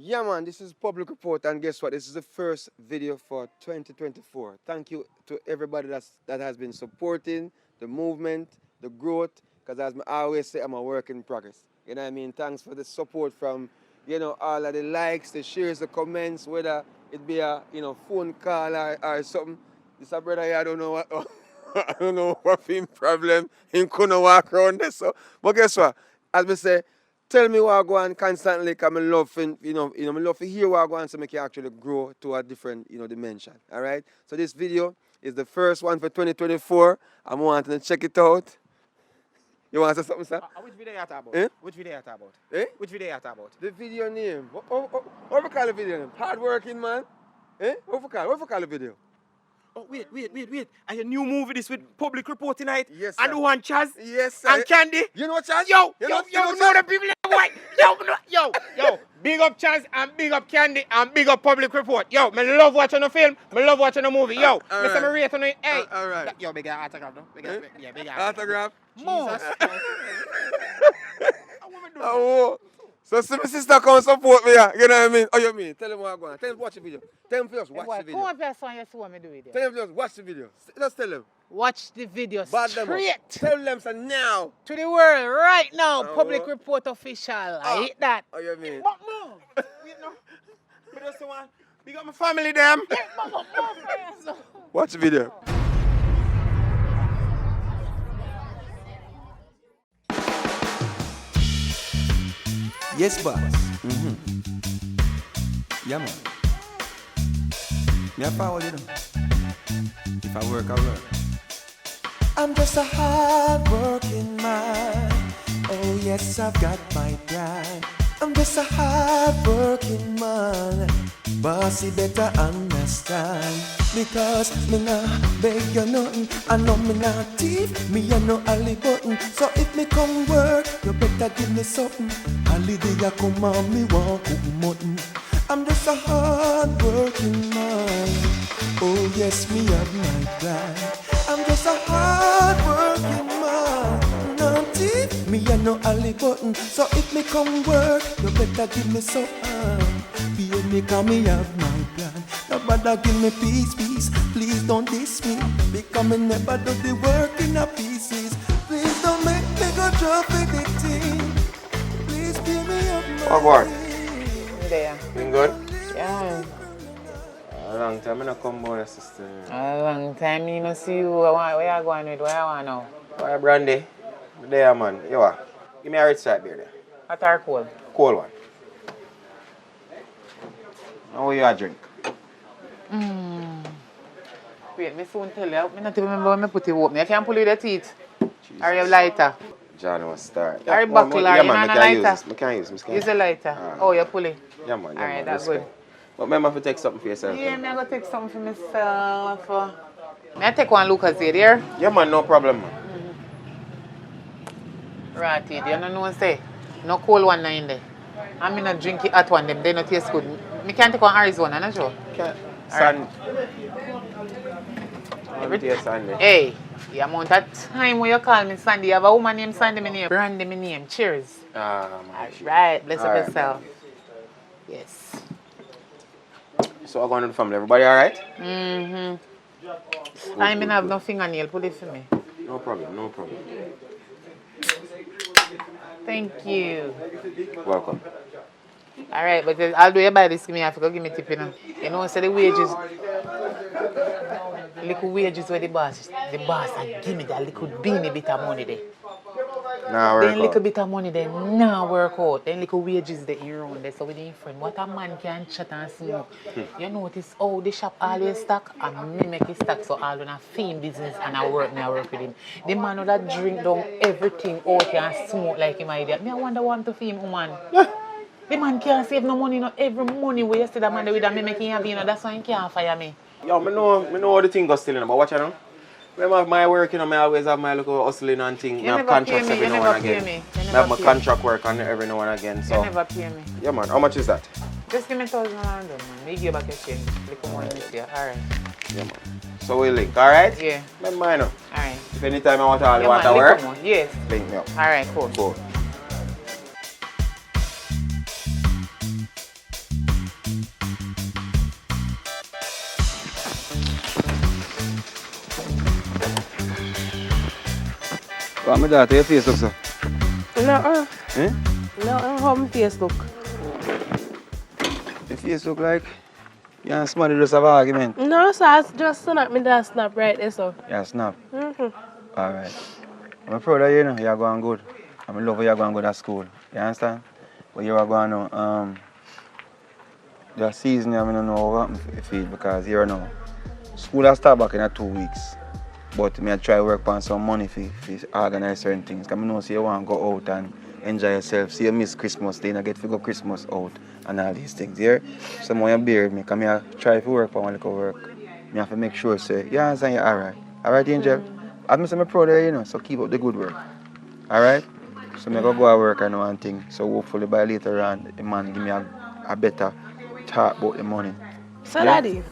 Yeah, man, this is Public Report, and guess what? This is the first video for 2024. Thank you to everybody that has been supporting the movement, the growth, because as I always say, I'm a work in progress. You know what I mean? Thanks for the support from, all of the likes, the shares, the comments, whether it be a, phone call or something. This a brother here, I don't know what, I don't know what him problem. He couldn't walk around this. So, but guess what? As we say, tell me what I go on constantly, because I love to, I love to hear what I go on so I can actually grow to a different, dimension. All right? So this video is the first one for 2024. I'm wanting to check it out. You want to say something, sir? Which video you talk about? Eh? Which video you talk about? Eh? Which video you talk about? The video name. What we call the video name? Hardworking, man. Eh? What we call the video? Oh, wait. I a new movie this with Public Report tonight. Yes, sir. And the one Chaz. Yes, sir. And Candy. You know Chaz? Yo, you know Chaz? the people in the white. Yo. Big up Chaz and big up Candy and big up Public Report. Yo, me love watching the film. Me love watching the movie. Yo, all Mr. right. Maria tonight. Hey. All right. Yo, big autograph though. Big Autograph? Jesus. Oh, so see my sister come support me, yeah. You know what I mean? Oh, you mean? Tell him what I go on. Tell him watch the video. Tell him first watch the video. Come on, person, you saw me do it. Tell him first watch the video. Just tell him. Watch the video Bad them up. straight Tell them so now. to the world right now. Oh. Public Report official. I hate that. Oh, you mean? But no. Wait, no. But just the one. Big up my family, them. Watch the video. Yes, boss. Yeah, man. Me a power, you know. If I work, I work. I'm just a hard-working man. Oh, yes, I've got my grind. I'm just a hard-working man. Boss, you better understand. Because me nah beg you nothing. I know me nah thief. Me a no alley button. So if me come work, you better give me something. Holiday ya come on, me want cook mutton. I'm just a hard-working man. Oh yes, me have my grind. I'm just a hard-working man. No thief. Me a no alley button. So if me come work, you better give me something. Baby, cause me have my plan. Nobody give me peace. Please don't diss me. Because me never do the work in a pieces. Please don't make me go drop anything. Please give me up my What? There. Been good? Yeah. A long time I not come by, sister. A long time you no see you. Where you going with? Where you want now? Why, Brandy? There, man. You are. Give me a red stripe beer there. Hot or cold? Cold one. How will you a drink? Wait, me soon tell you. I not even remember when I put it open. You can't pull it with the teeth. Or you lighter. John was start. Or buckle, yeah, or you man, not a I can lighter. use this. I can use this. Use a lighter. Oh, you pull it. Yeah, man. Yeah, Alright, man. that's Respect. good. But remember to take something for yourself. Yeah, me I go take something for myself. May I take one Lucas here, there? Yeah, man. No problem, man. Right, you don't know what I say. No cold one in there. I'm in a drink it hot one, them they not taste good. Me can't take one Arizona, not sure. Sand. Sandy. Hey, the amount of time when you call me Sandy, you have a woman named Sandy, my name. Brandy, my name. Cheers. Man. Alright, bless up Alright. yourself. Yes. So I'm going to the family. Everybody alright? I mean, have no fingernail. Put it for me. No problem. No problem. Thank you. Welcome. Alright, but I'll do you buy this. Give me, I forgot give me tip, you know. You know, so the wages. Little wages where the boss I give me that little beanie bit of money there. Nah, work Then little out. bit of money there now work out. Then little wages that you run there. So with your friend, what a man can chat and smoke. You notice how the shop always stack and me make it stack so all when I fame business and I work with him. The man who that drink down everything out here and smoke like him idea. Me I wonder what to fame woman. The man can't save no money, no every money where you see that man with that me making have, you know, that's why he can't fire me. Yo, I know how the thing goes still in, but watch out now. Remember my work, you know, I always have my little hustling and thing. You I have never pay contracts me, every you now never and pay again. me. I have my contract work on every now and again. So You never pay me. yeah, man. How much is that? Just give me $1,000, man. Me give you back your change. Little money this year. Alright. Yeah, man. So we link, alright? Yeah. Remember, I know. Alright. If anytime I want to Yeah, man, work, little more. Yes. link me up. Alright, cool. Cool. my daughter, your face looks so. No, Eh? no, how my face look? Your face look like you and somebody just have an argument. No, so I just snap me that snap right there, so. Yeah, snap. Mm-hmm. Alright. I'm proud of you, you know. You're going good. I'm in love with you going good at school. You understand? But you are going now. The season, I don't know what I feel because here now. School has start back in 2 weeks. But I try to work on some money for organize certain things. Because I know you want to go out and enjoy yourself. See you miss Christmas, then I get to go Christmas out and all these things here. So I bear with me because I try to work for one little work. I have to make sure, say, you understand, you're alright. Alright, Angel? I'm proud of you, you know, so keep up the good work. Alright? So I go to work and one thing. So hopefully by later on, the man give me a better talk about the money. So, Daddy,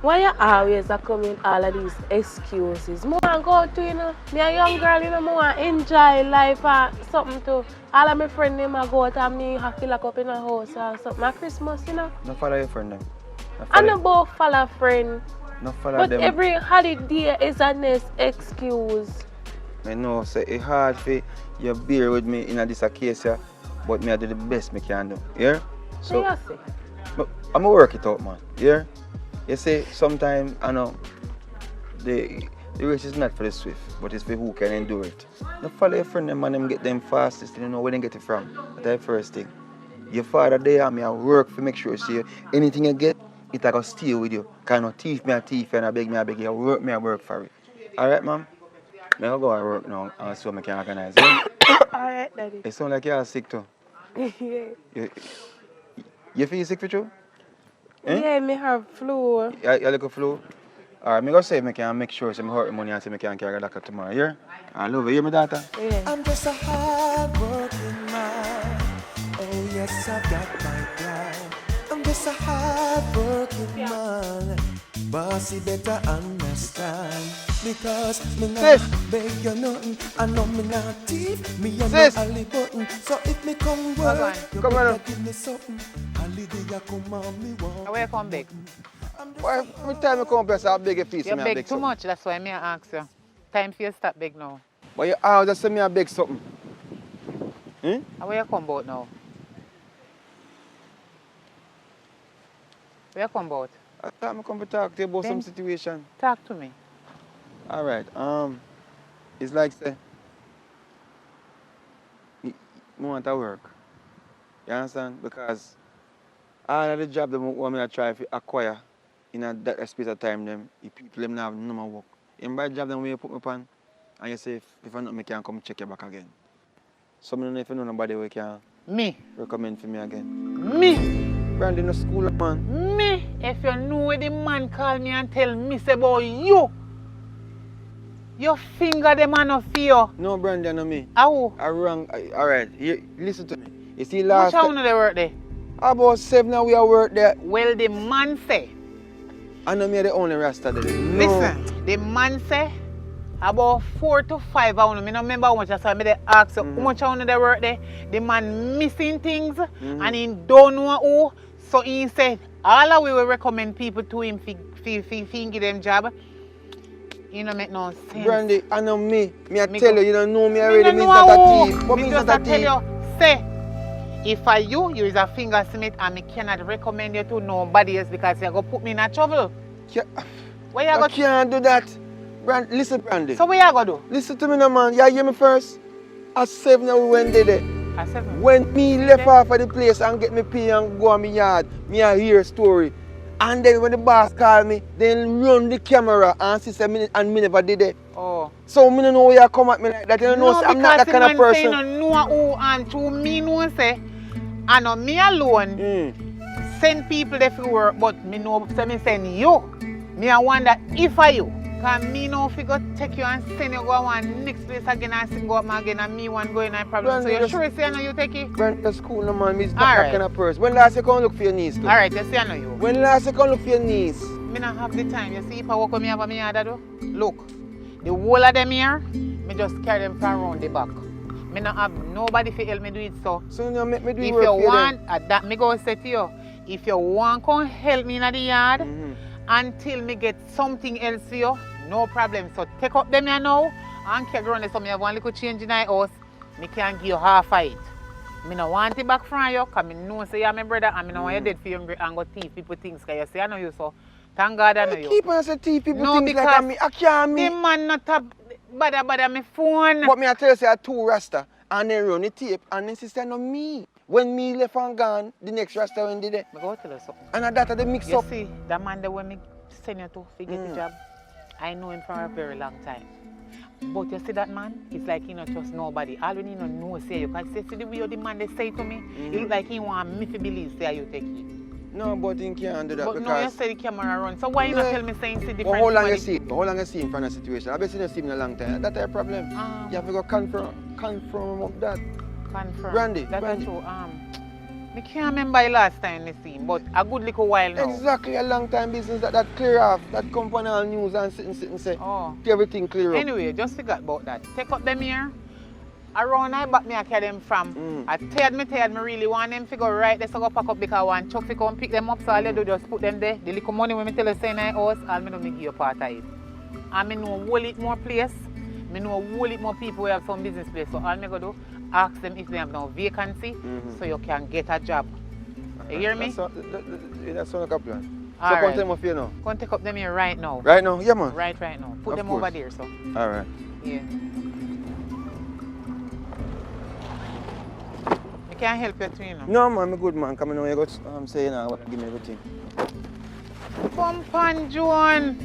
why you always come in all of these excuses? I want to go to, you know, me a young girl, you know, I want to enjoy life or something too. All of my friends, them go out and me have to lock up in a house or something. At Christmas, you know. No follow your friend them. I don't both follow friend. No follow But them. every holiday is a nice excuse. I know, say it's hard for you bear with me in this case here, but me I do the best me can do. Yeah? So you see? I'm gonna work it out, man. Yeah? You see, sometimes I know the race is not for the swift, but it's for who can endure it. No follow your friend them and them get them fastest, you don't know where they get it from. That's the first thing. Your father there, me I work for make sure see anything you get, it I go stay with you. Kind of thief me a thief and I beg you work me I work for it. Alright, ma'am? I'll go to work now and so I can organize it. Alright, Daddy. It sounds like you're sick too. Yeah. You feel sick for you? Eh? Yeah, me have flu. You look a flu? Alright, I'm going to say I can make sure I hurt money and say I can carry a doctor tomorrow. Yeah? I love you. Hear me, daughter? Yeah. I'm just a hard-working man. Oh yes, I've got my plan. I'm just a hard-working man. Bossy better understand. Because me not beg you nothing. I know me not thief. Me a no alley button. So if me come work, you better give me something. Holiday come on me want. Where you come beg? Why every time you come here, I beg a piece You of me I beg beg too something. much, that's why me I ask you. Time for you to stop beg now. But you always say me I beg something. And where you come about now? Where you come about? I thought I come to talk to you about Then some situation. Talk to me. Alright, it's like say, I want to work. You understand? Because all of the job that I try to acquire in that space of time, them, the people them have no more work. In my job, them when you put me on, and you say, if I not, I can come check you back again. So I don't know if you know nobody who can Me. recommend for me again. Me. Brand in the school, man. Me. If you know where the man call me and tell me say about you. Your finger the man of fear. No, Brandon, no me. How? I wrong. Alright, listen to me. You see, last Which one they work there? about 7 now we are work there. Well, the man say. I know me the only Rasta there. No. Listen, the man say about 4 to 5 hours. I don't remember how much I saw. I ask you how much hours they work there. The man missing things and he don't know who. So he said, all of we will recommend people to him for give them job. You don't make no sense. Brandy, I know me. I Me tell go- you don't know me Me already. don't Me know not a who. thief. But Me me just not a tell thief. you, say, if I you is a fingersmith and me cannot recommend you to nobody else because you're going to put me in a trouble. Where you I going to can't do that. Listen, Brandy. So what you going to do? Listen to me now, man. You hear me first? At 7 now we went there. I said, When me left off of the place and get me pay and go on my yard, me I hear a story. And then when the boss call me, then run the camera and see say me and me never did it. oh. So me don't know why you come at me like that. You don't know say I'm not that kind of person. No, know who and to me know say, I know me alone send people there for work, but me know say me send you. Me I wonder if I you. Because me know if you go take you and send you go one next place again and sing go up again and me one going and problem. So you sure say I know you take it? Brand, that's cool, no man. Me's not All that right. kind of person. When last you come look for your niece? Too? Alright, you see I know you. When last you come look for your niece? Me not have the time. You see if I walk with me over me yard do? Look, the whole of them here, me just carry them from around the back. Me not have nobody to help me do it so. So you make me do If work you for want, that me go say to you, if you want come help me in the yard until me get something else for you, no problem. So take up them here now And care ground so me have one little change in my house, me can give you half of it. Me no want it back from you, because me know say you're my brother and me no want you dead for hungry and go thief people things, because you say I know you, so thank God I know you. Keep on saying thief people No, things because like me. I can't the me. man not a bother me phone. But me I tell you say I two rasta and they run the tape and then sister no me. When me left and gone, the next rasta when did it. I go tell you something. And that they mix You up. see, that man that when me send you to get the job, I know him for a very long time. But you see that man, it's like he not trust nobody. All we need to know say you can see the way the man they say to me, it look like he want me to believe say you take it. No, but he can't do that But because... now you say the camera run, so why you not tell me saying see different? But how long you see? How long you see him from the situation? I bet you not see him in a long time. That's a problem. You have to go confirm of that. Confirm. Brandy. That's true. I can't remember the last time I see him, but a good little while now. Exactly, a long time business that clear off. That come on all news and sit and say, everything clear up. Anyway, just forget about that. Take up them here. Around I back me I carry them from. I tired me really want them to go right there so go pack up because I want Chuck to come pick them up, so all you do just put them there. The little money when I tell you say in my house, all me do me give you part of it. And I know a whole lot more place. I know a whole lot more people who have some business place. So all me go do, ask them if they have no vacancy so you can get a job. You hear me? That's like a plan. All so right. come tell me if you know. Come take up them here right now. Right now? Yeah, man. Right now. Put Of them course. over there, so. All right. Yeah. I can't help you too, you know. No, man, I'm a good man. Come on, you got saying give me everything. Pump on, John.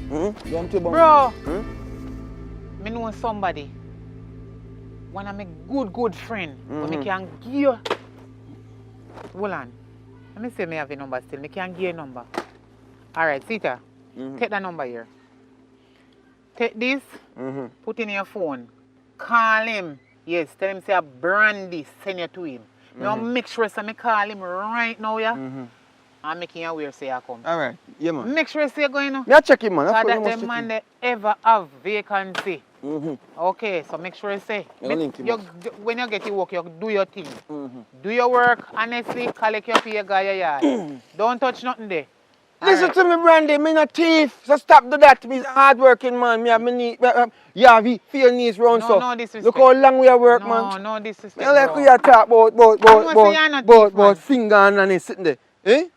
You want to Bro. Me know somebody. One of my good friend. But me can give you. Hold on. Let me see me have a number still. Me can give you a number. Alright, Sita. Take that number here. Take this. Put in your phone. Call him. Yes, tell him say a Brandy send you to him. Now make sure say me call him right now, yeah? And make him aware say I come. All right. Yeah, man. Make sure say going on. Me I check him, man. Because that the man they ever have vacancy. Okay, so make sure you say. Link him up. When you get to work, you do your thing. Do your work honestly, collect your pay, guy your yard. Don't touch nothing there. Listen to me, Brandy. Me not thief. So stop do that. Me hardworking man. Me have me need. Yeah, we feel needs round so. No disrespect. Look how long we are work, man. No disrespect. Me like bro. we are talk about finger and he's sitting there. Eh?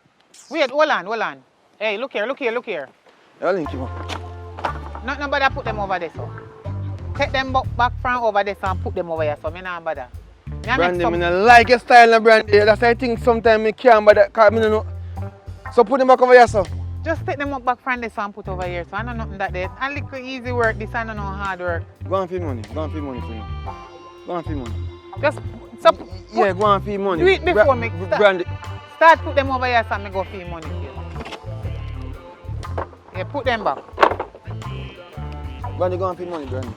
Wait, hold on. Hey, look here. I'll link him up. Not nobody put them over there, so. Take them back from over there so and put them over here, so me not bother. Brandy, me not like your style, no, Brandy. That's why I think sometimes me can't bother, because me no. So put them back over here, so. Just take them up back from this and put over here, so I know nothing that there. A little easy work, this I don't know hard work. Go on for money. Go on for money for you. Go on for money. Just, so Yeah, go on for money. do it before me. Brandy. Start put them over here so I go for your money here. Yeah, put them back. Brandy, go on for money, Brandy.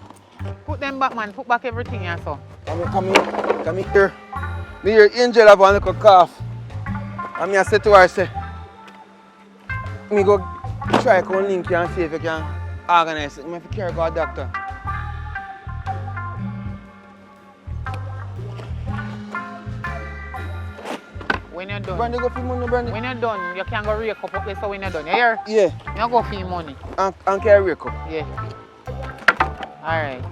Put them back, man. Put back everything here, so. Come here. Me hear Angel have a little cough. And me I say to her, say, me go try to link you and see if you can organize it. I have to carry go to a doctor. When you're done. Brandy, go for money, Brandy. When you're done, you can go rake up there, so when you're done. You hear? Yeah. You go for your money. And carry rake up. Yeah. Alright.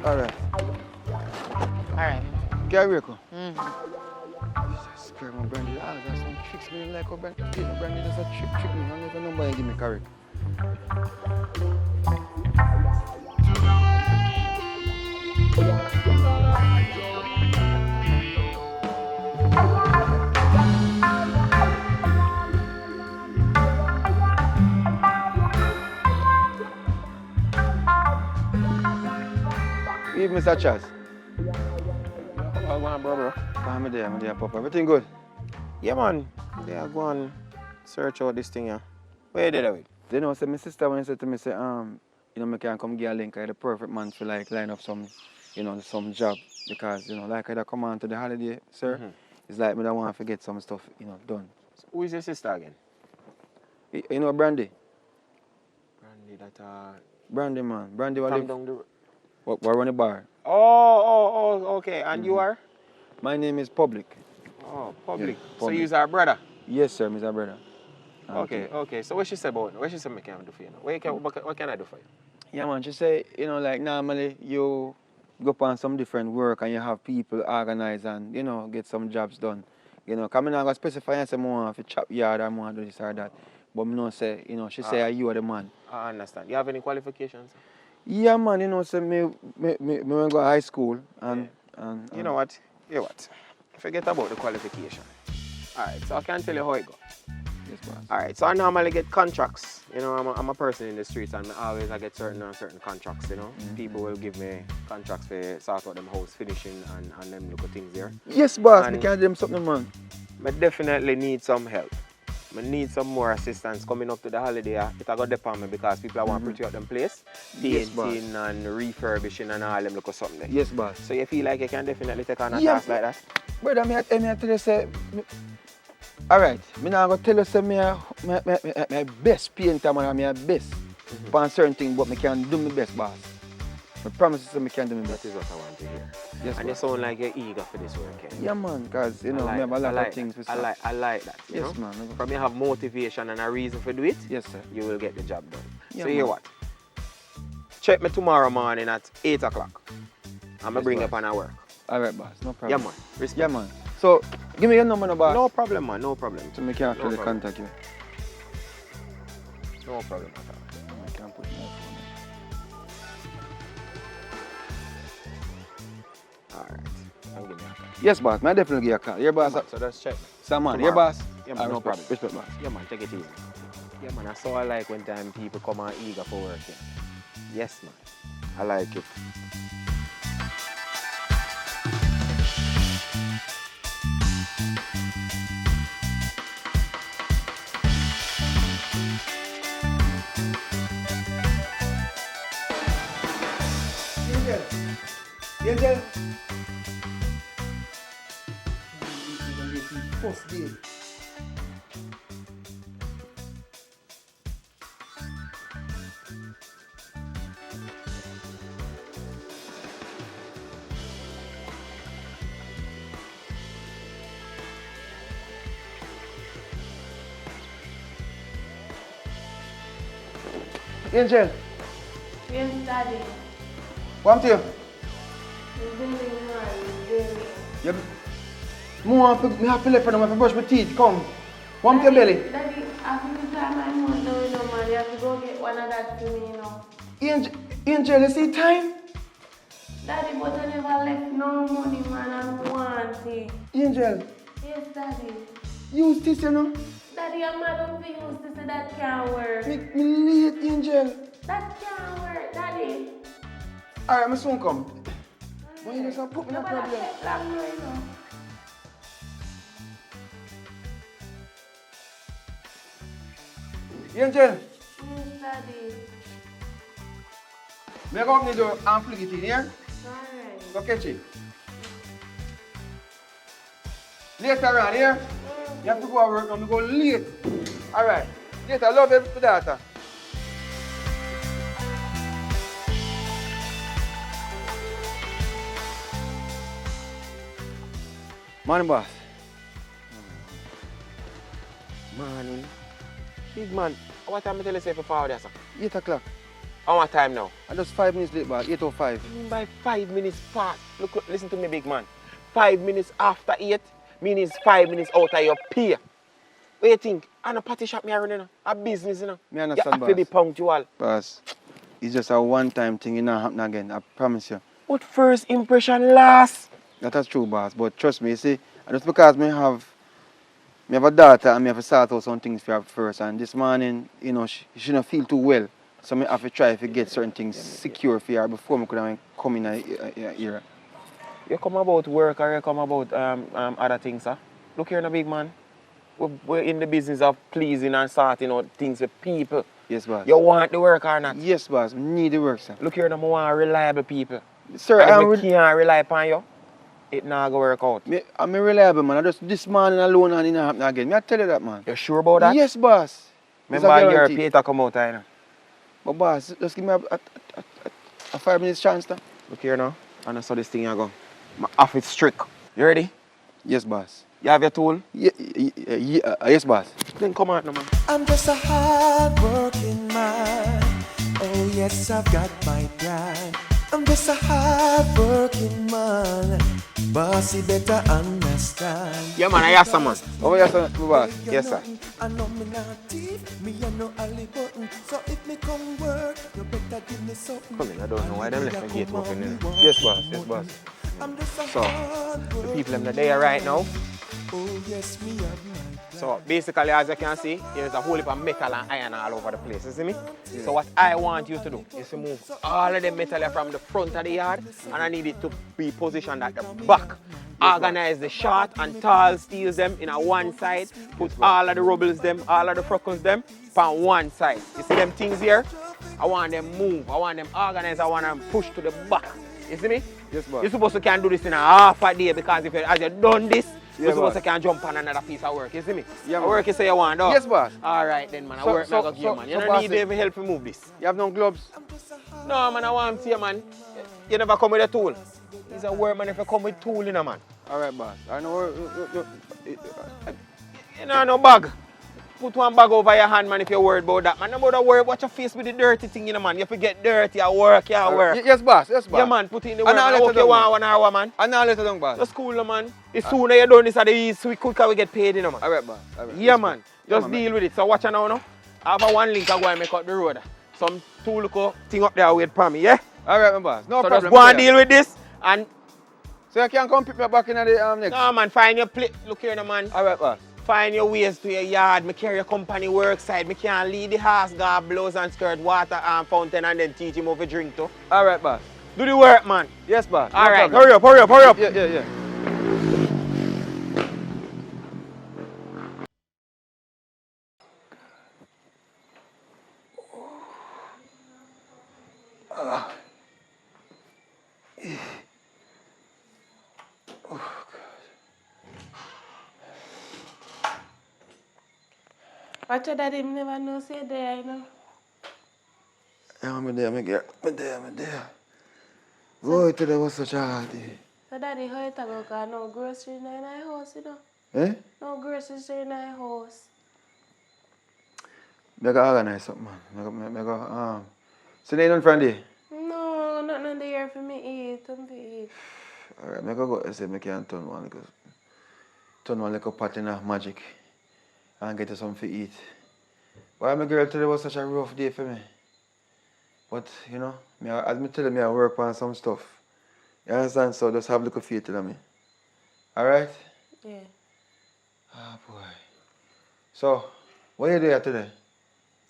Carry rake up. Jesus Christ, man, Brandy. I got some tricks me like how Brandy. Brandy does a trick me. I never know why you give me correct. Give Mr. Chaz. Well, go on, bro. I'm there, Papa. Everything good? Yeah, man. Yeah, go on. Search out this thing, yeah. Where you did it? They know, say, my sister when said to me, say, me can come get a link. I'm the perfect man to like line up some, some job. Because, like I come on to the holiday, sir, it's like me don't want to forget some stuff, done. So who is your sister again? You know Brandy? Brandy, Brandy, man. Brandy, what from live? down the road. What run the bar? Oh, okay. And you are? My name is Publik. Oh, Public. Yeah, So Public. you're our brother? Yes, sir, Mr. Brother. Okay. So what she say about it? What she say me can do for you? What can I do for you? Yeah, man, she say, like normally you go on some different work and you have people organize and, get some jobs done. Because I'm not going to specify and say I want to chop yard or I want to do this or that. But I know say, she say you are the man. I understand. You have any qualifications? Yeah, man, say me went to go high school and You know what? Forget about the qualification. Alright, so I can tell you how it goes. Yes, boss. Alright, so I normally get contracts. I'm a person in the streets and I get certain contracts, People will give me contracts for sort out them house finishing and them little things there. Yes, boss, And I can do them something, man. I definitely need some help. I need some more assistance coming up to the holiday. It I got depend on me because people want to pretty up them place. Yes, boss. Painting and refurbishing and all them look something there. Yes, boss. So you feel like you can definitely take on a Yeah. task like that? Brother, me tell you say, alright, me now go tell you say my best painter, man, my best on certain things, but me can do my best, boss. I promise you, me can do my best. That is what I want to hear. Yes, And you boss. sound like you're eager for this work. Eh? Yeah, man, because, me have a lot of things to say. I like that. You Yes, know? man. From you have motivation and a reason for do it, Yes, sir. you will get the job done. Yeah, So hear man. what? Check me tomorrow morning at 8 o'clock. I'm going to Yes, bring boss. up on our work. Alright, boss, no Yeah, problem. man. Respect. Yeah, man. So, give me your number, no, boss. No problem, man. No problem. So, me can actually problem. contact you. No problem at all. I can put my phone. Alright. I'll give me a call. Yes, boss, I definitely give you a call. Your boss, So just check me. Sam, man, tomorrow. your boss. Yeah, man, no problem. Respect, boss. Yeah, man. Take it easy. Yeah, man. That's all I like when time people come out eager for work. Yeah. Yes, man. I like it. Angel. First day. Angel, Yes, Daddy. come to you. Really. Me have to left and I have to brush my teeth. Come. Come to your belly. Daddy, after the time I'm not doing no man, you have to go get one of that for me, Angel, you see time? Daddy, but I never left no money, man. I want it. Angel, Yes, Daddy. use this, you know. Daddy, I'm not on use to say that can't work. Me late, Angel. That can't work, Daddy. Alright, I soon come. Why you just put me in a Nobody problem? take long, you know. Angel, Yes, Daddy. me go open the door and flick it in here. Alright. Go catch it. Later on here, you have to go to work and we go late. Alright. Later, love you, my daughter. Morning, boss. Morning. Big man, what time I tell you say for forward there, sir? 8 o'clock. How much time now? I just 5 minutes late, boss. 8:05. By 5 minutes past. Look, listen to me, big man. 5 minutes after 8 means 5 minutes out of your pay. What you think? I'm a party shop me running, you know? A business, you know? Me understand, You have to be boss. punctual. Boss, it's just a one-time thing. It not happen again. I promise you. But first impression last. That's true, boss. But trust me, you see, just because me have a daughter and me have to sort out some things for her first. And this morning, she don't feel too well. So me have to try to get certain things secure for her before me could come in here. You come about work or you come about other things, sir? Look here, no big man. We're in the business of pleasing and sorting out things with people. Yes, boss. You want the work or not? Yes, boss. Me need the work, sir. Look here, no, I want reliable people. Sir, And if we can't rely upon you, it not go work out. I'm a reliable man. I just this morning alone and it not happen again. Me I tell you that, man. You sure about that? Yes, boss. It's a Remember your guarantee. Peter come out, you know? But boss, just give me a 5 minutes chance, now. Look here now. And I saw this thing I go. My office strict. You ready? Yes, boss. You have your tool? Yes, boss. Then come out now, man. I'm just a hardworking man. Oh yes, I've got my plan. I'm just a hard-working man. Bossy better understand. Yeah, man, I ask someone. Over here, sir, my boss. Yes, sir. I know me not thief, me a no alley button. So if me come work, you better give me something. Come in, I don't know why them left the gate open there. Yes, boss. Yes, boss. I'm just a So, the people in the there right now. Oh yes, me have my So basically, as you can see, there's a whole heap of metal and iron all over the place, you see me? So what I want you to do is to move all of the metal here from the front of the yard, and I need it to be positioned at the back. Organize the short and tall steels them in a one side, put all of the rubbles them, all of the freckles them on one side. You see them things here? I want them move, I want them organized, I want them pushed to the back. You see me? Yes, boss. You're supposed to can do this in a half a day, because if you, as you done this, Yeah, you're supposed boss. to can jump on another piece of work, you see me? Yeah, A man. work you say you want, dog? Yes, boss. All right then, man. I So- work so- so, give, so- man. so, You don't boss, need any help to move this. You have no gloves? No, man, I want to see you, man. You never come with a tool. It's a work, man, if you come with tool, you know, man. All right, boss. I know. You know, no bag. Put one bag over your hand, man, if you're worried about that, man. No about that work, watch your face with the dirty thing, you know, man. You forget dirty, you work, you work. Yes, boss. Yes, boss. Yeah, man, put it in the And work. now Man. let it Okay, down, man. 1 hour, man. And now let it down, boss. Just cool, no, man. The sooner you done this at the east, we quicker we get paid, you know, man. All right, boss. All right. Yeah, Yes, man. boss. Just Come on, deal with it. So watch it now, no? I have a one link I go and make up the road. Some tool look thing up there wait for me, yeah? All right, my boss. No So problem. just go and yeah. deal with this and So you can come pick me back in the next. no man, find your plate. Look here, no, man. All right, boss. Find your ways to your yard. Me carry your company work side. Me can't lead the horse, go blows and skirt water and fountain and then teach him how to drink too. All right, boss. Do the work, man. Yes, boss. All No right, problem. hurry up, hurry up, hurry up. Yeah. Watch your daddy never know say there, you know. Yeah, I'm there, I'm there. Boy, today was such a hard day. So daddy, how you talk about no grocery in our house, you know? Eh? No groceries in our house. I gotta organize something, man. I go, so they done from there? No, nothing there for me eat. I'm to eat. All right, I go and say I can turn one little pot in of magic and get you something to eat. Why my girl today was such a rough day for me. But, you know, as me tell me I work on some stuff. You understand? So just have a little faith in me. Alright? Yeah. Ah, boy. So, what you doing today?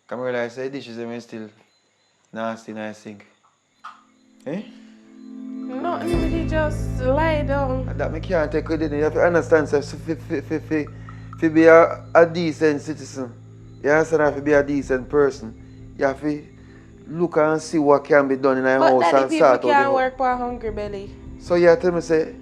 Come realize the dishes are still nasty in the sink. Eh? No, anybody just lie down. That me can't take credit. You have to understand, so to be a decent citizen, you understand, have to be a decent person. You have to look and see what can be done in a But house daddy, and people sort out can't the work for a hungry belly. So you tell me say,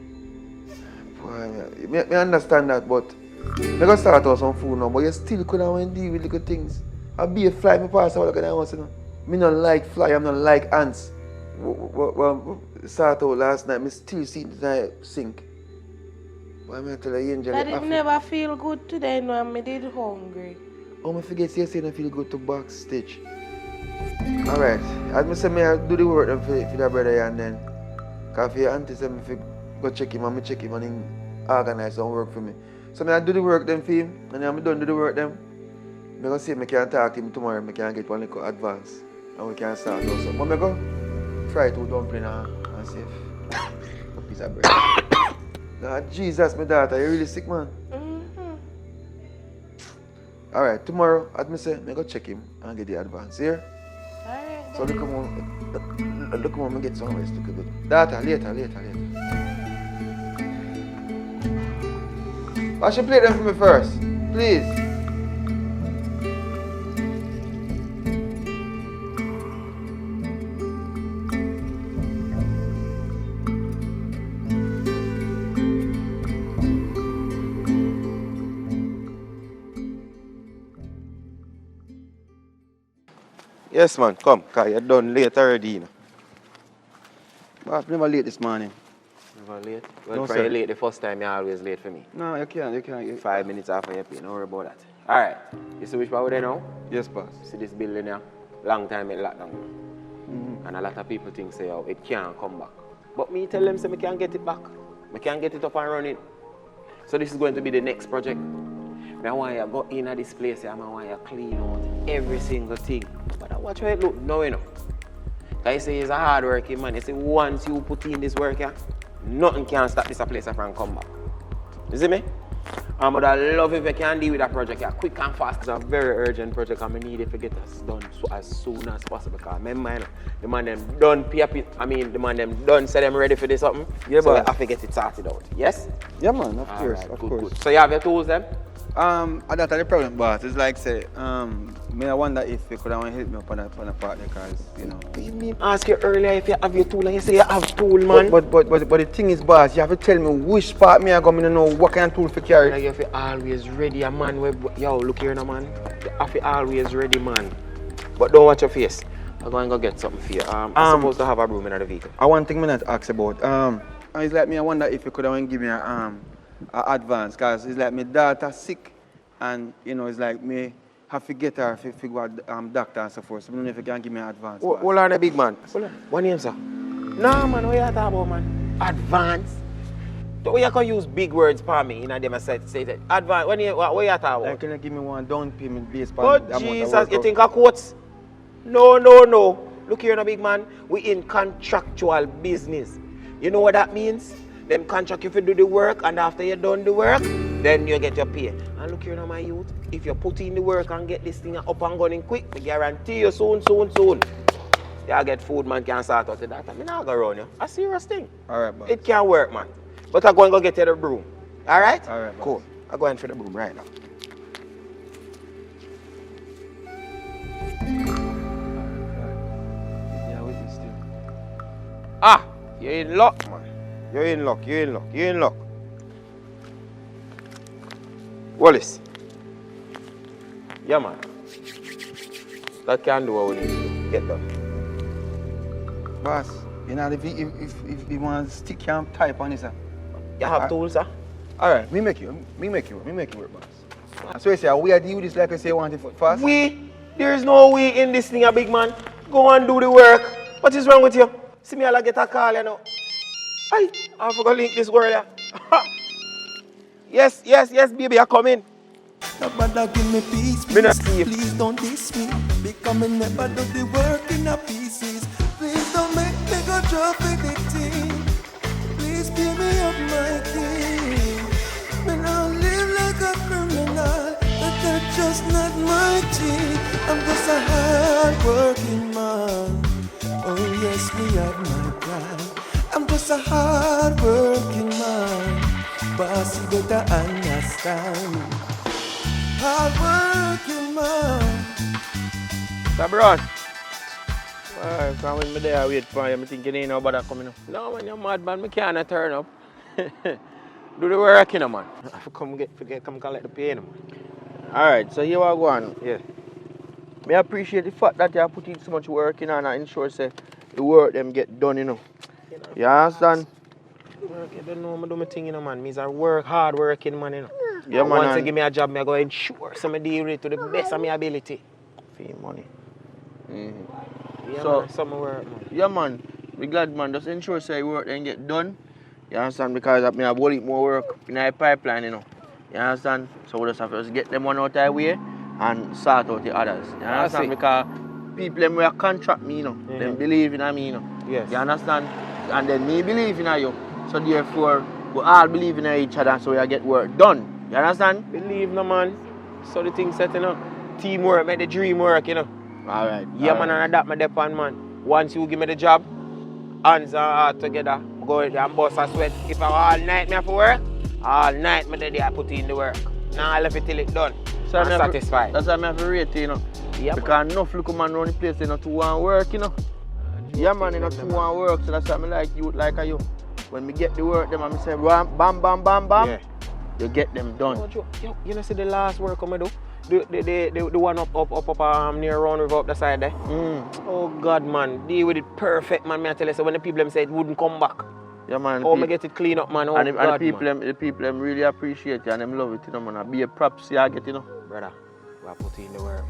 boy, me understand that, but I'm going to start out some food now, but you still could have deal with little things. I be a fly, me pass out like that house, you know. Me not like fly, I'm not like ants. Well, start out last night, me still see the sink. But I'm going to tell you, Angel, Daddy, me never feel good today, no, and me did hungry. oh, I forget you say I feel good to backstage. Alright, as I say, I do the work for that brother and then, because for your auntie say I go check him and I check him and he organize some work for me. So I do the work then for him, and then I'm done do the work then. I go see if I can talk to him tomorrow, I can get one little advance, and we can start do something. But I go try to dumpling and see if a piece of bread. Lord Jesus, my daughter, you really sick, man? Alright, tomorrow, as I say, I go check him and get the advance here. Alright. So look at me get some rest, look a bit. Daughter, later. Wash your plate them for me first, please. Yes, man, come, because you're done late already, you know. Boss, never late this morning. Never late? Well, No, for sir. you late the first time, you're always late for me. No, you can't. 5 minutes after your pay, don't worry about that. Alright, you see which part we're there now? Yes, boss. See this building here? Long time it locked down. And a lot of people think, say, oh, it can't come back. But me tell them, say, I can get it back. I can get it up and running. So this is going to be the next project. I want you to go in at this place, I want you to clean out every single thing. But I watch how it look now, you know. I say he's a hard-working man. You see, once you put in this work, nothing can stop this place from come back. You see me? But I love if you can deal with that project quick and fast. It's a very urgent project and I need it to get us done as soon as possible. Because remember, the man them done pay up it. I mean, the man them done say them ready for this something. Yeah, so we have to get it sorted out. Yes? Yeah, man, of course, right, of good, course. Good. So you have your tools then? That's the problem, boss. It's like say, me I wonder if you could have helped me up on a partner, because you know. You mean ask you earlier if you have your tool and you say you have tool, man. But the thing is, boss, you have to tell me which part me I go. Me to know what kind of tool to carry. Like you have to always ready, a man. Yo, look here, now, man. You have to always ready, man. But don't watch your face. I'm going to go get something for you. I'm supposed to have a broom in the vehicle. One thing me not ask about. It's like me I wonder if you could have give me a advance, because it's like my daughter sick, and you know it's like me have to get her to figure out doctor and so forth. So I don't know if you can give me an advance. Hold on, a big man. Hold on. What name, sir? No, man, what you talking about, man? Advance? Don't you can use big words for me, you know, them say that. Advance, what you talking about? Like, can you give me one down payment based on Oh, the amount Jesus, of you work think of quotes? No. Look here, no big man. We in contractual business. You know what that means? Them contract you to do the work, and after you done the work, then you get your pay. And look here now, my youth, if you put in the work and get this thing up and running quick, I guarantee you soon. You get food, man, can start out to that. I mean, I'll go around you. A serious thing. All right, boss. It can work, man. But I'm going to go get you the broom. All right? All right, boss. Cool. I'm going for the broom right now. Yeah, with me still. Ah, you're in luck, man. You're in luck. Wallace. Yeah, man. That can do what we need to do. Get done. Boss, you know, if you want to stick your type on this, You have tools, sir? all right, me make you work, boss. So you say, we are deal with this like I say, you want it fast? There is no way in this thing, a big man. Go and do the work. What is wrong with you? See me, I'll get a call, you know. I forgot to link this word here. Yes, baby, I come in. Nobody give me peace, Me not please. sleep. Please don't diss me. Because me never do the work in a pieces. Please don't make me go drop anything. Please pay me up my thing. Me now live like a criminal, but that's just not my thing. I'm just a hard-working man. Oh yes, me have my pride. I'm just a hard-working man. Boss, you better understand. Hard-working man. Sabron. Come with me there, I wait for you. I'm thinking you ain't nobody coming up. No, man, you're mad, man. I can't turn up. Do the work, you know, man. I have to come collect the pay, you know, man. Alright, so here we go on. Yeah. I appreciate the fact that you put in so much work in and I ensure say the work them get done, you know. You understand? Work, I don't know, I do my thing, you know, man. Me's a hard working man, you know. Yeah, And man. once you give me a job, I go ensure so I deal with it to the best of my ability. Fee money. Yeah, So- man, some work, man. Yeah, man. We glad, man. Just ensure say work then get done. You understand? Because I have a whole heap more work in the pipeline, you know. You understand? So we just have to just get them one out of the way and sort out the others. You understand? see. Because people them will contract me, you know. Them believe in me, you know. Yes. You understand? And then me believe in you. So therefore, we all believe in each other so we get work done. You understand? Believe no, man. So the thing set, you know. Teamwork, make the dream work, you know. Alright. Yeah, man, and that my depend, man. Once you give me the job, hands and heart together, go in there and bust a sweat. If I all night me have to work, all night me there I put in the work. Now I left it till it's done. So I'm satisfied. That's why I have to rate it, you know. Yeah, because enough look man around the place, you know, to want work, you know. Yeah, man, you know, to want work. So that's why I like you, like you. When we get the work, them and me say, bam, bam, bam, bam, bam, Yeah. you get them done. You know, see the last work I do? The one up near Round River up the side there. Oh God, man, deal with it perfect, man. Me I tell you, so when the people them say it wouldn't come back. Yeah, man. Oh, me get it clean up, man. Oh, and God, the people man. them, the people them really appreciate you and them love it, you know, man. I be a props you get, you know. Brother, we are putting in the work.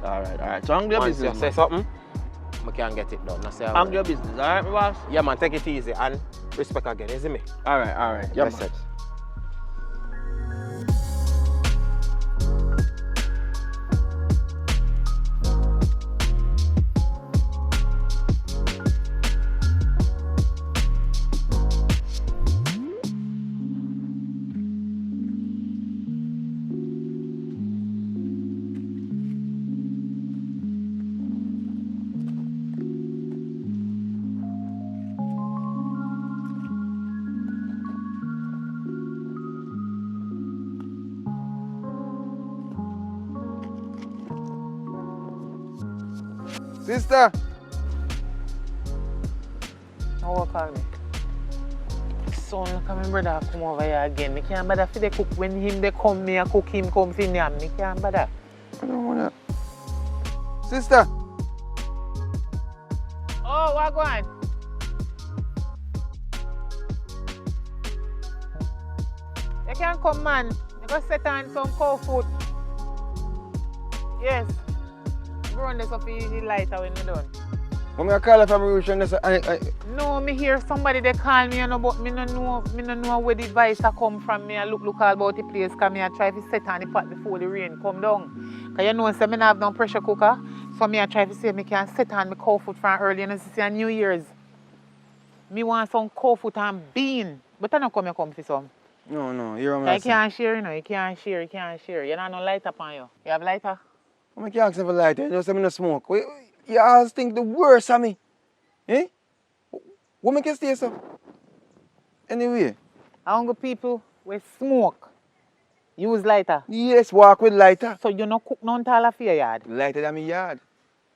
Alright. So I'm going Once you business, say man. something, I can get it done. That's I'm your business, alright, my boss? Yeah, man, take it easy and respect again, isn't me? Alright. Yeah, That's man. it. Sister, Now what call me? Son, look at my brother come over here again. Me can't bother for the cook. When him they come, me a cook him come for yam. Me can't bother. I don't want that. Sister, Oh, what go on? You can come, man. You go set on some cow food. Yes. Run this up in the lighter when you're done. when I call her from Russian, No, me hear somebody they call me, you know, but me no know where the advice a come from. Me I look all about the place, cause me I try to set on the pot before the rain come down. Cause you know, say me not have no pressure cooker, so me I try to see if me can set on my cow food from early, and you see on New Year's. Me want some cow food and bean, but I don't come for some. no, you're on You can't share, you know, you can't share. You don't have no lighter on you. You have lighter? I can't ask for lighter, you just say me no smoke. You always think the worst of me. Eh? What make you stay so? Anyway, Hungry people with smoke use lighter. yes, walk with lighter. So you no cook none tall of your yard. Lighter than me yard.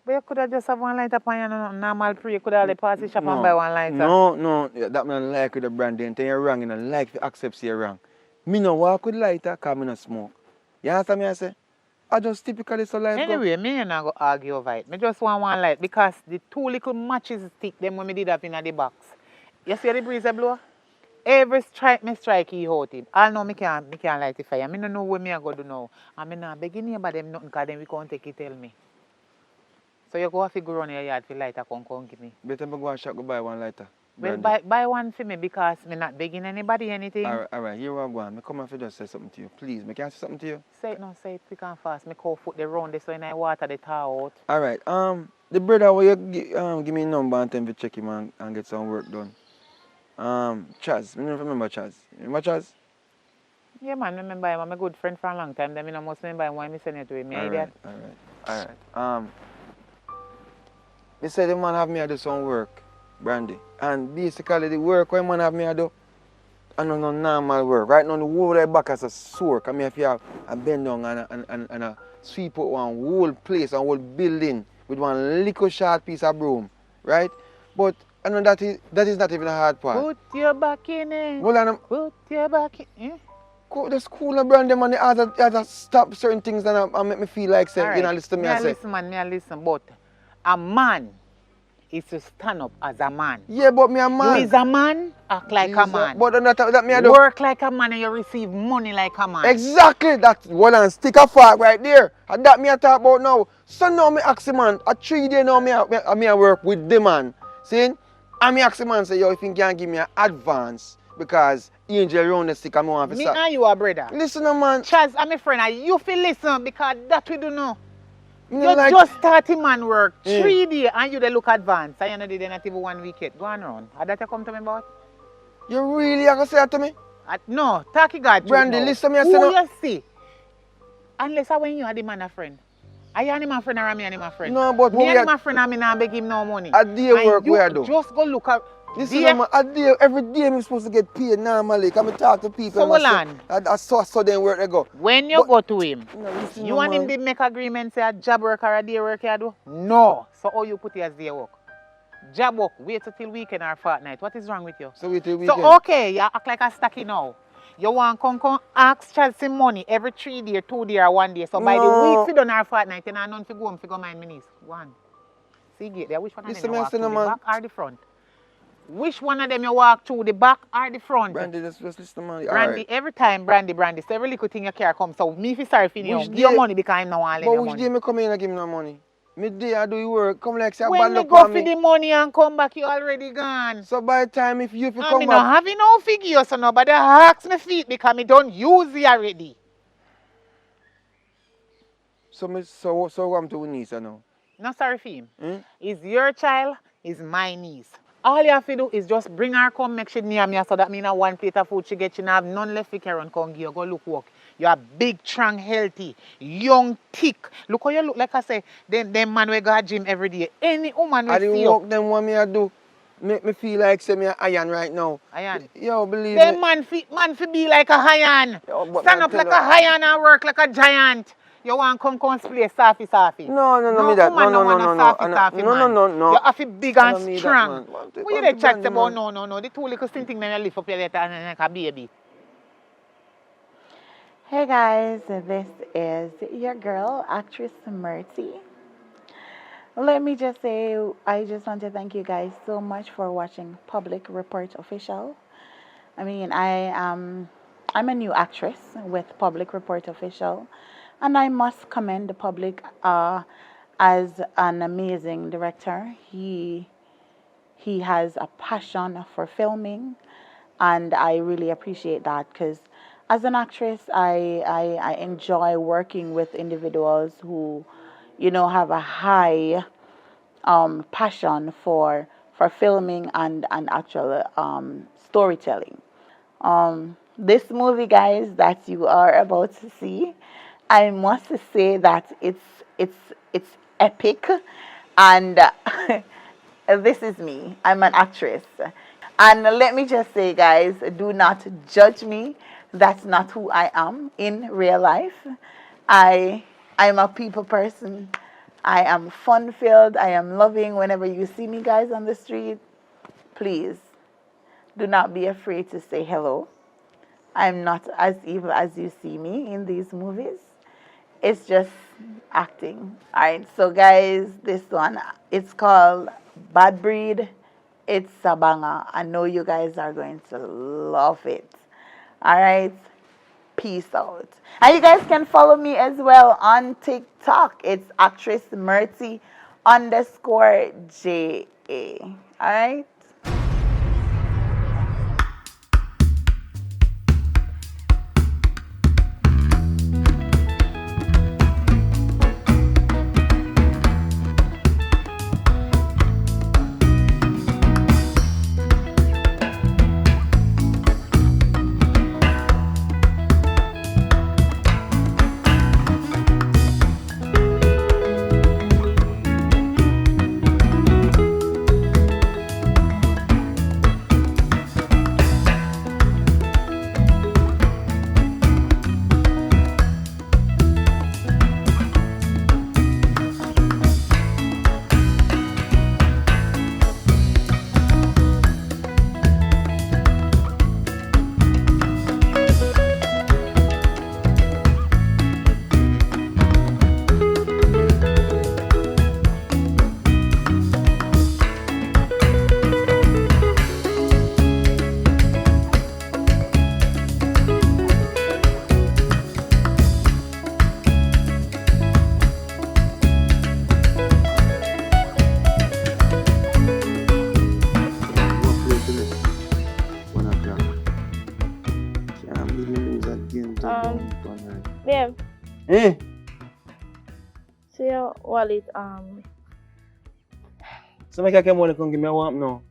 But you could have just have one lighter upon you, no normal pre. You could have the party shop and buy one lighter. No, that man like with the brand. Then you're wrong, and I like to accept you're wrong. Me no walk with lighter, cause me no smoke. You understand me I say? I just typically so life go. Anyway, me and I go argue over it. Me just want one light because the two little matches stick them when me did up in the box. You see the breeze blow? Every strike me strike he out him. I know me can't light the fire. Me no know what me I go do now. And me not begging about them nothing because then we can't take it tell me. So you go have to go run your yard for lighter come give me. Better me go and shop go buy one lighter. Well, Brandy. buy one for me because me not begging anybody anything. Alright, here I go. Me come and just say something to you. Please, me can say something to you? Say it quick and fast. Me call foot the round this so in I water the tar out. Alright, the brother will you give me a number and tell me to check him and get some work done. Chaz, I don't remember Chaz. Remember Chaz? Yeah man, remember him. I'm a good friend for a long time. Then I must remember him why me send it to him. Alright. They said the man have me do some work, Brandy. And basically the work when man have me do, I don't know normal work. Right now the whole right back as a sore. Come here have a bend down and a sweep out one whole place, one whole building with one little short piece of broom. Right? But I know that is not even a hard part. Put your back in it. Well, Put your back in it. the school and Brandy man, they have to stop certain things and make me feel like say, you know, listen to me and say. Listen man, me listen, but a man is to stand up as a man. Yeah, but me a man. You is a man, act like a man. But that me I do. Work like a man and you receive money like a man. Exactly, that's one and stick a fork right there. And that me I talk about now. So now me ask the man, a 3 days now me I work with the man. See? And me ask the man say, yo, if you can give me an advance because angel round the stick and me want to Me start. and you a brother. Listen man. Chaz, I'm a friend and you feel listen because that we do know. Me You like, just starting man work 3 days and you they look advanced. And you know they not even 1 week yet. Go on around. How that you come to me about? you really are going to say that to me? No, talk you God. Brandy, listen me I say who no. you see? Unless I when you are the man a friend. Are you my friend or me and my friend? No, but me and my friend and me not beg him no money. A day work you where I do. just go look at Listen, man, every day I'm supposed to get paid normally. Come and talk to people. So hold on. I saw them where they go. When you go to him, No, listen, you want him to make agreement say a job work or a day work you do? No. So how you put it as day work? Job work, wait till weekend or fortnight. What is wrong with you? So wait till weekend. So okay, you act like a stacky now. You want come ask Chelsea money every 3 days, 2 days, or 1 day. So by the week you done our fortnight, you know none to go home to go mind my niece. One. See get there. Which one of them you walk through the back or the front? Which one of them you walk through the back or the front? Brandy, just listen, man. Brandy, every time Brandy. So every little thing you care come. So me if you sorry for you, give your money because I'm not want to lend But you which money. day me come in and give me no money? Me day I do your work. Come like say a When bad me luck go on for me. the money and come back, you already gone. So by the time if you I come mean, back, no having no figure, so nobody ask me feet because me don't use it already. so what I'm to niece now? No sorry for him. Hmm? Is your child, is my niece. All you have to do is just bring her come, make she near me so that means one plate of food she get, she have none left for carry on come give you, go look work. You are big, strong, healthy, young, thick. Look how you look like I say, them man we go to gym every day. Any woman I will didn't see work you. them what me I do. Make me feel like say me a iron right now. Iron. Yo, believe Them me. man fi be like a iron. Yo, but Stand me up tell like a iron and work like a giant. You want come play safi. No, me that. Woman No, want a safi man. no. You have to big I and don't need that, strong. man. What you dey chat about? No. The two little thing me lift up your letter and like a baby. Hey guys, this is your girl, actress Mercy. Let me just say, I just want to thank you guys so much for watching Public Report Official. I mean, I'm a new actress with Public Report Official, and I must commend the Public as an amazing director. He has a passion for filming, and I really appreciate that because as an actress, I enjoy working with individuals who, have a high passion for filming and actual storytelling. This movie, guys, that you are about to see, I must say that it's epic, and this is me. I'm an actress. And let me just say, guys, do not judge me. That's not who I am in real life. I'm a people person. I am fun-filled. I am loving. Whenever you see me, guys, on the street, please do not be afraid to say hello. I'm not as evil as you see me in these movies. It's just acting. All right, so guys, this one, it's called Bad Breed. It's a banger. I know you guys are going to love it. All right, peace out. And you guys can follow me as well on TikTok. It's actress Mercy _JA. All right. Babe, Eh? see your wallet, So make I come on come give me a wamp now.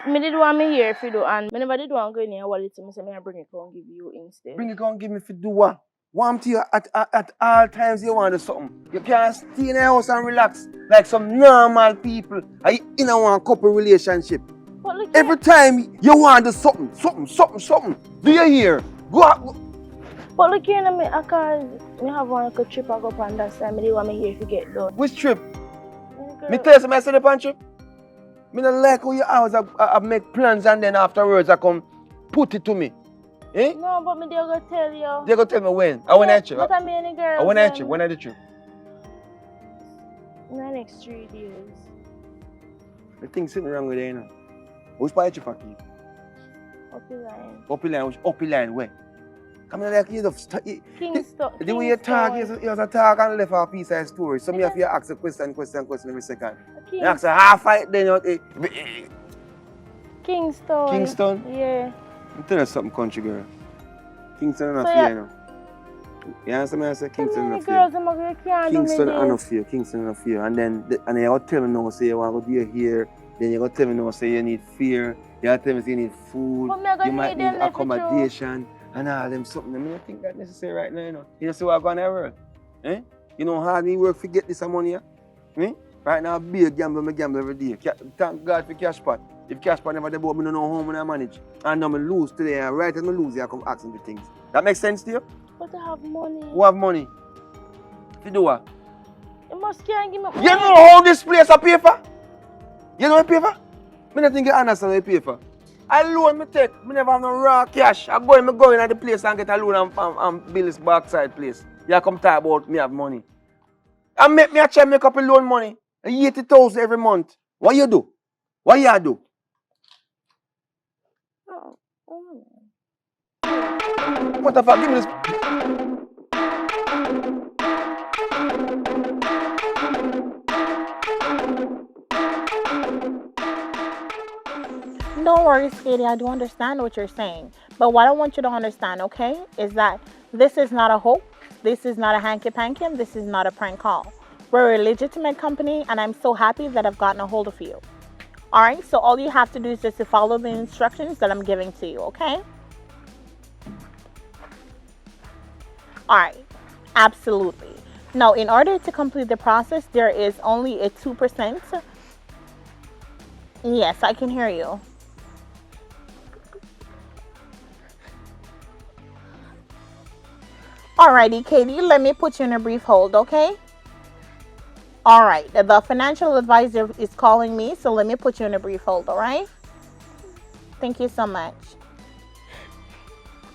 me did want me here if you do, and me never did want go in your wallet, so me say me I bring it come give you instead. Bring it come give me for do what? Warm to you at all times you want to do something. You can't stay in the house and relax like some normal people. I in a one couple relationship. But look Every time you want to do something. Do you hear? Go out. But look here, me, because me have one little trip I go on that side, me did want me here if you get done. Which trip? Me tell you something I said upon trip. Me not like how you always I make plans and then afterwards I come put it to me. Eh? No, but me they go tell you. They go tell me when. I when I trip. But I'm any girl. I when I trip. When I the trip. In the next 3 days. The thing sitting wrong with you, you know. Which part you trip I keep? Up the line. Up the line, which up the line where? Come on, like you Kingston. the way you talk, you just talk and left a piece of the story. So me have to ask a question every second. You ask a half fight, then you Kingston. Kingston? Yeah. I'm telling you something, country girl. Kingston is not So fair, you know. You understand me? I say Kingston is not fair. Kingston is not fair. Kingston is not fair. And then you got to tell me now, say you want to be here. Then you got to tell me now, say you need fear. You got to tell me say you need food. You might need accommodation. And all them something. I mean, I think that's necessary right now, you know. You see what I'm going to world? Eh? You know how hard me work to get this money here? Eh? Right now, I be a gambler, I gamble every day. Thank God for cash pot. If cash pot never debut, I don't know how I manage. And now I lose today, and right as I lose, I come asking the things. That makes sense to you? But I have money. Who have money? If you do what? You must can't give me money. You know how this place a pay for? You know what pay for? I don't think you understand what you pay for. I loan me take. I never have no raw cash. I go in at the place and get a loan and build this backside place. You come talk about me have money. And make me a check make up a loan money. 80,000 every month. What you do? What you do? What the fuck? Give me this. Don't worry, Katie, I do understand what you're saying. But what I want you to understand, okay, is that this is not a hoax, this is not a hanky-panky, and this is not a prank call. We're a legitimate company, and I'm so happy that I've gotten a hold of you. All right, so all you have to do is just to follow the instructions that I'm giving to you, okay? All right, absolutely. Now, in order to complete the process, there is only a 2%. Yes, I can hear you. Alrighty, Katie, let me put you in a brief hold, okay? Alright, the financial advisor is calling me, so let me put you in a brief hold, alright? Thank you so much.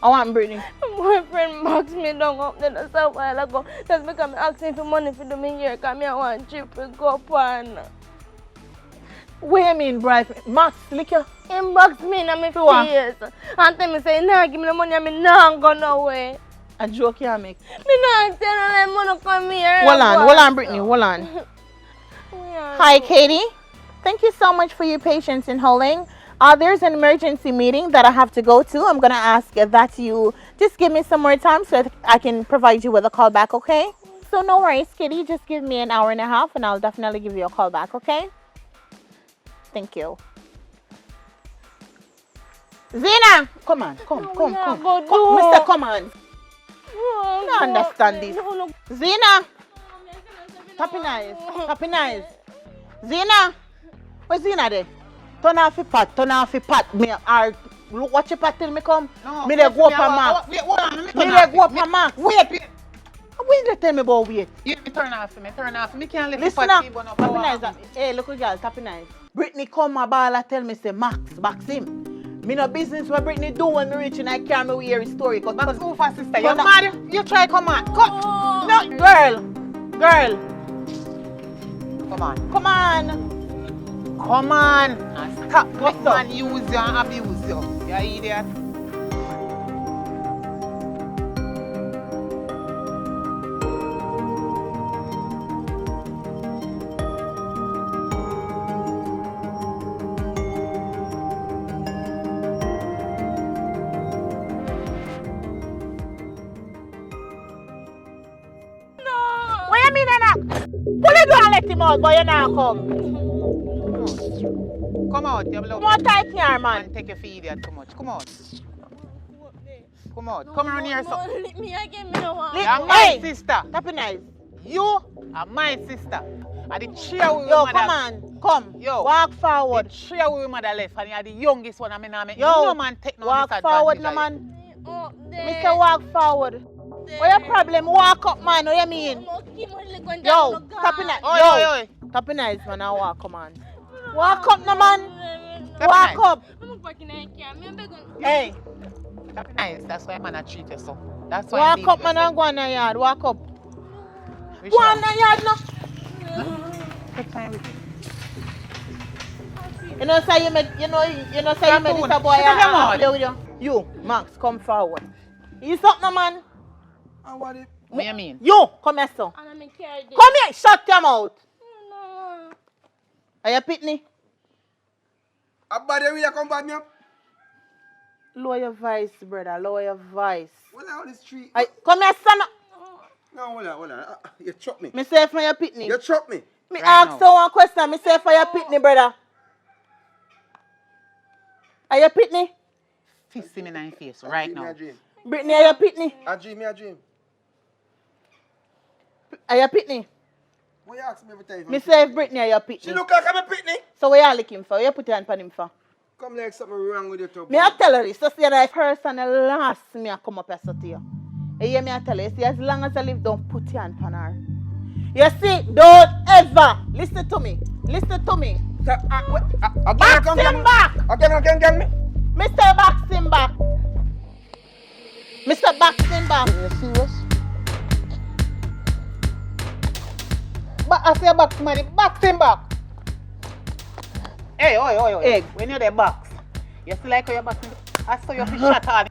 Oh, I'm Brittany. My friend boxed me down up there a while ago. Just because I'm asking for money for doing here, because I want trip to go on. What do you mean, bribe? Max, lick you. He boxed me in my face. And tell me, say, nah, give me the money, I'm not going nowhere. A joke you make. Me not tell them money come here. Hold on, Brittany, hold on. Hi, Katie. Thank you so much for your patience in holding. There's an emergency meeting that I have to go to. I'm going to ask that you just give me some more time so that I can provide you with a call back, okay? So no worries, Katie. Just give me an hour and a half and I'll definitely give you a call back, okay? Thank you. Zena! Come on, come. Mister, come on. I understand this. Zena! Happy nice. Zena! Where's Zena there? Turn off your pot. Me are look watch your pot till me come. No, me dey go up a mark. Me dey go up a mark. Wait. When they tell me about wait? You turn off. Me can't lift Listen the up. pot. Tappy nice. Hey, look girl, tappy nice. Brittany come a ball and tell me say Max box him. Me no business what Brittany do when me reach and I can't know hear his story. Cause Move fast, sister. You're mad. You try come on. Come. No, girl. Come on. And stop. Make man use you and abuse you. You idiot. What you mean, Anna? Pull it down, let him out, but you now come. Come out, you blow. Come on, tight here, man. Take your feet, idiot. Come out. Come around here, so. Me again, me no want. You're my sister. Tappy nice. You are my sister. I the cheer with Yo, mother. come on. Come. Yo. Walk forward. The cheer with mother left, and you're the youngest one. I mean, Yo. no man take no Walk disadvantage. forward, no man. Mr. Walk forward. What your problem? Walk up, man. What you mean? Yo, tappy nice. Oi. Tappy nice, man. Now walk, come on. Walk up, no man. Walk up. Hey. That's nice. That's why man I treat you so. That's why. Walk up, man, and go on the yard. Walk up. Go on the yard, no. Take time with You know, say you make this a boy. You, Max, come forward. You something, man? I want it. What you mean? You, come here, son. And I'm carry this. Come here, shut your mouth. No. Are you pitney? A body really come back me up. Lower your voice, brother. Lower your voice. Well, on the street. Come here, son. No, hold on. You chop me. Me say for your pitney. You chop me. Me Right ask now. you one question. Me say for your pitney, brother. Are you pitney? Fist him in my face right now. Brittany, are you pitney? I dream. Are you pitney? What you ask me every time? Me say if Brittany are you pitney. She look like I'm a pitney. So what you looking for? What you put your hand on him for? Come like something wrong with your top. Me I tell her this. So see that person the last me I come up here so to you. You hear me I tell you? See, as long as I live, don't put your hand on her. You see, don't ever listen to me. Listen to me. Box him back. Again me. Mr. Box him back. Mr. Box him back. You serious? But I say box money, box him back. Hey, oi. Egg. When you're the box, you still like how you're boxing. I saw your fish shot on.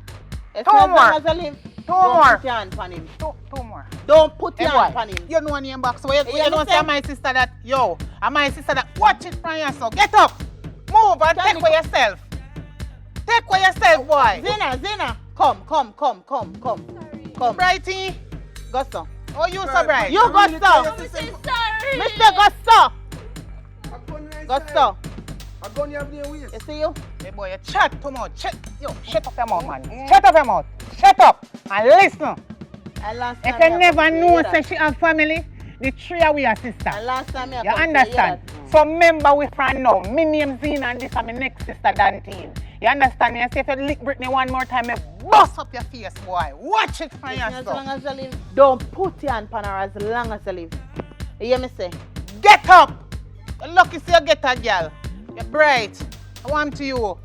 As Two long more. as I live, Two don't more. put your hand on him. Two more. Don't put Hey your boy, hand on him. you know name box. So You you know say understand? my sister that, yo, and my sister that, watch it from yourself. Get up. Move and take for yourself. Take for yourself, boy. Zina, come. Come. Brighty. Go so. Oh, you so bright. You go so. Sorry. Mr. Go so. Go so. I'm going to have the waist. You see you? Hey boy, you chat too much. Yo, shut up your mouth, man. Shut up your mouth. Shut up and listen. And last If time you I never come to know hear say that. she have family, the three of we are sister. And last time I You come to hear understand? that. So remember we from now. Me name Zina and this is my next sister Dantine. You understand me? I say if you lick Brittany one more time, you bust up your face, boy. Watch it for As long yourself. as I live, don't put your hand on her as long as I live. You hear me say? Get up! You're lucky see you get a girl. You're bright. I want to you.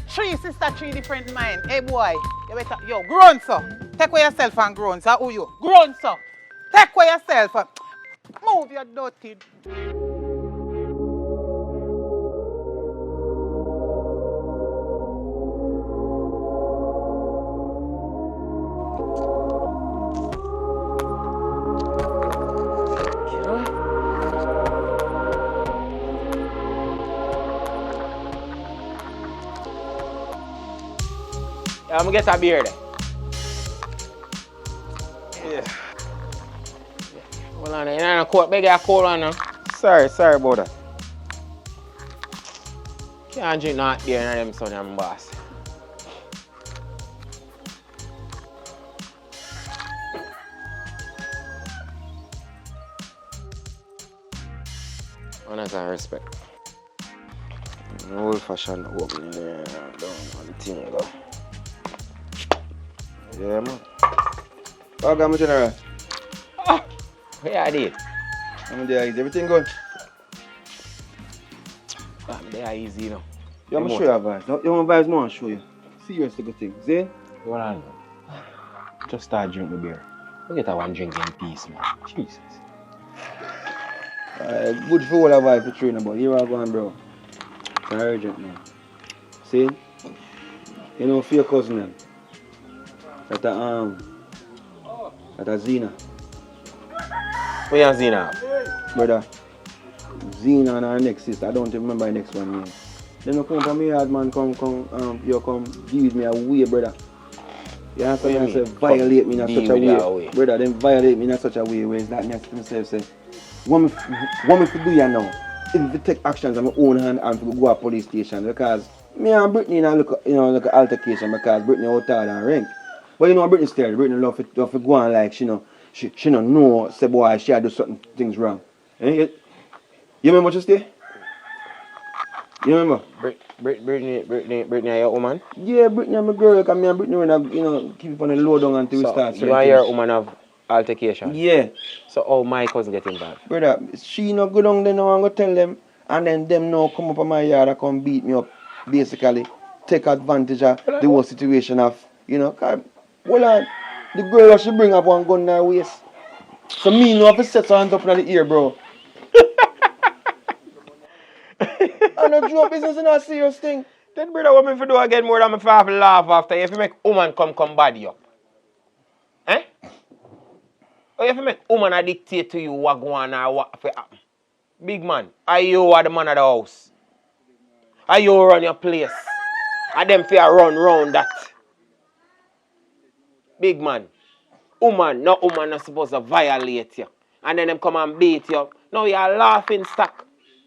Three sister, three different mind. Hey boy, you better, yo, grown so. Take away yourself and grown so. Who you? Grown so. Take away yourself. Move your dirty. I'm gonna get a beer there. Yeah. Hold on, you know, a cold, beg a cold one now. Sorry about that. Can't drink no beer in them son and boss. Honors and respect. Old fashioned opening there, down on the thing go. Yeah, man. Welcome, my general. Where I did? I'm there. Is everything good? They are easy, you know. You want to show you a vibes? No, you want vibes? No, I'll show you. Seriously good thing. See? Hold on. Just start drinking the beer. We get a one drink in peace, man. Jesus. Good for all the vibes to train about. Here I go, bro. It's urgent, man. See? You know, for your cousin, them. That a Zina. Where you Zina? Brother. Zina and her next sister. I don't remember the next one name. Then you come from me yard, man, come deal with me a way, brother. You understand? I say violate me in such a way. Brother, then violate me in such a way where it's not next to myself say, what me to do you now? If you take actions on my own hand and to go to police station because me and Brittany look an altercation because Brittany out hard and rank. But you know Brittany scared. Brittany love to go on like she don't know say boy she do certain things wrong. You remember what you say? You remember? Brittany are your woman? Yeah, Brittany and my girl, because me and Brittany when keep it on the low down until we start. You and your woman have altercation? Yeah. So how my cousin get involved? Brother, she no go down there now and go tell them and then them now come up on my yard and come beat me up. Basically, take advantage of the whole situation of, cause, hold on, the girl she bring up one gun in her waist. So me no have to set her hands up in the ear, bro. I no joke business in a serious thing. Then brother, what me for do again more than me for have laugh after if you make woman come body up? Eh? Or if you make woman a dictate to you what go on or what for happen? Big man, are you are the man of the house? Are you run your place? And them fear run round that. Big man. Woman not supposed to violate you. And then them come and beat you. Now you're laughing stock.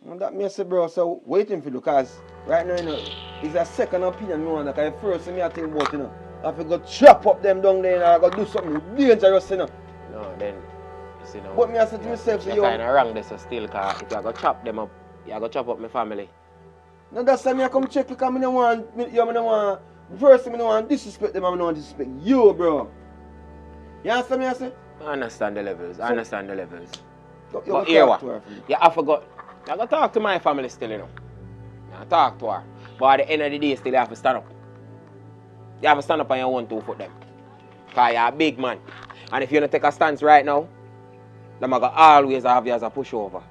And that makes it, bro, so waiting for you, because right now, you know, it's a second opinion, no one. Like, the first thing I think about, you know, I have to go chop up them down there and I go do something dangerous, you know. No, then, you see, no. But me, I said to myself, you're yo. kind of wrong this still, because if you go chop them up, you go chop up my family. No, that's why I come check, because I don't want, first thing I don't want disrespect them, I don't want disrespect you, bro. You understand me, I say? I understand the levels, I understand the levels. You But here what? Yeah, I forgot. I got to talk to my family still, you know. I talk to her. But at the end of the day, still you have to stand up. You have to stand up on your own 2 foot them. Because you're a big man. And if you don't take a stance right now, them are going to always have you as a pushover.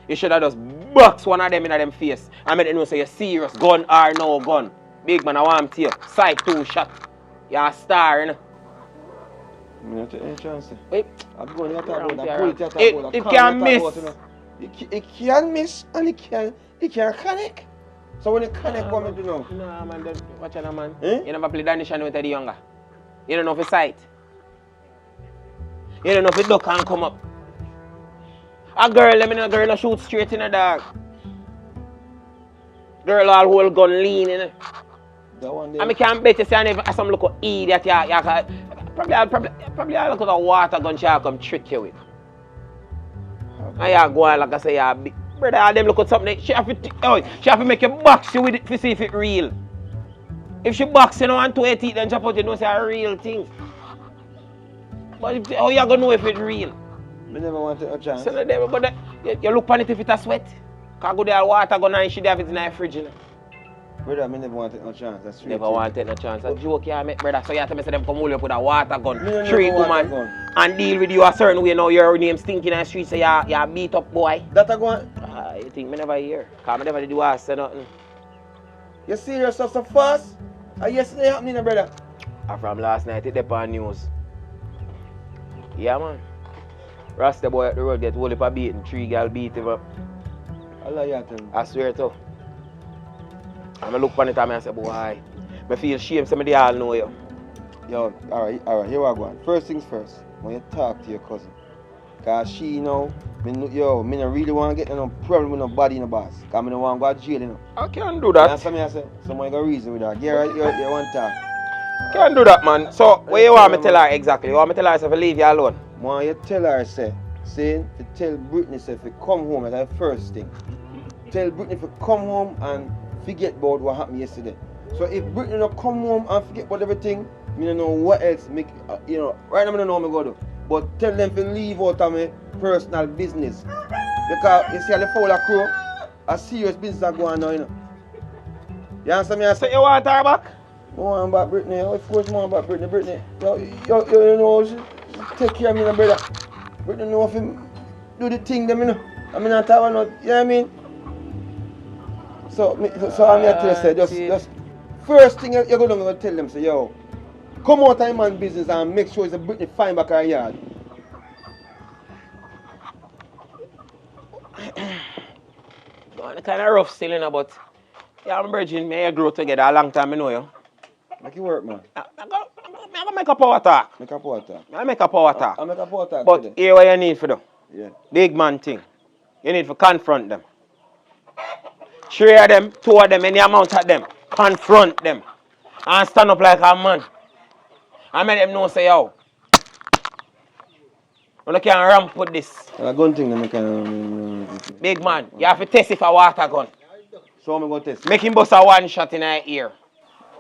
You should have just box one of them in them face. I mean, you know, say you're serious, gun or no gun. Big man, I want to you. Side 2 shot. You're a star, you know. I take any chance. Wait. I'm going to talk about that. It can miss. It can miss and it can connect. So when it connect, what do you know? Nah, man, watch out, man. Eh? You never play Danish when you're younger. You don't know if it's sight. You don't know if it duck can come up. A girl, no shoot straight in the dark. Girl all hold gun lean in it. That one there. And I can't bet you say some little idiot probably I look at a water gun shall come trick you with. And you go on like I say, you're big. Brother, all them look at something. She have to make you box you with it to see if it's real. If she box you on 2 teeth, then she put you know it's a real thing. But how you gonna know if it's real? I never wanted a chance. So but you look on it if it's a sweat. Cause go there water gun and she have it in her fridge. You know? Brother, I never wanted no chance. That's true. Never wanted no chance. A joke you make, brother. So you have to make them come hold up with a water gun, treat woman, and deal with you a certain way. Now your name stinking in the street, so you're beat up boy. That a go on? You think me never hear? Cause me never did ask say nothing. You serious so fast? Yesterday happening, brother? From last night, it depend news. Yeah, man. Rasta boy at the road get hold up a beating, 3 girls beat him up. I swear to. And I look upon it and I say, boy, I feel shame, so they all know you. Yo, alright, here we go. First things first, when you talk to your cousin, because she know, me don't really want to get no problem with nobody in the boss. Because I don't want to go to jail, you know. I can't do that. You understand me? I say, someone got reason with that. Yeah, you want to talk. Can't do that, man. So, what you want me to tell her exactly? You want me to tell her to leave you alone? Want you tell her, to tell Brittany, if you come home, that's the first thing. Tell Brittany if you come home and forget about what happened yesterday. So if Brittany don't come home and forget about everything, I don't know what else make right now I don't know what I'm going to do. But tell them to leave out of my personal business. Because you see the foul crew, a serious business are going on, you know. You understand me? So you want her back? I want back Brittany. Of course I want back Brittany. Brittany, you know, she take care of me, brother. Brittany know if you do the thing them, you know. I mean, not talking about, you know what I mean? So I'm here to say, just first thing you're going to tell them, say, yo, come out of man's business and make sure it's a Brittany fine back her yard. Kind of rough still, you know, but yeah, I'm virgin, me and grow together a long time, I know you. Make it work, man. I'm going to make a power talk. Make a power talk. I make a power talk. I make a power talk. But today. here what you need for them. Yeah. Big man thing. You need to confront them. 3 of them, 2 of them, any amount of them. Confront them. And stand up like a man. And make them know say, yo. You can't ramp with this. A gun thing that can. Big man, you have to test if a water gun. So I'm going to test. Make him bust a 1 shot in her ear.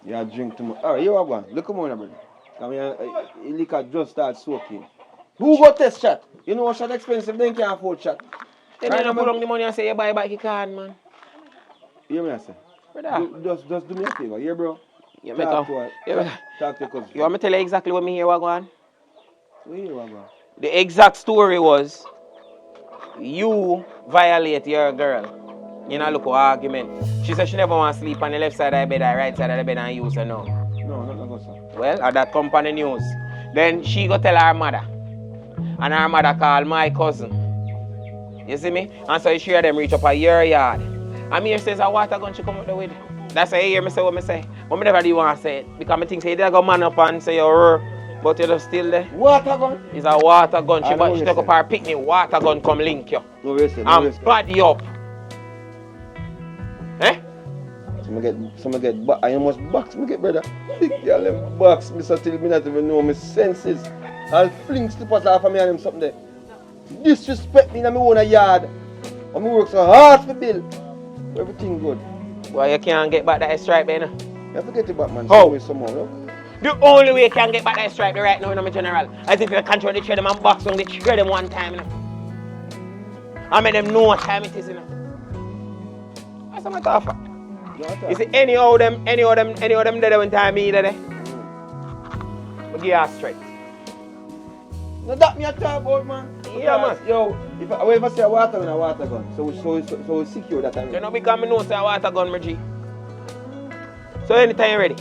Yeah, drink too much. Alright, you have one. Look come on, brother. I mean, liquor just start soaking. Who got test shot? You know what shot expensive, then can't afford shot. Then you don't put on the money and say you buy back your card, man. You hear me, I say? Brother. Just do me a favor, yeah, bro? You Talk to her. Talk to your cousin. You want me to tell you exactly what me hear what go on? What you hear what go on? The exact story was, you violate your girl. You know, look at argument. She said she never want to sleep on the left side of the bed or right side of the bed and you say no. No, not go, sir. Well, that come on the news. Then she go tell her mother. And her mother call my cousin. You see me? And so she hear them reach up a your yard. And me says a water gun she come up there with. That's why you hear me say what me say. But me never do want to say it. Because I think say they go man up and say you're but you're still there. Water gun? It's a water gun. She take up her say. picnic, water gun come link you. No, listen. And bad you up. Eh? Some get box. I must box me get brother. Big girl them box me so till me not even know my senses. I'll fling slippers off of me and them something there. Disrespect me in my own yard. And me work so hard for bill. Everything good. Well, you can't get back that stripe then. You forget it back man. How? Show me some more, no? The only way you can get back that stripe right now in my general. As if you control the trade them and box on the trade them one time. You know? I make them know what time it is, you know. That's what I'm talking about. You see, any of them there one time me there. But give you straight. No, that me a talk about, man. Yeah, man. Yo, if I say a water gun, a water gun. So secure that time. You know, because I know say a water gun, my G. So anytime you're ready,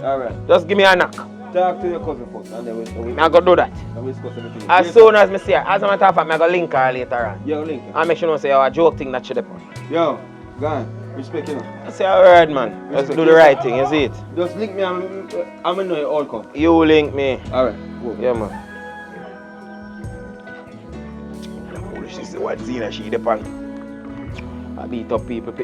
alright. just give me a knock. Talk to your cousin first, and then we'll I go do that. discuss everything. As soon as I see her, as a matter of fact, I go link her later on. Yo, link. I make sure you know say a joke thing that she depend. Yo, go on. Respect, you know. I say a word, man. Just do the right thing, you see it? Just link me, I'm gonna know it all come. You link me. Alright, go. Yeah, man. She see what Zena she depend. I beat up people.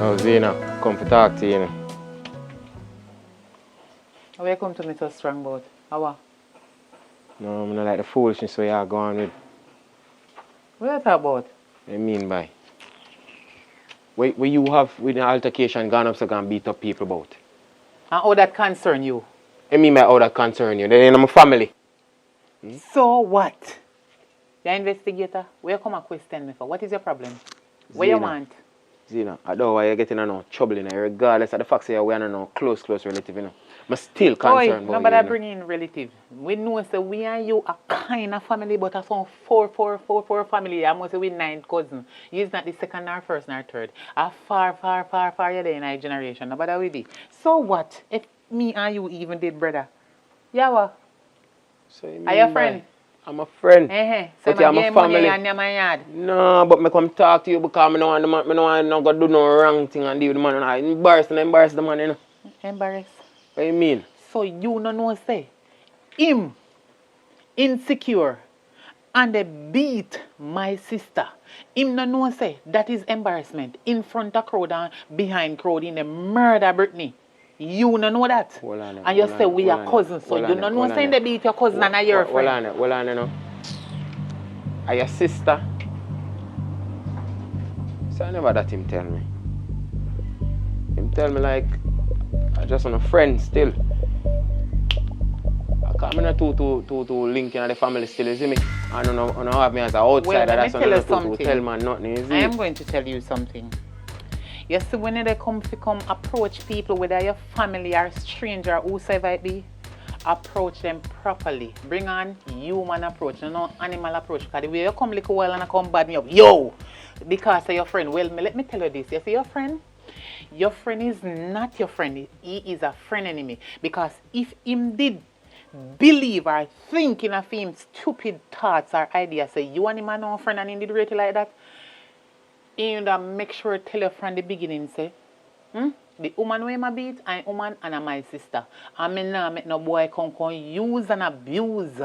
Oh, Zena, come to talk to you. How you come to me so strong about? How? No, I'm not like the foolishness where you're going with. What you talk about? What you mean by? Where you have with an altercation gone up so gone beat up people about? And how that concern you? I mean by how that concern you? They're in my family. So what? You investigator? Where you come and question me for? What is your problem? What you Zena. want? Zena, I don't know why you're getting no trouble in here, regardless of the fact that we are no close relative, you know. I'm still concerned about nobody you. bring in relative. We know say we and you are kind of family, but as some four family. I must say we 9 cousins. You is not the second or first or third. A far you're there in our generation. Nobody with it. So what? If me and you even did, brother? Yeah, what? So you Are you a mean friend? I'm a friend. So But I'm a family. and your yard. No, but I come talk to you because I don't want to do no wrong thing and deal with the man. I embarrass the man, you know. Embarrassed. What you mean? So you no know say him insecure and they beat my sister. Him no know say that is embarrassment in front of crowd and behind crowd in the murder Brittany. You no know that. And you say we are cousins, so you no know saying they beat your cousin and your friend. Hold on, you know. Are your sister? So I never that him tell me. Him tell me like I just want a friend still. I'm not too linking the family still, you see me? I don't have me as an outsider, that's why I'm not tell man nothing, you see? I am going to tell you something. You see, when they come approach people, whether your family or stranger or whosoever it be, approach them properly. Bring on human approach, not animal approach. Because the way you come little while and I come bad me up, yo! Because of your friend. Well, let me tell you this. You see your friend? Your friend is not your friend. He is a friend enemy. Because if him did believe or think in a him stupid thoughts or ideas, say you and him are no friend and he did rate you like that, he would make sure to tell you from the beginning, say, the woman where I beat, I'm woman and I'm my sister. And me now make no boy come use and abuse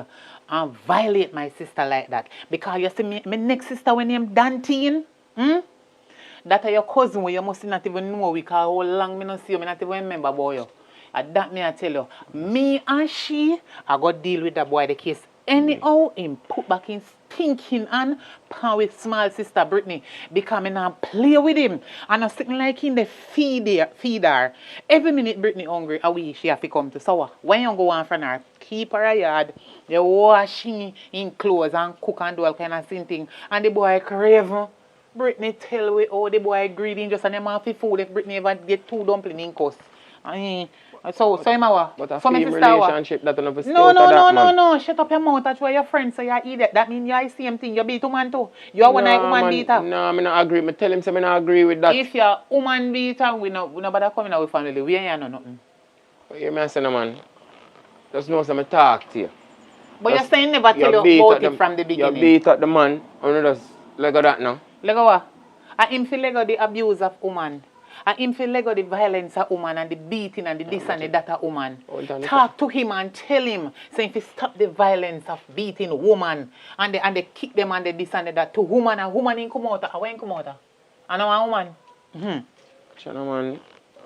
and violate my sister like that. Because you see, my next sister when named Dantine, That are your cousin where you must not even know because how long me not see you, me not even remember about you. And that me I tell you, me and she, I got deal with that boy the case. Anyhow, him put back in stinking and pan with small sister Brittany because me not play with him. And I'm sitting like in the feeder. Every minute Brittany hungry, away she have to come to sour. When you go on from her, keep her a yard, you washing in clothes and cook and do all kind of thing. And the boy craving. Brittany tell we oh the boy greedy just and them have food if Brittany ever get 2 dumplings in cost. So him what? But a So my film sister relationship that don't have No. Shut up your mouth. That's why your friends say you idiot. That means you the same thing. You beat woman too. You're one night woman beater. No, I not agree. Me tell him say me not agree with that. If you're woman beater, we no bother coming out with family. We ain't know nothing. But you me say no man. Just know some talk to you. But you're saying never tell you about it from the beginning. You beat at the man, and you just Lego that now. Lego what? And him feel Lego the abuse of woman. And him feel Lego the violence of woman and the beating and the this and the that of woman. Talk to him and tell him, say if he stop the violence of beating woman and they kick them and the this and the that to woman and woman in come out. When come out? And a woman. Chana man,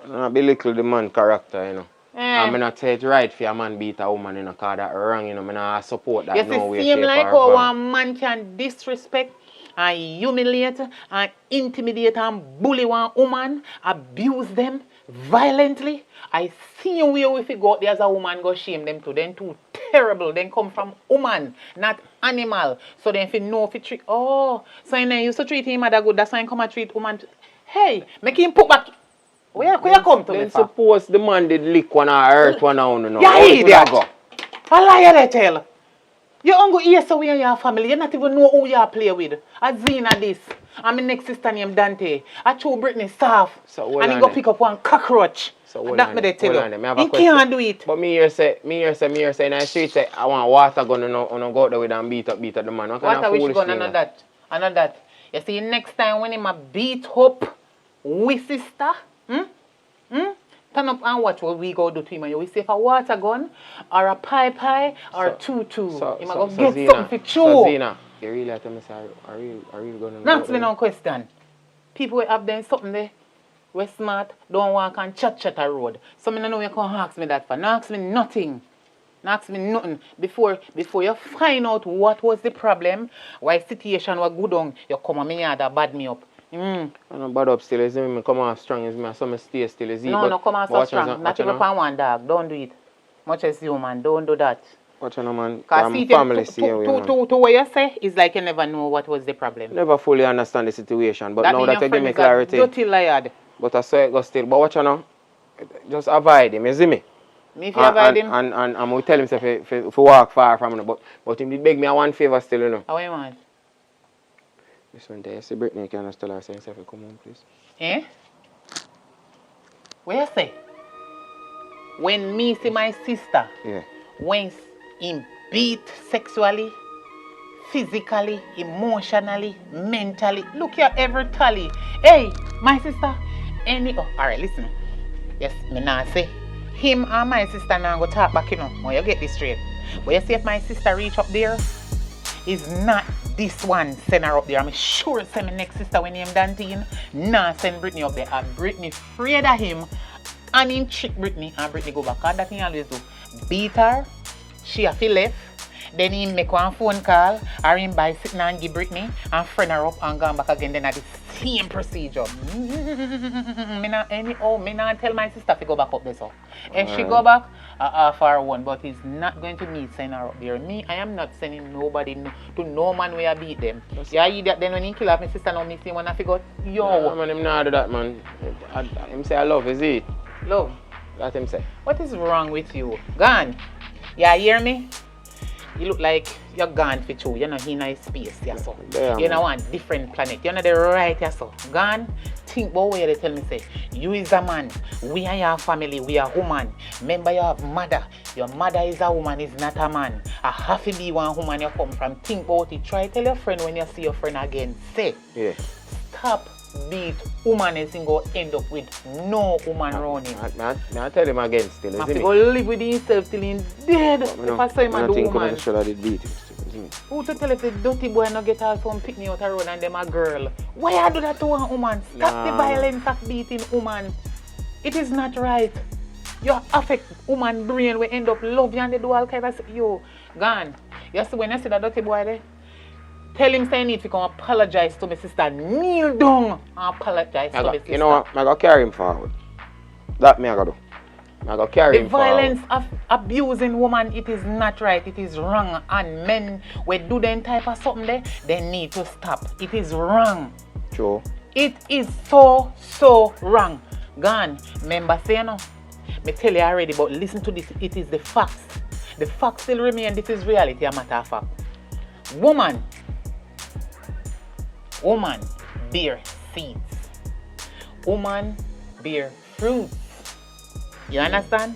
I belittle the man character, you know. I'm not say it right for a man beat a woman, you know, because that's wrong, you know. I'm not support that no way, shape, or form. Like how one man can disrespect and humiliate and intimidate and bully one woman, abuse them violently. I see you where if you go out there as a woman, go shame them too. Then too terrible. Then come from woman, not animal. So then if you know if you treat, so then you used to treat him as good, that's why you come and treat woman. Hey, make him put back. Where you come to me? Then suppose the man did lick one or hurt one on, you know. Yeah, idiot. I lie they tell. You don't go here so we are your family. You not even know who you play with. I Zina this. And my next sister named Dante. I told Brittany staff. So and he go pick up one cockroach. So that me they tell you. He can't do it. But me here say in the street say I want water gun and go out there with and beat up the man. Water which gun and that. And that. You see next time when him a beat up with sister, turn up and watch what we go do to him. You will see if a water gun or a pie or a tutu. He might go get Zina, something for sure. So Zina, you really tell me say are you going to That's me no question. People will have done something there. We're smart, don't walk and chat a road. So I don't know you can't ask me that for. No ask me nothing. No ask me nothing. Before you find out what was the problem, why situation was good on, you come on me yard and bad me up. I'm not bad up still, is me come off strong, is me so stay still, is No, come off so strong. Not even for one dog. Don't do it. Much as you, man. Don't do that. Watch on, man. Because family see you, to what you say is like you never know what was the problem. Never fully understand the situation, but now that you give me clarity. Dirty liar. But I saw it go still. But watch on now. Just avoid him, you see me? Me if you avoid him? And I'm going to tell him if you walk far from him. But he did beg me one favor still, you know. How you want? This one there, see Brittany, can I tell her say if you come home, please? Eh? What you say? When me see my sister, when him beat sexually, physically, emotionally, mentally, look here every tally. Hey, my sister, alright, listen. Yes, me now say, him and my sister now go talk back, you know. Now you get this straight. But you see if my sister reach up there, is not this one send her up there. I'm sure send my next sister when him Dantine. Nah, send Brittany up there. And Brittany afraid of him. And him trick Brittany and Brittany go back. And that thing always do. Beat her. She a feel left. Then he make one phone call. Or him by sitting and give Brittany and friend her up and gone back again. Then at the same procedure. Me not tell my sister to go back up there. So. If she go back, for one, but he's not going to me send her up there. Me, I am not sending nobody to no man where I beat them. Yeah, idiot. Then when he kill off my sister, now me see when I figure, yo. No, man, him not do that, man. Him say I love, is it? Love? That him say. What is wrong with you? Gone. Yeah, hear me? You look like you're gone for two. You're not in a space, yeah, so. You're not on different planet. You're not the right, yeah, so. Gone. Think about where they tell me, say, you is a man. We are your family. We are woman. Remember, you have mother. Your mother is a woman, is not a man. I have to be one woman you come from. Think about it. Try tell your friend when you see your friend again. Say, stop beat woman is go end up with no woman running. I tell him again still, I have to go live with himself till he's dead. If I say him a do woman. I think I should have beat him still. Who to tell if the dirty boy no get all some pick me out the road and them a girl? Why you do that to a woman? Stop the violence of beating woman. It is not right. You affect woman brain, we end up love you and they do all kind of stuff. Yo, gone. You see when I see that dirty boy there? Tell him say he need to come apologize to my sister. Kneel down and apologize to my sister. You know what? I go carry him forward. That me I go do. I go carry him forward. The violence of abusing woman, it is not right. It is wrong. And men, we do them type of something there, they need to stop. It is wrong. True. It is so wrong. Gone. Remember say you know. Me tell you already, but listen to this. It is the facts. The facts still remain. This is reality, a matter of fact. Woman bear seeds. Woman bear fruits. You understand?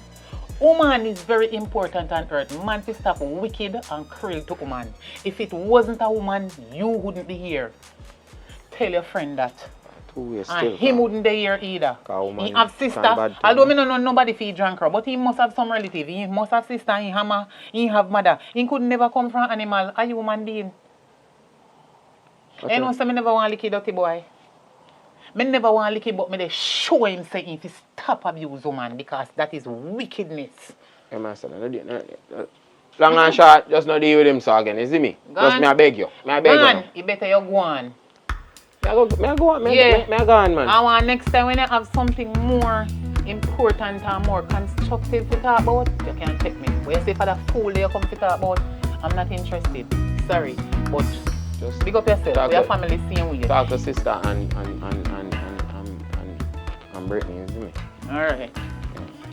Woman is very important on earth. Man to stop wicked and cruel to woman. If it wasn't a woman, you wouldn't be here. Tell your friend that. And him wouldn't be here either. He have sister. Although me no know nobody feed drunk her, but he must have some relative. He must have sister, he have mother. He could never come from animal. A human being. You know, so me never want to lick dirty boy. Me never want to lick him, but me they show him say if he stop abuse woman because that is wickedness. Hey, master, long and short, just not deal with him so again, you see me? Just me I beg you. Me I beg you. You better you go on. Me I go on, man. I want next time when you have something more important and more constructive to talk about, you can check me. When you say for the fool that you come to talk about, I'm not interested. Sorry, but just big up yourself. Your family seeing with you. Talk to sister and Brittany, you see me? Alright.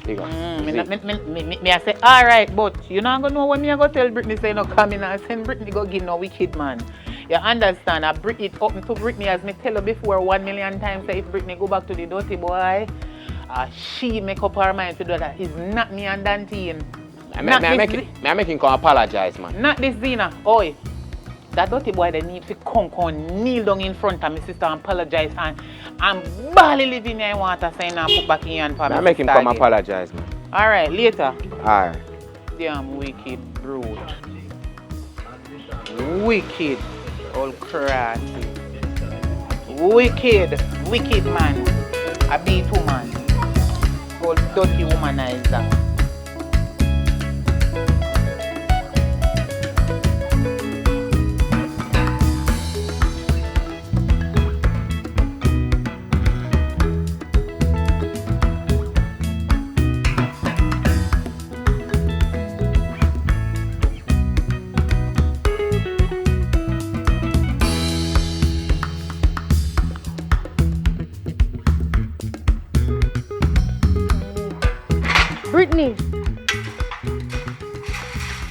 Big up. Me I say, alright, but you not gonna know when me I go tell Brittany say no come in and send Brittany go give no wicked man. You understand? I bring it up to Brittany as me tell her before 1 million times say if Brittany go back to the dirty boy, she make up her mind to do that. It's not me and Dantine. I make him come apologize, man. Not this Zina. Oi. That dirty boy they need to come kneel down in front of my sister and apologize and barely living in water saying and put back in hand for me. I make him come apologize, man. Alright, later. Alright. Damn wicked brood. Wicked old crafty. Wicked man. A beat woman. Old dirty womanizer. Brittany.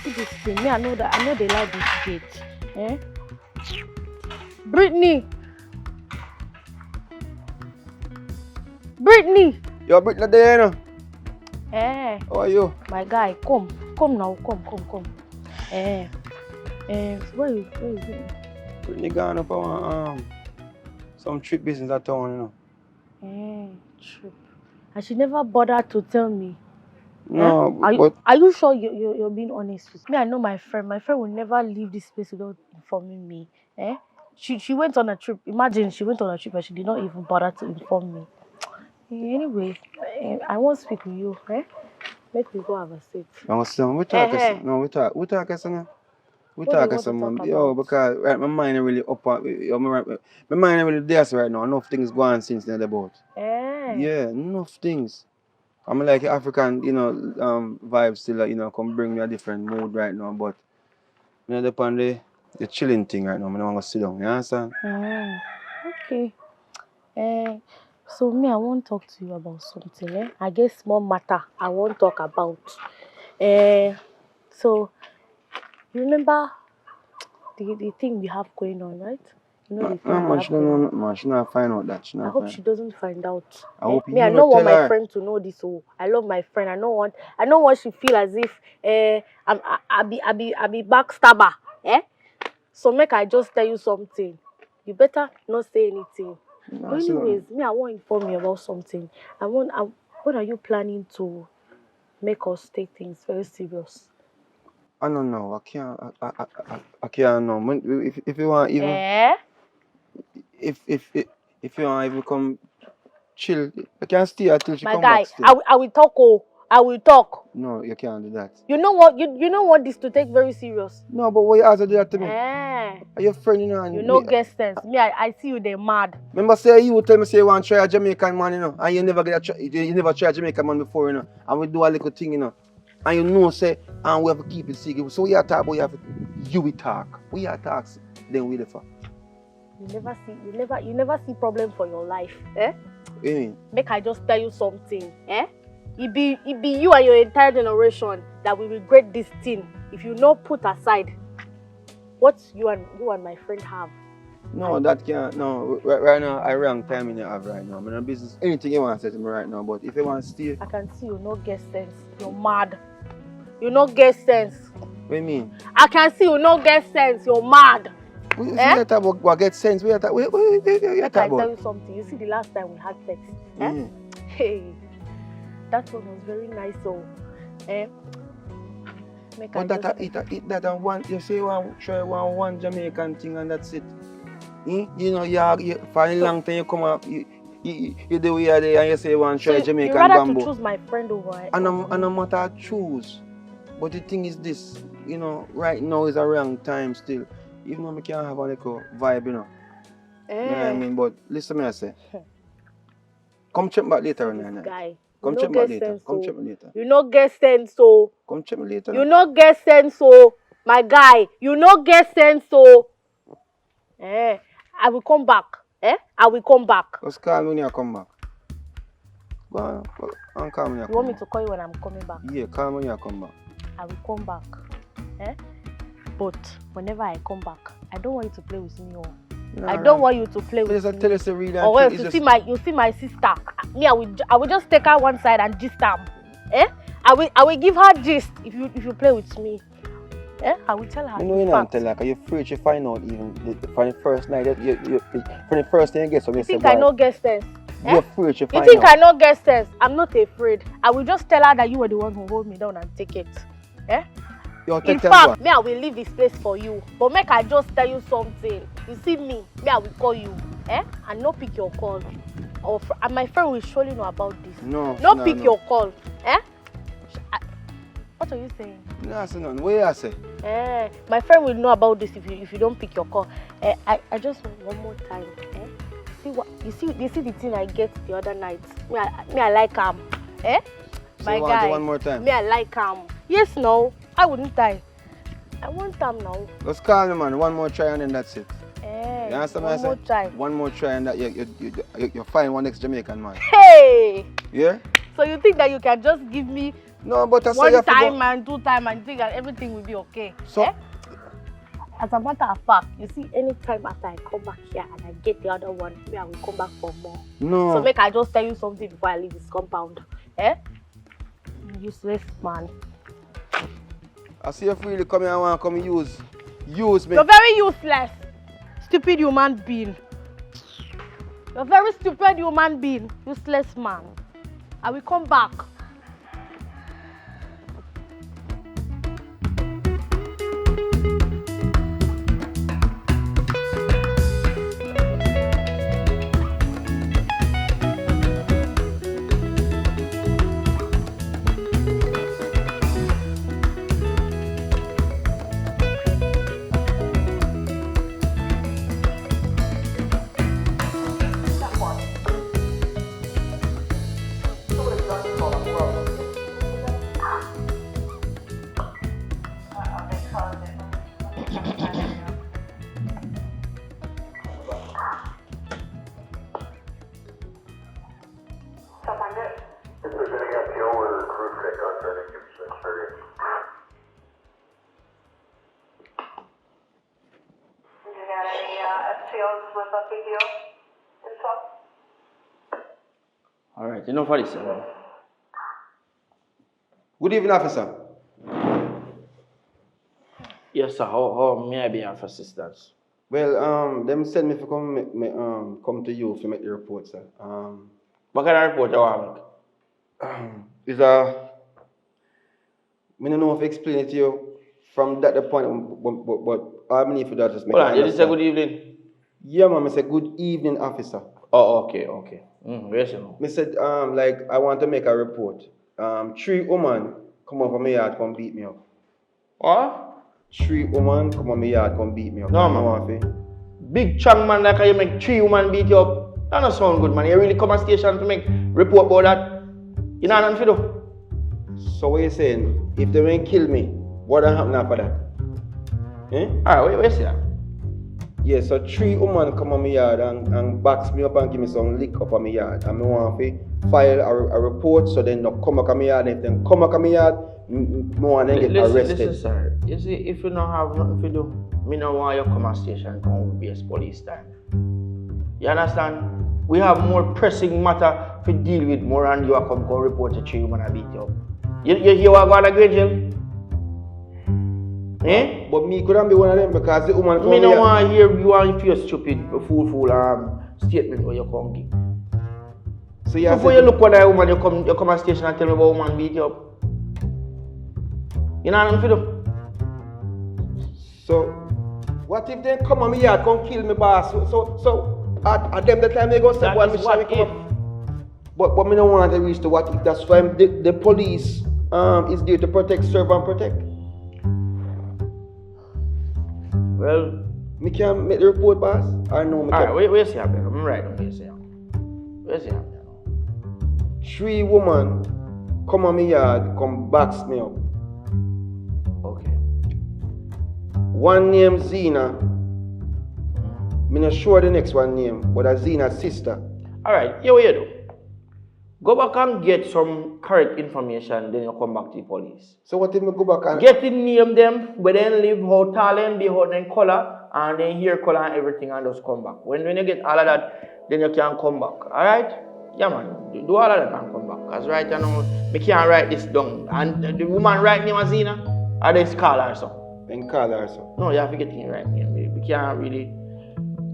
See this thing. Me, I know they like this shit. Eh? Brittany. Yo, Brittany there, you know? Eh. How are you? My guy, come now, come. Where is Brittany? Brittany gone up on some trip business at town, you know? Trip. And she never bothered to tell me. No, but are you sure you're being honest with me? I know my friend. My friend will never leave this place without informing me. Eh? She went on a trip. Imagine she went on a trip and she did not even bother to inform me. Anyway, I won't speak with you. Eh? Let me go have a seat. We talk some. Yo, because right, my mind is really up on my mind is really there right now. Enough things go on since then about. Yeah, enough things. I'm like African, vibes still, come bring me a different mood right now, but upon the chilling thing right now, I don't want to sit down, you understand? Okay. So me, I want to talk to you about something. I guess small matter I want to talk about. So you remember the thing we have going on, right? You know the thing she not find out that. I hope she doesn't find out. I hope I don't want my friend to know this. So I love my friend. I don't want she feel as if I be backstabber. So make I just tell you something. You better not say anything. But anyways, I want to inform you about something. When are you planning to make us take things very serious? I don't know. I can't. I can't know. If you want even if you want even come chill, you can stay until she My come guy, back still. I will talk. Oh, I will talk. No, you can't do that. You know what? You know what this to take very serious. No, but why you have to do that to me? Eh. Are you friend, you know? And You know get sense. Me, I see you they mad. remember say you tell me say you want to try a Jamaican man, you know, and you never get a you never try a Jamaican man before, you know, and we do a little thing, you know, and you know say, and we have to keep it secret. So we are talk about you will talk. We are talk, then we for. You never see problem for your life. Eh? What do you mean? Make I just tell you something. Eh? It be you and your entire generation that will regret this thing if you not put aside what you and my friend have. No, that can't. No, right now I wrong timing you have right now. I'm in a business. Anything you want to say to me right now, but if you want to stay, I can see you no get sense. You're mad. You no get sense. what do you mean? I can see you no get sense. You're mad. We are talking about what get sense. We are talking Let I about. tell you something. You see the last time we had sex. Eh? Hey, that one was very nice. So, eh? Make I But just- it that and one. You say you try one Jamaican thing and that's it. You know, you for a long time you come up, you do we are there and you say you want to try So Jamaican you rather bamboo. to choose my friend over. And no matter I choose. But the thing is this, you know, right now is a wrong time still. Even though I can't have a little vibe, you know. You know what I mean? But listen to me, I say. Come check back later on the night. Guy, Come check back later. Come check me later. You no get sense, so. Come check me later. You no get sense, so. My guy, you no get sense, so. Eh, I will come back. Eh, I will come back. Just call me when you come back. Go on, call me when you You come want me back. to call you when I'm coming back? Yeah, call me when you come back. I will come back. Eh? But whenever I come back, I don't want you to play with me. Oh. I don't want you to play with Just me. tell us to read and Or else it's you see my sister. Me, I will just take her one side and gist her. Eh? I will give her gist if you play with me. Eh? I will tell her. You know you don't tell her, because you're afraid she find out even for the first night. For the first thing you get something. You think I no get sense? You're afraid she You find think out. I no get sense? I'm not afraid. I will just tell her that you were the one who hold me down and take it. Eh? In fact, me, I will leave this place for you. But make I just tell you something. You see me, I will call you. Eh? And not pick your call. And my friend will surely know about this. No. Not pick your call. Eh? What are you saying? No, I say nothing. What you say? Eh? My friend will know about this if you don't pick your call. I just want one more time. Eh? You see the thing I get the other night. Me, I like him. Eh? So My you want guy. it one more time? Me, I like him. Yes, no. I wouldn't die. I want him now. Just call me, man. One more try and then that's it. Eh, You understand one what I more say? time. One more try and that you find one next Jamaican man. Hey! Yeah? So you think that you can just give me No, but I say you one have to time go. and 2 times and think that everything will be okay? So- Eh? As a matter of fact, you see, anytime after I come back here and I get the other one, maybe I will come back for more. No. So make I just tell you something before I leave this compound. Eh? Useless man. I see you really come here and want to come use me. You're very useless. Stupid human being. You're very stupid human being. Useless man. I will come back. If there's any appeal or recruitment concerning your experience. You got any appeals with a PPO info? Alright, enough for this. Good evening, officer. Yes, sir. How may I be of assistance? Well, them send me to come to you to make the report, sir. What kind of report you want? Is I don't know if I explain it to you From that the point, but all I need for that is make Hold on, it you just say understand. good evening. Yeah, man, I say good evening, officer. Oh, okay. Yes, you know. I said, like, I want to make a report. 3 women come over my yard, come beat me up. What? 3 women come over my yard, come beat me up. No, man. Big chunk man like you make 3 women beat you up. That don't sound good, man. You really come to station to make report about that? You know nothing to do? So what you saying? If they ain't kill me, what will happen after that? Eh? Alright, where you see that? Yeah, so 3 women come on my yard and box me up and give me some lick up on my yard. And I want to file a report so they not come back on my yard. And if they come back on my yard, I want to get arrested. Listen, sir. You see, if you don't have nothing to do, me don't want you come to station come with base police time. You understand? We have more pressing matter to deal with more and you come report to 3 women and beat you up. You hear what going to go to jail? Eh? But me couldn't be one of them because the woman come Me here. don't want to hear you and feel stupid, fool statement where you come give. So you Before you look for that woman, you come to station and tell me about woman beat you up. You know what I'm do? So, what if they come on me yard, come kill me, boss? So at them the time they go say, That well, is me what shall come if. up. But me don't want to reach to what if. That's why the police is there to protect, serve and protect. Well, Me can make the report, boss. I know me can. alright, where's your brother? I'm right on where's your? Where's your? 3 women come on me yard, come box me up. Okay. One named Zena. Me not sure the next one name, but that's Zena's sister. Alright, here what you do. Go back and get some correct information, then you come back to the police. So what if me go back and Get the name them, where they live, how tall them be, how they color, and then hair color and everything, and just come back. When you get all of that, then you can come back. Alright? Yeah, man. Do all of that and come back. Because right now, we can't write this down. And the woman right name is Zena, or they call her so. then call her so. No, you have to get the right name. We can't really.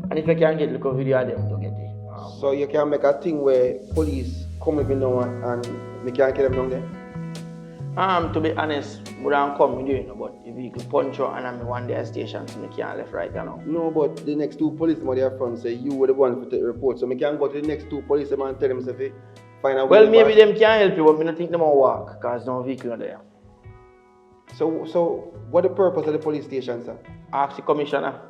And if you can get a video of them to get it. So you can make a thing where police come with me now and me can't kill them down there? To be honest, we don't come with you, but if you could punch out and I'm one day station, so me can't left right now. No, but the next 2 policemen there front say you were the one to take the report. So me can go to the next 2 policemen and tell them say find out. Well, maybe them can help you, but I don't think them will walk because no vehicle are there. So what the purpose of the police station, sir? Ask the commissioner.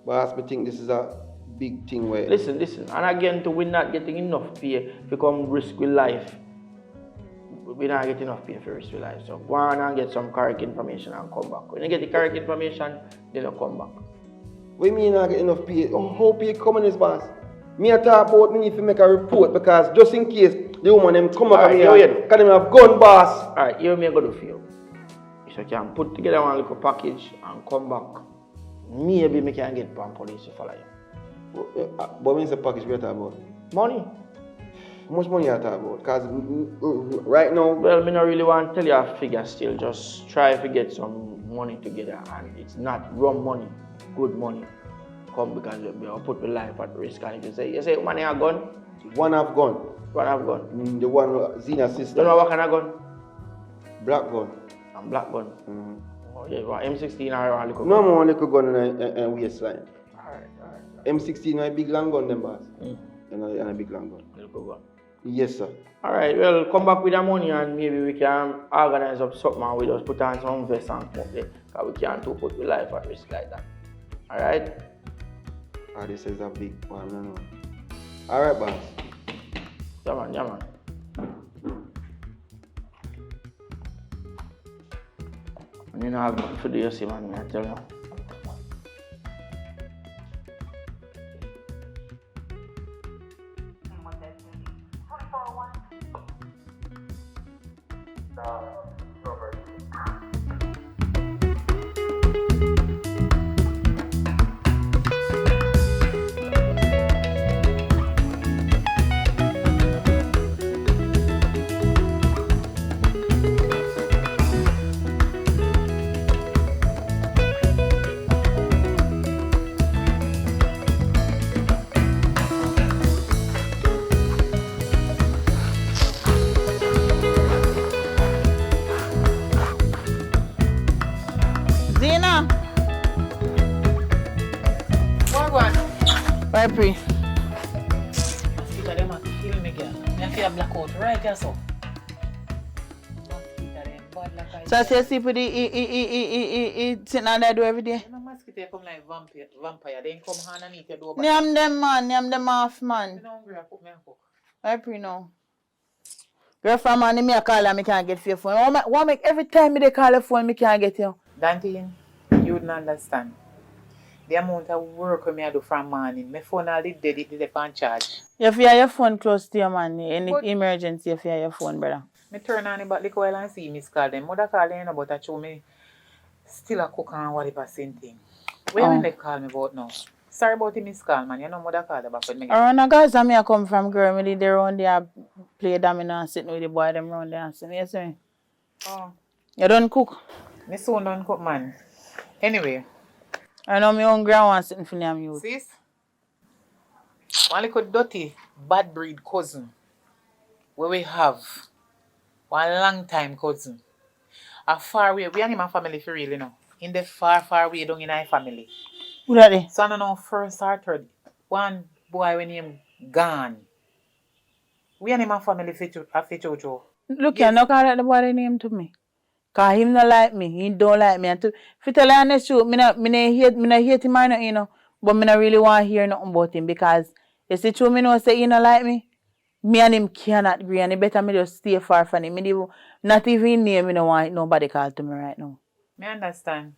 But I think this is a big thing where Listen, and again, to we're not getting enough pay to come risk with life. We're not getting enough pay for risk with life. So go on and get some correct information and come back. When you get the correct information, then you come back. we mean not get enough pay. How pay come in this boss? Me I talk about me need to make a report because just in case the woman them come up Alright, here because them have gun boss. Alright, here me go to for you. If you can put together one little package and come back, maybe me can get one police to follow you. But when it's a package we are talking about? Money? How much money you talk about? Because right now, Well, me not really want to tell you a figure still. Just try to get some money together, and it's not wrong money, good money. Come because you put your life at risk. And if you say money a gun, one have gun. one have gun. The one Zena's sister. You know what kind of gun? Black gun. And black gun. Oh, yeah, what, M16 or a little No gun? more little gun and waistline. Alright. M16 a big long gun them boss. And a big long gun. Little gun. Yes sir. Alright, well, come back with the money and maybe we can organize up something and we just put on some vest and come up there. Because we can't put your life at risk like that. Alright? This is a big one, no. Alright boss. Yeah man. You know, have nothing to do, you see, man, I tell you. I pray. Mosquito them a kill me, girl. Me feel blackout right here, so. Mosquito them bad like I So you see put sitting on that door every day. You know mosquito come like vampire. They come hand and eat your door. Name them man, name them off man. You know hungry, I cook me and cook. I pray now. Girl from man, me a call and me can't get for your phone. Why make every time me they call your phone, me can't get you? Dantine, you wouldn't understand. The amount of work me I do from morning. My phone all dead, it on charge. You feel your phone close to your man. Any But- emergency, you feel your phone, brother. Me turn on the back look while and see miss call them. Mother call them, but I show me still a cook and whatever same thing. Where when they call me about now? Sorry about the miss call, man. You know mother call the back when me get Around the guys that me I come from, girl, me did they round there play domino and sitting with the boy them round there and sitting. You see me? Oh, You don't cook. me soon done cook, man. Anyway, I know me hungry and want sitting for them youth. sis, one little dirty, bad breed cousin where we have one long time cousin. A far away, we are in my family for real, you know. In the far, far way down in our family. Who that is? So I don't know first or third. One boy when him gone. We are in my family for Jojo. Look, you no call that the boy the name to me. Cause him not like me. He don't like me. And to, if you tell you honest truth, me not hate him or nothing, you know. But me not really want to hear nothing about him because you see true me know say he not like me. Me and him cannot agree and it better me just stay far from him. Not even name me no want nobody call to me right now. Me understand.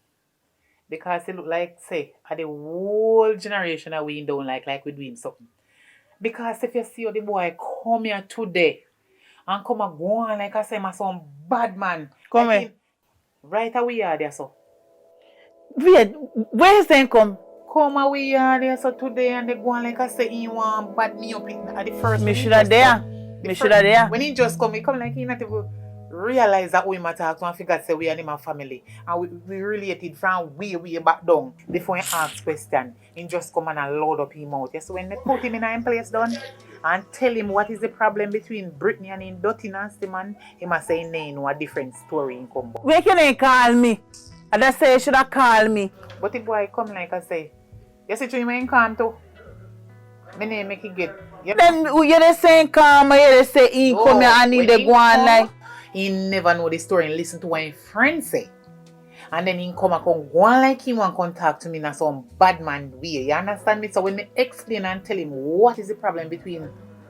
Because it look like, say, the whole generation that we don't like we doing something. Because if you see how the boy come here today and come and go on like I say, my son bad man. Come like here. Right away are there so. Wait, where is he come? Come away are there so today and they go on like I say, he want bad me up at the first. Me when he should have just there. come. Me should have there. When he just come, he come like he not even realize that we matter to and figure say we are in my family. And we related from way back down before he ask question. He just come and load up him out. So when they put him in a place done and tell him what is the problem between Brittany and him dirty nasty man, he must say no, no, a different story in come. Where can he call me? I just say you should have called me. But the boy come like I say, you see to him when he come too. My name make he get. Then you just saying calm, you just say he come here and he when dey go on like. He never know the story and listen to what his friend say. And then he come and come go on like him and come talk to me in some bad man way. You understand me? So when me explain and tell him what is the problem between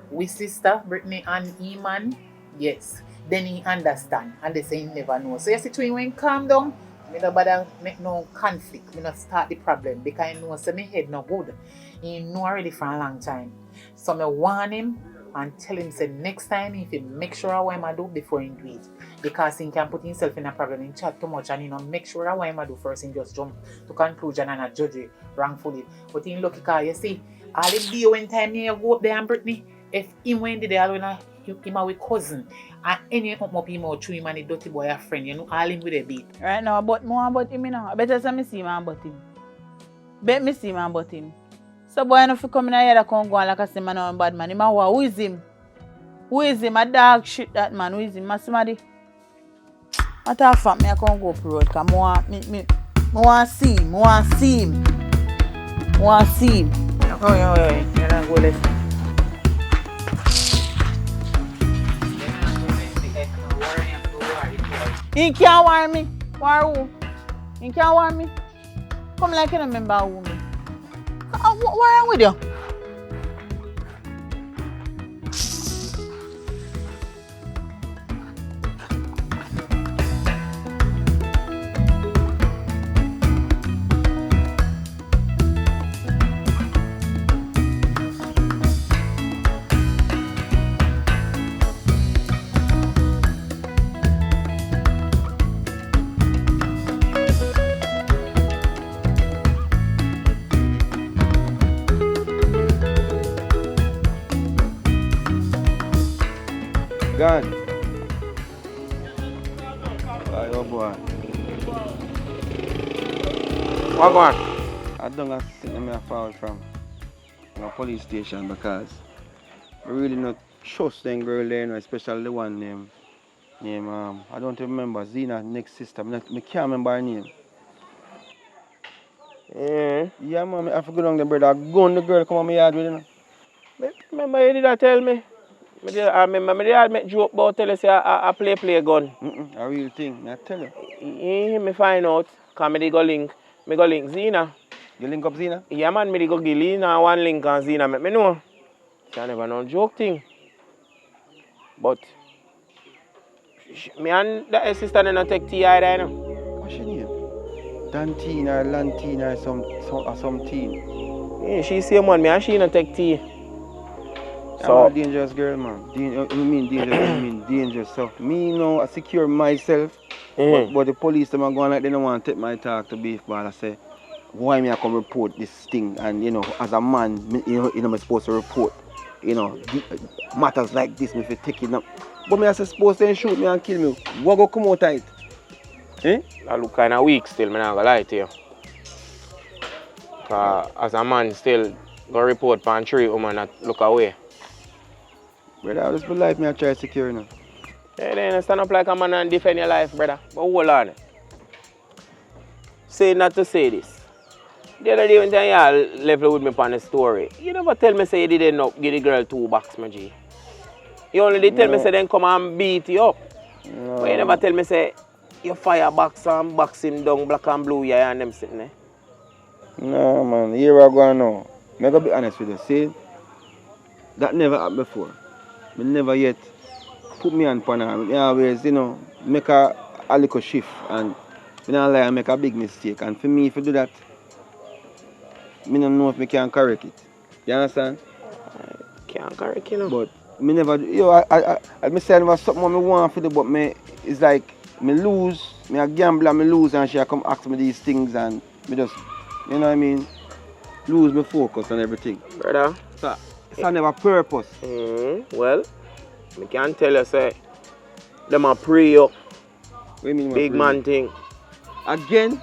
we sister, Brittany and Eman, yes. Then he understand. And they say he never know. So you see to him when he calm down, me no bother make no conflict. Me not start the problem because I know say my head no good. He know already for a long time. So me warn him and tell him say next time if he make sure what I do before he do it. Because he can put himself in a problem and chat too much and he make sure what I do first and just jump to conclusion and judge it wrongfully. But in lucky car, you see, all the day when time you go up there and Brittany, if him went there alone him with cousin and any come up him out through him and the dirty boy a friend, you know, all him with a beat. Right now, but more about him now. I better say me see man about him. Bet me see man about him. So boy enough to come in here that come go on like I say man a bad man. Him a who is him? Who is him? A dog shit that man. Who is him? Ma somebody. What the fuck me I can't go up road because me want see him. Want see him. Want see him. Oh, you're not go left. He can't warn me. Warn who? He can't warn me. Come like you don't remember who me. What wrong with you? Gone. Oh boy. What going? I don't have to sit me forward from a police station because I really not trust them girl there, especially the one name I don't remember Zena next sister. I can't remember her name. Yeah, man, I have to go down there, brother. Gun the girl come on my yard with you. Remember you did that tell me? I remember me dad make joke about tell us I play gun. A real thing, I tell you. Me find out, cause me go link Zena. You link up Zena? Yeah man, me go give Lena one link and Zena make me know. She never know joke thing. But me and the sister don't take tea either, you know. What's your name? Dantina, Lantina, some teen. Yeah, she same one, me and she don't take tea. So I'm a dangerous girl, man. You mean dangerous? I mean dangerous. So me know I secure myself, but the police them are going like they don't want to take my talk to beef ball. I say, why me I come report this thing? And you know, as a man, I'm supposed to report. You know, matters like this, me if you take it up. But me I supposed to shoot me and kill me. What go come out of it? Eh? I look kind of weak still, me not gonna lie to you. Cause as a man still go report for 3 women that look away. Brother, I just be life me I try to secure now. Yeah, then stand up like a man and defend your life, brother. But hold on. Say not to say this. The other day when you level with me on the story, you never tell me say you didn't give the girl 2 box, my G. You only did tell me say then come and beat you up. No. But you never tell me say you fire box and box him down black and blue, yeah, and them sitting there. No, man. Here I go now. I'm going to be honest with you. See, that never happened before. I never yet put me on pan her. I always, you know, make a little shift and I don't lie, I make a big mistake. And for me, if I do that, I don't know if I can correct it. You understand? I can't correct you know. But I never, I say I never something I want to do, but it's like I lose, I gamble and I lose and she come ask me these things and I just, you know what I mean, lose my focus and everything. Brother. So, it's never purpose. Well, I can tell you, say, them a pray up. What do you mean big man thing. Again?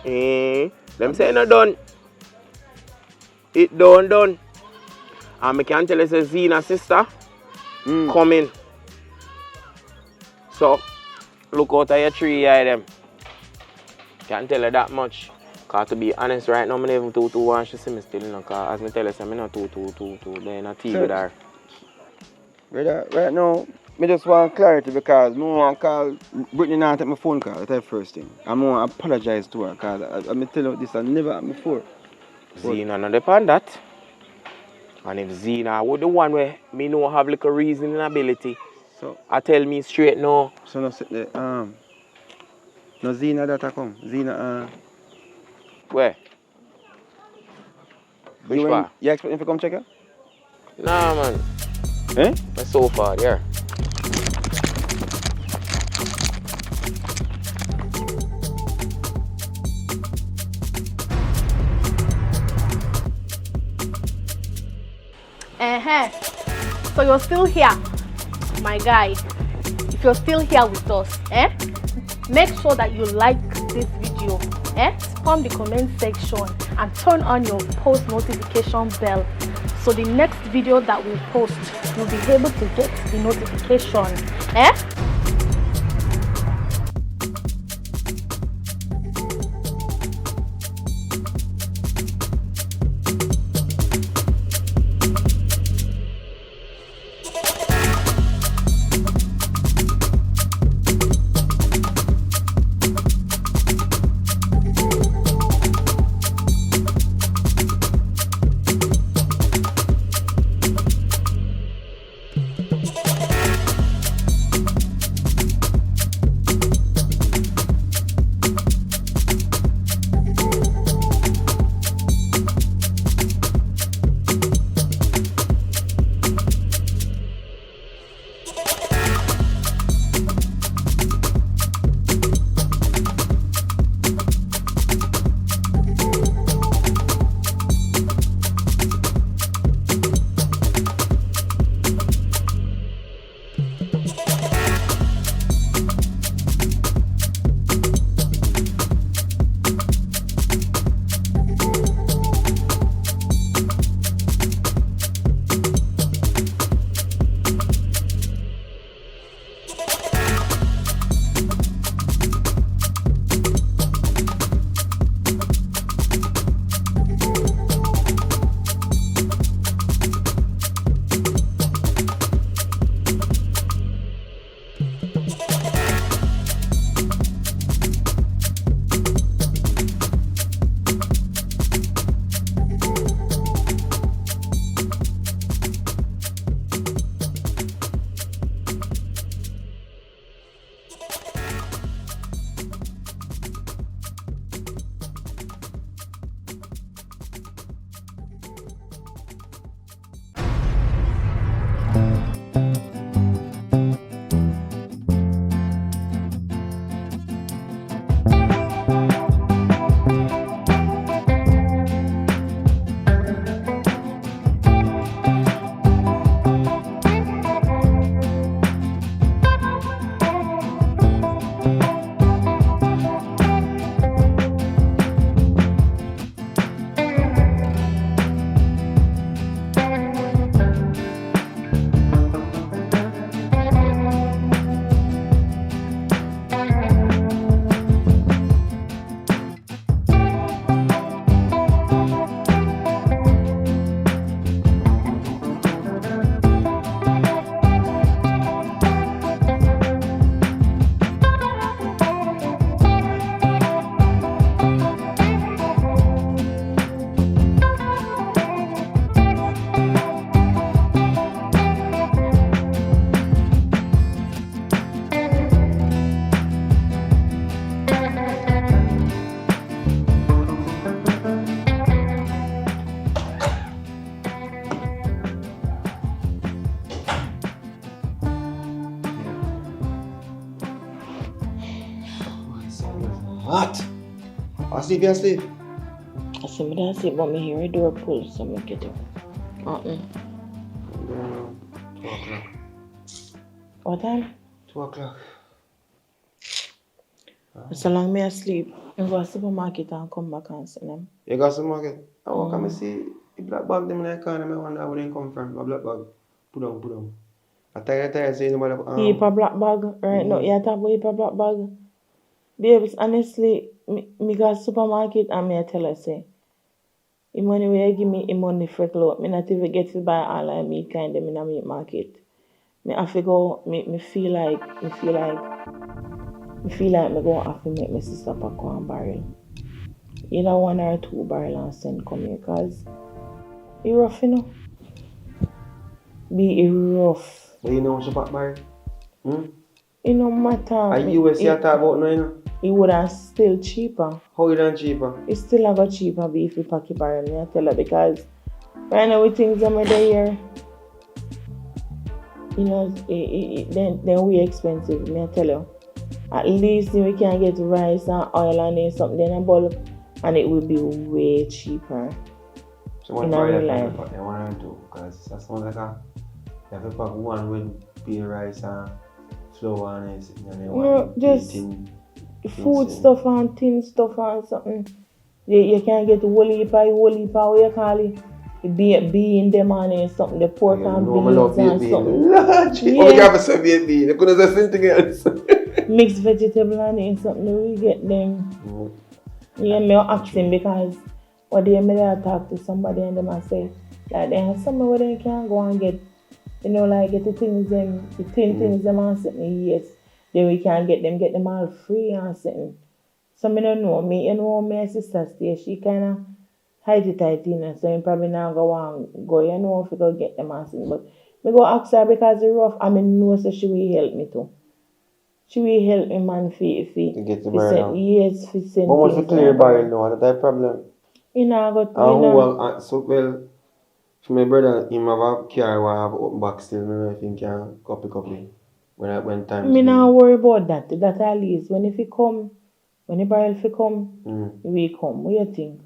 Them say not done. It done. And I can tell you, say, Zena's sister coming. So, look out of your 3 eye them. Can't tell you that much. Because to be honest, right now, I don't even too want to see me still. You know, because as I tell you, I'm not too. They're not tea with her. Brother, right now, I just want clarity because I want to call Brittany and take my phone call. That's the first thing. I want to apologize to her because I'm telling you this has never happened before. Zena not depend that. And if Zena was the one where me know have like a reasoning ability, so I tell me straight no. So now sit there, no Zena that I come. Zena where? Which part? You expect him to come check her? Nah man. Eh? That's so far, yeah. So you're still here, my guy. If you're still here with us, make sure that you like this video, spam the comment section and turn on your post notification bell. So the next video that we post, you'll be able to get the notification. Asleep, you asleep? I see me don't sleep, but me hear a door pull, so me get up. 2 o'clock. What time? 2 o'clock. So long me asleep, I go to supermarket and come back and see them. You got some market? Oh, come and see the black bag them in the corner. I wonder where they come from. A black bag. Put down. I tired saying about Paper black bag, right now, you talk about paper black bag. Babes, honestly, me go to supermarket and me I tell her say, the money where you give me, the money for clothes. Me not even get to buy all of meat kind them in a meat market. Me have to go, me feel like me go have to make my sister pack one barrel. Either 1 or 2 barrel and send come here, cause it rough, you know. Be rough. But you know what's about barrel? It no matter. And US you talk about now, you know? It would have still cheaper. How it done cheaper? It still have a cheaper be if you pack it barrel, me I tell her, because right now with things I'm there, you know, then we expensive, me I tell you. At least we can get rice and oil and something in a bulk, and it will be way cheaper. So what barrel you have to pack? 1 or 2? Because that sounds like you have to pack one with pea rice and flour and everything, and then one with just tin food stuff and tin stuff and something. You can get whole heap, what you call it? Bean them and something, the pork and beans and something. Oh, you have a bean. You couldn't say something else. Mixed vegetable and something, we get them. Yeah, me asking because one day I talk to somebody and them and say, like they have somewhere where they can go and get, you know, like get the things them, the tin things them and something, yes. Then we can get them all free and something. So me don't know, you know, my sister stay, she kinda hide it tight, you know, so you probably not go, you know, if you go get them and something. But me go ask her because it's rough, and I know so she will help me too. She will help me, man, to get the barrel out. Yes, for send but once you clear barrel now, that's a problem. You know, I got so my brother, him have a car where I have open back still, I think can copy when time. Me not worry about that. That at least when the barrel come, we come. What do you think?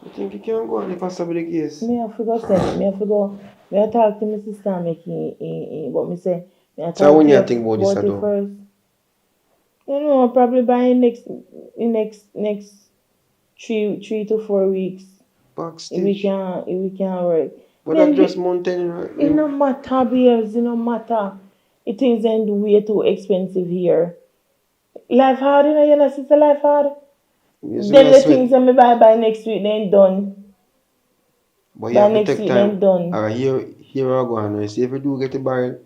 I think you can go on if that's the case. Me have to go send. Me have to go. Me have to talk to my sister and make what me say. So when you think about this at all? First, you know, probably by next 3 to 4 weeks. Backstage. If we can work. But that's just mountain, right? It no matter, babes. It no matter. It things ain't way too expensive here. Life hard, you know. You know, sister, life hard. Yes, then the things that me buy by next week, they ain't done. But you have to take time. Alright, here we go on. See, if you do get the barrel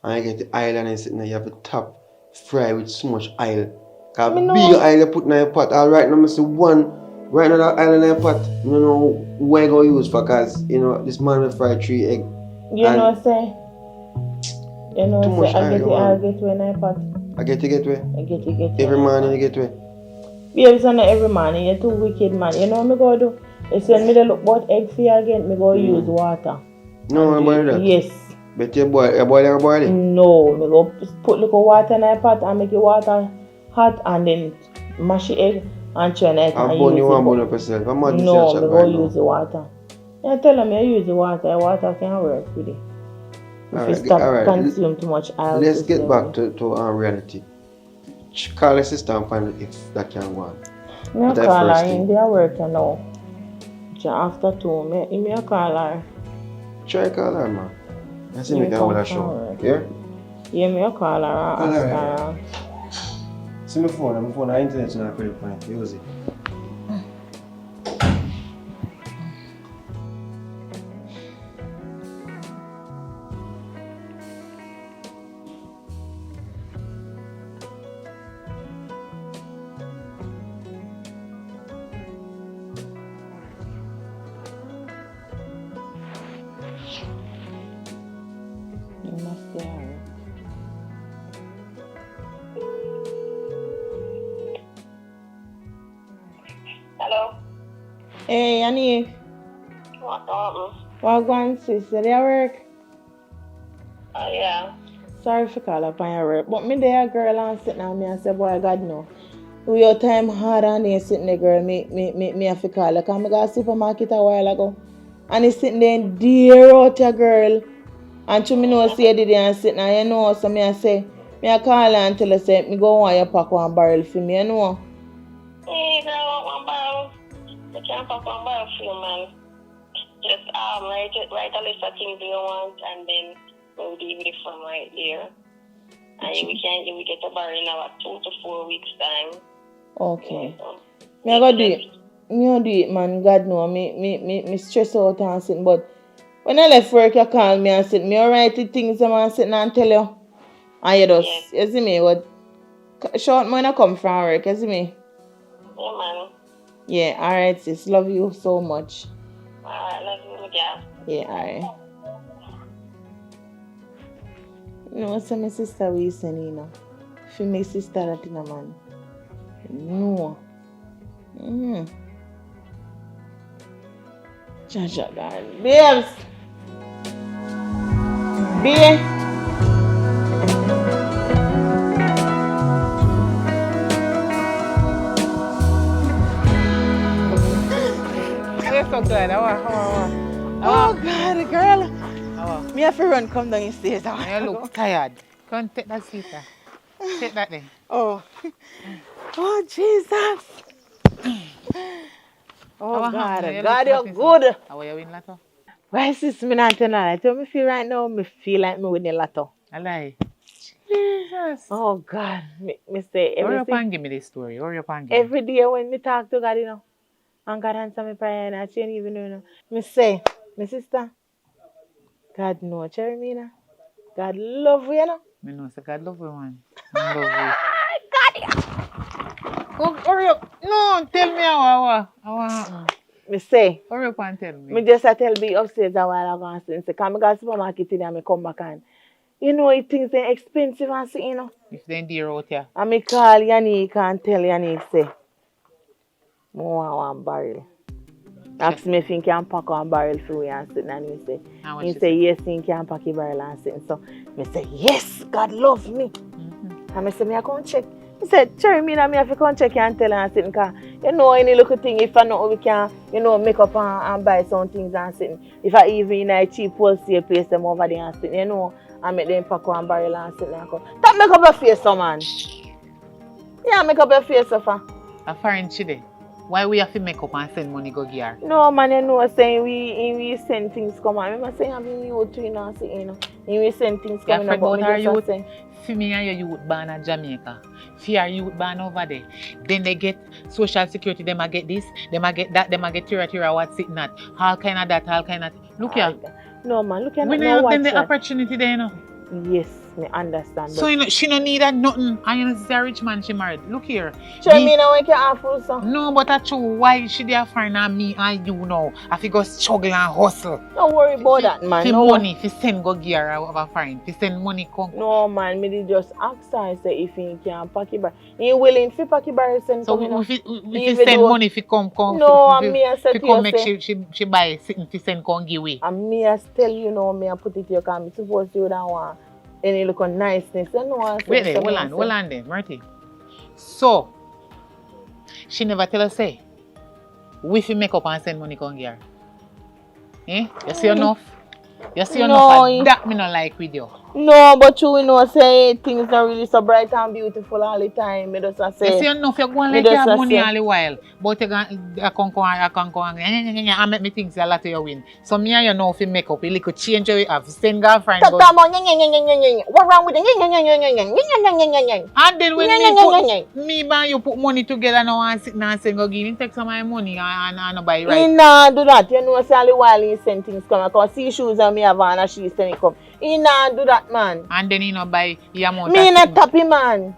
and you get the oil and sitting there, you have to top fry with so much oil. Because big oil you put in your pot. Alright, now I see one right now that oil in your pot. You don't know what you going to use for, because you know this man will fry 3 eggs. You know what I say? You know what I say? I get to in your pot. I get way? I get way. Every morning you get way? Yeah, it's not every morning. You're too wicked, man. You know what me go do? They send me the look about egg for you again. Me go use water. No, I boil that? Yes. But you boil it? No, me go put little water in a pot and make the water hot and then mash the egg and turn it and use it. You want to burn up yourself? No, me go use the water. I tell them I use the water. The water can work with it. If you stop consume too much oil. Let's get back to reality. Call your sister and find out if that can go on. Me call her in there working now. After 2, me call her. Try call her, man. I see me can hold a show. Yeah? Yeah, me call her and ask her. See my phone, I internet is not pretty fine. Use it. Hello? Hey, Annie. What happened? What going, sis? Did you work? Yeah. Sorry for calling up on your work. But me there, girl, and sitting on me and say, boy, God no. Your time hard and you sitting there, girl. Me have to call her. Because I got a supermarket a while ago. And he's sitting there and dear out your girl. And to me know say did and sitting and you know, so me I say, me I call her and tell her say, me go want you pack one barrel for me, you know. Hey, girl, I want one barrel. You can't pack one barrel for you, man. Just write a list of things you want, and then we'll deal with it from right there. And you will get a barrel in about 2 to 4 weeks time. Okay. So, Me I go do it. Me I do it, man. God know. Me stress out and sitting, but when I left work, you call me and sit. Me alright with things I'm sitting and tell you. And you just, you see me, what short when I come from work, you see me? Yeah, man. Yeah, alright, sis. Love you so much. Alright, love you, my girl. Yeah, alright. You know, so my sister we send, you know. For my sister that in a man. No. Jaja, God. Babes! Babe! You're so good. Oh, God, girl. Me have to run, come down the stairs. You look tired. Come take that seat there. Take that there. Oh. Oh, Jesus. Oh, God. God, you're good. How are you in Lato? Why, sis, me not tell you. Tell me feel right now, me feel like me winning lotto. I lie. Jesus. Oh, God. Me say Hurry up everything. and give me this story. Hurry up and give me. Every day when me talk to God, you know, and God answer me prayer and I can't even know, you know. Me say, my sister, God know, Chermina. God love you, you know. Me know, so God love you, man. I love you. Oh, hurry up. No, tell me how happen. Me say, Hurry up and tell me. me just tell me upstairs a while ago and say, come I go to supermarket today and me come back and, you know, things are expensive and see, you know. If they dear out here. And me call Yannick and tell Yannick, say, I want one barrel. Ask me if he can pack one barrel for me and sit and he say, yes, he can pack a barrel and sit. So, me say, yes, God love me. And I say, me I come check. He said, Cherry, me have to come check and tell her and sit because you know any little thing, if I know we can, you know, make up and buy some things and sit. If I even in a cheap wholesale place them over there and sit, you know, and make them pack one barrel and sit and come. That make up your face, so man. Yeah, make up your face, so far. A foreign chide. Why we have to make up and send money go gear? No, man, you know, saying we send things come on. Remember saying having you to, you know, we send things coming up. But our youth, for me and your youth ban in Jamaica. For your youth ban over there. Then they get social security, they might get this, they might get that, they might get tira what's sitting at. All kind of that, all kind of. Look here. No, man, look here. We don't have the opportunity there, you know. Yes, me understand. So you know, she don't need that nothing. And you know, she's a rich man she married. Look here. Sure, me now we can afford some. No, but that's true. Why she there find out me and you now? I fi go struggle and hustle. Don't worry about that, man. For no money, fi send go gear of a fine. Fi send money come. No, man, me did just ask her say if he can pack it back. He willing to pack it back send so come. So we send money fi come. No, and me I said to you make she buy sitting fi send come give away. And me I tell you know me I put it to you because me suppose you don't want any look of niceness. You know, wait there, hold on there, Marty. So, she never tell us say, we fi make up and send money come here. Eh? You see enough? You see enough? That me not like with you. No, but you know say things are really so bright and beautiful all the time. Me just say. You see enough? You go and like you have money all the while, but you can go and make me think a lot of you win. So me and you know if you make up, you little change you have. Send girlfriend. What wrong with it? And then when me and you put money together now and sit and send go give, take some of my money and buy right. He nah do that. You know say all the while he send things come. Because see shoes and me have on and she send it come. He nah do that, man. And then he no buy your amount. Me not happy, man.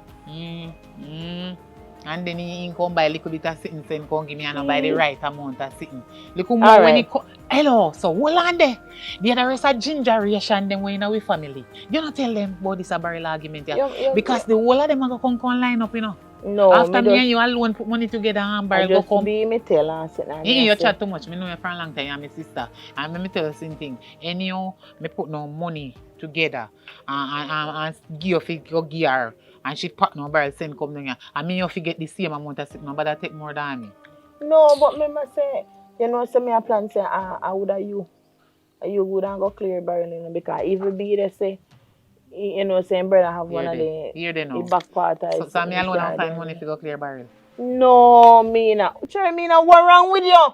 And then he come buy a little bit of sitting, send come give me and buy the right amount of sitting. Look more right. When he come. Hello, so hold on there. The other rest of ginger ration them when we family. You not tell them about this a barrel argument here. Because the whole of them are going to come line up, you know. No, after me and you alone put money together and barrel go come. Be me tell and sit down. You chat too much. I know you for a long time. I'm my sister. And me tell you the same thing. Anyhow, me put no money together and give you your gear and she pack no barrel send come down here. And me you forget the same amount of sick number that take more than me. No, but remember say, you know, say me a plan say I would have you would and go clear barrel, you know, because even be they say, you know, saying brother have one of the back part. So me alone and find money to go clear barrel. No, Mina. Cherry Mina, what wrong with you?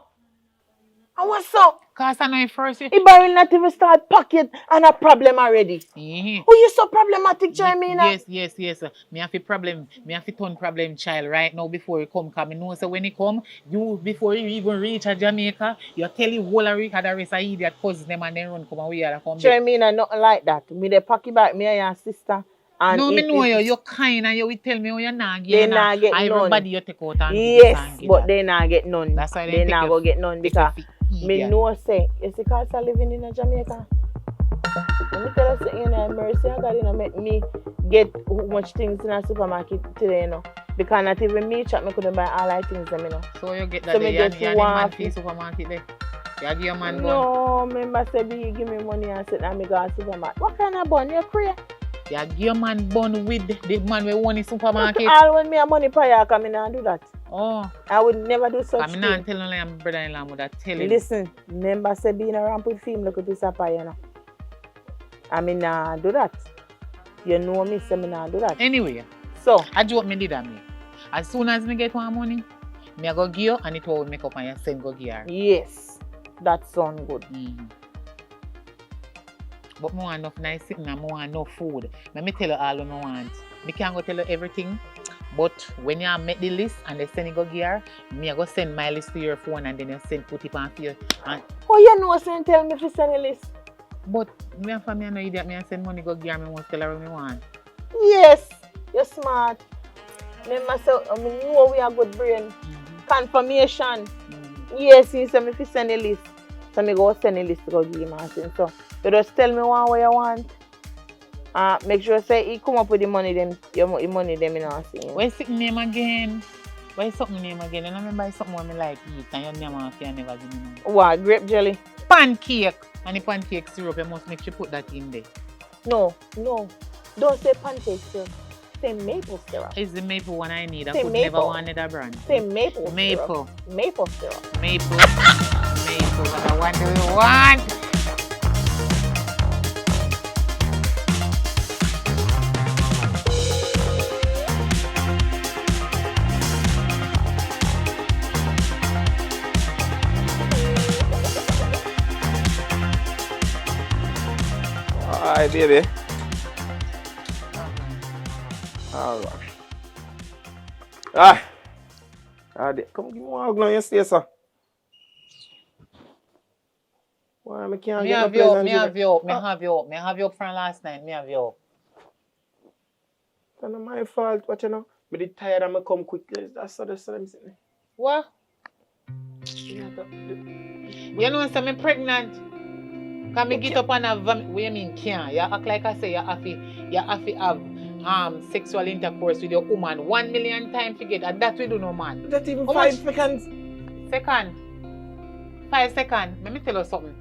And what's up? Cause I know you first. He barrel not even start pocket and a problem already. Oh, you so problematic, Cherry Mina? Yes. Me have a problem. Me have a ton problem child right now before you come. Cause me know so when you come, you before you even reach a Jamaica, you tell you whole Rica the rest of idiot cousins them and then run come away and come. Cherry Mina, nothing like that. Me the pocket back me and your sister. And no, me know you're kind and you will tell me how you're not getting. They not get none. Everybody you take out and yes, but they not get none. That's why they not go get none because me know say, you see cause I living in Jamaica. Let me tell you say, you know, mercy I got, you know, make me get how much things in a supermarket today, you know. Because not even me chat, me couldn't buy all the things them, you know. So you get that so day and the man fee supermarket there? You give your man bun? No, remember say, you give me money and say, and me go to supermarket. What kind of bun? You crazy? You give your man bun with the man we want in supermarket? All when me have money for you, come in and do that. Oh. I would never do such thing. I'm not telling my brother-in-law would tell him. Listen, remember say being around with film look at this up, you know. I mean do that. You know me, say me nah do that. Anyway, so I do what me did at me. As soon as me get one money, me I go give you and it will make up and you send go give her. Yes. That sounds good. But I want enough nice sitting and I want enough food. Let me tell you all I want. I can't go tell you everything. But when you make the list and they send it go gear, me I go send my list to your phone and then you put it on for you. Oh, you know saying tell me if you send a list. But me and family I know idiot, me I send money go gear, me won't tell her what me want. Yes, you're smart. Remember say I know we have good brain. Confirmation. Yes, you say me if you send a list. So me go send a list to go give him and send. So you just tell me what you want. Make sure say he come up with the money them, your money them in our scene. What's the name again? What's something name again? And I remember something I like eat and your name after you never give me money. What? Grape jelly? Pancake. And the pancake syrup, you must make sure you put that in there. No. Don't say pancake syrup. Say maple syrup. It's the maple one I need. I say could maple. never want another brand. Say maple. Maple. Syrup. Maple syrup. Maple. Maple. What I want do you want? Hi, baby. Alright. Come give me one hug now, you stay, sir. Why I can't get Me have you up from last night. Me have you up. It's not my fault, but you know, I get tired and I come quickly. That's what I'm saying. What? You know, so I'm pregnant. Can me get up and have what you mean can't? You act like I say you have to have sexual intercourse with your woman 1 million times to get and that we do no man. That's even how 5 seconds. 5 seconds. Let me tell you something.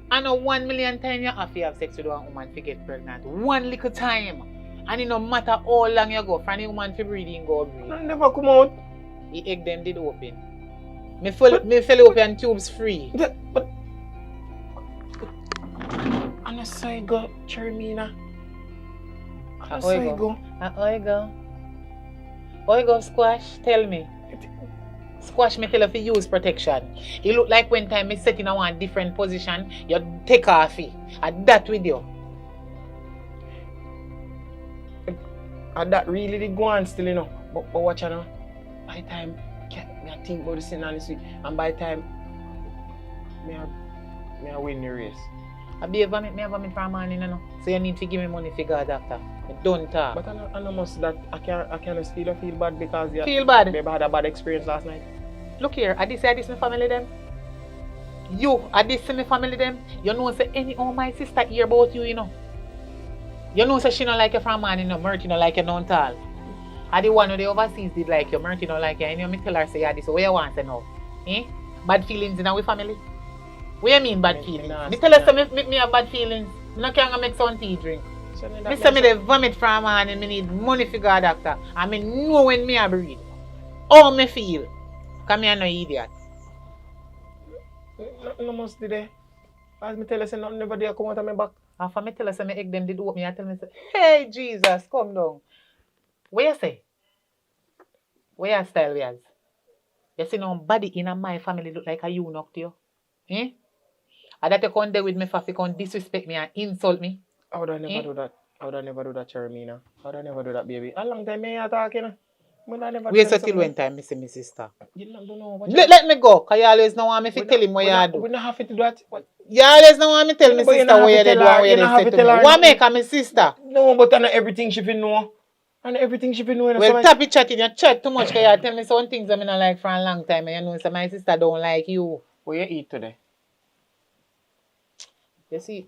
I know 1 million times you have to have sex with a woman to get pregnant. One little time. And it no matter how long you go, from the woman to breathing go breathe. I never come out. The egg them did open. Me fell open tubes free. But and I saw you go, Chermina. I saw you go. How you go, Squash? Tell me. Squash me tell you to use protection. It look like when time me set in a one different position, you take off it. And that with you. And that really did go on still, you know. But watch you know. By the time I think about this thing honestly, and by the time I win the race. I have me from morning, you know. So you need to give me money for God after. Don't talk. But I know must that I can't still feel bad because you feel bad. Maybe I had a bad experience last night. Look here, I this my family them. You, I this my family them. You know say any all my sister hear about you, you know. You know say she not like you from morning, you know, Mert, you know, like you don't tall. I the one who the overseas did like you, Mert, you know, like you. And you me tell her say this, so what you want to know? Bad feelings in our family? What you mean bad feelings? Me tell her say me have bad feelings. I can't make some tea drink. Me say me dey vomit from man and me need money for go doctor. And me know when me a breathe. How me feel? Cause me a no idiot. No must be there. As me tell you, say nothing never there come out of my back. After me tell her say me egg them did open me, I tell me say, hey Jesus, come down. What you say? What your style is? You see nobody in my family look like a eunuch to you. Eh? And that you come there with me for you come disrespect me and insult me. I would never do that. I would never do that, Chermina. I would never do that, baby. How long time me talking? Wait till when time me see my sister. You don't know. Let me go, because you always know want me to tell him what you do. We don't have to do that. You always know want me tell my sister what you do and what you say to me. What make her my sister? No, but I know everything she will know. And everything she will know. Well, stop it chatting. You chat too much because you tell me some things I don't like for a long time. And you know so my sister don't like you. What you eat today? You see,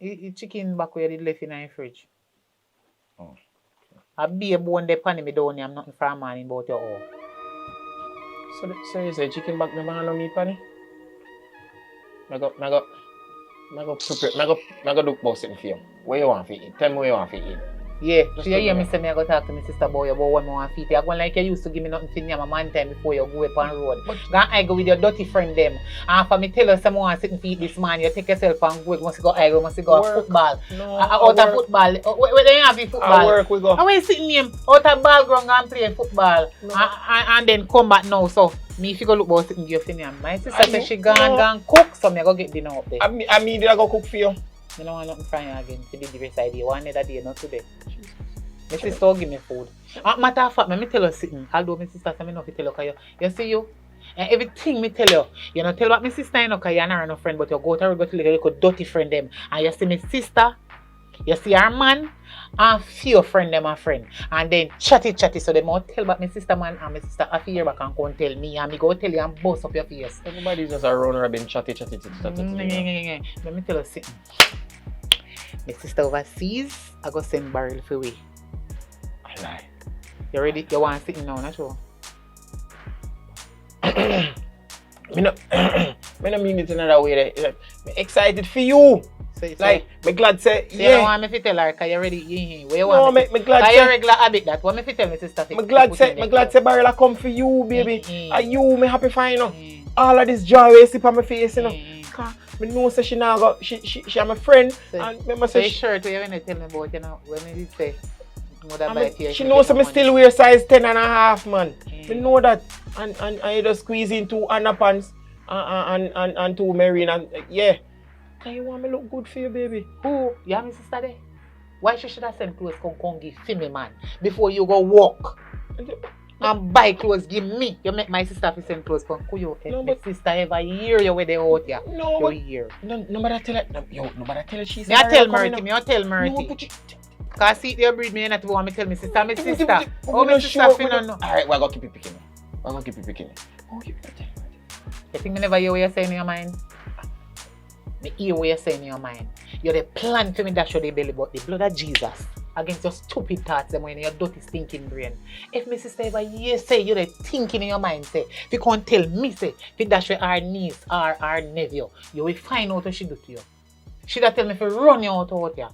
the chicken back where you left in the fridge. Oh. A beer bone there pan me down here. I'm nothing from man about your own. So you say chicken back me man on meat pan? I go do about something for you. What you want to eat? Tell me what you want to eat. Yeah, so you hear me say me I go talk to my sister boy about what I want to eat. You go like you used to give me nothing for me man time before you go up on the road. I go with your dirty friend them. And for me tell you someone want to sit and feed this man, you take yourself and go, must go football. No, out of football. Where do you have football? I work, we go. I want sitting him out of ball ground and play football. No. And then come back now. So me if you go look about sitting your thing. My sister said she gone cook, so me go get dinner up there. I mean did I go cook for you? I don't want nothing from you again to the rest idea. One other day, not today. My sister give me food. Matter of fact, me tell you something. Although my sister say me not to tell you, you see you, and everything me tell you know tell what my sister you know, cause you're not a friend, but you go to like a little dirty friend them, and you see my sister, you see her man, and few friend them a friend, and then chatty, so they might tell about my sister man, and my sister after hear back and come tell me, and me go tell you and bust up your face. Everybody's just around rubbing chatty. Let me tell you something. My sister overseas, I go send barrel for we. I lie. You ready? You want to sit now, not sure? Me no mean it another way. I'm excited for you. So, me glad say so yeah. You don't want me to tell her because you ready? Where you want me glad say. You're regular habit that. What me to tell my sister? Me glad say barrel come for you, baby. Are you me happy for you know? All of this joy we see on my face, you know. I know say she now got she my friend so, and remember say shirt where you tell me about you know when me say she knows me still wear size 10.5 man. Me know that and you just squeeze in 2 underpants and 2 marine and yeah. Can you want me look good for you, baby? Who? You have my sister there? Why she should have sent clothes come give for me man before you go walk? And buy clothes, give me. You make my sister send clothes from you. No, my sister ever hear you with the out here. No, but hear. Nobody tell her. Nobody tell her she's. Me I tell Murty. No, but you. Cause see you breed me and not want me tell my sister. My sister. Oh, my sister finna know. Alright, we're gonna keep it picking. You think me never hear what you say in your mind? Me hear what you say in your mind. You're the plan for me that show the belly but the blood of Jesus. Against your stupid thoughts them when your dirty stinking brain. If my sister ever hear say you're the thinking in your mind say, if you can't tell me say, if you dash with our niece or our nephew, you will find out what she do to you. She that tell me if you run you out here.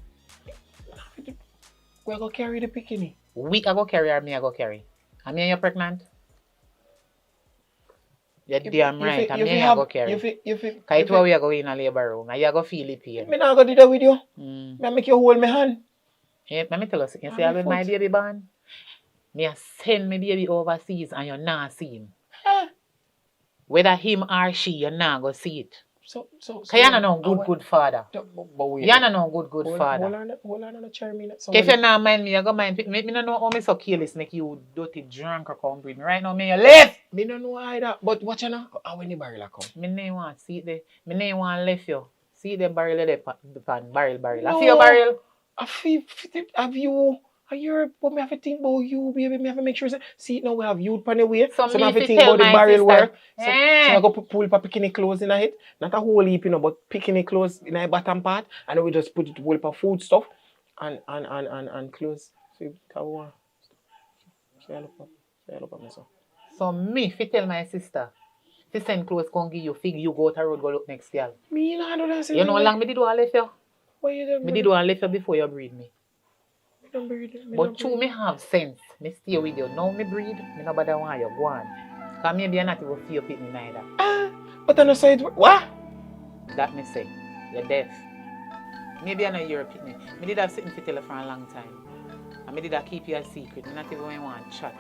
We go carry the bikini. We I go carry or me I go carry. And me and you pregnant? You're damn right. And me I go carry. Because it's where we are going in a labor room. And you go feel the pain. Me not go do that with you. Me make you hold my hand. Yeah, let me tell you something. You see how my baby born? Me send my baby overseas and you not see him. Whether him or she, you not go see it. So you're not no good father. You're not no good father. Hold on, Chermina. If you not mind me, you go mind me. Me don't know how me so careless make you dirty drunk or come breed me. Right now, me you left. Me don't know either. But watch you now. How when the barrel come? Me no want see it there. Me no want left you. See the barrel there, barrel. No. I see your barrel. I feel have you a year, but me have to think about you, baby. Me have to make sure. See, now we have youth on the way, so me have to think about the barrel work. So I go pull for picking clothes in a head, not a whole heap, you know, but picking clothes in a bottom part, and then we just put it whole for food stuff and clothes. See how we want. Say hello for me, so. So me, if you tell my sister, if you send clothes, come give you fig, you go out the road, go look next girl. Me not do that. You know how long me did all this, you? Why you don't Me did one left you before you breed me. don't breed? But true, me have sense. Me stay with you. Now me breed, me nobody want you. Go on. Because maybe you're not even feel fit me neither. But on the side, what? That me say. You're deaf. Maybe I'm not your pitney. Me did have sitting for tell you for a long time. And me did have keep you a secret. Me not even want to chat.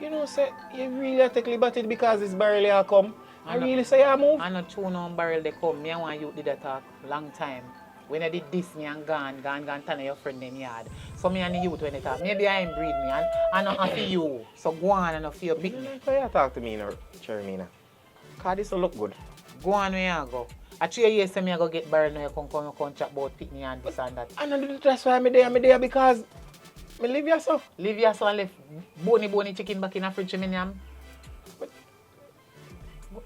You know, say, you really take about it because it's barely a come. I really say I move. I not tune on barrel they come. Me I want you did that talk long time. When I did this, me and gone turn your friend in yard. So me and the youth when they talk. Maybe I ain't breed me and I not after you. So go on and not feel big me. Why you talk to me now, Chermina? Because this will look good. Go on where you go. I 3 years say me I go get barrel now you come chat about pick me and this and that. I know that's why I'm there because me live yourself. Live yourself and left bony chicken back in the fridge me yam.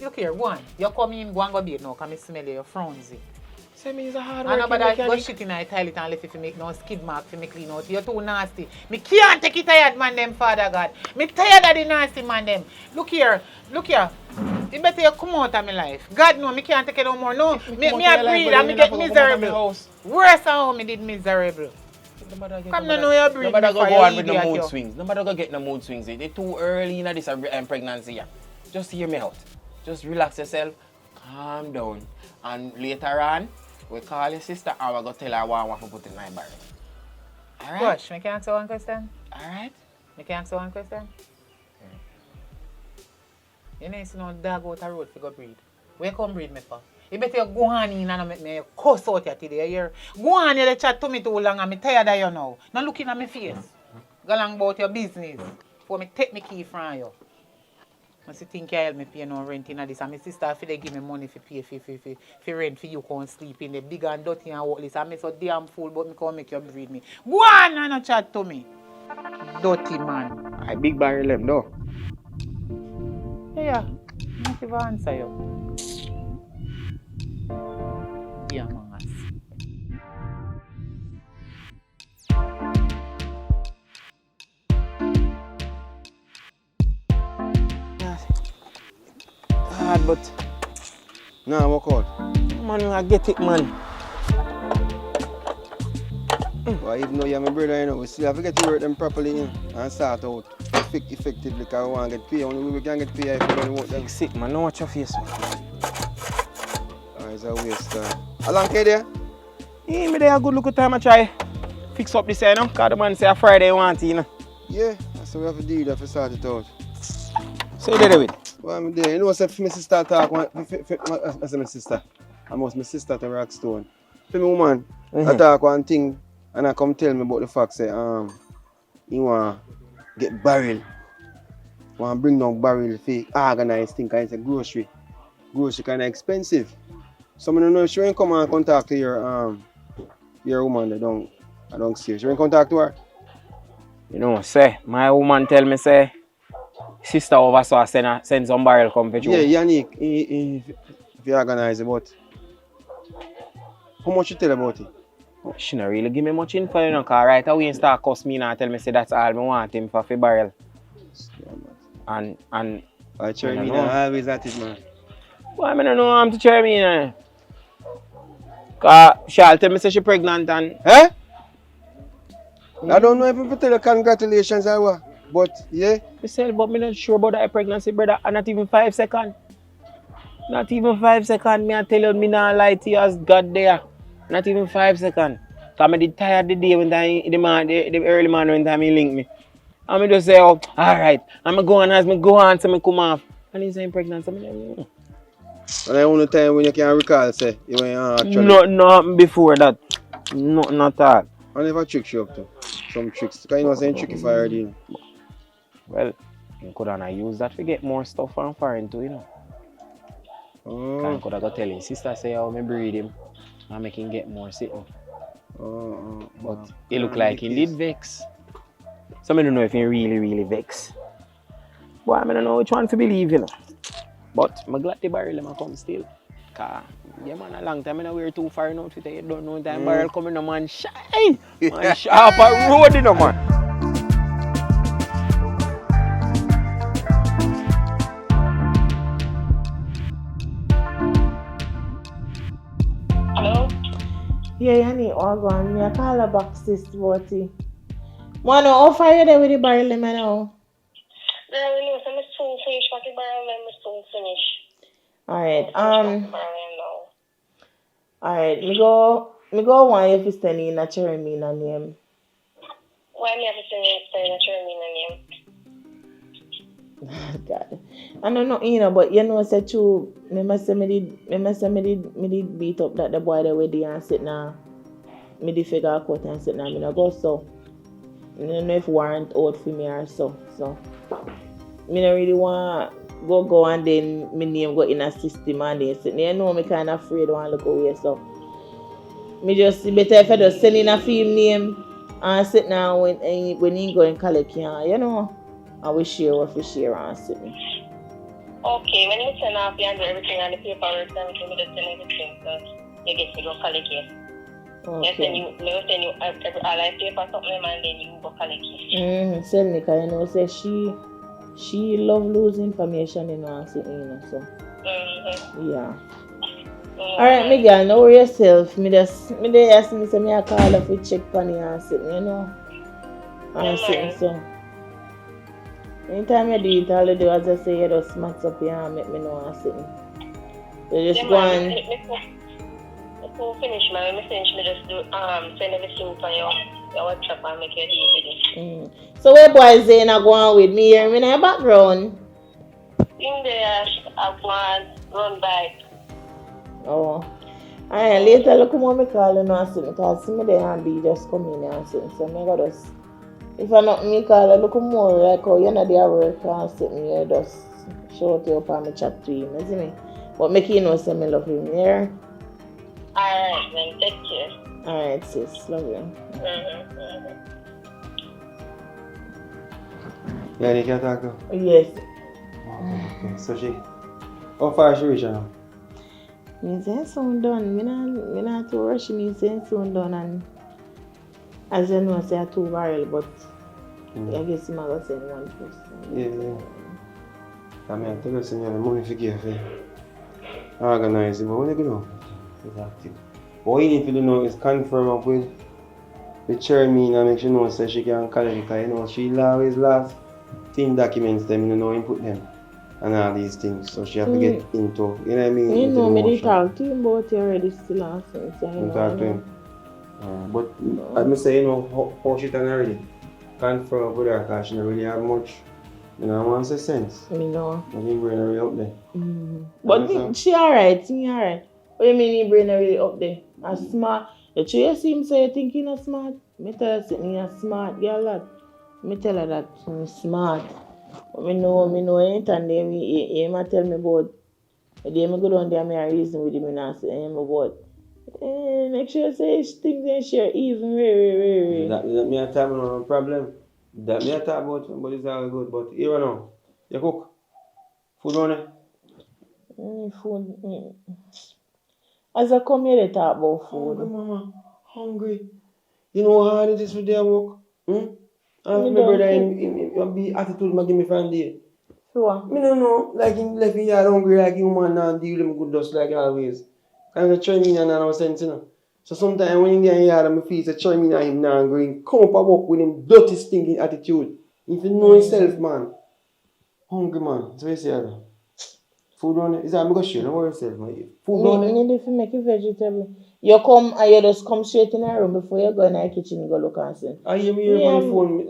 Look here, go on. You come in, go and go bait now, because I smell you frownsy. Say me is a hard working mechanic. I go shit in the toilet and left if you make no skid mark for me clean out. You're too nasty. Me can't take it tired man them, Father God. Me tired of the nasty man them. Look here. You better you come out of my life. God no, me can't take it no more. No, me a breed and me get miserable. Worse how me did miserable. Come no know you breed. Nobody go on with the mood swings. Nobody go get no mood swings. It's too early in this pregnancy. Just hear me out. Just relax yourself, calm down, and later on, we call your sister and we go tell her what I want to put in my barrel. Alright? Gosh, me can answer one question? Alright? Me can answer one question? You know, you no dog out the road to go breed. Where come breed me for? You better go on in and make me cuss out you today, you hear? Go on here, chat to me too long and I'm tired of you now. Not looking at my face. Go along about your business before me take my key from you. I think you help me pay no rent in this. And my sister if they give me money for pay for rent for you can't sleep in the big and dirty and worthless. I'm so damn fool but me can't make you breed me. Go on and chat to me. Dirty man. I big barrel them though. Yeah. I not even answer you. Yeah, mangas. Hard, but nah, work out. Man, I get it, man. Well, even though you're my brother, you know, we still have to get to work them properly, you know, and start out effectively because we want to get paid. Only we can get paid if we don't work them. Sick, man. Don't watch your face, man. It's a waste. How long are you there? Yeah, me there a good look at time I try fix up this, you know, because the man say a Friday want it, you know. Yeah, so we have to do that to start it out. So you there with it? Well, I'm there. You know, if my sister talk, I say my sister. I must my sister to Rockstone. For me, woman, I talk one thing and I come tell me about the fact say, you want to get barrel. Want to bring down barrel for organize things because it's a grocery. Grocery kind of expensive. So I don't know if she won't come and contact to your woman. I don't see her. She won't contact to her. You know, say, my woman tell me, say, sister over so I send some barrel come for you. Yeah, Yannick, if you organize it, but how much you tell about it? She not really give me much info, you know, because right away and start cuss me and tell me say that's all I want him for barrel. And I always at it, man. Well, I don't know I'm to cheer me, you know. Because she'll tell me say she pregnant and... Eh? I don't know if I tell you congratulations or what, but yeah. I said, but I'm not sure about that pregnancy, brother, and not even 5 seconds. Not even 5 seconds, me I tell you, me not lie to you as God there. Not even 5 seconds. Because I did tired the day when the early man when time he link me. And I just say, oh, alright, I'm going as I go on, so I come off. And he's saying pregnant, so I'm and the only time when you can recall, say, you went actually... Not before that. Nothing at all. I never tricked you up to some tricks. Because you know saying tricky for already. Well, you could have used that to get more stuff from foreign too, you know. I could have got tell his sister say how me breed him and make him get more sitting. But he look like he did vex. So I don't know if he really vex. But I don't know which one to believe, you know. But I'm glad the barrel him come still. Cause yeah man, a long time I wear too far out with it. You don't know that barrel coming, no man shine. Man sharp a road, you know, man. Hello? Yeah, you need all go on. Me I call her back, sis, but Mano, how far you there with the barrel, man, now? Girl, you know, so I'm soon finish what the barrel, I'm soon finish. Alright, Alright, me go want you to send in a Chermina name. why me have to say that you're mean name? God. I don't know, you know, but you know, say true, me must say me did beat up that the boy that way there and sit now. Me did figure out what and sit now, me no go so. I don't know if warrant out for me or so. So me don't really want go and then my name go in a system and then sit. You know me kinda afraid want to look away, so me just better if I just send in a film name and sit now when he go in college, you know. And we share what we share and sit. Okay, when you send off, you do everything on the paperwork, then we just send everything, so you get to go collect it. Okay. Send you all I paper something and then you go collect it. Send me, cause you know, say she love lose information, you know, and sit, you know, so. Yeah. Alright, me girl, know yourself. Me just ask me say me a call up with check on you and sit, you know. And sit so. Anytime you do it, all you do is just say you just smacks up here and make me know and sit. You just go and before we finish my message, me just do send everything on your WhatsApp and make you deal with it. So where boys saying I go on with me here in the background? In there I want run back. Oh. Alright, later look what me call you and sit because see me there and be just come in and sit. So me go just if I not me call you look more like how you're not there work and sit me here just show it up and me chat to him, you see me? But make you know say me love him here. Alright then, take care. Alright sis, love you. Yeah, you can talk to? Yes. Okay. So how far she reach now? Me say soon done. Me not too rush. Me say soon done and as you know, say 2 barrel, but I guess I'm gonna send one first. Yeah. I mean, I tell you, send you the money for give you. Organize it, but what you do? It's active. What you need to do now is confirm up with Chermina and make sure know so she can call it because you know she always last team documents them, you know, input them and all these things. So she have to get into, you know what I mean? You know, me did talk to him about it already still last time. So you talk to him. But as I say, you know, how she done already. Confirm up with her because she don't really have much. You know, want to say sense. You know. I think brain really up there. But she alright, she alright. What do you mean he brain really up there? A smart. You see him say you think you're not smart? Me tell her you're a smart girl lad. Me tell her that I'm smart. But me know anytime he might tell me about the day I go down there I reason with him and I say him about make sure you say things and share even very. That me a talk about no problem. That me a talk about, but it's all good. But here now, you cook food on it. Food. As I come here, they talk about food. Hungry, mama. Hungry. You know how hard it is for their work? My brother, he be attitude ma give me from there. Sure. Me don't know, like him left me yard hungry like him man and deal with him good dust like always. And the Chermina and no sense, you know. So sometimes when he get in yard and I feel the Chermina him now going, come up and walk with him dirty stinking attitude. If you know himself, man. Hungry man. So you say food on it. Is that I'm gonna share, don't worry yourself, man. Food on it. You need to make it vegetable. You come and you just come straight in the room before you go in the kitchen and go look and see. I hear me here on the phone.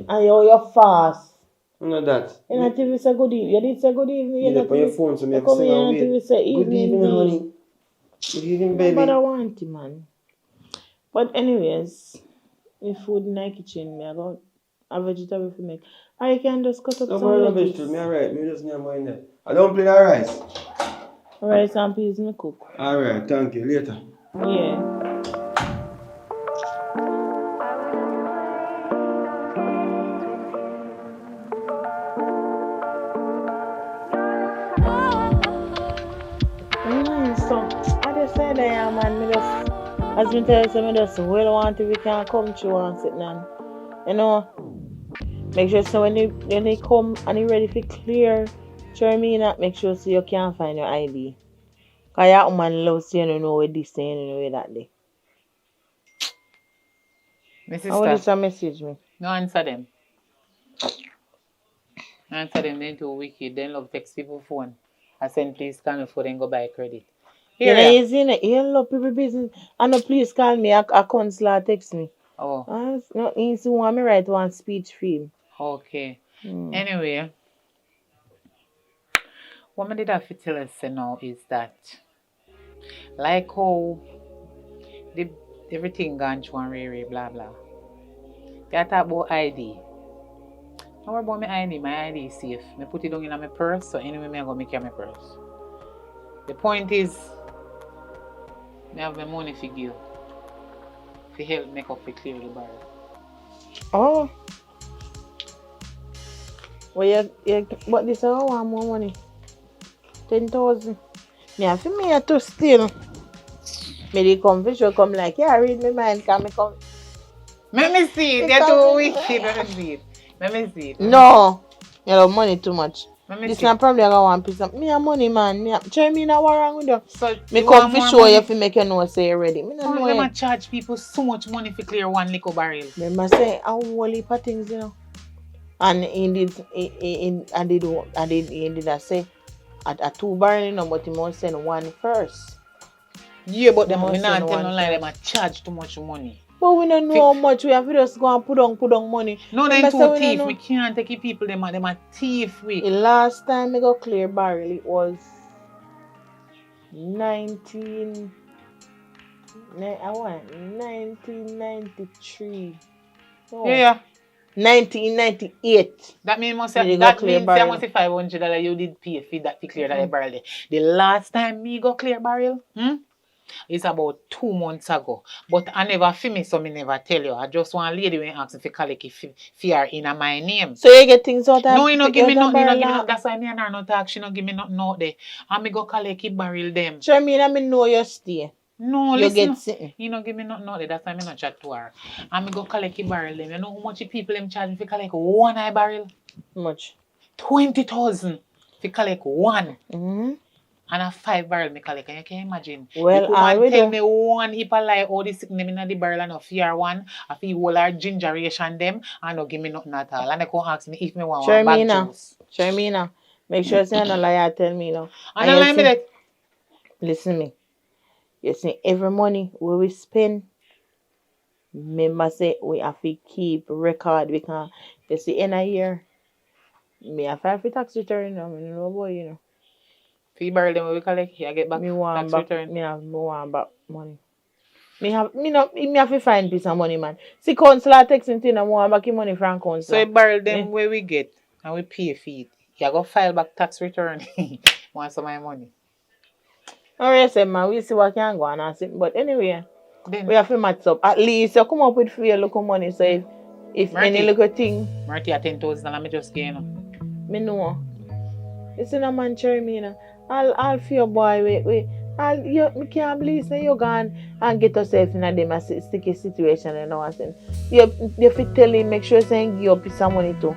And you're fast. Not that. You not even say good evening. You did say good evening. You on your phone so me have to sing and wait. Say good evening, honey. Good evening, baby. But I want it, man. But anyways, if food in the kitchen, I got a vegetable for me. I can just cut up some lettuce. Me alright. Me just need more in there. I don't play that rice. Rice and peas me cook. Alright, thank you. Later. Yeah. So I just said that man, me just as me tell you, me just well want if we can come through and sit down. You know, make sure so when they come and you ready for clear Chermina, make sure so you can't find your ID. Cause your woman loves you, you know where this and you know where that day. My How would sister, this message me? no answer them. Answer them, then too wicked. Then love text people phone. I send please call me for then go buy credit. You Here know, ya. easy, you love people business. And no, please call me. A counselor text me. Oh, No, easy want me write one speech for him. okay. Anyway, what I did have to tell us now is that like how the everything gone through and rare, blah blah. You talk about ID. Don't worry about my ID. My ID is safe. I put it down in my purse, so anyway, I go make my purse. The point is, I have my money for you. To help make up for clear the barrel. Oh. Well, but this I want more money. 10,000. Me have to me to steal. Me the confession come like, yeah, read my mind, can me come. Let me see it. You're too wicked. Let me see it. Let me see it. No. You have money too much. Let me This see. not probably I got one piece of me have money, man. Me tell me now what wrong with you. So Me you come want for more show money? you if you make you know say you ready. Me So not know them a it. charge people so much money for clear one liquor barrel. Remember say a whole heap of things, you know. And indeed, indeed I say at 2 barrel, you know, but you must send one first. Yeah, but You them must me not send tell no one lie. Them first. a charge too much money. But we don't know how much we have to just go and put on money. No, they Remember say too we don't thief. know. We can't take it people. Them a thief. The We. last time I got clear barrel, it was 1993. No, Yeah. 1998. That means must Me say dey go that clear means say barrel. must say $500 you did pay for that to clear that barrel. The last time me go clear barrel, it's about 2 months ago. But I never film it, so me never tell you. I just want a lady when ask me if collect if fear in my name. So you get things out of No, you no give me nothing. You no barrel. give me nothing. That's why me and her no talk. She no give me nothing out there. And me go collect it barrel them. Sure, me know you stay. No, You listen. get sitting. You no give me nothing out there. That's why me not chat to her. And me go collect it barrel them. You know how much the people them charge me for collect one eye barrel? How much? 20,000 to collect one. Mm-hmm. And a 5 barrel me collect. And you can imagine. Well, the woman already. tell me one if I lie all the sick them in the barrel and a fear one. I feel all our gingeration them and no give me nothing at all. And they come ask me if me want one bag juice. Sharmina, make sure you say no lie. Tell me now. And I lie me that. Listen to me. You see, every money we spend, remember say we have to keep record because you see in a year, me have to have tax return. I mean, no boy, you know. Fee barrel them we collect, I get back Me want tax back. return. Me want back money. Me have to find piece of money, man. See, counselor texting thing, I want back your money from counselor. So you barrel them where we get and we pay for it. You go file back tax return. Want some of my money. Alright, say man, we see what can go on and see. But anyway, Then we have to match up. At least you come up with free local money. So if any little thing, Marty at 10,000 and me just gain. me know. Listen, a man, cherry me, you know. I'll feel boy, wait. Me can't believe that you gone and get yourself in a sticky situation, you know what I'm saying. You fit tell him, make sure saying give up piece of money too.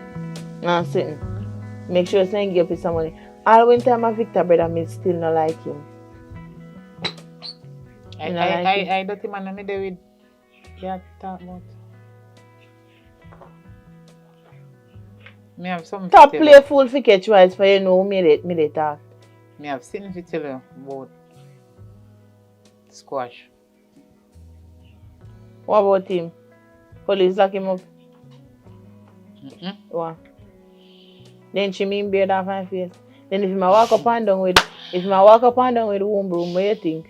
And sitting. Make sure saying give up piece of money. All when time I Victor brother, me still not like him. I don't think man me there with yeah talk about. Me have something Stop to tell play you. fool for catch wise for you know me they talk. Me have something to tell you about squash. What about him? Police lock him up. What? Then she mean beard off my face. Then if I walk up and down with womb broom, what you think?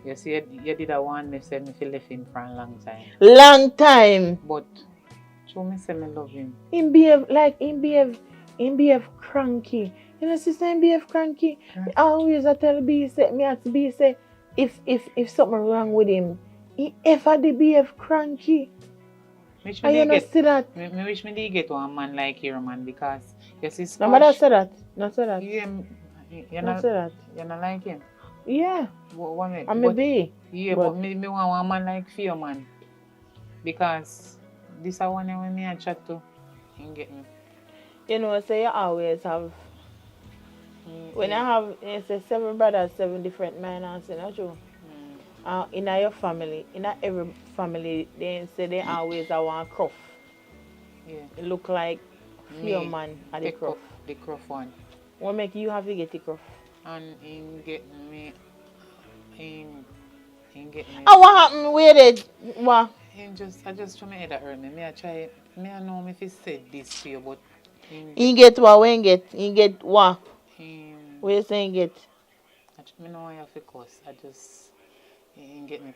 You see, you did a one me say me feel left him for a long time. Long time. But show me say me love him. Him behave cranky. You know, sister, him behave cranky. I always tell B say, me ask B say, if something wrong with him, he ever did behave cranky. Wish And you know see that? me wish me did get one man like your man because you see squash. No matter say that. Not say that. You're Not say that. You're not like him. Yeah. One I'm a B. Yeah, but me want one man like fear man. Because this is one when me I chat to and get me. You know, say you always have when I have say 7 brothers, 7 different minds, you know true. in your family, in every family, they say they always want cruff. Yeah. It look like your man at the cruff. The cruff one. What make you have to get the cruff? And in get me in get me. Oh, what happened with it? What? I just try my head at her. Me I try. Me I know if he said this to you, but He get what? When get? He get what? What you saying get? Me know I have to cuss. I just he get me.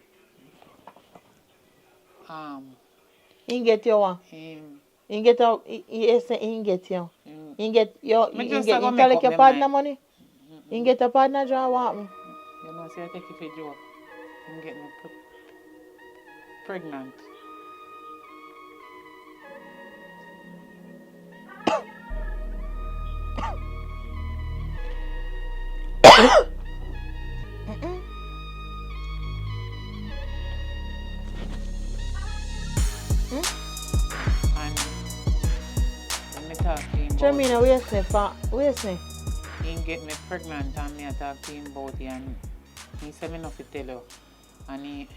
He get you what? He get out. He say he get you. He get your. He get. You collect your partner money. He get a partner job. What happened? You know, say I take it for joke. He get me pregnant. Jermina, where you say? He get me pregnant and me talk to him about it and he said me not to tell you. And he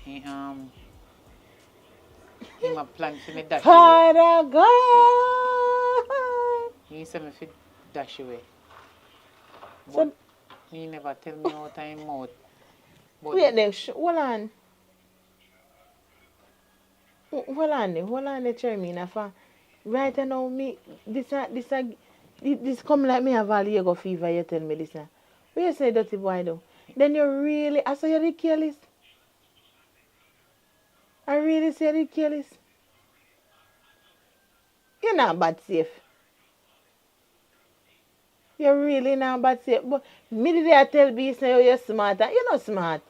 a plan for me dash away. He said me to dash away. But he never tell me how time out. Wait there, hold on. Hold on, Jermina. For right now, me this come like me have a Lego fever. You tell me this. Where you say dirty boy though? Then you really, I saw you the careless. I really say the careless. You're not bad safe. You're really not bad safe. But me did I tell B say you're smart. You're not smart.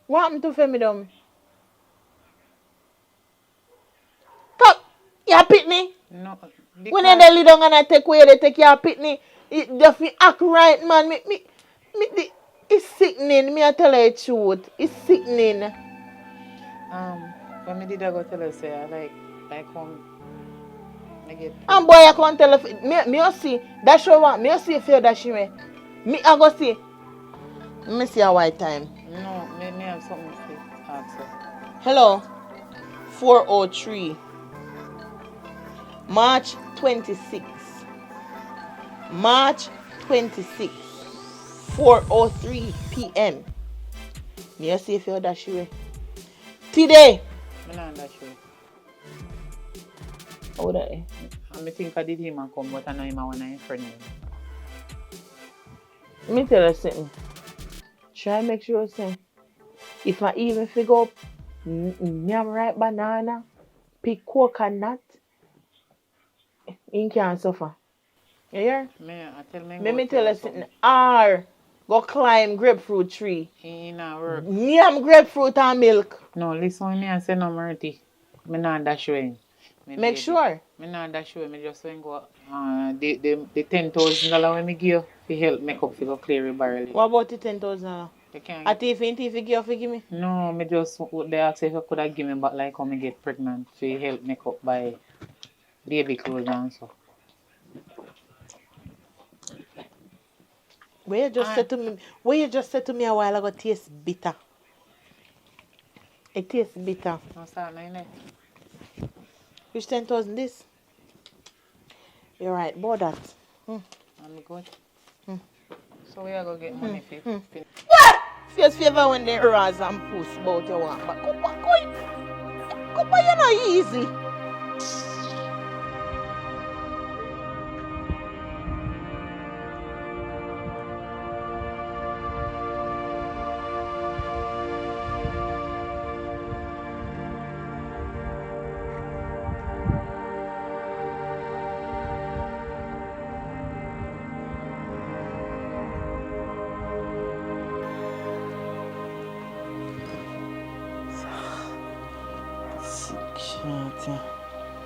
What happened to Femidom? Come, you're pitney. No. When they lay down and I take away, they take your pitney. It just act right, man. It's sickening. Me I tell you the truth. It's sickening. When me did I go tell her say I come I get and boy I can't tell her me you see that show what me you see if you dash me. Me I go see. Me see a white time. No, me have something to ask her. Hello. 4:03. March 26. March 26. 4:03 p.m. Me you see if you dash me. Today. Me not dash you. How that is? I think I did him and come, but I know him when I'm friend. Let me tell you something. Try make sure say, if I even figure up yam ripe banana, pick coconut, he can't suffer. You hear? Let me tell you something. R, go climb grapefruit tree. He not work. Yam grapefruit and milk. No, listen me and say no mercy. Me not dash you. Make sure. Me not dash you. Me just going go. The $10,000 when me give to help make up for go clear the barrel. What about the $10,000? You can't. At if you give me? No, me just they ask if you could have given me back like how me get pregnant to help make up by baby clothes and so. Where you just said to me a while ago tastes bitter. It tastes bitter. No start no innit. Which 10,000 this? You're right, about that. I'm good. So we are going to get money for What? Face favor when they rise and push about your one. But come on, you're not easy.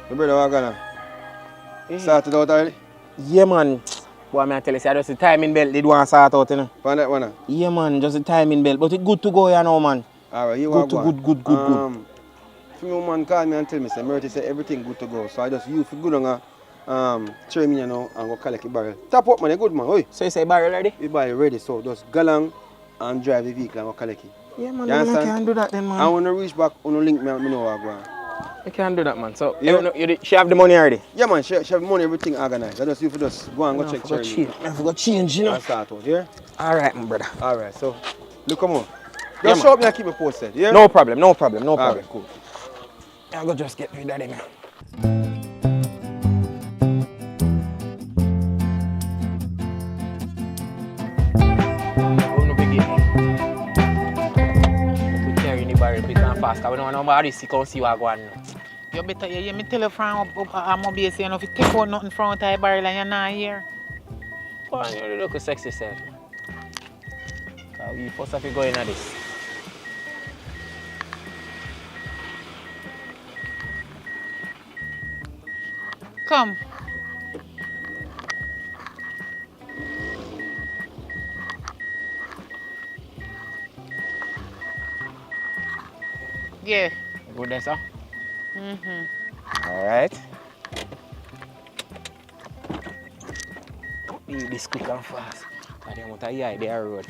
Your brother, what gonna? Start it out already? Yeah, man. Boy, I tell you, just the timing belt did want to start out, you know. Find that one? Yeah, man, just the timing belt. But it's good to go, you know, man. Alright, you good want to good. Few man call me and tell me, say, Merty say everything good to go. So I just use for good on train me, you know, and go collect the barrel. Tap up, man, you good, man. Oi. So you say barrel ready? The barrel ready, so just go along and drive the vehicle and go collect it. Yeah, man, You I understand? can't do that then, man. And when I reach back, when you link me, I know what I'm going. I can't do that, man. So, Yeah. she have the money already? Yeah, man, she have money, everything organized. I just you for just go and go check Cherry. I forgot change, you know. And start out, yeah? Alright, my brother. Alright, so, look, come on. Yeah, Just show up me and keep me posted, yeah? No problem. Alright, cool. I'll go just get me daddy, man. Big and fast, we don't want nobody to see what go on. You better hear me tell you from I'm gonna be saying if you take out nothing from the barrel and you're not here. Go on, you look sexy self. We first have to go into this. Come. Yeah. Good there, sir? Mm-hmm. Alright. Be this quick and fast. I don't want to hear the road.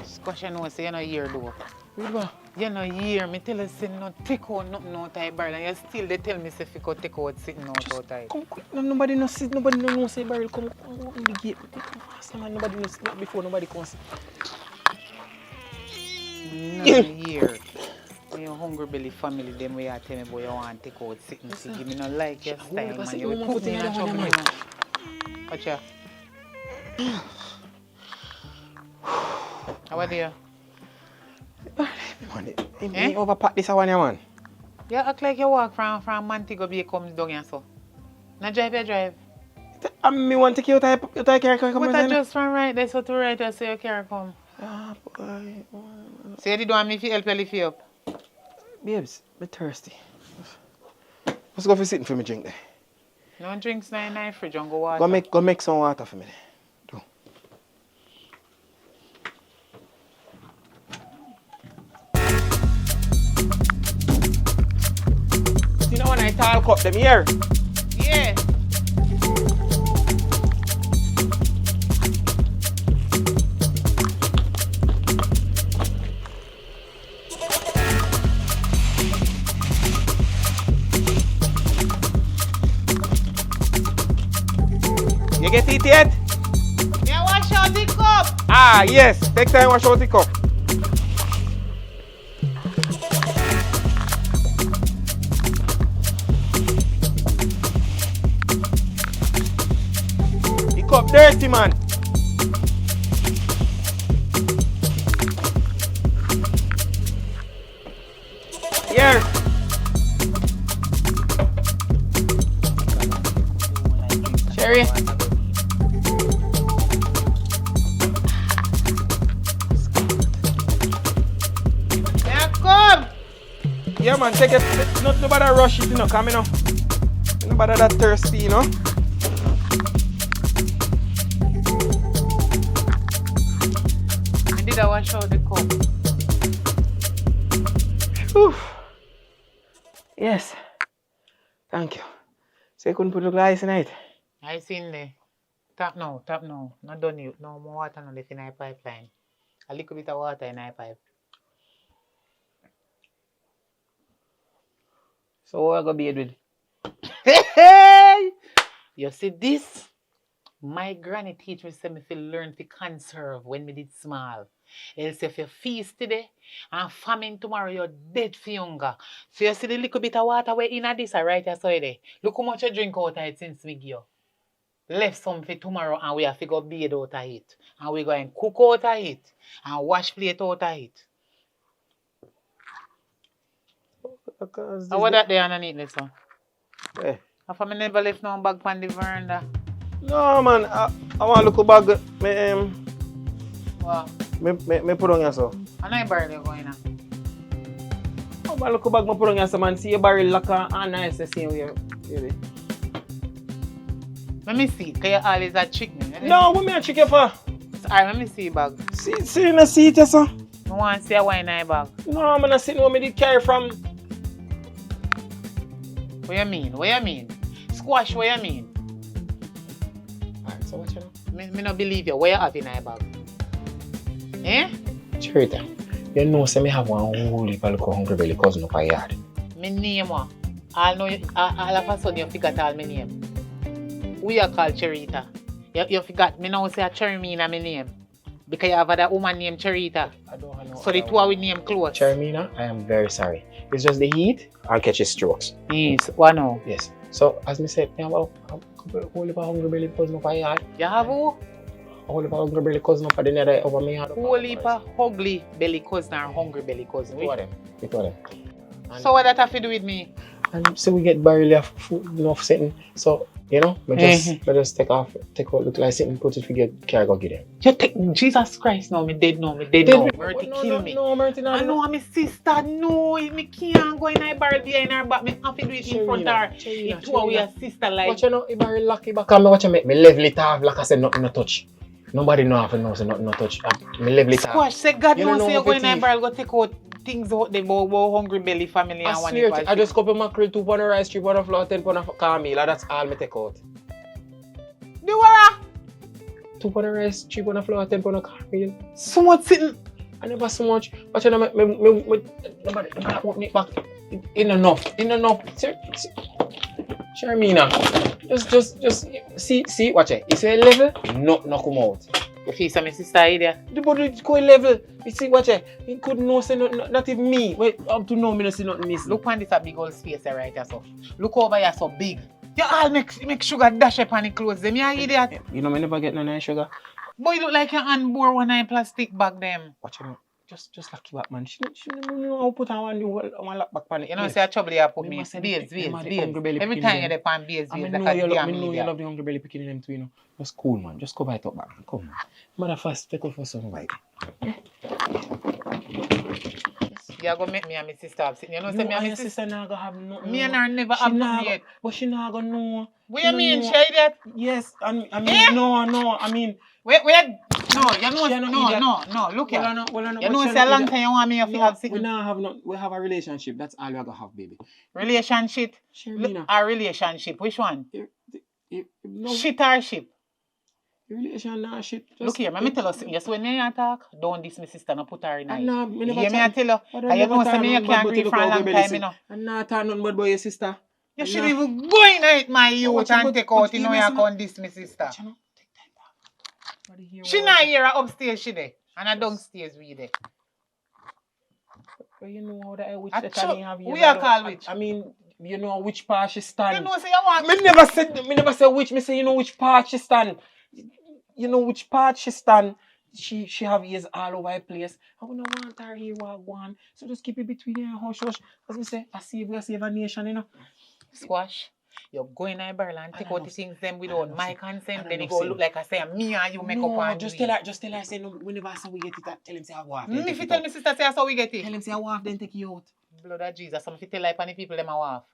Squash you know, say you're not here, though. Good. You're not here. Me tell you, say no take out nothing out of the barrel. And you still they tell me, say if you go take out sitting out of it. Come quick. Nobody knows sit. Nobody knows say barrel. Come open the gate. Come fast, man. Nobody knows before nobody comes. Not here. When your hungry belly family, them way you tell me boy you want to take out sitting. See, give me no like your style, man. You will put me in a trouble, you know. Watch ya. How are you? Man, overpack this one, man. You act like you walk from Montego Bay comes down here, so. Now drive, you drive. I want to take you out of car come. But I just from right there, so to right there, so your car come. Ah, boy. So you did want me to help you lift you up? Babes, I'm thirsty. Let's go for sitting for me drink there. No drinks now in the fridge, and go water. Go make some water for me there. Do. You know when I talk up them here? Yeah. You get it yet? Yeah, wash out the cup. Ah, yes. Take time, wash out the cup. The cup dirty, man. Here. Sherry. Yeah, come. Yeah, man, take it. Nobody rush it, you know, come, you know. Nobody that thirsty, you know. I did I wash out the cup. Whew. Yes. Thank you. So you couldn't put the glass in it? I seen there. Tap now. Not done you. No more water no left in the pipeline. A little bit of water in the pipe. So what are going to be with? Hey! You see this? My granny teach me say me fi learn to conserve when me did small. Else if you feast today and famine tomorrow, you're dead for hunger. So you see the little bit of water way in this right here so there. Look how much you drink out of it since me give you. Left some for tomorrow and we have to go bathe out of it. And we go and cook out of it. And wash plate out of it. And what that there underneath this one? Eh. If I never left no bag on the veranda. No, man. I want to look bag. What? Me put on yourself. I know barrel you going on. I want to look bag. Me put on yourself, man. See your barrel lock and nice to see you. Really. Let me see. Can you always a trick me? No, what me a trick you for? Alright, let me see your bag. See in the seat, yes, sir. I want to see a wine in your bag. No, I'm not sitting where me did carry from. What you mean? Squash, what you mean? Alright, so what you know? Me not believe you. What you have in your bag? Eh? Charita, you know, say me have one whole heap of little hungry belly cousin up a yard. My name, all of a sudden you forgot all my name. We are called Charita. You forgot, me now say a Charmina my name. Because you have that woman named Charita. I don't know. So the two of we name close. Charmina, I am very sorry. It's just the heat and catches strokes. Yes, what now? Yes. So, as me said, me have a whole heap of hungry belly cousin up a yard. You have who? A whole heap of hungry belly cousin up at the nether over me yard. Whole heap of ugly belly cousin or hungry belly cousin. Two of them. So what that have to do with me? And so we get barely of food enough sitting. So, you know, I just take out look like sitting, put it to get cargo get them. You take Jesus Christ now, me dead now. Murty kill me. No, Murty, no. I know my sister, no, me can't go in her barrel behind her back. Me have to do it in front of her. It's two of your sister like. Watch you know, if I lucky back and me watch you make me level it off like I said nothing no touch. Nobody know if I know say nothing no touch. Me level it off. Squash, say God knows say you go in her barrel go take out things out the about hungry belly family and one. I just couple mackerel, 2 pound of rice, 3 pound of flour, 10 pound of corn meal, that's all me take out. Do what? 2 pound of rice, 3 pound of flour, 10 pound of corn meal. So much sitting. I never so much. Watch you know, nobody open it back. In enough. Charmina, just see, watch it. If you level, no come out. You feel some sister idea? The body go level. You see, watch it. He couldn't know say not even me. Wait, up to now, me no see nothing missing. Look on this a big old space right here, so. Look over here so big. You all make sugar dash up on the clothes them. You idiot. You know, me never get no nice sugar. Boy, you look like your hand bore one in plastic bag them. Watch it. Just lucky back, man. She know how put one lock back on it. You know, say a trouble you put me. Beers. Every time you're on beers, I know you love the hungry belly picking them too, you know. Just cool, man. Just go buy it up back. Come on. Mother first, take off for some bite. You're going to make me and my sister upset. You know, say me and my sister not going to have nothing. Me and her never have nothing yet. But she not going to know. What you mean, she idiot? Yes, I mean, no, I mean. Wait. No, you know, no, look here. You know, say a long time you want me to have sitting. We have a relationship. That's all we're going to have, baby. Relationship? A relationship. Which one? Shit or ship? Relationship. Look here, let me tell you something. Yes, when you talk, don't diss my sister, no put her in it. No, me never tell you. And you know, say me you can't grieve for a long time, you know. I'm not talking nothing about your sister. You should even go in it, my youth, and take out, you know, you can't diss my sister. She not here upstairs, she there. And I downstairs we there. But you know how that which the time have you. We are called which? I mean, you know which part she stand. You know, say you want. Me never say which. Me say you know which part she stand. You know which part she stand. She have ears all over the place. I don't want her here while one. So just keep it between her and hush. As we say, I save a nation, you know. Squash. You go in a barrel and take out the things them without my consent, then you go look like I say me and you make up and just tell her say no, whenever I say we get it, tell him say I want. If you tell me sister say that's how we get it. Tell him say I want, then take you out. Blood of Jesus, some if you tell like the people them a waff.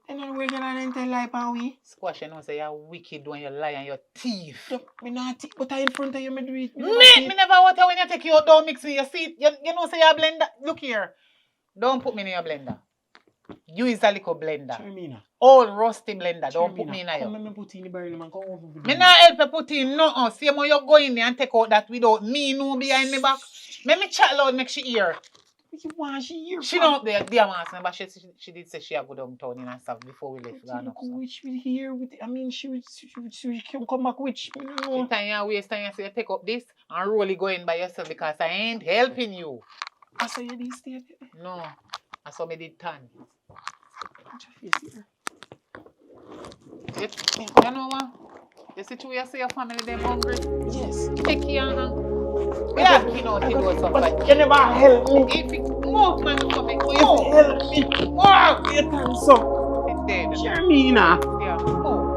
And then we can then tell like and we. Squash, you know say you're wicked when you lie and you're thief. Me not thief, but I in front of you me do it. Me never want to when you take you out, don't mix with your seat. You know say you're blender. Look here. Don't put me in your blender. You is a little blender. Charmina. Old rusty blender. Don't put me in here. Come put in the barrel, man. Come over. Me not help you put in nothing. See how you go in there and take out that without me no behind me back. Let me chat loud make she hear. You want she hear? She not there, dear man. But she did say she had go downtown and stuff before we left. Which will hear with? I mean, she can come back. Which? The time you waste time, you say take up this and really go in by yourself because I ain't helping you. I saw you didn't stay there. No, I saw me did turn. You know what? You see you say your family them hungry? Yes. Take care of them. We have been out to do something. You never help me. If you move, man, come back. You help me. Wow. You turn so. It's dead. Charmina. Yeah. Oh.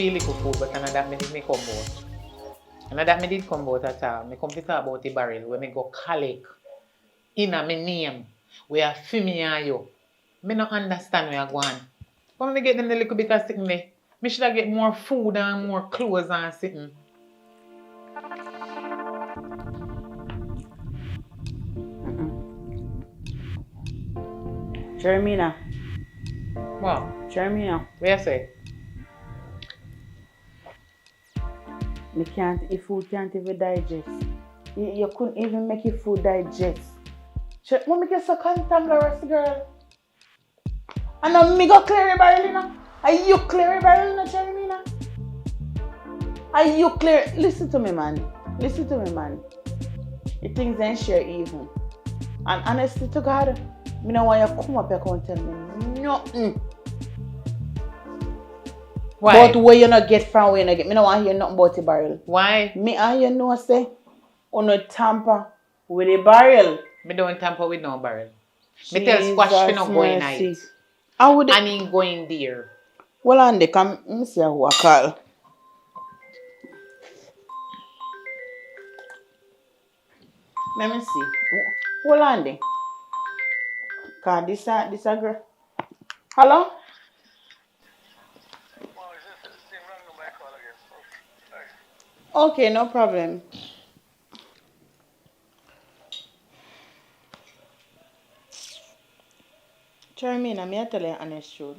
Little food, but none of that me did me come out. None of that me did come out at all. Me come to talk about the barrel where me go collect in a me name where I film me and you. Me no understand where I go on. When me get them the little bit of sitting there, me should have get more food and more clothes and sitting. Jeremina. What? Jeremina. Where you say? Me can't, if food can't even digest. You couldn't even make your food digest. When me get so cantankerous, girl. And now me go clear your barrel, you know? Are you clear your barrel, you know, Jeremina? Are you clear? Listen to me, man. Listen to me, man. The things ain't share even. And honestly to God, me don't want you to come up here and tell me nothing. Why? But where you not get from, where you not get. Me don't want to hear nothing about the barrel. Why? Me and you know say, you no tamper with the barrel. Me don't tamper with no barrel. Me tell Squash to not go in it. How would And he going there. Well, and they come, me see who I call. Let me see. Hold on there. Cause this a girl. Hello? Okay, no problem. Jeremina, me tell you an honest truth.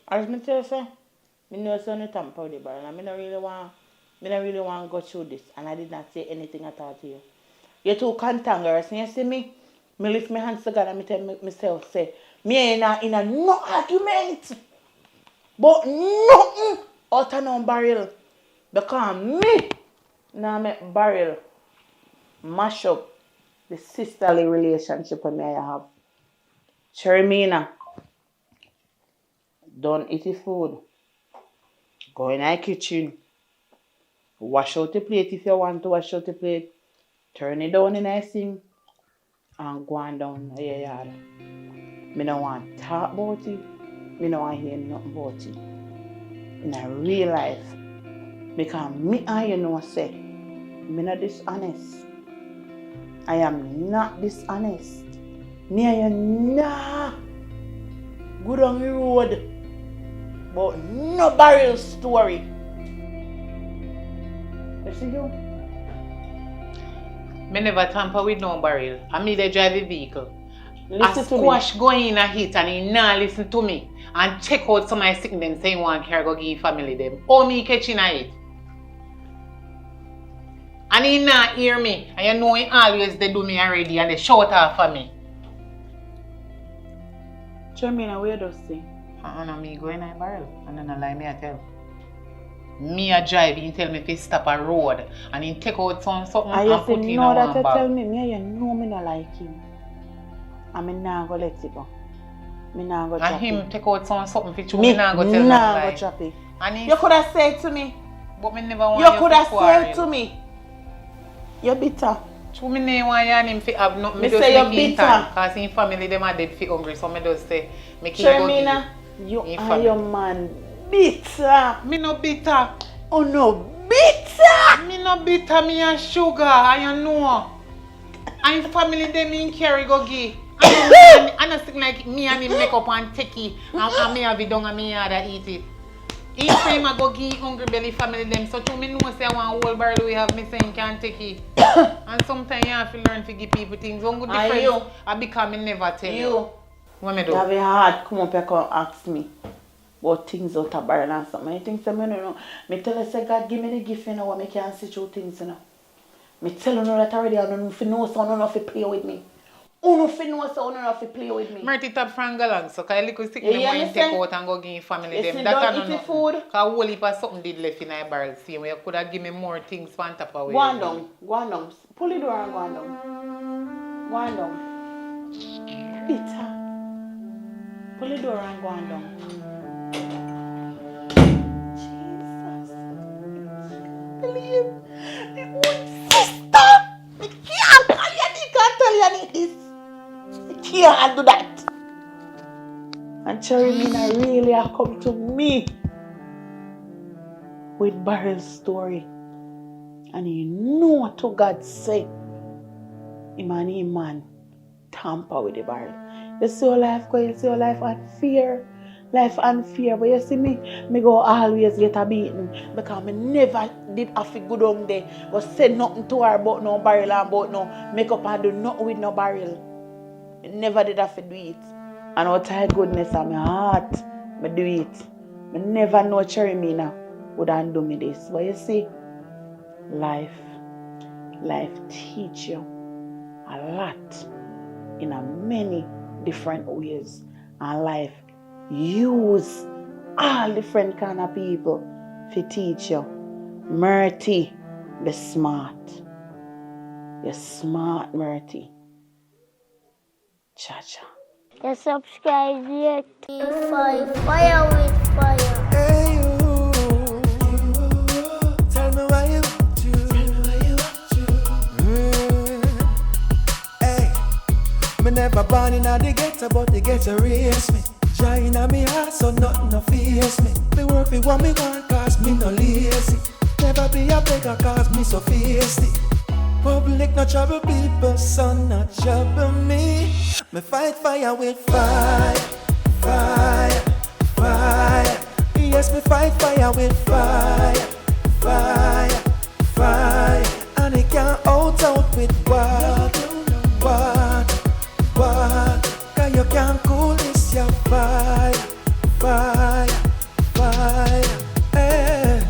As me tell you, say, me know so no tamper with the barrel, and me don't really want to go through this, and I did not say anything at all to you. You're too cantankerous, and you see me lift my hands to God and me tell myself, say, me ain't in a no argument, but nothing out of no barrel, because me now make barrel mash up the sisterly relationship with me I have. Jeremina, don't eat the food. Go in the kitchen. Wash out the plate if you want to wash out the plate. Turn it down in the sink and go on down in your yard. Me don't want to talk about it. Me don't want to hear nothing about it. In a real life. Because me and you know say, me not dishonest. I am not dishonest. Me and you nah good on the road. But no barrel story. You see you? Me never tamper with no barrel. I me they drive a vehicle. Listen a to me. Squash going in a hit and he not listen to me. And check out some of my sick them saying one carry go give family them. Oh me catching a it. And he not hear me. And you know he always they do me already and they shout off for me. Jeremina, where does say? And me go in a barrel. And then I lie me I tell. Me a drive, he tell me to stop a road and he take out something and put in no, a that one bag. tell me, you know me not like him. And me nah go let it go. Me nah go drop And him it. take out something for you, me nah go tell no nah lie. go drop it. And You could have said to me. But me never want You could have said to me. me. You're bitter. True, me never want him to have nothing. Me just say you're make it bitter. because his family them are dead for hungry. So me just say, me keep Jeremina, you are your man bitter. Me no bitter. Oh no, bitter! Me no bitter, me and sugar, and you know. And family them in carry go give. And I don't think like me and him make up and take it. And me have it down and me other eat it. Each time I go give hungry belly family them. So to me know say I want whole barrel we have me saying can't take it. And sometimes you have to learn to give people things. One good difference I become me never tell you. What me do? You have a heart come up here and ask me about things out of barrel and something. I think some you know. Me tell you say God give me the gift you know what me can see through things you know. Me tell you that already I don't know if you know so I don't know if you play with me. Uno fi know so uno have to play with me. Merty tap frangalang so cause little stick them when take out and go give family them. That don't eat the food. Cause whole heap of something did left in a barrel same way you could have give me more things on top of Go on down. Pull the door and go on down. Go on down. Bitter. Pull the door and go on down. Jesus. Believe the old sister. I can't tell you this. I can't do that. And Jeremina really have come to me with Barrel's story. And you know what to God say. Him and him man tamper with the barrel. You see your life going, you see your life unfair. Life unfair, but you see me go always get a beating because me never did have to go down there but say nothing to her about no barrel and about no make up and do nothing with no barrel. Me never did have to do it. And out of goodness of my heart, me do it. Me never know Cherry Mina would undo me this. But you see, life teach you a lot in a many different ways. And life use all different kind of people to teach you. Murty, be smart. You're smart, Murty. Cha-cha. You subscribe yet? Fire with fire. Hey you, tell me why you want to. Hey, me never born in the ghetto, but the ghetto raised me. Joy in me heart, so nothing no fears me. Me work for what me want, cause me no lazy. Never be a beggar, cause me so feisty. Public no trouble people, son not trouble me. Me fight fire with fire, fire, fire. Yes, me fight fire with fire, fire, fire. And it can't out with what, cause you can't cool this your fire, fire, fire. Hey.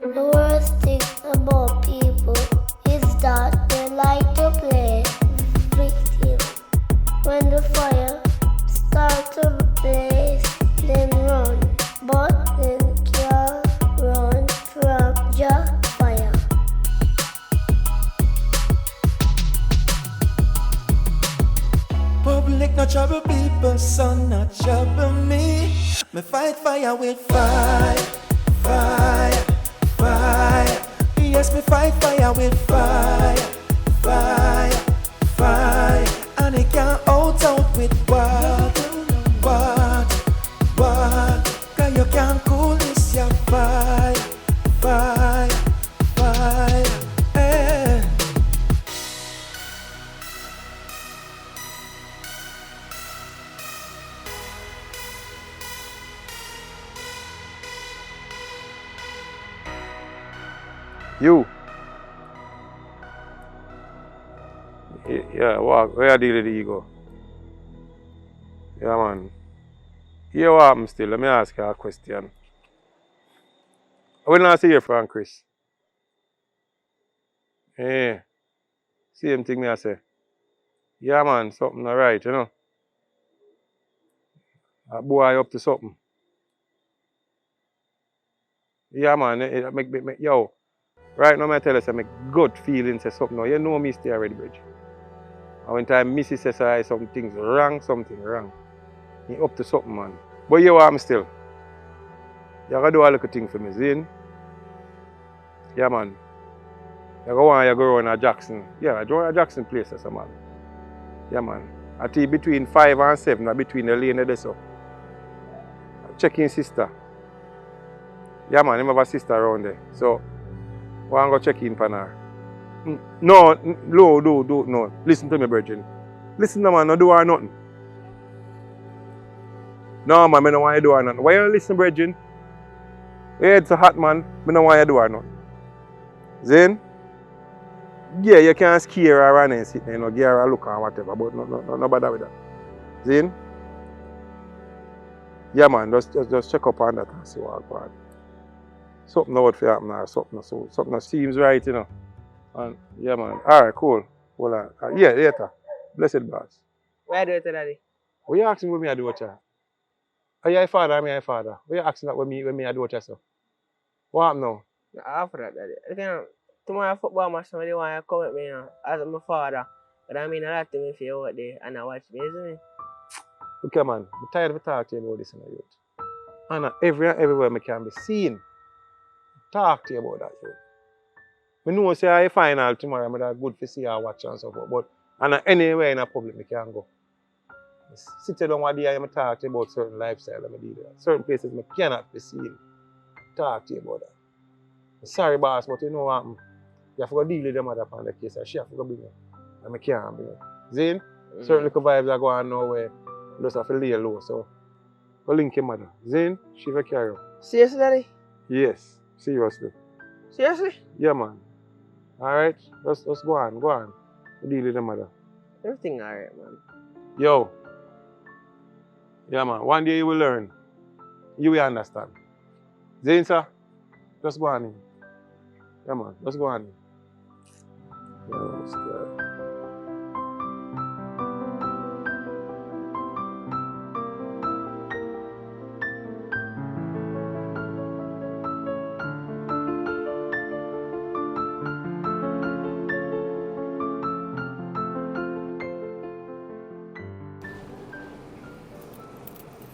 The worst thing about people is that they like to play victim. When the fire starts to blaze, then run. But then can't run from your fire. Public no trouble people, son not trouble me. Me fight fire with fire, fire, fire. Yes, me fight fire with fire, fire, fire. And it can't out with what, cause you can't cool this your fire, fire, fire. Hey. You. Yeah, walk. Where you deal with the ego? Yeah, man. Here what happen still? Let me ask you a question. I will not see you from Chris. Eh. Same thing me I say. Yeah, man, something alright, you know. A boy up to something. Yeah, man. Yo. Right now, I tell you, I make good feelings say something. Now, you know me stay already, bridge. And when time Missy says something's wrong, something wrong. He up to something, man. But you want me still. You gotta do a little thing for me, Zin. Yeah, man. You go on, you go around a Jackson. Yeah, I go to Jackson place, as a man. Yeah, man. I think between 5 and 7, between the lane there, so. Checking sister. Yeah, man, I have a sister around there. So, I go check in on her. No, no. Listen to me, Virgin. Listen to man, no do her nothing. No, man, I don't want you to do her nothing. Why you listen, Virgin? Yeah, it's a hot man, I don't want you to do her nothing. Then, yeah, you can scare her and sit there, give her a look or whatever, but no bother with that. Then, yeah, man, just check up on that and see what's going on. Something out for happen or something seems right, you know. And yeah, man. Alright, cool. Hold on. Yeah, later. Blessed boss. Why do it, Daddy? What you asking what me I do with you? Are you a father or am I a father? What you asking that when me I do with you, so? What happened now? After that, Daddy. Again, tomorrow football match, somebody want to come with me, you know, as my father. But I mean a lot to me for you out there and I watch me, isn't it? Okay, man. I'm tired of talking to you about this in the youth. And everywhere I can be seen. Talk to you about that, youth. I know say I final tomorrow, I'm good to see you watch and so forth. But and anywhere in the public I can go. Sit down one day and talk to you about certain lifestyle that I deal with. Certain places I cannot be seen. Talk to you about that. Sorry boss, but you know what? You have to go deal with them other on the case and she have to go bring you. and I can't be. Zane, certain little vibes are going on now where you just have to lay low. So, go link your mother. Zane, she will carry you. Seriously, daddy? Yes, seriously. Seriously? Yeah, man. Alright, let's go on. Deal with the mother. Everything alright, man. Yo. Yeah, man. One day you will learn. You will understand. Zane, sir, just go on in. Yeah, man. Just go on in. Yeah,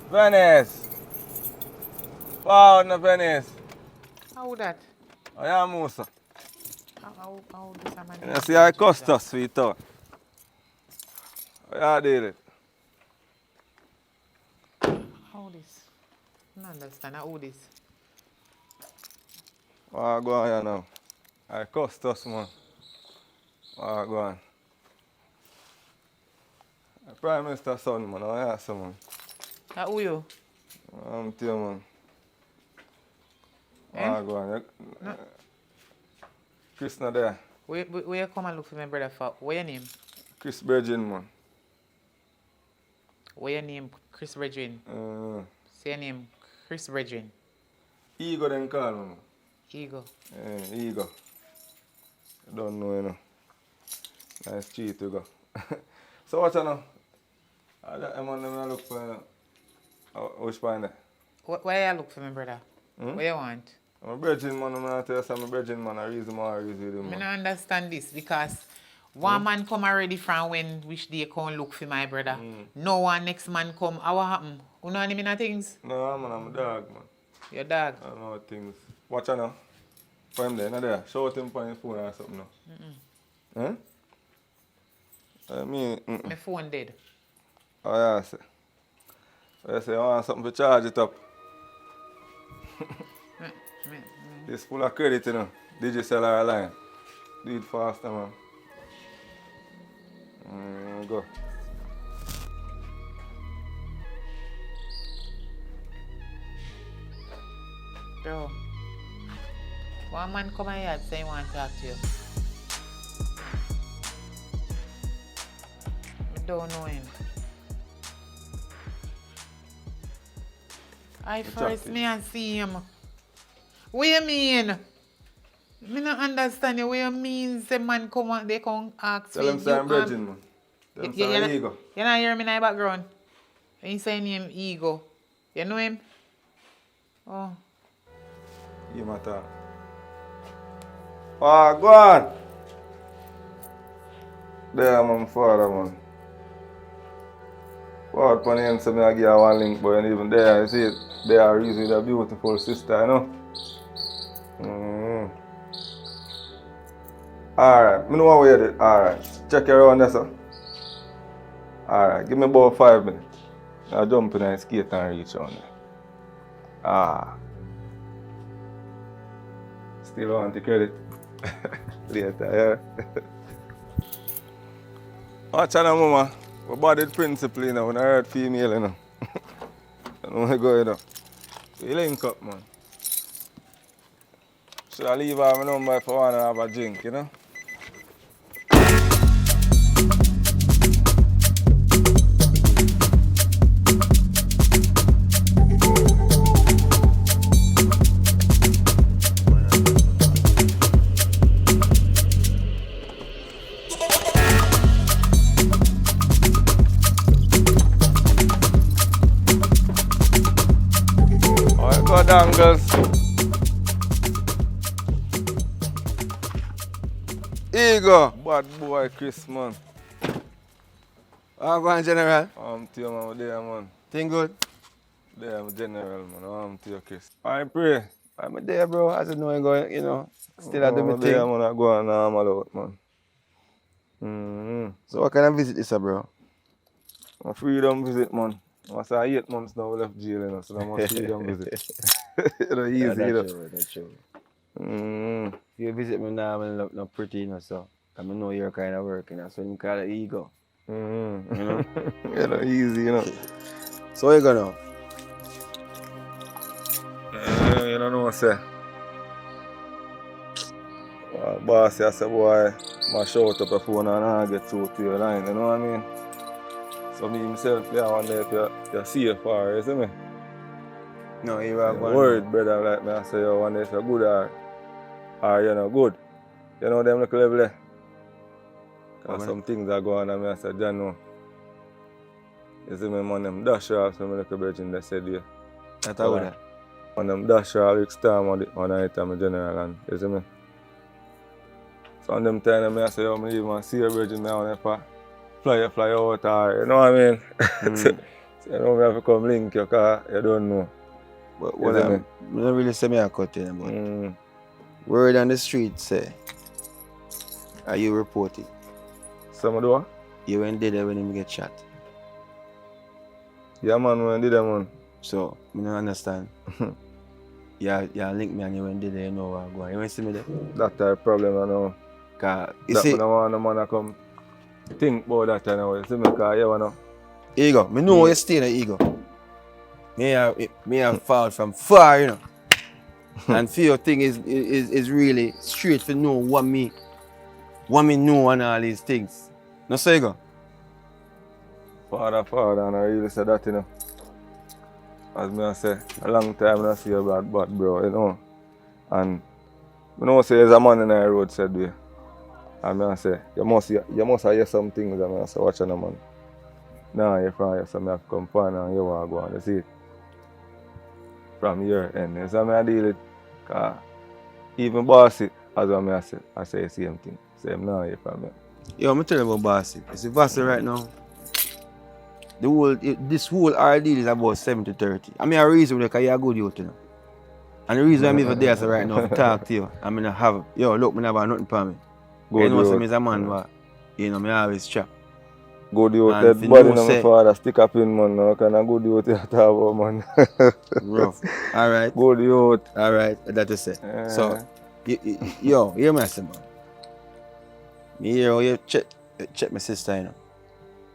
Venice! Wow, na Venice. How that? Oh, yeah, Musa. How this a man? You see, I cost us, sweetheart. Oh, yeah, did it. How this? I don't understand. How this? Oh, go on here now. I cost us, man. Oh, go on. Prime Minister son, man. Oh, yeah, so, man. Who you? I'm tell you, man. Eh? Oh, go on. No. Chris not there. Where you come and look for my brother for? What your name? Chris Virgin, man. What your name? Chris Bredrin. Say your name, Chris Bredrin. Ego then call me, man. Ego. Ego. I don't know, you know. Nice street to go. So what you know? I'm on them look for which point there? Where you look for my brother? What you want? I'm a virgin man, I'm not tell you I'm a virgin man, I reason more with him. I don't understand this because one man come already from when which day come look for my brother. No one next man come. What happen? You know any things? No man, I'm a dog man. Your dog? I don't know things. Watch out now. For him there, not there. Shout him on his phone or something now. I mean, my phone dead. Oh yeah, sir. I say I want something to charge it up. It's full of credit, you know. Digital or line. Do it faster, man. Go. Bro, one man come here and say he want to talk to you. I don't know him. I first me and see him. What you mean? Me not understand you. What you mean? Say man come and they come ask Tell him say I'm virgin, man. Tell him say I'm Ego. You not hear me in the background? He say name Ego. You know him? Oh. You matter. Oh, go on. There, man, father, man. Forward upon him, so I give you one link, but even there, you see it. They are really a beautiful sister, you know. Alright, I know what we did. Alright, check your around there, sir. Alright, give me about 5 minutes. I'll jump in and skate and reach on there. Still want the credit. Later, yeah. Watch out, mama. We bodied principle, you know, when I heard female, you know. I don't want to go, you know. We link up, man. Should I leave her my number if I want to have a drink, you know? Dangles. Ego. Bad boy Chris, man. How going, General? I'm to you, man. There, man. Thing good? There, I'm General, man. I'm to you, Chris. I pray. I'm there, bro. As you know, I'm going, you know, still I do my thing. There, man. I go on normal out, man. So what kind of visit is, bro? A freedom visit, man. I say 8 months now we left jail, you know, so I must freedom visit. You know, easy, yeah, you know. That's true. You visit me now, I'm not pretty, you know, so. I know you're kind of working, that's when you call it ego. Mm-hmm. You know? You know, easy, you know. So what you gonna? You don't know what I say. Boss, I say, boy, I shout up your phone and I get through to your line, you know what I mean? So me myself, yeah, one day if you're safe for you see me? No, you are You're going worried, brother, like me, I say, yo, one day if you're good or you're not good. You know them little level there? Because some things are going on and I say, John, no. You see me, man, them dash off some little bridging they said here. That's how that. And them dash off Rick Storm on the item general and you see me? So on them time I say, yo, I even see a bridging now and if I fly out or, you know what I mean? So you know, I have to come link you because you don't know. But what I don't really say me a cut in, but word on the street say, are you reported? Some do? You went there when him get shot. Yeah, man, when did that, man? So, I don't understand. Yeah, link me and you went there, you know what I'm going. You want to see me there? That's the problem, I know. Cause, you that see, I want the man to come think about that, you know. You see me, because you know. Ego, I know you stay in the ego. Me have fall from far, you know. And for your thing is really straight to know what me know and all these things. No say go. Father, and I really say that, you know. As me I say, a long time I see you bad bro, you know. And I know say there's a man in the road said way. And I say, you must hear some things and I say, watch on the man. Nah, you're from here, so I have to come find and you want to go on, you see it. From your end. So I deal with it. Cause even bossy, as what I say the same thing. Same now here from here. Yo, I'm telling you about bossy. You see bossy right now. This whole ordeal is about 70-30. I mean, a reason because you're a good youth, you know. And the reason I'm even there so right now to talk to you, I mean, I have, yo, look, I have nothing for me. Good you know, youth. so I'm a man, what, you know, I always trap. Good youth, that body in my father stick up in, man. Now, kind of good youth you talk about, man. Rough. All right. Good youth. All right, that's to say. So, yo, hear me, man. Me hear you check my sister, you know.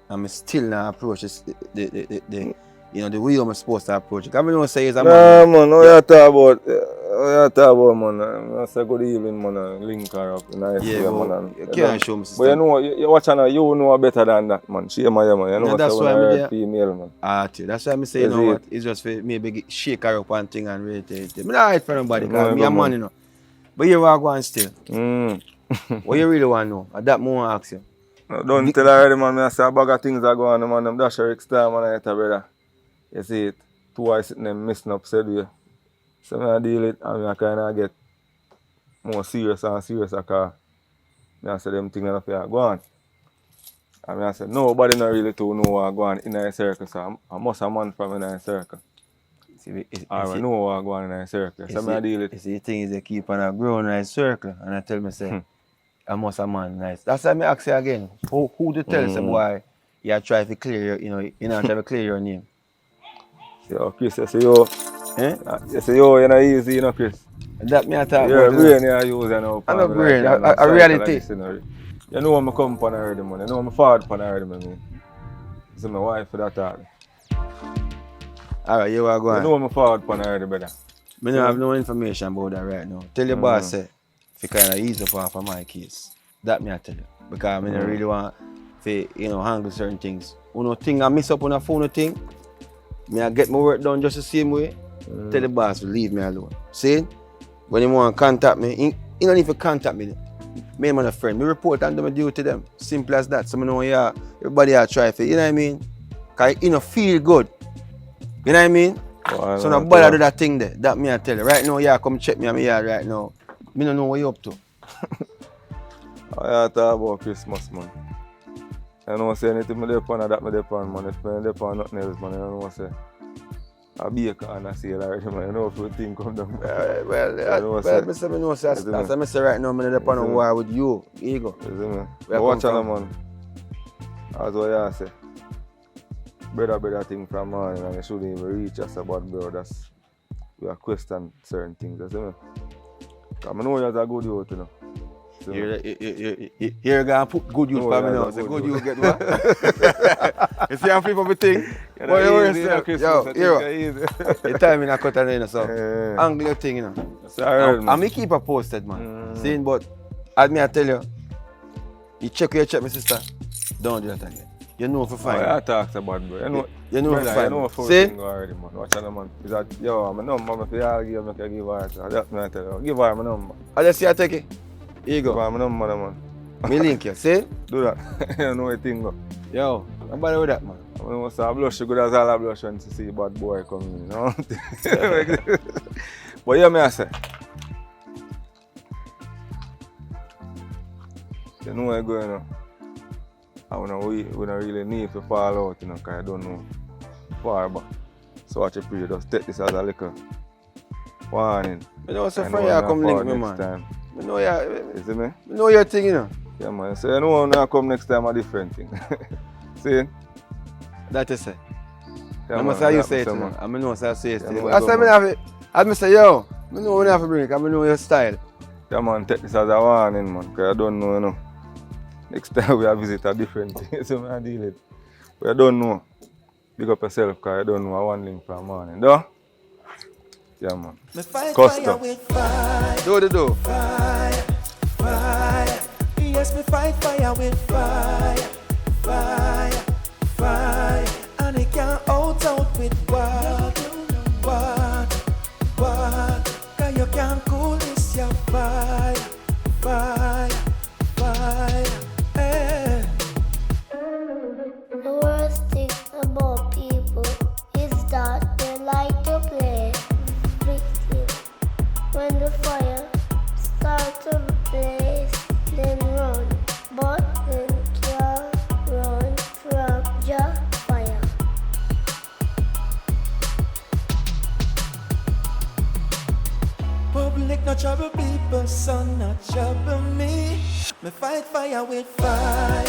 I'm still not approach the way I'm supposed to approach it. I don't say it's a man. Nah, man, what you talk about, man? I say good evening, man, link her up. Nice man. You can't show me sister. But you know, you watch her, you know better than that, man. She my man. You know, that's why I'm female, man. That's why I'm saying, you know what, it's just for maybe shake her up one thing and rate it. I'm not right for nobody, because me a man, you know. But you are going still. What you really want to know? At that moment, I ask you. No, don't tell her already, man. I say a bag of things are going on, man. Them dash Rick Storm, man, brother. You see it? Twice sitting them messing up, said we. So I deal with it, and I kind of get more serious because I say them things are go on. And I said, nobody not really to know what go on in a circle, so I must have a man from in a circle. I know what go on in a circle, so I deal with it. You see, the thing is they keep on a growing in a circle, and I tell me, say, I must have a man nice. That's why I ask you again, who to tell some boy you try to clear your, you know, try to clear your name. Yo, Chris, you say yo. You say yo, you're not easy, you know, Chris. That me I talk your about. Your brain you use, you know. I'm not brain, a reality. You know I'm come upon already, man. You know I'm forward upon already, man. So my wife for that all. Alright, you are going. You know I'm forward upon already, brother. I don't have no information about that right now. Tell your boss, say, if you kind of ease up off of my case. That me I tell you. Because I don't really want to, handle certain things. One thing I miss up on a phone thing, I get my work done just the same way. Tell the boss to leave me alone. See? When you want to contact me, you don't need to contact me. Me and my friend, me report and do my duty to them. Simple as that. So I know everybody try for, you know what I mean? Because you feel good. You know what I mean? So no bother do that thing there. That me I tell you. Right now, come check me on my yard right now. Me don't know what you up to. I talk about Christmas, man. I don't say anything I depend on that I depend, man. If I depend on nothing else, man, I don't say. I be a can and say already, man. You know if you think come down. Well, I say right now, I depend on war with you, ego. Watch on, man. That's what I say. Brother thing from morning and you shouldn't even reach us about bro. That's we are question certain things, you see me? Because I know you're a good youth, you know. You're gonna put good youth for me now. So good youth get what? You see I'm flip up the thing? Boy, you worry yourself. Yo, the time in a cut and then so angle your thing, you know. And me keep her posted, man. Seeing, but as me I tell you, you check, my sister. Don't do that again. You know for fine. I talked about bro. You know for fine. You know for thing already, man. Watch out, man. Is that yo, my number, if you argue, I give her. That's me I tell you. Give her my number. I just see I take it. Here you go. Give her my number, man. Me link you, see? Do that. You know what thing go. Yo, I'm bad with that, man. I must have blush good as all I blush when to see bad boy coming in, you know? But yeah, me I say. You know where I'm going now. We don't really need to fall out, you know, because I don't know far back. So watch your period, just take this as a little warning. You know, so far you come link me, man. Time. I know you. You see me? I know your thing, you know. Yeah, man. So you know when I come next time a different thing. See? That is it. Yeah, I must man, say you that say it, me man. I know say say it. Yeah, I say me have it. I say yo, I know when I have to bring it, I know your style. Yeah, man, take this as a warning, man, because I don't know, you know. Next time we visit a different thing, so I deal it. But I don't know. Big up yourself, because I don't know a one link from morning. Though? Yeah, man. Custom. Do. Fire. Yes, me fight fire with fire. And it can't out with what? Cause you can't cool this your fire. Hey. The worst thing about people is that they like to play victim. When the fire starts to blaze, then run. But then can't run from your fire. Public no trouble people, son not trouble me. Me fight fire with fire.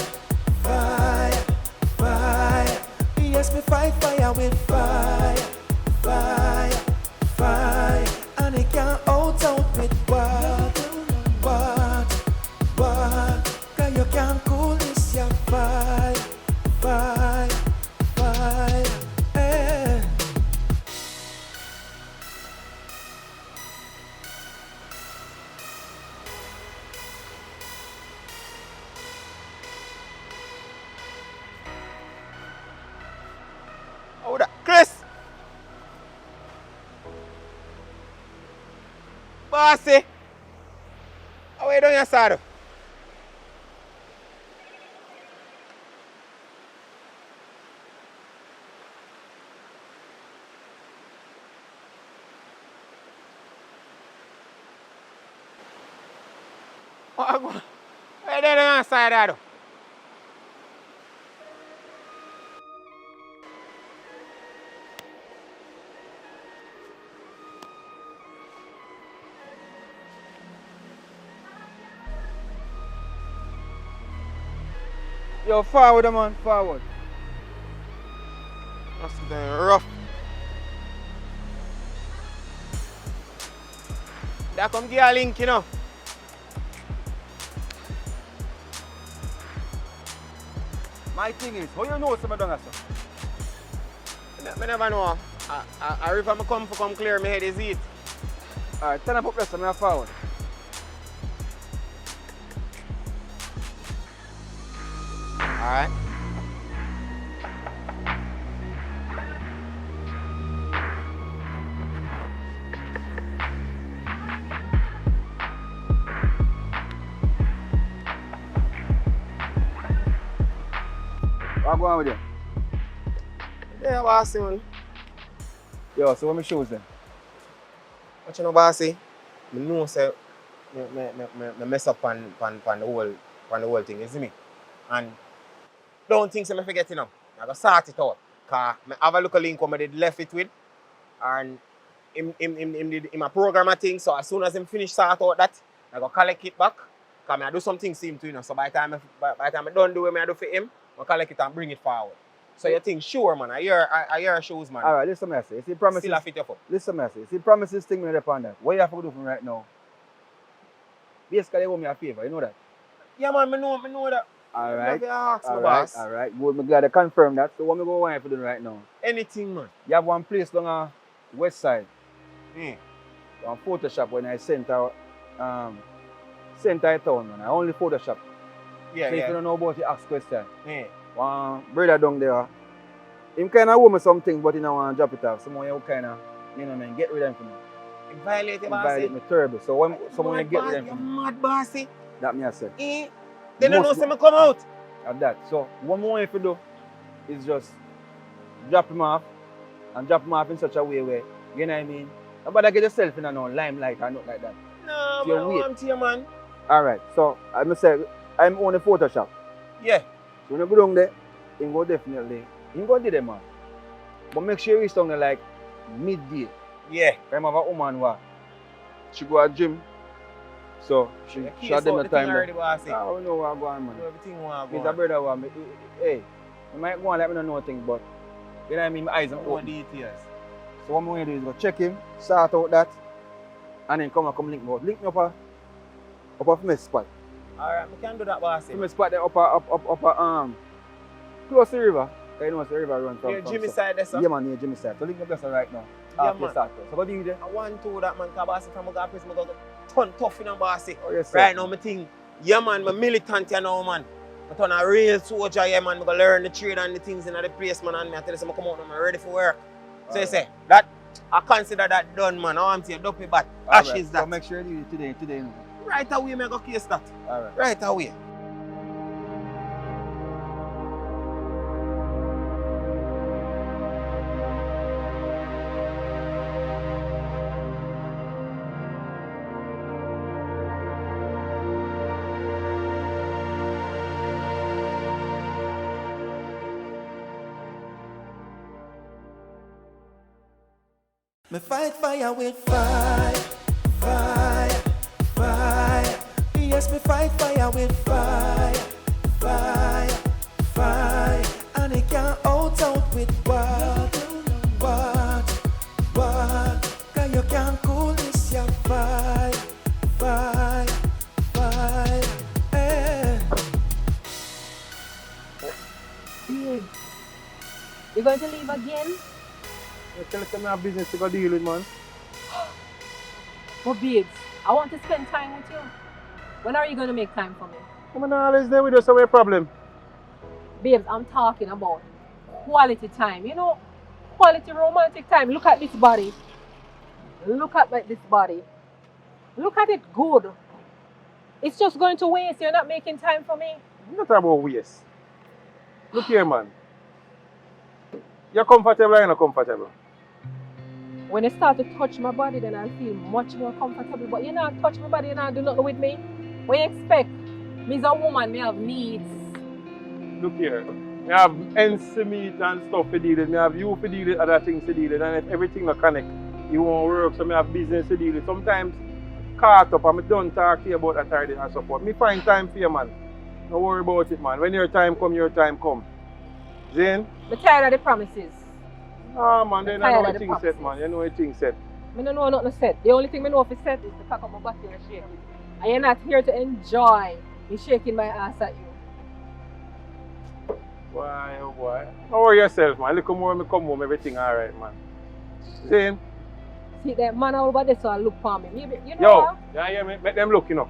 Yes, me fight fire with fire. And it can't out with what? Cause you can't cool this your fire. Hey. Oh, that Chris! Bossy! How are you doing your side? What are you doing on your side? Yo, forward, man, forward. That's rough. That come give a link, you know. My thing is, how you know some of them, sir? I never know. I river me come clear, my head is it. Alright, turn up rest, I'm forward. Alright. What go on with you? Yeah, bossy, man. Yo, so what my shoes then? What you know, bossy? I know say I mess up on the whole thing, you see me? And don't think so I forget, you know. I go sort it out. Cause I have a look at link where I did left it with. And him did a program a thing, so as soon as him finish sort out that, I go collect it back. Cause I do something same to you know. So by the time I done do what I do for him, I collect it and bring it forward. So you think sure man, I hear shoes man. Alright, listen me say. See promises. Still a fit your foot. Listen me say. See promises thing me upon that. What you have to do from right now? Basically, they owe me a favor, you know that? Yeah, man, me know that. All You right. have to ask All me, right, boss. all right. Good, I'm glad to confirm that. So what me go want for doing right now? Anything, man. You have one place down on west side. Yeah. One Photoshop when I center town, man. I only Photoshop. Yeah, so if yeah. you don't know about it, ask question. Yeah. One brother down there, him kind of owe me something, but he don't want to drop it off. Someone you kind of, you know, man, get rid of him for me. You violate He your bossy. violate me terrible. So when someone you get rid of You're him for me, mad, bossy. that me I say. Eh? They don't know Most- say me come out. Of that. So what I want you to do is just drop him off and drop him off in such a way where, you know what I mean? Nobody get yourself in a no limelight or nothing like that. No, So you man, I wait. want to you, man. Alright, so I say I'm on the Photoshop. Yeah. So when you go down there, you go definitely, you go do them, man. But make sure you reach down there like midday. Yeah. I have a woman who she go to gym. So she shot them the time. already, bossy. I don't know what go on, man. Everything want to He's go a on. brother who hey, I might go on like me don't know nothing, but you know what I mean, my eyes are More open. details. So what I'm going to do is go check him, sort out that, and then come link me out. Link me up a my spot. Alright, we can do that, bossy. My spot there up close to the river. You know the river runs from. Near Jimmy side there, sir? Yeah, man, near Jimmy side. So link me up there right now. Yeah, After man. start. So what do you do? I want to that, man, because bossy from my God, I go turn tough in a bossy. Oh, yes, sir. Right now, I think, yeah, man, I'm militant here now, man. I turn a real soldier, yeah, man. I go learn the trade and the things in the place, man, and I tell you, I come out and I'm ready for work. So you say, that, I consider that done, man. I want to dopey bat. Ashes that. So make sure you do it today. You know. Right away, me go case that. Alright. Right away. Me fight fire with fire, fire, fire. Yes, me fight fire with fire, fire, fire. And it can't out with what? Cause you can't cool this your fire, fire, fire. Eh. You're going to leave again? You tell us I have business to go deal with, man. But babes, I want to spend time with you. When are you going to make time for me? I'm not always there with us, so what's the problem? Babes, I'm talking about quality time. You know, quality romantic time. Look at this body. Look at this body. Look at it good. It's just going to waste. You're not making time for me. Not about waste. Look here, man. You're comfortable or you're not comfortable? When you start to touch my body, then I'll feel much more comfortable. But you not touch my body, you not do nothing with me. What you expect? Me as a woman, me have needs. Look here. I have ends to meet and stuff to deal with. I have you to deal with, other things to deal with. And if everything not connect, you won't work, so I have business to deal with. Sometimes, caught up and I don't talk to you about that already and so forth. Me find time for you, man. Don't worry about it, man. When your time come, your time come. Zane? I'm tired of the promises. Ah, man, then I tired know of the the thing set, man. You know the thing set. I don't know nothing set. The only thing I know if it's set is to cock up my body and shake it. And you're not here to enjoy me shaking my ass at you. Why, oh boy. Don't worry yourself, man. Look more when I come home, everything alright, man. Zane? See that man over there, so I look for me. Maybe, you know Yo, what? yeah, yeah, make them look, you know.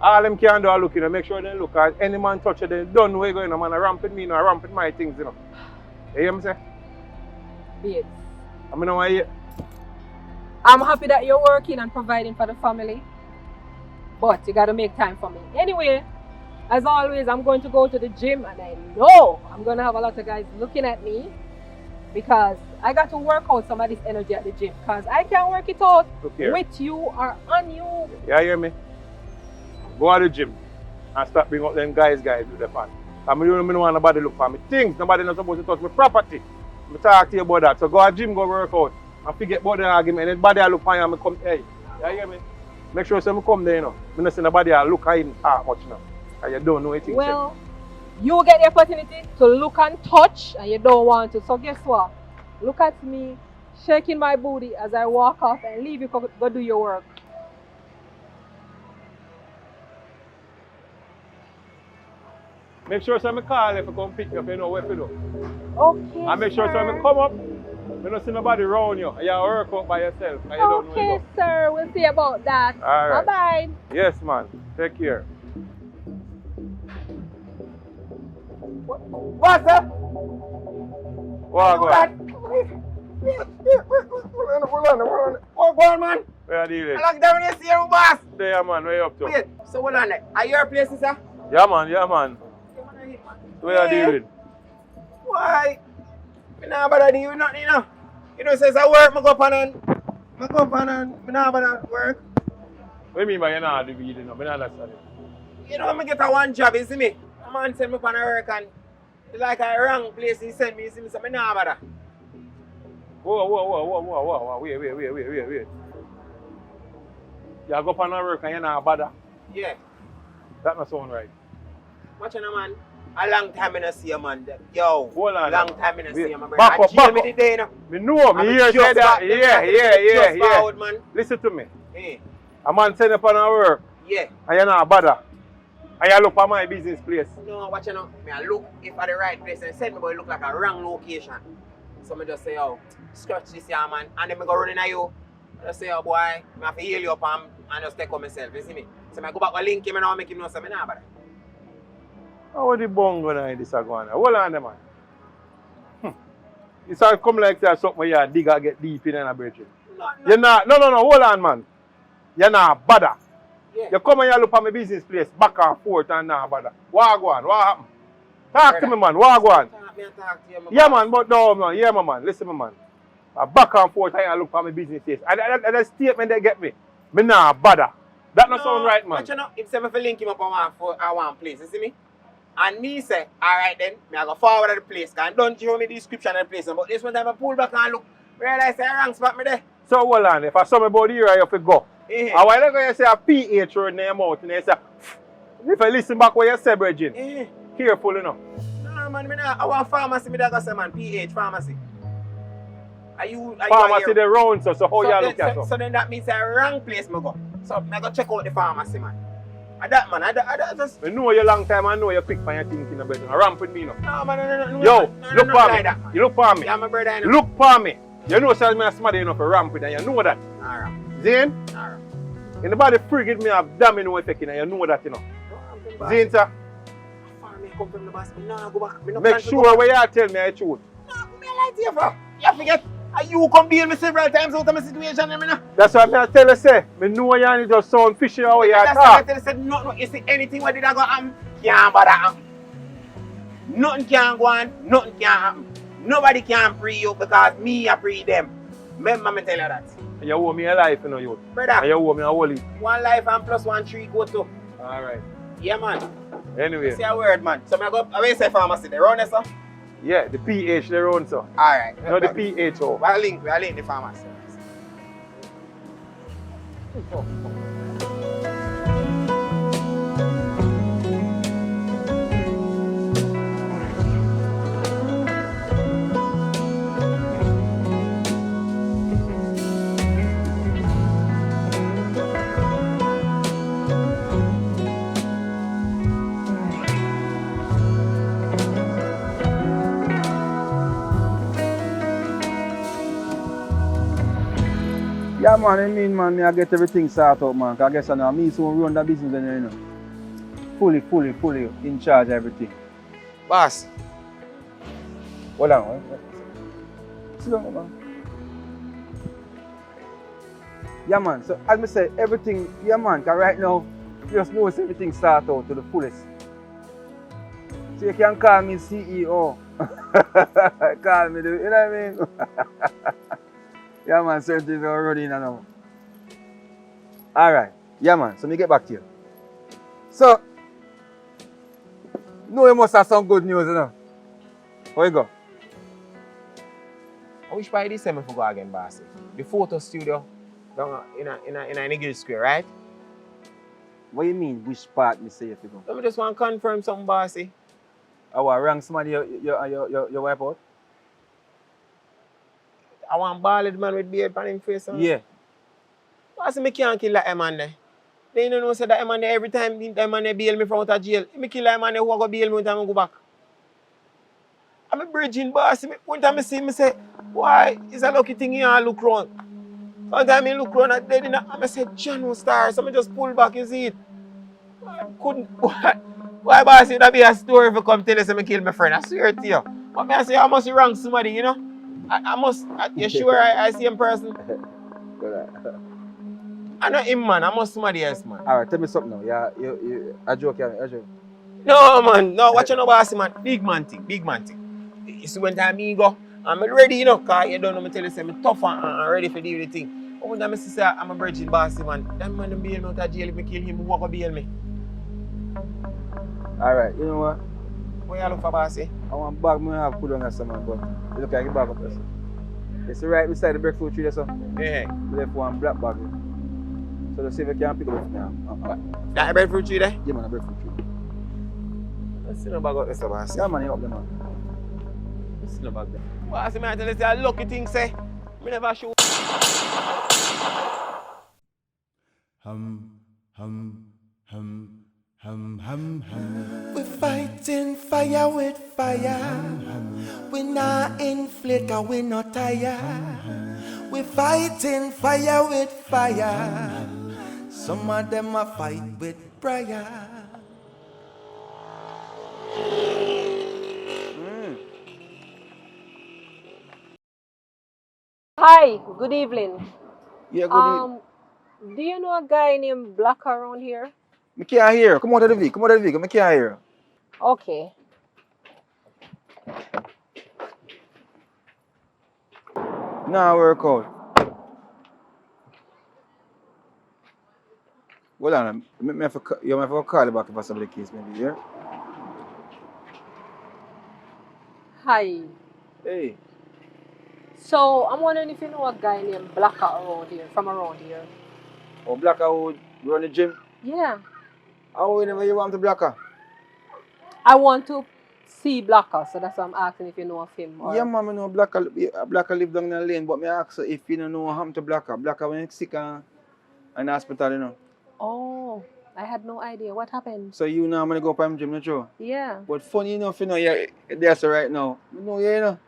All them can do are look, you know. Make sure they look. As any man touch it, they don't know where going, man. I ramp with me, you know. I ramp with my things, you know. You hear me say? Babes. I mean, why you... I'm happy that you're working and providing for the family. But you gotta make time for me. Anyway, as always, I'm going to go to the gym and I know I'm gonna have a lot of guys looking at me because I got to work out some of this energy at the gym because I can't work it out Look here. with you or on you. Yeah, hear me? Go to the gym and start bringing up them guys with the fan. I mean, don't want nobody look for me. Things, nobody not supposed to touch my property. I talk to you about that. So go to the gym, go work out. And forget about the argument. Anybody look for you and I come, hey, you hear me? Make sure I come there, you know. I don't see nobody look at him much now. And you don't know anything. Well, you get the opportunity to look and touch and you don't want to. So guess what? Look at me shaking my booty as I walk off and leave you go do your work. Make sure so me call if you come pick you up, you know what to do. Okay, And make sure so me come up, you don't see nobody around you. And you work out by yourself. And you don't know where you Okay, sir. We'll see about that. go. All right. Bye-bye. Yes, man. Take care. What's up? What go on? What going on, man? Where are you dealing? How long time you see you, boss? There, man. Where you up to? Wait, so hold on there. Are your places, sir? Yeah, man. Yeah, man. Where are you dealing? Why? Me nah bother deal with nothing, you know. You know, says I work, me go up and me nah bother work. What do you mean by you're not doing it? I don't understand it. You know, me get a one job, you see me? A man send me up on a work and it's like a wrong place he send me, you see me, so me nah bother. Whoa. Wait. You go up and work and you're not bother? Yeah. That not sound right. Watch on, man. A long time I don't see a man. Yo, Hold on. long time I don't see a man. Back up. Me the day, you know. Me know, me hear say that. Yeah. Forward, man. Listen to me. Yeah. A man send up on a work Yeah. and you're not bother. And you look for my business place. No, watch you know. Me I look if at the right place and send me, but it look like a wrong location. So me just say, oh, scratch this here, man. And then me go running at you. I just say, oh boy, I have to heal you up and just take on myself, you see me? So I go back and link him and I'll make him know something now about it. How the bongo now this are going on? Hold on, man. It's all come like that something where you dig and get deep in a bridge. No. You're not, no, hold on, man. You're not bother. Yeah. You come and you look at my business place back and forth and not bother. What go on? What happened? Talk to me, man. What go on? Talk to you, Yeah, man, but no, man. Yeah, man. Listen, man. Back and forth and you look at my business place. And that statement they get me. Me not bother. That not sound right, man. But you know, if say me fi link him up on one place, you see me? And me say, alright then, me I go forward to the place, and don't show me the description of the place. But this one time I pull back and look, realize I wrong spot me there. So hold on, if I saw me about the area, you have to go. Eh. And while ago you say a PH word in your mouth, and you say, if I listen back what you say, Bridget, careful enough. No, man, I want pharmacy, me that go say, man, PH pharmacy. Are you Pharmacy the round, so how you look at so then that means a wrong place me go. So I go check out the pharmacy, man. And that, man, I just... I know you long time, I know you're quick for your thinking about it. Ramp with me, no. No, man, no. Yo, look for me. Like that, You look for me. Yeah, my brother, I know. Look for me. You know so I'm smart enough to ramp with and you know that. Alright. Zane? Alright. In the body frigid me have domino effect and you know that, you know. Zane, sir? Come from the bus, me nah go back. Me no Make plan to sure go where you tell me the truth. back. Me lie to you for. You forget. You come deal me several times out of my situation, me nah. That's what I tell you, say. Me know you just sound fishy how you That's talk. why I said no. You see anything where did I go can't bother happen. Nothing can go on, nothing can happen. Nobody can free you because me I free them. Remember me tell you that. You owe me a life, you know, you. Brother. And you owe me a whole heap. One life and plus 1 tree go to. Alright. Yeah, man. Anyway. Say a word, man. So I go. I will say pharmacy. They run there, sir. Yeah, the PH they run, sir. Alright. No, the PHO. We are link the pharmacy. Yeah, man, I mean, man, I get everything sorted out, man. Cause I guess I know me soon run the business, and you know, fully in charge of everything. Boss. Hold on, man. Sit down, man. Yeah, man. So as I say, everything, yeah, man. Cause right now, you just know everything start out to the fullest. So you can call me CEO. Call me, you know what I mean? Yeah, man, certain things are running now. Alright. Yeah, man, so me get back to you. So, no, you must have some good news, you know. How you go? I wish by this time I go again, boss. The photo studio down in a Nigel Square, right? What you mean, which part me say you go? Let me just want to confirm something, bossy. Oh, what, wrong somebody you wipe out? I want bald man with beard on him face. Huh? Yeah. Bossy, me can't kill that man there. They don't know say that man every time that man bail me from out of jail. Me kill that man who go bail me when I go back. I'm a bridging boss. One time I see me say, why is a lucky thing you all look round? Sometimes I look round and I say, John Star, so I just pull back, you see it. I couldn't. Why boss it would be a story if I come tell you say I kill my friend? I swear to you. But me I say I must wrong somebody, you know? I must, you sure I see him person? I know him man, I must somebody else man. Alright, tell me something now. Yeah, you a joke, a joke. No man, no, watch you no bossy man. Big man thing. You see when time me go, I'm ready, you know, cause you don't know me tell you say I'm tough and ready for deal with the thing. But when time I say I'm a virgin bossy man, that man them bail me out of jail if me kill him, who go bail me? Alright, you know what? What you look for bossy? I want bag me have put on that someone, but you look like a bag of person. You see right beside the breadfruit tree there, so? Yeah. You left one black bag. So let's see if you can pick it up now. That a breadfruit tree there? Yeah man, a breadfruit tree. Let's see no bag out there, bossy. Yeah man, you up there man. Let's see no bag there. Bossy man, I tell you say a lucky thing say, me never show. We fighting fire with fire. We not inflict and we not tired. We fighting fire with fire. Some of them a fight with prayer. Hi, good evening. Yeah, good evening. Do you know a guy named Black around here? I can't hear. Come out of the vehicle. I can't hear. Okay. Nah, work out. Hold on. You have to call you back if somebody case maybe, yeah? Hi. Hey. So, I'm wondering if you know a guy named Black around here, from around here. Oh, Blacker would run the gym? Yeah. How whenever you want to Blacker? I want to see Blacker, so that's why I'm asking if you know of him. Or... Yeah, man, I know Blacker live down the lane, but I ask her if you don't know what happened to Blacker. Blacker when he's sick in the hospital, you know. Oh, I had no idea. What happened? So you now I'm gonna go to the gym, not true? Yeah. But funny enough, you know, you're there so right now. You know, yeah, you know.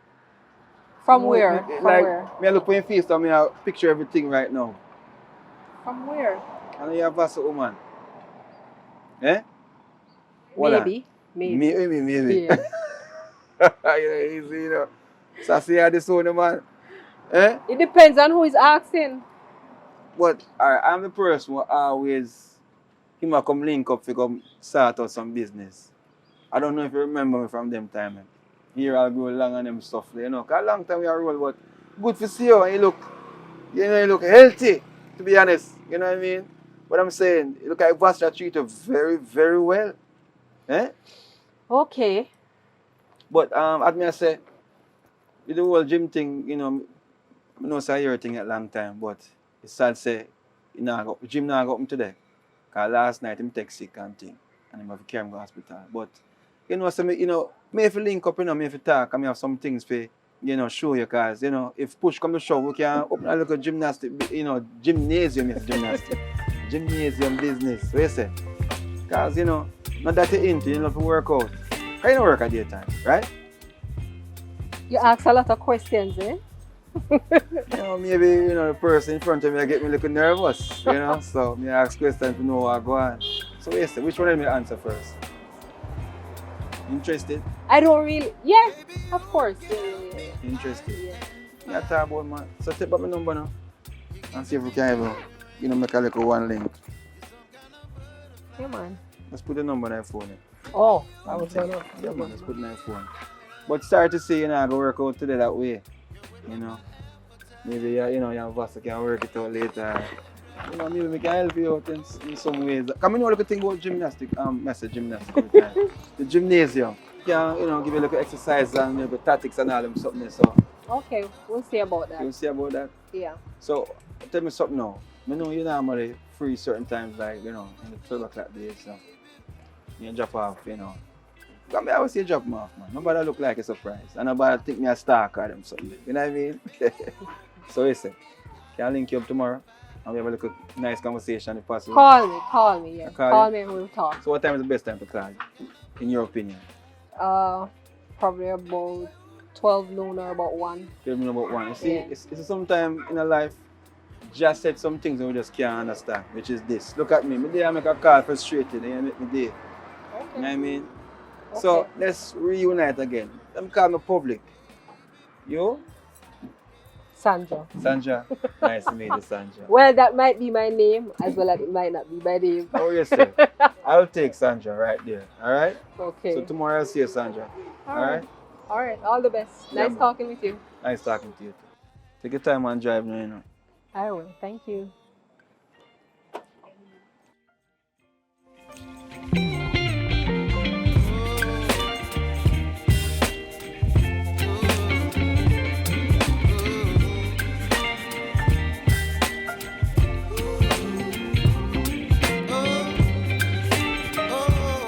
From you know, where? From like, where? Me I look for your face and I picture everything right now. From where? I know you're a vast woman. Eh? Maybe. Maybe. Yeah. Yeah, easy, you know. So I see how this one, man. Eh? It depends on who is asking. But I'm the person who always him come link up to come start out some business. I don't know if you remember me from them time. Here I'll go along and them stuff, you know. Cause a long time we are roll, but good to see you and you look healthy, to be honest. You know what I mean? What I'm saying, you look like Vastra treat you very, very well. Eh? Okay. But as me I say, with the whole gym thing, you know, I know say your thing a long time, but it's sad to say gym not go up today. Cause last night him take sick and thing. And him have to carry him to hospital. But you know, so me, you know, me if you link up, you know, me if you talk, and me have some things for, you know, show you, cause you know, if push come to shove, we can open a little gymnastic, you know, gymnasium is gymnastic. Gymnasium business. What you say? Cause you know, not that you're into, you love to work out. How you don't work at daytime, right? You ask a lot of questions, eh? You know, maybe, you know, the person in front of me I get me a little nervous, you know, so me ask questions to know what go on. So what you say, which one let me answer first? Interested? I don't really, yeah, of course. Yeah. Interested? Yeah. Yeah, talk about man. So take back my number now and see if we can ever, you know, make a little one link. Yeah, man. Let's put the number on your phone. Oh, I was going to. Yeah, man, let's put it on your phone. But start to see, you know, I go work out today that way. You know, maybe you know, your boss can work it out later. You know, maybe we can help you out in some ways. Come on, look at thing about gymnastics. Gymnastics all the time. The gymnasium. Can, you know, give you a little exercise and maybe tactics and all them something. So. Okay, we'll see about that. You'll see about that? Yeah. So tell me something now. I know you normally free certain times, like, you know, in the 12 o'clock days. So you drop off, you know. I mean, I always say drop them off, man. Nobody look like a surprise. And nobody think me a stalker or them something. You know what I mean? So listen, can I link you up tomorrow? and we have a little nice conversation if possible. Call me, yeah. Call Call you? me and we'll talk. So what time is the best time to call you, in your opinion? Probably about 12 noon or about 1. Tell me about one. You see, Yeah. it's sometime in a life, just said some things and we just can't understand, which is this. Look at me. Me day I make a call frustrated and you make me day. You know what I mean? So Okay. let's reunite again. Them call me Publik. You? Sandra. Sandra. Nice to meet you, Sandra. Well, that might be my name as well as it might not be my name. Oh yes, sir. I'll take Sandra right there. Alright? Okay. So tomorrow I'll see you, Sandra. Alright? All right. All the best. Yeah, Nice man. talking with you. Nice talking to you too. Take your time and drive now, you know. I will. Thank you.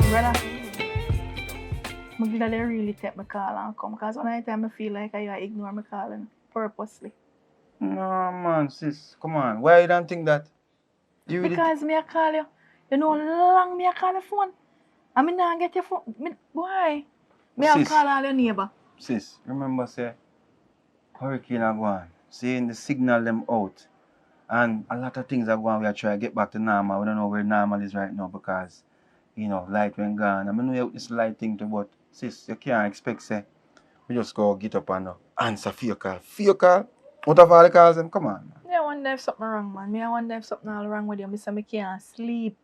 Brother, I'm glad they really take my call and come because one time I feel like I ignore my calling purposely. No man, sis. Come on. Why you don't think that? You really Because me I call you. You know how long me I call your phone? I mean not get your phone. Why? Me I Sis. call all your neighbor. Sis, remember say hurricane are going. Seeing the signal them out. And a lot of things are going, we are trying to get back to normal. We don't know where normal is right now because, you know, light went gone. I mean, we have this light thing too, but sis, you can't expect, say, we just go get up and answer for your call. For your call? What of all the calls them? Come on. Me I wonder if something wrong, man. Me I wonder if something all wrong with you. Me say me can't sleep.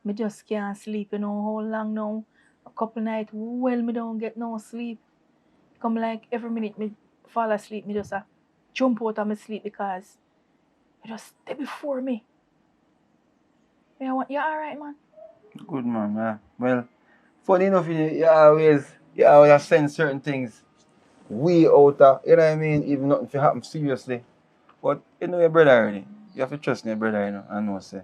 Me just can't sleep. You know how long now? A couple nights, well, me don't get no sleep. Come like every minute me fall asleep, me just jump out of my sleep because you just stay before me. Me I want you alright, man? Good man, yeah. Well, funny enough, you always send certain things way out of, you know what I mean? Even nothing if it happen seriously. But you know your brother already. You have to trust in your brother, you know, and know say,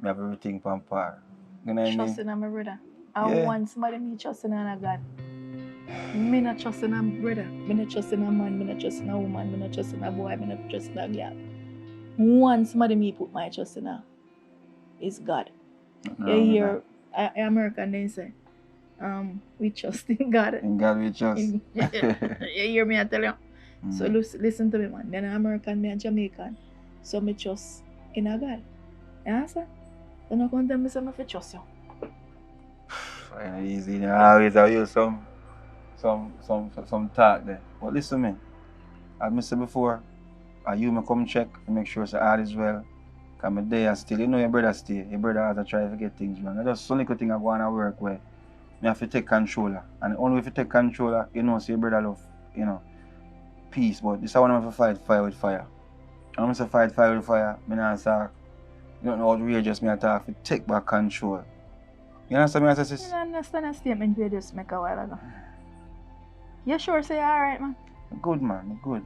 you have everything on par. You know what I mean? Trusting in my brother. I Yeah. want somebody me trusting in a God. Me not trusting in a brother. Me not trusting in a man. Me not trusting in a woman. Me not trusting in a boy. Me not trusting in a girl. One somebody me put my trust in is God. No, You hear American they say, we trust in God. in God we trust. You hear me I tell you? So listen to me, man. Me an American, me a Jamaican. So me trust in a God. You understand? You're not going to tell me something if I trust you. Fine, easy. You always have you some talk there. But listen to me. As I said before, you may come check to make sure so all is well. Because my day is still, you know your brother still. Your brother has to try to get things wrong. That's just some little thing I go on at work where me have to take controller. And the only way if you take controller, you know, so your brother love, you know, peace. But this is one of to fight fire with fire. And when I say fight fire with fire, I not say, you don't know how outrageous me attack to take back control. You understand me? I say, I don't understand a statement you just make a while ago. You sure say alright, man? Good man, good.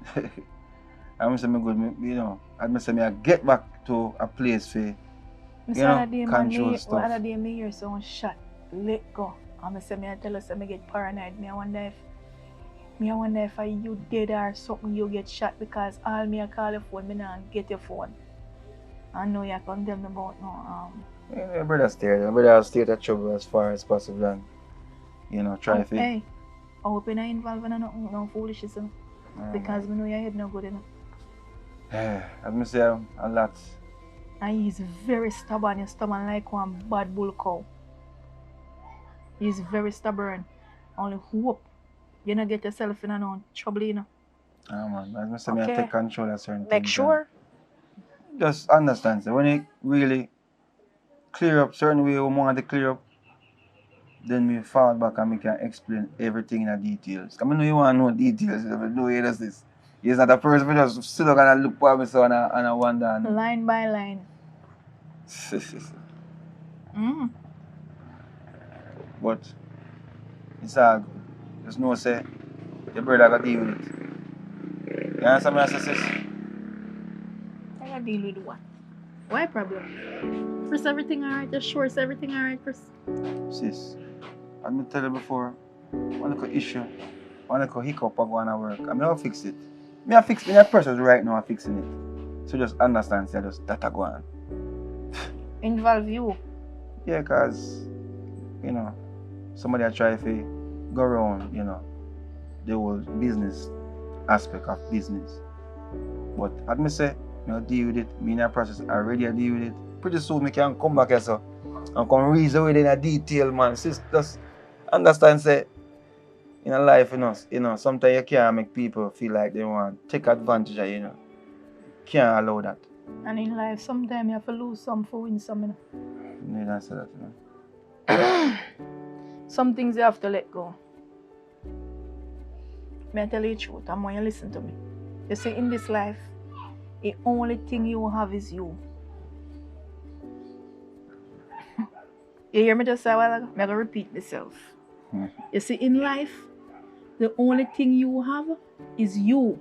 I'm saying me good, you know. I'm saying I get back to a place for, you know, control stuff. What other day me hear someone shot, let go. And I tell us I get paranoid. I wonder if you dead or something you get shot because all me I call your phone, me not get your phone. I know you can tell me about no Yeah, your brother stay there. Your brother will stay out of trouble as far as possible and, you know, try to. Hey, I hope you're not involved in no foolishness. Because me know your head no good enough. Yeah, as I say, a lot. And he's very stubborn. He's stubborn like one bad bull cow. He's very stubborn. Only hope you not get yourself in no trouble, you know. Man, as I say, I take control of certain things. Make sure. Just understand, so when you really clear up certain way you want to clear up, then me fall back and me can explain everything in the details. Because I know you want to know details, you know you does this. You're not a person who just sit down and look for me so and I wonder. And... Line by line. But it's all good. Just know say your brother got to deal with it. You understand what I say, sis? I gotta deal with what? Why problem? First everything alright, just sure is everything alright first. Sis, as I tell you before, one little issue, one little hiccup I go on at work. I mean, I'll fix it. Me a person right now I'm fixing it. So just understand, say just that go on. Involve you. Yeah, cause you know, somebody I try to go around, you know, the whole business aspect of business. But as me say, you know, deal with it. Me in that process already I deal with it. Pretty soon me can come back here so and come reason with it in a detail, man. Just understand say in a life, you know, sometimes you can't make people feel like they want to take advantage of you, you know. Can't allow that. And in life, sometimes you have to lose some for win some, you know. You need to say that, you know. Some things you have to let go. May I tell you the truth, and when you listen to me. You see, in this life, the only thing you have is you. You hear me just say a while ago? I'm going to repeat myself. You see, in life, the only thing you have is you.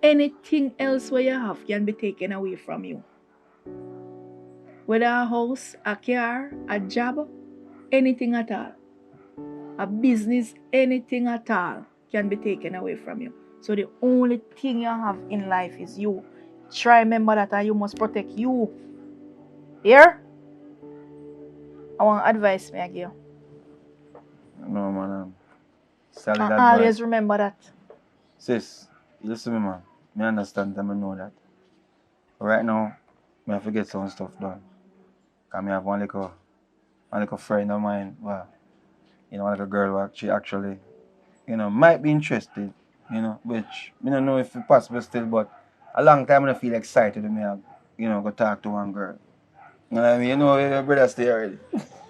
Anything else where you have can be taken away from you. Whether a house, a car, a job, anything at all. A business, anything at all can be taken away from you. So the only thing you have in life is you. Try remember that, and you must protect you. Here? I want advice me I give you. No, man. Solid And advice. always remember that. Sis, listen to me, man. Me understand and I know that. Right now, I have to get some stuff done. Because I have one little friend of mine, well, you know, one little girl who she actually, you know, might be interested, you know, which I don't know if it's possible still, but a long time I feel excited when I, you know, go talk to one girl. You know what I mean? You know, your brother stay already.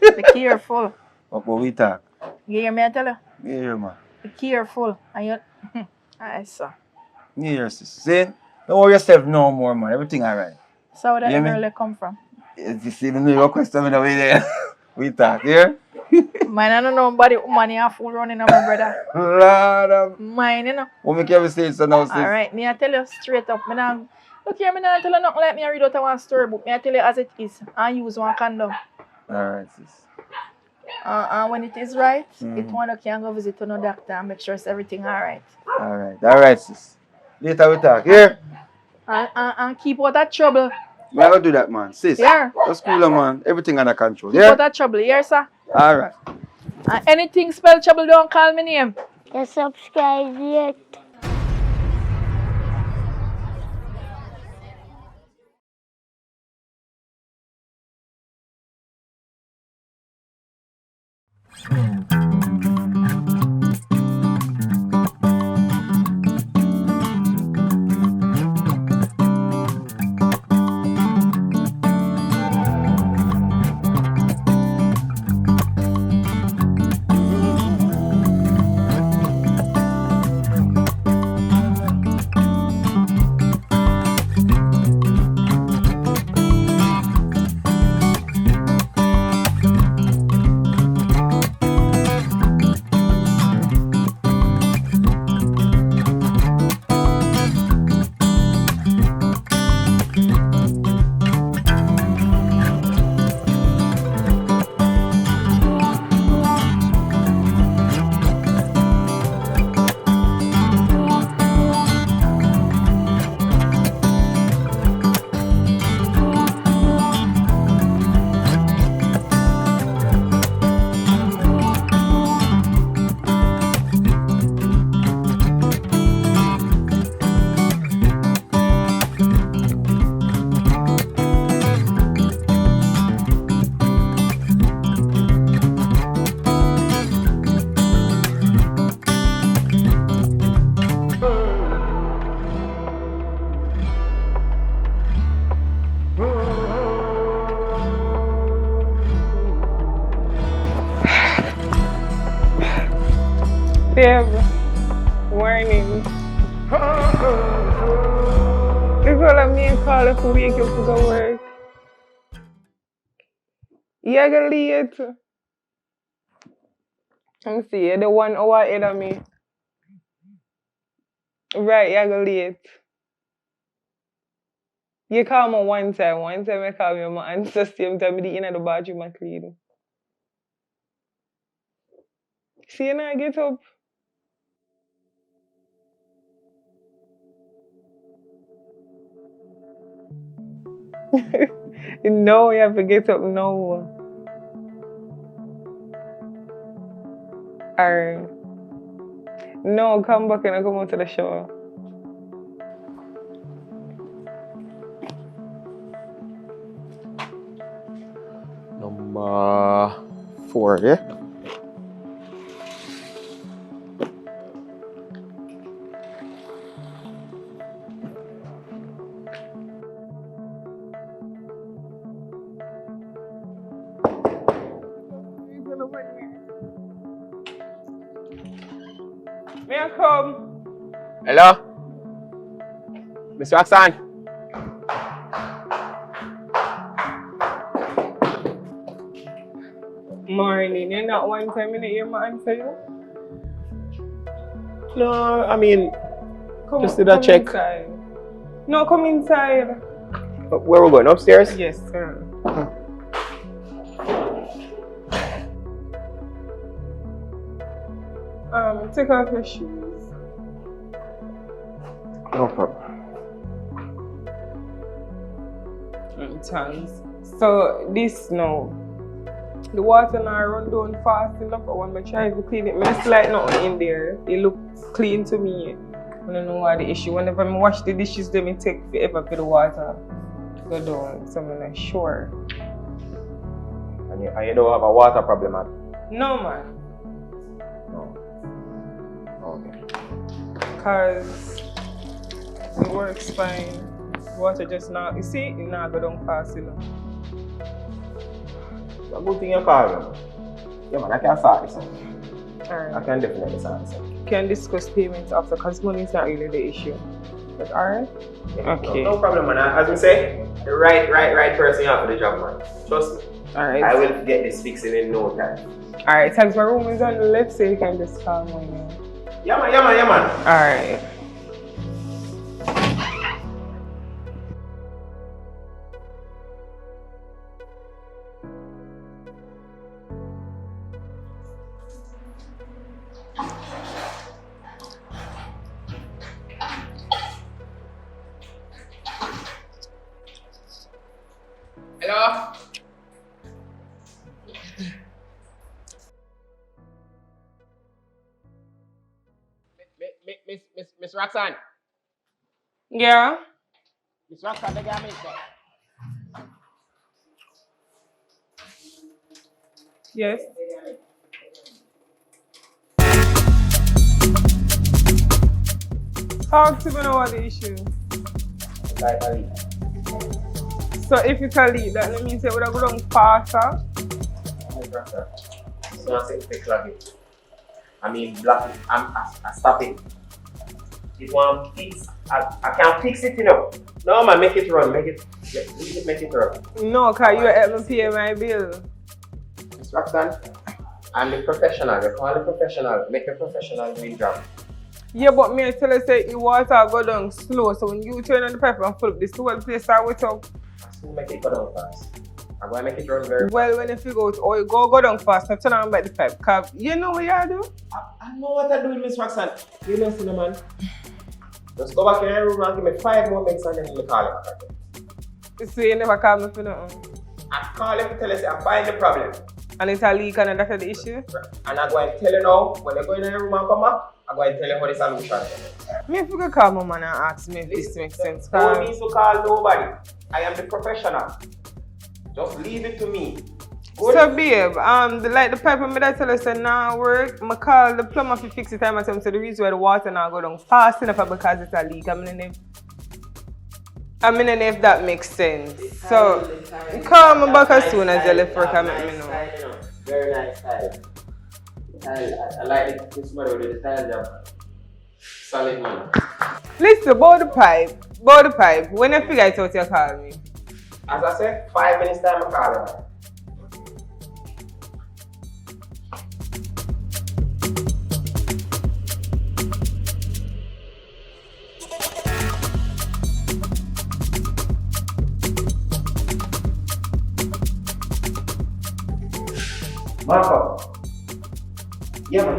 Be careful. But we talk. You hear me I tell you? You hear, man. Be careful. And you... I saw. You hear, sis. See? Don't worry yourself no more, man. Everything alright. So where You hear that me? girl come from? You see, even though your question me the way there. We talk, yeah? Mine, I don't know nobody woman here fool running on my brother. Lord of... Mine, you know. What make you say so now, sis? Alright, me I tell you straight up. Me now, look here, me now tell you nothing like me I read out of one storybook. Me I tell you as it is. And use one condom. Alright, sis. And when it is right, it one that can go visit to no doctor and make sure it's everything alright. Alright, sis. Later we talk, yeah? And keep out that trouble. Me I go do that, man. Sis. Yeah. Just cool, man. Everything under control, Keep yeah? out that trouble, here, sir. Alright. And anything spell trouble, don't call me name. You subscribe yet? Babe, warning. The girl of me call if we wake up to go work. You go late. I'm see you the 1 hour ahead of me. Right, you go late. You call me one time I call you my answer same time me in the bathroom and clean. See you now get up. No, you have to get up now. Alright. No, come back and I come out to the shower. Number 4, yeah? May I come? Hello? Mr. Roxanne? Morning, you're not one time in the ear, my answer you? No, I mean, Come just on, did a come check. Inside. No, come inside. Where we going? Upstairs? Yes, sir. Take off your shoes. No problem. Thanks. So this now, the water now run down fast enough. But when I try to clean it, it's like nothing in there. It looks clean to me. I don't know what the issue. Whenever I wash the dishes, they may take forever for the water go down. So I'm not sure. And you don't have a water problem, man? No, man. No. Okay. Because it works fine. Water just now, you see, it now go down fast enough. It's a good thing you call me. Yeah, man, I can sort this out. Alright. I can definitely sort this out. Can discuss payments after because money is not really the issue. But alright? Yeah, Okay. No problem, man. As we say, the right person you have for the job, man. Trust me. Alright. I will get this fixing in no time. Alright, thanks. My room is on the left, so you can just call me now. Yeah, man. Alright. Hello? Miss Roxanne. Yeah? Miss Roxanne, they got me, sir. Yes? Talk to me now what the issue. So if it's a lead, that means it would have gone faster. It's not saying fix it. I mean, block it. I stop it. If one fix, I can't fix it, you know. No, man, make it run. Make it run. No, because you help me pay my bill. Miss Roxanne, I'm the professional. They call the professional. Make a professional doing job. Yeah, but me I tell you say the water go down slow, so when you turn on the pipe and fill up this whole place start wet up. So make it go down fast. I'm going to make it run very fast. Well, when you figure out, oh, you go down fast, now turn on by the pipe. Cause you know what you do? I know what I'm doing, Miss Roxanne. You know, man. Just go back in your room and give me 5 more minutes and then you call him back. So you never call me for nothing? I call him to tell you, I find the problem. And it's a leak and that's the issue? And I'm going to tell you now, when you go in your room and come back, I'm going to tell you how the solution is. Me if you could call my man and ask me if this makes sense. No need to call nobody. I am the professional. Just leave it to me. Good. So babe, the pipe me that tell us that now work, I call the plumber to fix it time and tell him so the reason why the water now go down fast enough because it's a leak. I mean if that makes sense. So call me back as soon as you left work and let me know. Very nice style. I like this model with the style job. Solid man. Listen, about the pipe. When you figure it out, you call me. As I said, 5 minutes time I call him. Marco. Yeah man.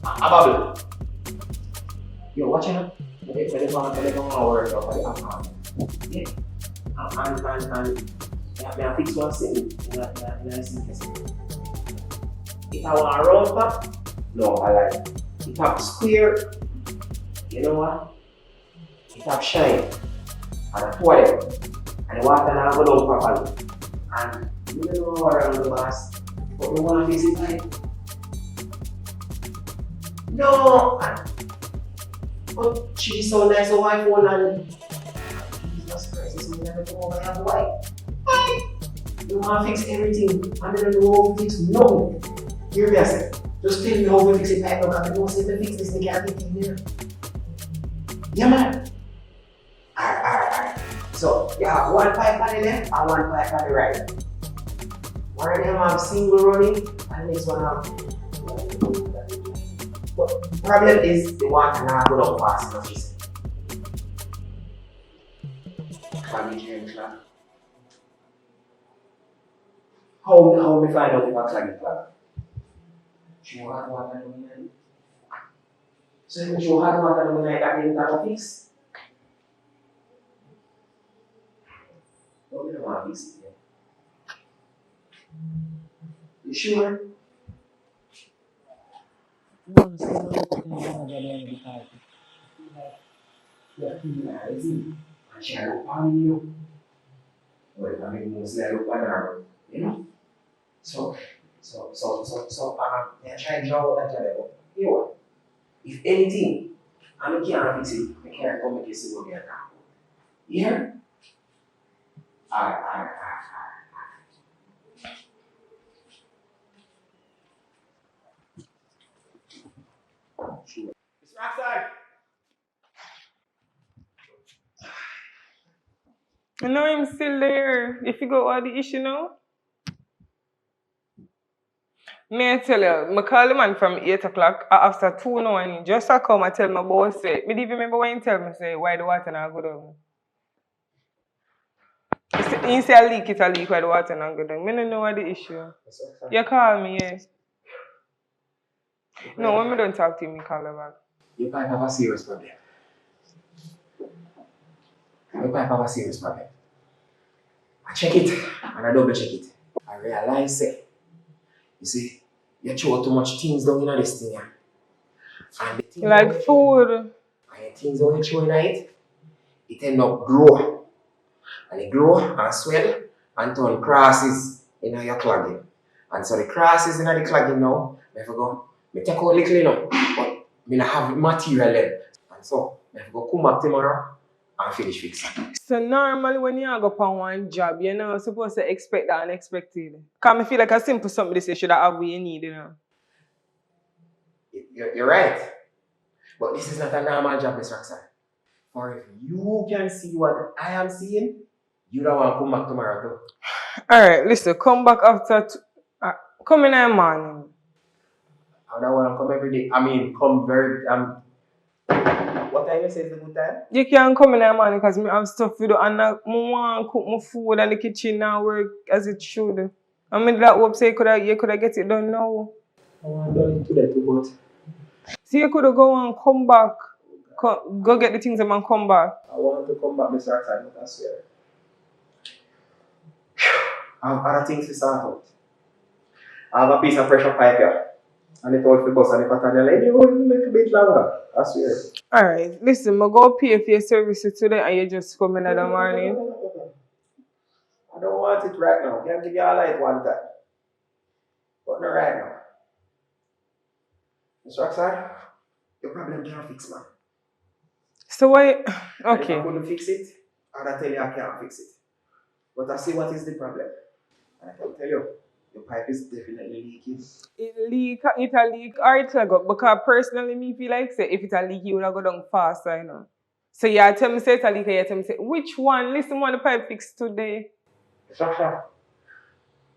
Ababel. Yo, watch out. They don't work out for the alcohol. Yeah. And may I fix one thing in a simple thing. If I want a round top, no, I like it. If I have square, you know what? If I have shine, and I pour it, and the water now go down properly. And you don't know around the boss, but you want to fix it right. No! But she's so nice, so wife won't and Jesus Christ, this man never come over and have a wife. You want to fix everything, and then you don't fix nothing. Hear me, I said. Just tell me how we fix it right now, because I don't say to fix this, they can't get in here. Yeah, man. Alright. So, yeah, one pipe on the left and one pipe on the right. One of them have single running, and this one have. But the problem is the water now go down fast enough, she said. Cloggy drain clog. How me find out if I cloggy clog? Show hot water down the night. So if you show hot water down the night, that means that fix. No, we don't want to fix it yet. You sure? No, so I'm not going to because you're finalizing and she look on you. Well, I mean, mostly I look on her, you know? So, I try to draw that level. You know what? If anything, I can't fix it, I can't come make it see what get now. Yeah? Alright. Sure. Mr. Rockside! I know I'm still there. If you go all the issue now. May I tell you, I call the man from 8 o'clock after 2 now and he just come and tell my boss, say, I didn't even remember when he tell me, say, why the water not go down. He say a leak, why the water not go down. I don't know what the issue. You call me, yeah. No, when I don't talk to him, I call him back. Your pipe have a serious problem. I check it and I double check it. I realize it. You see, you throw too much things down in this thing here. And the things like food. And the things that you throw in it end up grow. And it grow and swell and turn crosses in your clogging. And so the crosses in the clogging now, I go, I take out little enough, but I don't have material then. And so I go come back tomorrow and finish fixing. So normally when you go on one job, you're not supposed to expect that unexpected. Because I feel like a simple something this should have what you need, you know. You're right. But this is not a normal job, Mr. Roxanne. For if you can see what I am seeing, you don't want to come back tomorrow too. Alright, listen, come back after come in the morning. I don't want to come every day. I mean, come very what time you say is the good time? You can't come in the morning because I have stuff to do and I want to cook my food and the kitchen now work as it should. I mean that hope say you could have get it done now. I want to do it today too, but so you could have go and come back. Go get the things and come back. I want to come back, Mr. Roxanne, but I swear. I have other things to sort out. I have a piece of pressure pipe here. And it all for bus and the pattern like, you will make a bit longer. I swear. Alright, listen, I go pay for your services today and you just come in the morning. I don't want it right now. I can give you a light one time. But not right now. Mr. Roxanne, your problem can't fix, man. So why? Okay. If I couldn't fix it, I'd tell you I can't fix it. But I see what is the problem. And I can tell you, your pipe is definitely leaking. It a leak, or it will go. Because personally, me feel like say if it a leak, it will go down faster, you know. So you tell me say it's a leak, you tell me say, which one? Listen, one the pipe fixed today. Sasha,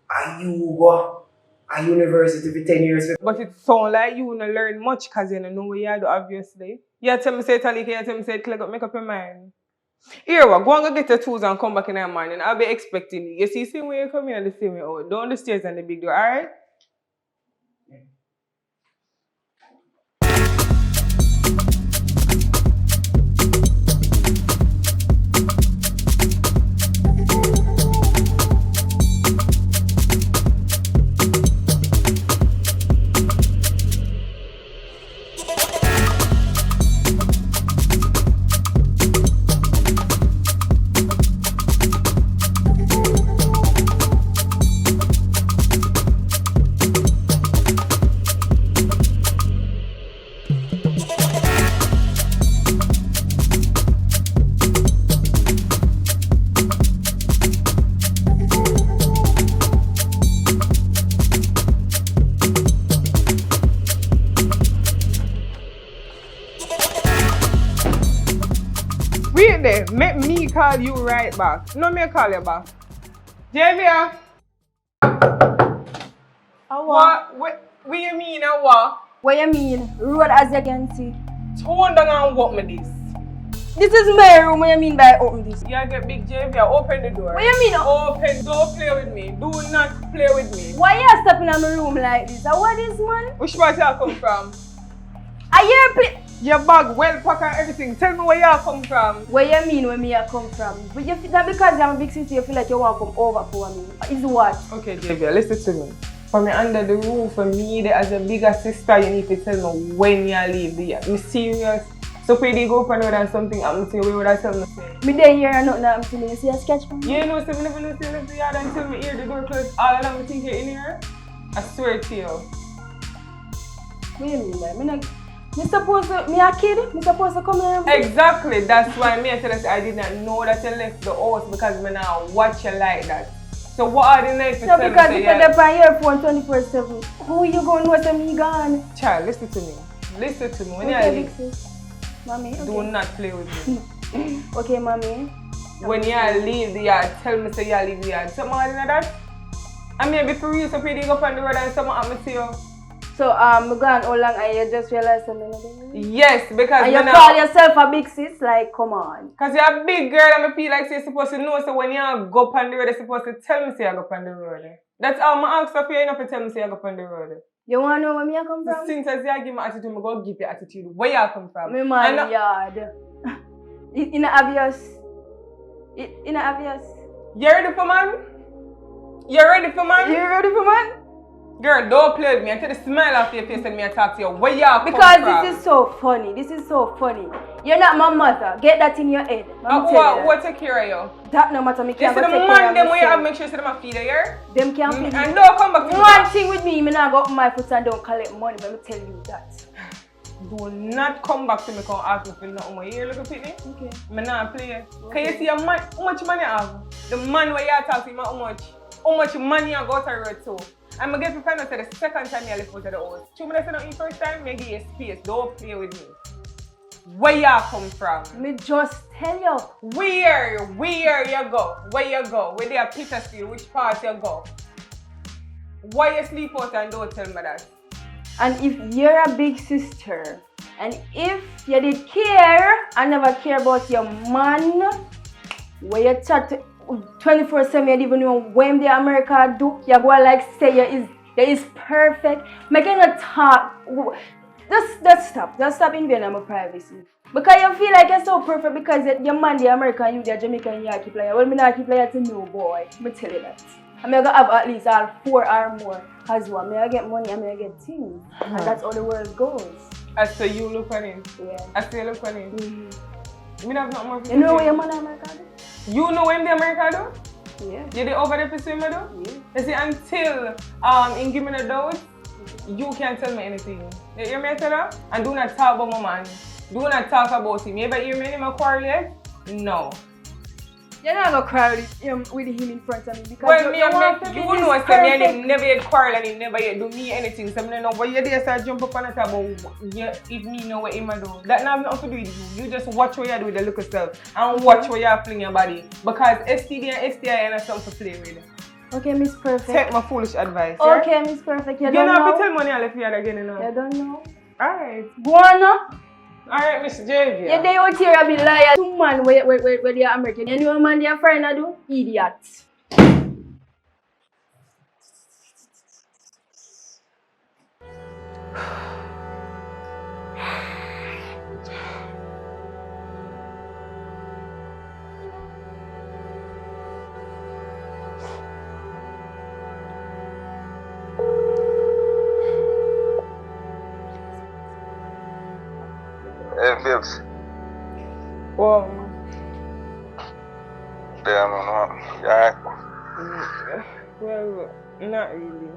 are you go a university for 10 years? But it sound like you don't learn much because you don't know what you do, obviously. You tell me say it's a leak, you tell me say it will make up your mind. Here, go and get your tools and come back in the morning. I'll be expecting you. You see, same way you come in and the same way out. Down the stairs and the big door, alright? it there. Make me call you right back. No, me call you back. Javier. What you mean and what? What you mean? Road as you can see. Turn down and open this. This is my room. What you mean by open this? You get big Javier, open the door. What you mean? Open, don't play with me. Do not play with me. Why you stepping in my room like this? What is man? Which part you come from? Are you your bag well packed and everything. Tell me where you come from. What you mean where me I come from? But you feel that because I'm a big sister, you feel like you want to come over for me. Is what? Okay, Javier, listen to me. For me under the roof, for me as a bigger sister, you need to tell me when you leave. I'm serious. So if you go for another and something happens to you, where would I tell me? Me there here and nothing happens to me. You see a sketch from me? You know, so I never know till the yard until me hear the door close. All of them think you're in here. I swear to you. What you mean by me supposed to, me a kid? Me supposed to come here? Exactly. That's why me I tell you I did not know that you left the house because me now watch you like that. So what are the nights to so tell me? Because if you're there on your phone 24/7, who you going to know that me gone? Child, listen to me. Listen to me. When okay, you leave, mommy, okay. Do not play with me. Okay, mommy. When you leave the yard, tell me say you leave the yard. Something like that? I mean, for real, so you go on the road and something happen to you. So, me gone how long and you just realize something? Yes, because and you call yourself a big sis? Like, come on. Because you're a big girl and I feel like you're supposed to know, so when you go on the road, you're supposed to tell me say you go on the road. That's all I ask of you, enough to tell me say you go on the road. You want to know where me I come from? Since as you give me attitude, I'm going to give you attitude. Where you come from? Me man yard. In the obvious. In the obvious. You ready for man? You ready for man? You ready for man? Girl, don't play with me. Until the smile off your face and me talk to you. Where you come from? Because this is so funny. This is so funny. You're not my mother. Get that in your head. What take care of you? That no matter. Me can't take care of myself. Them where you have make sure say them feed you here. Them can't feed you. And don't come back to one thing with me not go up my foot and don't collect money. Let me tell you that. Do not come back to me and ask me for nothing more. You hear little pitney? Okay. Me not play. Okay. Can you see a man, how much money you have? The man where you talk to him, how much money you got to road to? I'm going to get to find out the second time you left out of the house. 2 minutes not in first time, me give you space. Don't play with me. Where you come from? Me just tell you. Where you go? Where you go? Where they are Petersfield? Which part you go? Why you sleep out and don't tell me that? And if you're a big sister, and if you did care and never care about your man, where you chat 24/7, you don't even know when the America do, you go like say you is perfect. Make you not talk. Just stop invading my privacy. Because you feel like you're so perfect because your man the American, you the Jamaican, you keep player. Well, me not keep player to no boy. Me tell you that. I'm gonna have at least all 4 or more as well. I get money, I'm gonna get things. And that's how the world goes. As so you look on him? Yeah. As so you look on him? Mm-hmm. Me have not more. You know what your man in America do? You know when the America do? Yeah. You did over there pursue me do? Yeah. You see, until in give me the doubt, you can't tell me anything. You hear me tell her? And do not talk about my man. Do not talk about him. You ever hear me in my quarrel yet? No. You're not gonna cry with him in front of me because well, you know say me and him never yet quarrel and he never yet do me anything. So I don't know why you there start jump up on the table if me know what him do. That not have nothing to do with you. You just watch what you do with the look yourself and watch where you fling your body. Because STD and STI are something to play with. Okay, Miss Perfect. Take my foolish advice. Okay, yeah? Miss Perfect. You don't know. You have to tell money I'll if you are again, you know. You don't know. Alright. Go on now. Alright, Miss Javier. Yeah, they out here a bit liar. Two man where they are American. You know what man they are friend do? Idiot. Hey, Vips. Wow. Yeah, man. Yeah. Well, not really.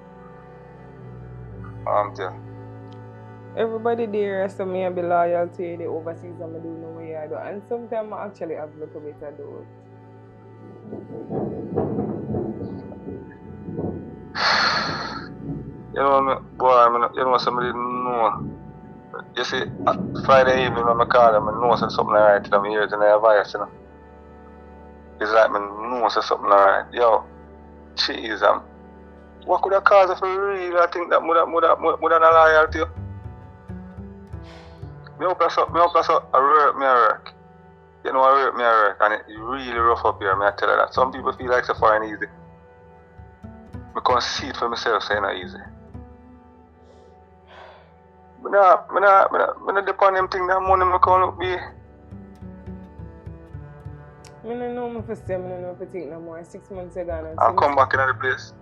Yeah. Everybody there has to me be loyal to you, the overseas and I do know what I do. And sometimes I actually have a little bit of doubt. You know, boy, you know somebody know. You see, Friday evening when I call them, I know something alright to them ears and their voice, you know. It's like I know something alright. Yo, jeez, what could have caused it for real? I think that would have not loyal to you. Me hope that's up, I work. You know, I work, and it's really rough up here, I tell you that. Some people feel like it's foreign easy. I can't see it for myself, so it's not easy. I don't depend on them things that money I can't look be. I don't know if I say, I don't know if I think no more. 6 months ago. I'll come back into the place.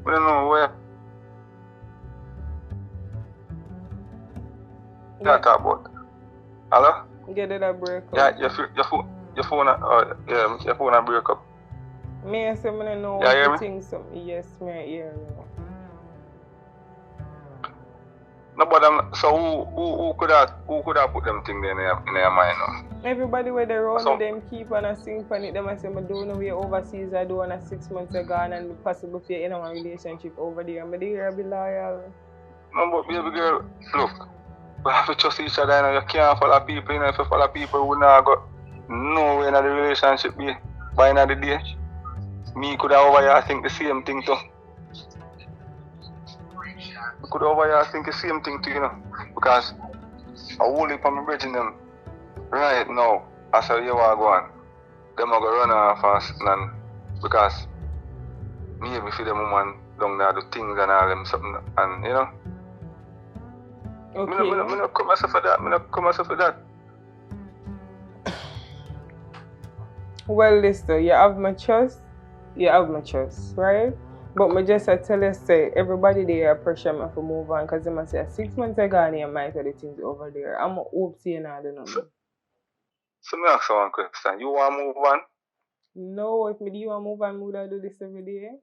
I don't know where. Yeah, talk about. Hello? Get it a break up. Yeah, your phone, your phone a break up. Me, I say, I don't know Yeah, what you to think. Yes, me, I hear you. No, but so who could have put them things in their mind now? Everybody where they run with them keep on a sing for it. Them I say, I don't know where overseas I do on a 6 months ago and possible for in a relationship over there. But they are be loyal. No, but baby girl, look, we have to trust each other. You know, you can't follow people. You know, if you follow people, we not got nowhere in the relationship be by the end of the day. Me could have over here think the same thing too. Could over here think the same thing too, you know, because I whole heap of my brethren them right now, as a year going, them are going to run off and because maybe for them woman down there do things and all them something and you know. Okay. I don't come myself for that. Well, listen, you have my trust, right? But I just tell you, say, everybody there pressure me to move on because they must say 6 months ago and you might have the things over there. I'm hope to you now, I don't know. So me ask you one question. You want to move on? No, if me do you want to move on, would I do this every day?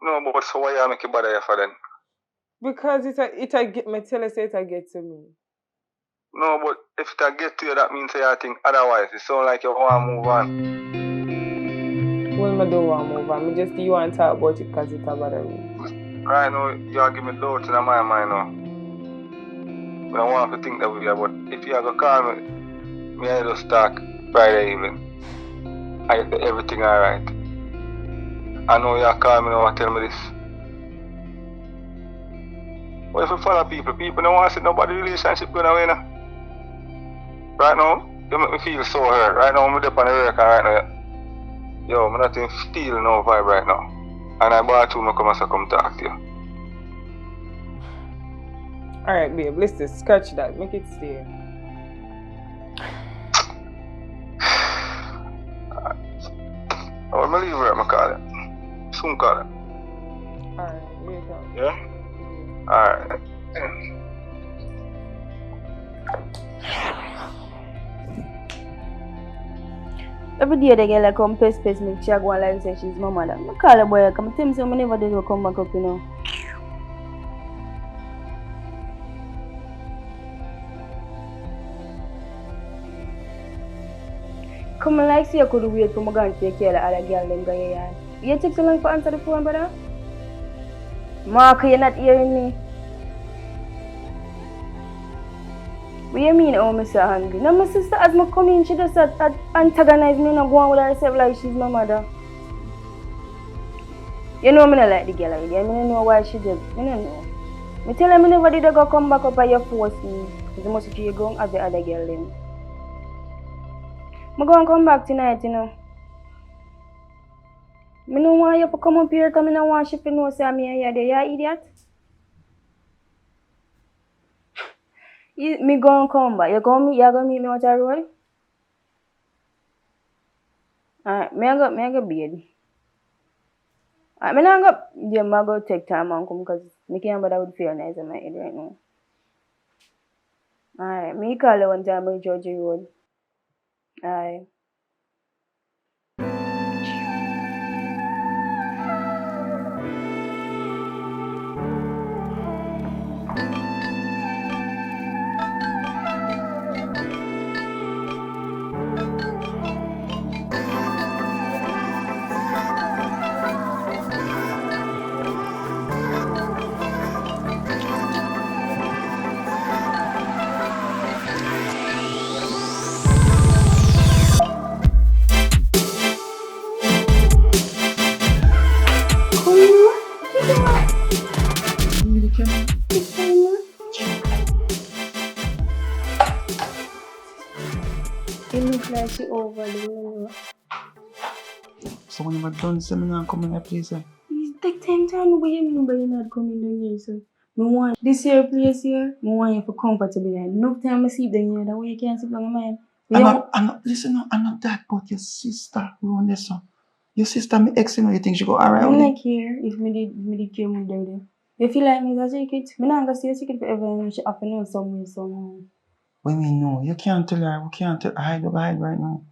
No, but so why you make you bother you for then? Because it get me tell you say it get to me. No, but if it get to you, that means you think otherwise. It sounds like you want to move on. Well, I don't want to move on. I just you want to talk about it because it bother me. Right now, you are giving me doubts in my mind now. I don't want to think that way, but if you are going to call me I just talk Friday evening. I get everything alright. I know you are calling me now and tell me this. But if you follow people don't want to see nobody relationship going away now. Right now, you make me feel so hurt. Right now, I'm up on the work right now. Yo, I'm not feeling no vibe right now. And I bought you, I come talk to you. Alright, babe, listen, scratch that. Make it stay. I want to leave her, I'm call it. Soon call it. Alright, later. Yeah? Alright. Every day the girl come pace me, she go and like say she's my mother. I call her boy, come tell me say I never did come back up, you know. Come like say you could wait for me to take care of the other girl them go your yard. You take so long for answer the phone, brother? Mark, you're not hearing me. What do you mean, oh, Mr. Angry? Now, my sister, as I come in, she just antagonize me and go on with herself like she's my mother. You know, I don't like the girl already. I don't know why she did. I don't know. I tell her I never did go come back up and you force me. Because I must you go and have the other girl then. I'm going to come back tonight, you know. I don't want you to come up here because I don't want you to know say I'm here. You idiot. Me go and come back. You going to meet me at the road? Alright, me go bed. Alright, I go take time and come because I can't bother with fear nice in my head right now. Alright, me call you one time on Georgie Road. Alright. Like she over the So when you're done seminar, come in that place. Take time to know what you mean by you're not coming down here, so. Me want this here place here, me want you for comfortable. Enough time I sleep down here, that way you can't sleep on your mind. Listen, I'm not that, but your sister run this son. Your sister, me ex, you think she go alright? I don't care if me did care more than them. You feel like me as a secret? Me not gonna stay a secret forever and she have to know somewhere, somehow. When we know, you can't tell her, we can't tell hide right now.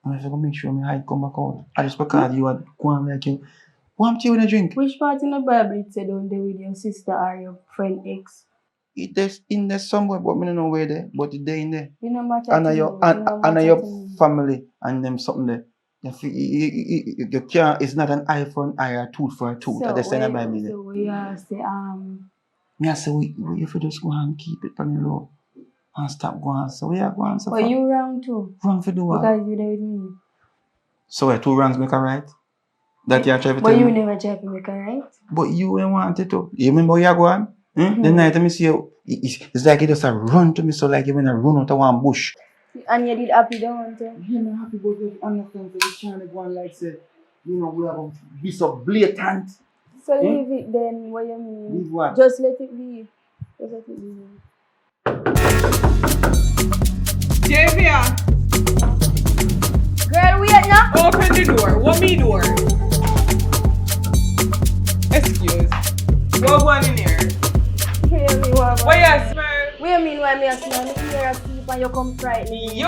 I'm gonna make sure me hide come back out. I just because you are going like you. Want you in a drink? Which part in the Bible it said down there with your sister or your friend ex? It's in there somewhere, but me don't know where there. But it's there in there. You know matter And to your me. and your family and them something there. You can't. It's not an eye for an eye, a tooth for a tooth. So That's the same by me there. So we are say Me I say we if you just go and keep it on the low and stop going. So we are going so far. But you wrong too. Wrong for do what? Because you there with me. So wait, 2 wrongs make a right? That you are trying to But tell you me? never try to make a right. But you ain't want it to. You remember you are going? The night I see you, it's like you just run to me so like you wanna run out of one bush. And you did happy don't you? Yeah, I'm happy, but you understand so you trying to go on like say, you know, we have to be so blatant. So leave it then, what you mean? Leave what? Just let it be. Just let it be. Javia, Girl, wait now. open the door. What me door? Excuse. What one in here? Hear me, what? Why you smile? What you mean why me a smile? Me here asleep and you come frighten me.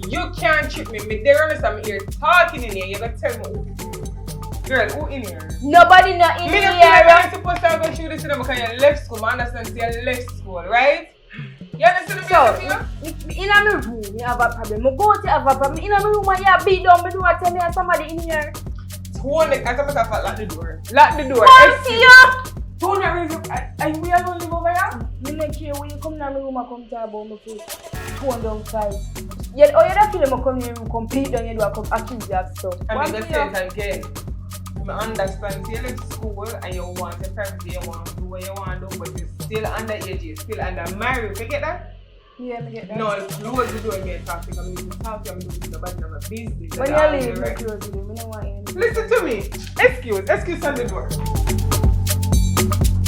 You can't trick me. Me there understand me here talking in here. You gotta tell me who. Girl, who in here? Nobody not in Me here. don't feel like I'm supposed to go through this to them because you left school. I understand you left school, right? You understand me? So, in my room, you have a problem. I go to have a problem. In my room, you beat down my door. Tell me there's somebody in here. Tone it. As a matter of fact, lock the door. Lock the door. Come see you. Tone it. Are we alone live over here? Me make care when you come in my room and come talk about my face. Tone down size. You don't feel like I come in your room, compete down your door, come accuse you of stuff. I'm going to say it again. I understand. So you left school and you want your privacy, you want to do what you want to do, but you're still underage, you're still under marriage. You get that? Yeah, I get that. No, close the door and get talk. I'm going to talk to you, I'm going to do nobody have a business. When you leave, I close the door. I don't want you. Listen to me. Excuse on the door.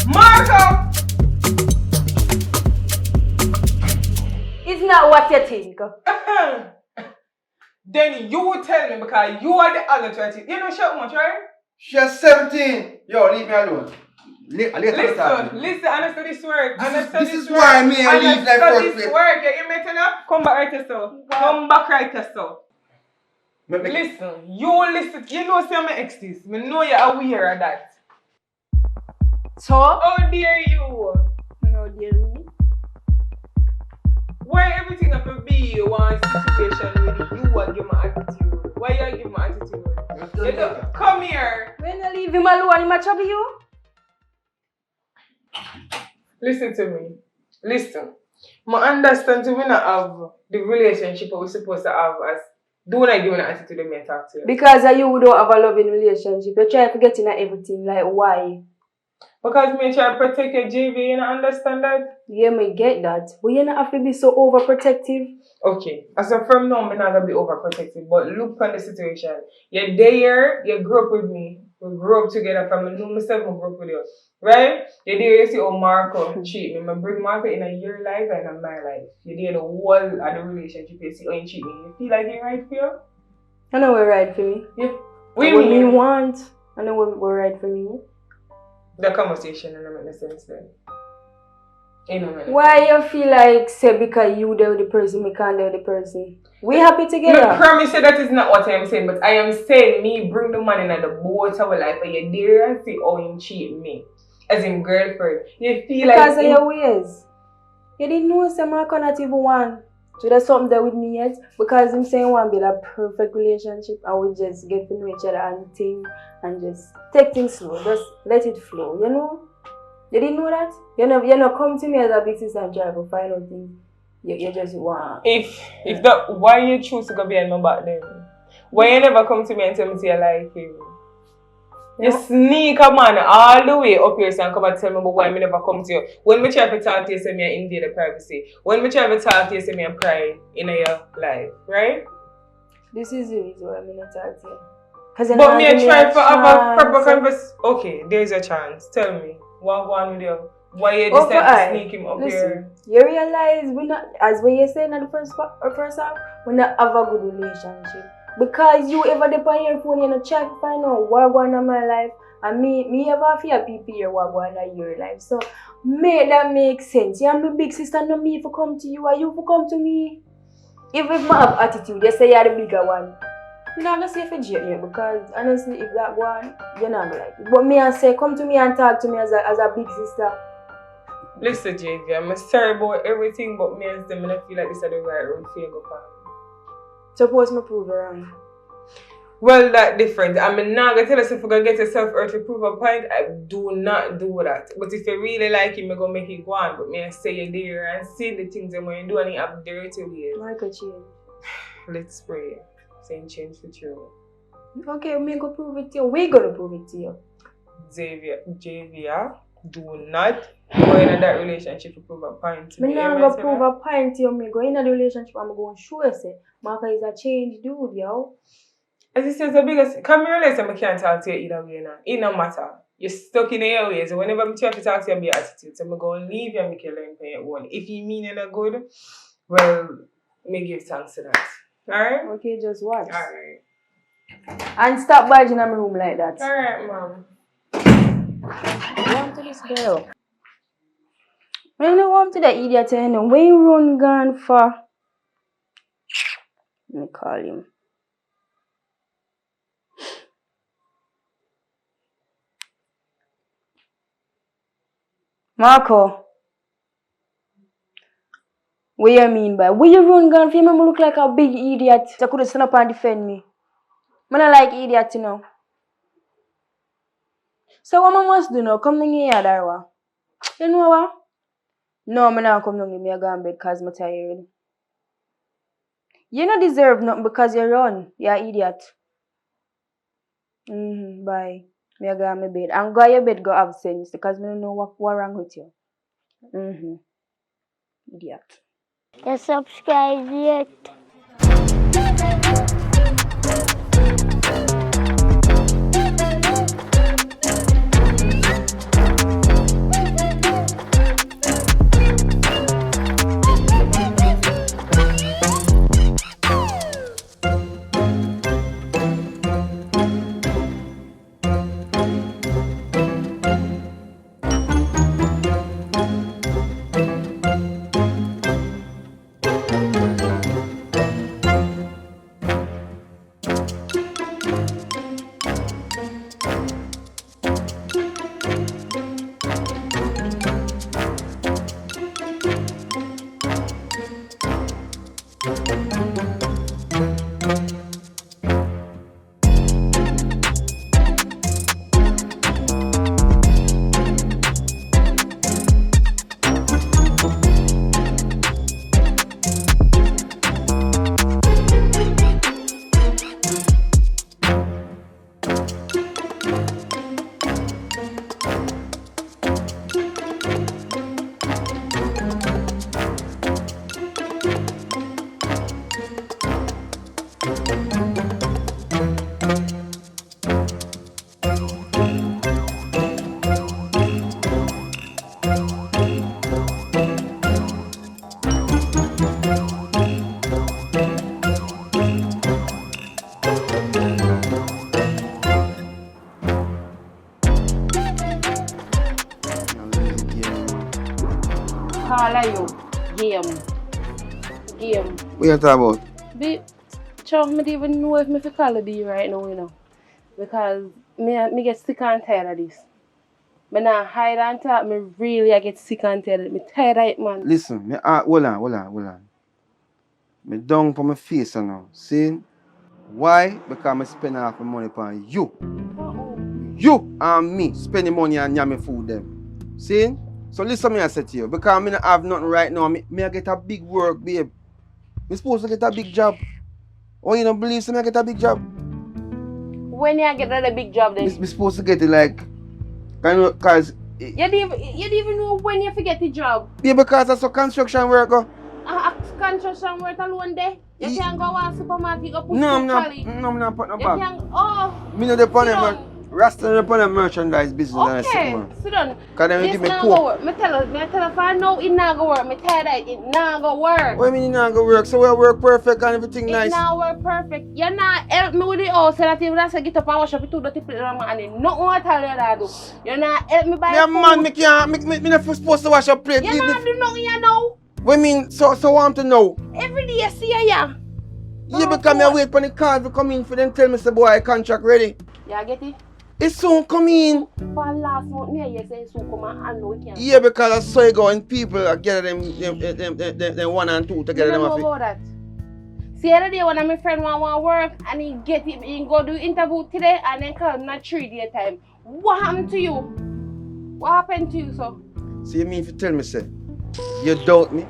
Marco! It's not what you think. Then you will tell me because you are the other 20. You know shut much, right? She's 17. Yo, leave me alone. Listen, understand this work. This is why me and leave like first place. Work, you hear me tell you? Come back right yourself. Come back right yourself. Listen, you listen. You know say I'm an ex this. I know you're aware of that. So? How dare you? How dare me? Why everything up to be one situation with you and give my attitude? Why you give my attitude? You don't come here. When you leave him alone, he might trouble you? Listen to me. Listen. I understand we not have the relationship we're supposed to have as do not give an attitude to me and talk to you. Because you don't have a loving relationship. You try to get in everything. Like why? Because me try to protect your JV, you don't understand that? Yeah, me get that. But you don't have to be so overprotective. Okay. As a from now, I'm not going to be overprotective. But look at the situation. You're there, you grew up with me. We grew up together from I know myself, I grew up with you. Right? You're there, you see how Marco cheat me. I bring Marco in your life and in my life. You're there the whole of the relationship. You see how you cheat me. You feel like you're right for you? I know we're right for me. Yeah. What you want, I know we're right for me. The conversation doesn't make sense then. Why you feel like say because you there with the person, me can't there with the person? We happy together. I promise you that is not what I am saying, but I am saying me bring the man in at the boat of our life and you're there and see how him cheat me. As in girlfriend. You feel because like of your ways. You didn't know say Marco not even want to do something there with me yet. Because him saying want to build a perfect relationship and we just get to know each other and think and just take things slow. Just let it flow, you know? You didn't know that? You know come to me as a big sister and try to find out things. You just want. If that why you choose to go behind my back then? Why you never come to me and tell me you like him? You sneak a man all the way up here and come and tell me about why I never come to you. When we try to talk to you, say me I invade the privacy. When we try to talk to you, say me I pry in your life, right? This is the reason why I'm not talking to you. But me I try to have a proper conversation. Okay, there's a chance. Tell me, what go on with you? Why you decide to sneak him up here? You realize we not, as what you saying at the first half, we not have a good relationship. Because you ever depend on your phone, you know, check to find out what going on in my life. And me ever fear people here what going on in your life. So make that make sense. You're my big sister, not me for come to you, or you for come to me. If I have attitude, you say you're the bigger one. You're not gonna say for me because honestly, if that one, you're not gonna like it. But me and say, come to me and talk to me as a big sister. Listen, JV, I'm sorry about everything, but me and them, I feel like this is the right road for you to go for. Suppose me prove it wrong. Well, that's different. I'm not going to tell us if you're going to get yourself out to prove a point. I do not do that. But if you really like him, I'm going to make it go on. But me I say you're there and see the things that when you do and you have dirty ways. I could change. Let's pray. Saying change for you. Okay, me go prove it to you. We gonna prove it to you. Javier, do not go into that relationship to prove a point. Me not gonna prove a point to you. Me go into the relationship, I'm going to show you, say, Marco is a change dude, yo. As you say, the biggest, come here, realize I can't talk to you either way now. It no matter. You're stuck in your ways. Whenever I try to talk to you, be attitude. So I'm going to leave you and make you learn for your own. If you mean you're good, well, me give thanks to that. Alright? Okay, just watch. Alright. And stop barging in my room like that. Alright, mom. Warm to this girl. When you warm to the idiot, when you run gone for? Let me call him. Marco. What you mean by? What you run gone for? You look like a big idiot. You could stand up and defend me. I don't like idiots, you know. So what I must do now? Come down here, Darwa. You know what? No, I'm not come down here. I'm going to bed because I'm tired. You don't deserve nothing because you run. You're an idiot. Bye. I'm going to my bed. And go to your bed, go have sense because I don't know what's wrong with you. Idiot. You subscribe yet? Game. What you talking about? Chuck, I don't even know if I can call it right now, you know. Because me get sick and tired of this. I not hide and talk, I get sick and tired of it. I'm tired of it, man. Listen, hold on. Me down for my face now. See? Why? Because I spend half my money on you. You and me spending money on yummy food them. See? So listen me I say to you, because I don't have nothing right now, I get a big work, babe. I'm supposed to get a big job. Oh, you don't believe so I get a big job? When you get another big job then? We're supposed to get it like, cause You didn't even know when you forget the job. yeah, because that's a construction worker. Construction work alone there. You can't go to supermarket go push No, to I'm not. trolley. No, I'm not putting You back. can't. Oh. Me no depend on Rasta upon a merchandise business and Okay, man. sit down. Cause then you This give me not pork. go work. Me tell if I know it not go work, me tell that it not go work. What do you mean it not go work? So we work perfect and everything It nice. not work perfect. You not help me with the house so that if I say get up and wash up the two dirty plates and nothing what I tell you that do. You not help me buy Yeah, food. man, me can't. Me not supposed to wash up plate. You not do nothing you know. What I mean? So want to know? Every day you see you. Yeah, because me wait for the card to come in for them tell me say boy contract ready. Yeah, get it? It soon come in. For last month, me I say soon come and I know we can't. Yeah, because I saw you going people are getting them 1 and 2 together. You don't know about that. See, the other day when my friend want work and he get it, he go do interview today and then come not 3 day time. What happened to you? What happened to you, so? So you mean if you tell me say you doubt me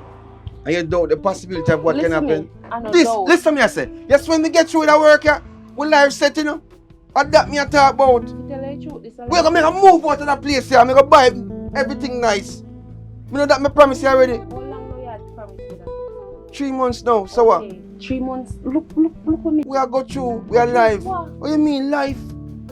and you doubt the possibility of what can happen? Listen me I say. Yes, when we get through the work here, we life set, you know. And that me I talk about. We're gonna make a move out of that place here. I'm gonna buy everything nice. You know that me promise you already. How long do you have to promise me that? 3 months now. So what? 3 months. Look with me. We are go through. We are live. What do you mean life?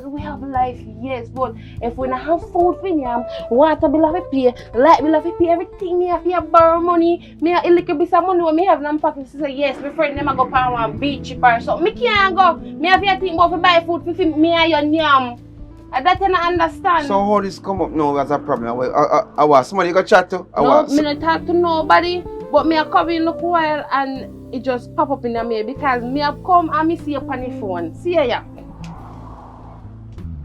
We have life, yes, but if we don't have food for them, water bill have to pay, light bill have to pay, everything me have to borrow money, me have a little bit of money when me have them pockets to say yes, my friend them a go for one beach trip or something. Me can't go. Me have to think about to buy food for me and your yam. And that you not understand. So how this come up now as a problem? I was somebody you got chat to? No, me not talk to nobody, but me a come in look while and it just pop up in me because me have come and me see you on the phone. See ya.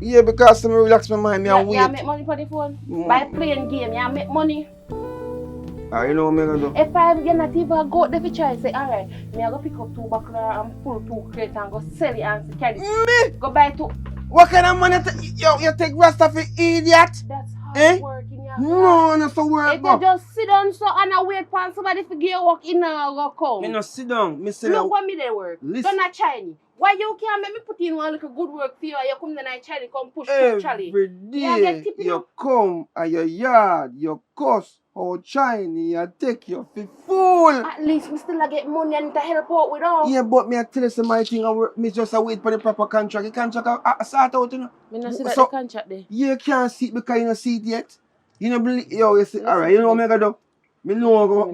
Yeah, because I relax my mind, me and wait. You make money for the phone? By playing game, you make money. You know what I'm gonna do? If you're not even go there for try, say, alright, me I go pick up 2 buckler and pull 2 crates and go sell it and carry it. Go buy 2. What kind of money you take Rasta for idiot? That's hard working. No, not so work. If you just sit down so and I wait for somebody to get work in and go come. Me no sit down. Me say look what me they work. Listen. Don't not Chinese. Why you can't make me put in one little good work for you and you come then I Chinese come push to Charlie. Every day you come at your yard, you cuss how Chinese, you take you for fool. At least we still get money and to help out with all. Yeah, but me I tell you some my thing, me just wait for the proper contract. The contract I start out, you know. Me not see that the contract there. You can't see it because you don't see it yet. You know, believe, yo, you see, alright, you know what I'm gonna do? Me know,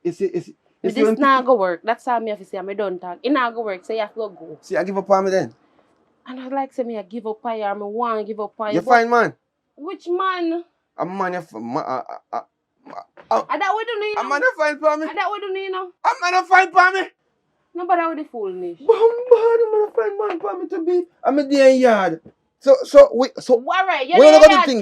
this not go work. That's how me have to say, I don't talk. It not go work, so you have to go. See, I give up on me then. And I like say me I give up on you, I want to give up on you. You find man? Which man? A man, that we don't need. A man a find for me? That we don't need now. A man a find for me? Nobody with the foolish. Bombard, man a find man for me to be. I'm a day in yard. So alright, you're there 24/7. I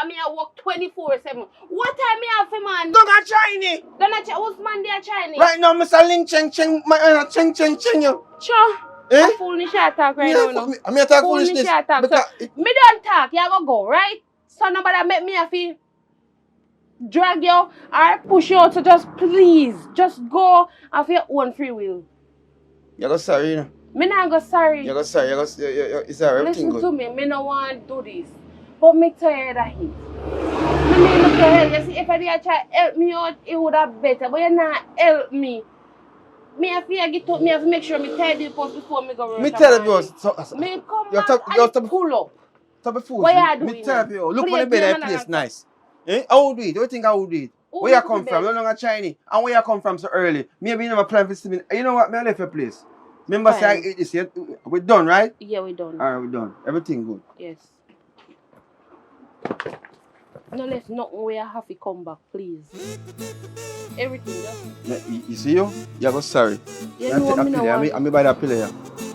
mean I work 24/7. What time me have for man? Don't got Chinese. Don't got what's man there Chinese? Right now, Mr. Ling Cheng my Cheng you. Sure. Eh? Foolish talk right now. I mean talk foolishness. Talk. So, me don't talk, you go, right? So nobody make me have to drag you or push you out, so just please, just go of your own free will. You go sorry, you know. Me not go sorry. You go sorry, it's alright, everything good. Listen to me no want to do this. But me tired of it. Me need look ahead. You see, if I did try to help me out, it would have better. But you not help me. Me have to get up, me have to make sure me tidy the post before me go work. Me tell you, me come back and pull up. Stop a fool. What you doing? Me tell you, look on the bed, that place nice. Eh? How would do it? What do you think I would do it? Where you come from? You're not Chinese. And where you come from so early? Maybe you never plan for sleeping. You know what? Me I left your place. Remember say I eat this here? We're done, right? Yeah, we're done. Alright, we're done. Everything good. Yes. No left nothing where I have to come back, please. Everything just. You see you? You go sorry. You know me now. I'm by that pillow here.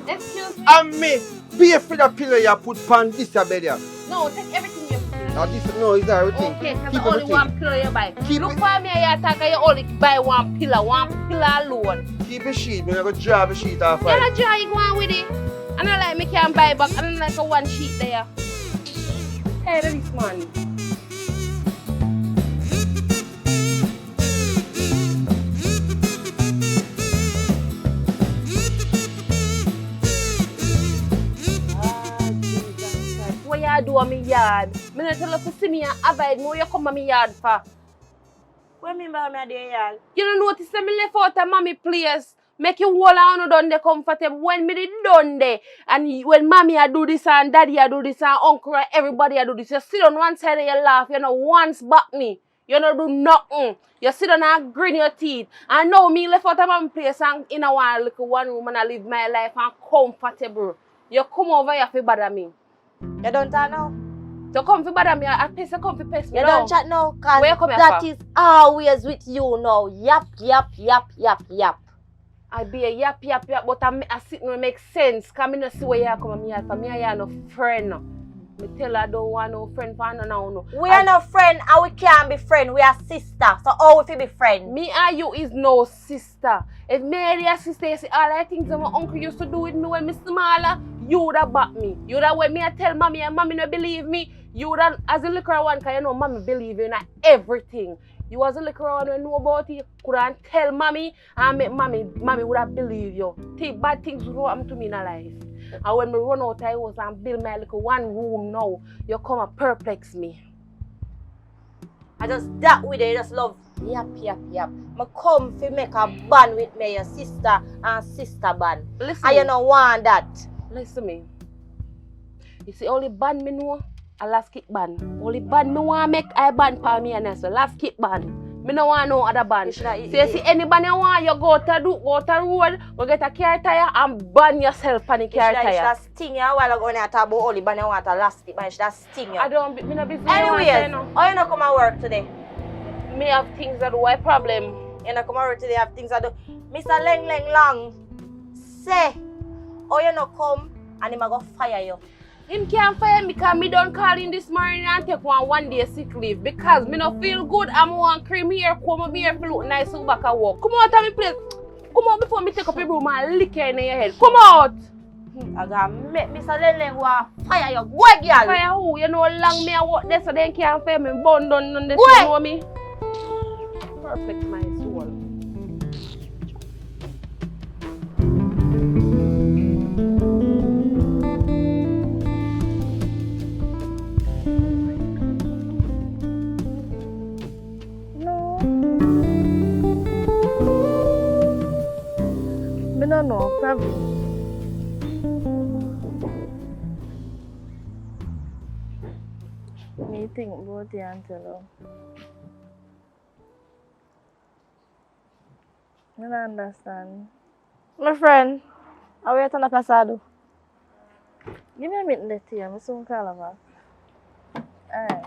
Excuse me? I'm me. Pay for the pillow you put pan this bed here. No, take everything you put. No, this no, it's everything. Okay, because only one pillow you buy. Look for me here, talk, you only buy one pillow alone. Keep a sheet, I'm going to drive a sheet off. You're not dry, you go on with it. I don't like me can buy back, I don't like a one sheet there. Hey, this man. you on my yard. Me not tell you to see me and avoid me. You come on my yard for. What you mean by me at the yard? You don't notice that me left out of mommy place. Make you all on done the comfortable. When me did done there, and when mommy I do this and daddy I do this and uncle and everybody I do this, you sit on one side and you laugh. You know once back me. You don't do nothing. You sit down and grin your teeth. And now me left out of my place and in a one little one room and I live my life and comfortable. You come over here for bother me. You don't talk now? So come for bother me. I piss you come for piss me. You don't chat now, cause where you come here that for? is always with you now. Yap, yap, yap, yap, yap. I be a yap, but I sit and make sense. Because I don't see where you come and me at. For me, I have no friend. I tell her I don't want no friend for no. We are no friend and we can't be friend. We are sister. So how we be friend? Me and you is no sister. If me and your sister you see all the things that my uncle used to do with me when I was smaller, you would have back me. You would have when me I tell mommy and mommy no believe me, you would have, as a little one, because you know mommy believe in everything. You as a little one when know about it, could have tell mommy and make mommy would have believe you. Bad things would happen to me in life. And when I run out of house and build my little one room now, you come and perplex me. I just that with it, just love yap. I come to make a band with me, your sister and sister band. Listen. And you don't want that. Listen to me. You see, only band me know, a last kick band. Only band me want make I band for me and so last kick band. Me no want no other band. So you see anybody want you go to the road, go get a car tire and ban yourself on the car tire. It's that sting you while ago when you talk about only band you want a last kick band. It's that sting you. I don't me no business. Anyways, how you not come and work today? Me have things that do. Why problem? You not come and work today, have things that do. Mr. Leng Long say, how you not come and him a go fire you? Him can't fire me because me don't call him this morning and take one day sick leave because me no feel good. I'm one cream here, come here for look nice so back at work. Come out of my place. Come out before me take up your broom and lick you in your head. Come out! I gotta make Mr. Leng fire you. Boy, girl! Fire who? You know how long me I work there so they can't fire me. Bun done on this, you know me? Perfect my soul. No, probably. Me think about the answer. I don't understand. My friend, how are you turn up pasado? Give me a minute here, I'm soon call her. Alright.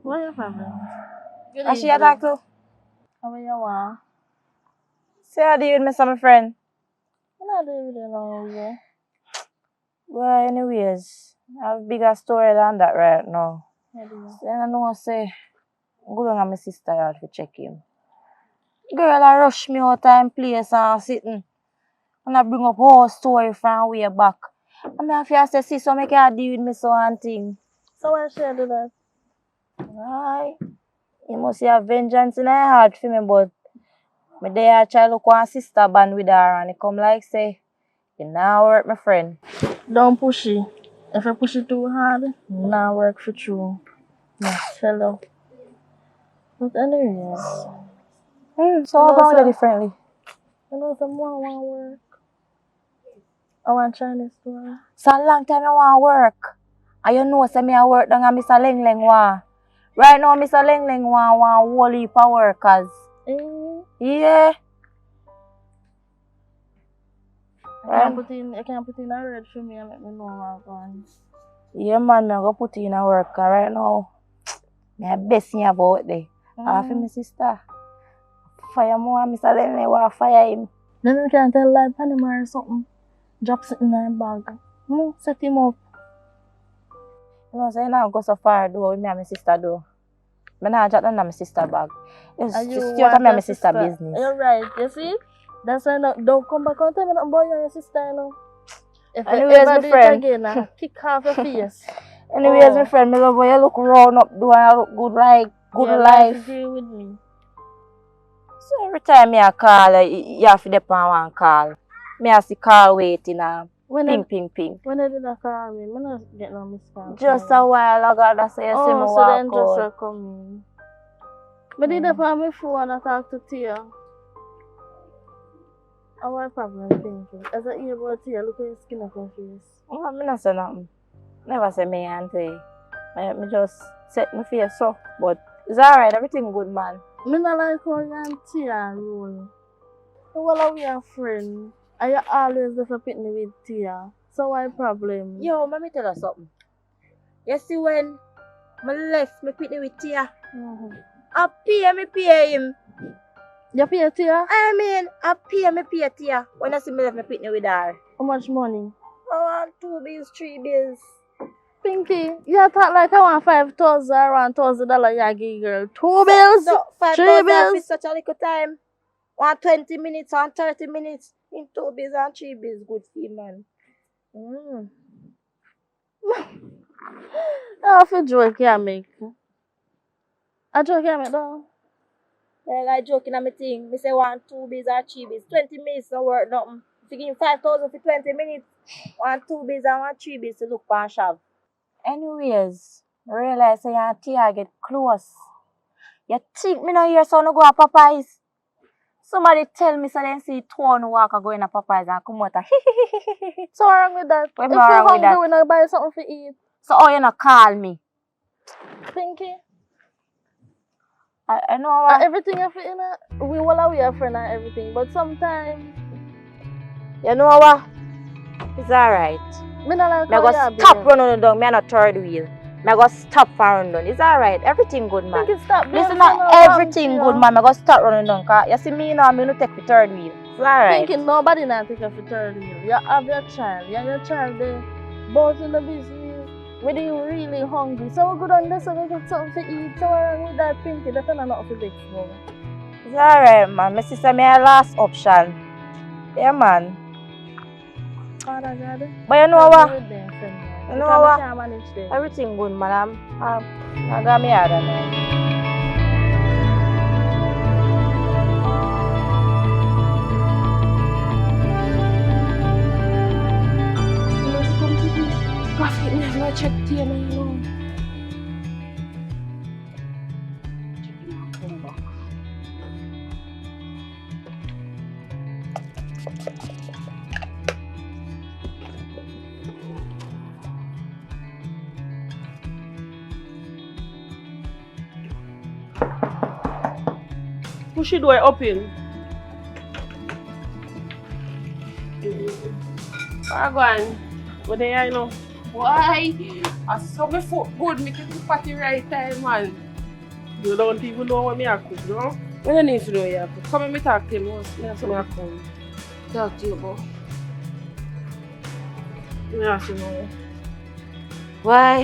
What your family? And she attack too? How you want? Say I deal with my friend. I'm not doing with you now, Well, anyways, I have a bigger story than that right now. So I know say, go down to my sister yard to check him. Girl, I rush me out time place and sitting. And I bring up whole story from way back. And I have to say, so make her deal with me so and thing. So why should I do that? Aye. You must have vengeance in her heart for me, but me there I try look one sister band with her and it come like say, you now work my friend. Don't push it. If I push it too hard, now work for true. Yeah, hello. But anyways. So how about it differently? I know someone want work. I want Chinese store. So a long time I want work. And you know say me I work down at Mr. Leng want. Right now Mr. Leng want whole heap of workers. Yeah. I can't put in a word for me and let me know what I'm Yeah man, I go put in a work right now. I best thing about there. I feel my sister. Fire more Mr. Leng want fire him. Then you can tell like Panama or something. Drop something in her bag. Set him up. You know, so you not go so far though with me and my sister though. I not drop none of my sister bag. It's just out of me and my sister business. You're right, you see? That's why don't come back and tell me nothing about you and your sister, you know. If anyways, you ever my do friend. it again, I kick half your face. Anyways, my friend, me love how you look round up, do and you look good like good life. Agree with me. So every time I call, you have to depend on one call. Me have to call waiting and Ping. When did I call me? I not get no missed call. Just a while ago, that's why you see me Oh, so walk then just out. come in. But did I on my phone and talk to Tia? Oh, what problem, Pinky? As I hear about Tia, look at your skin up your face. Oh, I'm not saying nothing. Never say me auntie. Me just set my face so. But it's alright, everything good, man. Me not like how you and Tia roll. Well, we are friends. And you always have to pick me with Tia. So why problem? Yo, let me tell you something. You see when I left me pitney with Tia, I pay him. You pay Tia? I mean, I pay Tia when I see me left me pitney with her. How much money? I want 2 bills, 3 bills. Pinky, you talk like I want 5,000 or $1,000 you give girl. 2 bills? No, 3 5,000 bills? is such a little time. 20 minutes and 30 minutes in 2 bills and 3 bills good for you, man. How a joke you make? A joke you make though? Well, I joking on my thing. Me say 2 bills or 3 bills. 20 minutes no work nothing. If you give me 5,000 for 20 minutes, 2 bills and 3 bills to look for and shove. Anyways, I realize say you and Tia get close. You think me no hear so no go to Popeyes? Somebody tell me so then see two on walk and go in a Popeyes and come out a So what's wrong with that? What If you're wrong with that? hungry, we not buy something to eat. So how you not call me? Pinky? I know everything you feel, we will be a friend and everything, but sometimes... You know what? It's alright. Me not like Me go stop running down. Me not third wheel. Me go stop for running down. It's alright. Everything good, man. Pinky, stop. Listen, everything good, man. Me go start running down. Cause you see me now, me no take the third wheel. It's alright. Pinky, nobody not take off the third wheel. You have your child. You have your child there. Both in the business. When you really hungry. So we go down there so we get something to eat. So what's wrong with that, Pinky? That's not for vex, no. It's alright, man. My sister, my last option. Yeah, man. But you know what? You know what? Everything good, man. I got me out of now. Coffee, never check tea, man. Push the door open. Wagwan. What do you know? Why? I saw my foot good, make it cook at the right time, man. You don't even know what me I cook, no? What do you need to do here? Come and me talk to him once. Me have something to come. Talk to you about. Me have to know. Why?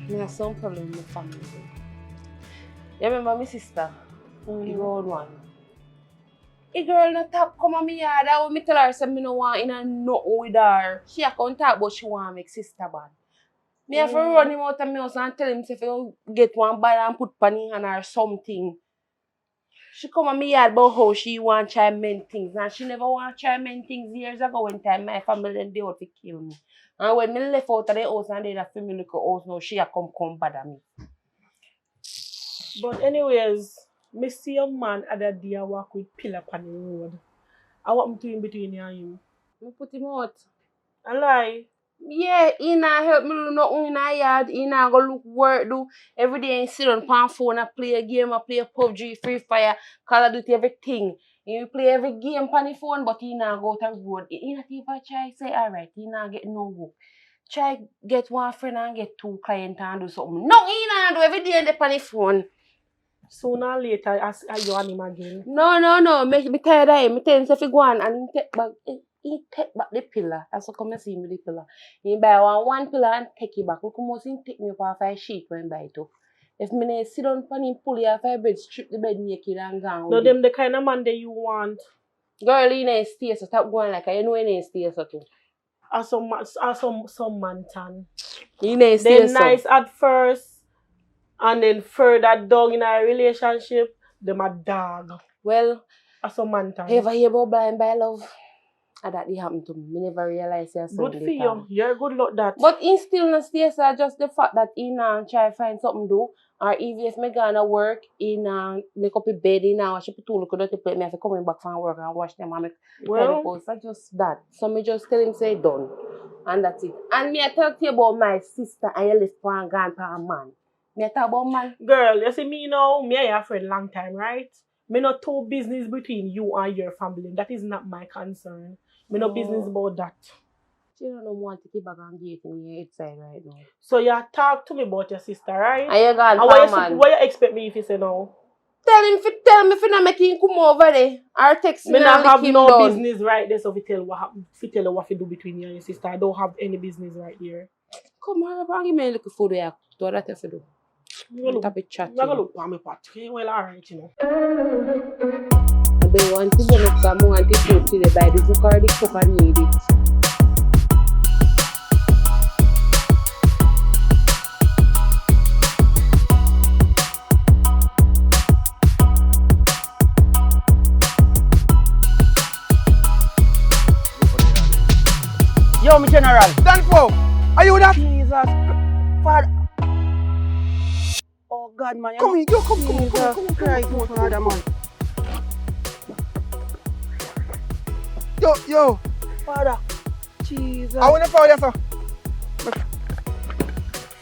Me have some problem with my family. You remember my sister? The road one. A girl not talk come on me yard. I will me tell her say me no want in a nothing with her. She a come talk but she want make sister bad. Me have to run him out of my house and tell him if you get one bad and put pan in hand or something. She come on me yard about how she want try mend things and she never want try mend things years ago when time my family then they out to kill me. And when me left out of the house and they that for me look at house now she a come bother me. But anyways, me see a man other day walk with pillar on the road. I want me to in between you and him. Me put him out. A lie. Yeah, he not help me do nothing in the yard. He not go look work do. Every day he sit on pan phone and play a game, I play PUBG, Free Fire, Call of Duty, everything. He play every game on the phone, but he not go to the road. He not even try say alright, he not get no work. Try get one friend and get 2 clients and do something. No, he not do every day on the phone. Sooner or later, I you and him again. No. Me tired of him. Me tell him if he go on and he take back the pillar. That's what come and see me the pillar. He buy one pillar and take it back. Look how much he take me up off a sheet when buy it up. If me sit down on him, pull it off a bed, strip the bed naked and gone. No, them the kind of man that you want. Girl, you ain't stay so stop going like you know you ain't stay so too. Some man tan. You ain't stay so. They nice at first. And then further down in our relationship, them a dog. Well, as a man time. Ever hear about blind by love? And that they happen to me. I never realized you're so Good for you. You're good luck that. But in stillness, yes, just the fact that he try to find something to do. Or even if I gonna work, he make up a bed, she put two look at the plate, me have to coming back from work and wash them and make Well, post. That's just that. So me just tell him say done. And that's it. And me I talk to you about my sister and you left for and gone for a man. Me I talk about man. girl, you see me now, me and your friend long time, right? Me not two business between you and your family. That is not my concern. Me no business about that. She don't know want to keep back and get in your head side right now. So you talk to me about your sister, right? And you gone and for man. what you expect me if you say no? Tell me if you not make him come over there. Or text me Me not have him no down. business right there, so if you tell what you do between you and your sister. I don't have any business right here. Come on, bro, give me a little food there. Do that if you do. You Have a chat. I'm gonna look for my pot. Well, alright, you know. I don't want to go look for more and take food to the buy the book or the cook and need it. Yo, my general. Danpo, are you that? Jesus, Father. Oh God, man. Come here, come. Christ, my Father, man. Yo. Father. Jesus. I want to follow you, sir.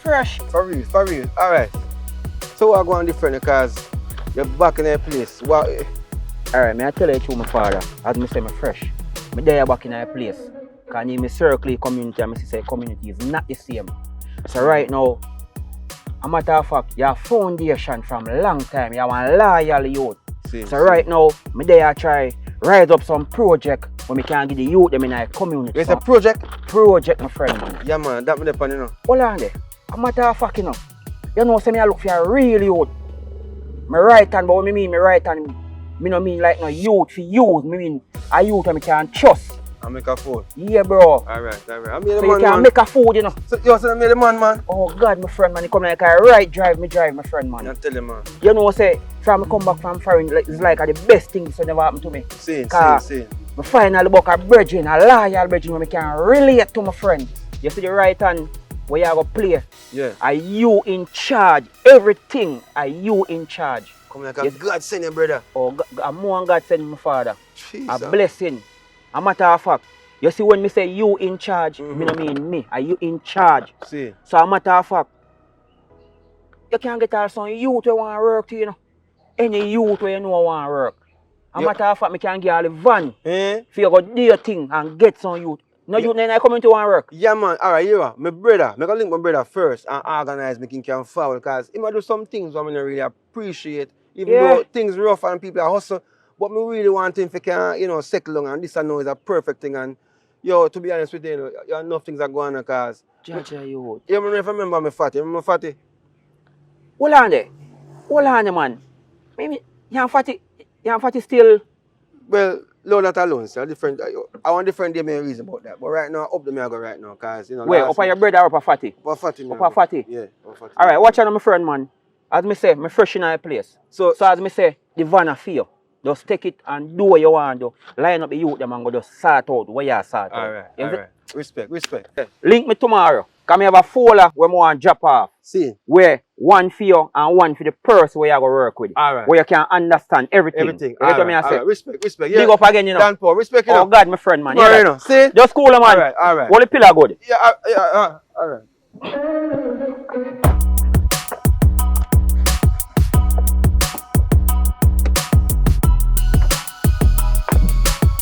Fresh. For real. Alright. So we're going different because you're back in a place. Alright, may I tell you true, my father. As me say, me fresh. Me there back in a place. Because in my circle community, and I say community is not the same. So right now, a matter of fact, your foundation from a long time, you want loyal youth. Right now, me there try rise up some project where me can give the youth them in a community. It's a project? Project, my friend, man. Yeah, man, that me depend, you know. Hold on there. A matter of fact, you know, say me I look for a real youth. My right hand, but what me mean, my right hand, me no mean like no youth for youth. Me mean a youth that me can trust. I make a food. Yeah, bro. Alright. I made So the you man, can make a food, you know. So I made the man. Oh God, my friend, man. You come like a right drive, my friend, man. I tell you, man. You know, say, from me come back from foreign, it's like the best thing that never happened to me. Same. Me finally book a brethren, a loyal brethren, where me can relate to my friend. You see the right hand where you go play. Yeah. Are you in charge? Everything are you in charge. Come like a God send you, brother. Oh, God, more God send my father. Jesus. A blessing. A matter of fact, you see when me say you in charge, me no mean me. Are you in charge? See. So a matter of fact, you can get all some youth who want to work to, you know. Any youth who you know want to work. A matter of fact, me can get all the van for you go do your thing and get some youth. No youth then I come into want to work. Yeah, man. Alright, you are. My brother. I link my brother first and organize me can forward because he might do some things I really appreciate. Even though things rough and people are hustle. But me really want him to can, you know, settle down and this I know is a perfect thing and yo, to be honest with you, you know enough things are going on because Jaja you. You remember me fatty? Remember fatty? Hold on there, man. Maybe you fatty still. Well, no, not alone, sir. Different. I want different day reason about that. But right now, up the me I go right now, because you know. Wait, up on your brother or up a fatty? Up a fatty. Up a fatty? Yeah, up a fatty. Alright, watch out, my friend, man. As me say, me fresh in a place. So as me say, the van a fear. Just take it and do what you want to. Line up the youth them and go just sort out what you sort out. Alright. Respect. Yeah. Link me tomorrow. Cause me have a folder where I want to drop off. See. Where one for you and one for the person where you go work with. Alright. Where you can understand everything. Everything. You get what me I say? Respect. Yeah. Big up again, you know. Dan Paul, respect, you know. know. Oh God, my friend, man. Tomorrow, you know. See? Just cool, man. Alright. All the pillar good. Yeah, alright.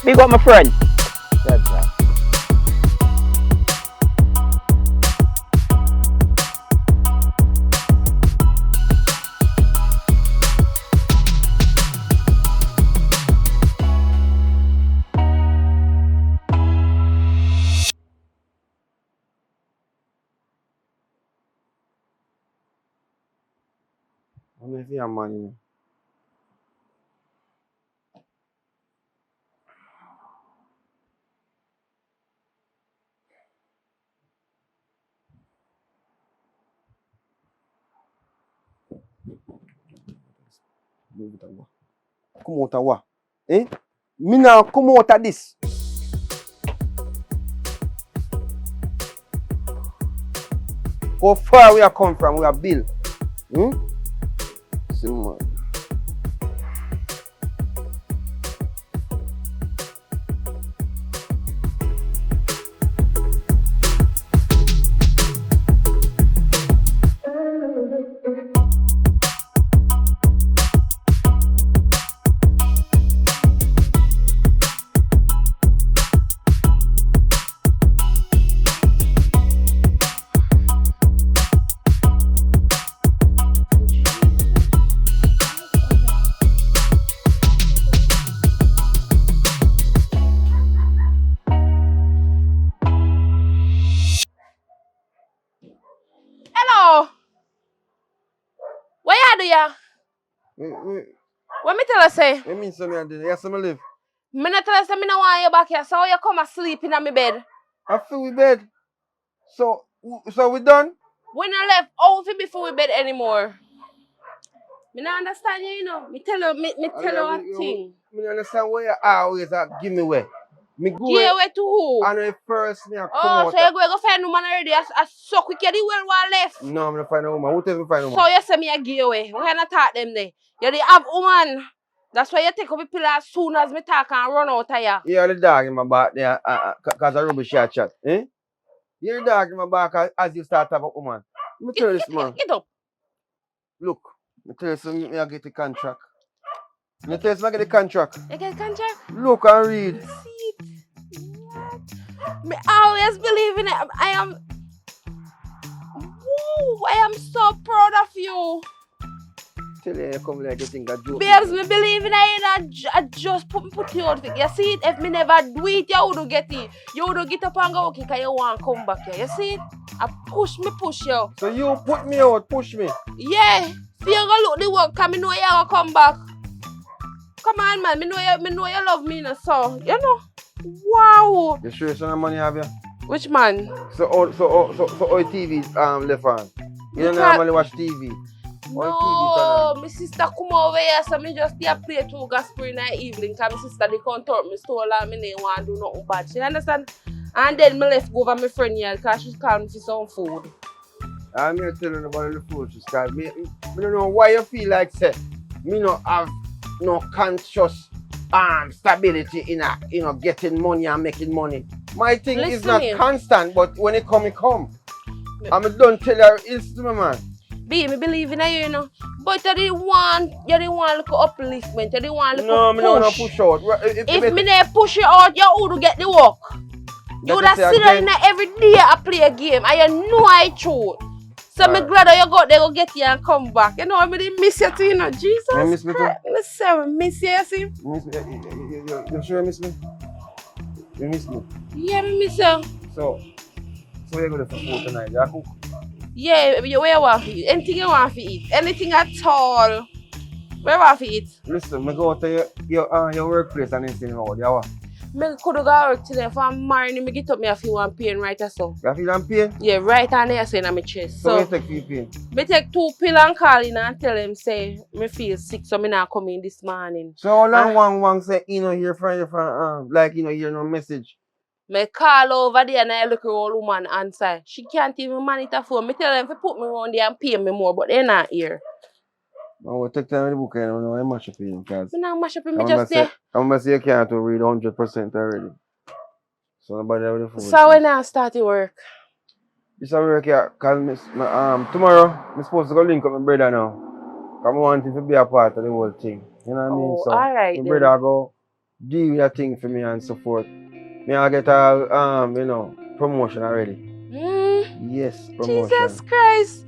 Big up my friend. I'm here, man, you know. Come out of what? Me now come out of this. How far we are come from, we are built. See, man. Hello. What you do ya? What me tell her say? What mean so me I did? Yes, I live. Me not tell her say me no want you back here, so you come and sleep in my bed. I feel we bed. So we done? We not left out before we bed anymore. Me not understand you, Me tell you, me tell you one thing. Me understand why you always give me way. Me go Give away to who? And the first me I come Oh, out. so you go find a woman already? I suck with you the well one left. No, I'm not find a woman. Who tells me find a woman? So you say me a give away. Why not talk them there? You dey have woman. That's why you take up a pillar as soon as me talk and run out of here. Yeah, the dog in my back there, cause of rubbish you chat. You're the dog in my back as you start to have a woman. Let me tell you this, man. Get up. Look, let me tell you something, I get the contract. Let me tell you something, I get the contract. You get contract? Look and read. See it. What? Me always believe in it. Woo, I am so proud of you. Tell you come like you think I joke. Babes, me believe in it. I just put you out. You see it? If me never do it, you would get it. You would get up and go okay because you want to come back here. You see it? I push you. So you put me out, push me? Yeah. So you go look the work because I know you will come back. Come on, man. Me know you love me, so you know. Wow. You sure some money have you? Which man? So all TV left on. You don't normally watch TV. No, my sister come over here, so me just play 2 gospel in the evening because my sister they come talk me stole and me didn't want to do nothing bad. She understand? And then me left go over my friend here because she called me for some food. I'm here telling about the food she's called me. I don't know why you feel like say me not have no conscious stability in getting money and making money. My thing is not constant, but when it come, it come. I'm don't tell her it's to me, man. Me believe in you, But you didn't want look upliftment, you didn't want look push. No, no push out. If me not push you out, you would get the work. You would have sit there in every day I play a game and you know I true. So I'm glad that you got there, go get you and come back. You know, I really miss you too, Jesus you miss me too? I miss you, see? You sure you miss me? You miss me? Yeah, I miss you. So where you going for food tonight? You cook? Yeah, where you want to eat? Anything you want to eat? Anything at all? Where you want to eat? Listen, I go to your workplace and anything about you. I could go work today. If I'm married, I get up, I feel one pain right or so. You feel one pain? Yeah, right on there, saying on my chest. So you take for pain? I take 2 pills and call in and tell him, say, I feel sick, so I not come in this morning. So how long one say, hear from you, like, hear no message? I call over there and I look at old woman answer. She can't even manage her phone. I tell them to put me around there and pay me more, but they're not here. I will take time with the book and I mash up in because I not mash up in me just there. I'm going to say you can't read 100% already. So nobody have the phone. So when I start to work? This work here, because tomorrow I'm supposed to go link up my brother now. Because I want him to be a part of the whole thing. You know what I mean? So alright. My brother go deal with that thing for me and so forth. Me I get a promotion already. Yes, promotion. Jesus Christ.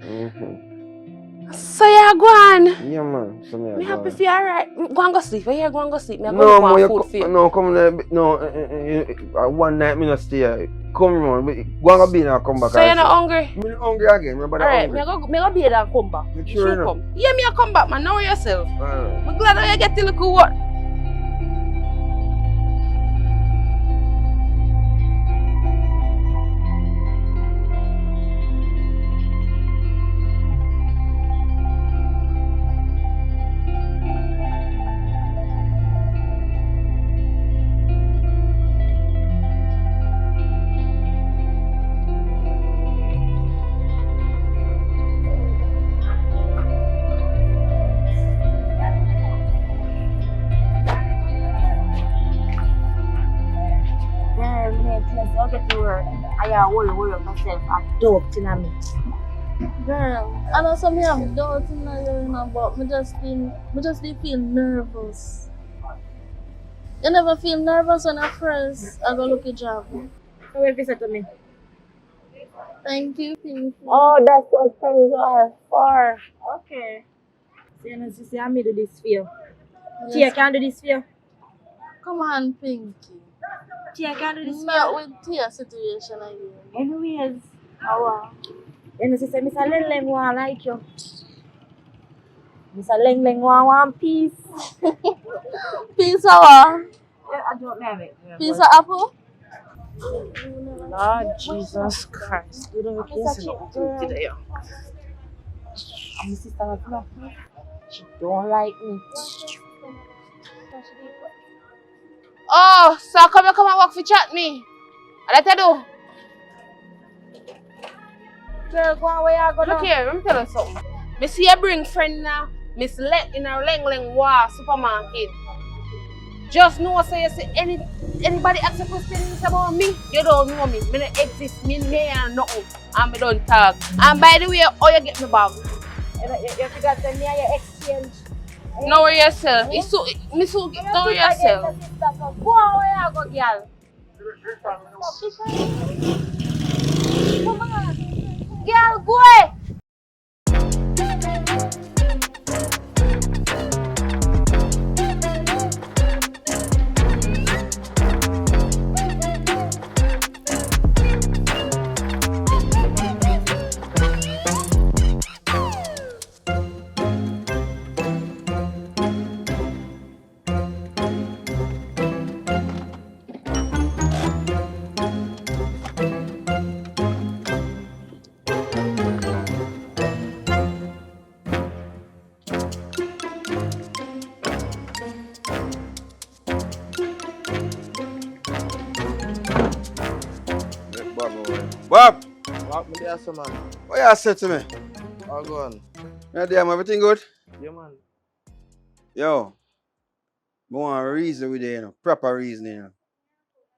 So you go on? Yeah, man. So me happy for you, alright. Go and go sleep. Where you go and go sleep? Me no, go look for food for you. No, come one night me not stay here. Come on, go and be and come back. So you're not hungry? I'm hungry again. Alright, me go be there and come back. Sure come. Yeah, me come back, man. Know yourself. Alright. I'm glad that you get to look at what. worry of myself and doubt in me. Girl, I know some have doubts in you, but me just did feel nervous. You never feel nervous when I first I go look a job. So what you say to me? Thank you, Pinky. Oh, that's what friends are for. Okay. So you know, see, I do this for you. Tia can do this for you. Come on, Pinky. Tia can do this for Not you. with Tia situation again. Anyways, wow. You know, she say, Mr. Leng Leng want like you. Mr. Leng Leng want peace. Peace hour. I don't know it. Piece of apple? Lord Jesus Christ. You don't care nothing today. My sister has nothing. She don't like me. Oh, so come and work for chat me. What I do? Girl, go on where you go now. Look here, let me tell you something. Me see you bring friend now, Miss Let in a Leng War supermarket. Just know so you see anybody ask a question about me, you don't know me. Me don't exist, me near nothing. And me don't talk. And by the way, how you get me bag? You forgot to me and your exchange. Know where yourself. It's so know where yourself. Go on where you go, girl. Come on. Girl, go away. Bob! What me there, man? What you say to me? All gone. Yeah, damn, everything good? Yeah, man. Yo, I want a reason with it, you know. Proper reason, you know.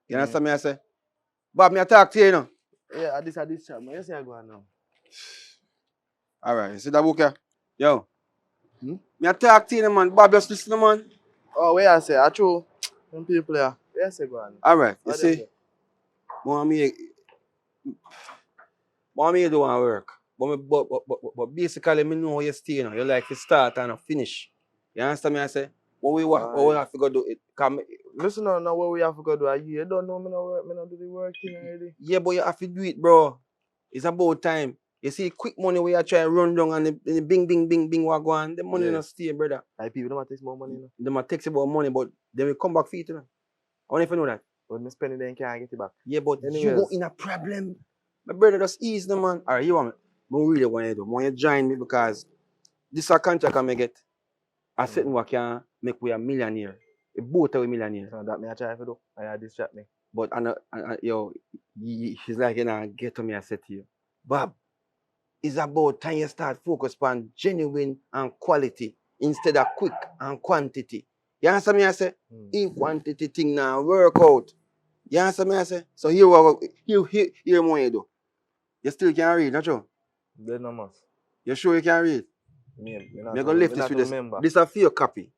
You understand me I say? Bob, me I talk to you, you know. Yeah, this chat, man. You see I go on now. Alright, you see that book here? Yo. Me I talk to you, man. Bob, just listen, man. Oh, where I say? I true. Them people there. Where I say go on? Alright, you How see? them go? Want me to do one work. But basically, me know you stay, you know. You like to start and finish. You understand me I say? What we have to go do it. Listen now what we have to go do. You don't know me no work, me no do the work thing already. Yeah, but you have to do it, bro. It's about time. You see, quick money we are trying to run down and the bing what go on. The money not stay, brother. Like people don't take more money, you know. They might take about money, but they will come back for it, you know. I want if you know that. When they spend it, they can't get it back. Yeah, but anyways, you go in a problem. My brother, just ease the man. Alright, you want me? I really want you to do. I want you to join me because this is a contract I may get. I said we can make we a millionaire. A both are millionaire. So that me I try to do. I distract me. But yo, she's like, you know, get to me, I said to you. Bob, it's about time you start focus on genuine and quality instead of quick and quantity. You understand me, I say? In quantity thing now work out. You understand me, I say? So here what you do. You still can read, not true? They no must. You sure you can read? Me I'm going to lift this with this. This is a few copy.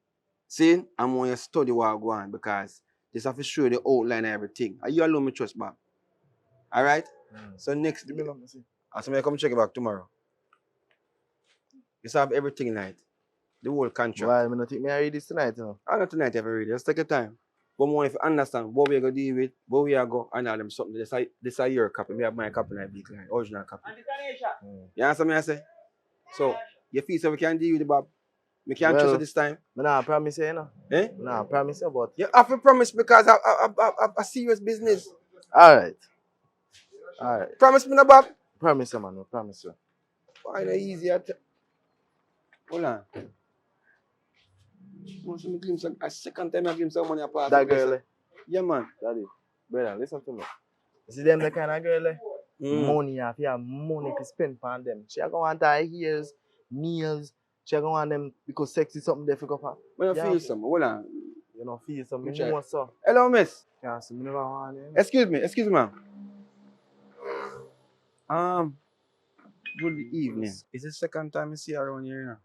See? I'm going to study what I go on because this have to show you the outline and everything. Are you alone me trust, Bob? Alright? So next, I say come check it back tomorrow. You have everything tonight. The whole contract. Why? I don't think I read this tonight, you know. Not tonight you have to read it. Just take your time. But more if you understand what we're going to deal with, where we are going, and all them something. This is your copy. I have my copy like big line, original copy. You understand me I say? So, you feel so we can deal with it, Bob? We can't trust you this time? I nah promise you, you know. Eh? Nah, promise you, but... You have to promise because I serious business. Alright. Promise me, no, Bob? Promise you, man. I promise you. Why not easier? Hold on. A second time I give him some money apart. That girl, eh? Yeah, man. Daddy, brother, listen to me. You see them the kind of girl, eh? Money, you have money to spend on them. She going to want her ears, nails. She going to want them because sex is something difficult for her. When you feel something, hold on. You don't feel something, you know so. Hello, miss. Yeah, so me never want it. Excuse me, ma'am. Good evening. It's the second time I see you around here, you know.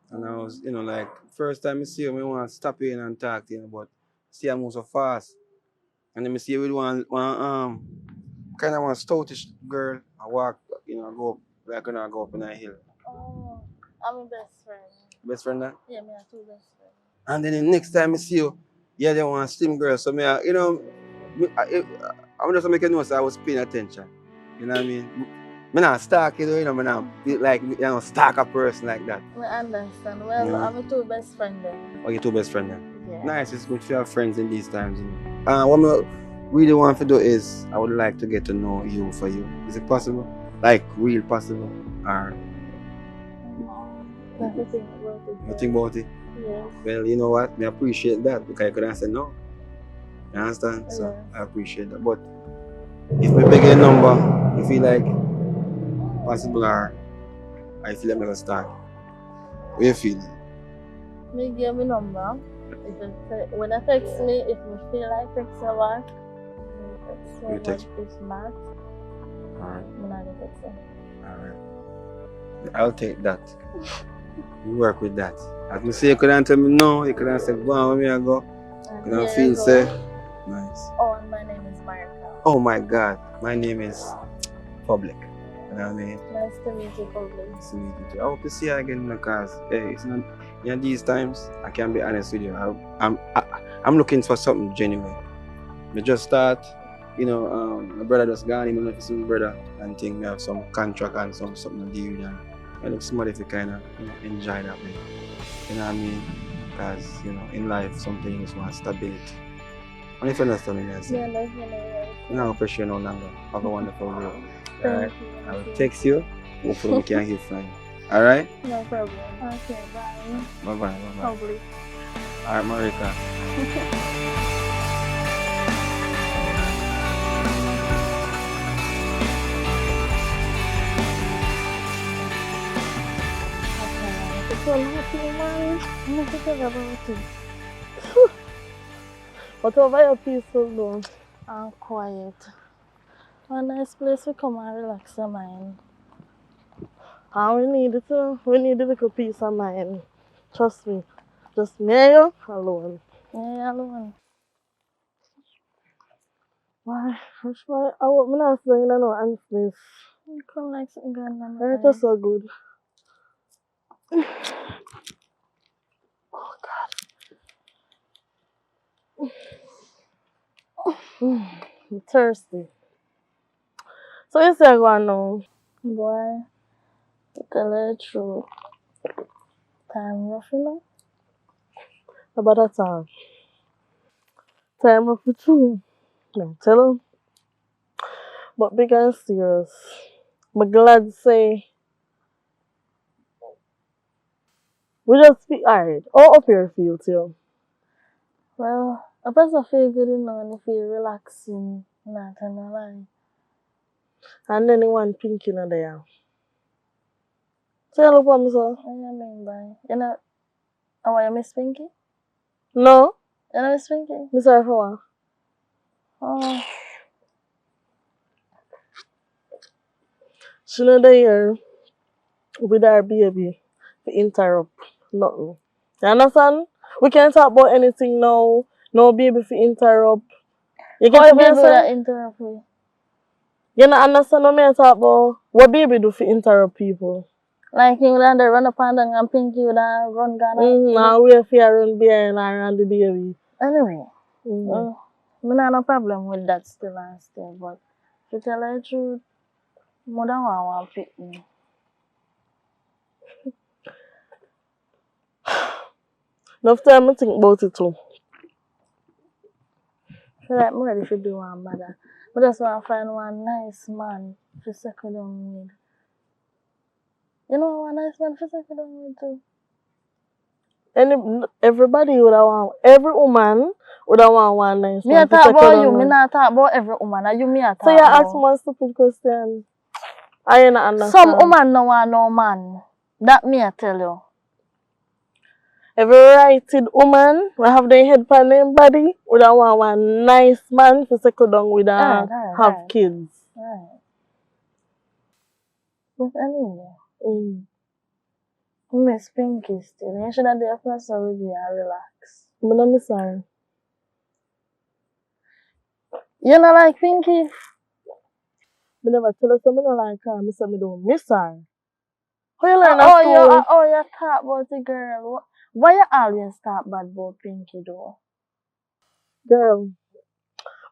And I was, like, first time I see you, I want to stop in and talk to you, but see I move so fast. And then I see you with one kind of one stoutish girl. I walk, go up, like, go up in a hill. Oh, I'm a best friend. Best friend that? Yeah, me have two best friends. And then the next time I see you, yeah, they want slim girl. So me, I'm just making notes. I was paying attention. You know what I mean? Me not stalk you, me not be like stalk a person like that. I understand. Well, Yeah. I'm a two best friend then. Oh, your two best friends then? Yeah. Nice. It's good to have friends in these times. What I really want to do is I would like to get to know you for you. Is it possible? Like real possible? Or That's the thing about it. you think about it? Yes. Well, you know what? I appreciate that because you could answer no. You understand? So Yes. I appreciate that. But if we beg your number, you feel like possible or I feel like I'm gonna start. What you feeling? Me give me number. When I text me, if me feel like text you back, You text. If not, Alright. I'm not gonna text you. Alright. I'll take that. You work with that. As me say you couldn't tell me no, you couldn't say go on with me I go. You don't Here feel you go. say nice. Oh, and my name is Marika. Oh my god, my name is Publik. You know what I mean? Nice to meet you, Publik. Nice to meet you too. I hope to see you again because it's not these times I can be honest with you. I'm looking for something genuine. Me just start, my brother just gone, even if it's my brother and think we have some contract and something to deal with and I look smart if you kinda enjoy that way. You know what I mean? Because in life something you just want stability. And if you understand me, I say, Yeah, definitely. I'm not gonna pressure you no longer. Have a wonderful day. Alright? Thank you. I will text you. Hopefully we can hear from you. Alright? No problem. Okay, bye. Bye bye. Publik. Alright, Marika. It's so happy, man. I'm not thinking about it. But over here, peaceful though, and quiet. A nice place to come and relax your mind. And we need a little peace of mind. Trust me. Just me and you alone. Me alone. Why? I want me not saying no answers. You come like something going on. It is so good. Oh God. I'm thirsty. So you say I go on now? Boy, to tell you the truth. Time rough, you know? About that time. Time rough for true. No, tell him. But big and serious. I'm glad to say we just feel alright. All up here feel too. Well, I person feel good and feel relaxing, not gonna lie. And then the one pink in there. Say hello for me, sir. What do you mean by? Oh, you miss Pinky? No. You know Miss Pinky? Miss her for what? Oh. She not there with her baby to interrupt nothing. You understand? We can't talk about anything now. No baby to interrupt. You get the baby that interrupt me? You not understand what I talk about? What baby do to interrupt people? Like you would run up and down and Pinky would run Ghana? And wait for you run behind her and the baby. Anyway, I have no problem with that still and still, but to tell you the truth, I don't want to pick me. Enough time I think about it too. So like, I'm ready to do one mother. I just want to find one nice man to settle down with. You know one nice man to settle down with too? Everybody would have want, every woman would have want one nice man to settle down with. Me talk about you, me not talk about every woman. Are you me talk about? So you ask one stupid question. I don't understand. Some woman no want no man. That me I tell you. Every righted woman will have their head on their body would want one nice man to settle down with and have kids. Right. But anyway, I miss Pinky still. You should have there for us with me and relax. But I'm sorry. You not like Pinky? I never tell us I don't like her. I say I don't miss her. How you learn at school? You talk about the girl. Why you always talk bad about Pinky though? Girl,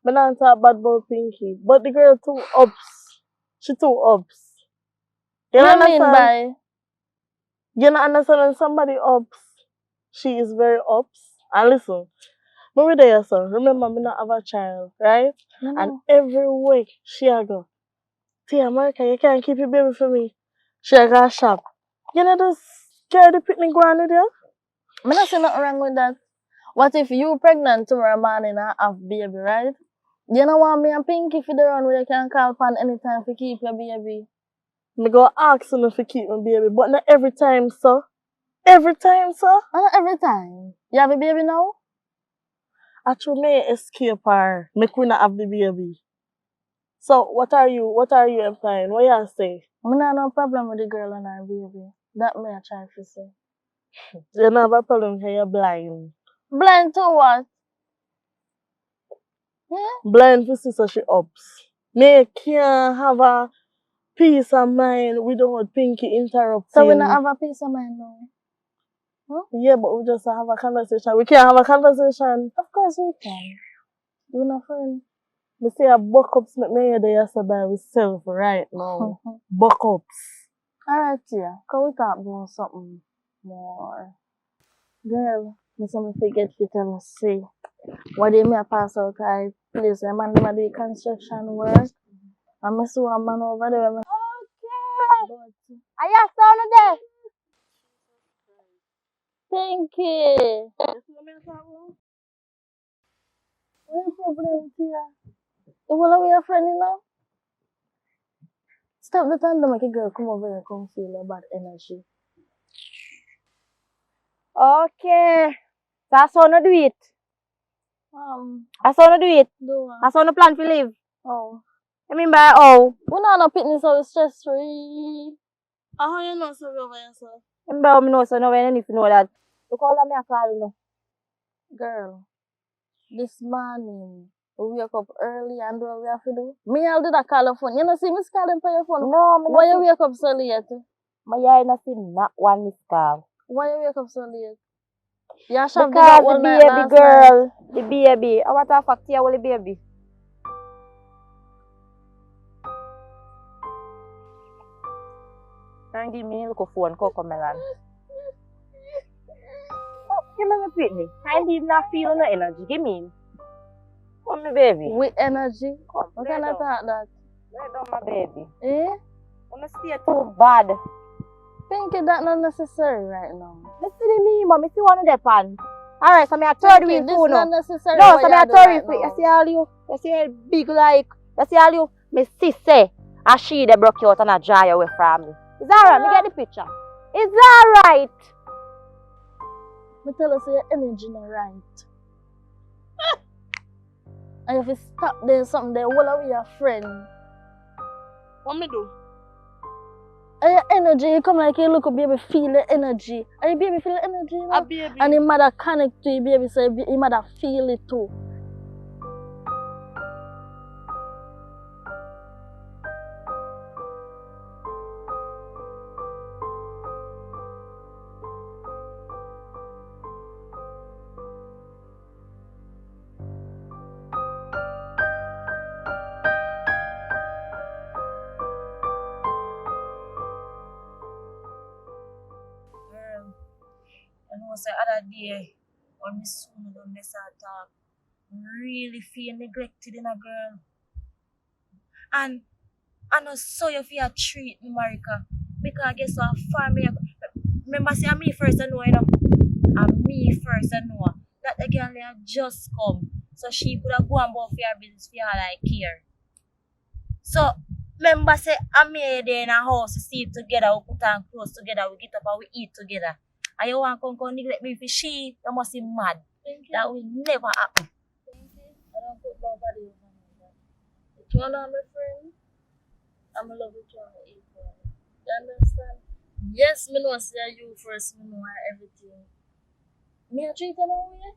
I don't talk bad about Pinky. But the girl too ups. She too ups. You What understand? you mean by? You not understand when somebody ups. She is very ups. And listen, me there, son. Remember, me not have a child, right? And every week she a go, Tia America, you can't keep your baby for me. She a go shop. You know just carry the picnic go on with you? I don't see nothing wrong with that. What if you pregnant tomorrow morning and have baby, right? You know want me and Pinky for the run where you can call upon anytime to keep your baby? Me go ask you to keep my baby, but not every time, sir. Every time, sir? Not every time. You have a baby now? Actually, may escape her. Make we not have the baby. So what are you implying? What you say? I don't have no problem with the girl and her baby. That me I try to say. You don't have a problem because you're blind. Blind to what? Blind for sister she ups. Me can't have a peace of mind without Pinky interrupting. So we not have a peace of mind now? Huh? Yeah, but we just have a conversation. We can't have a conversation. Of course we can. You're not friend. Me say a buck ups make me hear the yesterday by myself right now. Buck ups. Alright, yeah. Can we talk about something more? Girl, me say me forget to tell us say. What day me a pass out I place a man do construction work. And me saw a man over there. Okay. Are you sound there? Pinky. What's the problem here? You wanna be a friend, you know? Stop the time to make a girl come over here and come feel your bad energy. Okay. So I saw no do it. I saw no do it. I saw no plan to live. Oh. I mean by oh. We not no picnic so stress free. How you know so over yourself? I mean by me know so no when if you know that. Look all of me a call you know. Girl, this morning we wake up early and do what we have to do. Me I'll do that call your phone. You know see me calling for your phone? No, me why you wake up so late? My eye not see not one miss call. Why you wake up so late? You Because the baby girl, the baby. I want to fact here with the baby. Don't give me a little phone, Coco Melon. Oh, give me my pitney. I did not feel no energy. Give me. Come me baby. With energy? What kind of talk that? Lay down my baby. Eh? Wanna stay too bad. Pinky, that not necessary right now. Listen me, mom. See one of the pan. Alright, so me a third wheel this phone. not necessary. No, so me a third wheel. You see all you. You see big like. You see all you. Me sis say, and she they broke you out and a dry away from me. Is that right? Me get the picture. Is that right? Me tell us your energy not right. And if you stop doing something, then what are we your friend? What me do? And your energy, you come like you look at baby, feel the energy. And your baby feel the energy, you know? A baby. And your mother connect to your baby, so your mother feel it too. I know say other day when me soon done this talk, really feel neglected in a girl. And I know so you feel treat me, Marika. Because guess what, for me, remember say me first I know, you know. And me first I know that the girl had just come. So she could have gone about for her business for her like care. So remember say I'm here there in a house, we sleep together, we put on clothes together, we get up and we eat together. And you want to come neglect me for she, you must be mad. That will never happen. I don't put nobody over me. If you want to be my friend, I'm in love with you on the equal. You understand? Yes, me know say you first, me know everything. Me a treat you now, yeah?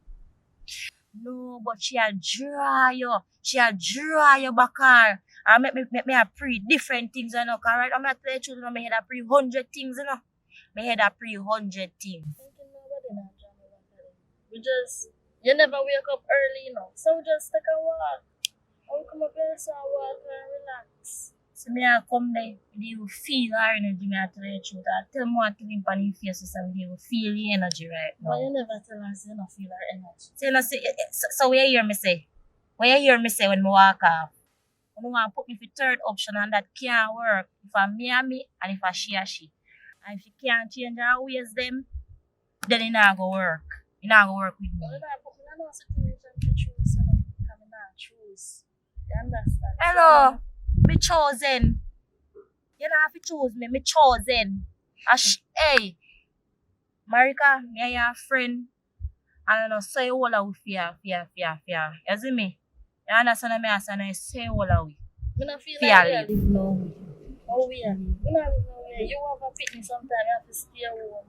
No, but she a draw you. She a draw you back her. And make me a pre different things, you know. Cause right now, I'm not telling you, my head a pre 100 things, you know. My head a pre 100 things. We just, you never wake up early, you know. So we just take a walk. And we come up here, so I walk and relax. So me I come there, you feel her energy, me I tell you the truth. I tell me what to him on his face, so you feel the energy right now. But you never tell us you don't feel her energy. So you know, so what you hear me say? What you hear me say when I walk off? You want to put me for third option and that can't work. If I'm me and me, and if I she and she. And if you can't change our ways them, then it not go work. It not go work with me. But you not put me in no situation to choose, you know. Because I not choose. You understand? Hello. Me chosen. You don't have to choose me. Me chosen. Hey, Marika, me and your friend. And I know say all of fear. You see me? You understand me? I say all of we. Me not feel like we live now. How we are? We not live now. You have a picnic sometime. You have to stay home.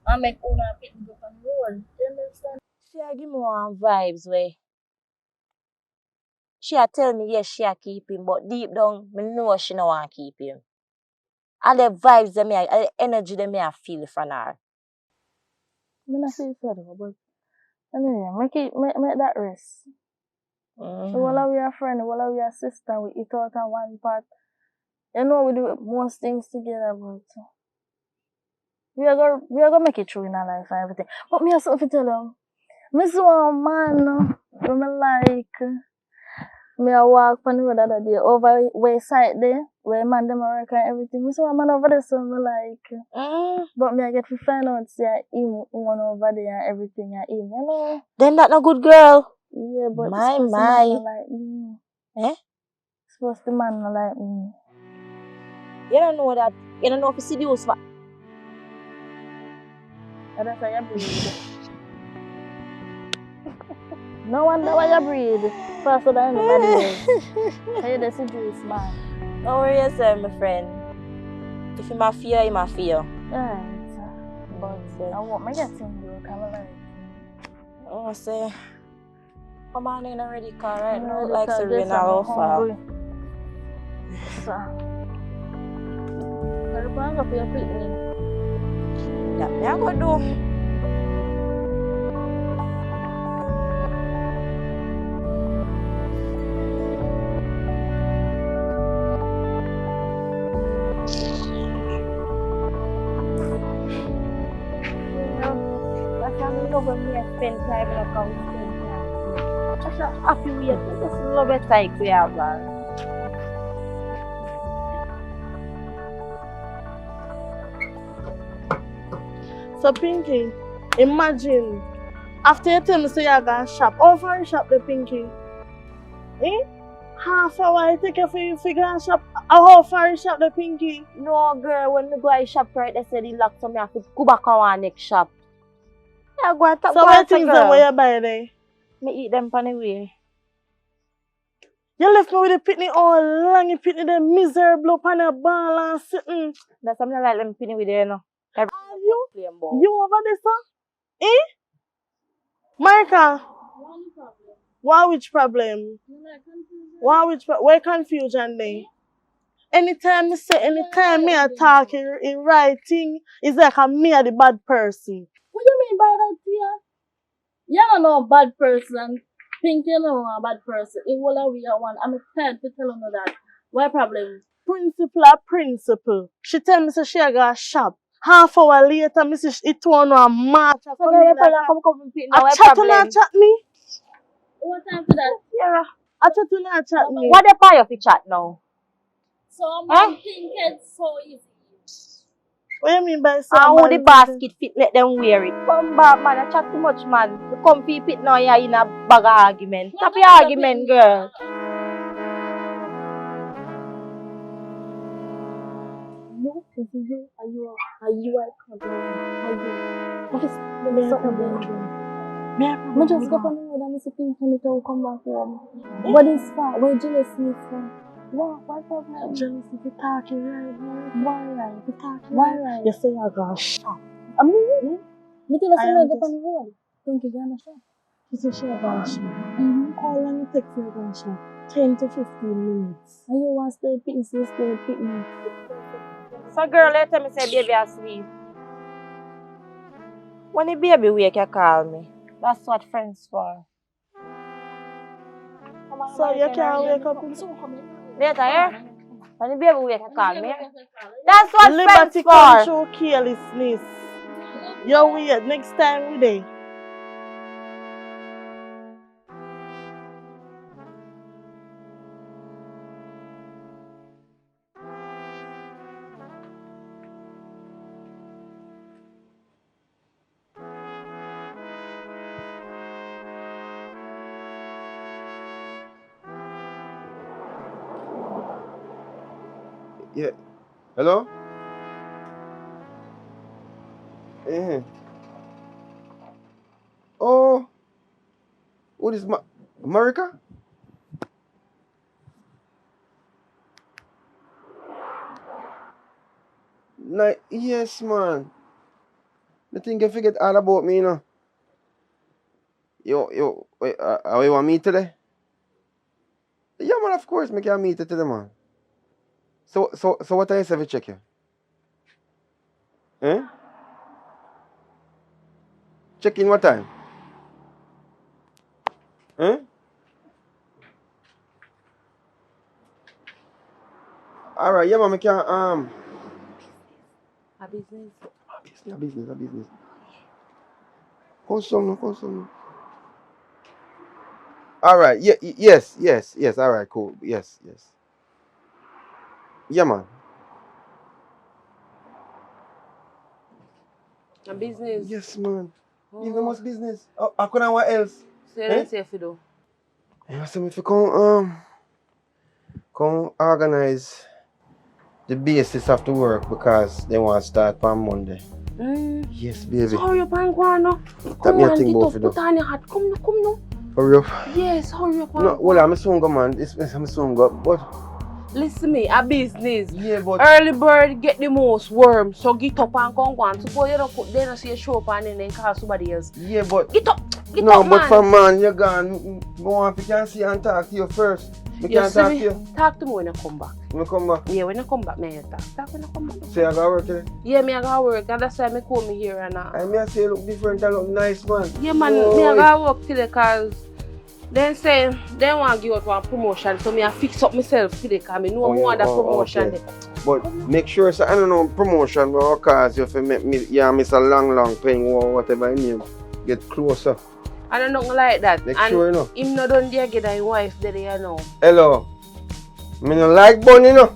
And make owner picnic up and roll. You understand? She a give me one vibes where she a tell me yes she a keep him, but deep down me know she no want keep him. All the vibes that all the energy that I feel from her. I not feel sad, but anyway, make that rest. All of we are friends, all of we are sister, we eat out on one pot. You know we do most things together, but we are gonna make it through in our life and everything. But me have something to tell you. Me see one man who me like. Me a walk on the road the other day over where side there, where man them work and everything. Me see one man over there, so me like. But me I get to find out say him one over there and everything and him, you know. Then that no good girl. Yeah, but my. Man no like me. Eh? Supposed the man no like me. You don't know that. You don't know if you seduce for. That's why you breathe. No wonder why you breathe faster than anybody else. Hey, that's a juice, man. Don't worry yourself, my friend. If you fear, you fear. Yeah, but I want me get in though, kind of like. I say, come on in already, car right now. Ready, Like to rain all over. So, I'm going to your picnic. That me I go do. When we spend time in a conversation, that's a happy way. Just love it like we have, man. So Pinky, imagine after you tell me say you go shop, how far you shop the Pinky? Half hour I take you for you figure and shop. How far you shop the Pinky? No girl, when me go I shop right, they say the lock, so me have to go back on one next shop. Yeah, go and talk. So what things them where you buy there? Me eat them on the way. You left me with the picnic all long, you picnic them miserable up on the ball and sitting. That's something I like them picnic with you, know. You over there, sir? Marika? Why which problem? Where confusion there? Anytime me I talk in writing, it's like me a the bad person. What do you mean by that, Tia? You don't know a bad person. Pinky you know a bad person. It will be a one. I'm tired to tell you that. What problem? Principal. She tell me say she go shop. Half hour later, me see it turn on March. I chat me. What time for that? Yeah. I chat to not chat me. What the fire for chat now? So I'm thinking it's so easy. What you mean by so? And who the basket fit, let them wear it. Come back, man. I chat too much, man. You come fit it now, you're in a bag of argument. Stop your argument, girl. No, because you are problem. What is I just go from the road and I see Pinky and come back home. What is far? Where jealousy is from? What problem? Jealousy, you talking right, man. Why right? You talking Why right. right? You say you're gonna shop. I mean, me tell us I to am go just. on the road. Think you're gonna shop. She said she gonna shop. Mm-hmm. How long it take for you gonna shop? 10 to 15 minutes. And you want to stay picking, so you stay picking. So girl, let me say baby asleep. When the baby wake, you call me. That's what friends for. So you can't wake up in Later, yeah? When the baby wake, you call me. That's what Liberty friends come for. through carelessness. You're weird. Next time we day. Yeah. Hello? Eh. Oh. What is America? Yes, man. The thing you forget all about me, you know. Wait, you want me today? Yeah, man, of course, me can meet you today, man. So what time you say we check you? Eh? Check in what time? Eh? Alright, yeah, man, me can, A business. A business. Come. Alright, yes, alright, cool. Yes. Yeah, man. A business. Yes, man. Oh. Give them much business. How can I what else? So you don't say if you do. You say if you come organize the basis of the work because they want to start on Monday. Yes, baby. So hurry up and go on now. That me a thing get about up, for do. put on your hat. Come now. Hurry up. Yes, hurry up and No, go. well, I'm soon go, man. I'm soon go. But listen me, a business. Yeah, but early bird get the most worm. So get up and come on. Suppose you don't put they don't see a show up and then call somebody else. Yeah, but Get up, no, man. but from man, you're gone. Go on, if you can see and talk to you first. We can talk to you. Talk to me when you come back. When you come back? Yeah, when you come back, me you talk. Talk when you come back. So you go work today? Yeah, me I go work and that's why me come me here and I mean, I say you look different, you look nice, man. yeah, man, me I go work today because then say they want to give out one promotion, so me I fix up myself today because me know more than promotion. Okay. But make sure, so I don't know promotion will cause you for make me, yeah, miss a long pen or whatever you name. Get closer. I don't know like that. Make and sure you know. Him not done there get a wife there, you know. Hello. Me no like bun, you know.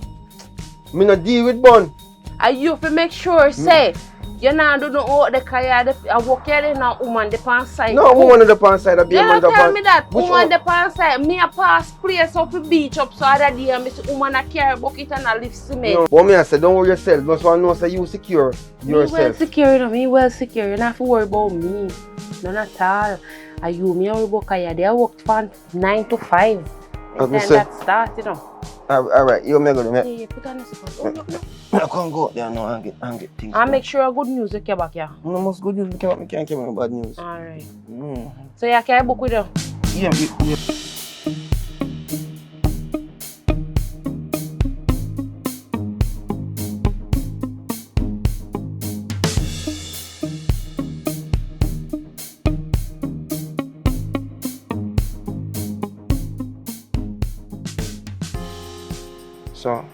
Me no deal with bun. And you have to make sure, say, you not do no out the car, I work here, there now, woman, the pan side. No, woman on the pan side, I be you a man don't tell me that, Which woman the pan side, me a pass place up the beach up, so other day, I see woman a carry bucket and a lift cement. No, what me I say, don't worry yourself. Just want to know say you secure yourself. Me well secure, you know, me well secure. You don't have to worry about me. None at all. And you, me worry about Kaya. They work from 9 to 5. And then that start, you know. Alright, you make good. Yeah, put on the support. I can't go out there now and get things. And make sure good news you come back here. No, most good news come back, me can't come bad news. Alright. So you carry book with you? Yeah. So,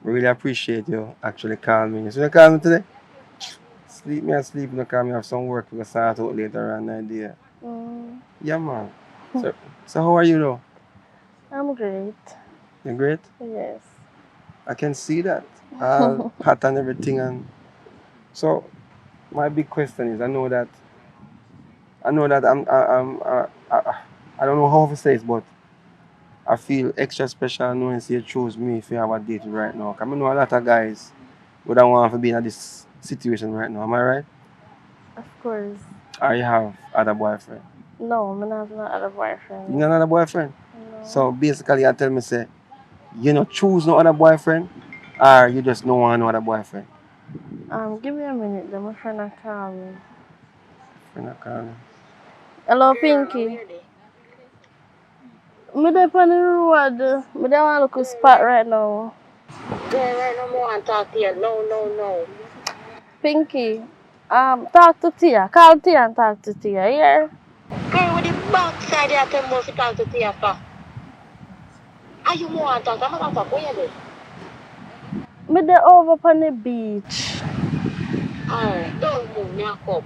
really appreciate you actually calling me. So you call me today? Sleep, you call me, have some work to start out later on that day. Yeah, man. So how are you though? I'm great. You're great? Yes. I can see that. Pattern everything. And so my big question is, I know that I don't know how to say it, but I feel extra special knowing you chose me if you have a date right now. Because I know a lot of guys would not want to be in this situation right now. Am I right? Of course. Or you have other boyfriend? No, I don't have no other boyfriend. You got another boyfriend? No. So basically, I tell me say, you know, choose no other boyfriend, or you just don't want no other boyfriend. Give me a minute, then my friend will call me. Friend I call me. Hello, Pinky. Me dey on the road. Me dey want look a spot right now. Girl, right now, I want to talk to you. No. Pinky, talk to Tia. Call Tia and talk to Tia, yeah? Girl, with the backside, you tell me to talk to you for. Are you want to talk? I'm going to talk. Where you Me dey over on the beach. Alright, don't move me, I come.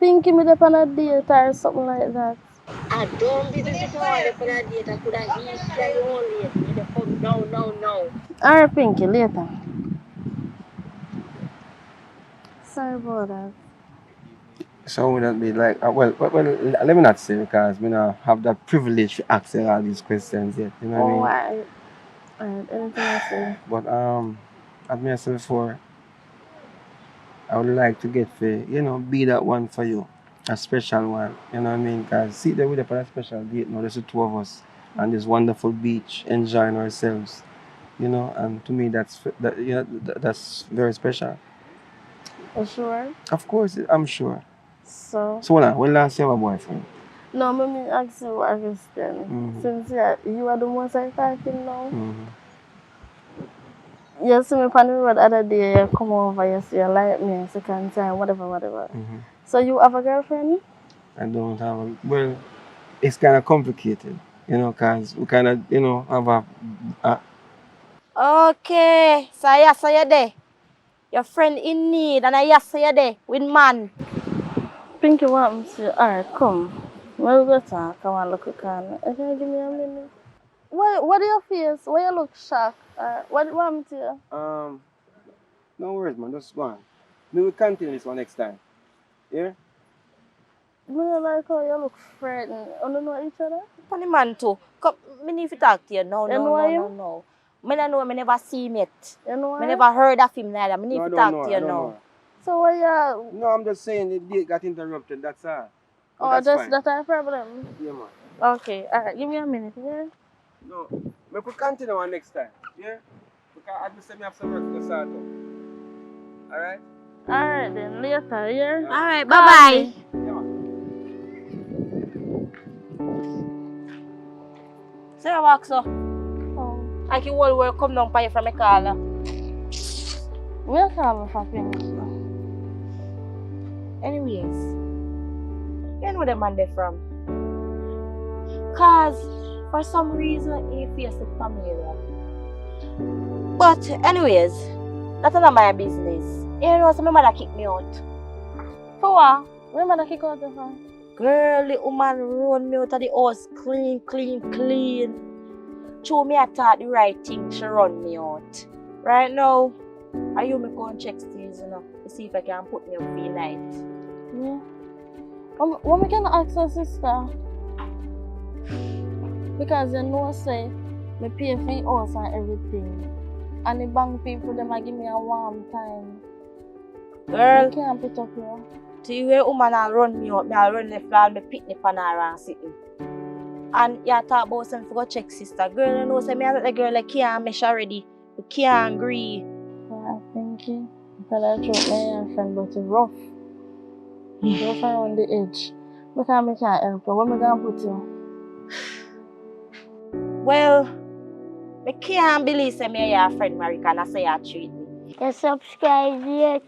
Pinky, me dey on a date or something like that. I don't business if you want to put a date. I could have easily you only. You dey come no. Alright, Pinky, later. Sorry about that. So would that be like, well, let me not say because we don't have that privilege to ask all these questions yet. You know what I mean? Alright, anything I say. But as I said before, I would like to get for, you know, be that one for you. A special one. You know what I mean? Because see that we're on a special date now, there's the two of us on this wonderful beach enjoying ourselves. You know, and to me that's very special. You sure? Of course, I'm sure. So when last you have a boyfriend? No, let me ask you a question. Since you are the most talking now. You see me on the road the other day, you come over, you say you like me a second time, whatever. So you have a girlfriend? I don't have a, well, it's kind of complicated, you know, because we kind of, you know, have a Okay, so yes, so you're there. Your friend in need, and yes, so you're there with man. Pinky want me to, alright, come. We'll go talk, I want to look at Can you give me a minute? What do you face? Why you look shocked? What want me to you? No worries, man, just go on. We will continue this one next time. Yeah? I don't like how you look frightened. You don't know each other? Funny man too. Come, me need to talk to you. No. Me don't know, me never see him yet. You know Me never heard of him neither. Me need to talk to you now. So what you... No, I'm just saying the date got interrupted, that's all. Oh, that's just fine. that a problem? Yeah, man. Okay, alright, give me a minute, yeah? No, we could continue on next time, yeah? Because I just say me have some work to start out. Alright? Alright then, later, yeah? Alright, bye-bye. So you walk so? Oh. Like you all will come down for you from a caller. We'll call me for Pinky. Anyways, you know where the man they from? Cause for some reason he feels the family there. But anyways, that's not my business. You know, so my mother kicked me out. For what? Where mother kick out from? Girl, the woman run me out of the house clean. Show me I thought the right thing, she run me out. Right now, I you me go and check things, you know, to see if I can put me up for the night. Yeah. What we can ask her sister? Because you know say, me pay for the house and everything. And the bank people, them a give me a warm time. Girl, I can't put up here. See where woman a run me out, me a run left and me picnic on her and sitting. And you talk about something for go check sister. Girl, you know say me and the girl like can't mesh already. We can't agree. Yeah, thank you. Because I thought my friend but it's rough. Rough around the edge. Because I can't help you. Where am I going to put you? Well, I can't believe say me and your friend Marika and I say you treat me. You subscribe yet?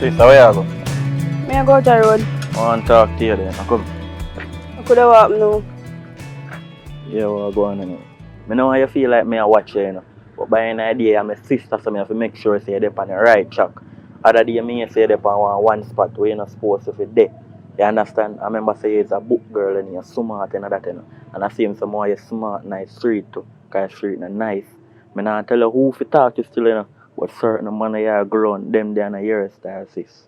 Sister, where you go? Me I go out the road. I want to talk to you then. Come. I could have walked now. Yeah, well, go on anyway. I know how you feel like me I watch you, you know. But by an idea, I'm a sister, so I have to make sure you're there on the right track. Other day, I say you're on one spot where you're not supposed to be there. You understand? I remember saying you're a book girl and you're smart and that, you know. And I see him some more you're smart, nice street too. Because street is nice. I don't tell you who to talk to still, you know. But certain man you are grown, them they are not your style, sis.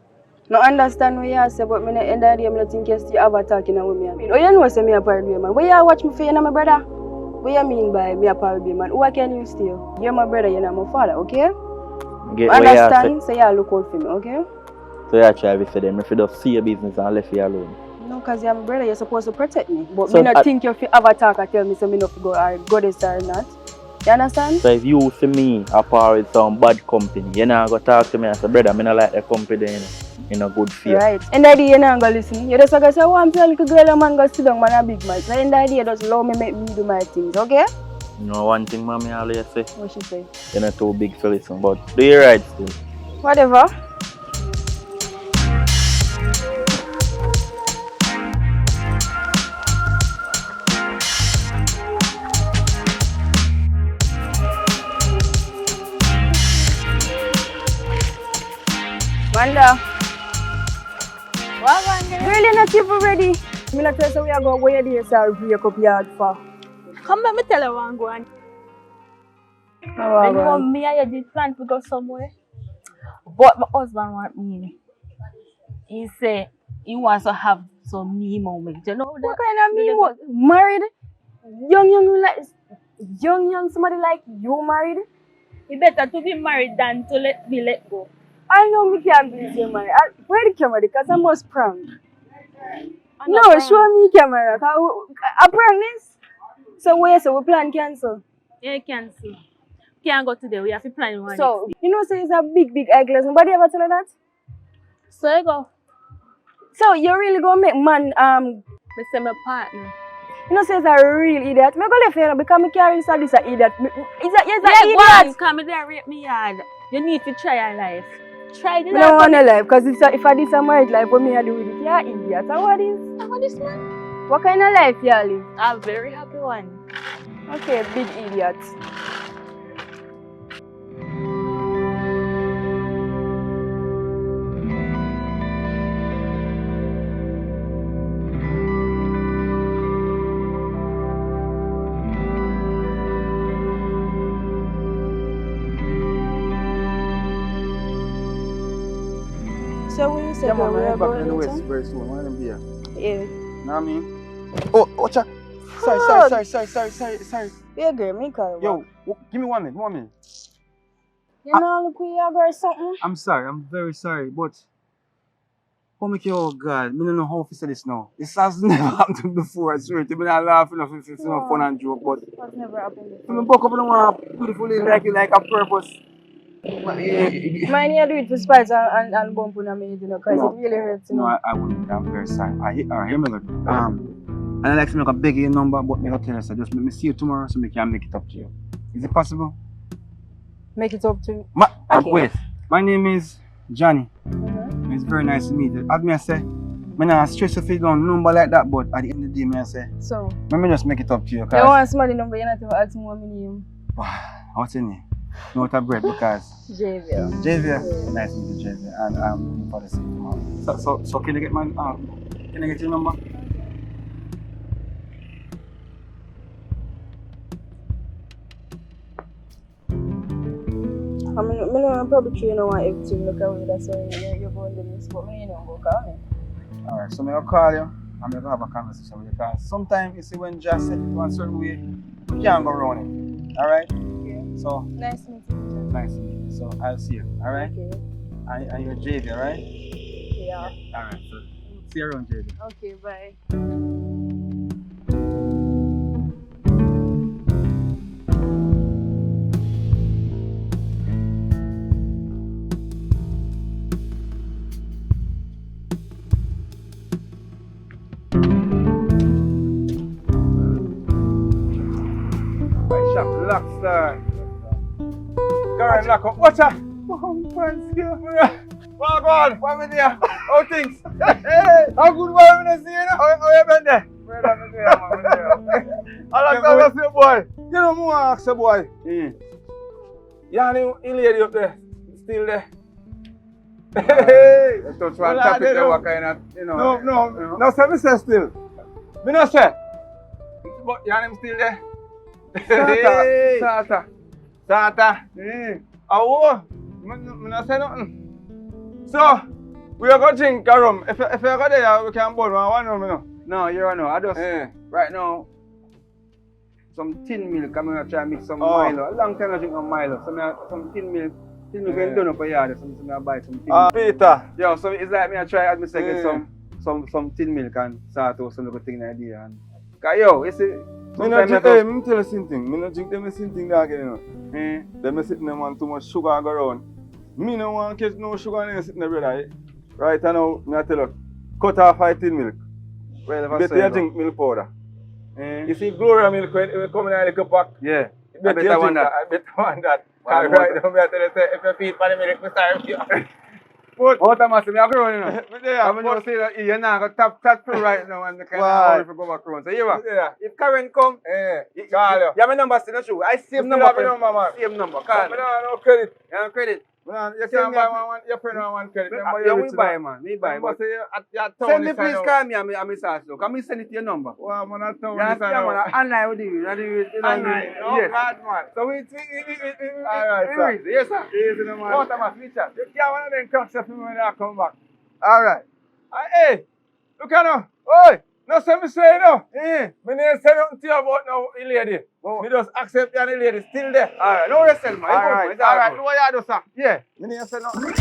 No understand what you say, but me at the end of the day, I don't think you still ever talking with me. Oh, you know say me a part of man. Where you watch me for you know my brother? What you mean by me a part of man? Who can you steal? You're my brother, you're not my father, okay? Understand? So you look out for me, okay? So you try to say them, if you just see your business and left you alone. No, because you're my brother, you're supposed to protect me. But So me not think you ever talk and tell me so me not go this or not. You understand? So if you see me apart with some bad company, you're not going to talk to me and say, brother, I don't like the company, you know, in a good faith. Right. And the day you're not going to listen. You're just going to say, oh, I'm a little girl, and man go sit down, man a big man. So in the day, just allow me make me do my things, okay? You know one thing mommy always say? What she say? You're not too big for listen, but do you right still? Whatever. Wanda. What, Wanda? Girl, you're not even ready. I'm not tell you we are going where you are break up yard for. Come back, me tell you what I'm going. Oh, Then you me and you did plan to go somewhere. But my husband want me. He say he wants to have some me moment. You know that? What kind of me moment? Married? Young, somebody like you married? It's better to be married than to be let go. I know me can't be the married. Where the camera? Because I must prank. No, show me camera. I prank this. So where so we plan cancel? Yeah, cancel. Can't go today. We have to plan one. So you know, say it's a big eyeglass. Nobody ever tell you that? So you go. So you really gonna make man me say my partner. You know, say it's a real idiot. Me go left here because me carry this an idiot. Is that yes, an idiot? Come there, rape me hard. You need to try your life. Try the life. I don't want a life because if I did some marriage life, what me I do with it? You're an idiot. So what is? What is man? What kind of life you live? A very happy one. Okay, big idiot. So when you said that we are going in the into? West very soon. One of them beer. Yeah. Know what I mean? Oh, watch out. Sorry. Yeah, girl, me call you. Yo, give me 1 minute. You know, look, we are going something. I'm sorry, I'm very sorry, but oh God, I don't know how to say this now. This has never happened to me before, I swear. I'm not laughing if it's no fun and joke, but that's never happened before. I'm buck up and want beautifully like you like a purpose. Mine, you do it for spite and bump on me, you know, because it really hurts, you know. No, I wouldn't. I'm very sorry. Alright, hear me good. And I like to make a beg your number, but me not tell you, so just let me see you tomorrow so we can make it up to you. Is it possible? Make it up to you? Okay. Wait, my name is Johnny. It's very nice to meet you. As me I say, I'm not stress if you don't number like that, but at the end of the day, me I say, so let me just make it up to you. You want somebody number, you're not even asking what my name. What's your name? Not a bread because Javier. Javier, nice to meet you, Javier, and I'm looking for the same tomorrow. So can I get my can I get your number? I mean, I'm probably sure you don't want everything look away. That's why you're going to miss, but me, you don't go call me. Alright, so I'm going to call you. I'm going to have a conversation with you because sometimes you see when just said it one certain way, you can't go around it. Alright? Okay. So, nice meeting you. Nice meeting you. So, I'll see you. Alright? Okay. And you're Javier, right? Yeah. Alright, so see you around, Javier. Okay, bye. Lockstar. Go and lock up. Watch out! Oh, Well, go on. What am I there? How things? Hey, how good boy am I see you? How you been there? Well, I'm there, man. How long time I see you, boy? You know, more ask you, boy. You and the lady up there, still there? Hey! You touch one topic there, what kind of, you know. No, say me say still. Me no say. But you and him still there? Hey! Sata. Oh, me no say nothing. So, we are going to drink a rum. If you go there, we can burn one rum, you know. No, you know, I just, right now, some tin milk, I'm going to try to mix some Milo. A long time I drink some Milo. Some tin milk when done up a yard, so I buy some tin milk. Peter. Yeah, so it's like me, I try, as I say, get some tin milk and start out some little thing idea. And, cause yo, you see, me no drink, hey, me tell you something. Me no drink them same thing there again, you know. Them sitting them on too much sugar and go around. Me no want to catch no sugar and sitting there, brother. Right now, me I tell you, cut off my tin milk. Well, better you drink milk powder. You see Gloria milk when it come in a little pack. Yeah. Better you drink that. I better want that. Right now, me I tell you, if you feed for the milk, we start with you. But what am I saying? I'm growing, you know. I'm going to say that you're not going to tap through right now and kind of hurry for go back around. So, you if Karen come, you have my number still, not true. I save number for him. Save number. Call me. No credit. You have credit. You can't buy one, your friend want credit. Yeah, we buy, man. We buy. Send me, please call me and me search. Come me send it to your number. Well, man, I told you. Yeah, man. Online with you. Online. Oh, God, man. So we alright, sir. Yes, sir. Easy, man. What am I feature? You can't want to then catch up when I come back. Alright. Hey, look at now. Oi! No, say me say no. Me need say nothing to you about now, the lady. Me just accept you and the lady still there. Alright, no rest, man. Alright, do what you do, sir. Yeah. Me need say nothing.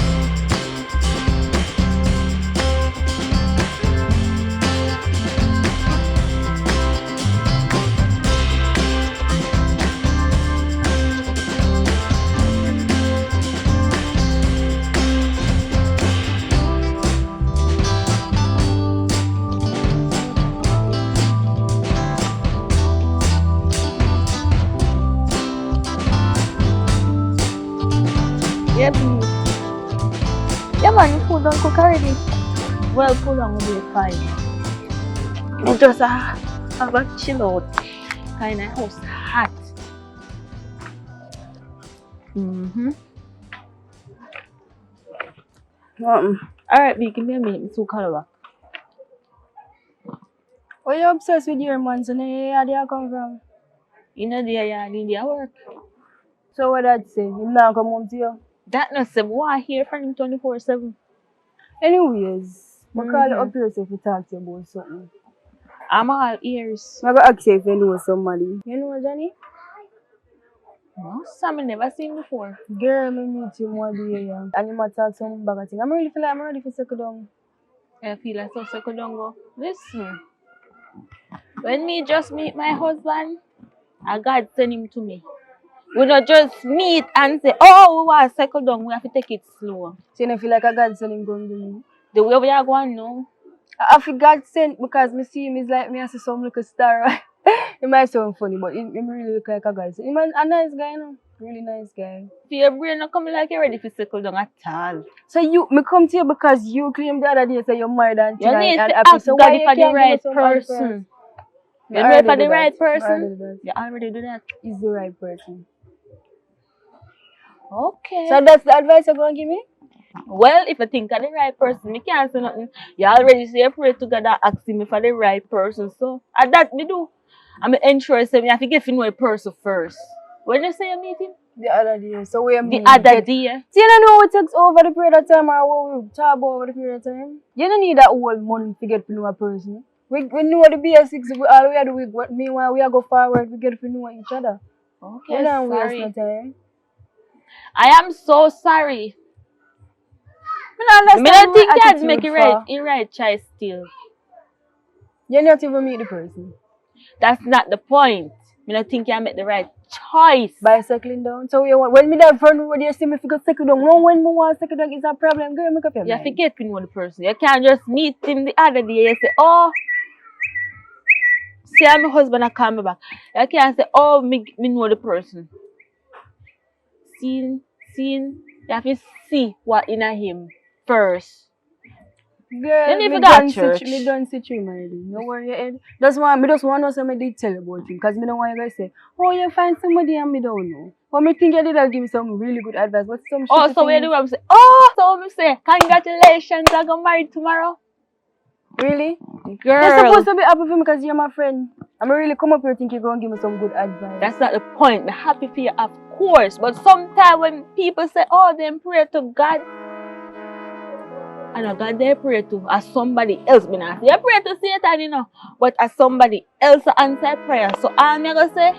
Yeah, please. Yeah, man, food don't cook already. Well, food on will be fine. It just have a chill out. Kind of house hot. Alright, B, give me a minute. Me too call back. Why you obsessed with your man? So where do you come from? In a day, in their work. So what that say? Him not come home to you? That no say, I hear from him 24/7. Anyways, I call you up here so if you talk to you about something. I'm all ears. I go ask you if you know somebody. You know Johnny? No, Sam, I never seen him before. Girl, I meet him one day, yeah. And he might talk some bag thing. I'm ready for settle down. I feel like so settle down go. Listen. When me just meet my husband, God send him to me. We don't just meet and say, oh, we want to settle down, we have to take it slow. So you don't feel like a God send him going to me? The way we are going now. I feel God sent because me see him is like me, I see some little star. It might sound funny, but he really look like a guy. So he's a nice guy, you know? Really nice guy. So your brain not coming like you're ready to settle down at all. So me come to you because you claim the other day say you're married and you need to ask God for the right person. You know for the right person? You already do that. He's the right person. Okay. So that's the advice you're going to give me? Well, if I think of the right person, me can't say nothing. You already say pray to God and ask me for the right person. So, and that me do. I'm interested. I have to get to know a person first. When you say you meet him? The other day. So we meet the other day. So you don't know what takes over the period of time or what we talk about over the period of time? You don't need that whole month to get to know a person. We know the basics. All we have to do, meanwhile we go forward, we get to know each other. Okay, we don't waste no time. I am so sorry. I don't think I'd make it right choice still. You're not even meet the person. That's not the point. I don't think I make the right choice. By settling down. So when me that friend when you see me if you go settle down, no when me want to settle down is a problem. Girl, make up your mind. You have to get to know the person. You can't just meet him the other day and say, oh, see my husband I call me back. You can't say, oh, me know the person. See, you have to see what in him first. Girl, You need me to go to done church. me done sit you, my lady. No worry your head. Just want to know some me did tell you about him. Cause me don't want you guys say, oh, you find somebody and me don't know. But me think you did give me some really good advice. But some shit. Oh, so where do I say? Oh, so we say, congratulations, I got married tomorrow. Really? Girl. You're supposed to be happy for me because you're my friend. I'm really come up here think you're going to give me some good advice. That's not the point. I'm happy for you, of course. But sometimes when people say, oh, them pray to God, I know God they pray to as somebody else. Me not say you pray to Satan, you know, but as somebody else answer prayer. So I'm gonna say,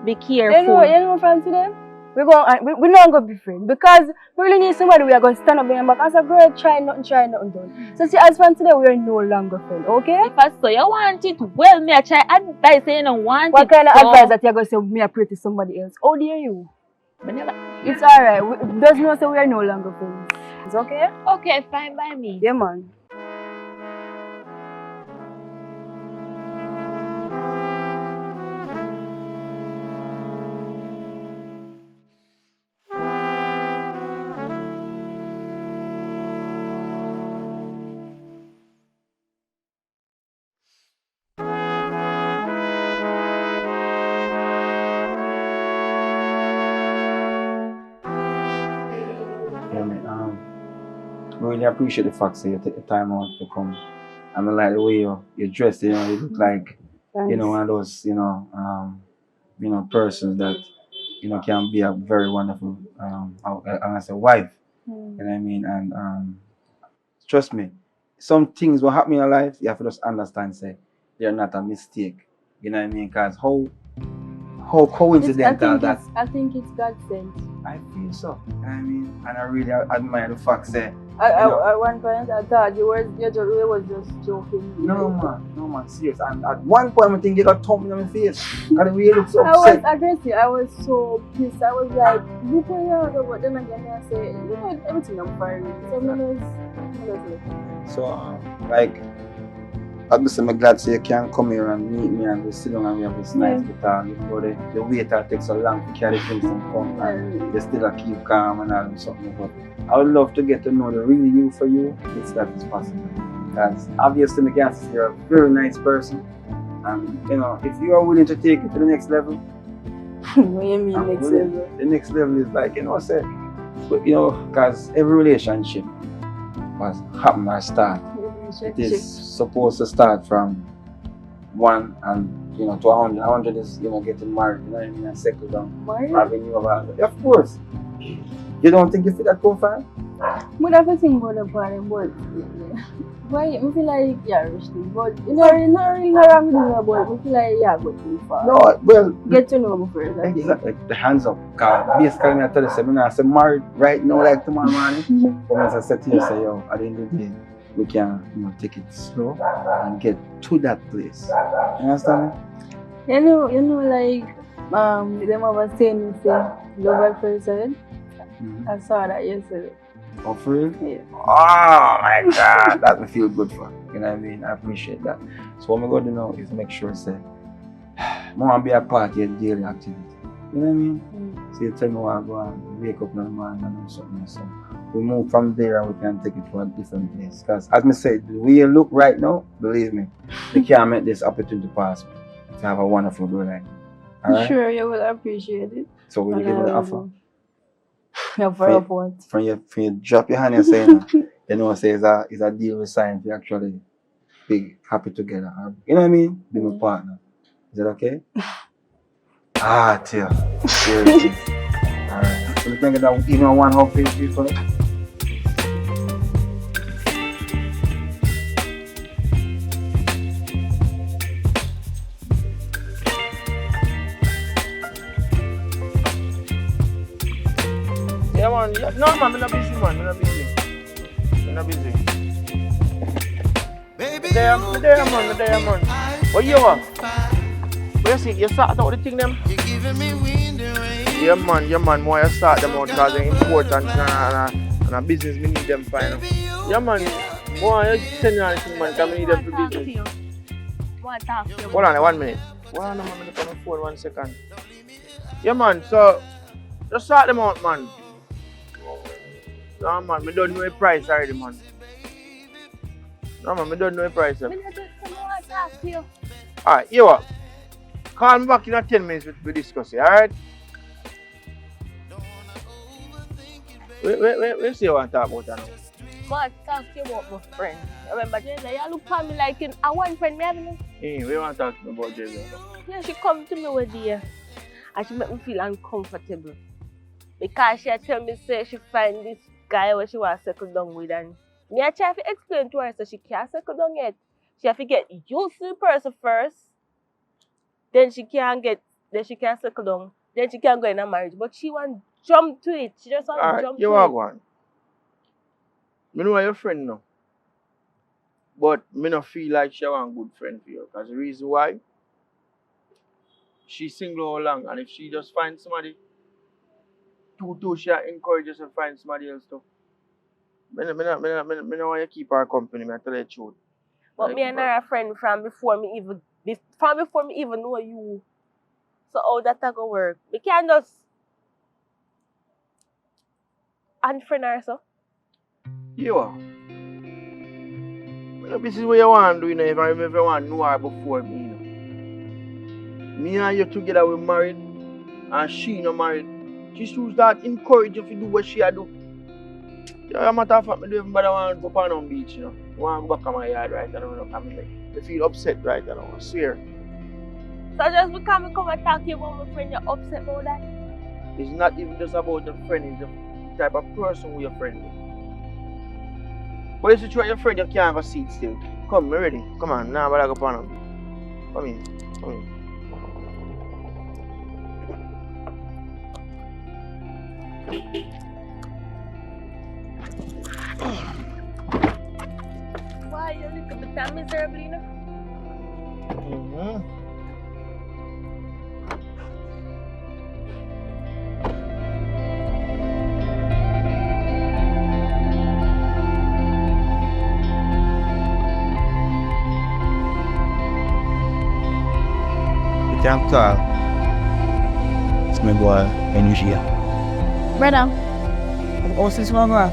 be careful. You know from today, we're not gonna be friends because we really need somebody we are gonna stand up behind back. As a girl, try nothing done. So see, as from today, we are no longer friends, okay? If I say you want it, well, me I try advice you don't want what it. What kind of so advice that you're gonna say me I pray to somebody else? How dare you? It's alright. Does not say we are no longer friends. It's okay? Okay, fine by me. Yeah, man. I really appreciate the fact that you take the time out to come. I mean, like the way you're dressed, you know, you look like, you know, one of those, persons that, can be a very wonderful, I say wife, you know what I mean? And trust me, some things will happen in your life, you have to just understand, say, they're not a mistake, you know what I mean? Because how coincidental that. I think it's God sent. I feel so, you know what I mean? And I really admire the fact that. At one point I thought you was just joking. No man, serious. And at one point I think you got thumb in my face. And the way you look so upset. I was aggressive, I was so pissed. I was like, look at you, but then again I say, you know, everything I'm fine. So I'm glad so you can come here and meet me and we sit down and we have this nice guitar. Even though the waiter takes so long to carry things and come and they still keep calm and all and something. But I would love to get to know the real you for you, if that is possible. Because obviously I can see you're a very nice person. And if you are willing to take it to the next level. What do you mean next level? The next level is like, because every relationship must happen or start. It is supposed to start from 1 and to 100. 100 is getting married, you know what I mean, and settle down. Having you around. Of course. You don't think you fit that profile? I have think about the party, but why I feel like rushing. But not really wrong with me, but I feel like go too far. No, well, get to know me first. Exactly. The hands up. Because basically I tell you, I'm not married right now like tomorrow morning. But as I said to you, say at the end of the day, we can take it slow and get to that place. You understand me? You know, like them was saying, love at first sight. I saw that yesterday. Oh, for real? Yeah. Oh my God, that me feel good for. You know what I mean? I appreciate that. So what I'm going to do now is make sure say, I want to be a part of your daily activity. You know what I mean? So you tell me what I go and wake up in the morning and do something. So we move from there and we can take it to a different place. Because as I said, the way you look right now, believe me, you can't make this opportunity pass to have a wonderful girl like you. All right? Sure, you will appreciate it. So will you give me the offer? From you drop your hand and say, say it's a deal we signed to actually be happy together. You know what I mean? Be my partner. Is that okay? Tia. Seriously. Alright. So we can get that one hug for you for it? Yeah, man. No, man, I'm not busy, man. I'm not busy. Baby, there, man. What you want? What you see? You start out the thing, them? You're giving me wind and rain. Yeah, man. More you start them out because they're important and a business, we need them fine. Yeah, man. More you send you anything, man, because we need them for business. Hold on, 1 minute. Hold on, man. I'm on the phone 1 second. Yeah, man. So, just start them out, man. No man, me don't know the price already, man. No man, me don't know the price. Me just want to talk to you. Alright, you what? Call me back in 10 minutes we discuss it, alright? Wait, see you want to talk about that now. But talk to you about my friend. Remember, Jason, you look at me like a one friend me having. Hey, we want to talk to me about Jason. Yeah, she come to me with the and she make me feel uncomfortable. Because she tell me say she find this guy where she want to settle down with, and me I try to explain to her so she can't settle down yet. She have to get used to the person first. Then she can settle down. Then she can go in a marriage. But she want jump to it. She just want to jump to it. You are one. I know your friend now. But I don't feel like she want a good friend for you. Because the reason why, she's single all along. And if she just finds somebody, she encourages her to find somebody else too. I don't want you to keep her company, I tell you the truth. But me and her are friends from before me even know you. So how that go work? We can't just unfriend her so. You are. This is what you want to do, you know, if you want to know her before me, you know. Me and you together we married and she not married. She should start encourage you to do what she do. Yeah, matter of fact, I don't even want to go on the beach, you know. I want to go back to my yard right now. I feel upset right now, I swear. So just because I come and talk to you about my friend, you're upset about that? It's not even just about the friend, it's the type of person who you're friend with. But if you try your friend, you can't go sit still. Come, I'm ready. Come on, now I go on him. Come in. Why you look a bit miserable, you know? Can't tell. It's my boy, energy. Brother. How's this one going?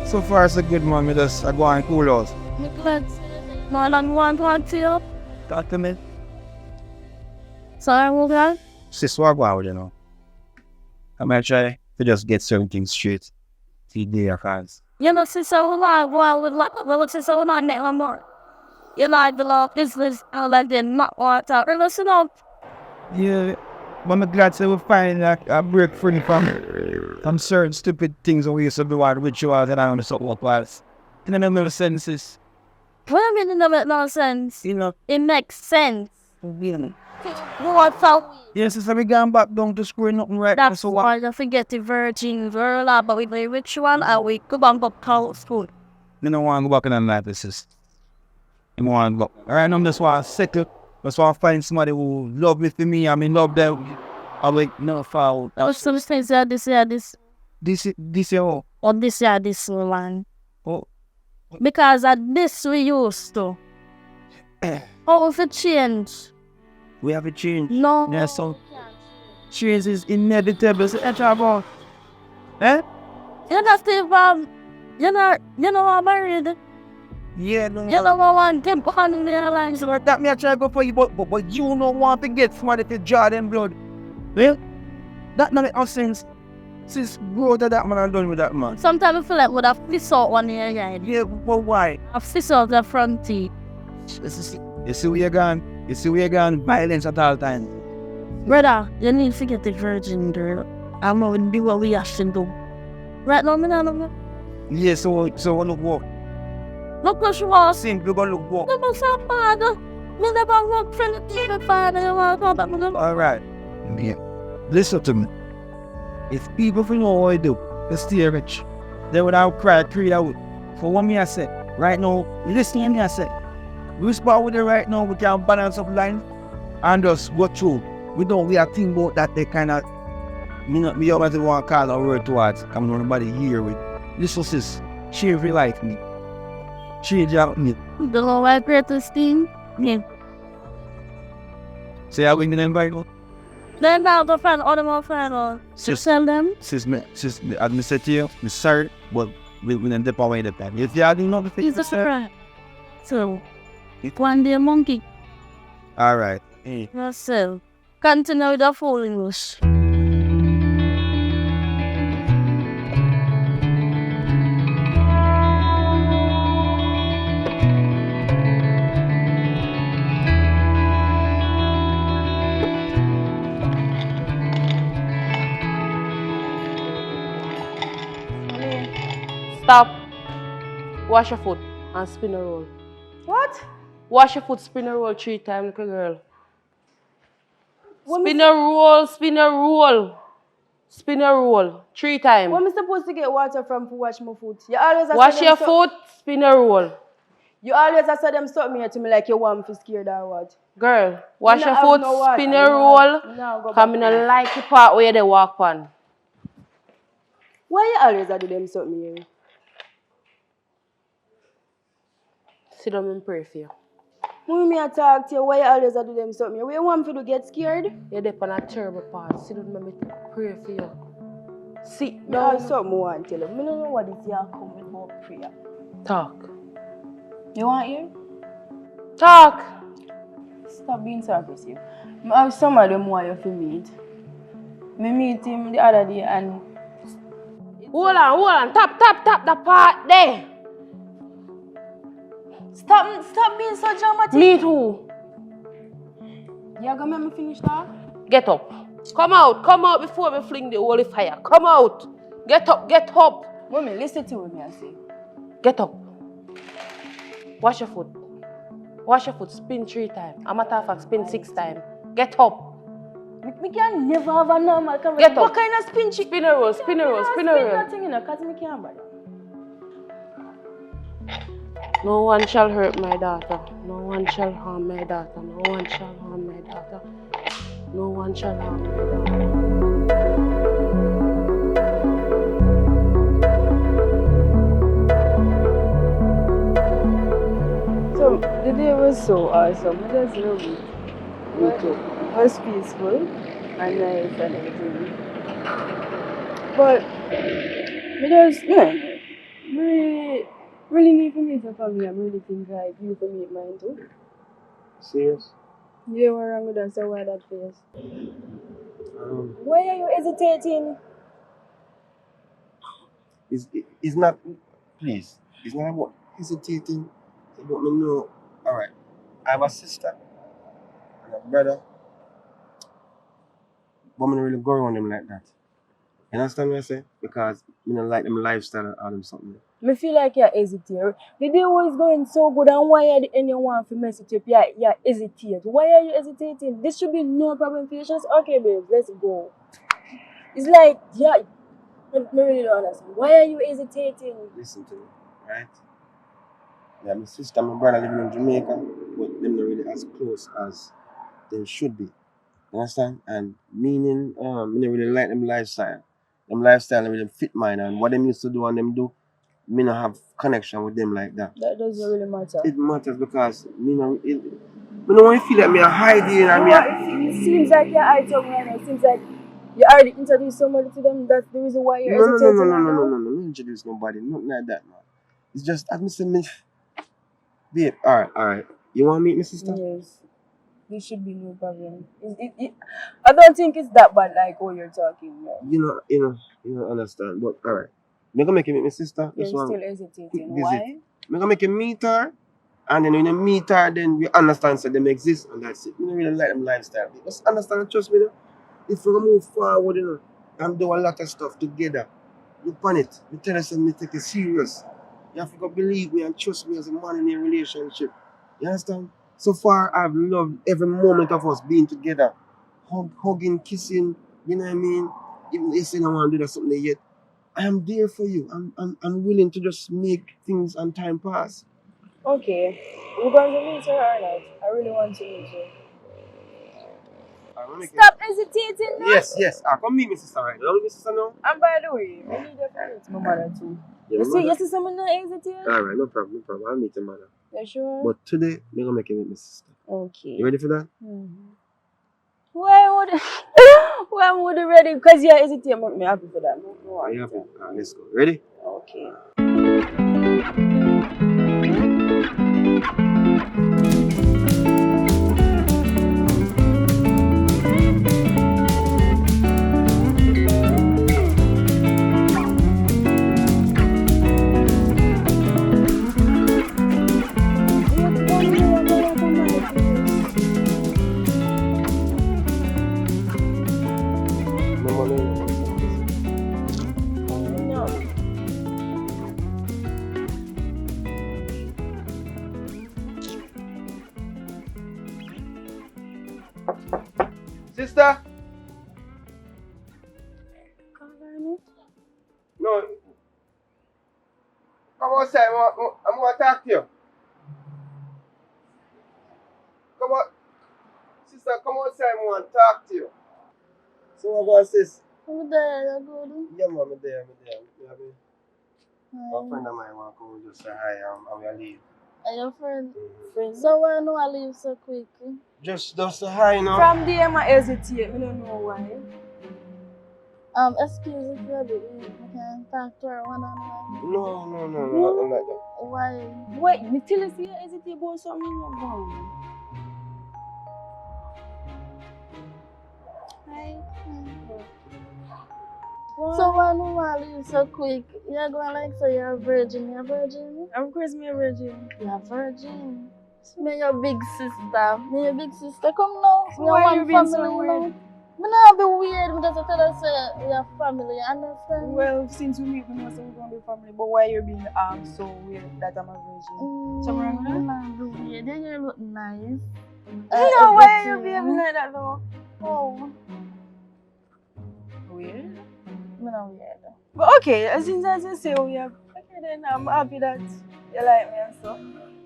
So far, so good, man. I go and cool out. I'm glad. No, I don't want to talk to you. Talk to me. Sorry, what that? Sis, what go out, you know? I'm going to try to just get certain things straight. See their fans. You know, since I was like, since I was like, never more. You like the love business, I like the not want to listen up. Yeah, but I'm glad to find a break free from certain stupid things that we used to do with rituals and I understand what was. In the middle senses. What do you mean it makes no sense? You know. It makes sense. Really? What so? Yes, so we going back down to school, nothing right. That's why I forget the virgin girl, but with the ritual, and we go back to school. You don't want to go back in analysis. You want to go. Alright, I'm just want to settle. Just want to find somebody who love me for me, I mean love them. I'm like, no foul. That was some things that this year. This year, oh. Or this year, this one. Oh. Because at this we used to. How if it change? We have a change. No. Yeah, so change is inevitable. So that's about. Eh? You're not still you know I'm married. Yeah, no. You know I want them on in their lives. So that me I try to go for you, but you don't want to get somebody to draw them blood. Well, that not make sense. Since bro that man I'm done with that man. Sometimes I feel like would have fist out one ear guy. Yeah, but why? I've fist out the front teeth. You see where you're gone? You see where you're gone? Violence at all times. Brother, you need to get the virgin girl. I'm going to do what we have to do. Right now, I don't know. Yeah, so look what? Look what you want. Simple, go look what? I'm not father. I never work for the TV father. Alright. Yeah. Listen to me. If people know what I do, they stay rich. They would have cried 3 hours. For what me I say, right now, listen to me I say. We spot with it right now, we can balance up line and just go through. We are thinking about that they kind of, me always want to call a word towards. I'm not nobody here with. Listen sis, change your life me. Change out me. The Lord greatest thing? Yeah. Say I win the invite. Then I'll go find other more friend or sell them. Sis, as I said to you, I'm sorry, but we'll end up away the time. If you are doing nothing, It's a right. So, one day monkey. all right. So, continue with the full English. Stop. Wash your foot and spin a roll. What? Wash your foot, spin a roll 3 times, little girl. What Spin a roll, spin a roll. Spin a roll 3 times. Where am I supposed to get water from to wash my foot? You always Wash your foot, spin a roll. You always say them stop me to me like you want me scared or what? Girl, wash You your not foot, have no water. spin a roll. No, Come in a like the part where they walk on. Why you always do them stop me here? Sit down and pray for you. When me talk to you, why you always do them stop me? Where you want me to get scared? You're there on a terrible part. Sit down and pray for you. Sit I down. have something I want to tell you. I don't know what this year coming about prayer. Talk. You want to hear? Talk. Stop being so aggressive. I have some of them who you to meet. I meet him the other day and... Hold on. Tap the part there. Stop being so dramatic. Me too. You gonna make me finish that? Get up. Come out before we fling the holy fire. Come out. Get up. Mommy, listen to what I say. Get up. Wash your foot, spin 3 times. A matter of fact, spin 6 times. Get up. Me can never have a normal conversation. Get up. What kind of spin? Spin a roll. Spin nothing, you know, because me can't bother. No one shall hurt my daughter. No one shall harm my daughter. No one shall harm my daughter. No one shall harm my daughter. So, the day was so awesome. I just love it. It was peaceful and nice and everything. But, really need to meet a family. I really think like you can meet mine too. Serious? Yeah, what wrong with that? So why that face? Why are you hesitating? It's not, please, it's not about hesitating. It's about me know, alright, I have a sister and a brother, but I don't really go around them like that. You understand what I say? Because I don't like them lifestyle or them something. I feel like you're hesitating. The day was going so good, and why at the end you want to mess it up? You're hesitating. Why are you hesitating? This should be no problem for you. Just, okay, babe, let's go. It's like, yeah, I really don't understand. Why are you hesitating? Listen to me, right? Yeah, my sister and my brother living in Jamaica, but them not really as close as they should be. You understand? And meaning, I don't really like them lifestyle. Them lifestyle don't really fit mine, and what them used to do and them do, me not have connection with them like that. That doesn't really matter. It matters because me no want to feel like me a hiding and It seems like you're hiding somewhere. It seems like you already introduced somebody to them. That's the reason why you're hesitating. No. Don't introduce nobody. Nothing like that, man. It's just as me say, me, babe. All right. You want to meet my sister? Yes. There should be no problem. I don't think it's that bad like what you're talking about. You don't understand. But all right. I'm gonna make you meet my sister. You're still hesitating. Why? I'm gonna make you meet her, and then when you meet her, then we understand that them exist, and that's it. We don't really like them lifestyle. Just understand and trust me, if we move forward, and do a lot of stuff together, look on it. We tell us and we take it serious. You have to go believe me and trust me as a man in a relationship. You understand? So far, I've loved every moment of us being together, hugging, kissing. You know what I mean? Even if you don't want to do that something yet. I am there for you. I'm willing to just make things and time pass. Okay. We're going to meet her or not? I really want to meet you. Stop hesitating now. Yes. Come meet my sister right now. You want my sister now? And by the way, we need to meet my mother too. You see someone not hesitate? Alright, no problem. I'll meet your mother. You sure? But today, I'm going to make you meet my sister. Okay. You ready for that? Mm-hmm. Why would I'm already ready because you're hesitating, but I'm happy for that. No, Are you happy? Let's go. Ready? Okay. Sister? No. Come outside. I'm going to talk to you. Come on. Sister, come outside. I want to talk to you. So what about sis? I'm there, you good? Yeah, man, I'm there. A friend of mine want to come just say hi. I'm going to leave. Are you friend? So why no I leave so quick? Just say hi now. From there, I hesitate. I don't know why. Excuse me, baby. I can talk to her one-on-one. No, nothing like that. Why? Wait, me tell us you hesitate about something about. Hi. So why no I leave so quick? You're going like say you're a virgin. You're a virgin? Of course, me a virgin. You're a virgin. Me your big sister. Me your big sister. Come now. So why you being so family, weird? Me not be weird. Me just tell us say we are family. You understand? Well, since we meet, we know say we're going to be family. But why you being so weird that I'm a virgin? Something wrong with that? Not be weird. You look nice. No, why are you behaving like that though? Oh. Weird? Me not weird. But okay, since I just say we are, okay then I'm happy that you like me and stuff.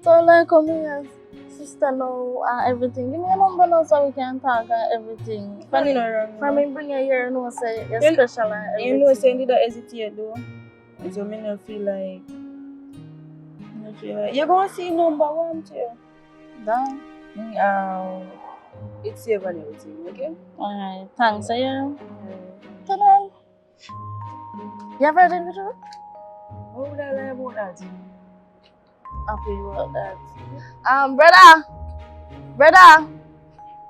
So like come here, sister now and everything. Give me a number now so we can talk and everything. Funny no wrong. For me bring you here, no say you're You- special and everything. You know, saying you don't hesitate though. So me not feel like. You're gonna see number one too. Done. It's safe and everything, okay? Alright, thanks. Are you? Come on. You ever done with her? What would I lie about that? Happy about that. Brother.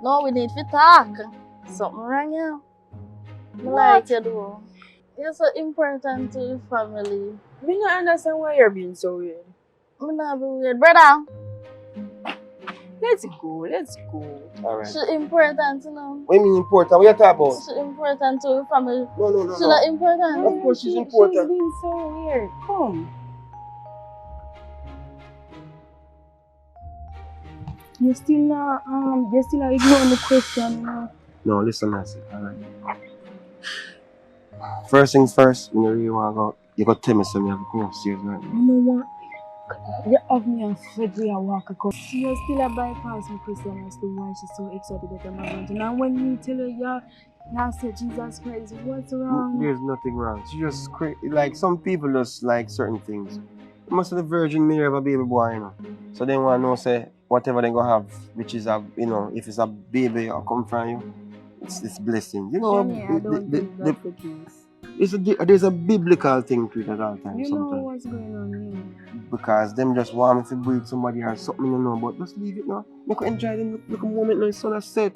No, we need to talk. Something wrong here. I like you though. You're so important to your family. Me not understand why you're being so weird. Me not be weird, brother. Let's go. Alright. She's important, you know. What do you mean important? What are you talking about? She's important to your family. No. She's not important. Of course she's important. She's being so weird. Come. You're still not ignoring the question, you know. No, listen, Nancy. Alright. First things first, when you really want to go, you got to tell me something. You have to come upstairs, right? You know what? You have me afraid we are walking across. You're still a bypass me question as to why she's so excited that I'm going to. Now when me tell her you said Jesus Christ, what's wrong? There's nothing wrong. She just like some people just like certain things. Most of the Virgin Mary have a baby boy, you know. So they want to know say whatever they gonna have, which is a if it's a baby or come from you, it's blessing. You know, I don't think that's the case. there's a biblical thing to it at all times. You sometimes. know what's going on here. Because them just want me to breathe somebody or something, you know, but just leave it now. Make her enjoy them look a moment now, it's so that's set.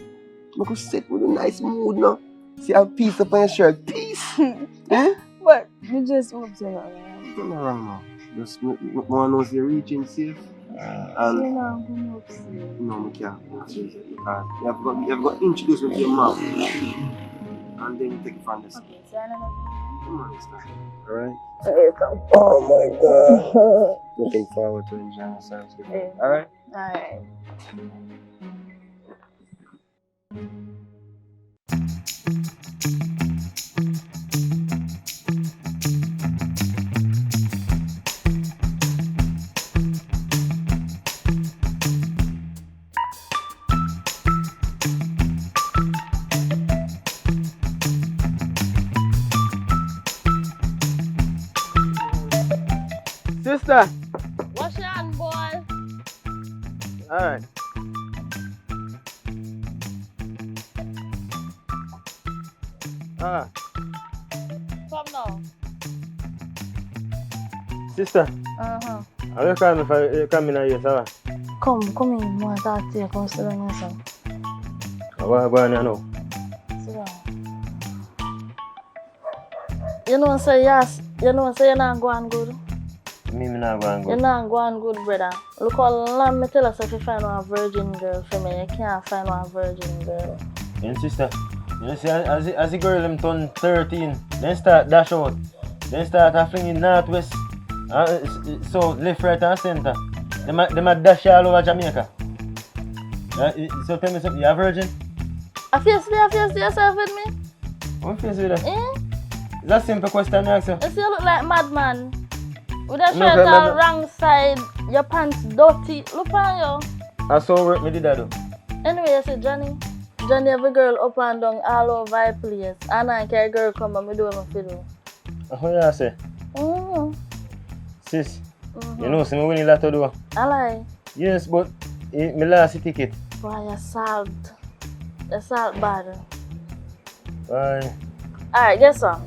Make her sit with a nice mood now. See, have peace up on your shirt. Peace! Eh? But you just hope so. Nothing wrong now. Just want to know if you're reaching safe. And You know, I'm upset. no, we can't. Because you have got to introduce me to your mom. And then you take it from this. Okay, so I don't know. Come on, start. Alright? Oh my god. Looking forward to enjoying ourselves. Alright? Alright. Sister! Wash your hand, boy. Alright. Come now. Sister, Uh-huh. I will call me for you come in here, sir. Come in. I want to talk to you. Come sit down here, son. What go on here now? Sit down. You know, say yes. You know, say you're not going good. Me not going You're good. not going good, brother. Look how long me tell us if you find one virgin girl for me. You can't find one virgin girl. And sister, you see, as the girl them turn 13, then start dash out. Then start a flinging northwest. So left, right and center. Them a dash all over Jamaica. So tell me something, you a virgin? I face yourself with me? What face with that? Eh? It's a simple question I ask you. You see, you look like madman. With a No, shirt no, on no. wrong side, your pants dirty. Look on you. I saw work me did that though. Anyway, you see, Johnny every girl up and down all over the place. And I care girl come and me do what I feel. What you say? Mm-hmm. Sis, you know, see me winning lot to do. I lie. Yes, but me lost the ticket. Boy, you're salt. You're salt bad. Why? Alright, guess what?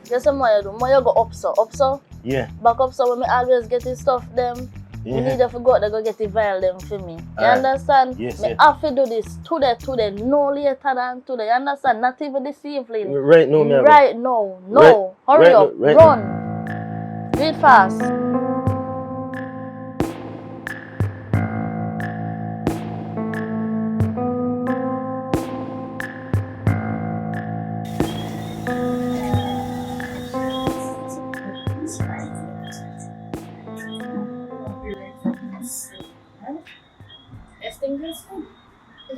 Guess what you do? More you go up so. Yeah. Back up so when me always get the stuff them. Yeah. You need to go out there go get the vial them for me. You Alright. understand? Yes, Me yes. have to do this today, no later than today. You understand? Not even this evening. Right now, me a go. Right now. No. Hurry up. Right Run. Do it fast.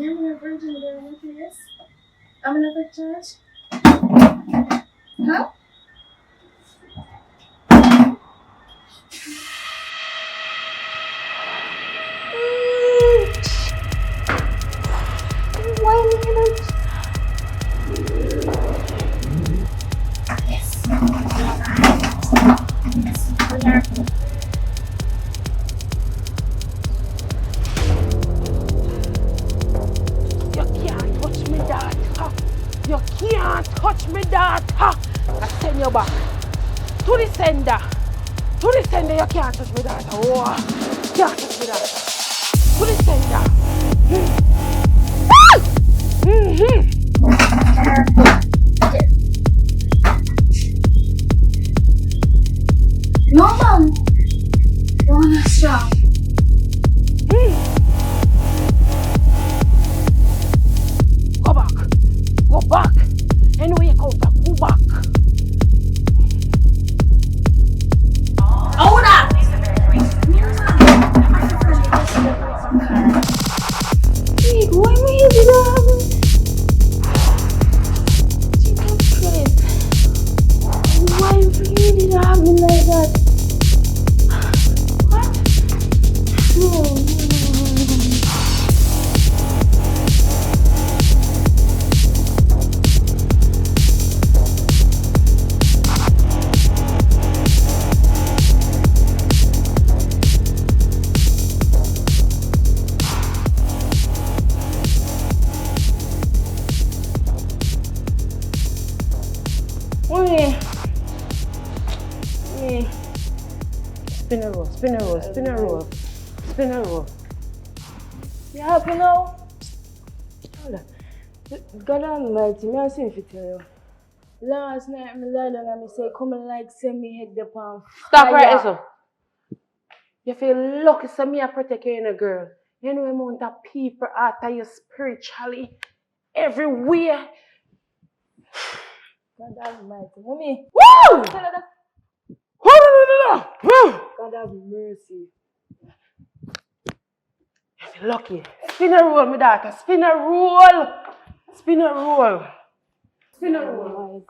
I'm a virgin girl, yes. I'm another church. Huh? Why me? You can't touch me, daughter. I send you back to the sender. To the sender, you can't touch me, daughter. Oh, you can't touch me, daughter. To the sender. No, Mom. No one is strong. Go back. Go back. Anyway, you come back. Go back. Hold up. Hey, why me you do that? Jesus Christ. Why you did that me like that? What? No. Spin a roll, spin a roll, spin a roll, spin a roll. You happy now? Hold on. God Almighty, me I say if you tell you. Last night, me lie down and me say, come and like send me head up on Stop right there, so. You feel lucky, so me I protect you in a girl. You know the amount of people after you spiritually, everywhere. God Almighty, mommy. Woo! Tell her that. Woo! God have mercy. You feel lucky. Spin a roll, my daughter. Spin a roll. Spin a roll. Spin a roll.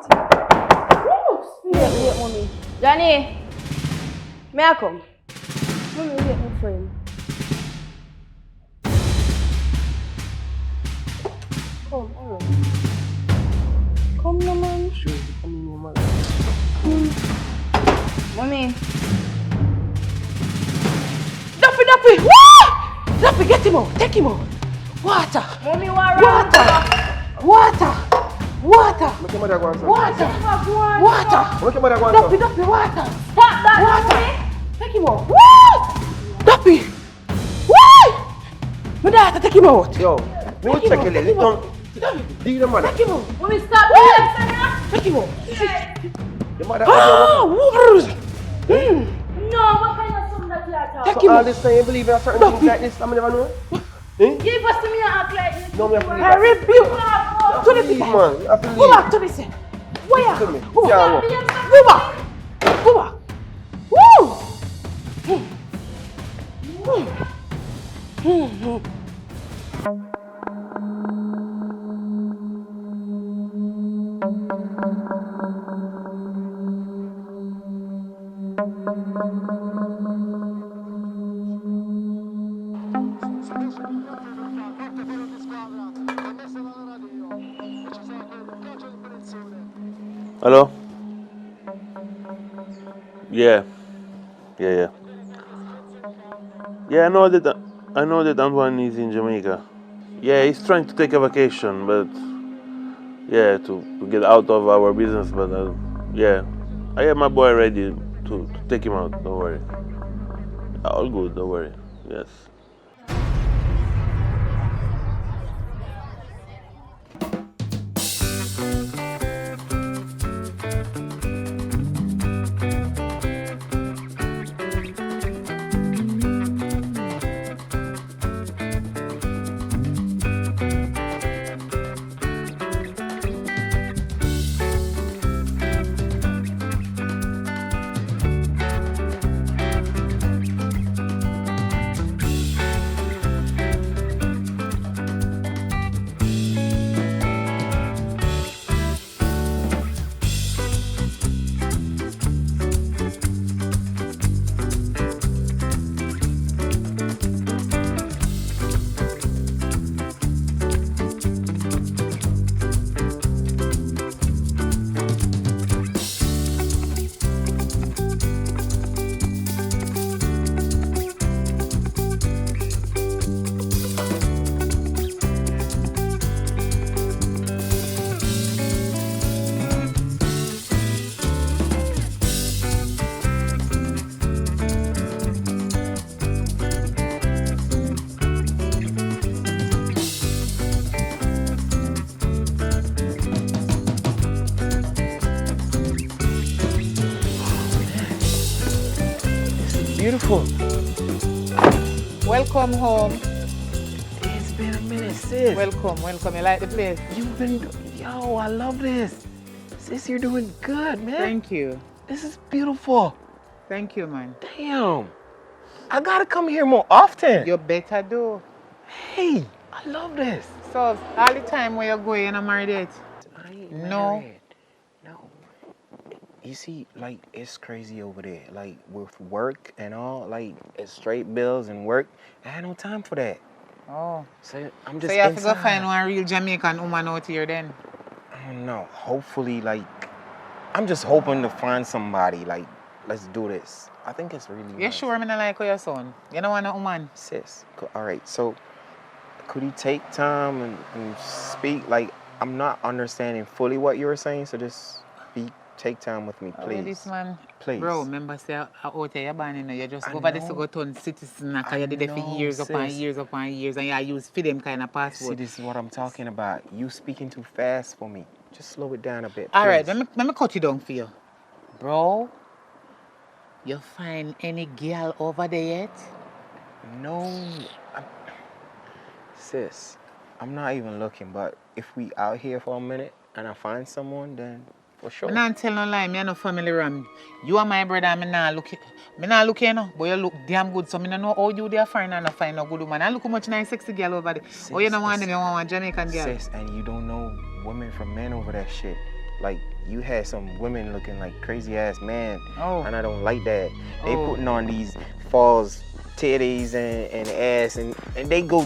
Woo! Wait, mommy. Johnny, may I come? Mommy, wait, my friend. Come, alright. Come, no, man. Sure, come in, man. Mommy. Daffy! Woo! Daffy, get him out. Take him out. Water. Mommy, what? Water. Water. Look at mother go on, Water. Water. Water. Look at mother go on. Duppy, water. Stop that, Water. Take him out. Woo! Duppy. Woo! My daughter, take him out. Yo, me will check your leg. Don't. Dig the mother. Take him out. When we stop here, Take him out. The mother. No, what kind of something that you are talking? So all this time you believe in certain things like this, I never know. Give us to me and act like this. No, me have to I rebuke. To the leave, man. You have to leave. Go back to this end. Where? To me. Go Yeah, back. Go back. Go back. Woo! Hello? Yeah. Yeah, I know that Antoine is in Jamaica. Yeah, he's trying to take a vacation, but yeah, to get out of our business, but yeah. I have my boy ready to take him out, don't worry. All good, don't worry. Yes. Beautiful. Welcome home. It's been a minute, sis. Welcome. You like the place? Yo, I love this. Sis, you're doing good, man. Thank you. This is beautiful. Thank you, man. Damn. I gotta come here more often. You better do. Hey, I love this. So, all the time where you're going, you're not married yet? No. No. You see, like, it's crazy over there. Like, with work and all, like, it's straight bills and work. I had no time for that. Oh. So I'm just So you have inside. to go find one real Jamaican woman out here then? I don't know. Hopefully, like, I'm just hoping to find somebody, like, let's do this. I think it's really You sure I'm not like your son? You don't want a woman? Sis, all right, so could you take time and speak? Like, I'm not understanding fully what you were saying, so just take time with me, please. Oh, this man. Please. Bro, remember, say, out here, you're born, you know, you just go over this to go turn citizen, because you did it for years upon years upon years, and you use for them kind of passport. See, this is what I'm talking about. You speaking too fast for me. Just slow it down a bit, All right, please. let me cut you down for you. Bro, you find any girl over there yet? No. Sis, I'm not even looking, but if we out here for a minute and I find someone, then for sure. I'm not tell no lie, me no family ram. You are my brother, me not look you know, but you look damn good, so me don't know how you there find and find no good woman. I look how much nice sexy girl over there. Sis, Oh, you don't want them, you want one Jamaican girl. Sis, and you don't know women from men over that shit. Like, you had some women looking like crazy ass man, and I don't like that. They putting on these false titties and ass, and they go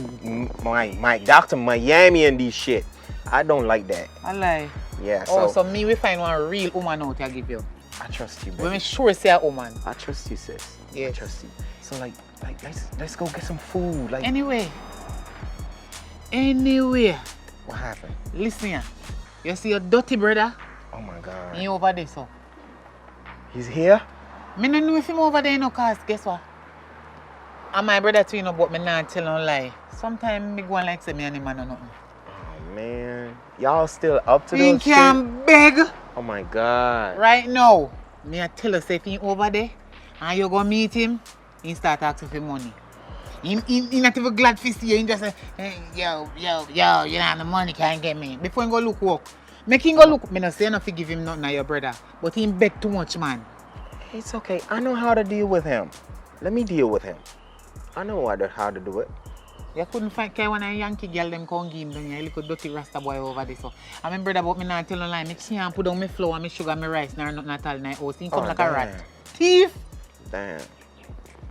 my Dr. Miami and these shit. I don't like that. I lie. Yeah, so me we find one real woman out here give you. I trust you, baby. We make sure say a woman. I trust you, sis. Yes. I trust you. So like let's go get some food. Like Anyway. what happened? Listen here. You see your dirty brother? Oh my God. He over there, so. He's here? Me don't know if him over there, no, cause guess what? And my brother too, you know, but me not tell no lie. Sometimes me go and like say me and him and nothing. Oh man. Y'all still up to He those shit? can beg. Oh my God. Right now, me I tell us if he over there and you go meet him, he start asking for money. He not even glad to see you. He just say, hey, yo, you don't have the money, can't get me. Before he go look work. Make him go look. Me not say enough to give him nothing, your brother. But he beg too much, man. It's okay. I know how to deal with him. Let me deal with him. I know how to do it. You couldn't find one of the Yankee girl them come give him down here, a little dirty rasta boy over there. So I remember brother about me not tell no lie. Me can't put down my flour, my sugar, my rice, nor nothing at all in my house. He come like a rat. Thief! Damn.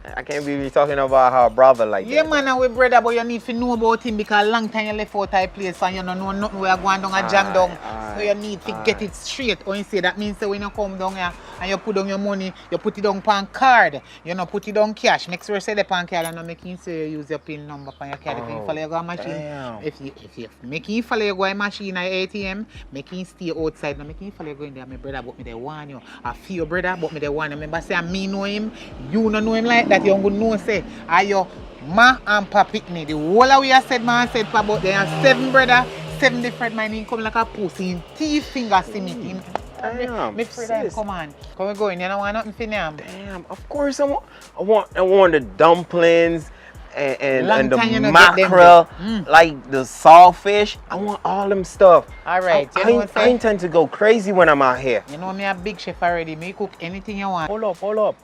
I can't be talking about how brother like yeah, that. man, and we brother, but you need to know about him because long time you left out of place and you don't know nothing where you're going down and jam down. So you need to get it straight. Or you say that means that when you come down here and you put down your money, you put it down on card. You know, put it down cash. Make sure you say the pan card and not make him say you use your PIN number on your card. If you follow your go machine. Damn. If you make him follow your go machine at ATM, make him stay outside. Not make him follow you go in there. My brother, but me they want you. I feel your brother, but me they want you. Remember say me know him, you don't know him like that. You don't know say are your ma and pa picnic. The whole of we have said man said pa about there are 7 brother, 7 different man. He come like a pussy in teeth finger see me. Damn, me friend, come on. Come we go in. You don't want nothing for them. Damn, of course I want the dumplings and the time you not get them mackerel, like the sawfish. I want all them stuff. Alright, I intend to go crazy when I'm out here. You know me a big chef already. Me cook anything you want. Hold up.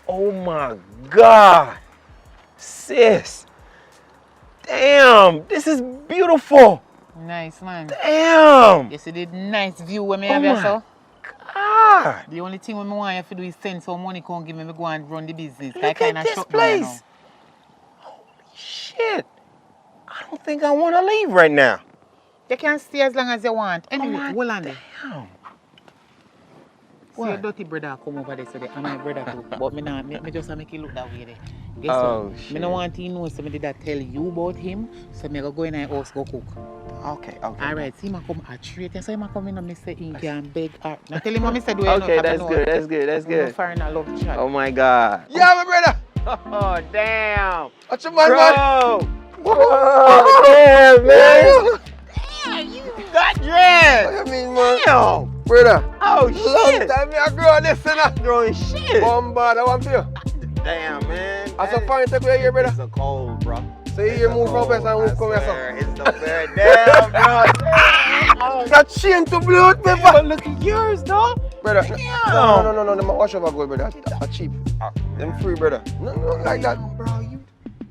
Oh my God, sis. Damn, this is beautiful. Nice, man. Damn. You see the nice view when me have here, so? God. The only thing when me want you to do is send some money, come give me go and run the business. Look at this place. Holy shit. I don't think I want to leave right now. You can stay as long as you want. Anyway, hold on there. Damn. See your dirty brother come over there, so and my brother too. But me just make it look that way there. Guess what? Shit. Me don't want to know somebody that tell you about him, so me go in the house go cook. Okay. Alright, see me come a treat. So he come in and me say he can beg her. Now tell him what me said. Okay, that's good. Foreigner love chat. Oh my God. Yeah, my brother. Oh damn. What's your man, man? Oh damn, man. Damn, you got dressed. What you mean, man? Damn. Brother. Oh Long shit. time me a grow this, you know. Growing shit. Bombard, I want for you. Damn, man. I saw fine take away here, brother. It's a cold, bro. So you move from best and move come here, son. It's the very damn, bro. That chain to blue paper. But look at yours, dog. Brother. Damn. No. Them wash over gold, brother. That's cheap. Them free, brother. No, like that. Bro,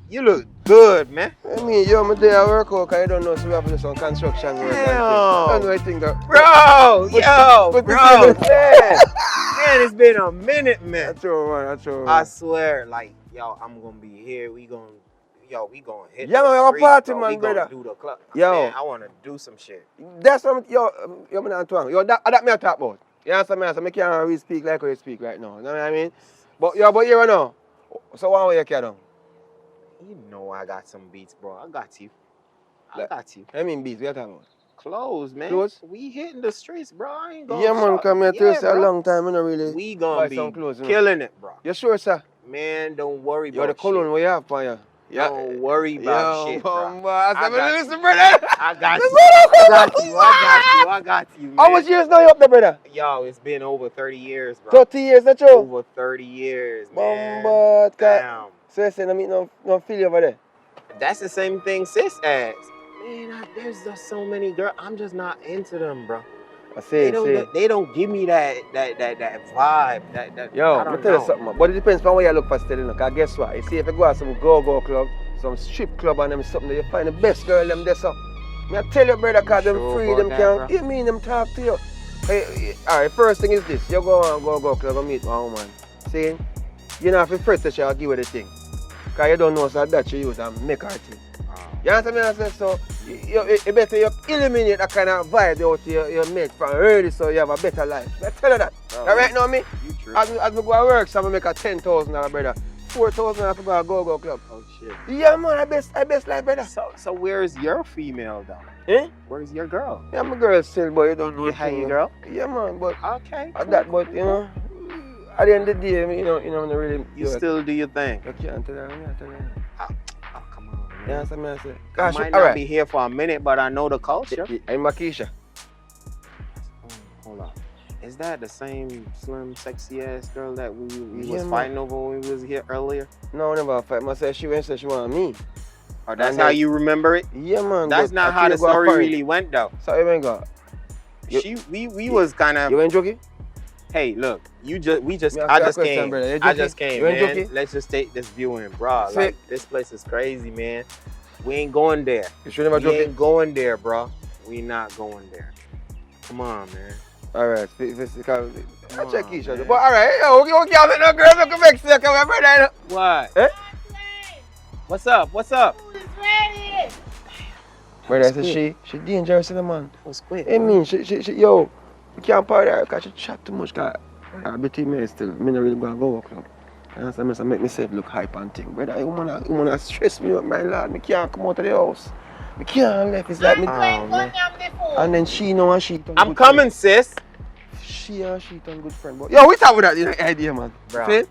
you look good, man. I mean, yo, my day I work out, cause I don't know, so we have to do some construction work. I don't know anything that. Bro, bro. Man, it's been a minute, man. That's true, man. That's true. I swear, like, yo, I'm gonna be here. We gonna hit. Yeah, the man, streets, we party, bro. man, We gonna brother. do the club. Yo. Man, I wanna do some shit. That's what yo, man, Antoine. Yo, that me I talk about. You understand me? So I can't really speak like how you speak right now. You know what I mean? But here now. So one way you carry on. You know I got some beats, bro. I got you. I mean beats, what you talking about? Clothes, man. Clothes? We hitting the streets, bro. I ain't going Yeah, man, come here to a long time, I don't really. We gonna buy be some clothes, killing it, bro. You sure, sir? Man, don't worry about Yo, the cologne what you have for you. Don't worry about shit, bro. Listen, brother. I got you, man. How much years now you up there, brother? Yo, it's been over 30 years, bro. 30 years, that's true? Over 30 years, man. Damn. So you say I meet no feel over there? That's the same thing sis asked. Man, there's just so many girls. I'm just not into them, bro. They don't give me that vibe. Yo, I let me don't tell you know. something, man. But it depends on where you look for still, you know. Cause guess what? You see, if you go out some go-go club, some strip club and them something, you find the best girl them there, so. Me I tell you, brother, cause them free, them can. You mean them talk to you? Hey, alright, first thing is this. You go on go club and meet one woman. See? You know, if you first session, I'll give you the thing. Cause you don't know so that you use and make her thing. You understand me? I say so. You better you eliminate that kind of vibe out your mate from early, so you have a better life. I tell you that. Right now, me, as we go to work, so I make a $10,000, brother. 4,000 I forgot go club. Oh shit. Yeah, man, I best life, brother. So where's your female though? Eh? Where's your girl? Yeah, my girl still, but you don't know. You have your girl? Yeah, man, but okay. But you know, at the end of the day, you know, not really. You still do your thing. You can't tell her. Oh, come on, man. Yeah, that's what I say. I Gosh, might all not right. be here for a minute, but I know the culture. I'm Makisha. Hold on. Is that the same slim, sexy ass girl that we Yeah, was man. fighting over when we was here earlier? No, never fight. Myself, she went and she want me. Oh, that's And how then- you remember it? Yeah, man. That's but not I how feel the go story apparent. really went though. So you ain't got. We was kind of. You ain't joking? Hey, look, Me ask you a I just question, came. brother. You I joking? just came, You ain't man. joking? Let's just take this view in, bro. Say- Like this place is crazy, man. We ain't going there. You sure never We joking? ain't going there, bro. We not going there. Come on, man. All right, I check each other. man. But all right, yo, you can't make no girls look vex you, come on, brother. What? Eh? What's up? What's up? Brother, I said she dangerous, in the man. That was quick. I mean, she, yo, you can't party her because she chat too much. Cause her between me still, me not really gonna go club. And so I make myself look hype and thing. Brother, woman stress me up, my lord. Me can't come out of the house. Me can't left. It's like me. And then she know and she. I'm coming, sis. She and she turn good friend. But yo, we talk about that idea, man. Bro. Feel?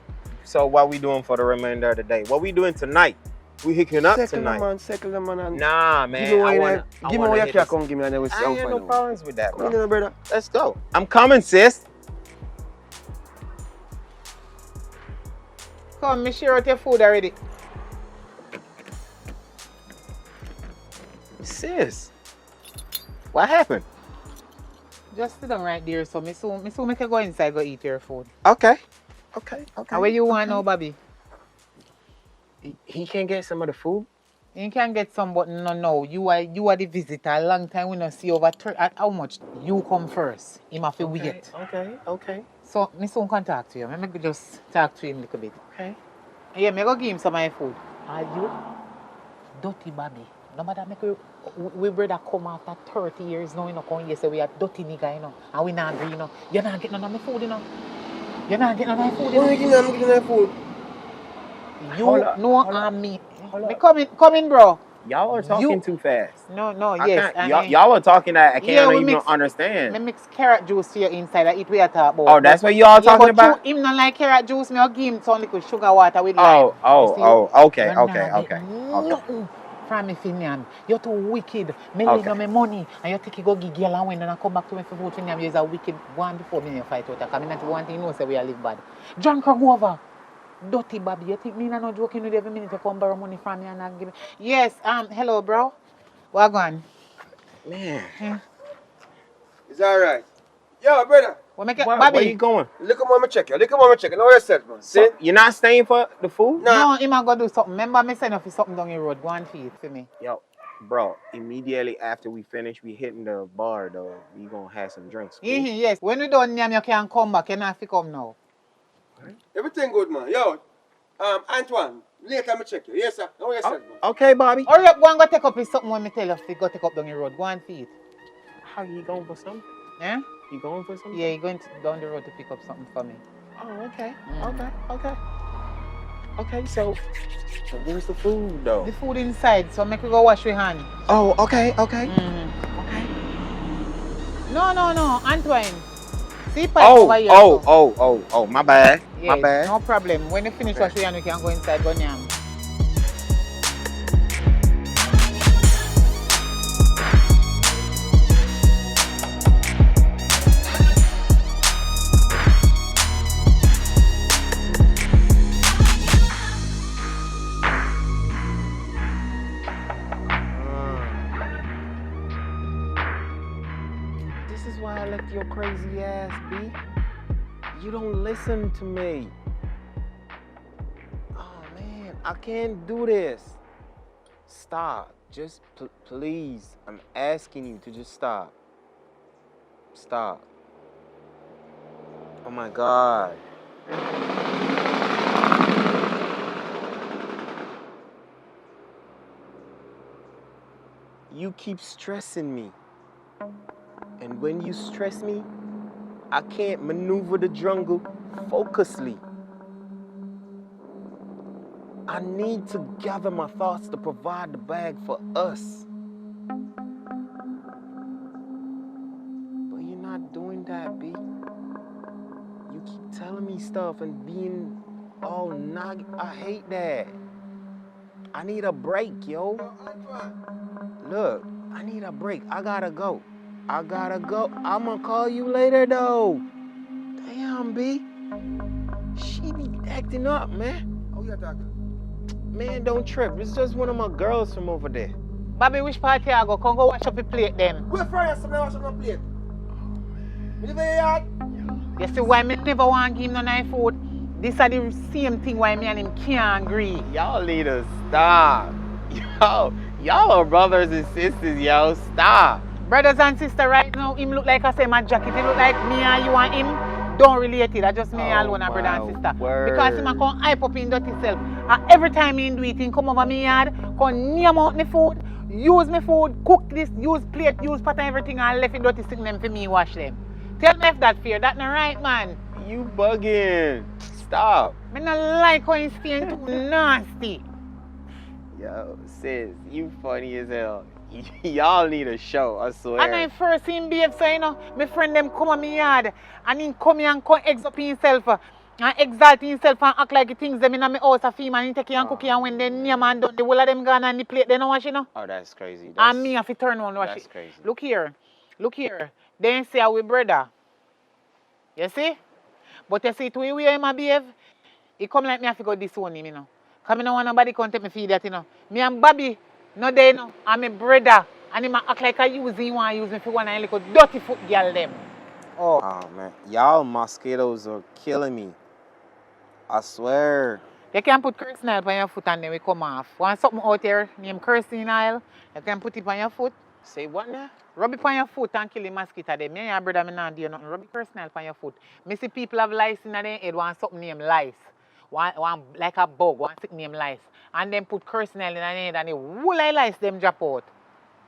So what we doing for the remainder of the day? What we doing tonight? We hooking up tonight. Settle the man. And Nah, man. Give me I what you can come give me and then we see I how ain't got no far. problems with that, Come bro. on, brother. Let's go. I'm coming, sis. Come, me share out your food already. Sis, what happened? Just sit down right there, so me soon make you go inside go eat your food. Okay. And where you want now, Bobby? He can get some of the food? You can get some, but no. You are the visitor. A long time we not see over how much you come first. Him have to wait. Okay. So me soon can talk to you. Me make just talk to him a little bit. Okay. Yeah, me go give him some of my food. Are you dirty Bobby? No matter make we brother come after 30 years now, you know, come here say we are dirty nigga, you know, and we not agree, you know. You're not getting none of my food, you know. You're not getting none of my food, you know. I'm getting that food. You know me. Me come in, bro. Y'all are talking too fast. No, yes. Y'all are talking that I can't we even mix- understand. Me mix carrot juice to your inside. I eat we are talk about. Oh, that's what y'all talking about? Him not like carrot juice. Me I'll give him some liquid sugar water with Oh, lime. okay. Nothing from me, Finian. You're too wicked. Me leave me money, and you take it go give girl and when and come back to me for food. Finian, you're a wicked one before me and fight out. Because me not want to know say we are live bad. John can go over. Dirty Bobby, you think me not joking with you every minute you come borrow money from me and not give me? Yes, hello, bro. What going? Man. It's all right. Yo, brother. Where you going? Look at mama check you. Know yourself, man. So, you're not staying for the food? No, him a go do something. Remember me saying if something down the road, go and feed for me. Yo, bro, immediately after we finish, we hitting the bar, though. We gonna have some drinks. Cool? Yes, when we done yam, you can come back. You not have to come now. Everything good, man. Yo, Antoine, later I check you. Yes, sir. Know yourself, man. Okay, Bobby. Hurry up, go and go take up his something when me tell you to go take up down the road. Go and feed. How you going for something? Yeah? You going for something? Yeah, he going down the road to pick up something for me. Oh, okay. Okay, so where's the food, though? The food inside, so make you go wash your hand. Oh, okay. No, Antoine. See pipe over here. Oh, my bad. Yes, My bad. no problem. When you finish wash your hand, we can go inside, go yam. This is why I let your crazy ass be. You don't listen to me. Oh man, I can't do this. Stop. Just please. I'm asking you to just stop. Stop. Oh my God. You keep stressing me. And when you stress me, I can't maneuver the jungle focusly. I need to gather my thoughts to provide the bag for us. But you're not doing that, B. You keep telling me stuff and being all I hate that. I need a break, yo. Look, I need a break. I gotta go. I'ma call you later, though. Damn, B. She be acting up, man. How you talking? Man, don't trip. It's just one of my girls from over there. Bobby, which party I go? Come go wash up your plate then. Where for you? Somebody wash up my plate. Me live in your yard. You see why me never want to give him no nice food? This is the same thing why me and him can't agree. Y'all need to stop. Y'all are brothers and sisters, yo. Stop. Brothers and sisters right now, him look like I say my jacket. He look like me and you and him don't relate it. That's just me alone, a brother and sister. Word. Because him a come hype up in dirty self. And every time he do it, he come over me yard, come near out me food, use me food, cook this, use plate, use pot and everything, and left it dirty thing them for me wash them. Tell me if that fair. That not right, man. You bugging. Stop. Me not like how he's staying too nasty. Yo, sis, you funny as hell. Y'all need a show, I swear. And I first seen behave so, you know, my friend them come on me yard and he come here and come exalt himself and exalt himself and act like the things them in my house of him and he take it and cook it and when they near man done, the whole of them gone and the plate they don't wash, you know. Oh, that's crazy. And me have to turn on wash it. That's crazy. Look here. They say our brother. You see? But you see, to the way him a behave, he come like me have to go disown him, you know. Because I don't want nobody come take me feed that, you know. Me and Bobby, no they know. I'm a brother. And he act like I use him, want to use me for one of little dirty foot girl them. Oh man. Y'all mosquitoes are killing me. I swear. You can put cursing oil on your foot and then we come off. Want something out here named cursing oil? You can put it on your foot. Say what now? Rub it on your foot and kill the mosquito there. Me and your brother, me not do nothing. Rub it cursing oil on your foot. Me see people have lice in their head, want something named lice. One like a bug, one sick named lice. And then put cursing oil in their head and the whole of lice them drop out.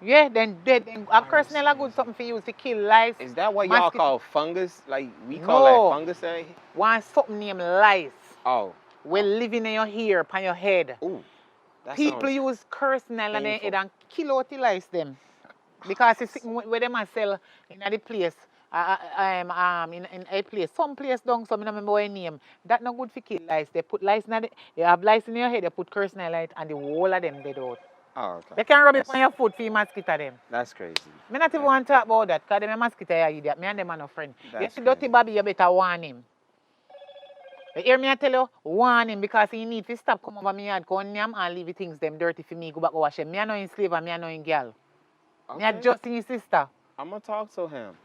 Yeah, then dead. Then a cursing oil is good something for you to kill lice. Is that what y'all call fungus? Like we call that fungus, eh? Want something named lice. Oh. We're living in your hair, upon your head. Ooh. People use cursing oil on their head and kill out the lice them. Because it's where them sell in the place. In a place. Some place down, some I don't remember what name. That's not good for kill lice. They put lice in you have lice in your head, they put cursing oil light and the whole of them dead out. Oh, okay. They can rub it on your foot for your mosquito them. That's crazy. Me not even want to talk about that because them a mosquito are idiot. Me and them are no friend. You see dirty Bobby, you better warn him. You hear me I tell you? Warn him because he need to stop come over me yard, go on yam and leave the things them dirty for me, go back and wash them. Me I know him slave and me I know him girl. Okay. Me I just his sister. I'm going to talk to him.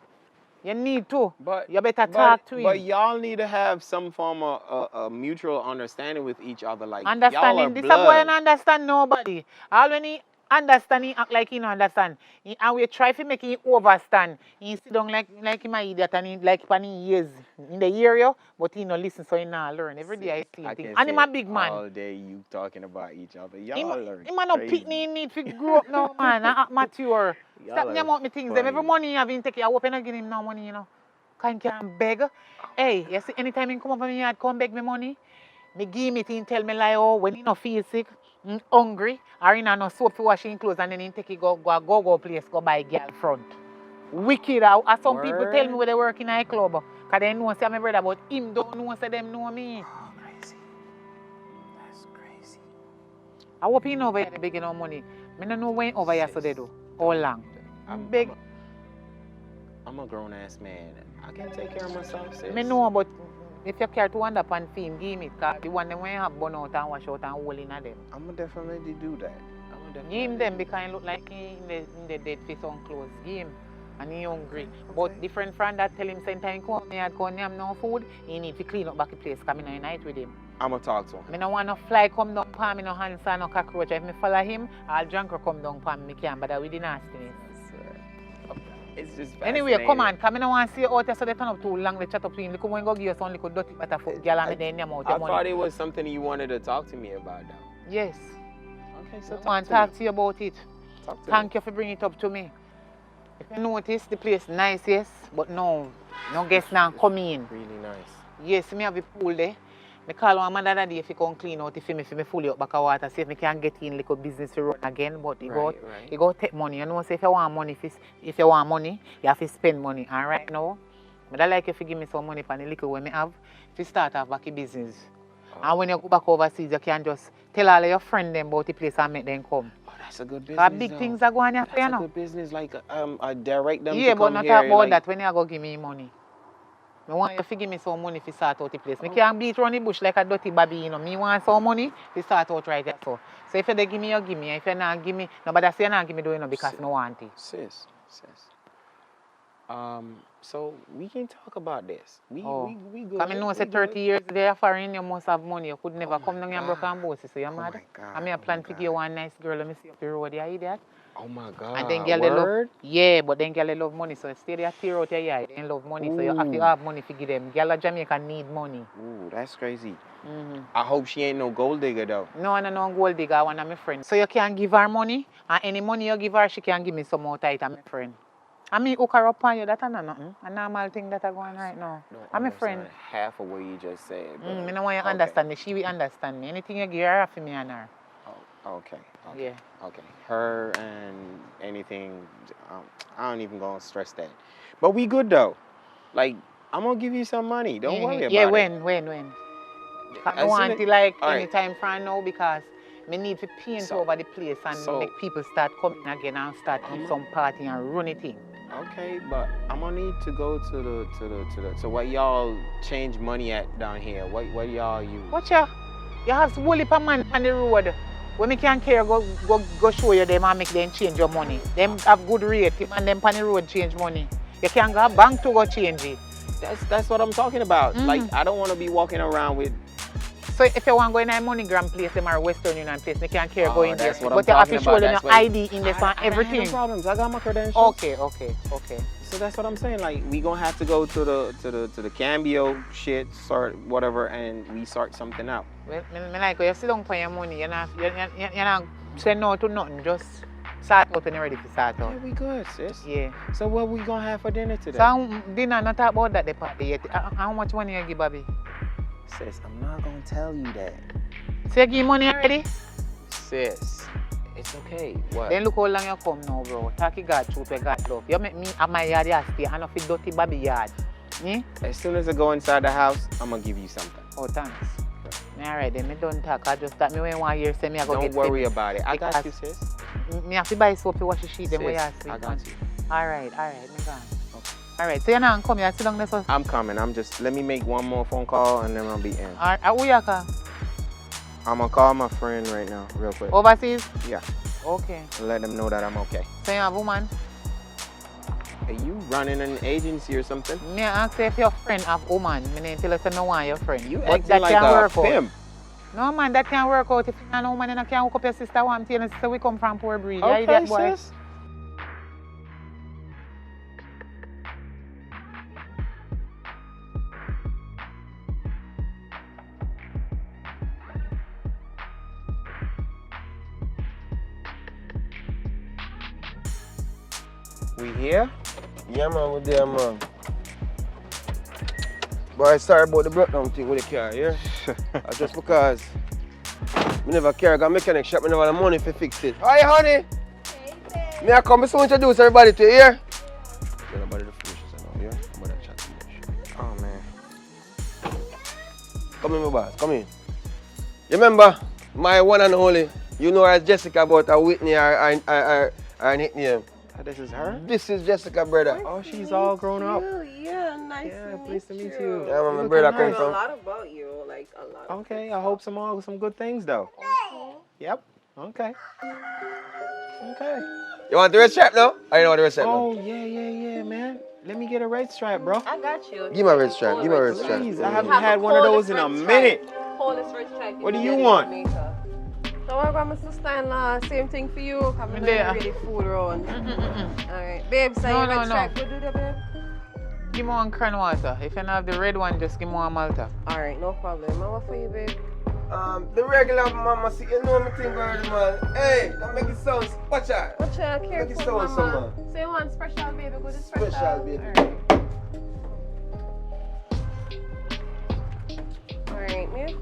You need to. But you better talk to him. But y'all need to have some form of mutual understanding with each other. Like, understanding. y'all are This blood. boy don't understand nobody. All when he understand, he act like he don't understand. And we try to make him overstand. He sit down like him an idiot and he like for years in the area, but he no listen, so he not learn. Every day I see things. And him a big man. All day you talking about each other. Y'all learn. Him a no pick me, need to grow up now, man, and act mature. Stop name out me things. Them every money you have him take it. I hope you not give him no money, you know. Can beg. Hey, you see, anytime he come up on me yard, come beg me money. Me give him it, he tell me like, oh, when he no feel sick, hungry, or he no soap for washing clothes, and then he take it go place, go buy girl front. Wicked. As some people tell me where they work in a club, because they know say my brother, but him don't know say them know me. Oh, crazy. That's crazy. I hope he know over here they begging no money. I don't know when over here so they do. How long? I'm a grown ass man. I can take care of myself, sis. I know, but if you care to understand film, give me, because the one when you have burn out and wash out and hole in them. I'm going to definitely do that. Give him them because he look like he in the dead face on clothes. Give him. And he hungry. But different friend that tell him same time come me had come have no food, he need to clean up back the place because I unite with him. I'm going to talk to him. I don't want no fly come down palm me no hands and no cockroach. If I follow him, I'll drunk or come down palm me can, but with the nastiness. It's just anyway, come on, because I don't want to see you out there so they turn up too long, they chat up to him. Look when go give you some little dirty butter foot girl and then name out your money. I thought it was something you wanted to talk to me about though. Yes. Okay, so I want to talk to you about it. Thank you for bringing it up to me. If you notice, the place nice, yes, but no guests now come in. Really nice. Yes, me have a pool there. I call one man the other day if he come clean out if me fully up back of water, see if I can get in little business to run again. But he go take money. You know, say if you want money, if you want money, you have to spend money. And right now, I like if you give me some money for the little when I have, if you start off back in business. And when you go back overseas, you can just tell all of your friends them about the place and make them come. Oh, that's a good business. Big things are going on. That's a good business, like I direct them to yeah, come but not here. talk about like... that when you go give me money. I want you to give me some money to start out the place. I can't beat around the bush like a dirty baby, you know. Me want some money to start out right there. So if you give me, you give me. If you not give me, nobody say you not give me, do you know, because I want it. Sis. So we can talk about this. We good. Because I know say 30 years there foreign, you must have money. You could never come down here and broke and bossy. So you're mad. I mean, I plan to give you one nice girl. Let me see up the road. You idiot. Oh my God. And then girl they love, yeah, but then girl they love money. So stay there, tear out your eye. They love money. So you have to have money to give them. Girl of Jamaica need money. Ooh, that's crazy. I hope she ain't no gold digger though. No gold digger. One of my friends. So you can give her money, and any money you give her, she can give me some more tight. I'm a friend. I mean, hook her up on you. That's not nothing. A normal thing that I go on right now. I'm a friend. Half of what you just said. I don't want you to understand me. She will understand me. Anything you give her, for me and her. Okay. Yeah. Okay. Her and anything, I don't even gonna stress that. But we good though. Like, I'm gonna give you some money. Don't worry about it. Yeah, when? I want it like anytime from now because I need to paint over the place and make people start coming again and start keep some party and run it in. Okay, but I'm gonna need to go to the so what y'all change money at down here? What y'all use? Watch ya. You have to heap of man on the road. When me can care, go show you them and make them change your money. Them have good rate, and them on the road change money. You can go to bank to go change it. That's what I'm talking about. Like, I don't want to be walking around with. So if you want to go in a MoneyGram place, them are Western Union place, they can't care go in there. But you have to show them your ID in this and everything. I have no problems. I got my credentials. Okay. So that's what I'm saying. Like, we gonna have to go to the Cambio shit, sort whatever, and we sort something out. Well, I like you sit down for your money. You're not say no to nothing. Just start out when you're ready to start out. Yeah, we good, sis. Yeah. So what we gonna have for dinner today? So dinner, not talk about that the party yet. How much money you give, Bobby? Sis, I'm not gonna tell you that. So you give money already? Sis, it's okay. What? Then look how long you come now, bro. Talk to God, truth with God love. You make me at my yard yesterday and not fit dirty Bobby yard. As soon as I go inside the house, I'm gonna give you something. Oh, thanks. Alright, then me don't talk. I just thought me when 1 year say me I go get. Don't worry about it. I got you, sis. Me have to buy soap to wash the sheet then where you sleep. I got you. Alright, me gone. Alright, so you're not coming, you sit down there so. I'm coming. Let me make one more phone call and then I'll be in. Alright, who you call? I'm gonna call my friend right now, real quick. Overseas? Yeah. Okay. Let them know that I'm okay. So you have a woman? Are you running an agency or something? Me ask if your friend have woman. Me didn't tell you say no want your friend. You but acting that like can't a work pimp. out. No man, that can't work out. If you have no woman, you can't hook up your sister one thing. So we come from poor breed. Okay, that boy. sis. We here? Yeah, man, we're there, man. Boy, sorry about the breakdown thing with the car, yeah? Just because me never care, I got a mechanic shop, me never have the money to fix it. Hi, honey! Hey, me I come to introduce everybody to you here. Yeah, nobody the finishes now, yeah? I'm gonna chat too much. Oh, man. Come in, my boss, come in. You remember, my one and only, you know her as Jessica, but Whitney, her nickname. This is her? This is Jessica, brother. Oh, she's all grown up. Yeah, nice to meet pleased to meet you. Yeah, my brother come I know from. a lot about you, like a lot. Okay, I hope some good things though. Yep. Okay. You want the red stripe now? I don't want the red stripe Oh, yeah, man. Let me get a red stripe, bro. I got you. Give me a red stripe. Give me a red stripe. Please, I haven't had one of those in a minute. Hold red stripe. What do you want? So I got my sister-in-law, same thing for you. Come in there, really food around. Alright, babe, so you red stripe, good do that, babe? Give me one crown water. If you don't have the red one, just give me one Malta. Alright, no problem. What for you, babe? The regular mama, see, you know me thing about man. Hey, that make it sound special. Watch out, careful, make it sound mama. some, So you want special, baby? Good special. Special, baby. Alright, man.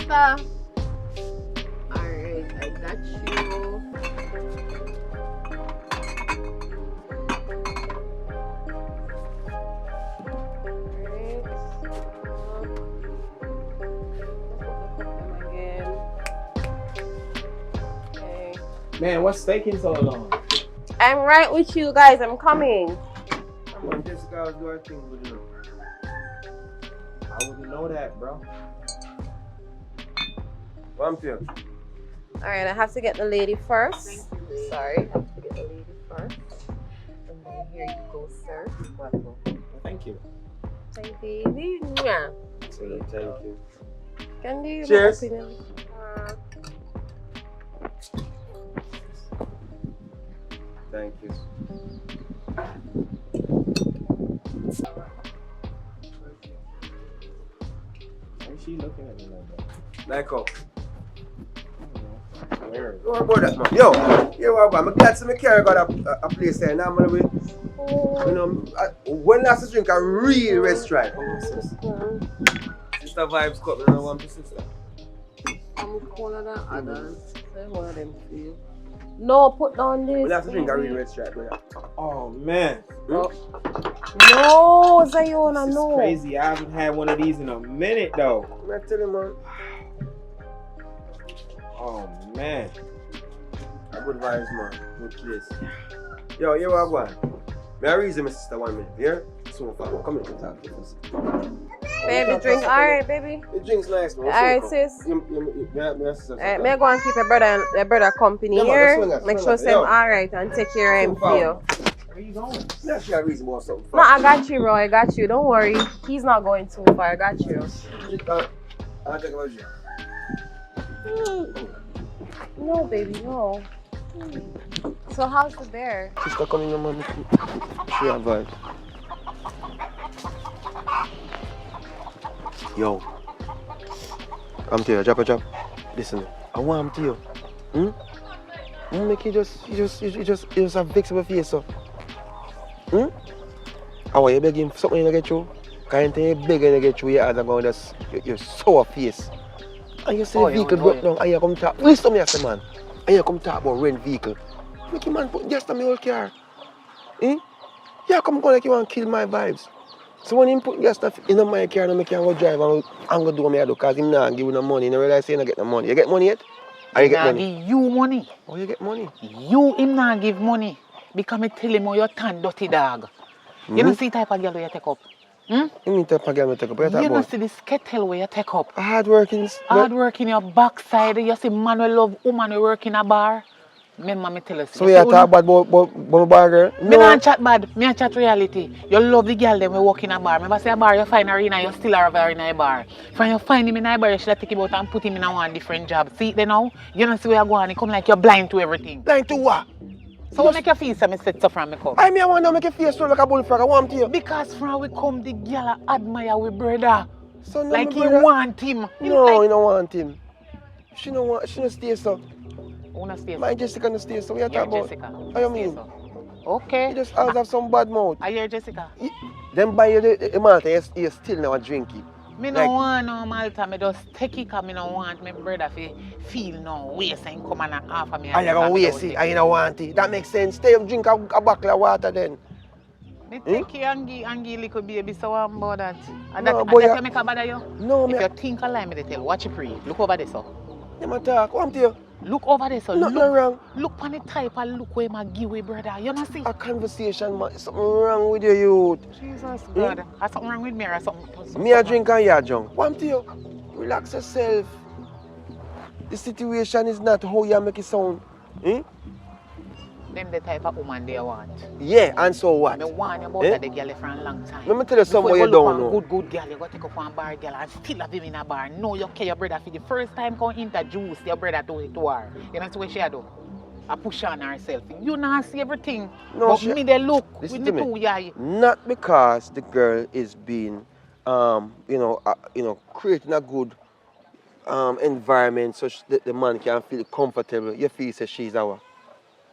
sister. Alright, I got you. Man, what's taking so long? I'm right with you guys. I'm coming. Come on, Jessica, do our thing with you. I wouldn't know that, bro. Vampire. Alright, I have to get the lady first. Sorry, I have to get the lady first. And then here you go, sir. Thank you. Hey, baby. Yeah. Thank you. Can you Cheers. Thank you. Why is she looking at me like that? Like how? Weird. Don't worry about that, man. Yo, what about? I'm glad to me carry got a place there. Now, man, you know, when last I drink a real restaurant. Sister vibes cup, you know, one to sister. I'm calling that others. Say one of them feel. No, put down this. When last I drink a real restaurant, brother. Oh, man. No, Zayona, This is no. crazy. I haven't had one of these in a minute, though. I'm telling you, man. Oh, man. A good vibes, man. Good place. Yo, you what one? May I reason my sister 1 minute, yeah? So far, come here and talk to us. Baby, drink. Alright, baby. The drink's nice, man. Alright, sis. Alright, may I go and keep your brother company Yeah, man, here. swing us, Make swing sure us. say him Yo. alright and take care of him for you. Where you going? Yeah, she got reason about something. No, I got you, bro. I got you. Don't worry. He's not going too far. I got you. I'll take about you. No, baby, no. So how's the bear? Sister coming in, man. She have vibes. Yo. I'm to you, drop a drop. Listen, I want to you. Make you just have fixable face, so. How are you begging for something to get through? Can't you begging to get through your other going just your sour face. And you see the vehicle broke down and you come talk. Listen to me, I say, man. And you come talk about rent vehicle. Make you man put gas on my old car. You come go like you want to kill my vibes. So when him put gas in my car and I can go drive and go do what I do because him not give you no money. You realize you don't get no money. You get money yet? Or you get money? Give you money. Oh, you get money? You him not give money. Because I tell him how you turn dirty dog. You don't see type of girl where you take up. You mean type of girl you take up? You don't see this kettle where you take up. Hardworking. Hardworking your backside. You see man who love woman who work in a bar. Remember me tell you. So you talk bad about bar girl? Me not chat bad, me chat reality. You love the girl them who work in a bar. Remember say a bar you find her in a, you still have her in a bar. When you find him in a bar, you should take him out and put him in a one different job. See it there now? You don't see where you go and it come like you're blind to everything. Blind to what? So what make you feel so me set so from me come? I want to make you feel so like a bullfrog. I want to you. Because from we come the girl admire we brother. So no, like brother. you want him. No, you don't want him. She don't stay so. Who not stay so? My Jessica no stay so. What you talking about? Jessica. How you mean? Okay. You just always have some bad mouth. I hear Jessica. Then buy you the Malta, you still never drink it. Me no want no Malta, me just take it because me no want my brother to feel no waste and come and offer me. And you gonna waste it, and you don't want it. That makes sense. Stay up, drink a bottle of water then. Me take you and give little baby so I'm about that. And No, that, boy, and that you make a bother you? No, if you think a lie, me they tell. Watch it pre. Look over there, so. Let me talk. Come to you. Look over there, so. Nothing wrong. Look on the type of look where my give away, brother. You know see? A conversation, man. Something wrong with your youth. Jesus God. Has something wrong with me or something? Me a drink and you a drunk. Come to you. Relax yourself. The situation is not how you make it sound. Them the type of woman they want. Yeah, and so what? Me want you about that the girl for a long time. Let me tell you something Before you don't know. Good girl, you go take up one bar girl and still have him in a bar. No, you care your brother for the first time come introduce your brother to her. You know what she do? I push on herself. You not see everything. No, but me they look with listen the to me. two yeah. Not because the girl is being, creating a good environment so that the man can feel comfortable. You feel say she's our.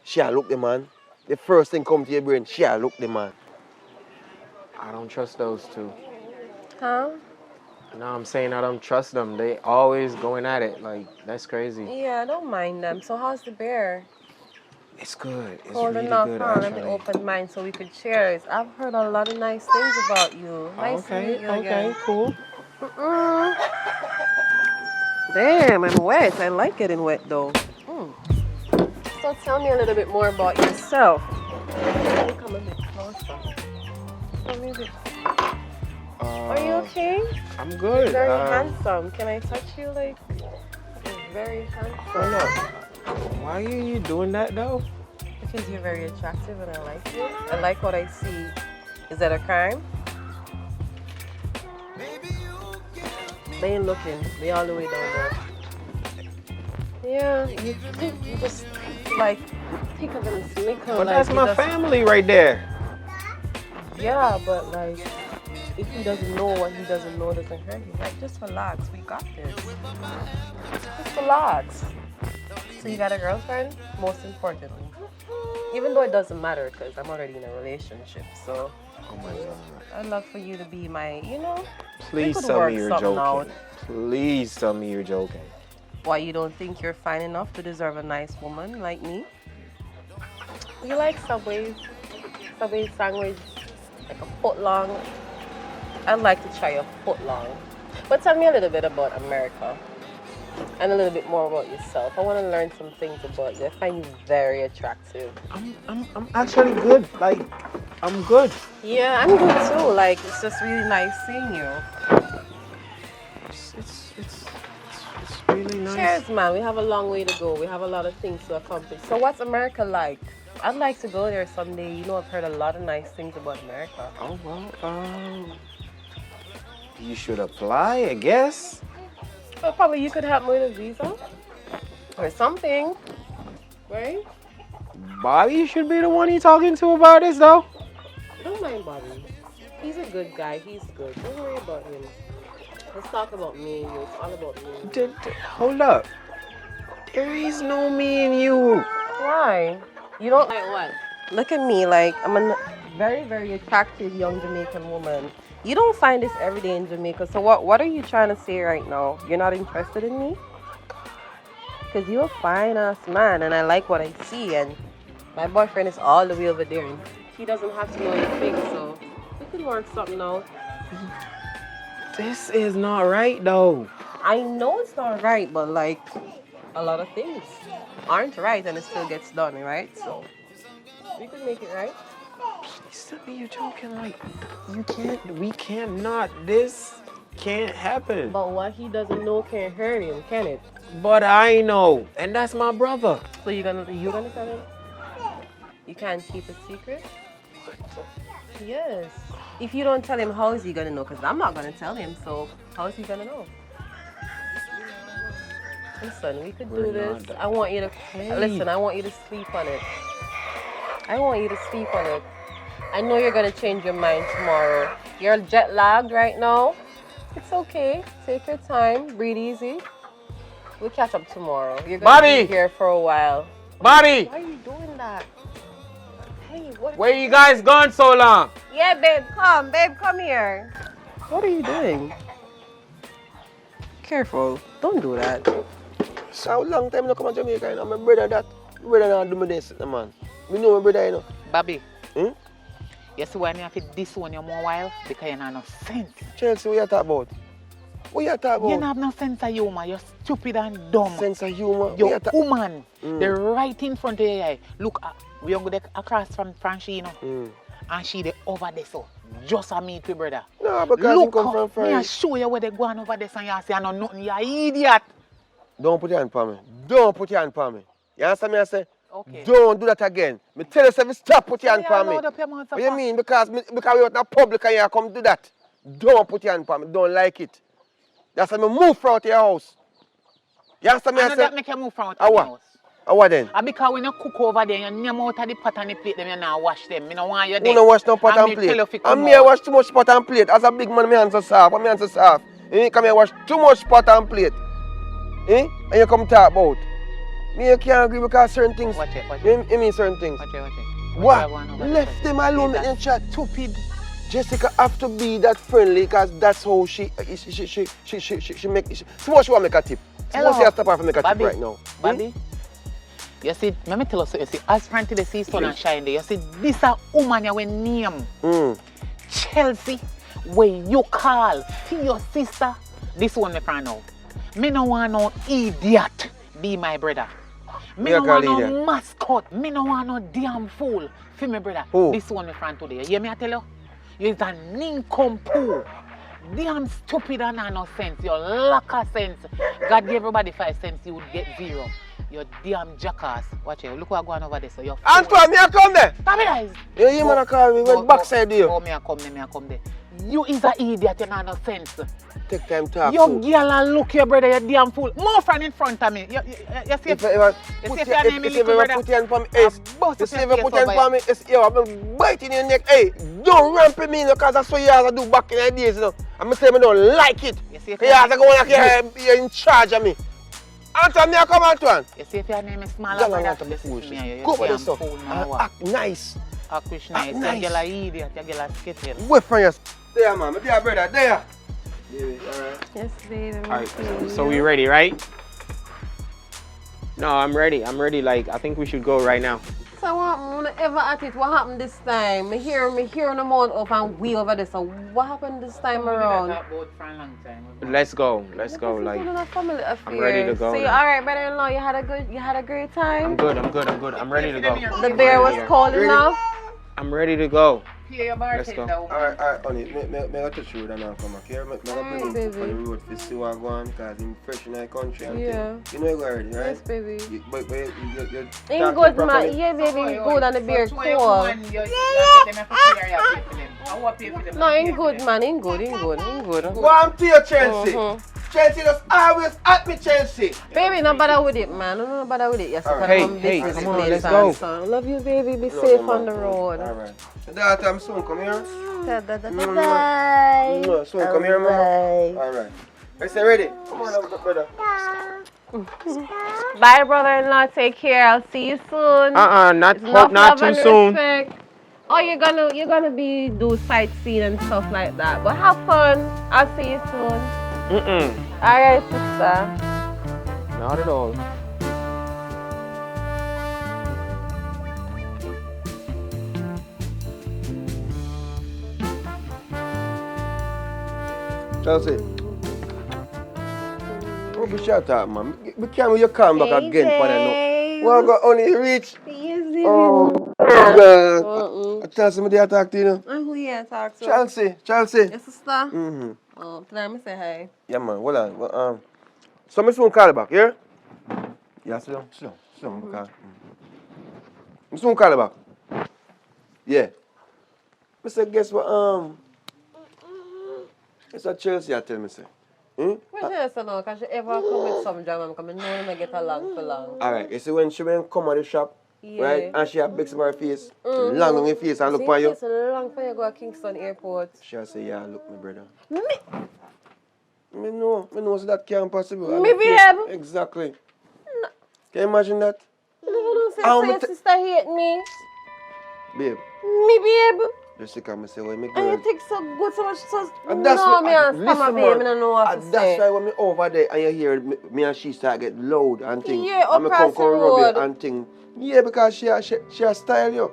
She look the man. The first thing come to your brain, she look the man. I don't trust those two. Huh? No, I'm saying I don't trust them. They always going at it. Like, that's crazy. Yeah, I don't mind them. So how's the beer? It's good. It's Cold really enough, good, huh? Let me actually. open mine so we could cheers. I've heard a lot of nice things about you. Nice to meet you again. Cool. Damn, I'm wet. I like getting wet though. So tell me a little bit more about yourself. Let me come a bit closer. Tell me a bit. Are you okay? I'm good. You're very handsome. Can I touch you? Like, you're very handsome. Why are you doing that though? Because you're very attractive and I like you. I like what I see. Is that a crime? They ain't looking. They all the way down there. Yeah, you just like take a little snicker. But that's my family right there. Yeah, but like if he doesn't know what he doesn't know doesn't hurt him. Like just relax. We got this. Just relax. So you got a girlfriend? Most importantly. Even though it doesn't matter because I'm already in a relationship. So oh my God. I'd love for you to be my, you know. Please tell me you're joking. Please tell me you're joking. Why, you don't think you're fine enough to deserve a nice woman like me? You like Subway sandwich, like a foot long. I'd like to try a foot long. But tell me a little bit about America and a little bit more about yourself. I want to learn some things about you. I find you very attractive. I'm actually good. Like, I'm good. Yeah, I'm good too. Like, it's just really nice seeing you. It's really nice. Cheers, man. We have a long way to go. We have a lot of things to accomplish. So what's America like? I'd like to go there someday. You know, I've heard a lot of nice things about America. Oh, well, you should apply, I guess. Well, probably you could help me with a visa or something, right? Bobby should be the one you're talking to about this, though. Don't mind Bobby. He's a good guy. He's good. Don't worry about him. Let's talk about me and you. It's all about me. Hold up. There is no me and you. Why? You don't like what? Look at me. Like, I'm a very, very attractive young Jamaican woman. You don't find this every day in Jamaica. So what are you trying to say right now? You're not interested in me? Because you're a fine-ass man, and I like what I see. And my boyfriend is all the way over there. And he doesn't have to know anything, so we could work something out. This is not right, though. I know it's not right, but like a lot of things aren't right, and it still gets done, right? So we could make it right. Please tell me you're joking. Like, we cannot. This can't happen. But what he doesn't know can't hurt him, can it? But I know, and that's my brother. So you gonna tell him? You can't keep a secret? Yes. If you don't tell him, how is he gonna know? Because I'm not gonna tell him, so how is he gonna know? Listen, we could do this. I want you to listen. I want you to sleep on it. I want you to sleep on it. I know you're gonna change your mind tomorrow. You're jet lagged right now. It's okay. Take your time. Breathe easy. We'll catch up tomorrow. You're gonna be here for a while. Bobby! Why are you doing that? Hey, what? Where you guys gone so long? Yeah, babe, come. Babe, come here. What are you doing? Careful. Don't do that. So how long time you come to Jamaica, you know? My brother not do me this, man. Me know my brother, you know. Bobby. You see why I have to disown you more while? Because you have no sense. Chelsea, what you talk about? What you talk about? You don't have no sense of humor. You're stupid and dumb. Sense of humor? You're woman. They're right in front of your eye. Look, we are going across from Francie, you know. And she over there, so just a meet with brother. No, because look he come from France. Me show you where they going over there, and you say, I know nothing. You're an idiot. Don't put your hand on me. Don't put your hand on me. You understand me? I say, okay. Don't do that again. Me tell you, stop put your hand on me. What you mean? Because we out in the public and you come do that. Don't put your hand on me. Don't like it. That's why me move from out your house. You understand me? I know that make you move from out your house. What then? Because when you cook over there, you name out of the pot and the plate, them you not wash them. I don't want you there. You don't wash no pot and plate. And me I wash too much pot and plate. As a big man, my hands are soft. My hands are soft. You come here wash too much pot and plate. And you come talk about. Me you can't agree because certain things. Watch it. You mean certain things. Watch it. What? Left them alone in the chat. Stupid. Jessica have to be that friendly because that's how she make. Suppose she want to make a tip. Suppose she stop her from make a tip right now. Bobby, you see, let me tell you, so you see, as Frankie they see sun and shine there, you see, this a woman you name Chelsea, when you call for your sister, this one me find out. Me no want no idiot be my brother. Me no want no mascot. Me no want no damn fool for my brother. This one me find today. You hear me I tell you? You're a nincompoop. Damn stupid and no sense. You lack of sense. God gave everybody 5 cents, you would get 0. You damn jackass. Watch it. Look what going over there. So you're Antoine, me a come there. Stabilize. You hear me call me when backside you. Oh, me a come there. You is an idiot, you know no sense. Take time to talk. You girl and look your brother, you damn fool. More friend in front of me. You see if your name is little brother. Put your hand for me, you see if you put your hand for me, I'm biting your neck. Hey, don't ramp me because that's what you have to do back in the days, you know. I'm going to say I don't like it. You have to go on here, you're in charge of me. Antoine, me a come, Antoine. You see if your name is smaller brother, you see me, you damn fool now. Act nice. Act nice. You girl a idiot, you girl a skittle. Wait for you. There, man. There, brother. There. Yes, baby. Alright, so we ready, right? No, I'm ready. Like, I think we should go right now. So what happened ever at it? What happened this time? Me hear the mouth up and we over there. So what happened this time around? Let's go. Like, I'm ready to go. So alright, brother-in-law, you had a great time? I'm good. I'm ready to go. The bear was cold enough? I'm ready to go. Let's go. Alright, honey. May I touch you and I'll come back here. May I bring him for the road to see what I'm going because I'm fresh in the country and things. You know you're already, right? Yes, baby. But you're in good, man. Yeah, baby, good and the beer cold. No, in good, man. In good. Go on to your Chelsea. Chelsea just always at me, Chelsea. Baby, no bother with it, man. No bother with it. Yes, hey, come on, let's go. Love you, baby. Be safe on the road. Alright. That time, soon come here. Bye. Soon come here, man. Alright. I say ready. Come on, brother. Bye, brother-in-law. Take care. I'll see you soon. Not too soon. Respect. Oh, you're gonna be do sightseeing and stuff like that. But have fun. I'll see you soon. Alright, sister. Not at all. Chelsea. Don't be shut up, man. We can't you come back again for that now. Well, got only reach. Oh, God. Chelsea, me there talk to you. Who you talk to? Chelsea. Your sister? Oh, tell me say hi. Yeah, man. Hold on. So me soon call you back, yeah? Yeah, sit down, because. Me soon call you back. Yeah. Me say, guess what? It's a Chelsea, I tell me, say. Which Chelsea now? Because she ever come with some drama, because I know them get along for long. Alright, you see when she went come out the shop, right? And she had big on her face, long on her face and look for you. So long for you go to Kingston Airport. She'll say, yeah, look, my brother. Me know so that can't possible. Me babe. Exactly. No. Can you imagine that? No, say your sister hate me. Babe. Me babe. Jessica, me say, well, me girl. And you think so good, so much, so... And that's no, what, me and Stammer, babe, I don't know what to say. That's why when me over there and you hear me and she start get loud and thing. Yeah, and me across the road. Rub you and thing. Yeah, because she a style you.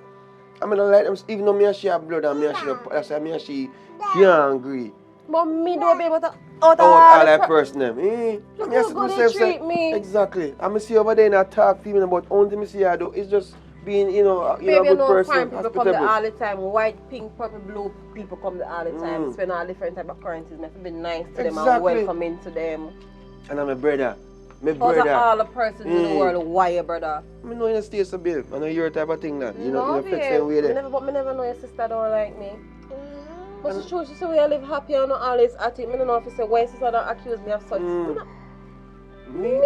I mean, I like them, even though me and she have blood and me and she, that's why me and she angry. But me don't be able to... Out all that person them. Look how good they treat me. Exactly. And me see over there and I talk to him about only me see her do. It's just being, a good person. Fine people come there all the time. White, pink, purple, blue people come there all the time. Spend all different type of currencies. I have to be nice to them and welcoming to them. And I'm a brother. Those are all the persons in the world. Why your brother? I know you stay so big. I know you're type of thing that. You know, babe. But I never know your sister don't like me. But it's true, she said we live happy and not always at it. I don't know if you say why sister don't accuse me of such. Me?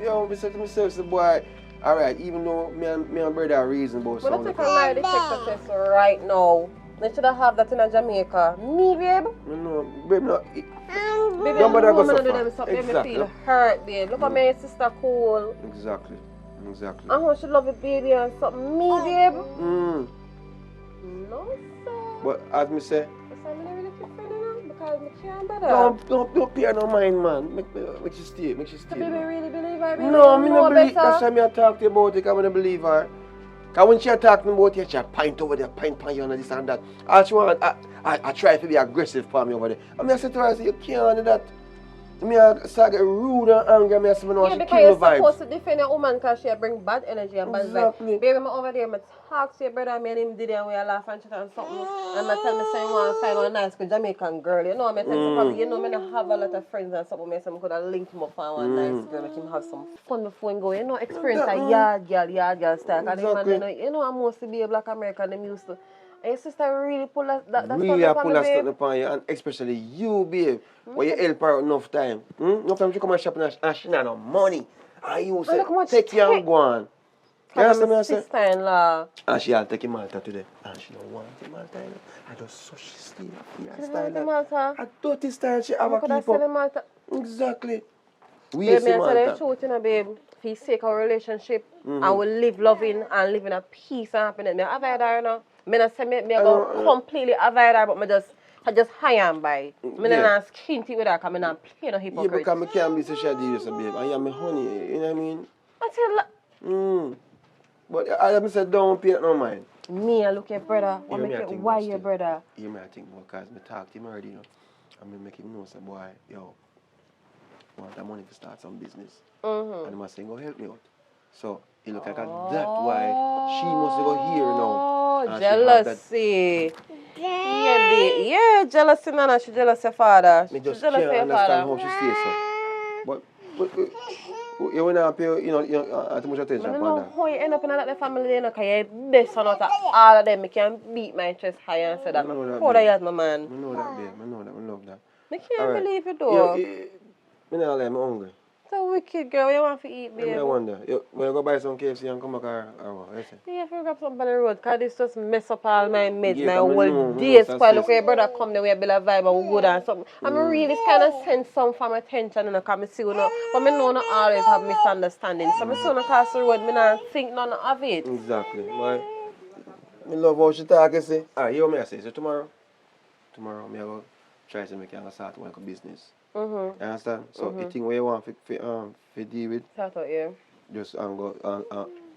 Yo, I said to myself, say, boy, alright, even though me and brother are reasonable. But let's take a lie detector test right now. They should have that in Jamaica. Me, babe? No, babe, no. Baby, I'm going to do them something. Exactly. Me feel hurt, babe. Look at my sister cool. Exactly. And how she love it, baby, and something. Me, babe? No, sir. But as me say, I'm not really friend because I can't better. Don't pay no mind, man. Make you stay. So baby really believe her? Baby No, me no believe. better? That's why me I talk to you about it, because I don't believe her. Because when she talk to me about it, she pint over there, pint you and this and that. All she want, I try to be aggressive for me over there. And I say to her, I say, you can't do that. Me I start get rude and angry. Me I say, no, yeah, she because kill you're the vibes. supposed to defend a woman because she bring bad energy and bad Exactly. vibes. Baby, I'm over there, I talk to your brother, me and him did it and we laugh and chat and something. And I tell me saying, want to find one nice good Jamaican girl. You know, I tell you, probably, you know, I don't have a lot of friends and something. I could have linked him up for one nice girl, make him have some fun before him go. You know, experience a yard girl style. Exactly. And you know, I'm mostly be a black American, them used to. And your sister really pull that Really, I stuff pull upon that me, stuff babe. upon you, and especially you, babe. When you help her enough time. Enough time she come and shop and she not no money. And you say, take you and go on. You understand me? I say? Sister-in-law. And she'll take him Malta today. And she don't want him Malta, you know. I just so she stay She don't want Malta. A dirty style she have I a could have keep said up. Malta. Exactly. We Babe, see me I tell you the Malta. truth, you know, babe. For the sake of our relationship, and we live loving and live in a peace and happiness. Me avoid her, you know. Me not say me go completely avoid her, but I just high and by. Me not skinty with her because I not play no hypocrite. Yeah, because I can't be so shy to you, babe. I am my honey, you know what I mean? I tell you, But I said, don't pay no mind. me, I look at brother. You I know make me, I it think why about your still. brother. You may think because I talk to him already, you know. And I make him know, say, boy, yo, I want that money to start some business. And I say, go help me out. So, it look like that's why she must go here now. Oh, jealousy. Yeah, babe. Yeah, jealousy, Nana. She jealous of your father. Me just She jealous can't of your understand father. how she stays so. But you will not pay, you know, too much attention I don't upon know that. how you end up in that family, you know, because you're best son out of all of them. I can beat my chest high and say that. How do you have my man? I know that, babe. I know that. I love that. I can't Alright. believe it, though. Me not like, I'm hungry. So wicked, girl. What you want to eat, baby? I wonder. When you go buy some KFC and come back or what? You say? Yeah, if you grab something on the road, because this just mess up all my meds. Yeah, my 'cause me whole know day spoil. success. Look, your brother come there, we build a vibe and we go down something. I'm really kind of send some from attention, you know, because I see you know. But I know not always have misunderstanding. So I see you cross the road, I don't think none of it. Exactly. But I love how she talk, you see. Alright, you know what I say? So tomorrow, I go try to make you start work a business. You understand? So the thing where you want to deal with, Start out here. just go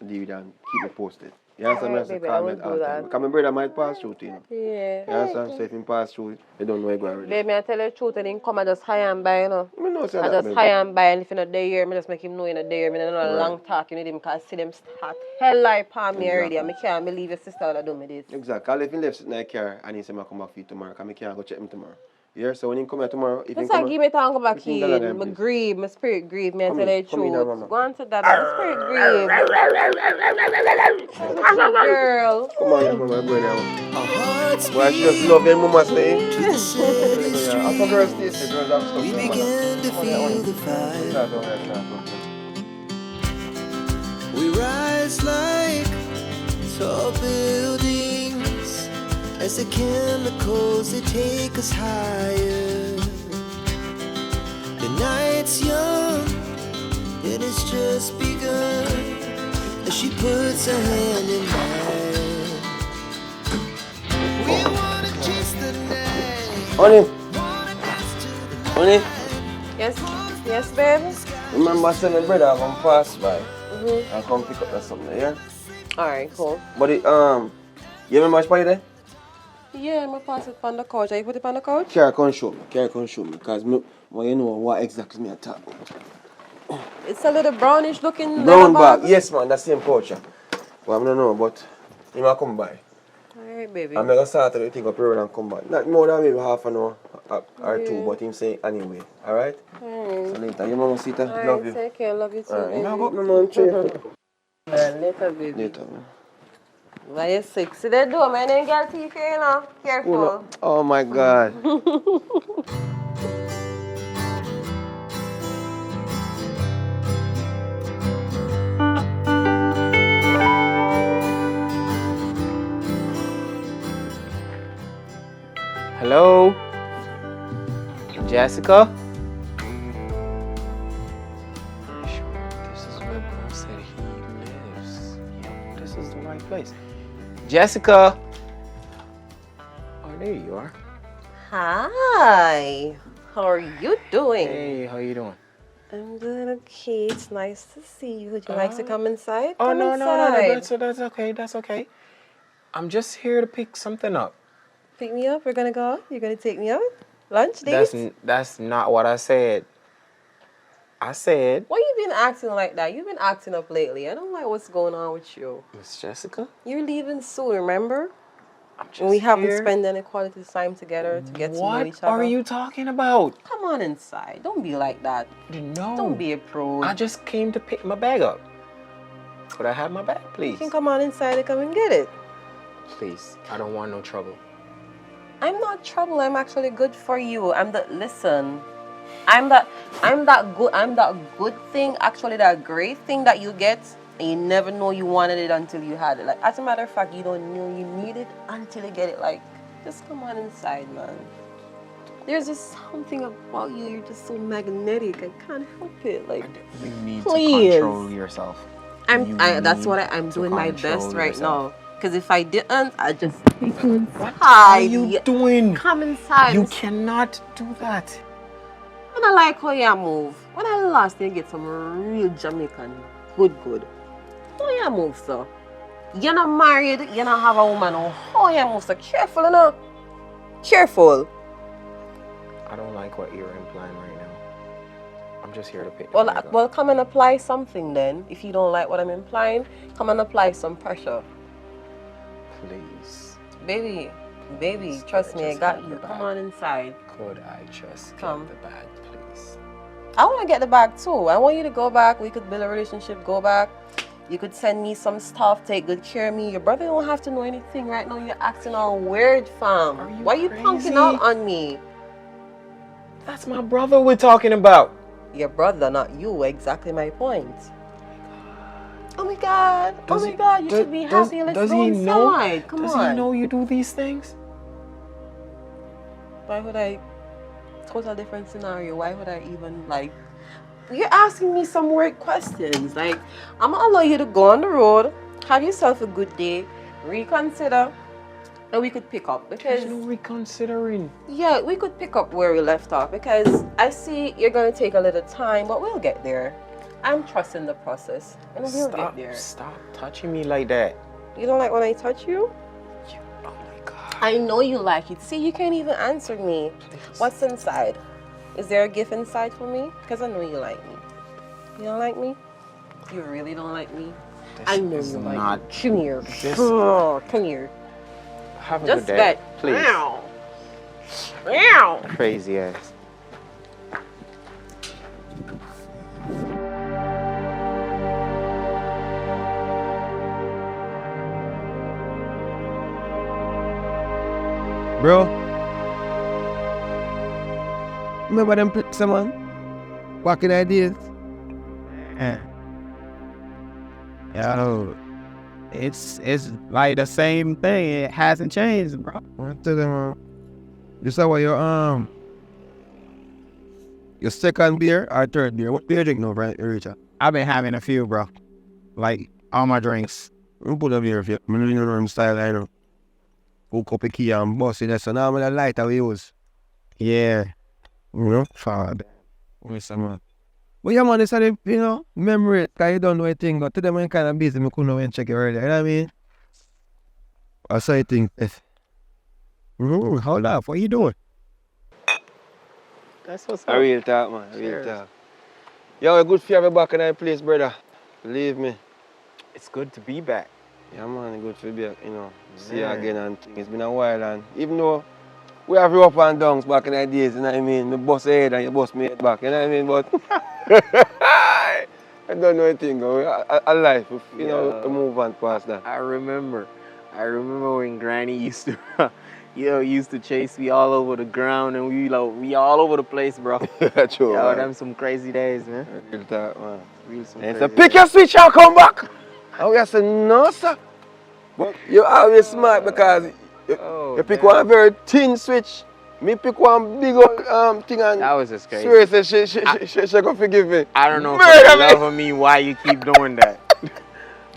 deal with and keep it posted. You understand? Alright, I say baby, I call me will all do the time. that. Because my brother might pass through to you. Yeah. You understand? So if he pass through, you don't know where you go already. Baby, I tell you the truth, I didn't come, I just high and buy, you know. I know say I that, just baby. high and buy, and if you're not there, I just make him know you're not there. I don't know a long talking with him because I see them start hell like palm me already, and I can't believe your sister would have done me this. Exactly. I'll if he left sitting in the car and he say I come back for you tomorrow, because I can't go check him tomorrow. Yeah, so when he come here tomorrow, if he Just come give me time to go back you can go in. down I there, grieve, my spirit grieve, me I Come tell in, you the come in now, truth. mama. Go on to that, my spirit grieve. Girl. Come on, yeah, mama, I'm going now. Why she just love your mama saying? I thought girls stay sick, girls have stuff. We begin to feel the fire. We rise like tall buildings as the chemicals they take us higher. The night's young, it has just begun as she puts her hand in mine. We wanna chase the night. Honey, Yes, babe. remember I said my brother come pass by and come pick up that something, yeah? Alright, cool. But you remember my spy there? Yeah, I'm pass it on the couch. Are you put it on the couch? Carry come show me, because well, you know what exactly me I talk about. It's a little brownish looking Brown leather bag, yes man, that's the same culture. Well, I don't know, but he might come by. Alright, baby. I'm going to start to think of period and come back. Not more than maybe half an hour or two, but him say anyway. Alright? Alright. So later, you mama Sita, Alright, love you. take care, love you too. Alright, baby. now go up, man, chair. Later, baby. Later, man. Why you sick? See that door, man. Ain't got teeth here, you know. Careful. Oh my God. Hello? Jessica? This is where bro said he lives. Yep, this is the right place. Jessica! Oh, there you are. Hi. How are you doing? Hey, how you doing? I'm doing okay. It's nice to see you. Would you like to come inside? Oh, Come no, inside. that's okay, that's okay. I'm just here to pick something up. Pick me up. We're gonna go out. You're gonna take me out. Lunch date. That's not what I said. I said, Why you been acting like that? You've been acting up lately. I don't like what's going on with you. Miss Jessica? You're leaving soon, remember? And we haven't spent any quality time together to get to know each other. What are you talking about? Come on inside. Don't be like that. No. Don't be a prude. I just came to pick my bag up. Could I have my bag, please? You can come on inside and come and get it. Please, I don't want no trouble. I'm not trouble. I'm actually good for you. Listen. I'm that good thing, actually that great thing that you get, and you never know you wanted it until you had it. Like, as a matter of fact, you don't know you need it until you get it. Like, just come on inside, man. There's just something about you. You're just so magnetic. I can't help it. Like, You need please. to control yourself. That's what I'm doing my control best right yourself. now. Because if I didn't, I'd just take you inside. What are you doing? Come inside. You cannot do that. When I like how you move. When I last you get some real Jamaican good. How you move, sir? You're not married, you don't have a woman. How you move, sir? Careful enough. Careful. I don't like what you're implying right now. I'm just here to pick the bag up. Well, come and apply something then. If you don't like what I'm implying, come and apply some pressure. Please. Baby, trust me, I got you. Come on inside. Could I just Come. get the bag, please? I want to get the bag too. I want you to go back. We could build a relationship, go back. You could send me some stuff, take good care of me. Your brother don't have to know anything right now. You're acting all weird, fam. Why are you punking out on me? That's my brother we're talking about. Your brother, not you. Exactly my point. Oh my God. You should be happy. Let's go inside. Come on. Does he know you do these things? Why would I? Total different scenario. Why would I even You're asking me some weird questions. Like, I'm gonna allow you to go on the road, have yourself a good day, reconsider, and we could pick up. Because there's no reconsidering. Yeah, we could pick up where we left off. Because I see you're gonna take a little time, but we'll get there. I'm trusting the process, and we'll get there. Stop touching me like that. You don't like when I touch you? Oh my God. I know you like it. See, you can't even answer me. Please. What's inside? Is there a gift inside for me? Because I know you like me. You don't like me? You really don't like me? I know you like me. Come here. Come here. Have a Just good day, bet. please. Meow. Crazy ass. Bro, remember them someone back in the days? Yo, it's like the same thing. It hasn't changed, bro. I tell them, this is what your second beer or third beer? What beer you drink now, Richard? I've been having a few, bro. Like all my drinks. We put a beer if you know style, I know. Hook up a key and bust it. That's a normal lighter we use. Yeah. You know? Father. Where's someone? But yeah, man, it's a, memory. Because you don't know anything. But today, I'm kind of busy. I couldn't even check it earlier. You know what I mean? I saw you think. Hold up. What are you doing? That's what's A up. real talk, man. A real talk. Yo, it's good for you to be back in that place, brother. Believe me. It's good to be back. Yeah, man, it's good to be back, see you again and things. It's been a while, and even though we have up and downs back in the days, you know what I mean? Me bust head and you bust me head back, you know what I mean? But I don't know anything, a life, we move on past that. I remember when Granny used to, used to chase me all over the ground, and we all over the place, bro. True, yo, them some crazy days, man. Real talk, man. Real some And crazy so pick your switch and come back. And we say, no, sir. But you're always smart because you pick one very thin switch. Me pick one big old thing and that was just crazy. Seriously, she gonna forgive me. I don't know for the love of me why you keep doing that.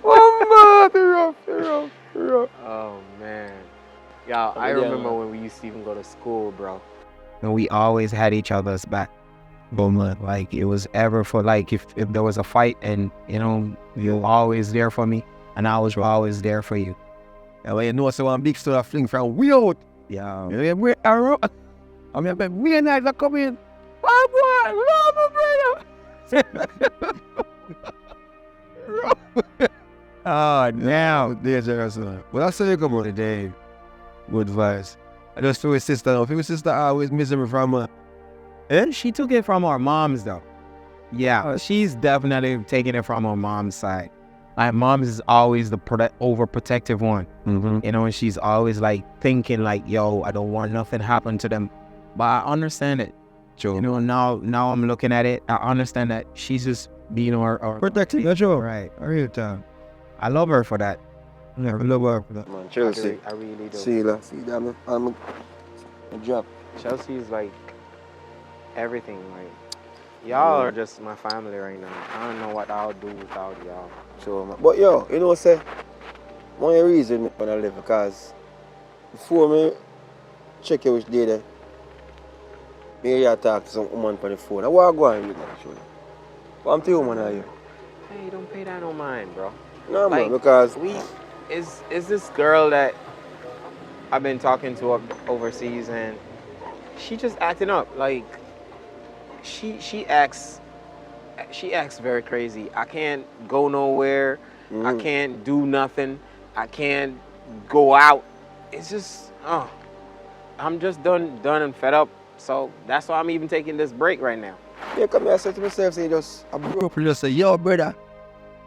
Oh man, you're rough. Oh man. Yeah, I remember when we used to even go to school, bro. And we always had each other's back. But man, like it was ever for like if there was a fight and you know you were always there for me and I was always there for you. And when you know someone big story fling from we out. Yeah. We are I mean we and I are coming. Oh boy, oh now dangerous man. But that's how you come out today. Good advice. I just feel his sister now. His sister always missing me from her. And she took it from our moms though. Yeah, she's definitely taking it from her mom's side. My mom is always the overprotective one. You know, and she's always like thinking like, yo, I don't want nothing happen to them. But I understand it. True. You know, now I'm looking at it. I understand that she's just being our protecting. That's true. Right. I real time. I love her for that. Yeah, I love her for that. Man, Chelsea. I really do. See that I'm a drop. Chelsea is like everything. Like y'all are just my family right now. I don't know what I'll do without y'all. Sure, man. But yo, you know what say? One reason when I live because before me check you which day there, me I talk to some woman on the phone. I want to go on with that actually. But I'm telling you, man, are you? Hey, don't pay that no mind, bro. No, like, man, because is this girl that I've been talking to up overseas and she just acting up. Like she acts very crazy. I can't go nowhere. I can't do nothing. I can't go out. It's just I'm just done and fed up. So that's why I'm even taking this break right now. Yeah, come here, I said to myself, say I broke up and just say, yo brother,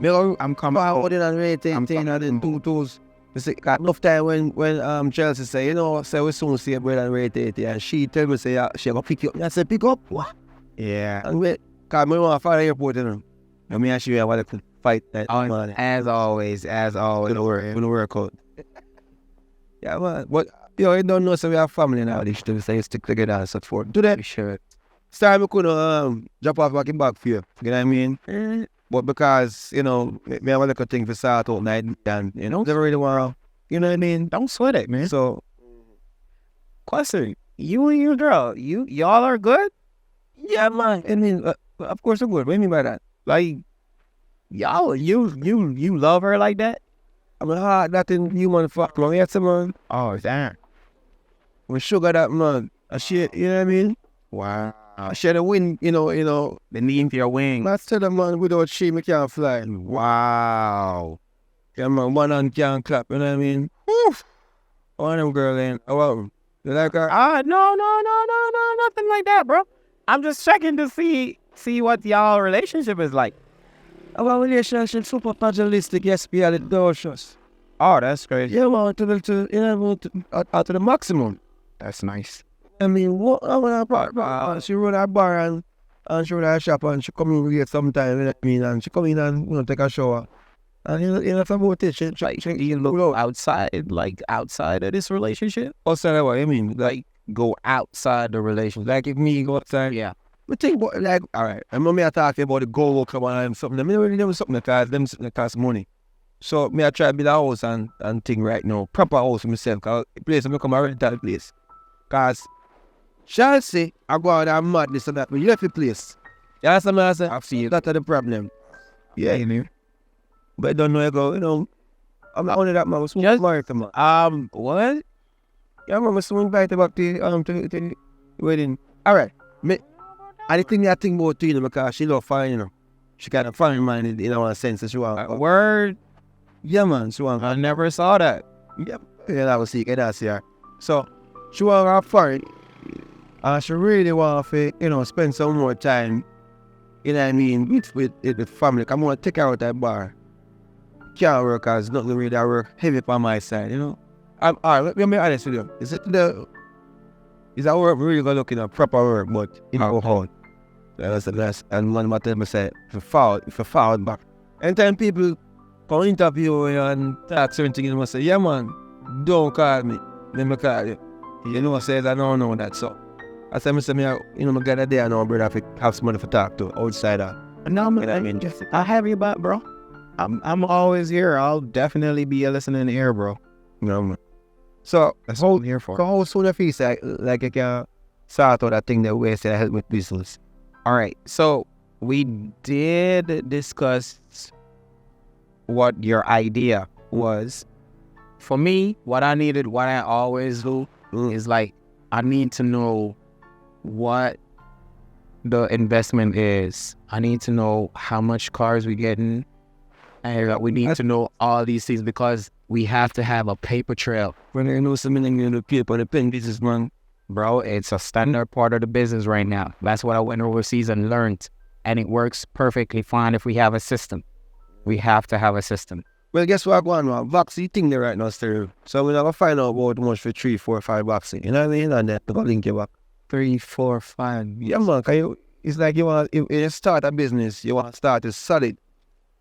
I'm coming out and waiting and then 2 toes. I say, got enough time when Chelsea say, you know, say we soon see a brother and waiting and she tell me say she gonna pick you up. And I say, pick up? What? Yeah. And wait, cause me want to find the airport, you know. And me and she want to fight that man. As always. Gonna work out. Yeah, man. But yo, you don't know, so we have family now. They should say stick together and so forth. Do that. Sure. Start me couldn't drop off back for you. You know what I mean? But because, you know, me have a little thing for start out night and, you know, never really want to, you know what I mean? Don't sweat it, man. So, question, you and your girl, y'all are good? Yeah, man. I mean, of course I'm good. What do you mean by that? Like, y'all, you love her like that? I'm a hard nothing human fuck, man. Yes, man. Oh, damn. We sugar that, man. A shit, you know what I mean? Wow. I share the wing, you know. The knee into your wing. That's tell them, man, without she, me can't fly. Wow. Yeah, man, one hand can't clap, you know what I mean? Oof. One of them girl ain't. You like her? No, nothing like that, bro. I'm just checking to see what y'all relationship is like. Our relationship super pugilistic, yes, be a little cautious. Oh, that's crazy. Yeah, man, to the maximum. That's nice. I mean, what I want to she run her bar and she run her shop and she come in here sometime, you know what I mean? And she come in and, you know, take a shower. And you know that's about it. You look outside of this relationship? Outside of what, I mean? Like, go outside the relationship. Like if me go outside? Yeah. But think about, like, alright, I remember me talking about the go club and something. I mean, really never something that cost money. So, me I try to build a house and thing right now. Proper house for myself. Because the place I come a rental place. Because Chelsea, I go out and madness and that, but you left the place. You understand what I say? I feel that's the problem. Yeah, you know. But I don't know, I go, you know, I'm not only that man, I was married to man. What? Yeah, man, I was invited back to the wedding. Alright, and the thing I think about Tina because she love fine, you know. She kind of fine minded in one sense that she want. Word? Yeah, man, she want. I never saw that. Yeah, I was sick, and that's here. So, she want to have fun. And she really want to, you know, spend some more time, you know what I mean, with the family. I'm going to take her out that bar. Can't work as nothing really that work heavy on my side, you know. Alright, let me be honest with you. Is that work really going to look in a proper work, but in our home? That's the best. And one of them say, if you fall back. Anytime people come interview you and talk certain things, you must say, yeah man, don't call me. Let me call you. You know what I say? I don't know that. So I said, you know, I got a day I know, brother, if I have somebody to talk to outside. No, man, I mean, just I have your back, bro. I'm always here. I'll definitely be a listening ear, bro. No, man. So that's what I'm here for. So how soon you feel like you can sort out that thing that way to help with business? All right. So we did discuss what your idea was. For me, what I always do is like, I need to know what the investment is. I need to know how much cars we're getting. And we need to know all these things because we have to have a paper trail. When you know something in the paper, the pen business, man. Bro, it's a standard part of the business right now. That's what I went overseas and learned. And it works perfectly fine if we have a system. We have to have a system. Well, guess what, go on, man. Vaccine thing there right now, still. So we're never find out about how much for 3, 4, 5 vaccine. You know what I mean? And then we're going to link you back. 3, 4, 5. Yeah, man. It's like you want, if you start a business, you want to start it solid.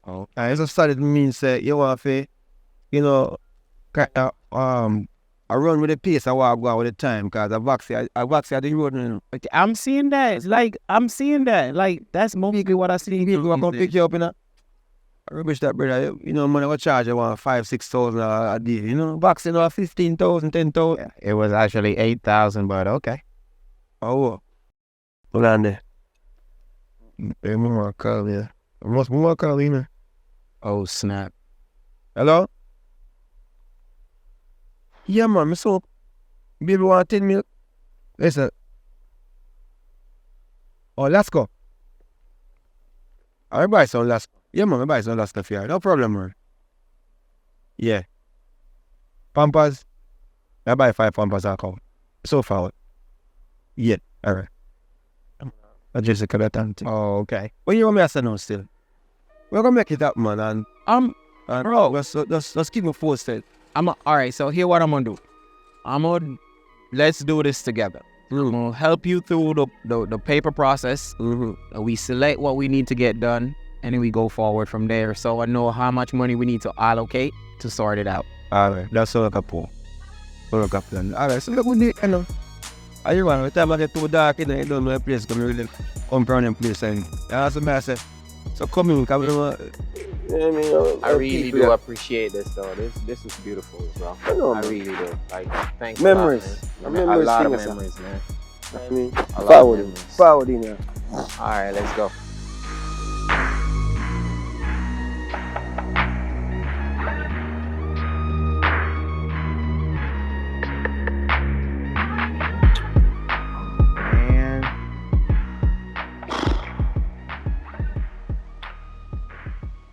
Oh. And it's a solid means you want to, you know, kind of, I run with the pace I want to go with the time because I vaccine at the road. You know. I'm seeing that. I'm seeing that. Like, that's mostly what I see. People are going to pick you up, you know. I rubbish that, brother. You know, money will charge you 5,000-6,000 a day. You know, vaccine or 15,000, 10,000. Yeah, it was actually 8,000, but okay. Oh, hold on there. Hey, more call here. More call in there. Oh, snap. Hello? Yeah, man, so baby want 10 milk. Listen. Oh, let's go. I buy some last. Yeah, man, I buy some last stuff here. No problem, man. Yeah. Pampers. I buy 5 Pampers I come. So far. Yeah, alright. I just look at that. Oh, okay. What you want me to say now still? We're gonna make it up, man, and bro, let's keep it posted. Alright, so here what I'm gonna do. Let's do this together. I'm gonna help you through the paper process. We select what we need to get done, and then we go forward from there. So I know how much money we need to allocate to sort it out. Alright, that's all I can pull. Alright, so we need, you know. I hear one, the time I get too dark, you know, you don't know a place, come really come from them place, and that's what I say. So come in, come in. I really do appreciate this though. This is beautiful, bro. I really do. Like, thanks. Memories. A lot of memories, man. I mean, a lot of memories. Forward in here. All right, let's go.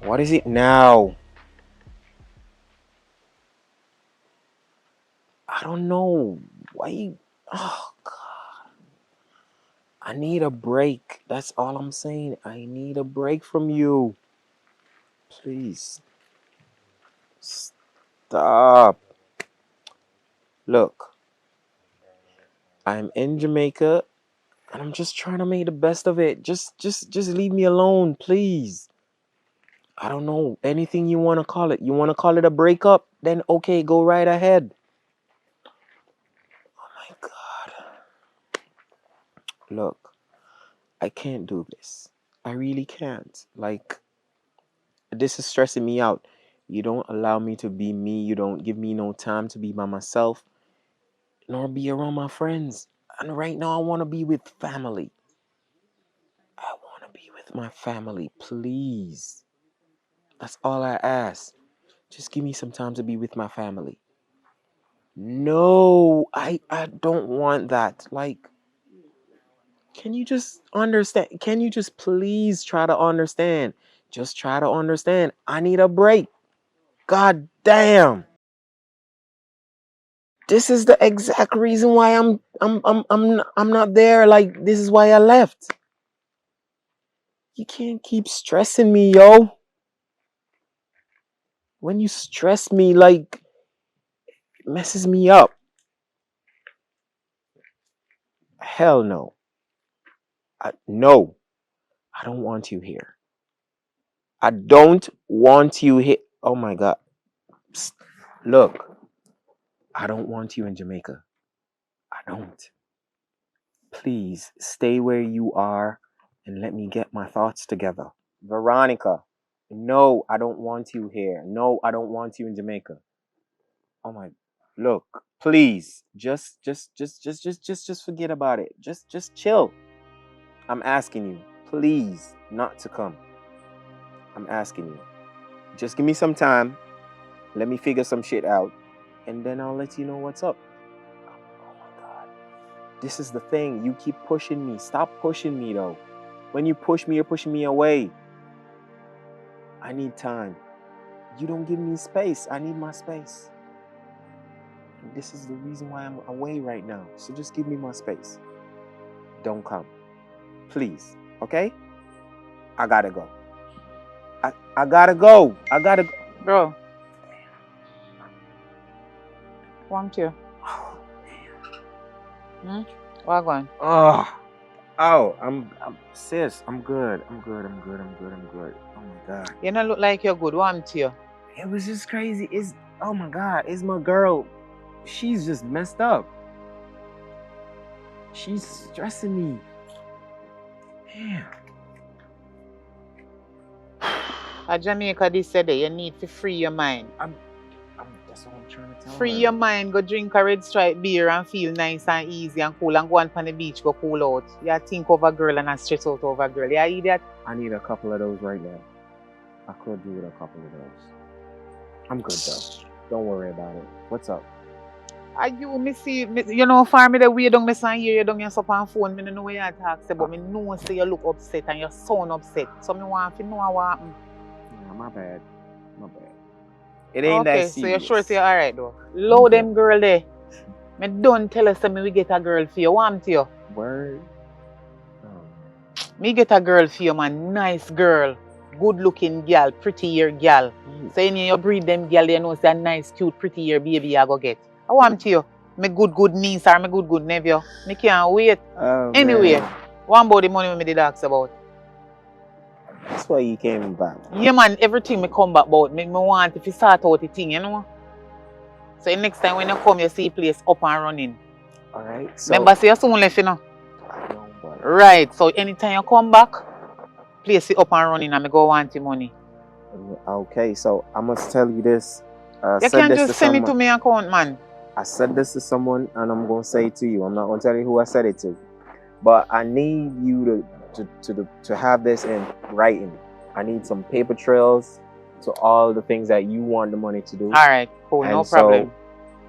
What is it now? I don't know. Why? Oh, God. I need a break. That's all I'm saying. I need a break from you. Please. Stop. Look. I'm in Jamaica, and I'm just trying to make the best of it. Just leave me alone, please. I don't know. Anything you want to call it. You want to call it a breakup? Then okay, go right ahead. Oh my God. Look, I can't do this. I really can't. Like, this is stressing me out. You don't allow me to be me. You don't give me no time to be by myself, nor be around my friends. And right now I want to be with family. I want to be with my family, please. That's all I ask. Just give me some time to be with my family. No, I don't want that. Like, can you just understand? Can you just please try to understand? Just try to understand. I need a break. God damn. This is the exact reason why I'm not there. Like, this is why I left. You can't keep stressing me, yo. When you stress me, like, it messes me up. Hell no. No. I don't want you here. I don't want you here. Oh my God. Psst. Look. I don't want you in Jamaica. I don't. Please stay where you are and let me get my thoughts together. Veronica. No, I don't want you here. No, I don't want you in Jamaica. Oh my. Look, Please, just forget about it. Just chill. I'm asking you, please, not to come. I'm asking you. Just give me some time. Let me figure some shit out, and then I'll let you know what's up. Oh my God. This is the thing. You keep pushing me. Stop pushing me, though. When you push me, you're pushing me away. I need time. You don't give me space. I need my space. And this is the reason why I'm away right now. So just give me my space. Don't come. Please. Okay? I gotta go. I gotta go. I gotta go. Bro. Want you? What going? Oh, I'm sis. I'm good. I'm good. Oh my God. You don't look like you're good. Want you? It was just crazy. Oh my God. It's my girl. She's just messed up. She's stressing me. Damn. At Jamaica, they said that you need to free your mind. That's what I'm trying to tell Free her. your mind, go drink a red stripe beer and feel nice and easy and cool and go on the beach, go cool out. You think of a girl and stress out over a girl. You idiot? I need a couple of those right now. I could do with a couple of those. I'm good though. Don't worry about it. What's up? Are you, me see, you know, for me the way you don't miss and hear you don't get up on phone, me don't know what you talk about, but me know say you look upset and you sound upset. So me want to know what happened. Yeah, my bad. It ain't that serious. So you're sure say alright though. Low them girl there. Me don't tell us that me we get a girl for you. Want you? Word. Me get a girl for you, man. Nice girl. Good looking girl. Pretty hair girl. So you breed them girl, you know say a nice, cute, pretty hair baby I go get. I want you. Me good niece or me good nephew. Me can't wait. Anyway, what about the money me did ask about? That's why you came back. Yeah man, everything me come back about. Me want if you start out the thing, you know. So the next time when you come, you see place up and running. Alright. So remember say you soon left, you know. Right. So anytime you come back, place it up and running and me go want the money. Okay, so I must tell you this. You can't just send it to me account, man. I said this to someone and I'm gonna say it to you. I'm not gonna tell you who I said it to. But I need you to have this in writing. I need some paper trails to all the things that you want the money to do. Alright, cool, and no problem. So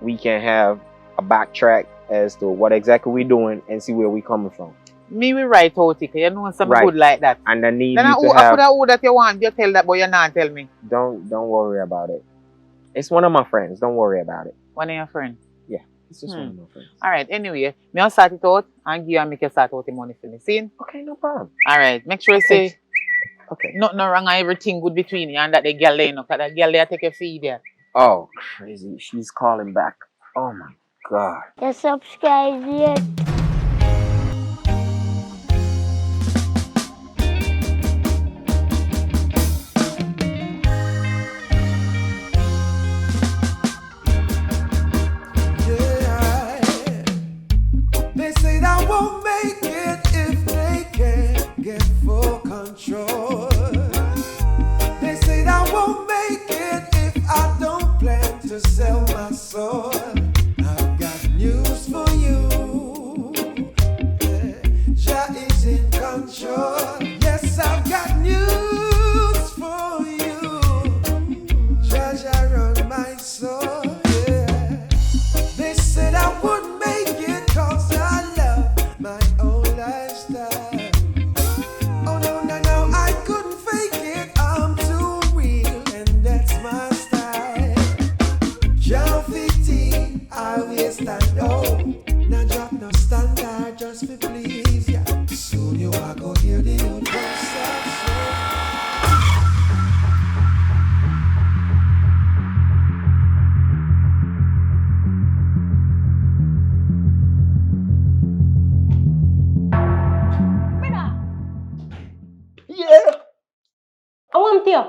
we can have a backtrack as to what exactly we're doing and see where we're coming from. Me we write out it, you know something good like that. And I need then you to have... Then who that you want, you tell that, but you not tell me. Don't worry about it. It's one of my friends. Don't worry about it. One of your friends? Yeah, it's just one of my friends. Alright, anyway, me I'll start it out and give and make you start out the money for me. See? Okay, no problem. Alright, make sure you say okay. Nothing wrong and everything good between you and that the girl there, you know, because that girl there take a feed there. Oh, crazy. She's calling back. Oh my God. You subscribe yet? They say I won't make it if they can't get full control. They say I won't make it if I don't plan to sell my soul. I've got news for you. Jah is in control. Yes, I've got news for you. Jah run my soul. Yeah. They said I wouldn't make it 'cause I love my own lifestyle. Oh no, I couldn't fake it. I'm too real and that's my style. John 15, I will stand up. Now drop no standard just for please ya. Soon you are go hear the old concept. Yeah. I want you.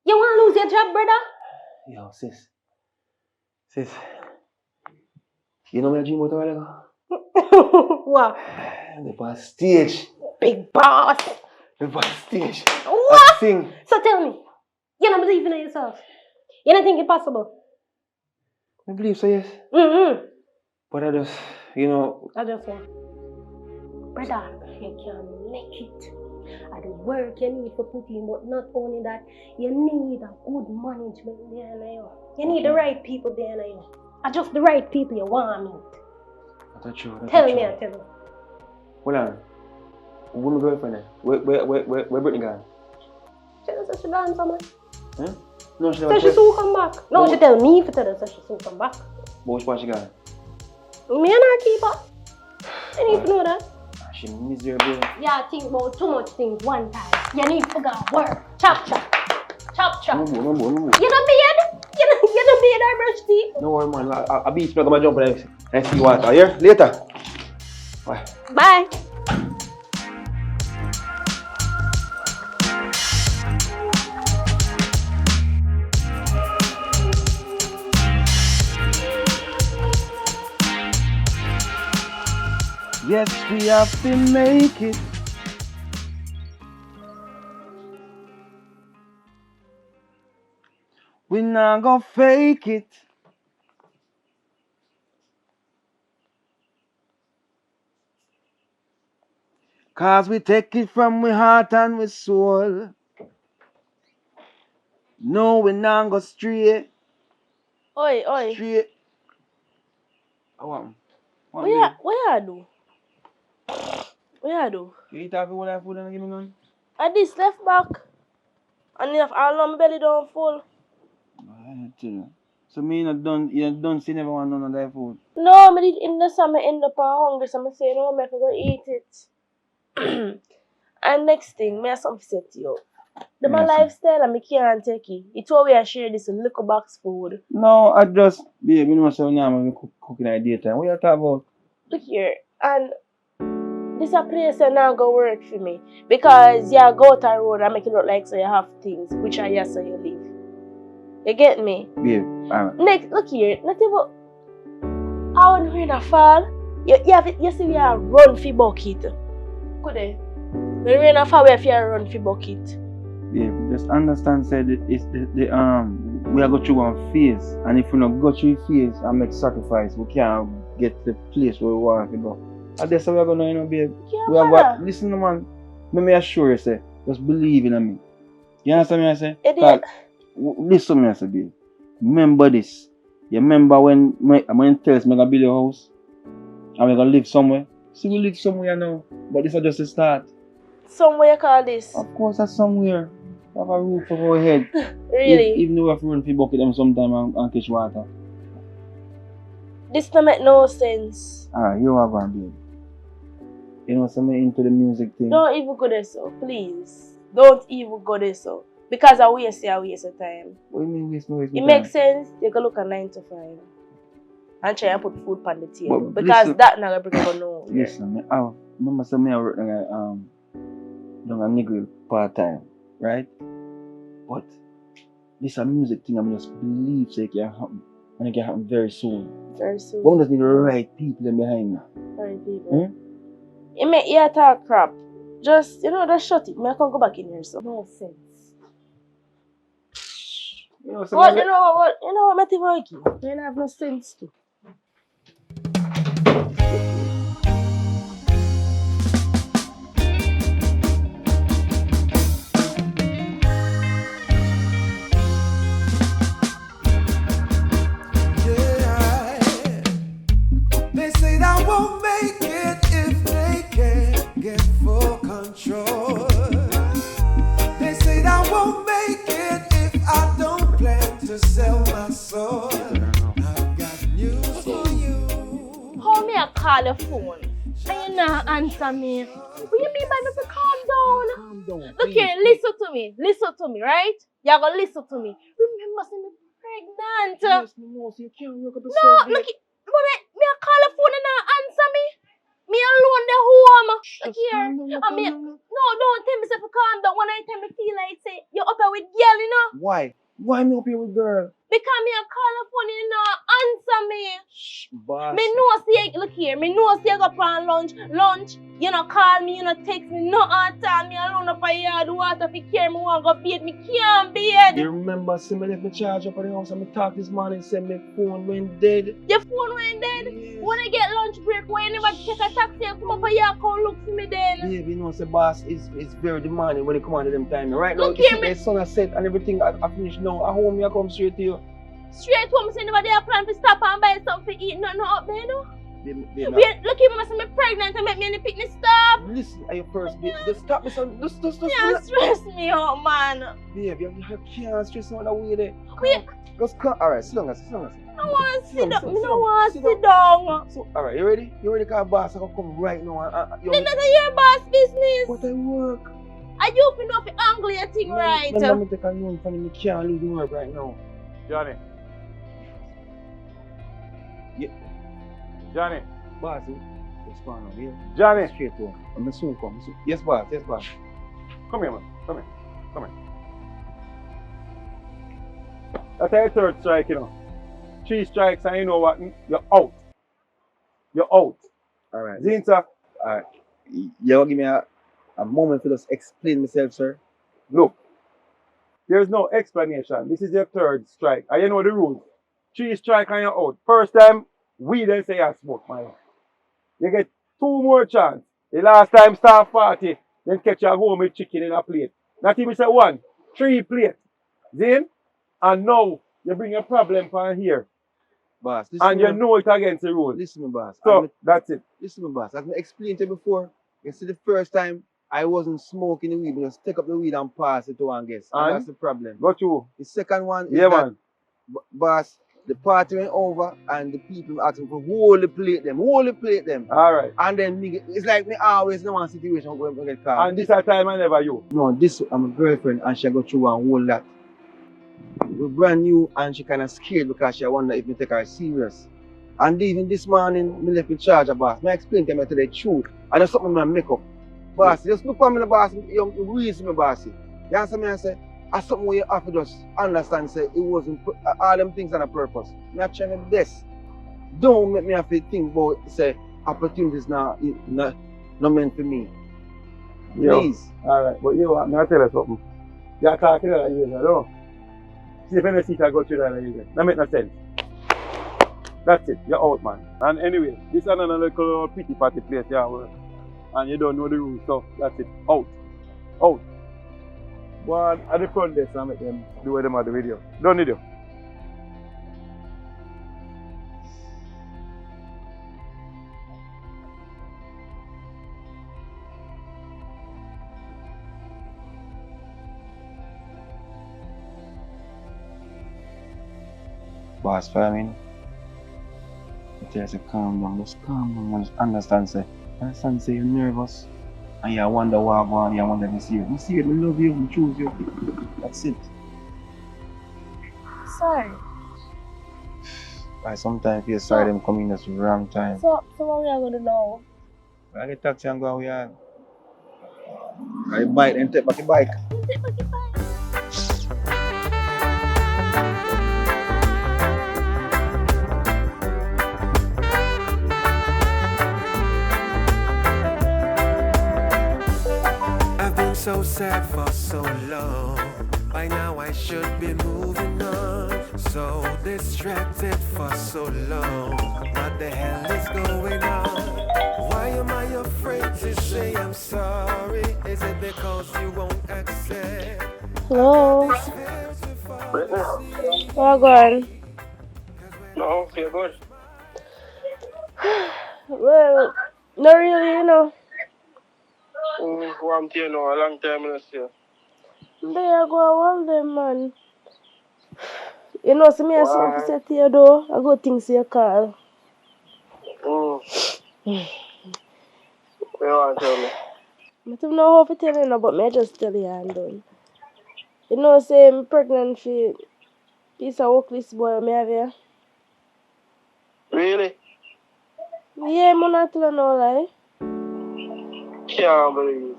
You want to lose your job, brother? Yo, sis. You know my dream what a while ago? What? The past stage. Big boss. The past stage. What? I sing. So tell me, you don't believe in yourself? You don't think it's possible? I believe so, yes. But I just, I just want, brother, you can make it. And the work you need to put in, but not only that, you need a good management there now. You need the right people there now. And just the right people you want to meet. That's true. Tell me, I tell you. Hold on. Who my girlfriend there? Where Brittany gone? She said she gone somewhere. Huh? No, she So never she soon come back. No, she tell me if tell her so she soon come back. But which part she gone? Me and her keep her. I need to know that. She miserable. Yeah, think about too much things one time. You need to go work. Chop chop. Chop chop. No more. You don't beard? You don't beard or brush teeth? No worry, man. I'll be back on my jump and see what. Here? Later. Bye. Bye. Yes, we have to make it. We not gonna fake it. Cause we take it from we heart and we soul. No, we not go straight. Oi. Straight. What What you do? What you do? You eat half all that food and give me none? I this left back. And if all on my belly don't full. So me you don't see never want none of that food. No, I did in the summer end up hungry, so I say no, I have to go eat it. And next thing, I have something to set you up. My lifestyle and I can't take it. It's why we share this little box food. No, I just babe, you know so now I'm cooking at daytime. What you talking about? Look here, and this a place that now go work for me. Because you go to a road and make it look like so you have things, which are yes so you live. You get me? Babe, Next, look here, not even how when rain a fall, you see we are run for bucket. Good day. When rain a fall, we have to run for bucket. Babe, just understand said it's the we are go through one phase, and if we not go through phase and make sacrifice, we can't get to the place where we want to go. And that's how we are gonna, babe. We have got listen, man. Let me assure you, say, just believe in me. You understand me? I say, listen, me, I say, babe. Remember this. You remember when I tells me gonna build your house, and we're gonna live somewhere. See, we live somewhere now, but this is just a start. Somewhere you call this? Of course, that's somewhere. We have a roof over our head. Really? Even though we have to run for bucket them sometime and catch water. This don't make no sense. You are going, babe. You know, something into the music thing. Don't even go there, so please. Don't even go there, so. Because I waste of time. What do you mean waste It makes sense. You can look at 9 to 5. And try and put food on the table. But because listen, that not bring up no. Listen, I remember some I work down a nigga part-time, right? But this a music thing, I'm just believe so it can happen. And it can happen very soon. Very soon. But we just need the right people behind me. Right people. It make you talk crap. Just, just shut it. I can't go back in here, so. No sense. You know what, I think like you. You don't have no sense too. They say I won't make it if they can't get full control. They say I won't make it if I don't plan to sell my soul. I've got news for you. How me I call your phone? And you not answer me. What you mean by me to calm down? Calm down. Look here, listen to me, right? You're gonna listen to me. Remember, say me pregnant. Yes, me know, so you can't work up the No, look here. Me I call your phone and not answer me. Me alone the home. Look here. No, don't tell me to calm down. When I tell me feel like say you're up here with girl, you know. Why? Why me up here with girl? Because me a call the phone, you know, answer me. Boss. Me know say, look here, me know say go on lunch, you know, call me, you know, text me, no answer me alone up a yard, water fi care me, want go bed, me can't bed. You remember, see me left me charge up at the house and me talk this morning, say my phone went dead. Your phone went dead? Yes. When I get lunch break, when you never take a taxi and come up a yard, come look for me then. Baby, you know, say boss is very demanding when it come on to them time. Right now, look you here, see the sun is set and everything I finished now. At home, I come straight to you. Straight home, say nobody have plan to stop and buy something to eat, nothing up there, no? Baby, look here, mama, say me pregnant and make me any pick me stop. Listen, are you first, baby? Just stop me, son. Just. You stress me out, man. Baby, you can't stress me out that way there. Wait. Just come. Alright, sit down. I want to sit down. I don't want to sit down. So, alright, you ready? You ready? Because boss, I can come right now. Then that's your boss business. But I work. Are you open up the angle your thing right? Let me take a loan from me. Can't lose work right now. Johnny. Yeah. Johnny. Boss, respond now, yeah? Johnny. Straight to him. I'm soon come. Yes, boss. Come here, man. Come here. That's your third strike, you know. 3 strikes and you know what? You're out. Alright. Zinta. Alright. You give me a moment to just explain myself, sir. Look. There's no explanation. This is your third strike. And you know the rules. 3 strikes and you're out. First time, we then say I smoke, man. You get 2 more chances. The last time, start party, then catch you home with chicken in a plate. Not even say 1, 3 plates. Then, and now you bring a problem from here. Boss, and you know it against the rules. Listen to me, boss. So, that's it. Listen to me, boss. As I explained to you before, you see the first time I wasn't smoking the weed, but just take up the weed and pass it to one guest. And that's the problem. Got you. The second one is man. Boss, the party went over and the people asking for whole the plate them. Alright. And then it's like me always in one situation where I get caught. And this a time I never you. No, this I'm a girlfriend and she go through one whole lot. We're brand new and she kinda scared because she wonder if we take her serious. And even this morning, me left in charge of boss. I explained to her the truth. And that's something I make up. Boss, just look for me the boss, you reason me bossy. You understand me? I say, that's something where you have to just understand, say, it wasn't, all them things on a purpose. I try my best. Don't make me have to think about, say, opportunities not meant for me. Please. Alright, but you know what, I'm going to tell you something. You're talking to that years, I don't. See if any seat I go through that years. That make no sense. That's it, you're out, man. And anyway, this is another little pity party place you work. And you don't know the rules, so that's it. Out. One at the front desk and make them do what them at the video. Don't need you. Boss, for me, I tell you, say, calm down, just understand, say you're nervous and you wonder what I want, you wonder this year. This year, I love you, I choose you. That's it. Sorry. I sometimes feel sorry them coming at the wrong time. So what we are going to know? I get taxi and go where you are. I bike and take back the bike. So sad for so long. By now I should be moving on. So distracted for so long. What the hell is going on? Why am I afraid to say I'm sorry? Is it because you won't accept? Hello. Oh God. No, feel good. Well, not really, you know. I'm here now, a long time in here. There go all them, man. You know, so me I something say to you though. I go things to your call. What you want to tell me? I don't know how to tell you, but I just tell you and done. You know, say I'm pregnant for piece of workless boy I have here. Really? Yeah, I'm not telling you no lie. Can't believe.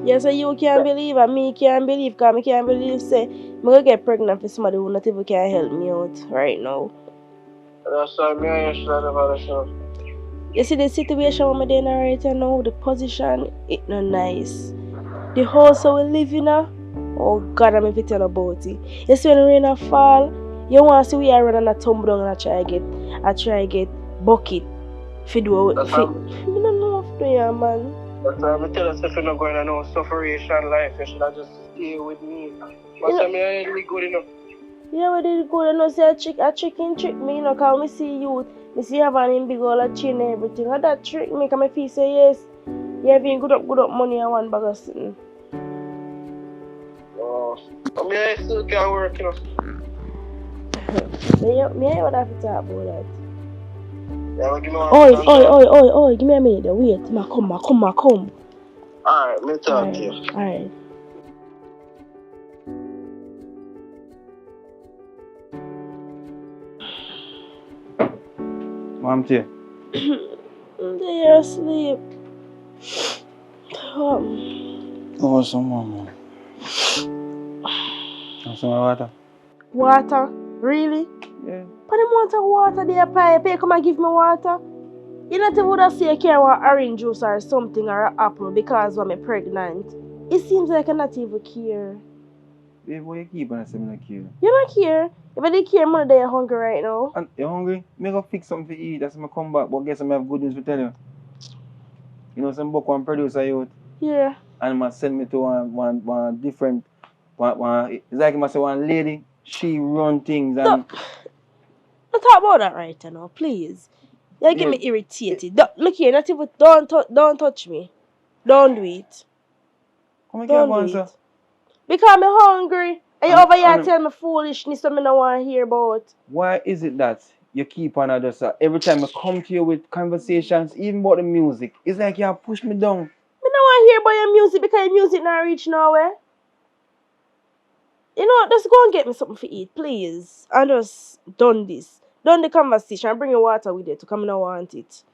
Yes, so you can't believe and me can't believe because I can't believe say I'm gonna get pregnant for somebody who not even can help me out right now. That's why me and you should have had a show. You see the situation I'm in right now, the position, it not nice. The house we live in, oh God, I'm if tell about it. You see when the rain fall, you want to see we are running a tumble down and I try get bucket. For do That's I don't know if do ya, man. That's why I tell us if you're not going to know sufferation life, you should have just stay with me. But You I mean, I ain't really good enough. Yeah, we did good. I know say a chicken trick me, you know, cause me see you, me see you have an big old chain and everything. And that trick me, cause me feel say yes, you have been good up money and one bag of something. Oh, I mean, I still can't work, you know. Me I would have to talk about that. Yeah, well, give me one Oi, give me a minute. Wait, come. Alright, me talk to you. Alright. Mom, tea. They are asleep. Oh, some mama. Some water. Water? Really? Yeah. But them want water there, pipe. Hey, come and give me water. You not even would say you care want orange juice or something or an apple because I'm pregnant. It seems like I not even care. Babe, why you keep on saying I don't care? You don't care? If I did care, I'm they hungry right now. And you hungry? Me go fix something to eat. That's when I come back. But guess I have good news to tell you. You know, some book one producer youth. Yeah. And he must send me to one different it's like he must say one lady, she run things and Don't talk about that right now, please. You get me irritated. Look here, not even don't touch me. Don't do it. Come Don't here, do answer. it. Because I'm hungry. And you over here tell me foolishness that I don't want to hear about. Why is it that you keep on just every time I come to you with conversations, even about the music, it's like you push me down. I don't want to hear about your music because your music not reach nowhere. You know, just go and get me something to eat, please. I just done this. Done the conversation. I bring your water with it to come and I want it.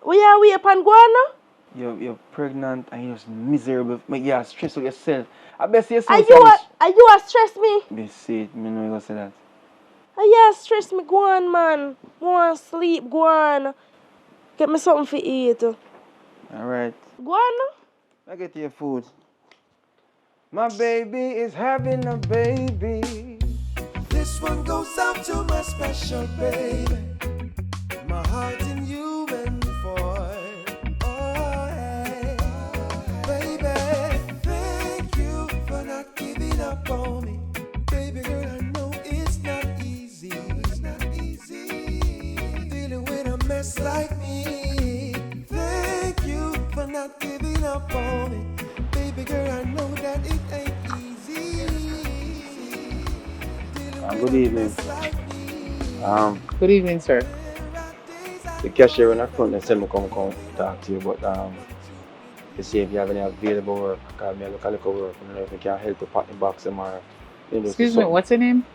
We are we upon guana? You're pregnant and you're just miserable. Make you stress with yourself. I bet you Are you a stress me? Be say it, me know you gonna say that. Are you a stress me? Go on, man. Go on, sleep. Go on. Get me something to eat. Alright. Go on. I get your food. My baby is having a baby. This one goes out to my special baby. My heart in you and for. Oh, hey. Baby, thank you for not giving up on me. Baby girl, I know it's not easy. It's not easy. Dealing with a mess like me. Thank you for not giving up on me. Baby girl, I know that it ain't easy. Good evening. Good evening, sir. The cashier in the front they said me come talk to you, but to see if you have any available work. Cause me I look a little work. I don't know if you can help to pack the box tomorrow. Excuse me, what's your name?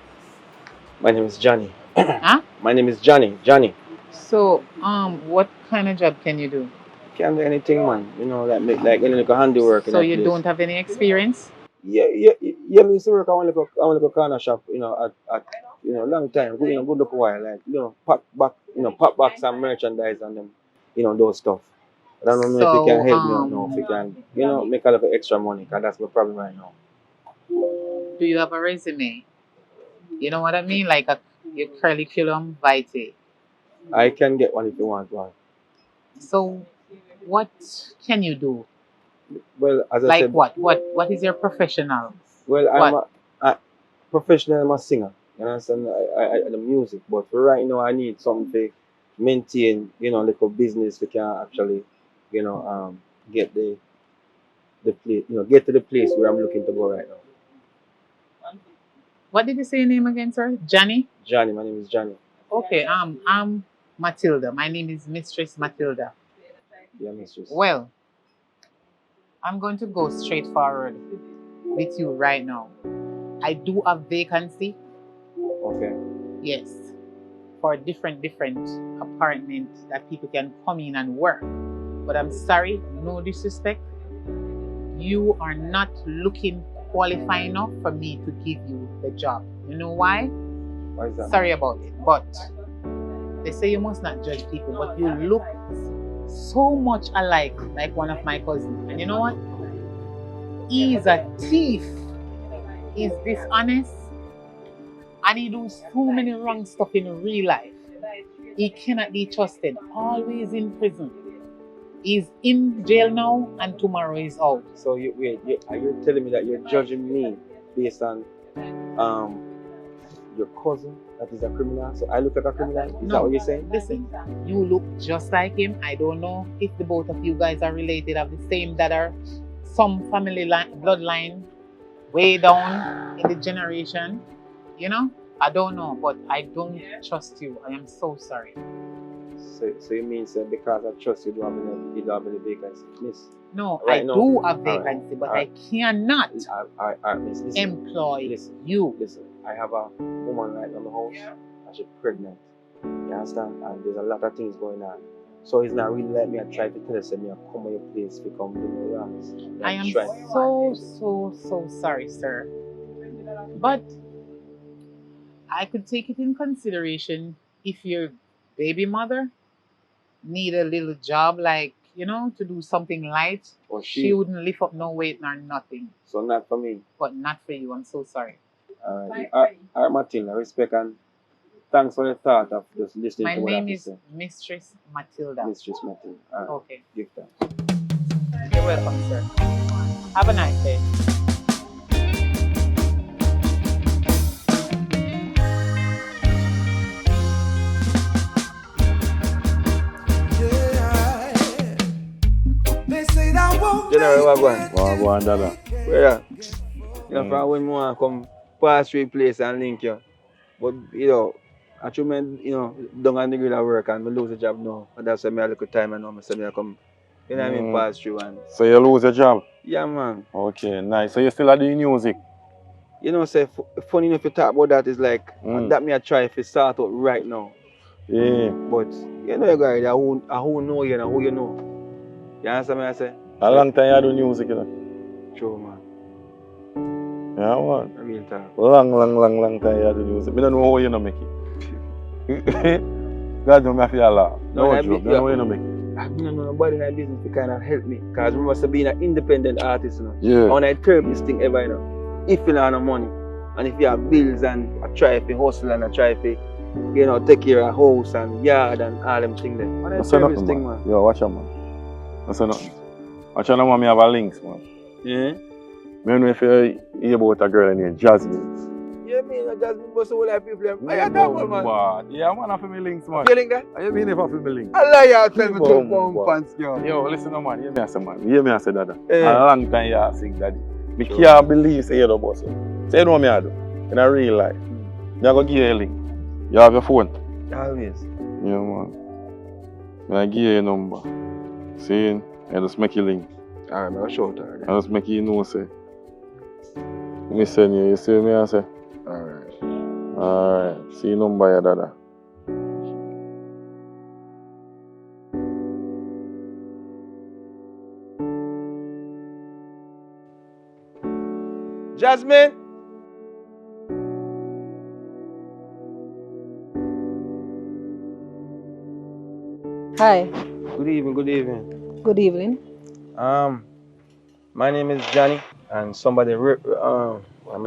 My name is Johnny. Huh? My name is Johnny. Johnny. So, what kind of job can you do? Can't do anything, man. You know, like handiwork. So you don't have any experience? Yeah. Me used to work. I want to go corner shop. You know, at long time. Good look a while. Like pack back some merchandise and them. You know those stuff. I don't know if you can help me out now. If you can, make a little extra money. Cause that's my problem right now. Do you have a resume? You know what I mean? Like your curriculum vitae. I can get one if you want one. So, what can you do? Well, as I like said. What is your professional? Well, I'm a professional. I'm a singer. You understand? I the music, but for right now, I need something to maintain. Little business. We can actually, get the place. Get to the place where I'm looking to go right now. What did you say your name again, sir? Johnny? Johnny. My name is Johnny. Okay. I'm Matilda. My name is Mistress Matilda. Yeah, Mistress. Well, I'm going to go straight forward with you right now. I do have vacancy. Okay. Yes. For different apartments that people can come in and work. But I'm sorry, no disrespect. You are not looking qualified enough for me to give you the job. You know why? Why is that? Sorry about it, but they say you must not judge people, but you look so much alike like one of my cousins. And you know what? He's a thief. He's dishonest. And he does so many wrong stuff in real life. He cannot be trusted. Always in prison. He's in jail now and tomorrow he's out. So are you telling me that you're judging me based on your cousin that is a criminal? So I look like a criminal? Is that what you're saying? Listen, you look just like him. I don't know if the both of you guys are related, have the same dad or some family bloodline way down in the generation. You know? I don't know, but I don't trust you. I am so sorry. So you mean that because I trust you, you don't have any vacancy? Miss? No, right I now, do have vacancy, but I cannot miss, listen, employ you. Listen, I have a woman right now in the house and she's pregnant. You understand? And there's a lot of things going on. So it's not really like me. I try to tell you, me, I come to your place to come do my wrongs. I am so sorry, sir. But I could take it in consideration if your baby mother need a little job, like, you know, to do something light. Or she wouldn't lift up no weight nor nothing. So not for me. But not for you. I'm so sorry. All right, Matilda, respect and thanks for the thought of just listening My to what I have name to is say. Mistress Matilda. Mistress Matilda. All right. Okay. Give that. You're welcome, sir. Have a nice day. General, what going? Go on, Dada. Where? You know, from when I come past three place and link you. But, you know, actually, man, you know, down on the grid at work and I lose a job now. And that's why I look at time and now I say I come, you know what I mean, pass through. And So you lose your job? yeah, man. Okay, nice. So you still are doing music? You know, say, funny enough, you talk about that is like, that me I try if it start out right now. Yeah. But, you know, you guys, who know you and who you know. You understand what I say? A long time you do music, you know? True, man. Yeah, man. I mean, talk. Long time you do music. I don't know how you know make it. God don't make you laugh. No joke. I don't know how you know make it. I don't know nobody in that business to kind of help me. Because we must have been an independent artist, you know. Yeah. And I curb this thing ever, you know. If you don't have no money, and if you have bills and I try to hustle and I try to, you know, take care of house and yard and all them things there. And I curb this thing, man. Yo, watch out, man. That's nothing. Watch out, man, me have a links, man. Yeah? I don't know if you hear about a girl named Jasmine. Yeah, me and Jasmine, but so like people, I got that one, man. Yeah, man, I feel me links, man. You link that? I mean if I feel me links. I lie you tell me to pound pants, yo. Yo, listen, man, hear me I say, man. Hear me I say, Dada. Yeah. A long time you sing, Daddy. Me can't believe say you don't boss it. So you know what I do? In a real life. Me I go give you a link. You have your phone? Always. Yeah, man. I give you a number. See, I just make you link. Alright, I'll show it to her. I just make you know, say. Me send you see me I say? Alright. Alright. See number here, Dada. Jasmine? Hi. Good evening, good evening. Good evening. My name is Johnny, and somebody, I'm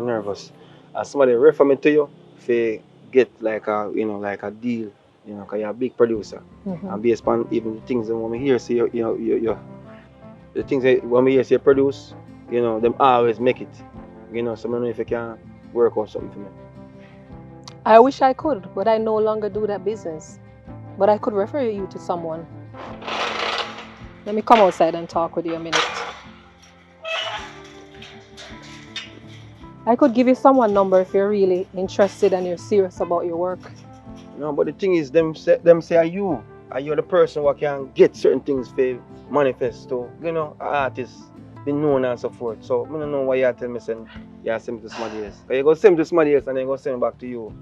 nervous. And somebody refer me to you to get like a, you know, like a deal, you know, because you're a big producer. And based upon even the things that when we hear, say, the things that when we hear, say, produce, you know, them always make it. You know, so I don't know if you can work out something for me. I wish I could, but I no longer do that business. But I could refer you to someone. Let me come outside and talk with you a minute. I could give you someone's number if you're really interested and you're serious about your work. No, but the thing is, them say are you the person who can get certain things for manifest to, you know, an artist, be known and so forth. So I don't know why you tell me saying you send me to somebody else. You go send me to somebody else and then go send it back to you.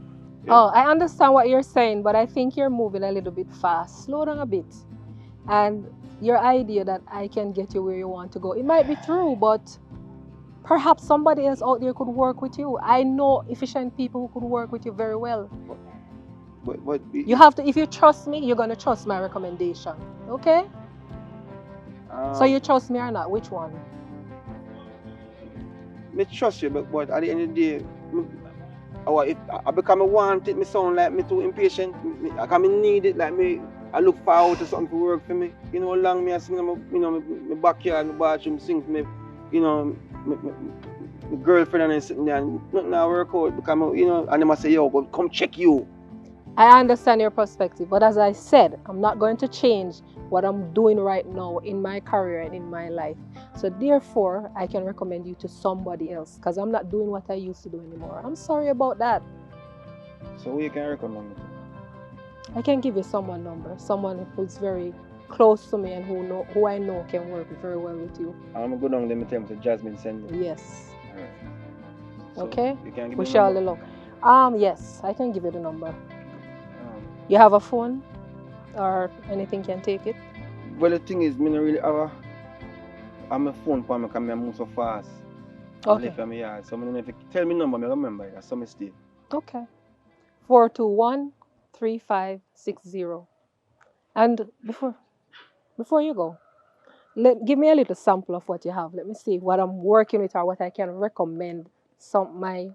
Yeah. Oh, I understand what you're saying, but I think you're moving a little bit fast. Slow down a bit. And your idea that I can get you where you want to go, it might be true, but Perhaps somebody else out there could work with you. I know efficient people who could work with you very well. But You have to, if you trust me, you're gonna trust my recommendation. Okay? So you trust me or not? Which one? Me trust you, but at the end of the day, if I become a want it, me sound like me too impatient. I can need it, like me. I look forward to something to work for me. You know, how long me I sing in my backyard, my bathroom, sing for me. You know, my girlfriend and sitting there, and nothing I work out. Become, you know, and they must say, yo, but come check you. I understand your perspective, but as I said, I'm not going to change what I'm doing right now in my career and in my life. So therefore, I can recommend you to somebody else because I'm not doing what I used to do anymore. I'm sorry about that. So who you can recommend me? I can give you someone number, someone who's very close to me and who I know can work very well with you. I'm going to go down there and tell him to Jasmine send me. Yes. All right. So Okay? You can give me Wish the you all the number? luck. Yes, I can give you the number. You have a phone or anything can take it? Well, the thing is, I don't really have a phone for me because I move so fast. Okay. From my yard. So if you tell me number, I remember it. That's some mistake. Okay. 421-3560. And before you go, give me a little sample of what you have. Let me see what I'm working with or what I can recommend my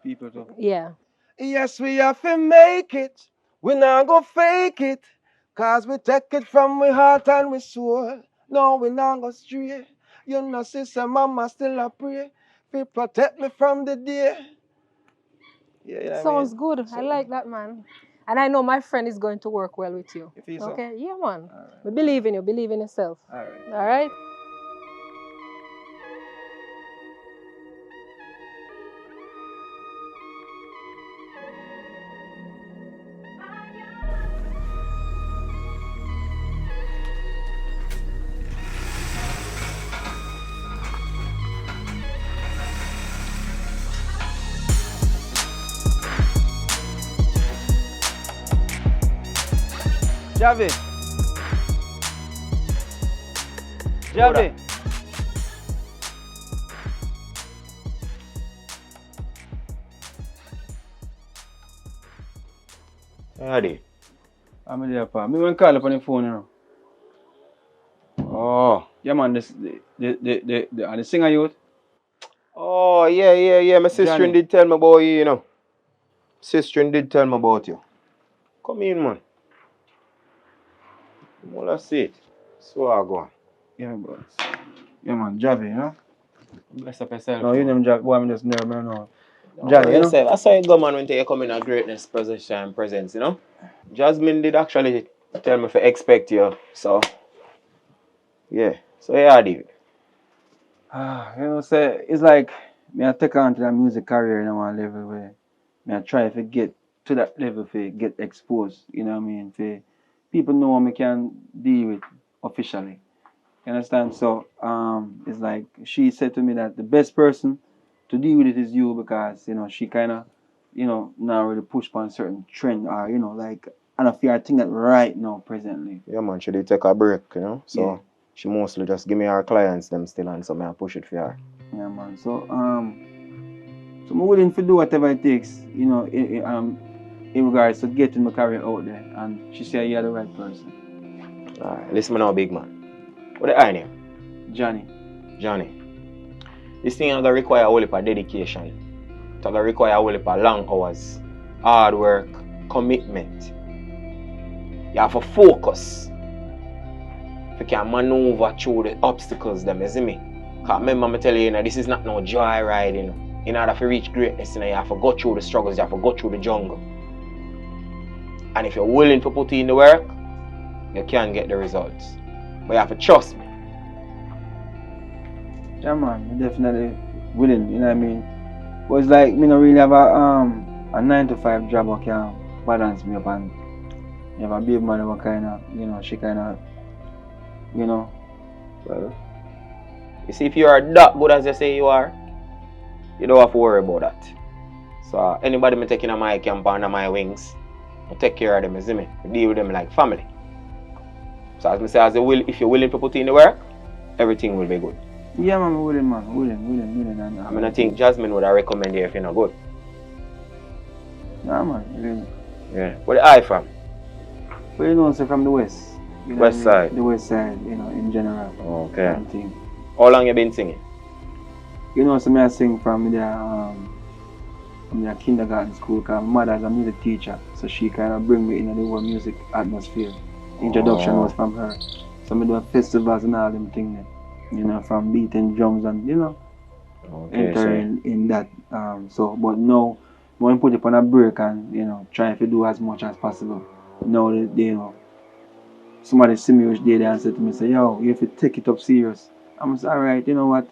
people to. Yeah. Yes, we have to make it. We not go fake it. Cause we take it from we heart and we soul. No, we not go stray. You know, sister, mama still a pray. Fi protect me from the day. Yeah, Sounds good. I like that, man. And I know my friend is going to work well with you. You feel so? Okay? Yeah, man. We believe in you. Believe in yourself. All right. All right? Javi. Javi. Howdy. I'm there, pa. Me want call up on the phone now. Oh. Yeah, man. The singer youth. Oh, yeah. My sister Johnny. did tell me about you, you know. Sister did tell me about you. Come in, man. Well, that's it. So I go on. Yeah, but. Yeah, man. Javi, you know? Bless up yourself. No, you name Javi. Boy, I'm just never know. No, Javi, you know? That's how you go, man, when you come in a greatness, position, and presence, you know? Jasmine did actually tell me to expect you, so. Yeah. So, yeah, David. You know, say it's like me I take on to that music career in one level where me I try to get to that level to get exposed, you know what I mean? For people know me can deal with officially. You understand? So it's like she said to me that the best person to deal with it is you because, you know, she kinda, you know, now really push on certain trend or, you know, like and I feel I think that right now presently. Yeah, man, she did take a break, you know? So. Yeah. She mostly just give me her clients them still and so I push it for her. Yeah, man. So I'm willing to do whatever it takes, you know, in regards to getting my career out there. And she said you're the right person. Alright, listen me now, big man. What the I name? Johnny. This thing is gonna require a whole heap of dedication. It's gonna require a whole heap of long hours, hard work, commitment. You have to focus. If you can maneuver through the obstacles, them, you see me? Because remember, I tell you, this is not no joyride, you know. In order to reach greatness, you have to go through the struggles, you have to go through the jungle. And if you're willing to put in the work, you can get the results. But you have to trust me. Yeah, man, I'm definitely willing, you know what I mean? But it's like, me don't really have a 9 to 5 job that can balance me up and you have a baby man who kind of, you know, she kind of, you know. Well, you see, if you are that good as you say you are, you don't have to worry about that. So anybody me taking on my camp under my wings, I take care of them, you see me? I deal with them like family. So as I say, if you're willing to put in the work, everything will be good. Yeah, man, willing. I mean, I think Jasmine would have recommend you if you're not good. Yeah, man, really. Yeah. Where the eye from? Well, you know, so from the west. You know West side? The west side, you know, in general. Okay. How long you been singing? You know, so I sing from the kindergarten school, because my mother is a music teacher, so she kind of bring me into the whole music atmosphere. Introduction was from her. So I do festivals and all them things, you know, from beating drums and, you know, entering in that. But now, I want to put it on a break and, you know, trying to do as much as possible. Now, you know, somebody see me which day they and said to me, say, yo, you have to take it up serious. I'm say, alright, you know what?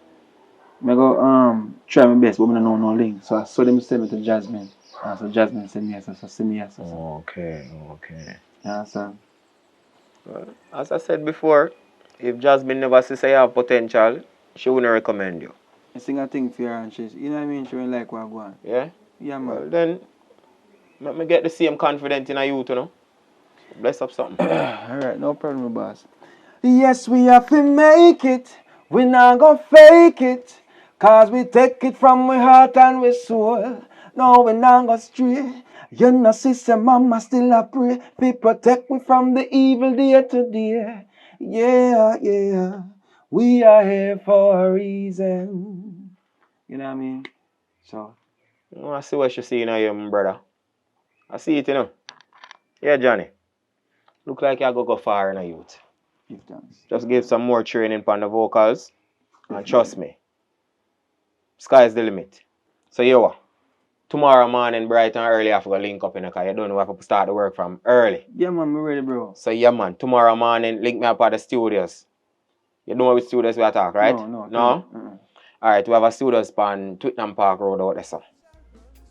I go try my best, but I don't know no link. So I saw them send me to Jasmine. So Jasmine send me yes, so send me yes. Okay. Yeah, so. Well, as I said before, if Jasmine never see say you have potential, she wouldn't recommend you. I sing a thing for her and she's, you know what I mean? She won't like what I go on. Yeah? Yeah, man. Well, then, let me get the same confidence in you, you know? Bless up something. Alright, no problem, boss. Yes, we have to make it. We not gonna fake it. Cause we take it from we heart and we soul. No, we not gonna stray. You know, sister, mama still a pray. We protect me from the evil day to day. Yeah. We are here for a reason. You know what I mean? So. I see what you see in you, my brother. I see it, you know. Yeah, Johnny. Look like you go far in a youth. Just give some more training on the vocals. And trust me, sky's the limit. So yo, tomorrow morning bright and early I have to link up in the car. You don't know I have to start the work from early. Yeah, man, I'm ready, bro. So yeah, man, tomorrow morning link me up at the studios. You know which studios we are talking, right? No? Alright, we have a studios on Twickenham Park Road out there, so.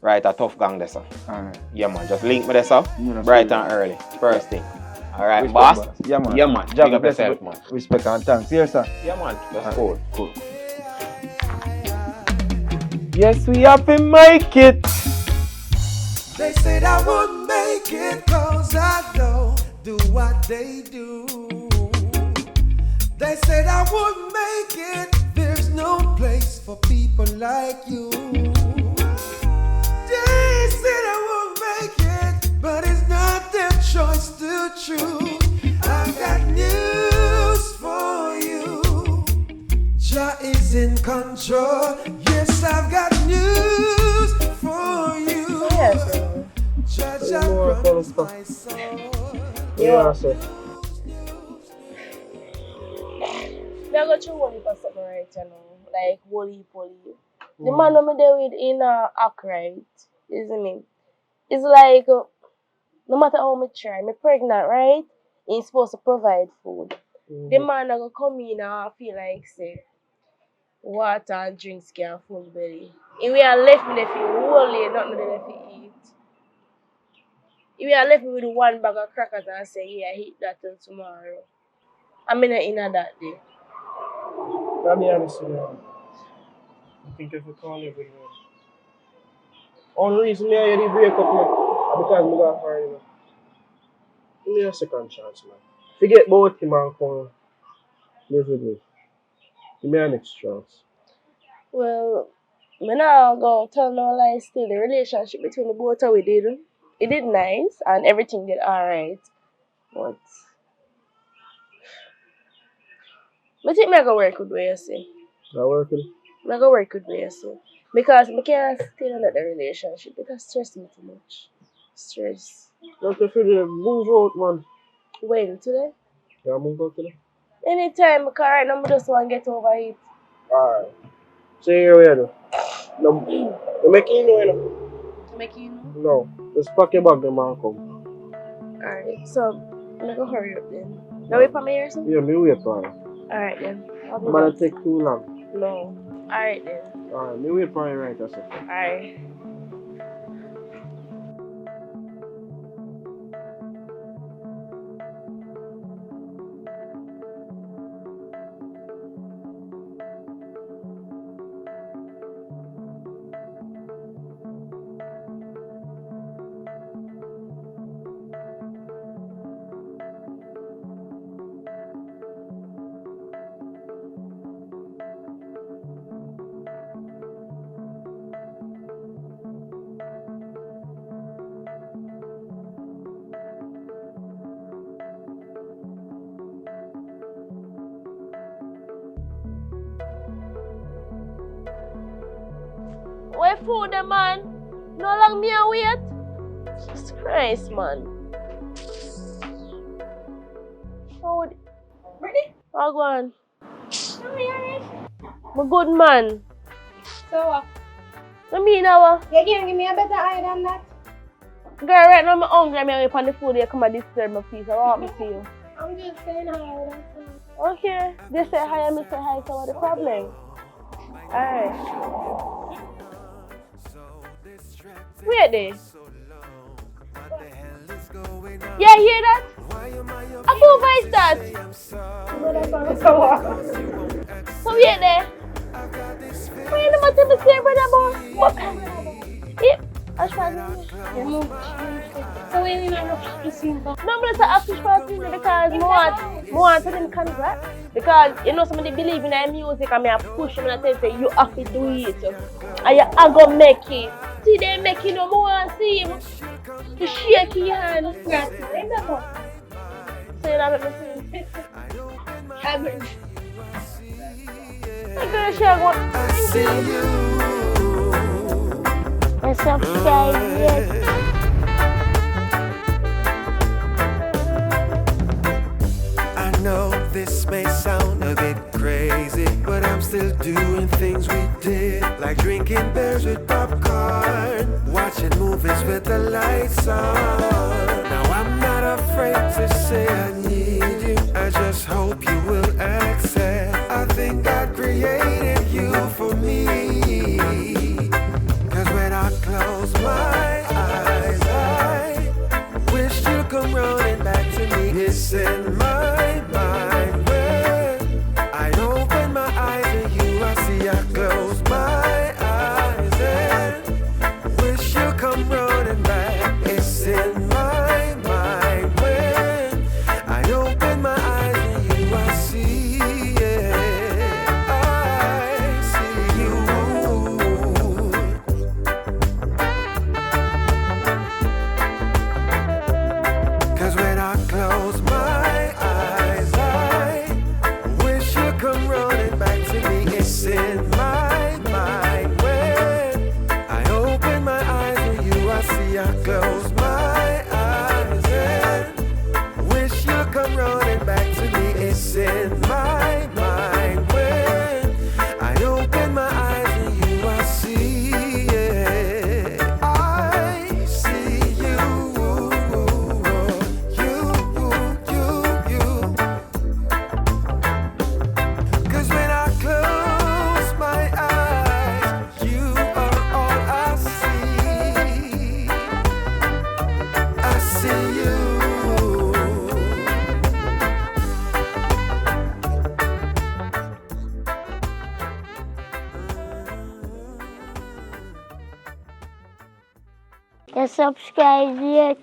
Right, a tough gang there, so. Alright. Yeah, man, just link me there, so. Bright and early. First thing. Alright, boss? Yeah, man. Yeah, man. Big up yourself, man. Respect and thanks. Yes, sir. Yeah, man. That's cool. Yes, we have to make it. They said I would make it cause I don't do what they do. They said I would make it. There's no place for people like you. They said I would make it, but it's not their choice to choose. I've got news for you. Jah is in control. Yes, I've got news for you. Jah promised my soul. Yeah, sir. Me I go through one heap of something right, you know, like holy. The man who me there with in act right, isn't it? It's like no matter how me try, me pregnant, right? He's supposed to provide food. The man I go come in and I feel like say water and drinks can full belly. If we are left me if you wholly nothing left to eat. If we are left me with one bag of crackers and say, yeah, eat that till tomorrow. I'm not in that day. I'll be honest with you. I think if you call it with me. Only reason me and you break up, man, because we got fired, man. Give me a second chance, man. Forget about him and come live with me. Give me a next chance. Well, I'm not going to tell no lies still. The relationship between the both of we did. It did nice and everything did alright. But I think I go work with what you say. That working? I go work with what you say. Because I can't stay in that relationship. It has stressed me too much. Stress. Don't you feel the move out, man? When? Today? Yeah, move out today. Anytime, because right now I just want to get over it. Alright. Say here we are. No, make you know, you know. Make you know? No. Just pack your bag and man come. Alright, so I'm going to hurry up then. You wait for me or something? Yeah, me wait for you. Alright then. It's gonna take too long. No. Alright then. Alright, me wait for you right or something. Alright. Where food them, man? No long me a wait. Jesus Christ, man. Oh, Ready? oh, go on. No, you alright? I'm a good man. So what? I mean, now, You can't give me a better eye than that. girl, right now I'm hungry. I'm wait on the food. You come and disturb my peace. I want me to you. I'm just saying hi. That's all. Okay. They say hi and me say hi. So what's the problem? Alright. Wait there. Yeah, hear that? A who voice that? So wait there. Why you not tell me say brother boy? What? Yeah. I try to So when you know to see back. no, I'm going to ask you because more to them congrats. Because you know somebody believe in their music and me I push them and I say you have to do it. And you are going to make it. See they make it no more and see him. To shake your hand. So you know what I'm saying? I'm going to share what I see you. I'm so excited. I know this may sound a bit crazy, but I'm still doing things we did, like drinking beers with popcorn, watching movies with the lights on. Now I'm not afraid to say I need you, I just hope you will accept. I think God created you for me, 'cause when I close my eyes, I wish you'd come running back to me. It's in my mind when I open my eyes and you, I see I close my eyes and wish you'd come running back. It's in my mind when I open my eyes and you, I see, yeah, I see you. 'Cause when I close my eyes, I wish you'd come running back to me. It's in my mind when I open my eyes and you, I see I close my eyes and wish you'd come running back to me. It's in my mind when I open my eyes and you, I see, yeah, I see you. Cause when I close my eyes, you are all I see. I see you. You subscribe yet?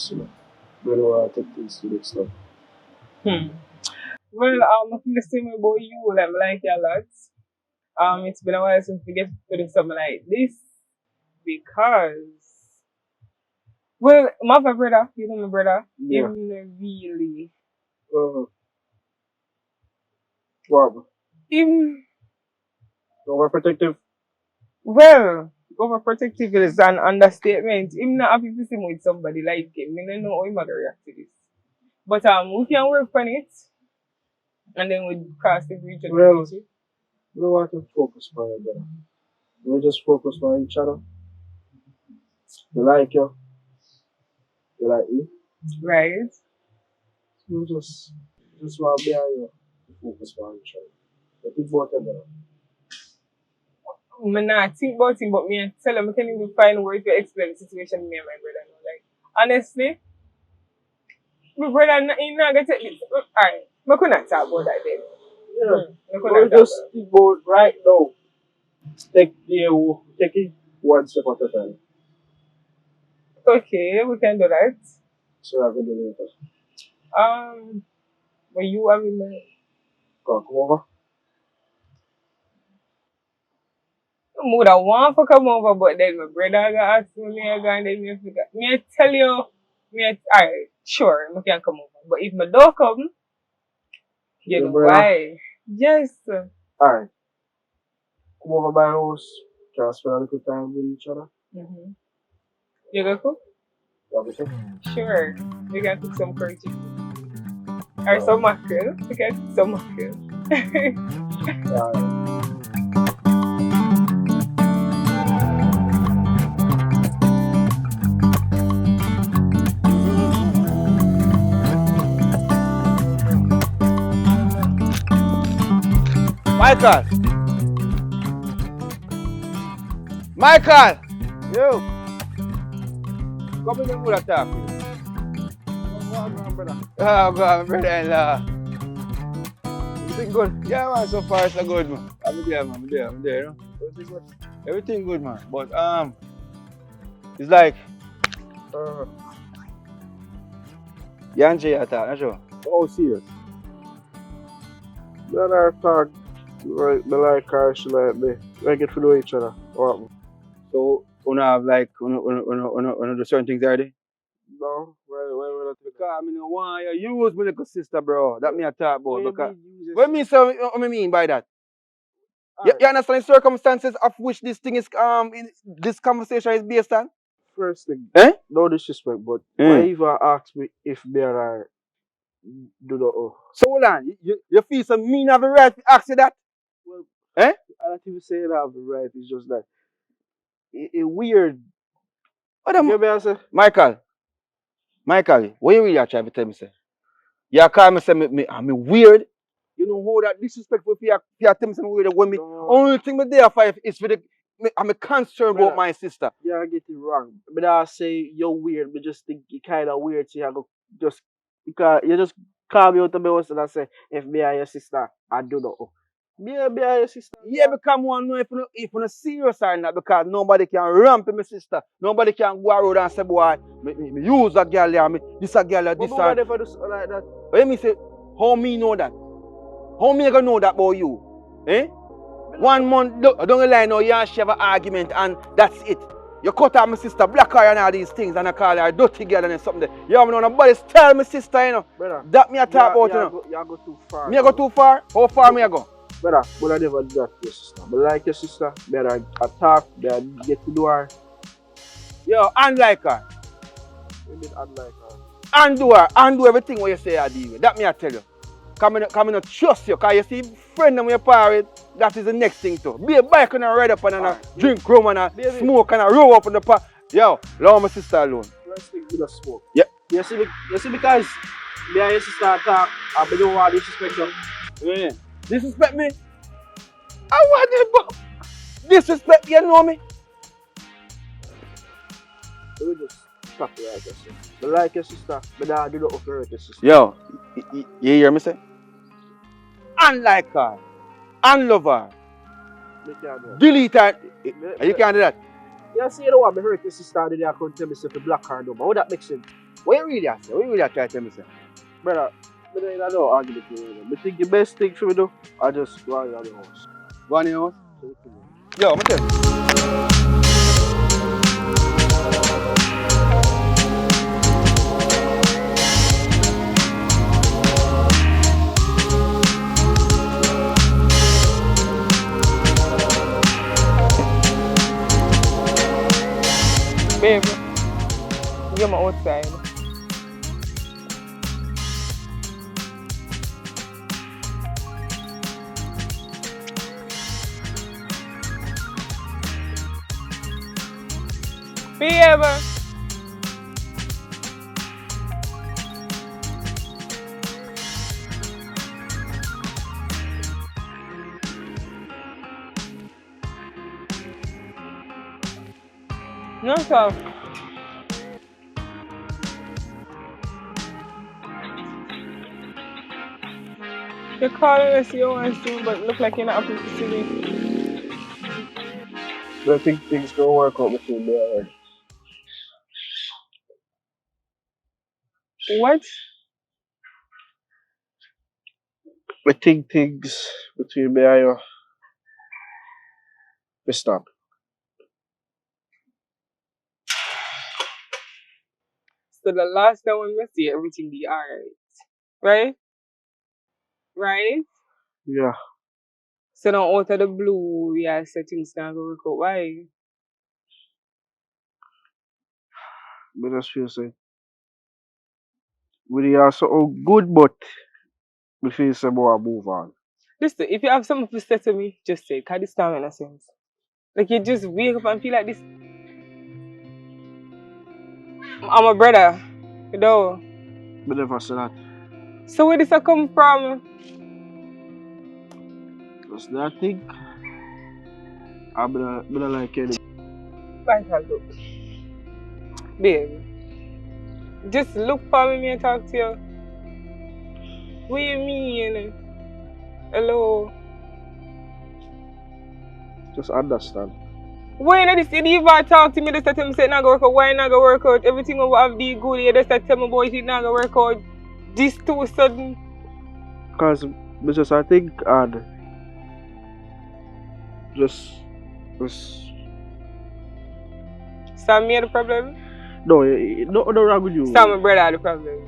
just, we don't want to take things to the next level. Well, I feel the same way about you. Like, I like you a lot. It's been a while since we get to do something like this because, well, my brother, you know my brother, Yeah. him really, What? him, Overprotective? well, overprotective is an understatement. Him not happy to see me with somebody like him. I don't know how him gonna react to this. But we can work on it, and then we cross the bridge and Well, reach it. we don't want to focus on each other. We just focus on each other. We like you. You like me. Right. We just want to be here to focus on each other. We think about each other. I not think about him, but me and tell him I can't even find a word to explain the situation me and my brother know. Like, honestly, my brother he not gonna take this. Alright, I could not talk about that then. Yeah. We just think about right now. Take it one step at a time. Okay, we can do that. So I can do later. When you have in mind. Come over. I would have want to come over, but then my brother got asked me again, and then me forgot. Me tell you, alright, sure, I can come over. But if I don't come, you know why? Yes. Alright. Come over by house. Can spend a little time with each other. You go cook? Obviously. Sure. We can cook some curry chicken. Or some mackerel. We can cook some mackerel. Michael! Yo! Come in the mood of talk. Brother. Oh, God, brother-in-law. Everything good? Yeah, man, so far so good, man. I'm there, man. I'm there, you know? Everything good? Everything good, man. But, it's like, Yanje attack, not sure. Oh, serious? Brother talk, like, me like her, she like me. We get to know each other. What? So, you have like, you do certain things already? No, well, because I mean, why you use my little sister, bro? That me a talk about. Because what I mean by that? You understand the circumstances of which this thing is this conversation is based on? First thing, no disrespect, but why even ask me if there are do the So hold on, you feel some mean have the right to ask you that? Well, I don't even say I have the right. It's just that it weird. What am Michael, what you really trying to tell me, say? You call me say me weird? You know how that disrespectful for you tell me something weird when me only thing me there for is for the I'm concerned about my sister. Yeah, I get it wrong. But I say you're weird, but just think you kinda weird, so you go just because you just call me out the house and I say if me and your sister, I do not. Me and your sister. Yeah, because I want to know if you're serious or not, because nobody can ramp my sister. Nobody can go around and say, boy, me use a girl there, this a girl there, this a girl. Never do like that. Let me say, how me know that? How me gonna know that about you? 1 month, don't lie now, you and she have an argument and that's it. You cut out my sister, black her and all these things, and I call her a dirty girl and something. You have nobody tell my sister, you know. Brother, that me a talk about, you know. You go too far. Me I go too far? How far me I go? Brother, but I never do that to your sister. But like your sister, better attack, better get to do her. Yo, unlike her. You mean unlike her? Undo her, undo everything what you say I do. That me I tell you. Come in trust you, because you see friend them with your parents, that is the next thing too. Be a bike and ride up and drink rum and smoke and roll up in the park. Yo, allow my sister alone. First thing you just smoke. Yeah. You see because me and your sister attack, I don't want to disrespect you. Yeah. Disrespect me? I want to disrespect you, know me? You just stop you like your sister. I like your sister, but I do not offer your sister. Yo, you hear me say? Unlike her, unlove her, delete her. You can't do that. You see, you don't want me hurt your sister and then you come tell me if you block her number. How that makes sense? What you really say? What you really try to tell me, say? Brother, I don't know argument with you. I think the best thing for me do, I just go out of the house. Go on your house? Yo, I'm tell you. Babe, you're my outside. Babe. No, sir. You're calling us you want to, but look like you're not happy to see me. I think things gonna work out between me and her. What? I think things between me and you will stop. So the last time when we see everything be alright. Right? Right? Yeah. So now out of the blue, we are say things not gonna work out. Why? I just feel say we are so good, but we feel say more move on. Listen, if you have something to say to me, just say it. Cause this time makes sense. Like you just wake up and feel like this. I'm a brother, you know. But never say that. So where this a come from? Just that thing. I'm gonna like any. Like I look. Babe. Just look for me and talk to you. What you mean? Hello? Just understand. Why not this? You didn't even talk to me. Just tell me say it not gonna work out. Why not gonna work out? Everything will have be good. You just tell me about it not gonna work out. This too sudden. Because I think and just Sam, me the problem? no wrong with you. Sam, my brother, the problem.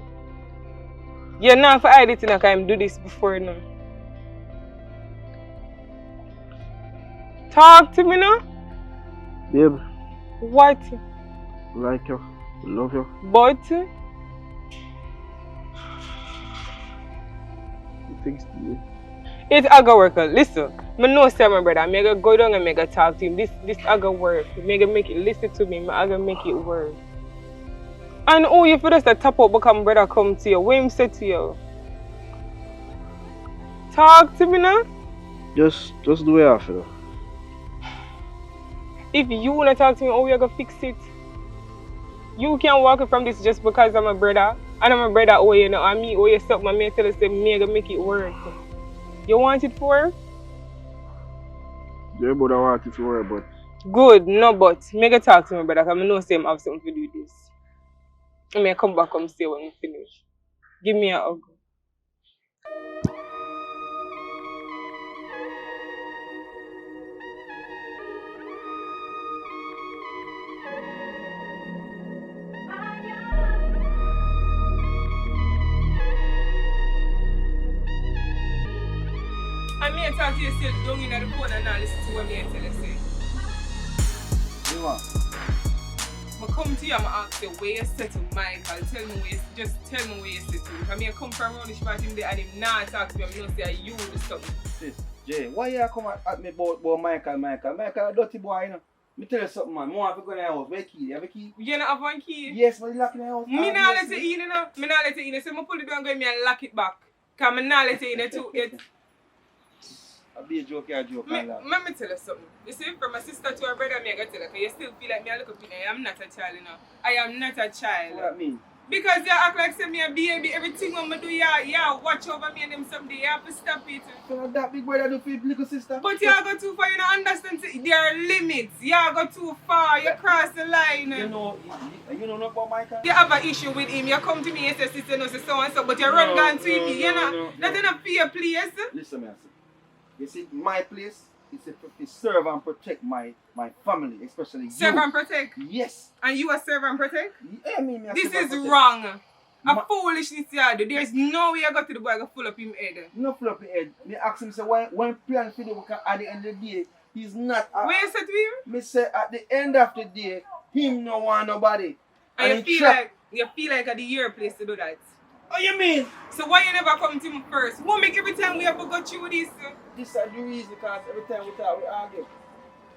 You're not for hide it in a time do this before now. Talk to me now. Babe. What? Like you. Love you. But Things it's a go work out. Listen, I know say my brother, I'm gonna go down and I'm gonna talk to him. This a go work. I'm gonna make it listen to me, I'm gonna make it work. And oh, if you just tap up because my brother come to you, what him say to you? Talk to me now. Just the way I feel. If you wanna talk to me, oh, you're gonna fix it. You can't walk it from this just because I'm a brother. And I'm a brother, oh, you know, and me, oh, you suck my man, tell us, say, me gonna make it work. You want it for? Yeah, but I want it to work, but. Good, no, but. Me gonna talk to my brother, because I know say I have something to do with this. I may come back and stay when we finish. Give me a hug. I may talk to you still down in the phone and not listen to what me tell you say. You want? I come to you and ask you where you set to Michael. Tell me where you, just tell me where you set to. I mean, I come from around this part him there and him not talk to me. I'm not say you do something. Sis, Jay, why you come at me about Michael? Michael a dirty boy, you know. Me tell you something, man. More have to go in the house. Where key? You have a key? You not have one key? Yes, but you lock in the house. Me not let you in, you know. Me not let you in. So I pull it down and go in and lock it back. Because I not let you in too. I'll be a joke, Let me tell you something. You see, from my sister to her brother, I gotta tell you, because you still feel like me a look up in there. I am not a child, you know. I am not a child. What that mean? Because you act like say me a baby, everything when I do, yeah, watch over me and them someday. You have to stop it. So that big brother do for your little sister. But you go too far, you don't understand. There are limits. You go too far, you cross the line. You know nothing about Michael? You have an issue with him. You come to me and say, sister, no, say so and so, but you run down to me. You know, that's not fair place. Listen, man. You see, my place is to serve and protect my family, especially you. Serve and protect? Yes. And you a serve and protect? Yeah, me this is wrong. A foolishness you do. There's no way I go to the boy and full up him head. No full up his head. Me ask him, say, when plan for the work at the end of the day, he's not. What you say to him? Me say, at the end of the day, him no want nobody. And you feel like at the year place to do that? Oh, you mean? So why you never come to me first? What make every time we have to go through this? This is the reason, because every time we talk, we argue.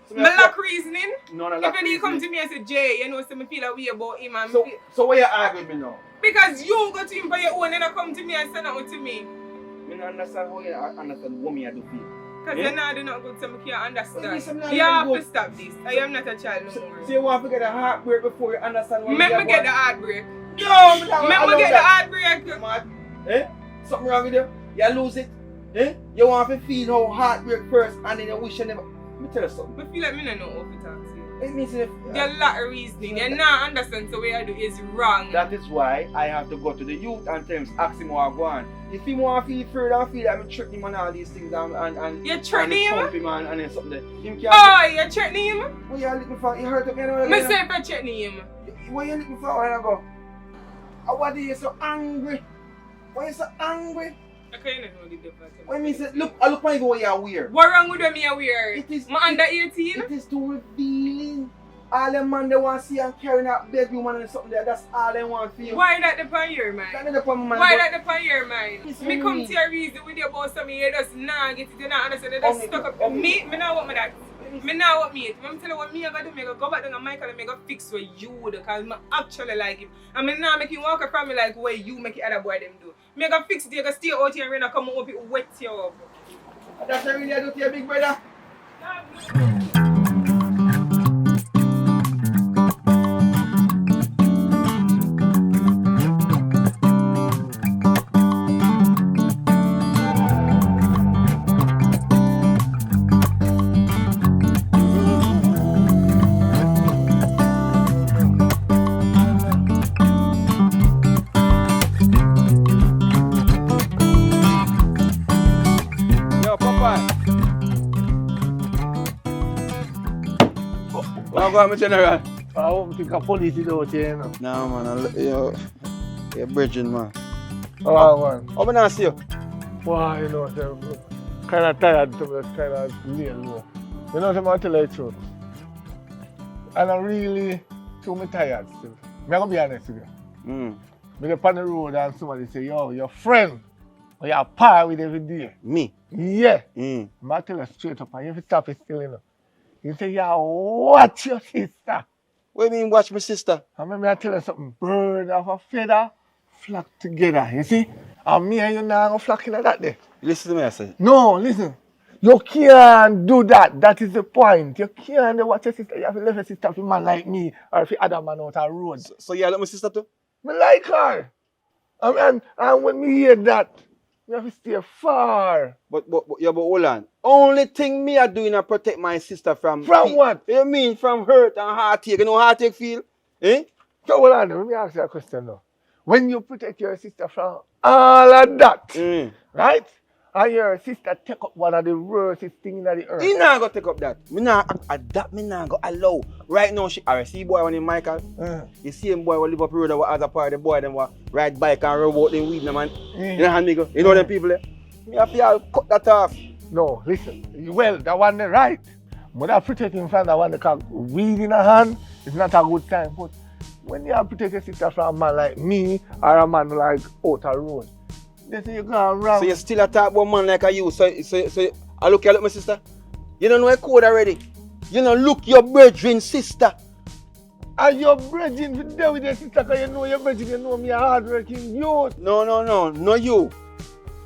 So my lack reasoning? No, no, if you come to me and say, Jay, you know, so me feel a way about him. And so why you arguing with me now? Because you go to him for your own and you come to me and say nothing to me. I don't understand how you understand what me I do feel. Because you're not doing not good, so I can't understand. You have to stop this. I am not a child no more. So you want to get a heartbreak before you understand what Remember get the heartbreak. No, remember get the heartbreak. Eh? Something wrong with you? You lose it? Eh? You want to feel how heartbreak first and then you wish you never. Let me tell you something. I feel like I don't know how to talk to you. It means if there's a lot of reasoning. You not understand so what I do is wrong. That is why I have to go to the youth and tell him, ask him what I want. If he want to feel further and feel like I'm threatening him and all these things and you're threatening him? And then something. You're threatening him? What you looking for? You hurt me anyway. I say for threatening him. What you looking for a while ago? Why are you so angry? Why are you so angry? Okay, you know the difference. What mean say, look at you what you wear. What wrong with me I wear? It is under 18? It is too revealing. All them man they want to see and carrying out bedroom and something there, that's all they want for you. Why that depend your mind? That depend my mind. Why that depend your mind? Me come to your reason with you about something, you just nah get it, you not understand, you just stuck up. Me not want me that. Me not want me. I'm telling you what me I gotta do, me go back down to Michael and me go fix what you do, because I actually like him. And me not make him walk from me like way you make it other boy them do. Me go fix it, you go stay out here and I come up it wet you up. That's what really I do to your big brother. I'm general. I won't think a police is out here, you know. No, man. You're bridging, man. Oh, man. How can I see you? Why, you know, kind of tired, so I'm kind of lay low. You know, I'm tell you the truth. And I'm really too tired still. I'm going to be honest with you. I'm on the road and somebody say, yo, your friend, or you're par with every day. Me? Yeah. I'm going to tell you straight up, and you have to stop it still, you know. You say, yeah, watch your sister. What do you mean, watch my sister? I remember I tell you something, bird of a feather flock together, you see? And me and you now go flock in that day. Listen to me, I say. No, listen. You can't do that. That is the point. You can't watch your sister. You have to leave your sister for a man like me or if you other man out the road. So you like my sister too? I like her. And when me hear that, you have to stay far. But hold on. Only thing me are doing is protect my sister from... From what? You mean from hurt and heartache. You know heartache feel? Eh? So hold on, let me ask you a question now. When you protect your sister from all of that, right? And your sister take up one of the worstest things in the earth. He not gonna take up that. Me not adapt, me not go allow. Right now, see boy when in Michael. You see him boy will live up the road and other part of the boy them will ride bike and roll out them weed them man. You know how me go? You know them people there? Me have to cut that off. No, listen. Well, that one there right. But I protect him from that one because weed in a hand is not a good time. But when you protect your sister from a man like me or a man like out the road, they say you go wrong. So you still talk about man like you. So I look at my sister. You don't know a code already. You don't look your brethren sister. And your brethren to deal with your sister because you know your brethren, you know me a hardworking youth. No you.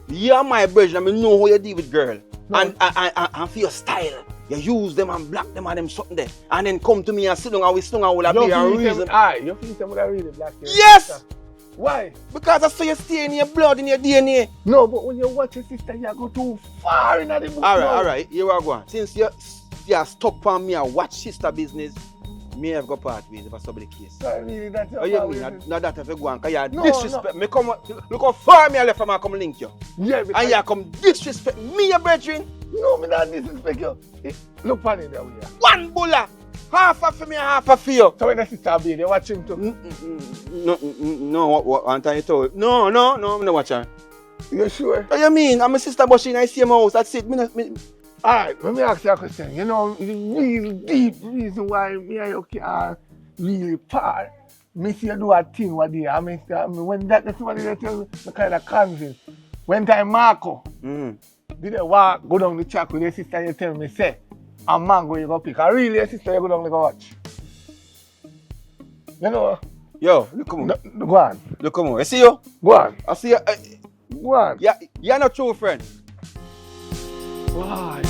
You are my brethren. I know how you deal with girl. No. And for your style. You use them and block them and them something there. And then come to me and sit down and we stung and all that be a reason. You feel them with a really black Yes! Why? Because I saw you stay in your blood, in your DNA. No, but when you watch your sister, you go too far in the book. Alright, here we go. Since you stop on me and watch sister business, me have got part ways if I saw the case. Really, that's your you mean? Not that if you go on, because you disrespect me. Come, look how far me I left from I come link you. Yeah, and you come disrespect me, your brethren. No, me not disrespect you. Look on it there. One bulla. Half of me, half of you. So when the sister be, they watch him too? No, what one time you told? No, I'm not watching. You sure? What you mean? I'm a sister, but she in the same house. That's it. Alright, let me ask you a question. You know, the real deep reason why me and you are really part. Me see you do a thing what day. I mean, when that's somebody they tell me, I kind of convinced. When time Marco, did they walk, go down the track with your sister, you tell me, say, a mango you go pick. And really, your sister, you go down and go watch. You know? Yo, look come on. Go on. Look come on. You see you? Go on. I see you. Go on. Yeah, you're not true friend. Why?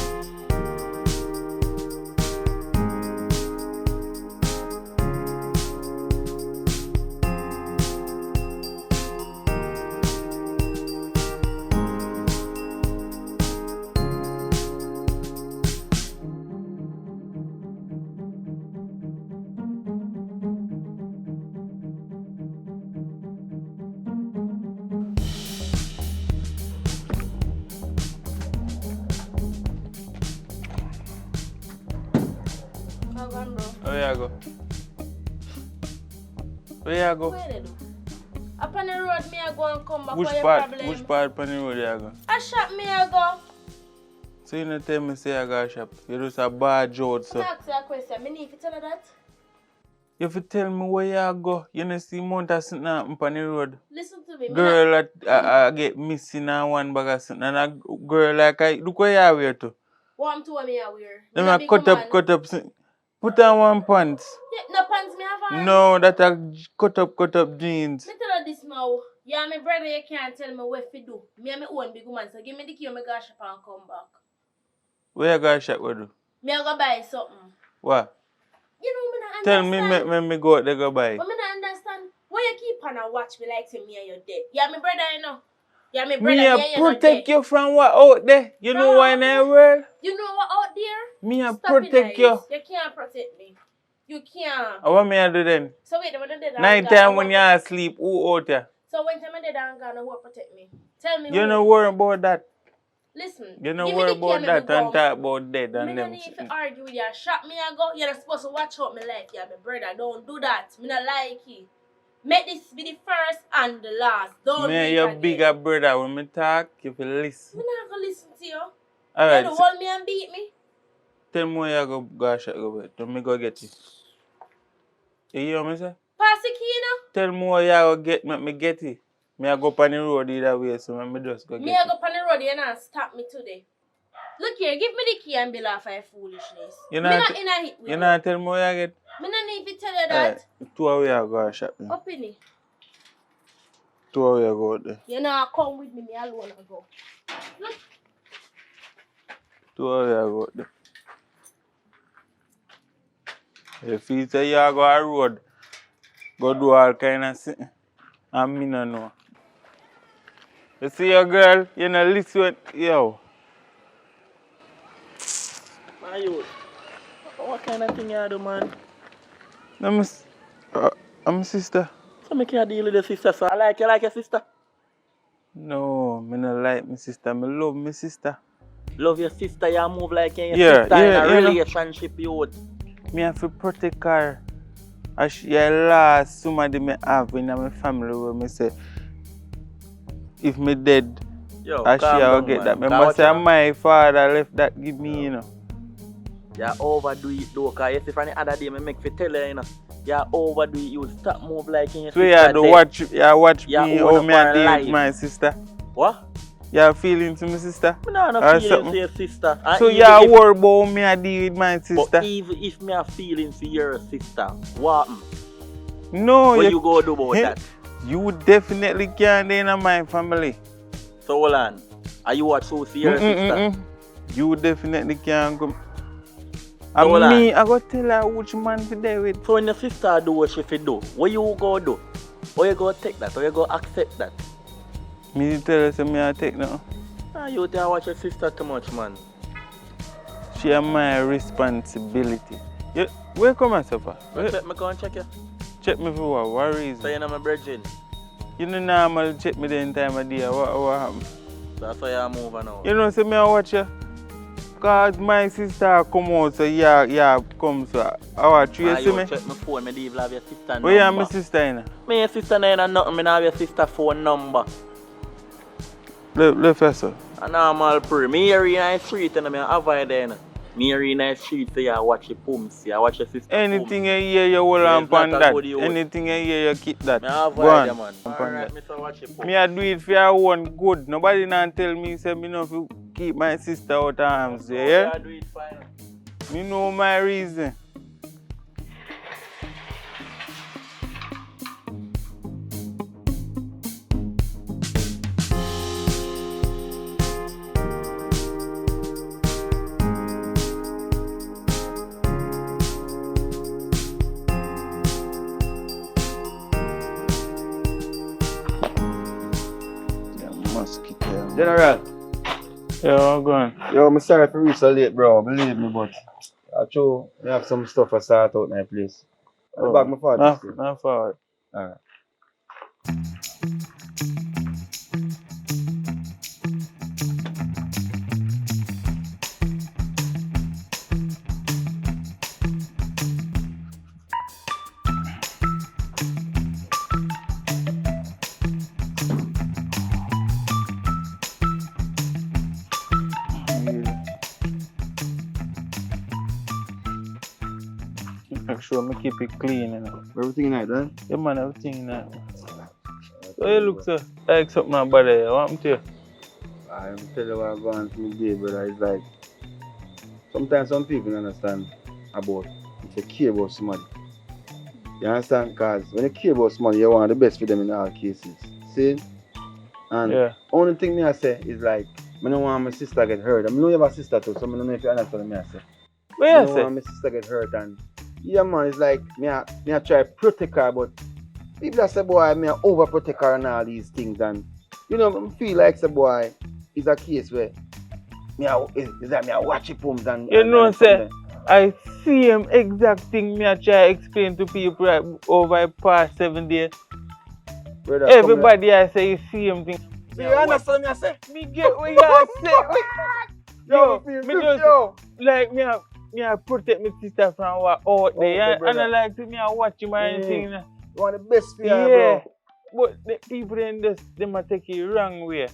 Where you go? Where you go? Where they do? Up on the road, me I go and come back. Which for your part? problem. Which part on the road you go? I shop me I go. So you don't tell me say I go shop. You just a bad joke, so. I ask you a question. Me need to tell her that. You have to tell me where you go. You don't see mountain sitting on the road. Listen to me. Girl that get missing on one bag of something. And a girl like I look where you wear to. What I'm to me I wear. Let me cut up. Put on one pants. Yeah, no pants me have on. No, that a cut up jeans. Me tell her this now. Yeah, my brother, you can't tell me what to do. Me and my own big woman, so give me the key, me go shop and come back. Where you go shop with you? Me I go buy something. What? You know me not Tell understand. me, me go out there go buy. But me not understand. Why you keep on and watch me like say me and you dead? Yeah, my brother, you know. Yeah, my brother, Me protect you from what out there. You know what in the world? You know what out there? Me Stop protect it, you. guys. You can't protect me. You can't. What me I do then? So wait, when I did Night time when you asleep, who out there? So when time I did that, who will protect me? Tell me. You no worry about that. Listen. You no give me worry the key about and that me and go. talk about dead and Me them. no need to argue with you. Shot me and go. You're not supposed to watch out my life. Yeah, my brother. Don't do that. Me not like it. Make this be the first and the last. Don't do it your again. bigger brother, when me talk, you will listen. Me not gonna listen to you. Alright. You don't hold me and beat me. Tell me where you go shop go with. Let me go get you. You hear me say? Pass the key now. Tell me where you go get me get it. Me I go up on the road either way, so me just go get Me I go on the road, you not stop me today. Look here, give me the key and bill off of foolishness. You me not in a hit with you not tell me where you get. Me not need to tell you that. Two hours you go shop. Up in it. 2 hours you go out there. You know, come with me alone and go. Look. 2 hours you go out there. If you say you go on road, go do all kind of thing. And me no know. You see your girl, you know listen, yo. Man, you, what kind of thing you do, man? I'm a sister. So me can't deal with the sister, so I like you like your sister. No, me not like my sister. Me love my sister. Love your sister, you move like your Yeah, sister yeah, in a you know. relationship, you. Me have to protect her. As she last somebody me have in my family where me say, if me dead, Yo, as she calm will down, get man. that. Remember say my father left that give me, you know. You overdo it though, because you see from the other day, me make you tell you, you know. You overdo it, you stop move like in your So sister. you watch me how me a a deal with my sister. What? You have feelings to my sister? Me no Or feelings something? for your sister. And So even you if- worry about how me a deal with my sister? But even if me have feelings for your sister, what happen? No, What you go do about that? You definitely can't in my family. So hold on. Are you what so for your sister? You definitely can't go. So hold And me, on. I go tell her which man to there with. So when your sister do what she fi do, what you go do? How you go take that? How you go accept that? Me tell her say me I take now. Nah, you tell watch your sister too much, man. She is my responsibility. You, where come and suffer? Check me, go and check you. Check me for what reason? So you know my brethren. You know normal check me the entire time of day. What happened? So that's why you move now. You know say me I watch you. Cause my sister come out so yeah come so I watch you see me. Check my phone, me leave have your sister number. Where you have my sister in? Me your sister in nothing, me have your sister phone number. Left first. A normal pray. Me here in the street and me avoid there. Me here in the street so you watch your pumps, you watch your sister. Anything you hear you hold on upon that. Anything you hear you keep that. Me avoid them, man. Alright, me so watch your pumps. Me I do it for your own good. Nobody not tell me say me no to keep my sister out of arms there, yeah? I do it fine. Me know my reason. General. Yo, I'm going. Yo, I'm sorry for reach so late, bro. Believe me, but I have some stuff I sort out in my place. I'll back my father. Not forward. Alright. Make sure me keep it clean, you know. Everything in that, right? Yeah, man, everything in that. So you look so like something about it. What happened to you? I'm tell you what I'm going through today, brother. It's like sometimes some people don't understand about if you care about somebody. You understand? Because when you care about somebody, you want the best for them in all cases. See? And only thing me I say is like, I don't want my sister get hurt. I know you have a sister too, so I don't know if you understand what I say. What I you don't say? want my sister get hurt and yeah man, it's like me I try to protect her, but people that say boy me I overprotect her and all these things, and you know I feel like say boy is a case where me I watch it pumps and you know say I see him exact thing me I try to explain to people right over the past 7 days. Brother, everybody I say you see him thing. So you understand me I say? Me get what you say. Yo, me just like me I protect my sister from what out there, and I like to me I watch him or anything. You want the best for you, yeah, bro. but the people in this, they might take it wrong way.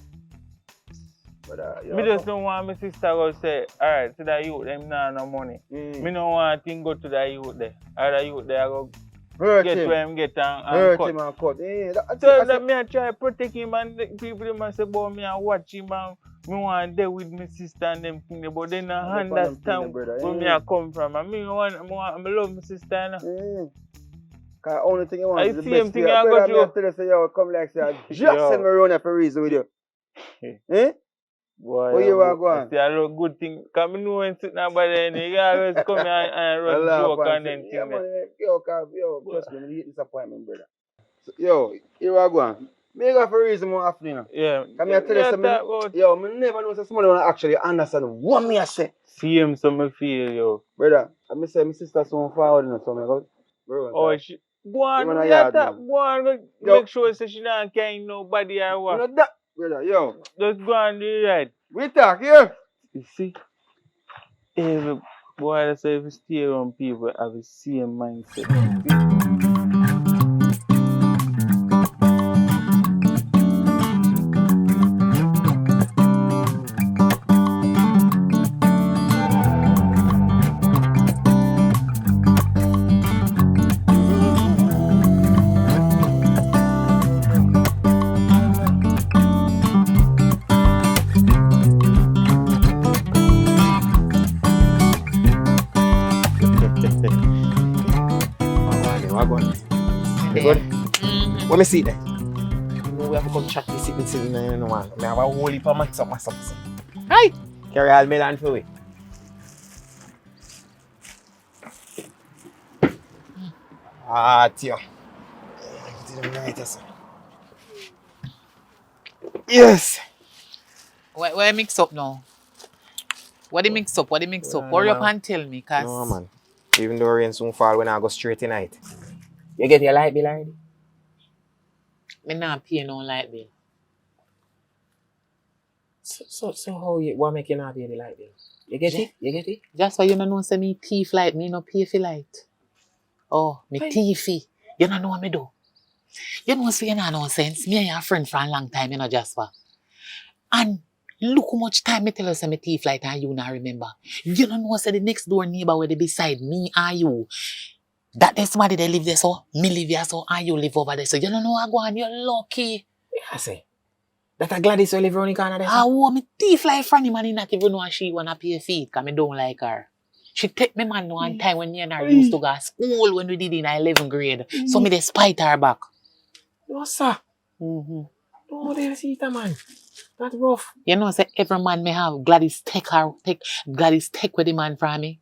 Me just don't want my sister to say, alright, to the youth, them nah no money. Me don't want thing go to the youth there. Or the youth there go get where him get and hurt cut. him and cut. So that me I try to protect him and the people them must say about me and watch him and me want there with my sister and them things, but they don't understand where me I come from. And me love my sister. Cause only thing you want is the best thing I got you. Brother, say yo, come like say, just send me around here for a reason with you. Eh? Boy, where you are going? It's a lot good thing. Cause me know when sitting about there, you always come here and run joke and then yeah, man, yo, trust me, I hate disappointment, brother. So, yo, here I go. Me go for a reason more often, you know. Yeah. Come here, tell you something. Yo, me never know somebody wanna actually understand what me I say. See him, so me feel, yo. Brother, I say my sister so forward, you know, so me go. Bro, oh, she. Go on, make sure so she don't carry nobody or what. You know that, brother, yo. Just go on the right. We talk here. You see, every boy that say if you stay around people have the same mindset. Let me see that. We have to come chat this sitting in one. I have a whole heap of max up myself. Hi! Carry all melon for we. Ah, Tio. Yes. Where mix up now? What do you mix up? What do you mix up? Hurry up and tell me, cause No, man. Even though rain soon fall when I go straight tonight. You get your light bill already? me not pay no light bill. So how you what make you not pay the light bill? You get it? You get it? That's why you don't know say me thief light, me no pay for light. Oh, me thiefy. You don't know what me do. You know say you know no sense. Me and your friend for a long time, you know, Jasper. And look how much time me tell you say me thief light and you not remember. You don't know say the next door neighbor where they beside me and you. That there's somebody they live there so, me live here so, and you live over there so. You don't know what go on, you're lucky. I say. That a Gladys will live around the corner there. I want me thief like Franny man, not even know she wanna pay feet, cause me don't like her. She take me man one time when me and her used to go to school when we did in 11th grade. So me they spite her back. No, sir. No, they see that man. That's rough. You know, say every man me have Gladys take Gladys take with the man from me.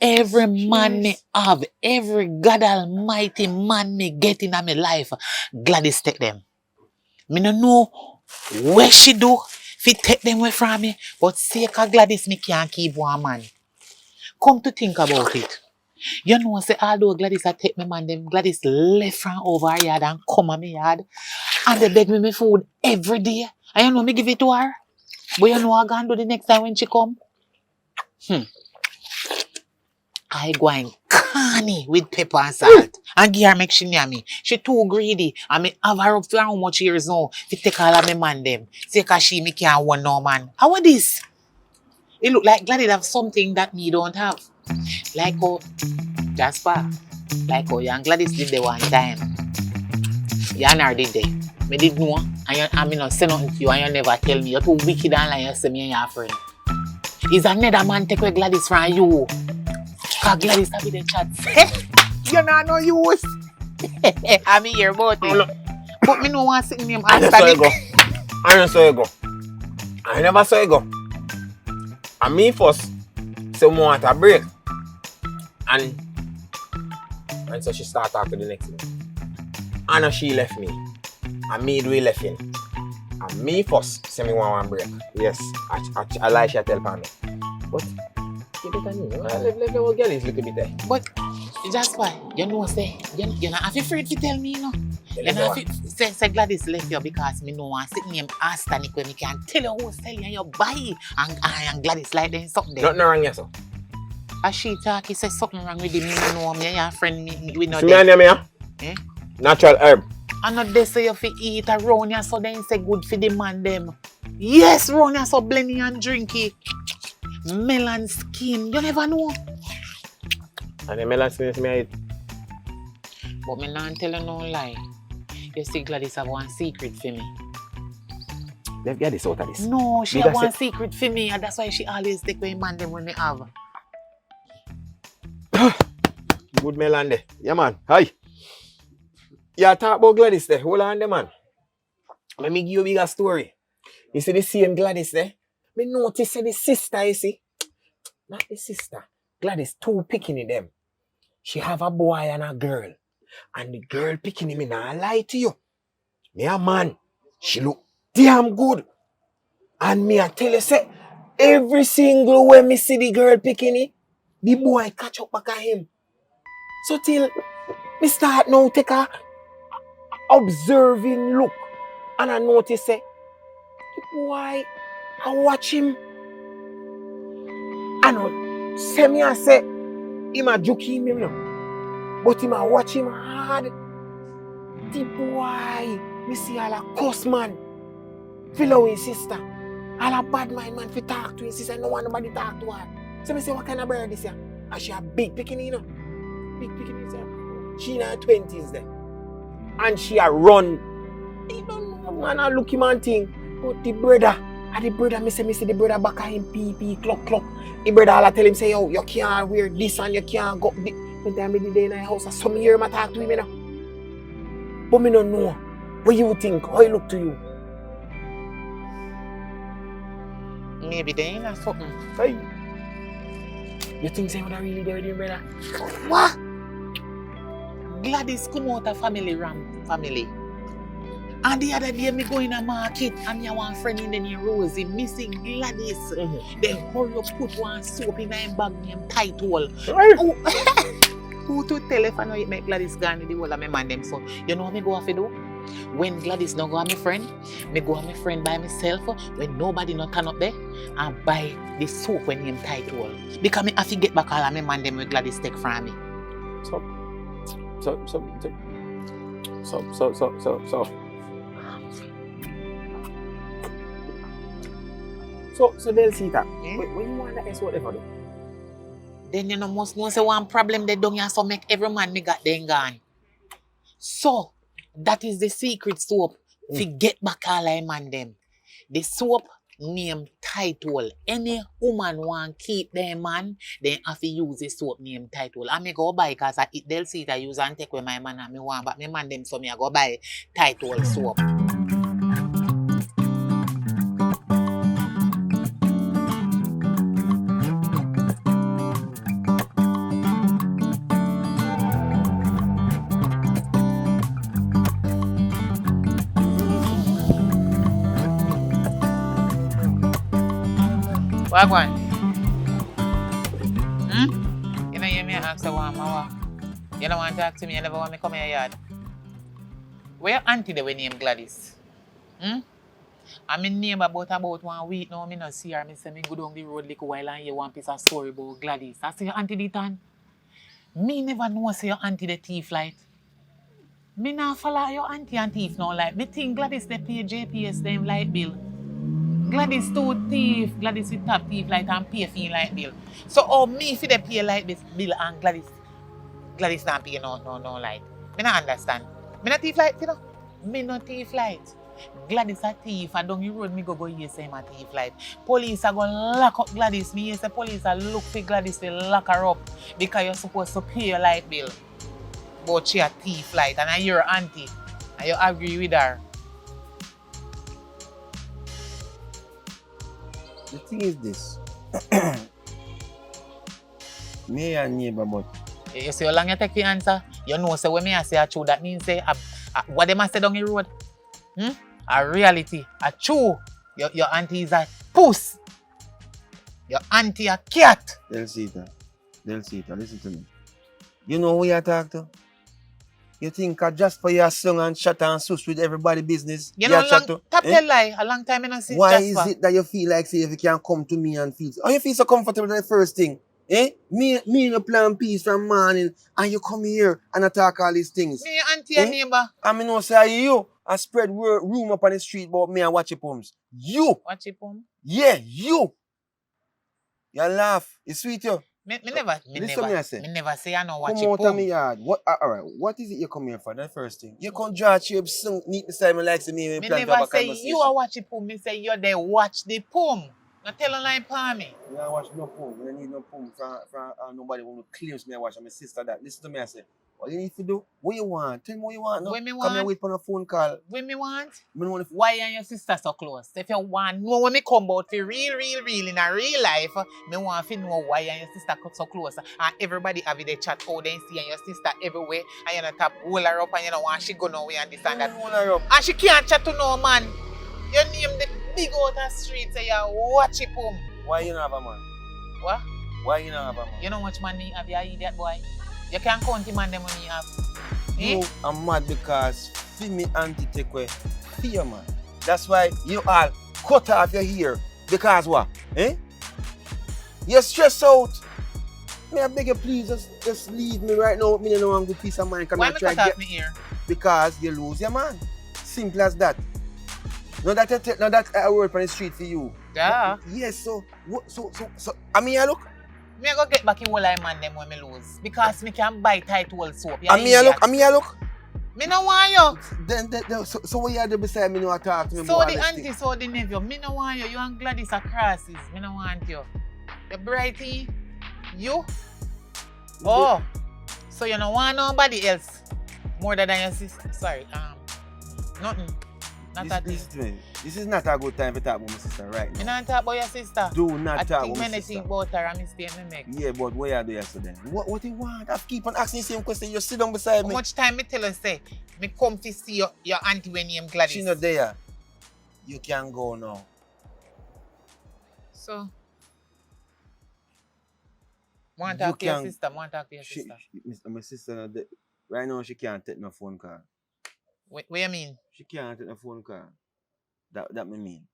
Every man me have, every God Almighty man me get in my life, Gladys take them. Me no know where she do if he take them away from me, but sake of Gladys me can't keep one man. Come to think about it. You know, say although Gladys I take me man, them Gladys left from over her yard and come on me yard, and they beg me food every day. And you know me give it to her, but you know I gonna do the next time when she come. I go and canny with pepper and salt and give her make she near me. She too greedy and me have her up for how much years now to take all of me man them. Say cause she me can't want no man. How what this? It look like Gladys have something that me don't have. Like how Jasper, like how you and Gladys did the one time. You and her did they. Me did know and me not say nothing to you and you never tell me. You're too wicked and like you say me and your friend. Is another man take away Gladys from you? Cause Gladys have the chat. You know no use. I'm here about it. But me no want to see name I saw you go. I saw you go. I never saw you go. And me first say we want a break. And so she start talking to the next day. And she left me. And me do left in. And me first say me want one break. Yes. I like she tell me. But keep it on me. Let the girl is look a bit there. But just why? You know say you're not afraid to tell me, you know. You're not say Gladys left you because me no want sit name Astanic when me can tell you who's telling you buy and Gladys like then something there. Nothing wrong, yes, sir. As she talk, he says something wrong with him, me no know me and your friend me we know that. Me eh? Natural herb. And not they say you fi eat around you so then say good for the man them. Yes, round you so blending and drinky. Melon skin, you never know. And the melon skin is me eat. But me not tell you no lie. You see Gladys have one secret for me. Let's get this out of this. No, she have one secret for me and that's why she always take away man them when me have. Good melon there. Yeah man, hi. You talk about Gladys there, hold on there man. Let me give you a bigger story. You see the same Gladys there? Me notice the sister, you see. Not the sister. Gladys too picking them. She have a boy and a girl. And the girl picking him, I lie to you. Me a man. She look damn good. And me I tell you, say, every single way me see the girl picking him, the boy catch up back at him. So till me start now take a observing look. And I notice, say, the boy, I watch him. And I say me I say, him a joke him now. But him a watch him hard. The boy, me see all a cuss man. Follow his sister. All a bad mind man fi talk to his sister. No one nobody talk to her. So me say what kind of bird this here? And she a big picking, you know. Big picking, she in her 20s there. And she a run. He don't know man a look him and thing. But the brother, me see the brother back at him pee clock. The brother all tell him say, yo, you can't wear this and you can't go this. When time me the day in the house, I some year I talk to him now. But me don't know. What you think? How it look to you? Maybe they ain't something. Hey. You think say what I really there with him, brother? What? Gladys come out of family family. And the other day, me go in a market and me one friend in the name Rosie missing Gladys. Then hurry up put one soap in her bag named Title. Who to tell if I know it make Gladys gone with the whole of my man them so. You know what me go off to do? When Gladys don't go with my friend, me go with my friend by myself. When nobody not turn up there, and buy the soap when him Title. Because me have to get back all of my man them with Gladys take from me. So they'll see that. When you want that is whatever do. Then you know must know say one problem they don't have so make every man me got them gone. So that is the secret soap to get back all I man them. The soap name Title. Any woman want keep their man, then have to use the soap name Title. I may go buy because they'll see it I use and take with my man and me want, but my man them so me I go buy Title soap. Wagwan. You know you may ask the one, you don't want to talk to me, you never want me come in your yard. Where your auntie the way name Gladys? I mean name about 1 week now, I not see her, I say me go down the road like a while and you one piece of story about Gladys. I say your auntie did tan. Me never know say your auntie the thief like. Me not follow your auntie and thief now like. Me think Gladys they pay JPS them light bill. Gladys too thief, Gladys with top thief like and pay fee like bill. So me if they pay like this bill and Gladys not pay no light. Me not understand. Me not thief light, you know? Me not thief light. Gladys a thief and down the road me go here say my thief light. Police are gonna lock up Gladys. Me say police are look for Gladys to lock her up because you're supposed to pay your light bill. But she a thief light and you're auntie and you agree with her. The thing is this. Me and neighbor, but you see how long you take to answer? You know, so when I say a true, that means say what they must say down the road. A reality, a true. Your auntie is a puss. Your auntie a cat. They'll see that. Listen to me. You know who you talk to? You think just for your song and chat and sus with everybody business? You know, tell lie. A long time I don't see. Why is it that you feel like say if you can come to me and feel? Oh, you feel so comfortable with the first thing? Me no plan peace from morning and you come here and attack all these things. Me auntie and neighbor. I mean no say you I spread rumor up on the street about me and Watchy Pums. You. Watchy Pum? Yeah, you. You laugh. It's sweet you. Me never say I know Watchy Pum. Come out of me yard. Alright, what is it you come here for? That first thing. You come draw shape sing neat beside me like me. Me never say you are Watchy Pum. Me say you're there watch the Pum. Not tell a lie for me. You don't watch no Pum. You don't need no Pum from nobody who claims me watch. My sister that. Listen to me I say. What you need to do? What you want? Tell me what you want. No? What me Come want? here wait for a phone call. What me want? Why are your sister so close? If you want know when me come out for real in a real life, me want to know why your sister so close. And everybody have the chat how they see your sister everywhere and you not tap hold her up and you don't want she go nowhere and this and that. Hold her up. And she can't chat to no man. You name the big out the street say you watch it Pum. Why you not have a man? What? Why you not have a man? You know how much man me have, you idiot boy? You can't count the man them when you have. You are mad because me auntie take away fear man. That's why you all cut off your hair. Because what? You're stressed out. May I beg you please just leave me right now. Me don't want good peace of mind. Why me cut off my hair? Because you lose your man. Simple as that. No that I work on the street for you. Yeah. Yes, so I mean I look. Me go get back in whole I man them when me lose. Because me can buy Title soap. I mean I look. Me no want you. Then so what you do beside me no talk to me so the auntie, so the nephew. Me no want you. You and Gladys are crosses. Me no want you. You brighty. You? Oh. So you don't want nobody else more than your sister. Sorry. Nothing. This is not a good time to talk about my sister right now. You not talk about your sister? Do not talk about my I sister. think about her and mistake me make. Yeah, but what you do yesterday? What you want? I keep on asking the same question. You sit down beside me. How much time me tell her say, me come to see your auntie when named Gladys? She not there. You can go now. So, want to talk to your sister? My sister, right now she can't take no phone call. What you mean? She can't take no phone call. That me mean.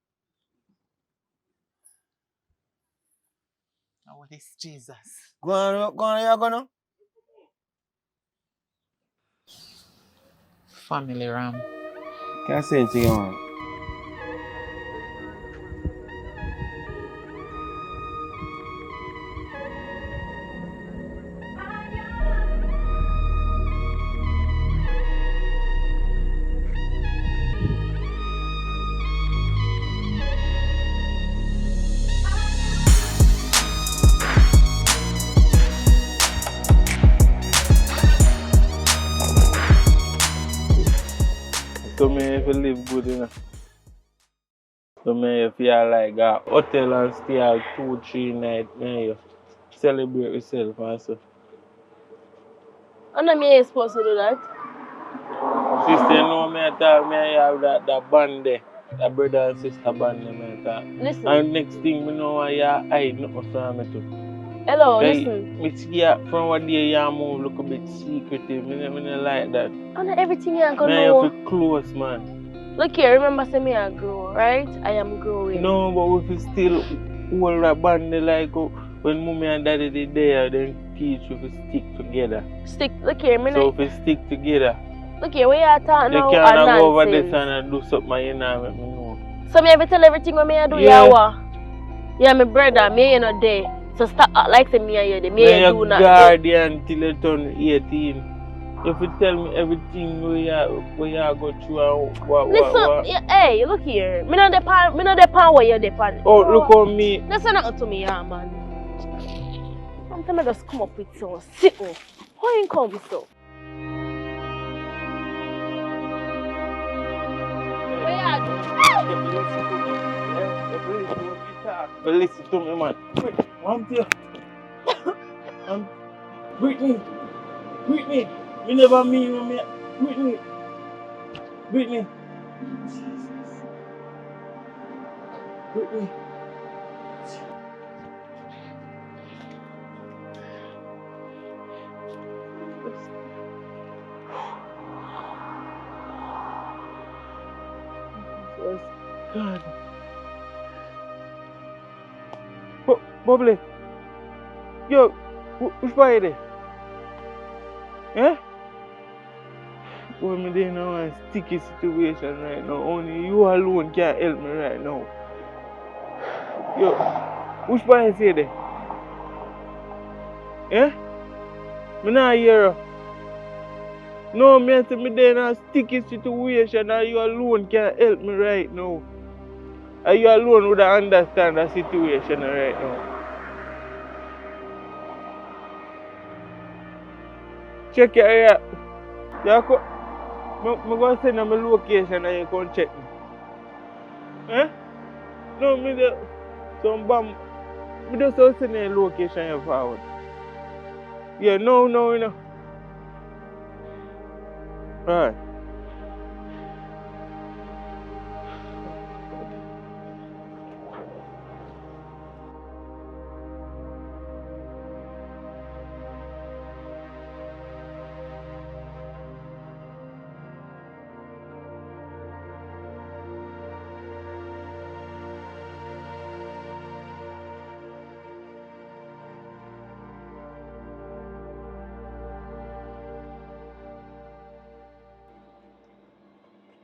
Oh, this Jesus. Go on, you go now. Family ram. Can't say anything, man. So me if you live good, you know. So me if you like a hotel and stay out 2-3 nights, me you celebrate yourself and stuff. And me is supposed to do that. Sister, you know me I talk, me I have that band there. That brother and sister band there, me I talk. Listen. And next thing, me know why you hide nothing from me too. Hello, listen. Me see ya from one day you move look a bit secretive. Me not like that. And everything you're gonna Me know. have to close, man. Look here, remember say me I grow, right? I am growing. No, but if you still hold that band there like when mommy and daddy did there, then teach you to stick together. Look here, me so if you stick together, look here, where you talking now? You can't go over this and do something you know make me know. So me have to tell everything what me I do, yeah. Yeah, my brother, me you know there. So stop act like say me and you there. Me you do not. guardian till you turn 18. If you tell me everything where you go through and what. Listen, hey, look here. Me not depend where you depend. Oh, look on me. Listen not to me, yeah, man. Sometimes I just come up with some simple. How you come with so? Listen to me, man. Wait, one thing. Brittany. Me never mean me. Brittany. God. Publik. Yo, which way there? Eh? Well, me there now in a sticky situation right now. Only you alone can help me right now. Yo, which way is there? Eh? Me not hear her. No, me say me there in a sticky situation and you alone can help me right now. And you alone would understand the situation right now. Check your area. I'm going to send you my location and you can check me. Eh? No, me there. Some bomb. Me just send you the location you forward. Yeah, no, you know. Alright.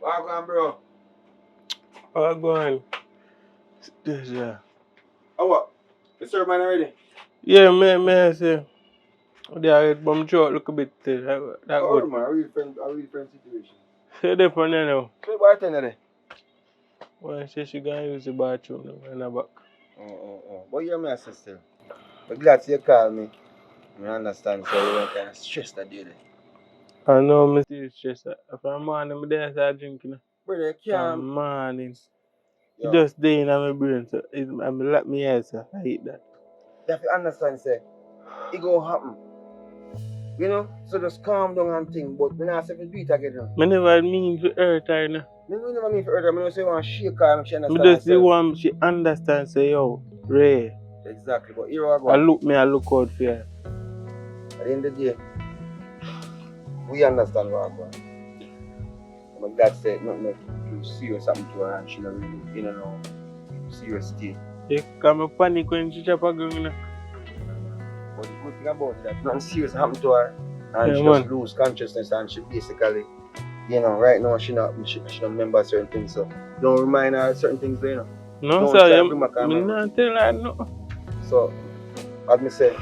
Welcome, bro. Oh, go on. Yeah. Oh, what? The sermon already? Yeah, man, say. Yeah, but I'm sure it look a bit that Oh, good. man, I read friend situation. Say that for now. So, bartender there? Well, she gonna use the bathroom now in the back. Oh. But you're my sister. I'm glad you called me. I understand, so you don't kind of stress that day. I know, I'm still stressed. If I'm on, I'm there, I start drinking. Brother, you can't. Morning. Yo. It just day in my brain, so I'm like me eyes, so I hate that. You have to understand, say, it go happen. You know? So just calm down and think, but when I say to do it again, you know? I never mean to hurt her, no. I never mean for her, I don't say I want to shake her and she I understand just the herself. one she understands, say, yo, Ray. Exactly, but here I go. I look out for her. At the end of the day, we understand what I'm going. My dad said nothing too serious happened to her and she not really, you know, serious state. Yeah, come panic when she chop a gun, you know. But the good thing about it, that nothing serious happened to her and Yeah, she man. just lose consciousness and she basically, you know, right now she not remember certain things, so don't remind her certain things, you know. No, don't sir, try to I'm bring back her memory. not telling her no. So, as me say,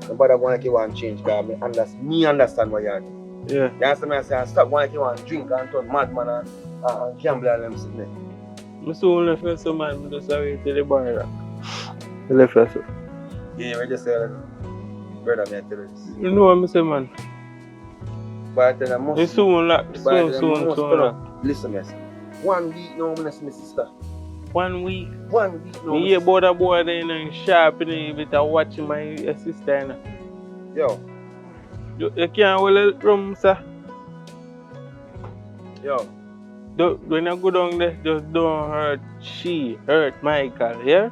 nobody want like you want to change because me understand what you're doing. Yeah. You understand me? I say, stop going like you want to drink and turn madman and gamble and them sitting there. I soon left her so man, I just away to the bar. I left her so. Yeah, we just say, brother, me I tell you this. You know what I say, man? Bartender must. You soon lock, soon lock. Listen, me, 1 week now, I'm my sister. 1 week? 1 week now. Me hear about a boy there and sharp in with a watching my sister. Yo. You can't hold it rum, sir. Yo. When you go down there, just don't hurt Michael, yeah?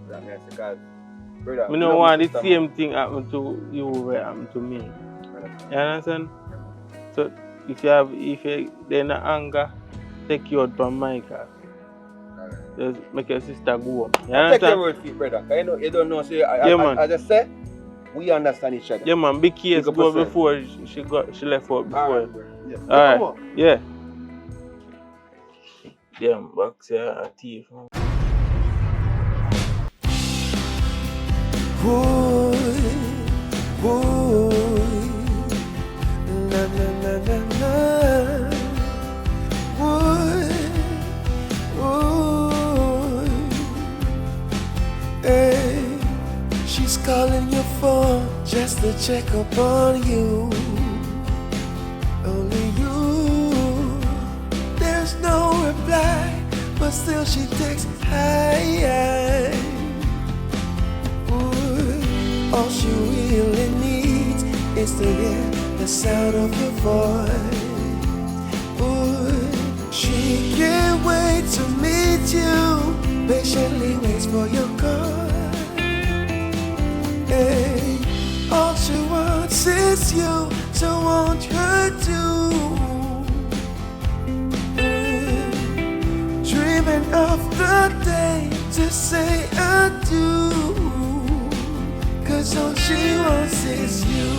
That means because, brother, I don't want the same thing happen to you where happened to me. You understand? So if they're in anger, take you out from Michael. Just make your sister go up. You understand? Take your word for it, brother. You don't know, say, Yeah, man. I just say, we understand each other. Yeah, man. Big case go before she left out before. Alright. Yeah. Yeah, box here, a thief. Boy, na na na na na. Boy, hey, she's calling your phone just to check up on you. Only you. There's no reply, but still she takes high. All she really needs is to hear the sound of your voice. Ooh, she can't wait to meet you, patiently waits for your call. Hey, all she wants is you, so won't hurt you. Dreaming of the day to say I do. 'Cause all she wants is you.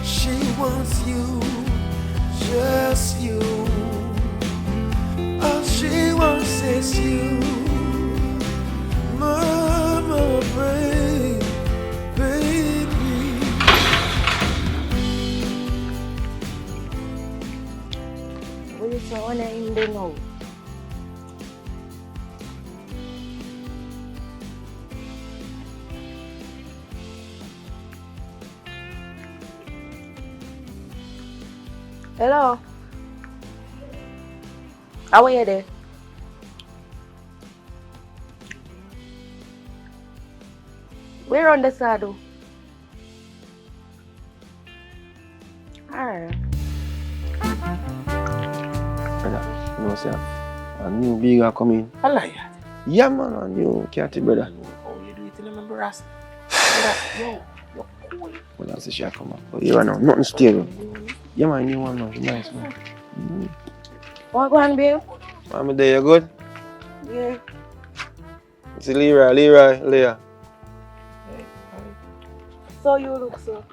She wants you, just you. All she wants is you. Mama, baby. What you say when I in the know? Hello. How are you there? We're on the saddle. Alright. Brother, you know, sir, a new bigger coming. I lie. Yeah, man, a new catty, brother. Oh, you do it in the brass. Yo, you're cool. Well, that's the shit come up. But you know, nothing stable. Yeah, man, new one, man. Nice, man. What going, babe? I'm there, you good? Yeah. It's Leah. So you look so.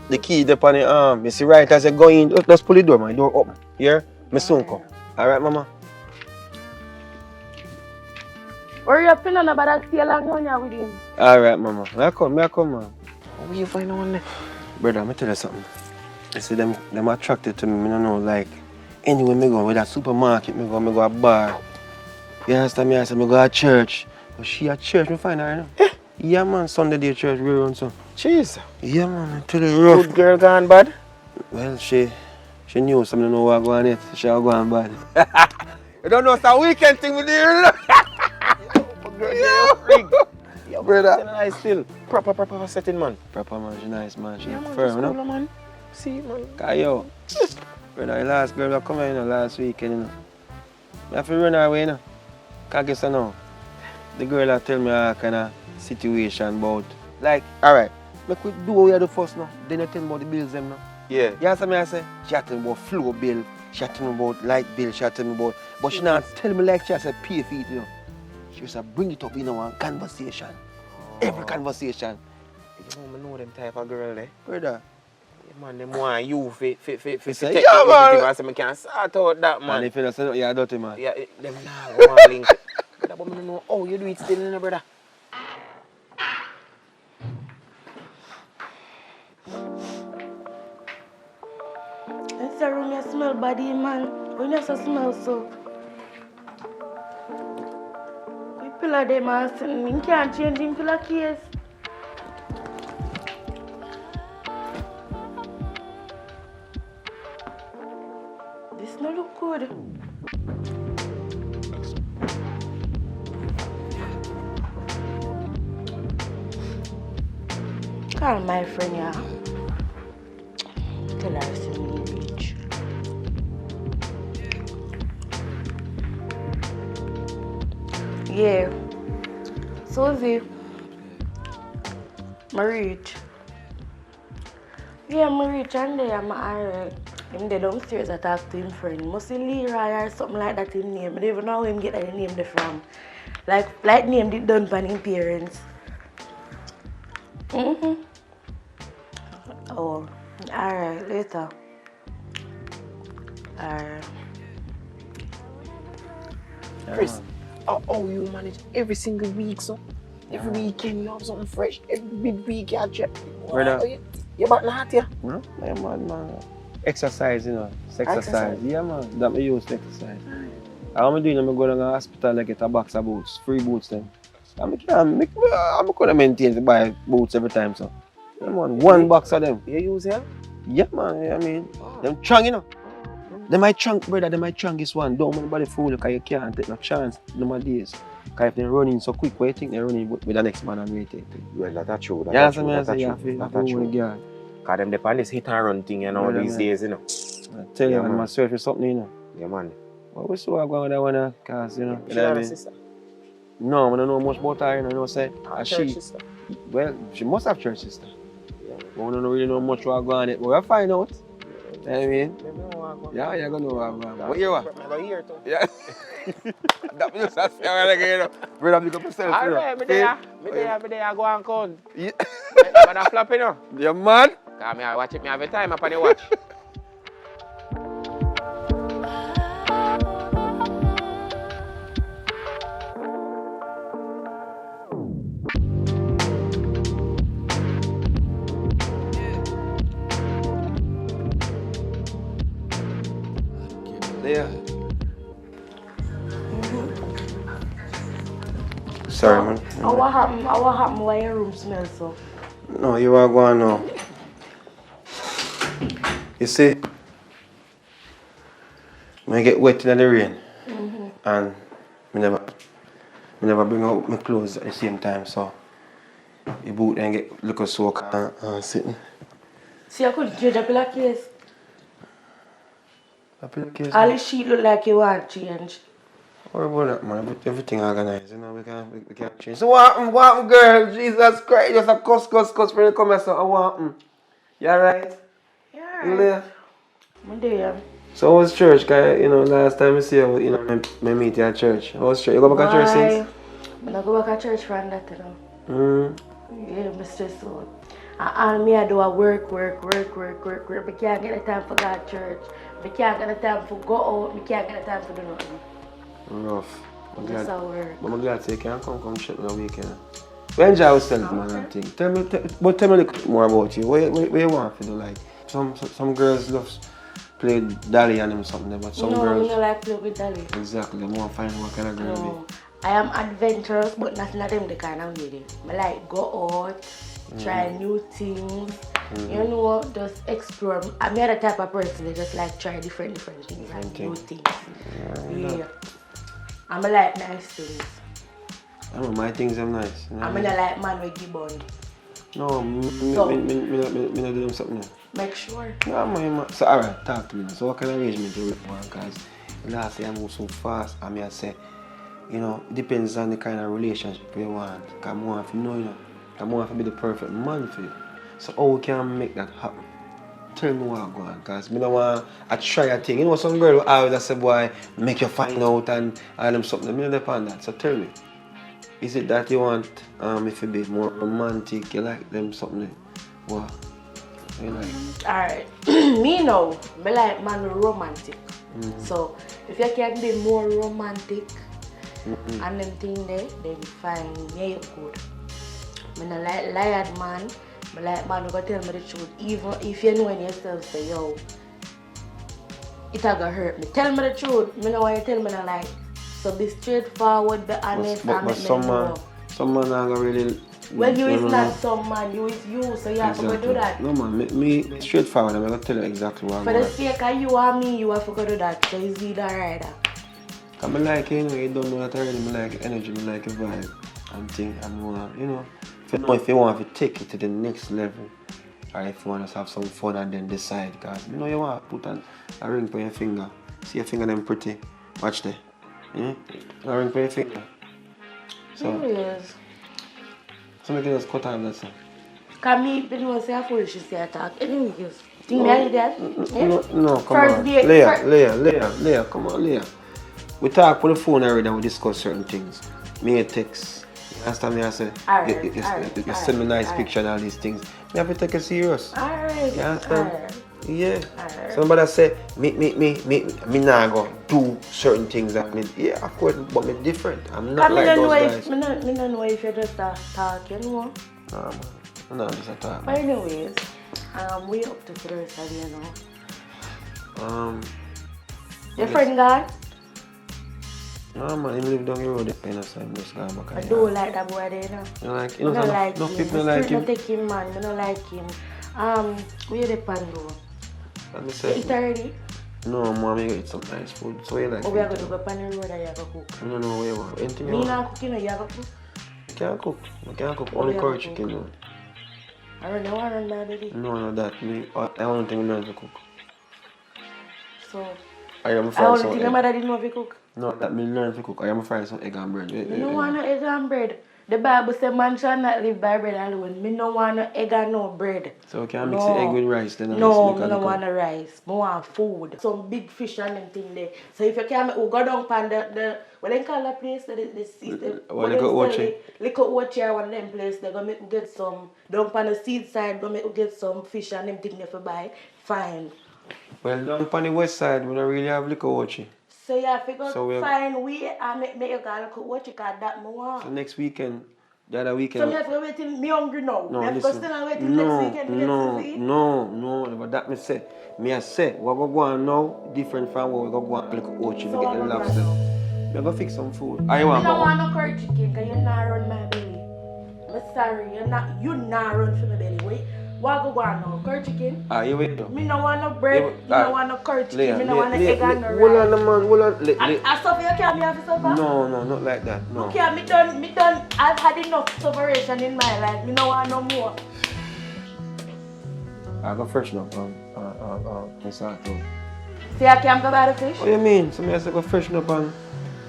The key is on the arm. You see right as you go in, just pull the door, my door open. Here, me soon come. Alright, mama? Hurry up, you know, but I'll stay along here with him. Alright, mama. May I come, man. What you find on there? Brother, let me tell you something. I see them attracted to me, I don't know, like, anywhere me go, with a supermarket, me go a bar. You understand me? I say, me go a church. But she at church, me find her, you know? Yeah, man, Sunday day church, we run so. Jeez. Yeah, man, I tell you rough. Good girl gone bad? Well, she She knew something know what go on yet. She go on bad. You don't know it's a weekend thing with you. Yo, Brother. Nice still. Proper setting, man. Proper man, she nice man. She Yeah, man, firm, just you know? cool, man. See, man. Cause yo, brother, the last girl that come here, you know, last weekend, you know. I have to run her away, you know. Cause guess I know. The girl that tell me a kind of situation about, like, alright, make we do what we do first now. Then you tell me about the bills them now. Yeah. You understand me I say? She tell me about flow bill, she tell me about light bill, she tell me about, but she not tell me like she say pay for it, you know. She just bring it up in one conversation. Every conversation. You know them type of girl there. Brother. Yeah, man, them want you fi say, take yeah, the man. initiative and say, me can't sort out that, man. And if you don't say no, you're dirty, man. Yeah, them nah want link. Brother, but me don't know how you do it still, you know, brother. I say, room you smell body, man. When you smell so. We pillar them and you can't change him pillar case. This no look good. Call my friend, yeah. Tell her to me reach. Yeah. Susie. I reach. Yeah, I reach and there I'm alright. Him there downstairs I talk to him friend. Must be Leroy or something like that him name. I don't even know how him get that name there from. Like name did done by him parents. Oh, alright, later. Alright. Chris, how you manage every single week, so? Every weekend you have something fresh. Every week you check. Brother. You about not here? No, I'm mad, man. Exercise, you know. Exercise. Yeah, man. That me use to exercise. How I'm doing, I'm going to the hospital to get a box of boots. Free boots then. I'm going to maintain to buy boots every time, so. Yeah, man. One box of them. You use here? Yeah, man. Yeah, I mean, them trunk, you know. They might trunk, brother. They might trunk this one. Don't nobody fool you because you can't take no chance nowadays. Because if they're running so quick, what you think they're running with the next man and waiting? Well, that's true. That's true. That's true. Because them depend this hit and run thing, you know, these days, you know. I tell you, man, I search for something, you know. Yeah, man. But we saw going with that one, because, you know. She have a sister? No, I don't know much about her, you know, say. Church sister? Well, she must have church sister. Yeah. But we don't really know much what going on it. But we'll find out. You know what I mean? Yeah, you're going to know what going on. What you want? I'm going here too. Yeah. That means that's the way again, you know. Brother, pick up yourself. All right, me there, go and count. Yeah. But I'm flopping now. Yeah, man. Because I watch it, I have a time up on the watch. There. Sorry, man. What happened? Why your room smells so? No, you are going now. You see, I get wet in the rain, and I never bring out my clothes at the same time, so the boot then get look soak and sitting. See, I could change a pillowcase. A pillowcase? All the sheet look like you want change. What about that, man? But everything organized, you know, we can't change. So what happened, girl? Jesus Christ, just a cuss for you come here, so what happened? You alright? Yeah. You there? I'm there. So how was church? Cause, you know, last time I see you, you know, I meet you at church. How was church? You go back to church since? I go back to church from that, you know. Yeah, I'm stressed out. And me, I do a work. I can't get the time for God church. I can't get the time for go out. I can't get the time for do nothing. Rough. That's how work. But I'm glad you can come check me on the weekend. We enjoy ourselves, man, and things. Tell me a little more about you. What you want to do? Like, some girls love play dolly and them something, but some girls... No, I don't like play with dolly. Exactly. They want to find what kind of girl no. I am adventurous, but not them the kind of lady. I like go out, try new things. You know, just explore. I'm the type of person that just like try different things and new things. Yeah. I'm like nice things. I know my things are nice. You know I'm not like man with gibbon. No, me not do them something. Make sure. No, man. So alright, talk to me. So what kind of arrangement you want? Because last year I move so fast, I mean I say, you know, it depends on the kind of relationship you want. Because I want to know, you know, I want to be the perfect man for you. So how we can make that happen? Tell me what I'm going, because I don't want to try a thing. You know, some girl will always say, boy, make you find out and all them something. I don't depend on that. So tell me, is it that you want if you be more romantic, you like them something? What? You like? Alright. Me know, I like man romantic. So if you can be more romantic and them thing there, then fine, yeah, you good. I don't like liar man. I like man who go tell me the truth. Even if you know in yourself say, yo, it a gonna hurt me. Tell me the truth. I don't want you to tell me no lie. So be straightforward, be honest, and make me know. Some man are gonna really. Well, you is not some man, you is you, so you have to go do that. No man, me straightforward, I'm gonna tell you exactly what I'm For the sake of you and me, you have to go do that. So it's either rider. I like you, you don't know that already. I like your energy, I like your vibe and thing, and you know. If you want to take it to the next level, or if you want to have some fun and then decide, because you know you want to put a ring on your finger. See your finger them pretty. Watch there. A ring on your finger. So, yes. So we can just cut on that song. Because me, you know, say I foolish to say attack. Anyways, think that that? No, come First on. date. Leah, come on, Leah. We talk on the phone already and we discuss certain things. Me a text. Last time I say, you send me nice picture and all these things. Me have to take it serious. Alright. You understand? Yeah. Somebody say, me nah go do certain things that me, yeah, of course, but me different. I'm not like those guys. I don't know if you just talk, you know. Nah, man. I'm not just a talk. But anyways, we up to Thursday, you know. Your friend gone? No man, he live down the road there, so I'm just going back. I don't like that boy there, you know. You like him? I don't like no him. people like him. I take him, man. I don't like him. Where the pan go? Let me say. You eat already? No, mom, you eat some nice food. So you like? Oh, we are going to go pan the road and you have to cook. I don't know where you want. Anything you Me want? not cooking, you have to cook. I can't cook. I can't cook. Oh, Only we curry have to chicken. cook. No. I don't know, I don't know, baby. No, that. I only thing I learn to cook. So, I am I fried only some think egg. my daddy know if he cook. No, that me learn to cook. I am fried some egg and bread. I don't want no egg and bread. The Bible says man shall not live by bread alone. Me no want no egg and no bread. So can I mix the egg with rice then? No, I don't want no rice. I want food. Some big fish and them thing there. So if you can make, we go down pan the what they call that place? Little Oche, one of them place. They go make we get some down pan the seed side. Go make we get some fish and them thing there for buy. Fine. Well, down on the west side, we don't really have liquor watching. So you have to go find way and make you go look what you call that more want. So next weekend, the other weekend. So you have to wait till me hungry now. No, you have listen. to still wait till next weekend to get to eat. No, but that me say. Me I say, what we go on now, different from what we go on like Ochi, we get the lobster. Me go fix some food. I don't want no curry chicken because you not run my belly. I'm sorry, you not run for my belly. Wait. What go on now? Curry chicken? You wait though. Me no want no bread, me no want no curry chicken, me no want no egg and no rice. Hold on, man, hold on. I suffer, you can't me have to suffer? No, not like that, no. Okay, me done, I've had enough sufferation in my life, me no want no more. I go freshen up my salt out. See, I can't go buy the fish? What do you mean? So me have to go freshen up and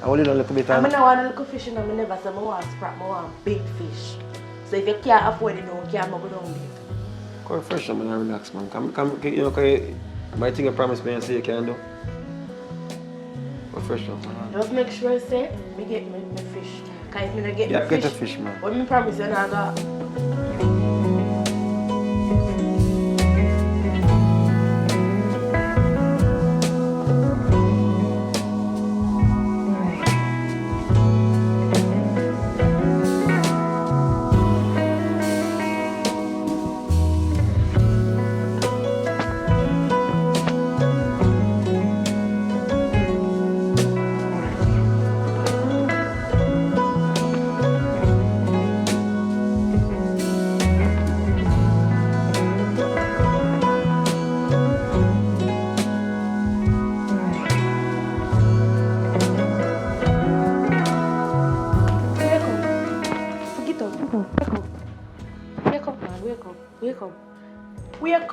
I will eat a little bit I no want a little fish, and I never say I want scrap, I want big fish. So if you can't afford it, you can't go down there. Go fresh up and relax, man. Come, you know, my thing you promise me and say you can do. Go fresh up, man. Just make sure say, me get me fish. Because if me not get me fish, get a fish, man. What me promise you, I got.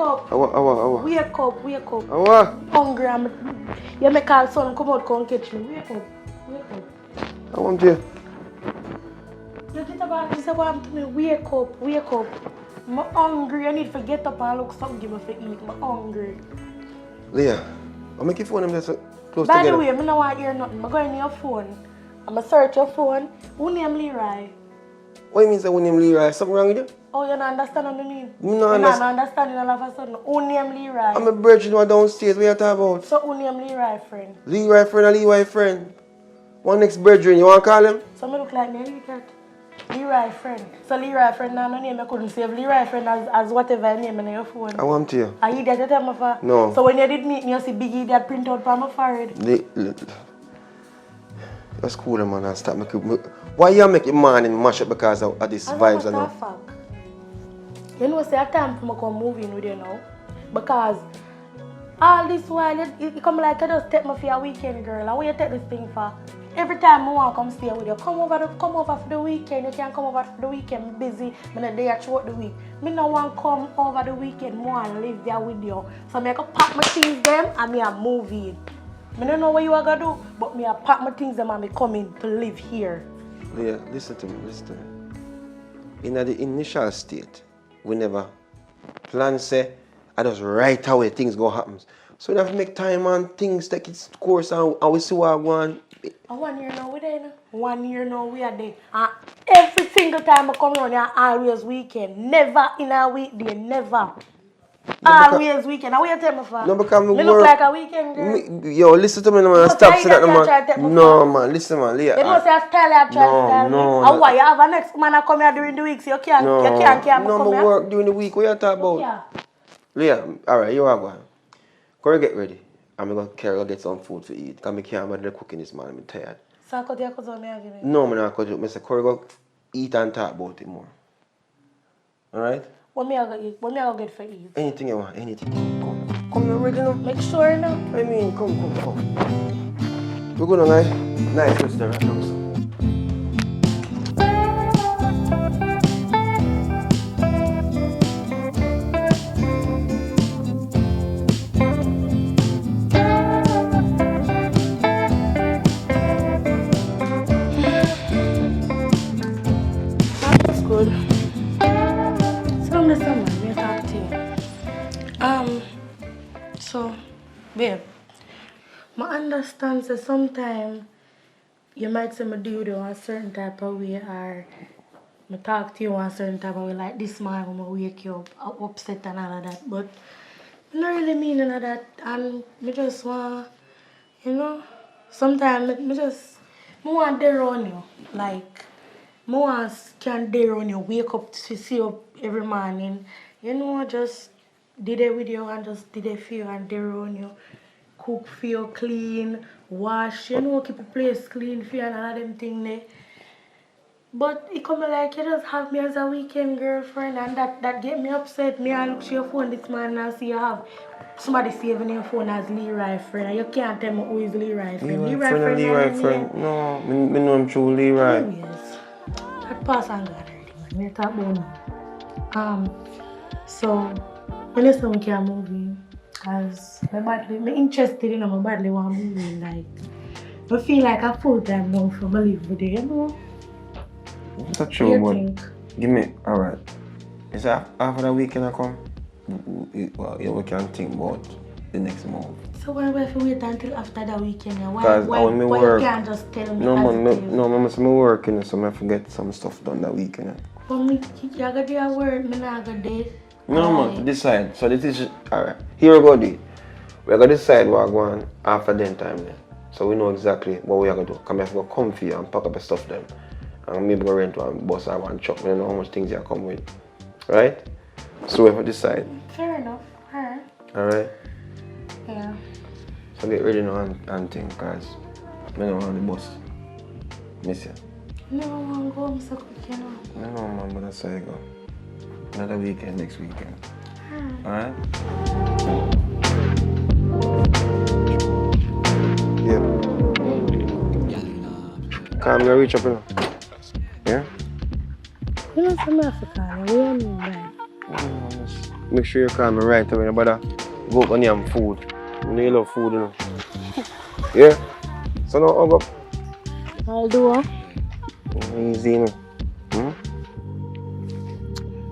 up. Awa. Wake up. Awa. Hungry. You make call son come out, come catch me. Wake up. I want you. You think about this, about to me. Wake up. I'm hungry. I need to get up and look something give me to eat. I'm hungry. Leah, I'll make your phone them just close By together. the way, I don't want to hear nothing. I'm going to your phone. I'm going to search your phone. Who name Leroy? What do you mean say who name Leroy? Something wrong with you? Oh, you don't understand what I mean? Me no You understand. don't understand all of a sudden. Who name Leroy? I'm a virgin one downstairs. What you talking about? So who name Leroy, friend? Leroy friend or Leroy friend? One next virgin, you want to call him? So me look like me, look at Leroy friend. So Leroy friend now no name, I couldn't save Leroy friend as whatever name in your phone. I want to. Are you that you tell me for? No. So when you did meet me, you see Biggie that print out on my forehead. That's cool, man. And stop making. Why you make your morning mash up because of this vibes and all? You know, say a time for me come move in with you now. Because all this while, you come like I just take me for a weekend, girl. And where you take this thing for? Every time I want to come stay with you, come over for the weekend. You can't come over for the weekend. I'm busy. I'm not there throughout the week. I don't want to come over the weekend. I want to live there with you. So I can pack my things them and I move in. I don't know what you are going to do, but I pack my things them and I come in to live here. Yeah, listen to me. In the initial state, we never plan say, I just right away things go happen. So we have to make time and things take its course and we see what I want. 1 year now we there. 1 year now we are there. And every single time I come around here, always weekend. Never in a weekday, never. Always weekend. And what you tell me for? No, because me look like a weekend girl. Yo, listen to me, man. Stop saying that, man. No, man. Listen, man. Leah. You don't say a style I try to style me. And why you have a next man that come here during the week so you can't come No, here? I work during the week. What you talking about? Yeah. Leah, alright, you are going. Go get ready. I'm going to get some food to eat. Because I can't bother cooking this man. I'm tired. So I could have me again. No, I'm not going to. I say, go eat and talk about it more. Alright? What me I go eat? What me I go get for eat? Anything you want, anything. Come, you're ready now. Make sure now. I mean, come. We're going to nice restaurant right now. That's good. So listen, man, me talk to you. So, babe, I understand that sometimes you might say I do you in a certain type of way or I talk to you in a certain type of way, like this morning when I wake you up, upset and all of that, but I don't really mean none of that, and I just want, sometimes I want to dare on you, like, I want to dare on you, wake up to see you every morning, just did it with you and just did it for you and dare on you, cook for you, clean, wash, keep the place clean for you and all of them things there. But it come like you just have me as a weekend girlfriend and that get me upset. Me I look to your phone this morning and see you have somebody saving your phone as Leroy friend and you can't tell me who is Leroy friend. Leroy friend. No, I know I'm true Leroy. Anyways, that pass and God already, man. We talk about now. So when you say we can move in, because I'm interested in my badly want to move in, like I feel like a full time now for me live with you, That's true, but give me, alright. Is that after the weekend I come? Well, yeah, we can think about the next month. So why we have to wait until after the weekend? Because when me work, you can't just tell me? No, I'm working, so I have to get some stuff done that weekend. But me, you go there work, me not go there. No, man, decide. So this is, alright, here we go, dude. We're going to decide what we're going after then time then. So we know exactly what we are going to do. Because I have to go come for you and pack up the stuff then. And maybe go rent one bus or one truck. I don't know how much things you come with. Right? So we have to decide. Fair enough. Alright. Alright? Yeah. So get ready now and think, because I don't want the bus. Miss you. No, I want to go home so quick, No, man, but that's how you go. Another weekend, next weekend. Alright? Yeah. Come, you reach up, you know. Yeah? You know, some African, we don't know, right? make sure you call me right away, brother. Go up on your food. You know you love food, you know. Yeah? So now hug up. I'll do it. Easy, you know.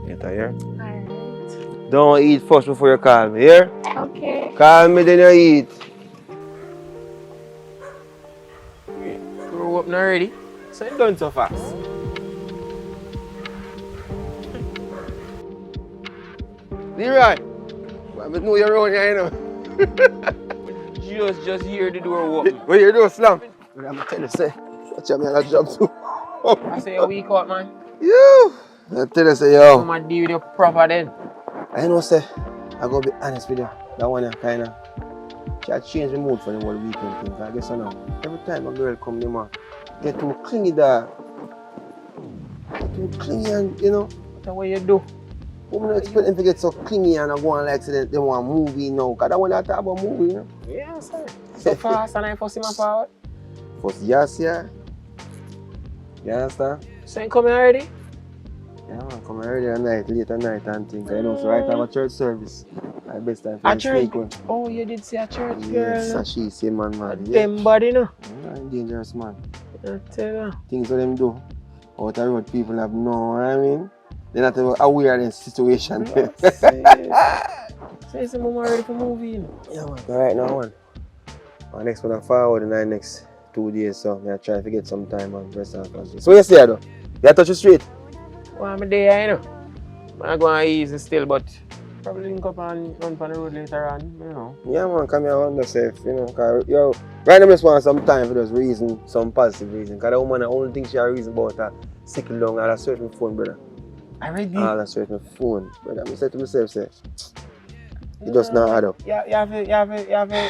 You tired? Alright. Don't eat first before you call me, yeah? Okay. Call me, then you eat. Grow up now already. So you done so fast. Leroy. I know you're around here, you know. Just hear the door open. What you do, slam? I'm gonna tell you, say, watch out, me on a job too. I say a week out, man. You. I tell you, say, yo. I'm gonna deal with you proper then. I know, say, I gotta be honest with you. That one, kind of, I change the mood for the whole weekend thing. I guess I know. Every time a girl come, they man, get too clingy, dog. Too clingy, and you know. That's what you do. Women don't expect them to get so clingy and go on like say they want a movie now. Because that one I talk about movie, you know. Yeah, sir. So fast and I force him forward. First, yes, yeah. You understand? So you coming already? Yeah, man, come early at night, late at night and think. I know, so right time a church service. I best time for A the church? sneak one. Oh, you did see a church girl? Yes, and she say man. Them body, no? Yeah, dangerous man. I tell you. Things what them do. Out the road people have no, I mean. They're not aware of the situation. Say some more ready for movie, you know? Yeah, man. Right now, man. Our next one I forward in the next 2 days, so I'm trying to get some time on rest of the So what you say, though? You touch the street? Well, I'm there, you know. I'm going easy still, but probably link up and run on the road later on, you know. Yeah, man, come here on the safe, you know. Cause, yo, right now, I just want some time for those reason, some positive reason. Because the woman, the only thing she has reason about her, sickle down, and I search my phone, brother. Already? All I search my phone, brother. I said to myself, say, it does not add up. You have to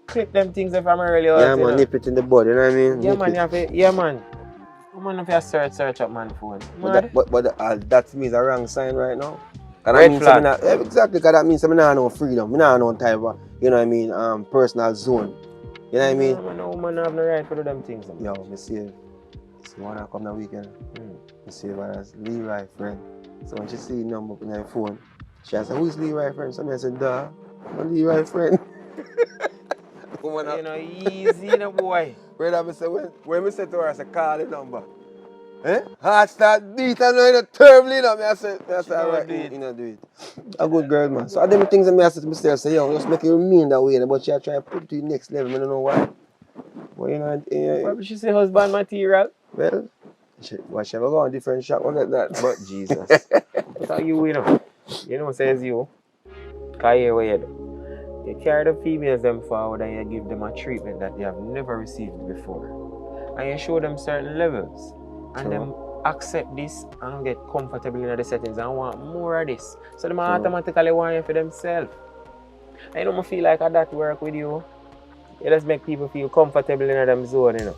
clip them things if I'm early out, Yeah, you man, know? nip it in the bud, you know what I mean? Yeah, Nip man, it. you have to, yeah, man. Man, if you search up man phone. But that means a wrong sign right now. Red flag. Exactly, because that means I don't have no freedom. I don't have no type of, you know what I mean, personal zone. You know what I mean? Yeah, no woman have no right to do them things. Yo, me see one come the weekend. Me see one as Leroy friend. So when she see the number up in her phone, she asked, who is Leroy friend? So I said, duh, I'm Leroy friend. You know, easy, no boy. Brother, I say, when I said to her, I said, call the number. Eh? Heart start beat and you know, terribly, you know. I said, alright, you know, do it. A good girl, man. So, I them things that I said to myself, say, yo, just make it remain that way, but she try to put it to the next level, I don't know why. But, you know, Probably she say husband material. Well, she ever go on different shop, we'll get that. But Jesus. That's how you know. You know, says you. Because here what you do. You carry the females them forward and you give them a treatment that they have never received before. And you show them certain levels. And them accept this and get comfortable in the settings and want more of this. So they automatically want you for themselves. I don't feel like that work with you. You just make people feel comfortable in them zone, you know.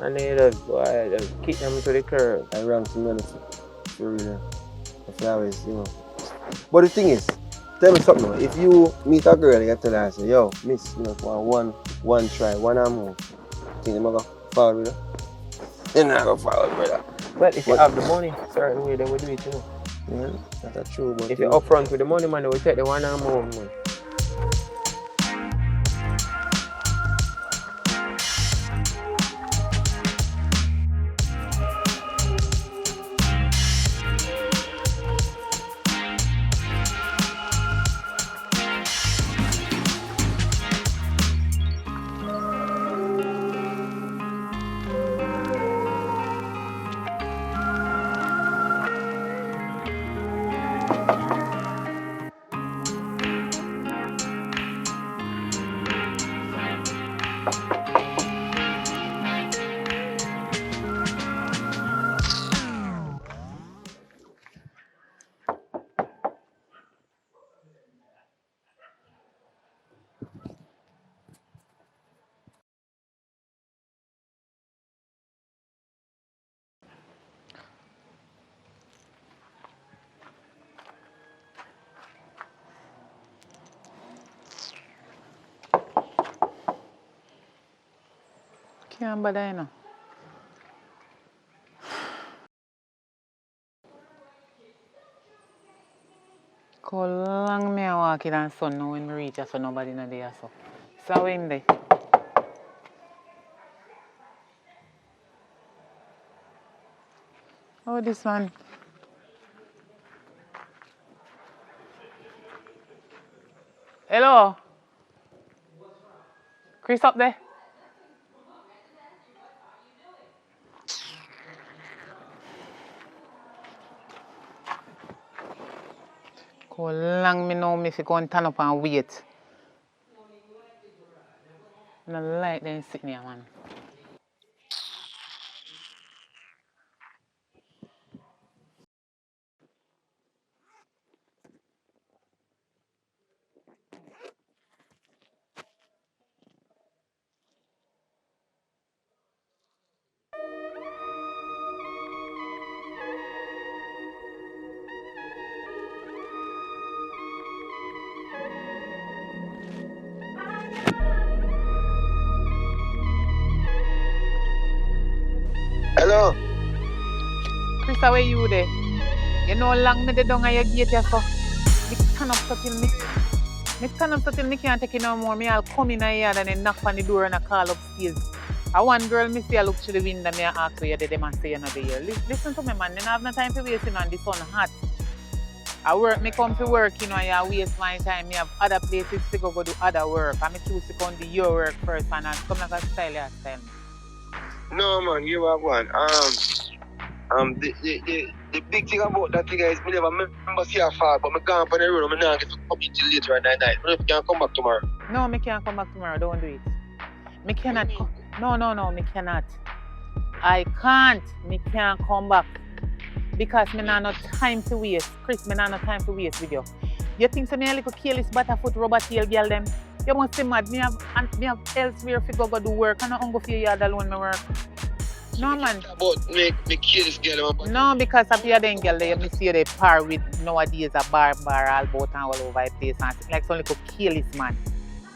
And then you just kick them to the curb. I ran to medicine. For real. That's always, you know. But the thing is, tell me something. If you meet a girl, you tell her, say, yo, miss, you know, for one try, one and more. Think you're going to follow with her? You're not going to follow, brother. Well, if you have the money, certain way they will do it, you know. Yeah, that's true. But if you're upfront with the money, man, they will take the one and more, man. Can't bother, you know. How long me I walk in and sun now when me reach so nobody no there so. So where him there? Oh this one. Hello? Chris up there? How long me know me fi go and turn up and wait? I don't like them sitting here, man. Hello? Chris, where you there? You know how long me dey down at your gate here so? Me turn up so till me can't take it no more. Me I'll come in here and then knock on the door and I call upstairs. I one girl me see I look through the window me I ask where you there and say you're not there. Listen to me man, you don't have no time to waste on the sun hot. Me come to work, you know, I waste my time. Me have other places to go do other work. I me choose to come do your work first and I come like a style me. No man, you have one. The big thing about that thing is me never remember see her fall, but me gone on the road and me not get to come in till later at night. I don't know if you can come back tomorrow. No, me can't come back tomorrow. Don't do it. Me cannot come. No, me cannot. I can't. Me can't come back. Because me not no time to waste. Chris, me not no time to waste with you. You think so me a little careless butterfoot rubber tail girl them? You must be mad. Me have elsewhere to go do work. I don't go for your yard alone me work. No man. About me careless girl. No, because of your then girl they me see they par with nowadays a bar all about and all over the place and like some little careless man.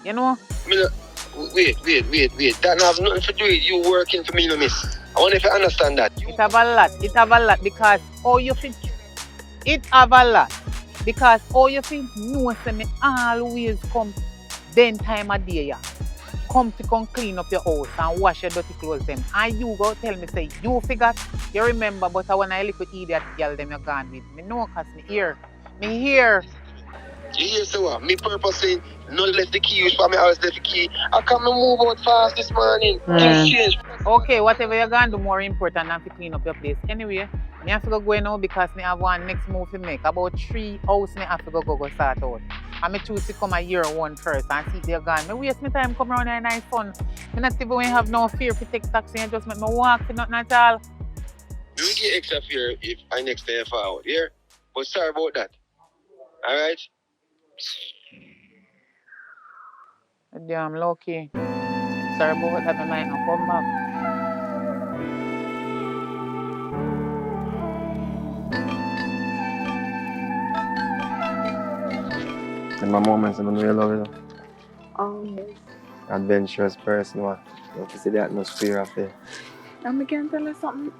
You know? Wait. That have nothing to do with you working for me, no miss. I wonder if you understand that. It have a lot because all you think it have a lot. Because all you think know say me always come then time of day yeah. Come clean up your house and wash your dirty clothes them. And you go tell me say you forgot. You remember but when I little idiot girl them you gone with. Me know cause me here. You hear so what? Me purposely not left the key, which for me always left the key. I come and move out fast this morning. Things change. Okay, whatever you're gonna do more important than to clean up your place. Anyway, me have to go now because me have one next move to make. About 3 houses me have to go start out. And me choose to come a year one first and see if they're gone. Me waste my time come around here and nice fun. Me not even have no fear to take taxi and just make me walk for nothing at all. You will get extra fear if I next day fall out here. But sorry about that. Alright? Damn lucky. Sorry about that, I might not come back. In my moments, I really love it. Oh, yes. Adventurous person, what? You have to see the atmosphere of it. And I can tell you something.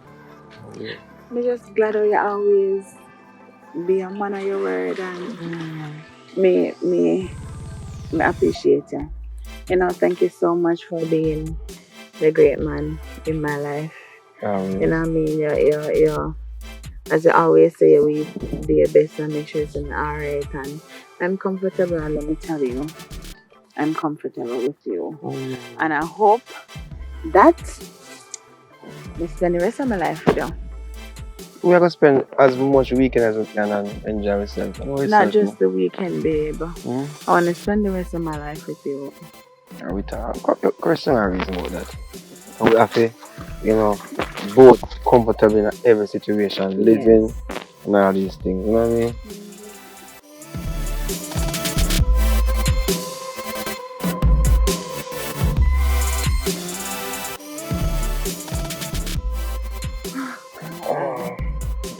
Yeah. I'm just glad how you always be a man of your word and me appreciate you. You know, thank you so much for being the great man in my life. You know what I mean? You're as you always say, we do your best and make sure it's alright. And I'm comfortable, and let me tell you, I'm comfortable with you. And I hope that I spend the rest of my life with you. We're going to spend as much weekend as we can and enjoy ourselves. Not just the weekend, babe. I want to spend the rest of my life with you. Are we talking? Question or reason about that? And we have to, you know, both comfortable in every situation, living and all these things. You know what I mean?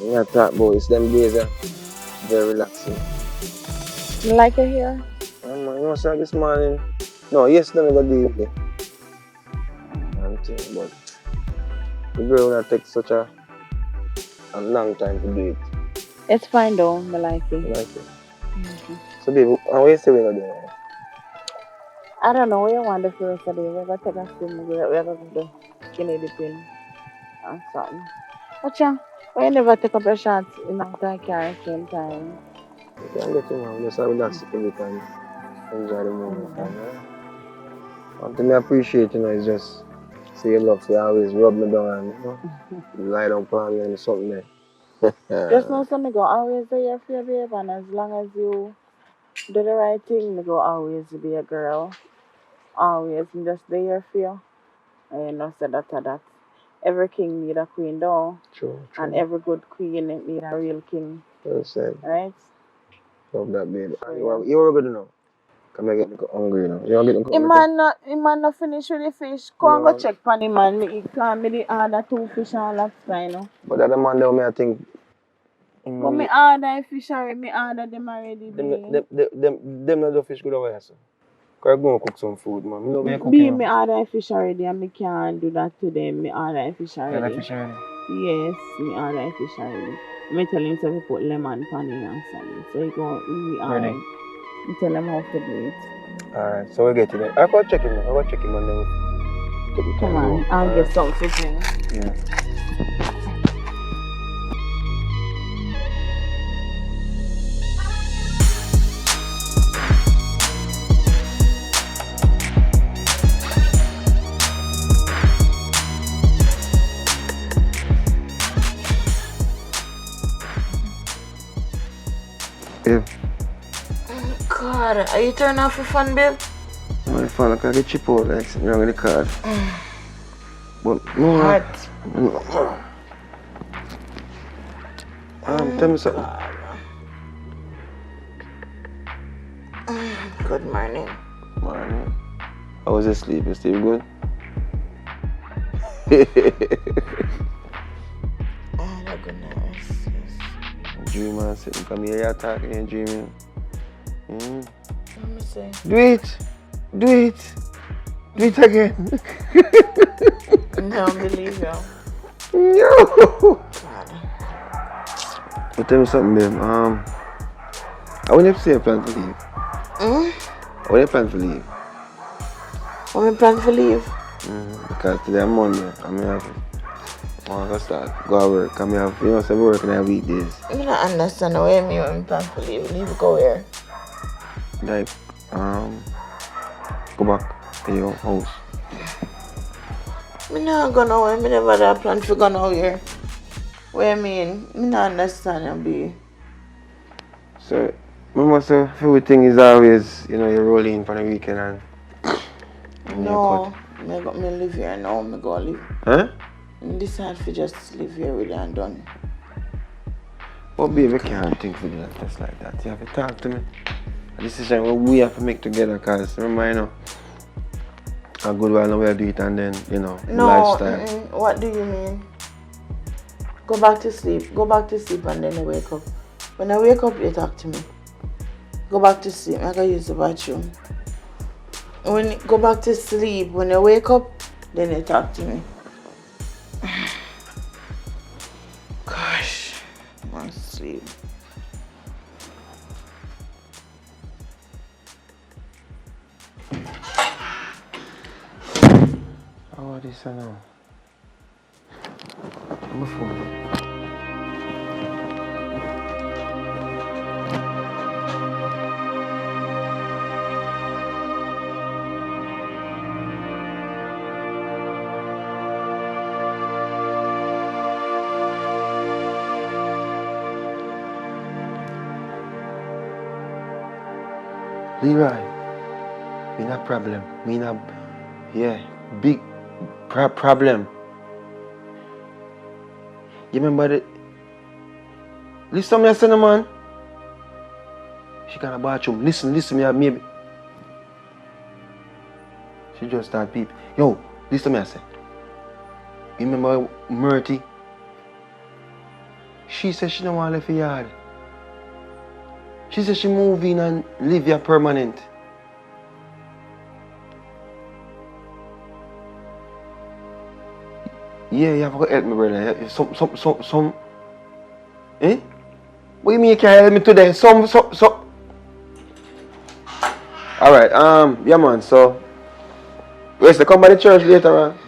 Yeah, talk about it's them days are very relaxing. You like it here? You know, so this morning, no, yesterday I got do it. But the girl will take such a long time to do it. It's fine though, I like it. You like it? So baby, how you say we're gonna do? I don't know what you want the first day. We're gonna take a swim, we're gonna go to the skinny dipping or something. But yeah, we never take up a shot in after car same time. You can get him on, just relax every time. Enjoy the moment. One thing I appreciate, is just see your love, so you always rub me down and you lie down on me and something there. Just know something, go always be here for you, babe, and as long as you do the right thing, me go always be a girl. Always, me just there for you. And you know, say that. Every king need a queen, though. True. And every good queen need a real king. Well said. Right? Love that, baby. You were good enough. Come and get me hungry now. You want to get me He not finish with the fish. Go and go check on him, man. He can't be the order 2 fish and lobster, you know. But that man there, I think. But me order fish already, me order them already. Them not the fish good over here, so. Cause I'm going to cook some food, man. Me order fish already and me can't do that to them. Me order fish already. fish already? Yes, me order fish already. Me tell him to put lemon pan in and something. So he go, me order. Me tell him how to do it. Alright, so we get to that. I'll go check him now. I'll go check him and then take it. Come on, I'll get some to drink. Yeah. God, are you turning off for fun, babe? My phone, I can get chip out, like sitting wrong in the car. But no. Hot. Tell me something. Good morning. Morning. How was your sleep? You sleep good? Oh, that's good nice. Dreaming, sitting, come here, you're talking and dreaming. Let me see. Do it. Do it. Do it again. I don't believe you. No. But tell me something, babe. I want you to say a plan to leave. I want you plan to leave. What me plan to leave? Because today I'm Monday. I'm here. I'm going to start. Go to work. I'm here. You know, so I'm working on weekdays. I don't understand what you mean when me plan to leave. Leave go where? Like, go back to your house. Me not go nowhere. Me never had a plan to go nowhere. What you mean? Me not understand you, B. So, remember, so everything is always, you roll in for the weekend and no, me live here now. Me go live. Huh? Me decide to just live here with you and done. But baby, can't think for that just like that. You have to talk to me. A decision what we have to make together, because remember, a good while now we'll do it and then, No, lifestyle. What do you mean? Go back to sleep. Go back to sleep and then I wake up. When I wake up, you talk to me. Go back to sleep. I gotta use the bathroom. When you go back to sleep, when I wake up, then you talk to me. Gosh, I want to sleep. Oh, this I know. I'm a phone. Leroy, me not problem. Me not, big problem. You remember that? Listen to me, I said, man. She got a bathroom. Listen, me, maybe. She just start peep. Yo, listen to me, I said. You remember Murty? She said she don't want to leave the yard. She said she move in and live here permanent. Yeah, you have to help me, brother. Some. Eh? What do you mean you can't help me today? Yeah, man. So, where's the come by the church later on?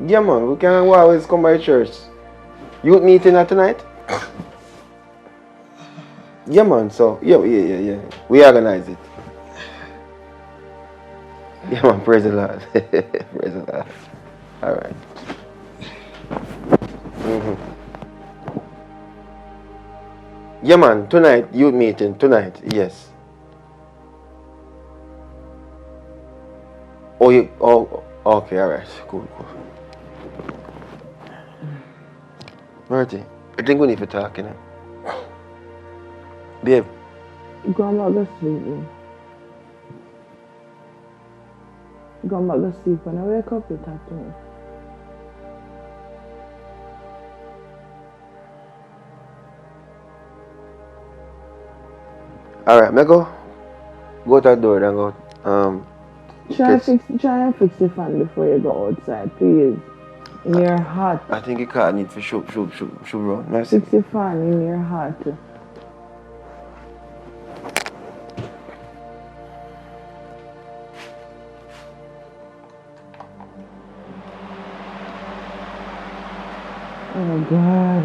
Yeah, man. We can always come by the church. Youth meeting tonight? Yeah, man. So, yeah. We organize it. Yeah, man. Praise the Lord. Praise the Lord. All right. Yeah, man. Tonight, youth meeting. Tonight, yes. Okay. All right. Cool. Marty, I think we need to talk, you know. Babe. Go back to sleep. Go back to sleep. When I wake up, you talk to me. Alright, me go to the door and go. Try and fix the fan before you go outside, please. In your heart. I think you can't need to shoot bro. Fix the fan in your heart. Oh God.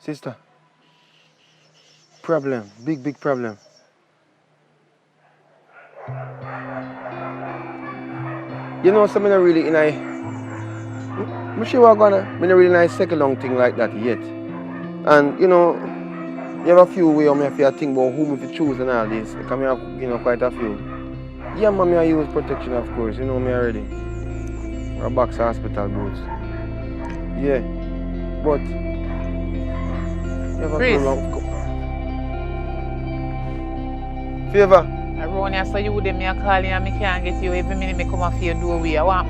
Sister. Problem. Big problem. You know, something really in I'm sure we're gonna not really nice second long thing like that yet. And you know, you have a few ways I have to think about whom to choose and all this. Because I have, you know, quite a few. Yeah, man, I use protection, of course. You know me already. A box of hospital boots. Yeah. But you have a few long. Favor. I run here so you would me call you and me can't get you every minute me come off your doorway. I want.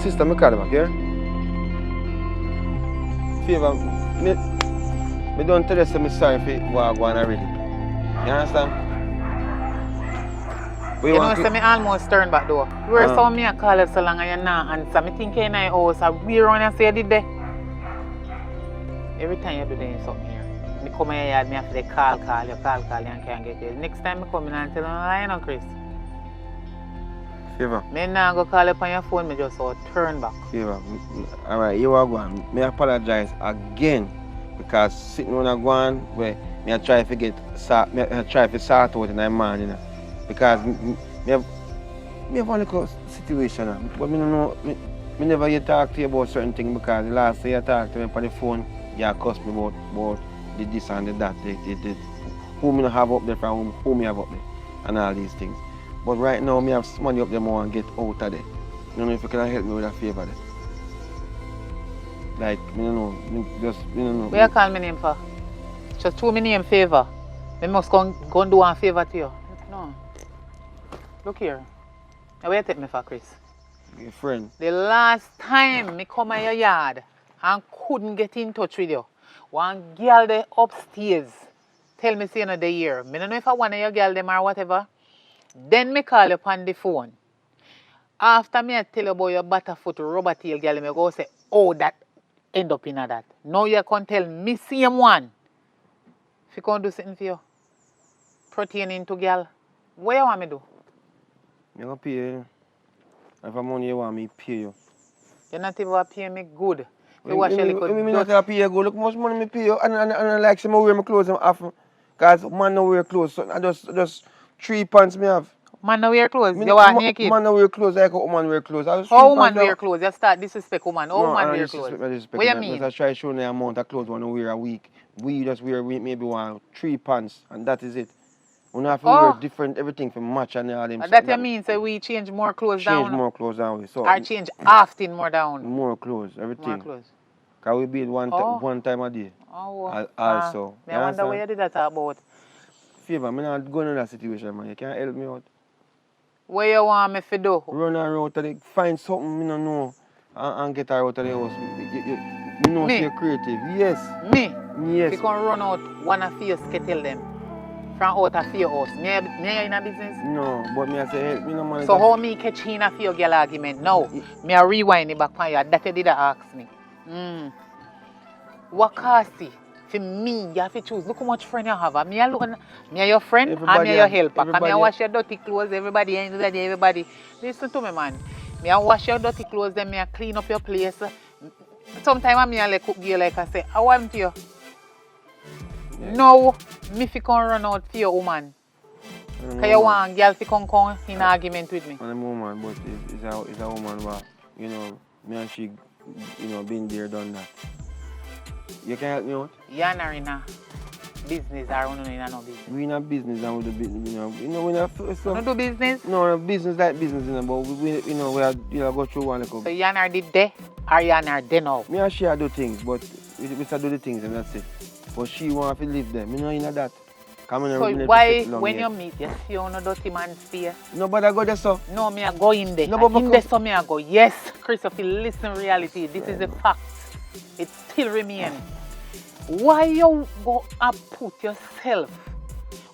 Sister, me call back, yeah? Favor, me don't tell you so I'm sorry for what I want already. You understand? You know, so me almost turn back door. You were so me a call you so long and you not answer. Me think in my house, I we run and say you did that. Every time you do that something here. Me come here yard, me have to call you and can't get you. Next time I come in and tell you, I know, Chris. Favor. Me now go call you on your phone, me just turn back. Favor. Alright, you are going. Me apologize again because sitting on a one where me try to sort out in my mind, you know. Because me have one little situation, but me don't know. Me never yet talk to you about certain things because the last time you talked to me on the phone, you cussed me about the this and the that, who me have up there from who me have up there, and all these things. But right now, me have money up there more and get out of there. I don't know if you can help me with a favor there. Like, I don't know, Where you call my name for? Just throw my name favor. Me must go and do a favor to you. No. Look here. Now where you take me for, Chris? Your friend. The last time me come in your yard and couldn't get in touch with you, one girl there upstairs tell me say another year. Me don't know if I want your girl them or whatever. Then me call you on the phone. After me I tell you about your butterfoot rubber tail girl, me go say, oh, that end up in that. Now you can tell me same one. If you can do something for you, pertaining to girl, what you want me do? I'm going to pay you. If I'm money you want me, pay you. You're not even pay me good. You watch your little... I'm not pay you good. Look how much money I pay you. And I like some wear my clothes often. Because man don't wear clothes. So I just 3 pants me have. Man don't wear clothes? You want naked? Man don't wear clothes like a woman wear clothes. How woman wear clothes? You start disrespect woman. How woman wear clothes? What you mean? I try to show the amount of clothes I want to wear a week. We just wear maybe 3 pants and that is it. We have to Oh. wear different everything for match and all them. That you mean so we change more clothes change down? more clothes down. So Or change often more down? more clothes, everything. More clothes. Cause we beat Oh. one time a day. Oh, Also. I wonder where you did that about. Favor, I'm not going in that situation, man. You can't help me out. What you want me to do? Run her out of the, find something me don't know and get her out of the house. You know Me? you're creative. Yes. Me? Yes. You can run out one of your kettle them from out of your house. Me in a business? No, but me I say help me no man. So how me catch in a your girl argument now? Me a rewind it back on you. That you did ask me. What cost it? For me, you have to choose. Look how much friend you have. Me a your friend and me a your helper. Because me a wash your dirty clothes, everybody. Listen to me, man. Me a wash your dirty clothes, then me a clean up your place. Sometimes me a like cook girl like I say, I want you. No, me fi come run out for your woman. Because you want girl to come in argument with me. I'm a woman, but it's a woman but you know, me and she, you know, been there, done that. You can help me out? You're not in a business or no in no business. We in a business and we do business, you know, we not so. You do business? No, business like business, you know, but we you know, we are, you know, go through one like. So you're not did there or you're not there now? Me and she do things, but we start do the things and that's it. But she want to live there. Me know in that. So why when you meet you see on a dirty man stay? No, but I go there so. No, me I go in there. No, but in there so me I go. Yes, Christopher, listen reality. This is a fact. It still remains. Why you go and put yourself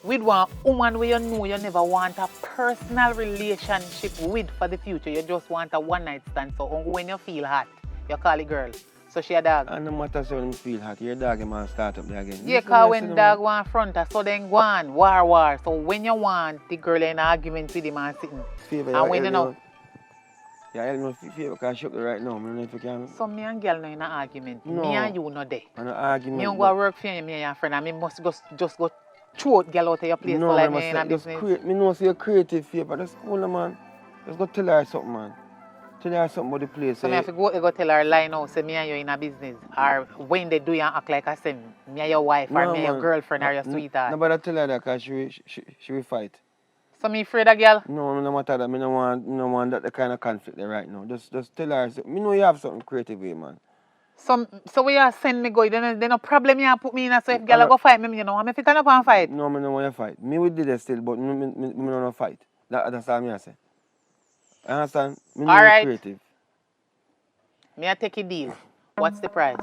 with one woman where you know you never want a personal relationship with for the future? You just want a one night stand. So when you feel hot, you call it girl. So she a dog. And no matter so when you feel hot, your dog man start up there again. Yeah, because when dog want front her, so then go on, war. So when you want the girl in an argument with him and sitting. Favor, and when you know. Yeah, I don't know if you can show me right now. I don't know if you can. So me and girl no in an argument. No. Me and you no there. An argument. Me don't go work for you, me and your friend, and me must just go throw girl out of your place no, for like me in a business. Me know say you're creative, Favor. Just hold her, man. Just go tell her something, man. Tell her something about the place. So me have to go tell her lie now, say me and you in a business. Or when they do you act like I say me and your wife or me and your girlfriend or your sweetheart. No, but I tell her that because she will fight. So me afraid of girl? No, no matter that. Me no want that kind of conflict there right now. Just tell her. Me know you have something creative with man. So when you send me go, then no problem you put me in. So if girl go fight me, you know, I'm if you turn up and fight. No, me no want you fight. Me will do that still, but me no want fight. That's all me say. Understand? Me All right. Creative. Me I take a deal. What's the price?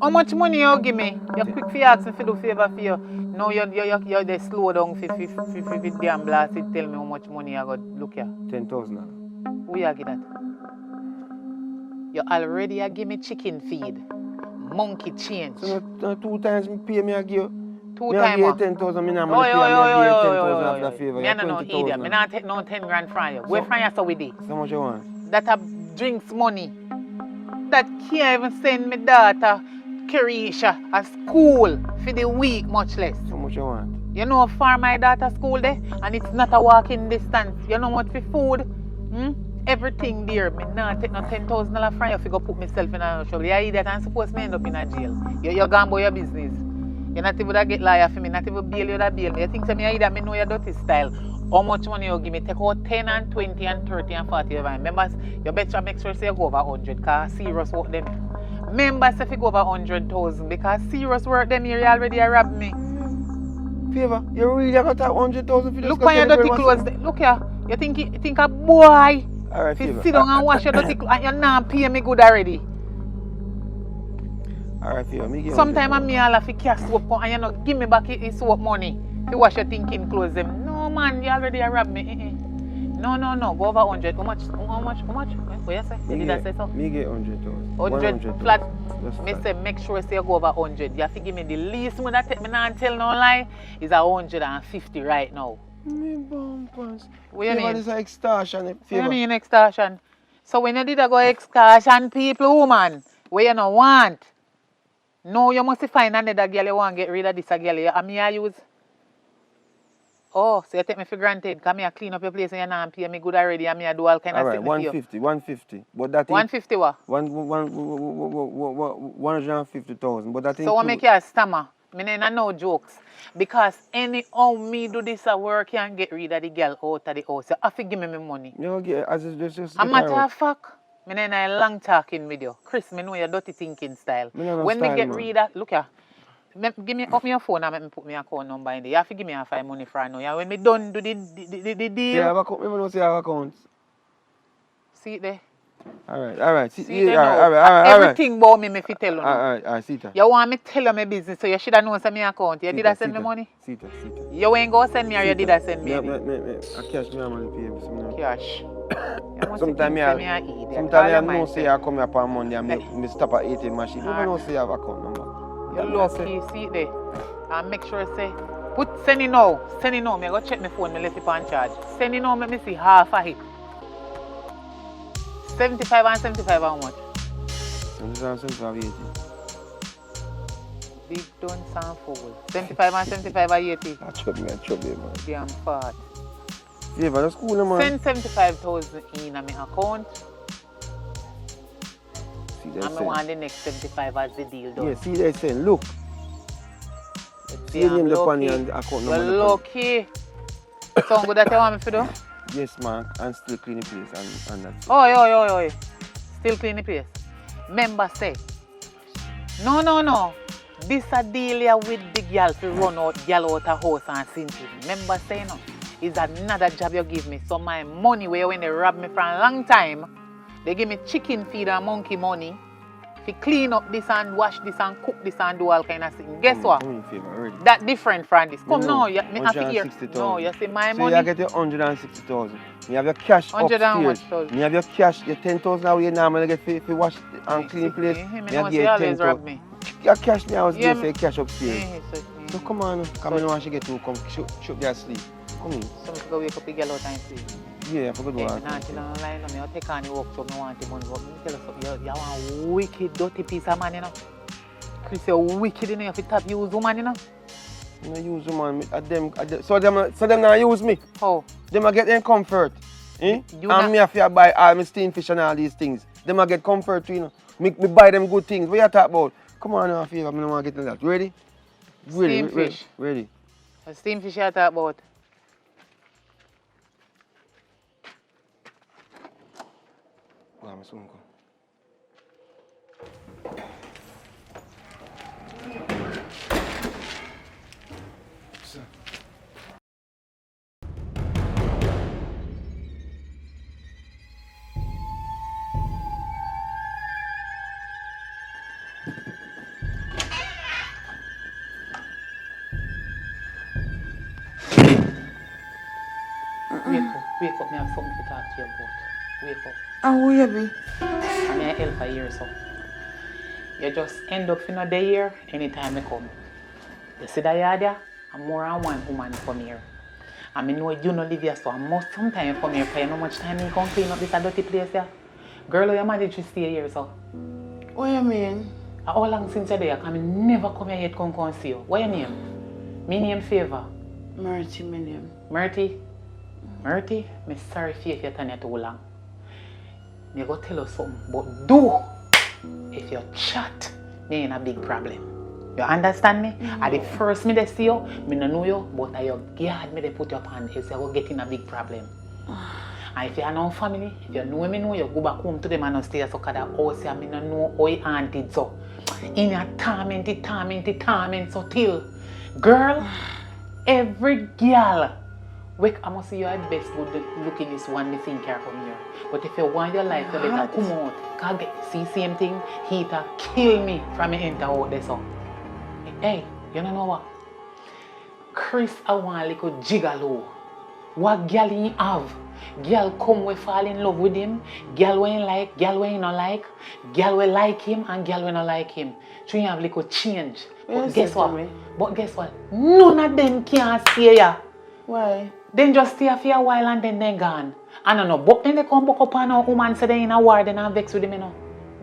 How much money you give me? You're quick for ask me to do favor for you. No, you're they slow down for damn blast it. Tell me how much money I got. Look here. 10,000. Who you give that? You already give me chicken feed. Monkey change. So no 2 times me pay me I give you. 2 me times. Me 10,000. Me not pay me 10,000 after favor. Me no idiot. Me not take no 10 grand from you. Where from you so with it? So much you want? That a drinks money. That can't even send me daughter Kirisha a school for the week, much less. So much you want? You know how far my daughter school there? And it's not a walking distance. You know what for food? Everything there. Me not take no $10,000 from you if you go put myself in a trouble. You idiot and suppose me end up in a jail. You're gone about your business. You're not even to get liar for me, not even bail you that bail me. You think to me idiot, me know your dirty style. How much money you give me? Take out 10 and 20 and 30 and 40. Remember, you better make sure you go over 100 because serious work them. Remember, if you go over 100,000 because serious work them here, you already robbed me. Favor, you really got that 100,000 for this? Look on your dirty clothes. Look here. You think a boy Alright, if you sit down and wash your dirty clothes and you're not paying me good already. Alright, Favor, me give sometimes me all have to cash soap and you know give me back his soap money to wash your thinking clothes them. No man, you already robbed me. No. Go over 100. How much? What you say? Did I say so? Me get 100,000. 100 flat. Me say make sure you go over 100. You have to give me the least money that take me not tell no lie is 150 right now. Me bumpers. What you mean? This is extortion. What you mean extortion? So when you did go extortion people, woman, where you no want? No, you must find another girl you want to get rid of this girl. And me I use. Oh, so you take me for granted. Come here, clean up your place and you not pay me good already and me I do all kind of things. Alright, 150. But that is 150 what? 150,000. But that so what make you a stammer? Me nah no jokes. Because anyhow me do this at work and get rid of the girl out of the house. You have to give me my money. You get as it's just A matter of fact, me nah long talking with you. Chris, me know your dirty thinking style. When me get rid of, look here. Give me up your phone and let me put my account number in there. You have to give me a 5 money for now. Yeah, when me done do the deal. See, I have account. Me don't see I have accounts. See it there. Alright. See it alright. Everything about me fi tell you. Alright, see it. You want me tell you my business, so you should have known some my account. You did I send me money? See it. You ain't go send me or you did I send me? I cash me money pay me some. Cash. Sometimes I know say I come here on Monday and me stop at ATM machine. You don't say I have account number. You lucky, see it there. And make sure say, send it now. Me go check my phone, me left it on charge. Send it now, let me see half of it. 75 and 75 how much? 75 80. Big don't sound fool. 75 and 75 are 80. I trouble man. Damn fat. Yeah, but that's cool, man. Send 75,000 in my account. See, and I want the next 75 as the deal done. Yeah, see they saying, look. See your name upon your account number. You're lucky. Sound good that you want me to do? Yes, man, and still clean the place and that's it. Oh. Still clean the place. Remember say, no. This a deal here with the girl to run out the house and simply. Remember say no. It's another job you give me. So my money where when they rob me for a long time, they give me chicken feed and monkey money. To clean up this and wash this and cook this and do all kind of things. Guess what? That different from this. Come no, you have to hear. No, you see my money. So you get your 160,000. You have your cash upstairs. You have your cash, your 10,000 away now. I'm going to get to wash and clean place. You have to always rob me. Your cash now is there, say cash upstairs. So come on, come in once you get to come shoot their sleep. Come in. So I'm going to wake up the girl out and sleep. Yeah, I forgot what I'm line. I take on the workshop, I want the money. But let me tell you something, you want a wicked, dirty piece of man, you know. Chris, you're wicked, you know, if you tap use woman, you know. You know, use woman, so them not use me. How? Them get them comfort. And me have to buy all my steam fish and all these things. Them get comfort, you know. Me buy them good things. What you talk about? Come on, now, favor, I don't want to get that. Ready? Steam fish. Ready. A steam fish you talk about? Vamos, soon come. Wake up, me have something to talk to you about. Wake up. Oh, you be? I'm a helper here, so. You just end up in a day here anytime I come. You see that yard there? I'm more than one woman come here. And I know you don't live here, so I must sometimes come here because you know how much time you can clean up this dirty place here. Girl, you managed to stay here, so. What you mean? How long since you're there? Because I never come here yet come see you. What your name? My name Favor. Murty, my name. Murty? Murty, I'm sorry for you if you're turning too long. I'm going to tell you something, but do if you chat, me in a big problem. You understand me? At the first me they see you, me don't know you, but at your guard me they put you up on is you get in a big problem. And if you are no family, if you know, you go back home to them and stay so that house and me don't know how you auntie so. In your torment so till. Girl, every girl I must see you at best good looking this one me think you come here. But if you want your life to better come out, can't get see same thing, heater kill me from me enter out there so. Hey, you don't know what? Chris I want like a gigolo. What girl he have? Girl come we fall in love with him, girl we like, girl we not like, girl we like him and girl we not like him. So you have like a change. But guess what? None of them can stay ya. Why? Then just stay for a while and then they gone. I don't know, but then they come back up on a woman say they in a war, then I vex with them, you know.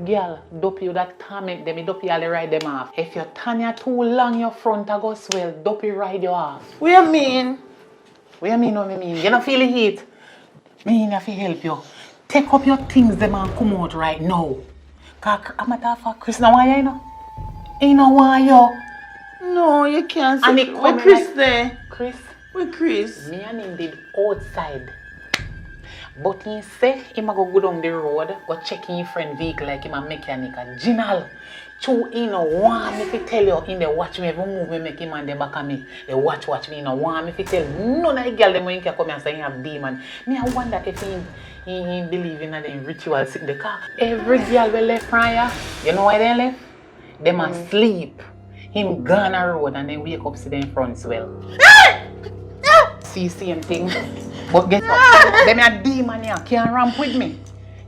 Girl, dope you that torment them, dope you all ride them off. If you turn you too long, your front a go swell, dope you ride you off. What you mean? What you mean what I mean? You don't feel the heat? Me have to help you. Take up your things them and come out right now. Cause I'm a matter of fact, Chris, now why you know? He know why you. No, you can't And say it where come Chris like, there. Chris? Where Chris? Me and him did outside. But he say he ma go down the road, go check his friend vehicle like him a mechanic and Ginal. True, he no want me to tell you in the watch me every move me make him and the back of me. They watch me, he no want me to tell none of the girl them when he can come and say he have demon. Me I wonder if he believe in them rituals in the car. Every girl will left from here. You know why they left? Them a sleep. Him gone a road and then wake up see them front swell. See same thing. But guess what? Them a demon here can't ramp with me.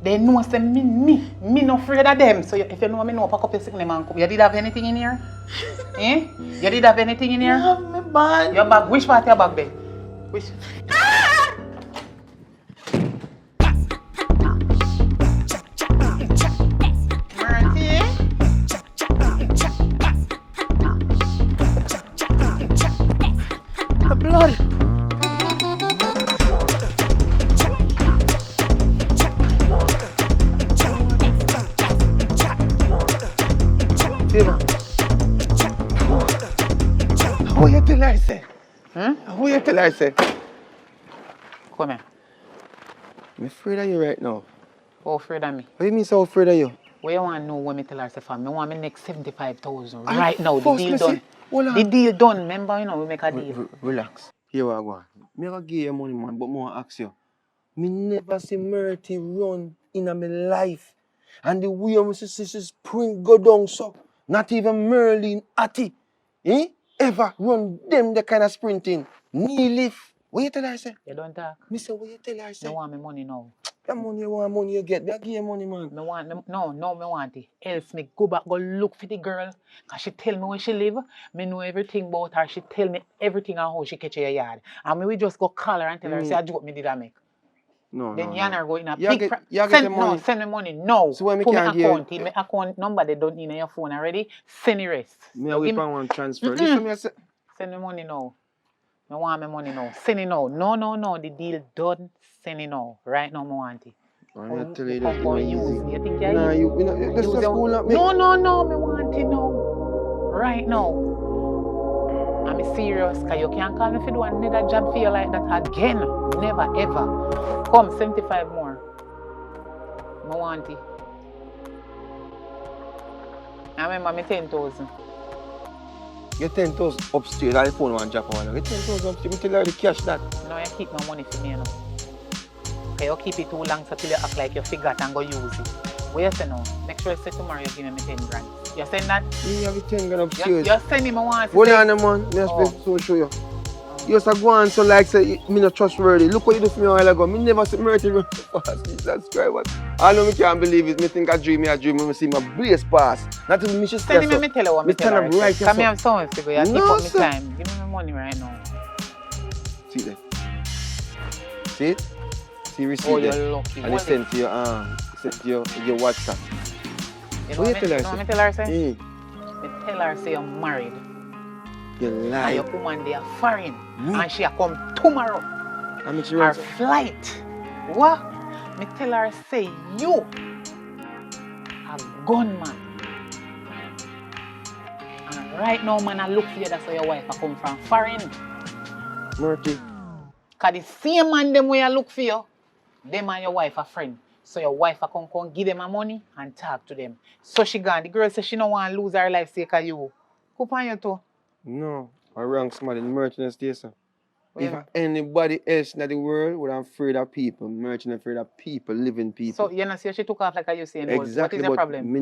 They know say me no afraid of them. So if you know me know pack up your sick name and come. You did have anything in here? Eh? You did have anything in here? You have my bag. Your bag? Which part of your bag there? Which? Blood. Who you tell her say? Who you tell her say? Come here. I'm afraid of you right now. How afraid of me? What do you mean so afraid of you? What you want to know when me tell her say for me? I want me next 75,000 right now. The deal Missy, done. The deal done. Remember, you know, we make a deal. Relax. Here what I go. Me gonna give you money, man, but me want to ask you. Me never see Murty run in my life. And the way I see spring go down so, not even Merlin Atty, ever run them the kind of sprinting. Knee lift. What you tell her say? You don't talk. Me say what you tell her say? Me want me money now. That money you want, money you get. Me give you money, man. Me want it. Else me go back, go look for the girl. Cause she tell me where she live. Me know everything about her. She tell me everything on how she catch your yard. And me we just go call her and tell her, say a joke me did I make. No, Then no, Yana go in a You big... get the money. No, send me money now. So when me put me can't give account in. My account number they don't in your phone already. Send the rest. Me I wait for one transfer. Listen me I say. Send me money now. I want my money now. Send it now. No. The deal done. Send it now. Right now, I want it. I'm gonna tell you Come that for it's use easy. me. You think Nah, you let's just cool up me. No. I want it now. Right now. I'm serious. Because you can't call me if you do another job for you like that again. Never, ever. Come, 75 more. I want it. I remember me 10,000. Get 10,000 upstairs. I phone one drop one. Get 10,000 upstairs. Me tell her to cash that. No, you keep my money for me, you know. Okay, you keep it too long so till you act like you forgot and go use it. What you say now? Make sure you say tomorrow you give me 10 grand. You send that? Me have 10 grand upstairs. You send him, I want to Hold say. on, man. Me just so show you. You just go on so like say me not trustworthy. Look what you do for me a while ago. Me never see Murty run fast. Jesus Christ. I know me can't believe it. Me think I dream when me see my brace pass. Not even me should stay. Send me tell you what me tell her. Right Come here, have someone to go. You keep No, up me sir. time. Give me my money right now. See it there. See it? See receipt Oh, you're there. lucky. And it's sent to your your WhatsApp. You know What what you tell her? know what me tell her say? Me tell her say you're married. You lie. And your woman they are foreign. And she a come tomorrow. Her flight. What? Me tell her say you a gunman. And right now man I look for you that's where your wife a come from foreign. Murty. Cause the same man them where I look for you, them and your wife are friend. So your wife a come give them her money and talk to them. So she gone. The girl says she don't want to lose her life sake of you. Who pan you to? No, I wrong somebody in the merchant station. Well, If anybody else in the world would have afraid of people, merchant afraid of people, living people. So you know see she took off like I you saying. Exactly. What is your problem?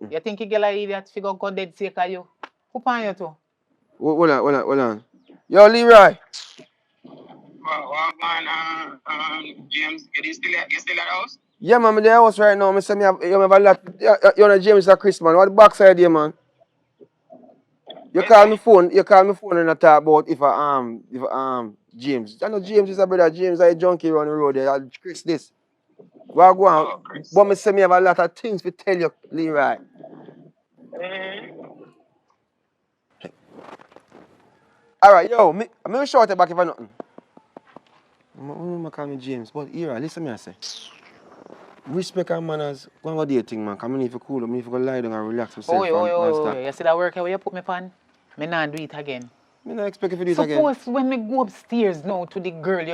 You think you get like idiot figure go dead sake of you? Who pan you to? Hold on. Yo, Leroy. James, you still at the house? Yeah, man, I'm in the house right now. I say you have a lot. You know, James is Chris, man. What the backside here, man? You call me phone and I talk about if James. I know James is a brother. James is a junkie around the road there. Chris this. Go on. But I say me have a lot of things to tell you, Leroy. Alright, yo, me shout it back if I nothing. I'm call me James, but here, listen me I say. Respect and manners. Go and go dating, man. Come in if you cool. I mean, if you go lie down and relax yourself. You see that work where you put me on? Me not do it again. Me not expect if you do it again. Suppose when me go upstairs now to the girl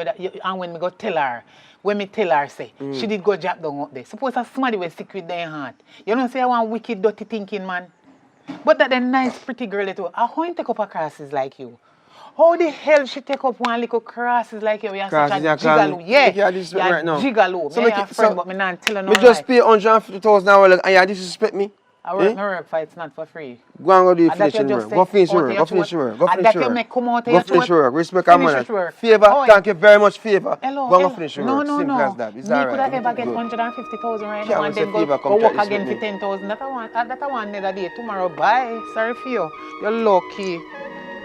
and when me go tell her, when me tell her say, she did go drop down up there. Suppose a somebody was sick with their heart. You don't say I want wicked dirty thinking, man. But that the nice pretty girl that how you take up a crosses like you? How the hell she take up one little crosses like you? You're such a gigolo. Yeah, this right now. Gigolo. So me a friend, but me not tell her no me just pay $150,000 and you disrespect me? I work my work for it's not for free. Go and go do your finishing work. Go finish your work. Go finish your work. Go finish your work. Go finish your work. Respect and manners. Favor. Thank you very much, favor. Hello. Go and finish your work. No. Simple as that. It's all right. You could have ever get 150,000 right now and then go work again for 10,000. That I want another day. Tomorrow, bye. Sorry for you. You're lucky.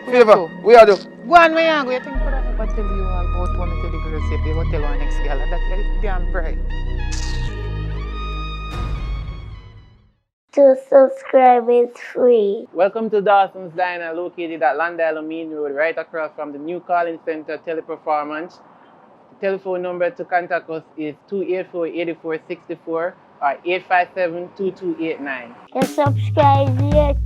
Favor. We are the. Go on, where you go? You think could I ever tell you all about one of the girls if you go tell our next girl? That's damn bright. To subscribe is free. Welcome to Dawson's Diner, located at Landale Mean Road, right across from the new calling center Teleperformance. The telephone number to contact us is 284-8464 or 857-2289. You subscribe yet?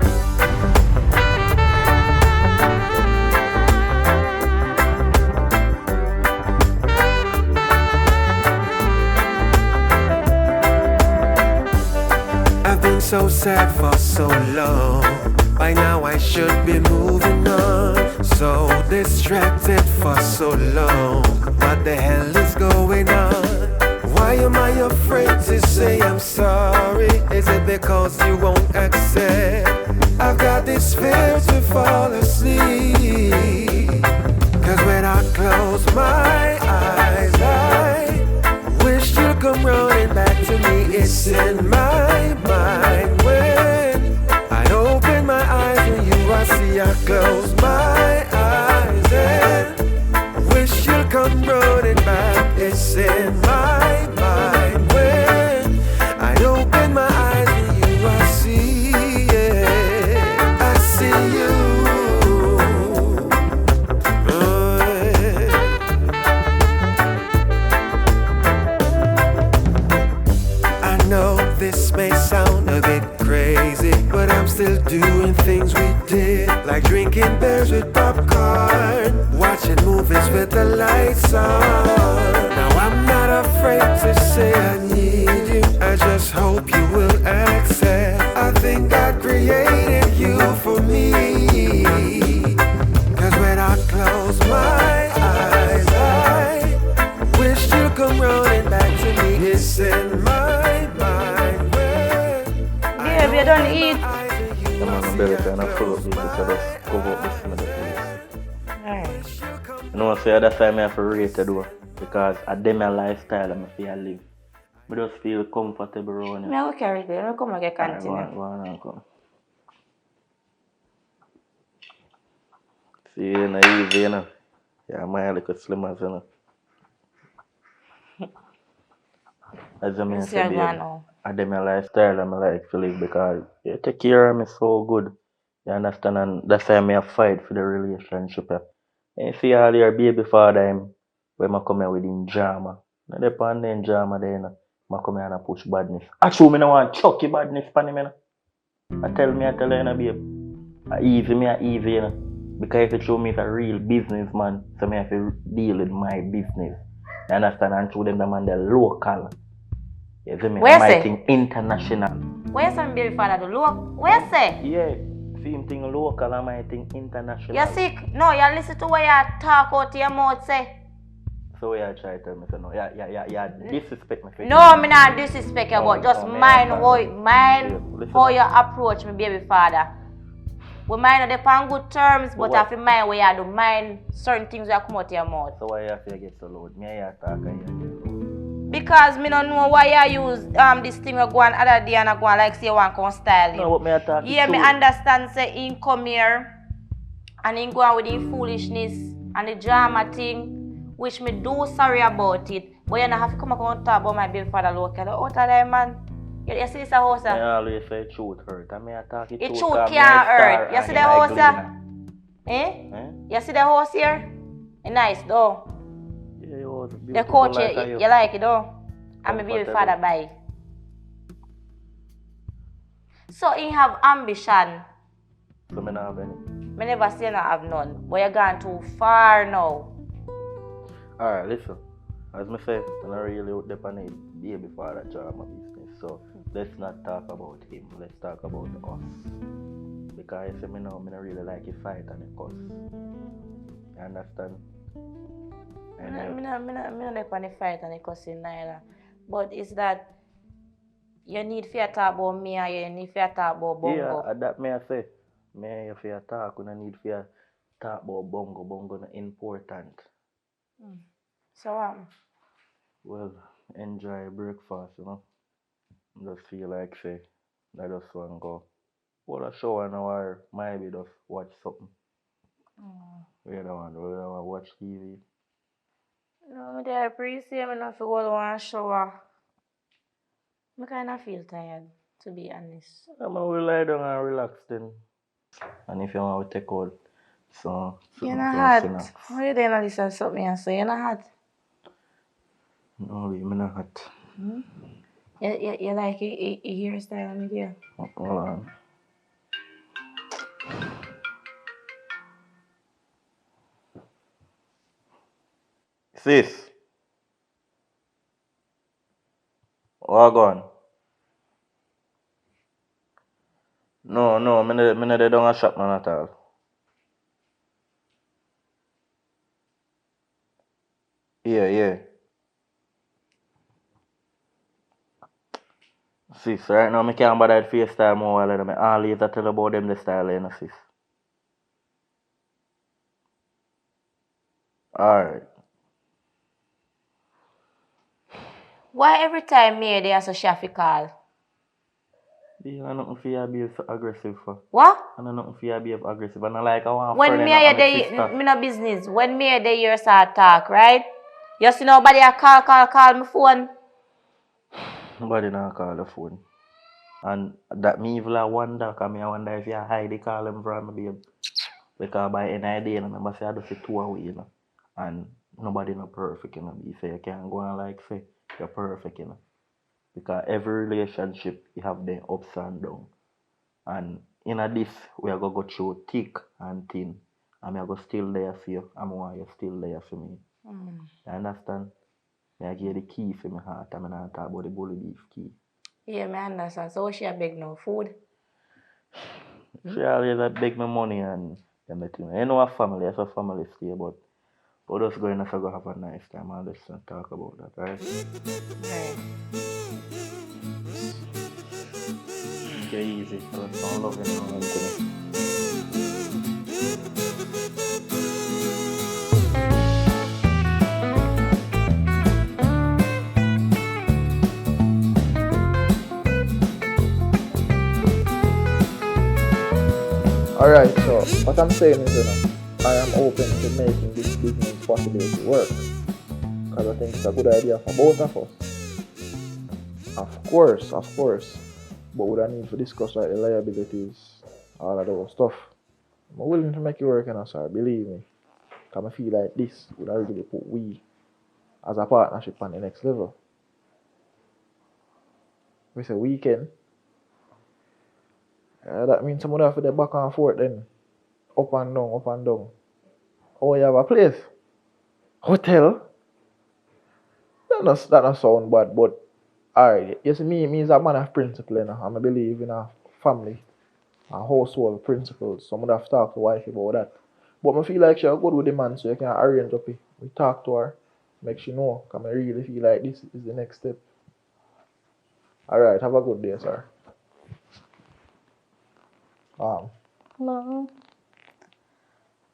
So sad for so long. By now I should be moving on. So distracted for so long. What the hell is going on? Why am I afraid to say I'm sorry? Is it because you won't accept? I've got this fear to fall asleep. Cause when I close my eyes, I wish you'd come running back to me. It's in my mind. When I open my eyes and you I see, I close my eyes and wish you'd come running back. It's in my mind. When I open my eyes and you I see, yeah, I see you. This may sound a bit crazy, but I'm still doing things we did, like drinking beers with popcorn, watching movies with the lights on. Now I'm not afraid to say I need you, I just hope you will accept. I think God created you for me, cause when I close my eyes, I wish you'd come running back to me. It's in my mind. You don't eat. Come on, my belly kind of full of this, so just cover up this middle place. Alright. You know, so that's why I have to rate it though, because I do my lifestyle and I feel live. I just feel comfortable around it. I will carry it. I'll come and get continue. Come. See, you know, easy, you know. Yeah, my little slim as you know. As I mean, I do my lifestyle and I like to live because you take care of me so good. You understand? And that's why I fight for the relationship. And you see all your baby father, when I come here with him drama. Now they pan in drama there, I come here and I push badness. Actually, I don't want chucky badness pan him. I tell you, babe. I easy, you know. Because if you show me it's a real businessman, so I have to deal with my business. You understand? And show them the man, they're local. You see me? Where my say? thing international. Where's some baby father do? Look, where say? Yeah, same thing local and my thing international. You sick? No, you listen to what you talk out your mouth say. So you try to tell me, so no, yeah, disrespect me. No, I'm not disrespect you, but just mind how you approach me baby father. We mind not on good terms, but I feel mind where you do mind certain things that come out your mouth. So why you have to get so loud? Me I talk and you get loud. Because me don't know why you use this thing we go on other day and I go on like say you want to style him. No, but me I talk. Yeah, me understand say he come here and he go on with the foolishness and the drama thing, which me do sorry about it. But you don't have to come and talk about my baby father local. Out of there, man. You see this house? I always say truth hurt. I mean I talk it truth can't hurt. You see the house? You see the house here? It's nice though. Yeah, it was the coach, like you like it though? And my baby Comfortable. father buy. So he have ambition. So me not have any. Me never say I have none. But you're gone too far now. Alright, listen. As me say, I'm not really out there on the baby father drama business. So let's not talk about him. Let's talk about us. Because I say me now, me not really like a fight and a cuss. You understand? I'm not on the fight and the cussing neither. But it's that you need to talk about me and you need to talk about Bongo. Yeah, that may I say. May if you talk, you need to talk about Bongo. Bongo is important. So Well, enjoy breakfast, you know. Just feel like say, I just want to go. Well, a shower now or maybe just watch something. We don't want to watch TV. No, I appreciate me not to go to one shower. I kind of feel tired, to be honest. I'm going to lie down and relax then. And if you want to take out some You're not hot. Why you doing all this and something and say you're not hot? No, I'm not hot. You like your hairstyle, my dear? Hold on. Sis. What on? No, I'm not down a shop none at all. Yeah. Sis, right now I can't bother with FaceTime more while I always tell about them the style, you know, sis. Alright. Why every time me there's a chef call? Yeah, I nothing for you be so aggressive for. What? I know nothing for you be aggressive. And I like I want When me and you me no business. When me and you start talk, right? You see nobody a call my phone. Nobody not call the phone. And that me even I wonder, cause I wonder if you hide the call them from me, babe. Because by any day, I remember say I do it 2 away, you know. And nobody not perfect, you know. You say you can't go and like say you're perfect, you know. Because every relationship you have the ups and downs. And in this we are gonna go through thick and thin. And I go still there for you. I want you still there for me. You understand? I give you the key for my heart. I'm not talk about the bully beef key. Yeah, me understand. So what she a beg no food? She always beg me money and everything. You know a family, that's a family stay, but we're just going to go have a nice time and let's not talk about that, right? Right. Okay, easy. Don't love anyone. Alright, so what I'm saying is, I am open to making this business possibility work. Because I think it's a good idea for both of us. Of course. But would I need to discuss like the liabilities, all of those stuff. I'm willing to make it work, sir, believe me. Because I feel like this would really put we as a partnership on the next level. We say weekend. That means someone have to do back and forth then. Up and down. Oh, you have a place? Hotel? That not sound bad, but alright. You see, me is a man of principle, you know. I believe in a family, a household principles. So I have to talk to wife about that. But I feel like she's good with the man, so you can arrange up it. We talk to her, make she know, because I really feel like this is the next step. Alright, have a good day, sir. No.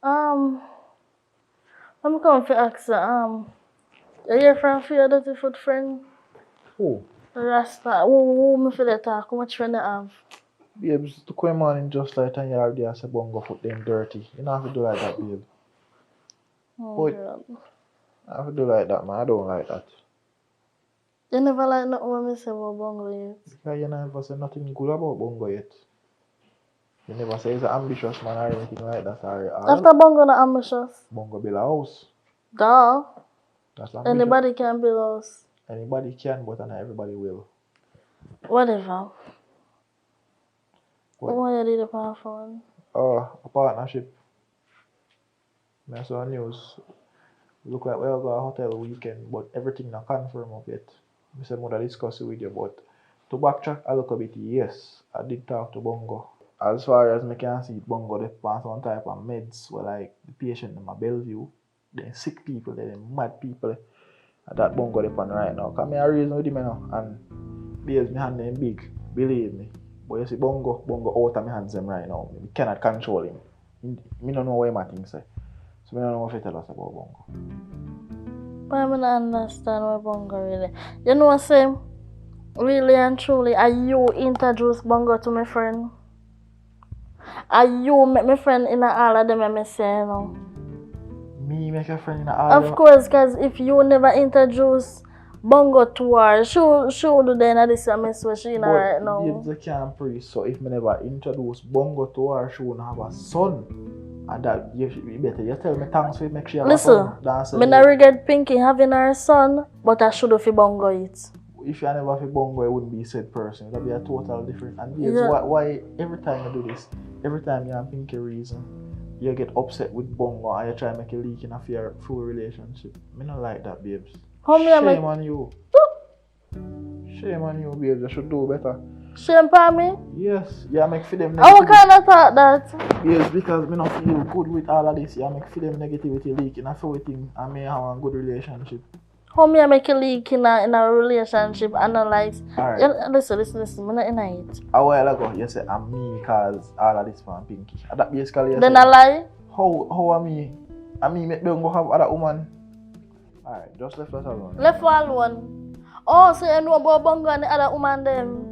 I'm coming to ask you hear from your dirty food friend? Who? Rasta. Who me for the talk? How much friend you have? Babes, to come on just like 10 years there and say bongo foot them dirty. You don't have to do like that, babe. Oh, But God. I have to do like that, man. I don't like that. You never like nothing when me say about bongo yet. Because you never say nothing good about bongo yet. You never say he's an ambitious man or anything like that. After bongo not ambitious. Bongo build a house. Duh. That's ambitious. Anybody can build a house. Anybody can, but not everybody will. Whatever. What? What you did apart from? A partnership. I saw news. Look like we'll go a hotel weekend, but everything not confirmed up yet. I said more discuss it with you, but to backtrack a little bit, yes, I did talk to Bongo. As far as I can see, Bongo they pass on type of meds where like the patient in my Bellevue, they sick people, they mad people. That Bongo they on right now. Cause me a reason with him now, and because my hand them big, believe me. But you see Bongo out of my hands them right now. Me cannot control him. Me don't know what my thing say. So me don't know what to tell us about Bongo. But I don't understand what Bongo really. You know what I'm saying? Really and truly, are you introduce Bongo to my friend? Are you make my friend in all of them I say, you know? Me make a friend in all of them? Of course, because if you never introduce Bongo to her, she do then this mess where she in right now. But babes can't pray, so if me never introduce Bongo to her, she won't have a son. And that you better you tell me thanks for make sure have a son. Listen, me not regret Pinky having her son, but I should have fi Bongo it. If you never fi Bongo, it wouldn't be said person. It would be a total different. And babes, why every time you do this, every time you have Pinky reason, you get upset with Bongo and you try to make a leak in a full relationship. Me not like that, babes. Shame on you. Shame on you, babes. You should do better. Shame on me? Yes. You make for them negativity. How kind of thought that? Yes, because me not feel good with all of this. You make for them negativity leak in a few things and me have a good relationship. How me make a leak in a relationship analyze? Alright. Listen, I'm not in it. A while ago, you said I'm me cause all of this from Pinky. That basically you then say, I lie? How am me? I mean, make them go have other woman. Alright, just left us alone. Left her alone. Oh, so you know about Bongo and the other woman them?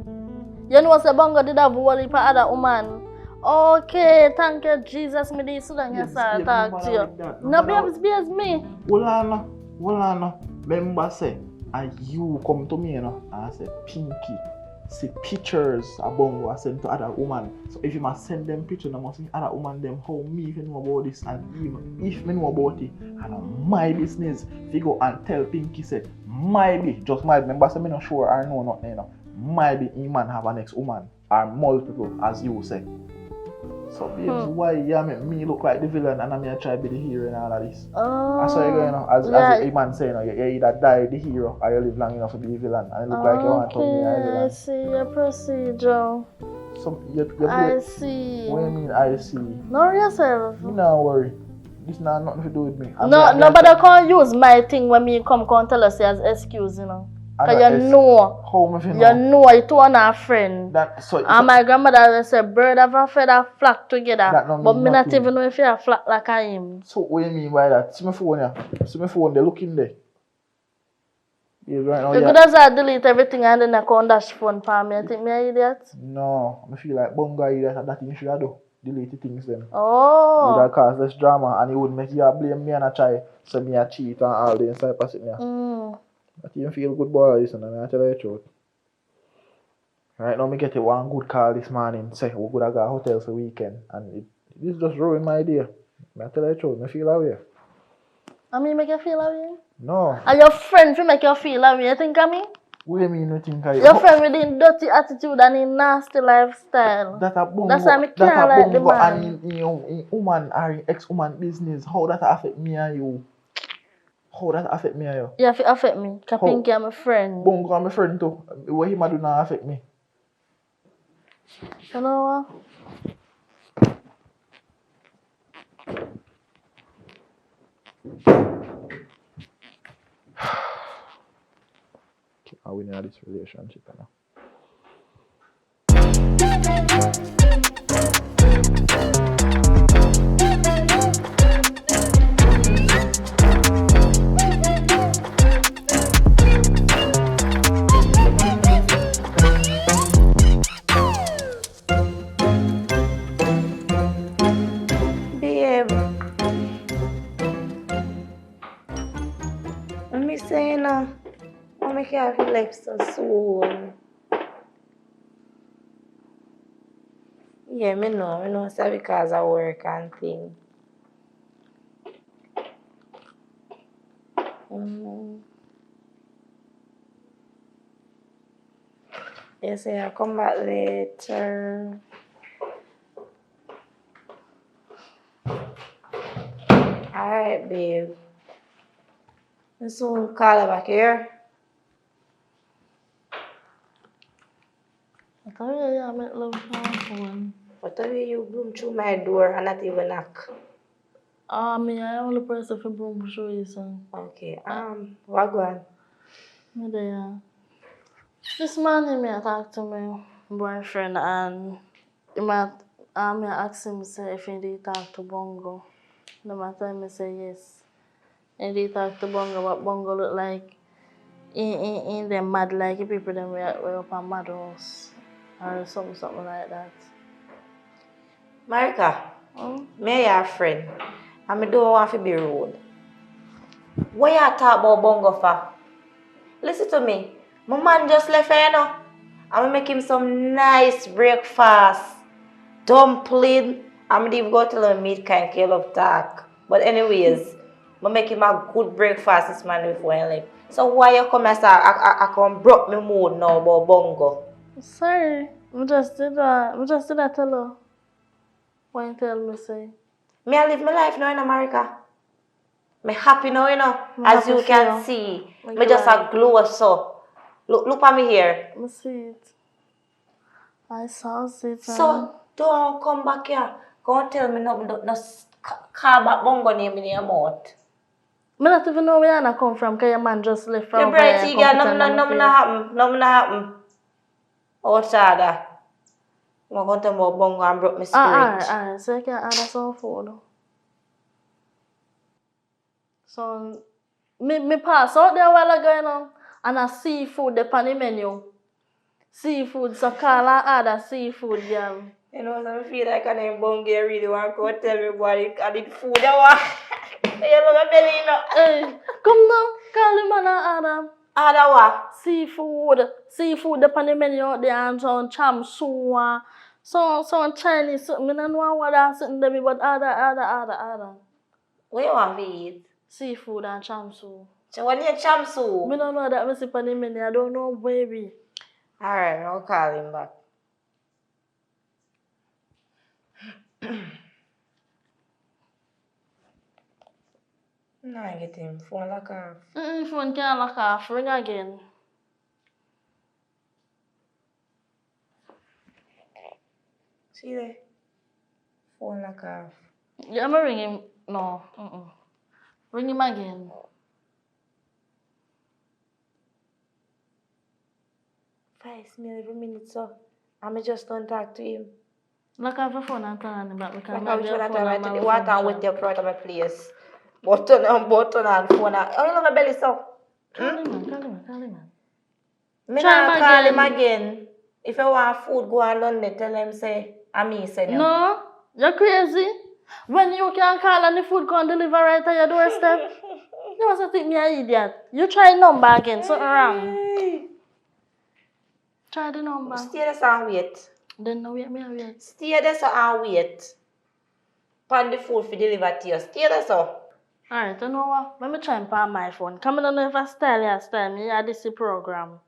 You know say Bongo did have worry for other woman. Okay, thank you, Jesus. Me this Sudan yes, talk to you. No, babes, me. Hold on. Remember say, and you come to me, you know, and I say, Pinky, see pictures of Bongo I send to other woman. So if you must send them pictures, I must see other woman them how me if you know about this, and even if me know about it, and my business, if you go and tell Pinky said, maybe, just might, remember say me not sure or know nothing, you know. Maybe he man have an ex-woman or multiple, as you say. So babes, why you make me look like the villain and I try to be the hero in all of this? That's how you go, you know, as a man say, you know, you either die the hero or you live long enough to be the villain, and it look like you want to be a villain. I see your procedure. So I see. What do you mean I see? Know yourself. Me not worry. This not nothing to do with me. Nobody can use my thing when me come tell us as excuse, you know. Cause you know, you know it was a friend. And my grandmother said, bird of a feather flock together. But me not even know if you are flock like I am. So what do you mean by that? See my phone here. See my phone, they looking there. Yeah, right now, you could just delete everything and then I can dash phone for me. You think me an idiot? No, I feel like Bongo idiot. That thing you should do. Delete the things then. Oh. It would cause less drama and it would make you blame me and I try say me a cheat and all the inside passing there. I even feel good boy listen, and I tell you the truth. Right now, me get one good call this morning. Say we could have got a hotel for weekend, and this just ruined my day. I tell you the truth, I feel away. I mean, make you feel away? No. And your friend feel make you feel away? You think of me? What do you mean you think of you? Your friend with the dirty attitude and the nasty lifestyle. That's why I can't like the man. And in woman or ex-woman business, how that affect me and you? How that affect me and you? Yeah, it affect me. Because Pinky is my friend. Bongo is my friend too. What him do not affect me. You know what? Are we in this relationship now? Babe, let me say now, I make you feel like so soon. Yeah, me know, it's because I work and thing. Yes, I'll come back later. Alright, babe. I'll soon call her back here. I thought you make love to my phone. But the way you bloom through my door and not even knock. Me, I only person for broom show you son. Okay, what go on? Me there. This morning me talk to my boyfriend and me ask him say if he did talk to Bongo. No matter me say yes. And they talk to Bongo, what Bongo look like in them mad like people them way up on mad house. Or something like that. Marika, me your friend. And me don't want to be rude. What you talk about Bongo for? Listen to me. My man just left here, you know. I'm gonna make him some nice breakfast. Dumpling. I'm gonna even go tell him meat kind of love talk. But anyways, I'm gonna make him a good breakfast this morning before I leave. So why you come and start I come broke my mood now about Bongo? Sorry. I just did that tell her. Why you tell me say? Me I live my life now in America. Me happy now, you know. As you can see. Me just a glow so. Look at me here. I see it. I saw it. So don't come back here. Go and tell me nothing. No call back Bongo name in your mouth. I don't even know where I come from because your man just left from You're bright, girl. Nothing happen. Outside that. I'm going to tell about Bongo and broke my spirit. Alright. So you can order some food. So, me pass out there a while ago, you know, and a seafood there on the menu. Seafood, so call and order seafood, girl. You know, so I feel like I name Bongo really want to go tell me what the food I want. You know my belly, you know. Hey, come now, call him and order. Order what? Seafood. Seafood there on the menu out there and some cham suwa. Some Chinese something. I don't know what that's sitting there, but order. What you want me eat? Seafood and chamsu. So what is chamsu? I don't know that I see on the menu. I don't know, baby. Alright, I'll call him back. No, I get him. Phone lock off. Phone can't lock off. Ring again. See there? Phone lock off. Yeah, I'm ring him. No. Ring him again. Every minute, so I'm just don't talk to him. Lock off your phone and turn him back. Lock off your phone and turn what and with your out of my place. Button and phone. Oh, you know my belly so? Call him. Me not call him again. If you want food, go on London. Tell him say, me say no. No, you're crazy. When you can call and the food can deliver right at your doorstep. You must think me an idiot. You try number again, something wrong. Try the number. Stay there and wait. Then no wait. Stay there and wait. Pan the food for deliver to you. Stay there so. Alright, you know what? Let me try and pan my phone. Come on, if I style me, yeah, this is the program.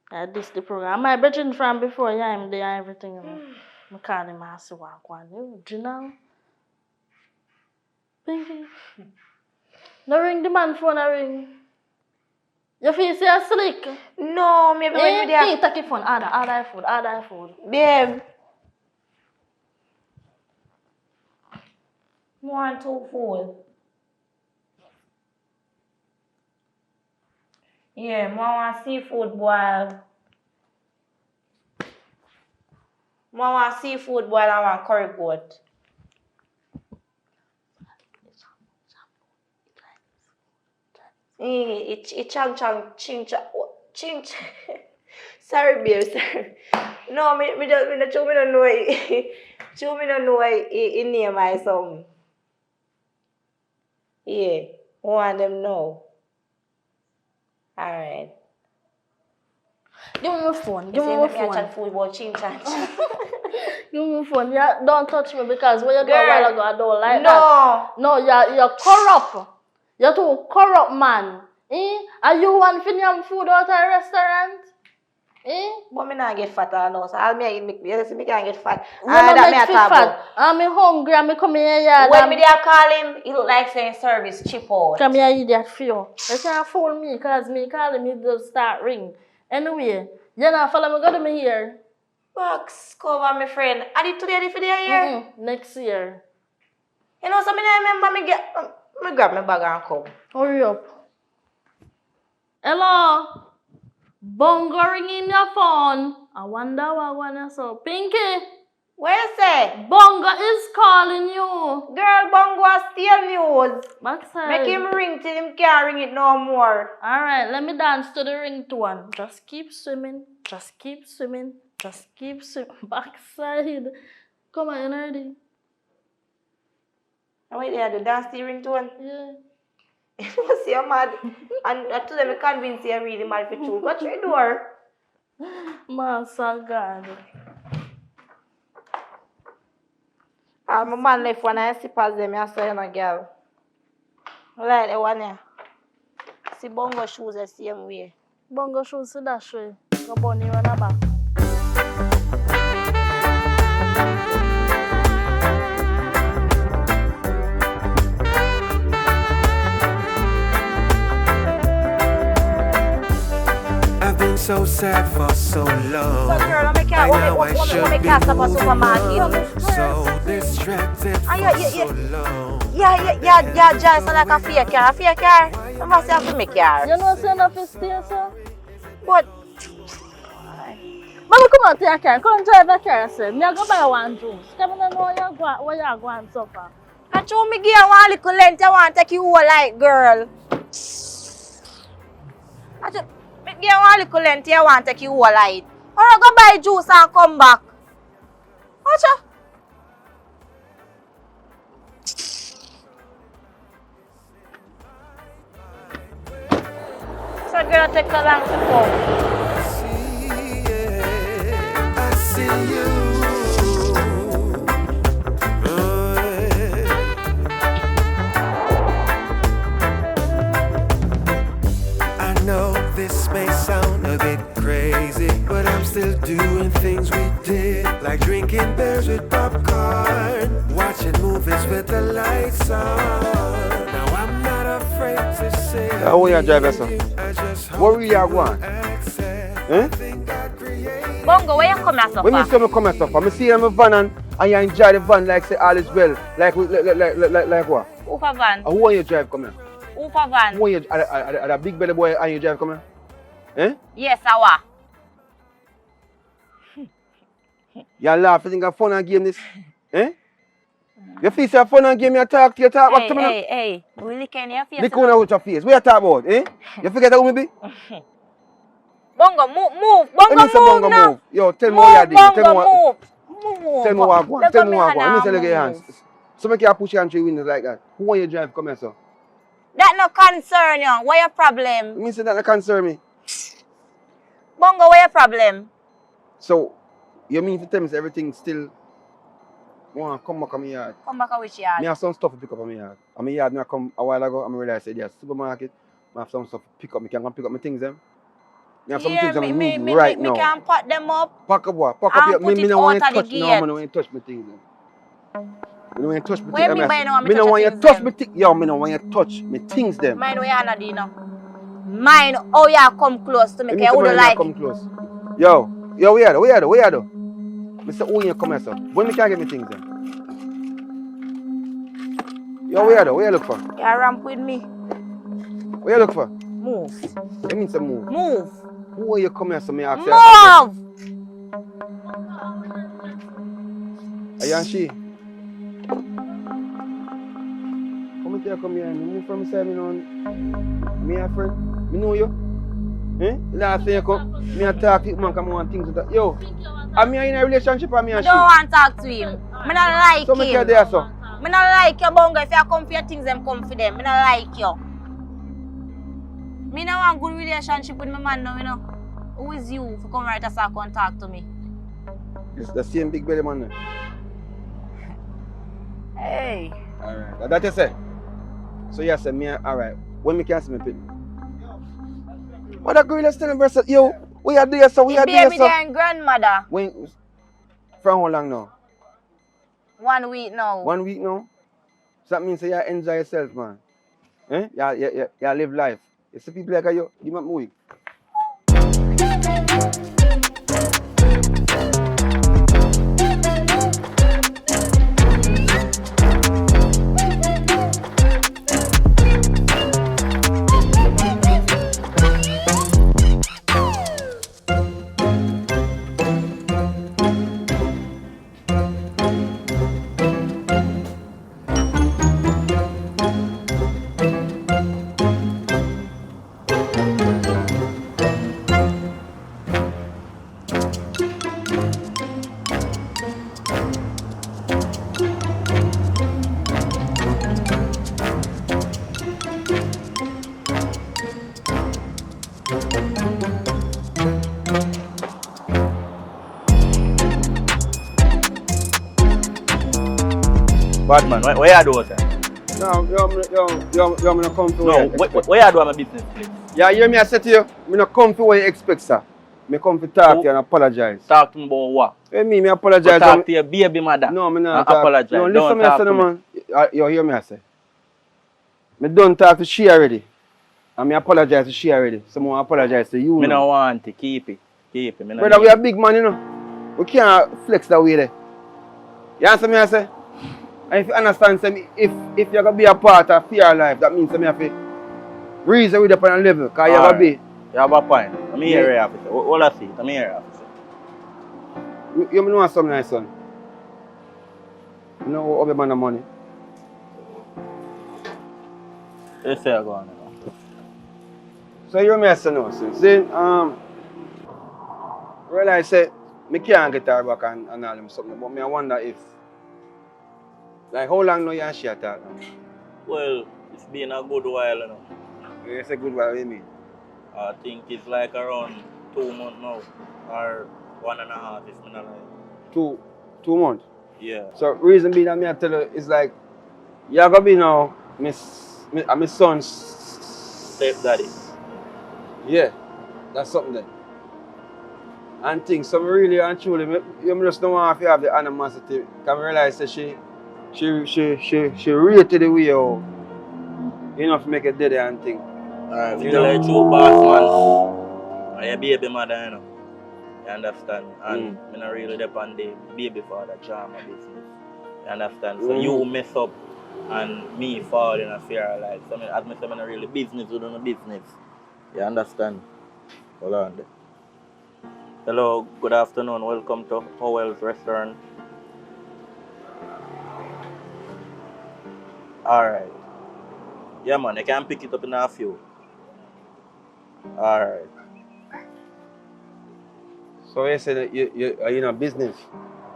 Yeah, this is the program. My bedroom from before, yeah, I'm there and everything. I call him and see what I want. Do you know? Baby. No ring the man phone, I ring. Your face is slick. No, maybe when you there. Hey, take your phone. Order food. Babe. 1, 2 food. Yeah, I want seafood boil. I want seafood boil. I want curry goat. Ching. Sorry, babe, sorry. No, me don't know it. Me don't know it name my song. Yeah, want them know. Alright. Give me my phone. Food about ching. Give me my phone. Yeah, don't touch me because when you do a while ago, I don't like that. No, you're corrupt. You're too corrupt, man. Are you one for food out of a restaurant? But me not get fat all so I'll make me can get fat. You don't make me fat. I'm hungry, I'm coming here. When me there call him, he look like saying service chip out. Come here, idiot for you. You can't fool me because me calling me just start ring. Anyway, you not follow me, go to me here. Box cover, my friend. Are you today for the year? Next year. You know, so me remember me grab my bag and come. Hurry up. Hello? Bongo ring in your phone. I wonder what I want to say. Pinky. What you say? Bongo is calling you. Girl, Bongo is still news. Backside. Make him ring till him can't ring it no more. Alright, let me dance to the ringtone. Just keep swimming. Just keep swimming. Just keep swimming. Backside. Come on, you ready? Wait there, the dance to the ringtone? Yeah. You see, you're mad. And I told them I convinced you're really mad for true. Go through the door. Master God. My man left when I see past them, I saw you, girl. I like the one here. See Bongo shoes the same way. Bongo shoes see that way. Go bunny on the back. I've been so sad for so long. So girl, I know I should be supermarket. So distracted for so long. Yeah, just like a fake car. A fake car. I must have to make car. You know, send off his stay, sir? But Mama, come on to your car. Come drive the car, sir. Me go buy one juice. Come on, know where you go and suffer. Can't you me give one little length? I want to take you all like girl. Give one little length, I want to take you all light. Or I go buy juice and come back. Watch out. So girl, take so long to come. I see you. I know this may sound a bit crazy, but I'm still doing things we did, like drinking beers with popcorn, watching movies with the lights on. Now I'm not afraid to say How you drive sir? Where we are going? Bongo, where you come here, When you say me come here, suffer, I see you in my van and you enjoy the van like say all is well. Like what? Who for van? Who want you drive come here? Who for van? Who want you, are the big belly boy and you drive come here? Yes, I You laugh, you think it's fun and game this? You feel it's fun and game, you talk back to me now? Hey, really can you face? Look on with your face. What you talk about, You forget who me be? Bongo, move. Bongo, move. Move. Yo, tell me what you did. Tell me what I want. Tell me what I want. Let me say look at your hands. So make you push your hand through windows like that. Who want you drive come here, sir? That no concern you. What your problem? Me say that no concern me. Bongo, what your problem? So, you mean to tell me everything still want to come back on my yard? Come back on which yard? I have some stuff to pick up on my yard. On my yard, I come a while ago, I realized there's a supermarket. I have some stuff to pick up. I can go pick up my things them. I have some things I'm moving right now. Me can pack them up. Pack up what? Pack up your... Me don't want you to touch no, I don't want you to touch my things them. Me don't want you to touch my things. What you mean by you don't want me Me don't want you touch to touch my things. Yo, me don't want you to touch my things them. Mind where you do now. Mind how you come close to me. Me Who do like come close. Yo, where you do? Mr. Who you come here, sir? When me can get my things then? Yo, where you look for? You ramp with me. Where you look for? Move. It means to move. Move. Who are you come here, so me ask you? Move! Are you and she? Come here, come here. Me move from inside, me know. Me a friend. Me know you. Last thing you come, me a talk to you, man, come on, things with that. Yo, am I in a relationship or me and she? Don't want to talk to him. Me not like so him. So me care there, so? Me not like you, Bongo. If you come for your things, them come for them. Me not like you. Me no want good relationship with my man now, you know. Who is you for come right as I come talk to me? It's the same big belly man. Hey. Alright, that you say. So you say me alright. When me can see me pin? What that girl is telling me, yo, What you do here, so? What you do here, Baby so? there and grandmother. When, from how long now? 1 week now. 1 week now? So that means you enjoy yourself, man. Eh? You live life. You see people like you, give me a week. Bad man, where you do sir? No, yo, me no come to No, where you do my business, please? Yeah, you hear me I say to you, me no come to what you expect, sir. Me come to talk to you and apologize. Talk to me about what? Hey, me apologize. Talk to your baby mother. No, me not apologize. No, Don't listen me I talk say, to no, me. man. You hear me I say. Me done talk to she already. And me apologize to she already. Someone apologize to you. Me no want to keep it. Keep it. Me no Brother, need we a big man, you know. We can't flex that way there. You understand me I say? And if you understand, say, if you're going to be a part of your life, that means me have to reason with you upon a level. Because you're going to be. You have a point. I'm here, officer. All I see. I'm here, officer. You know something nice, son? You know how man the money? Let's say I go on now. So you may say no, since then, realize say, I can't get her back and all them something, but I wonder if, like how long now you and she are talking now? Well, it's been a good while, you know. It's a good while, what do you mean? I think it's like around 2 months now, or 1.5 if I'm not lying. 2 months? Yeah. So reason being that I tell you, it's like, you're going to be now, my son's stepdaddy. Yeah, that's something then. And things, so really and truly, you just don't want to have the animosity. Because I realize that she rated the way how, you know, to make it dead and thing. Alright, you tell her true boss man. I a baby mother, you know. You understand? And I not really depend the baby father drama business. You understand? So you mess up and me fall in a fair life. So as I say, I'm not really business within a business. You understand? Hold on there. Hello, good afternoon. Welcome to Howell's Restaurant. Alright. Yeah man, I can pick it up in a few. Alright. So you say that you're in a business?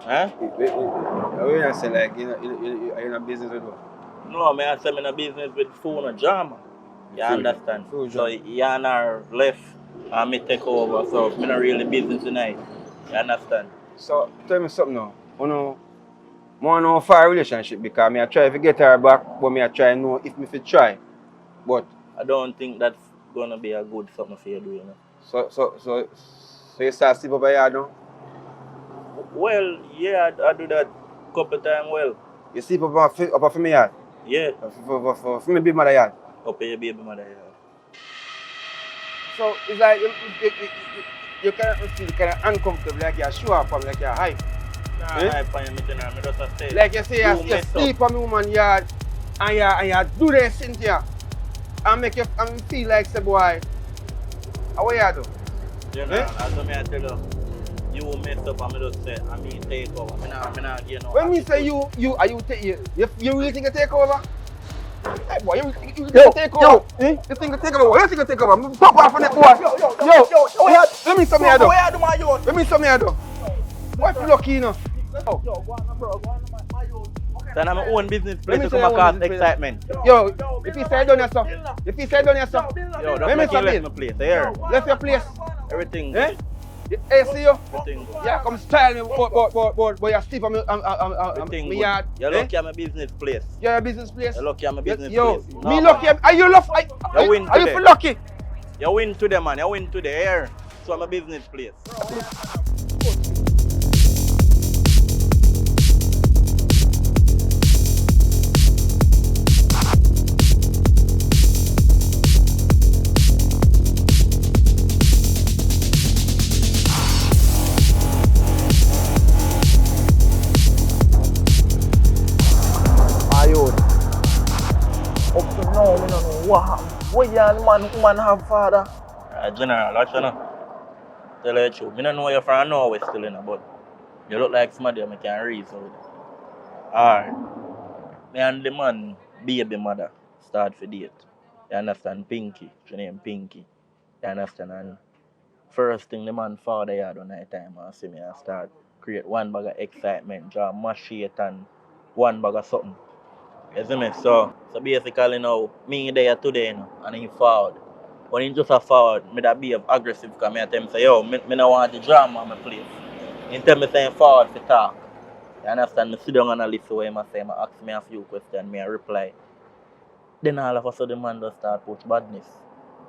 Huh? You not say like, you're in a business with what? No, I say I'm in a business with food and drama. You understand? So you are left and me take over, so I'm not really business tonight. You understand? So tell me something now. You know, I want to know for a relationship because I try to get her back, but I try to know if I try. But I don't think that's gonna be a good something for you to do, you know. So you start sleep over here now? Well, yeah, I do that a couple of times well. You sleep up for me yard? Yeah. For my baby mother yard? Up your baby mother yard. So it's like you cannot feel kind of uncomfortable, like you're show up, like you're hype. Nah, hype on you, I just say. Like you say, you sleep on my woman yard and you do this Cynthia and make you feel like say boy, how you do? You know, as I tell you, you mess up and I just say, I mean take over. I not give no. When me say you really think you take over? Hey boy, you think you take over? You think you take over? You think you take over? Pop off on that boy. Yo, let me some me do. Let me some me do. What you lucky, you know? So I'm my own business place to come across excitement. Yo, if you say done yourself, yo, don't make you left my place. Here. Left your place. Everything. Eh? Hey, see you? Everything. Yeah, come style me, but you're stiff on me yard. You're lucky I'm a business place. You're a business place? You're lucky I'm a business yo, place. Me lucky. Are you lucky? You win are today. you lucky? You win today, man. You win today. Here. one my business place. Ayun. Up to now, I don't know what happened. What young woman have father? General, that's you know. Tell you the truth. I don't know you from Norway still in but you look like somebody I can read so. Alright. Me and the man, baby mother, start for date. You understand? Pinky. She name Pinky. You understand? And first thing the man father had on night time and see me and start create one bag of excitement, draw machete and one bag of something. You see me? So basically now, me there today, you know, and he forward. When he just a forward, me that be aggressive because me tell him say, yo, me don't want the drama on my place. He tell me saying forward for talk. You understand? Me sit down and I listen to him and say, ask me a few questions, me I reply. Then all of a sudden the man just start push badness.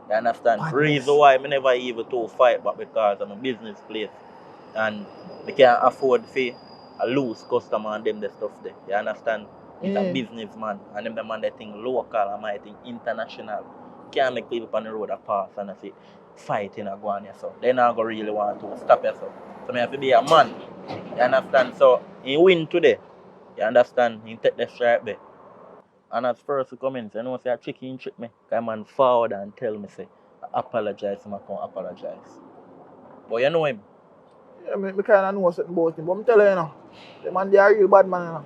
You understand? Badness. Reason why me never even to fight but because I'm a business place. And they can't afford to lose customer and them the stuff there. You understand? He's a businessman and them the man they think local and I think international. Can't make people on the road a pass and I say fighting a go on yourself. They not gonna really want to stop yourself. So me have to be a man. You understand? So he win today. You understand? He take the strike there. And as first he come in, so you know say a chicken trick me. Come man forward and tell me say I apologize, I can't apologize. But you know him. Yeah, me kind of know something about him, but I'm telling you, now, the man, they are real bad man, you know.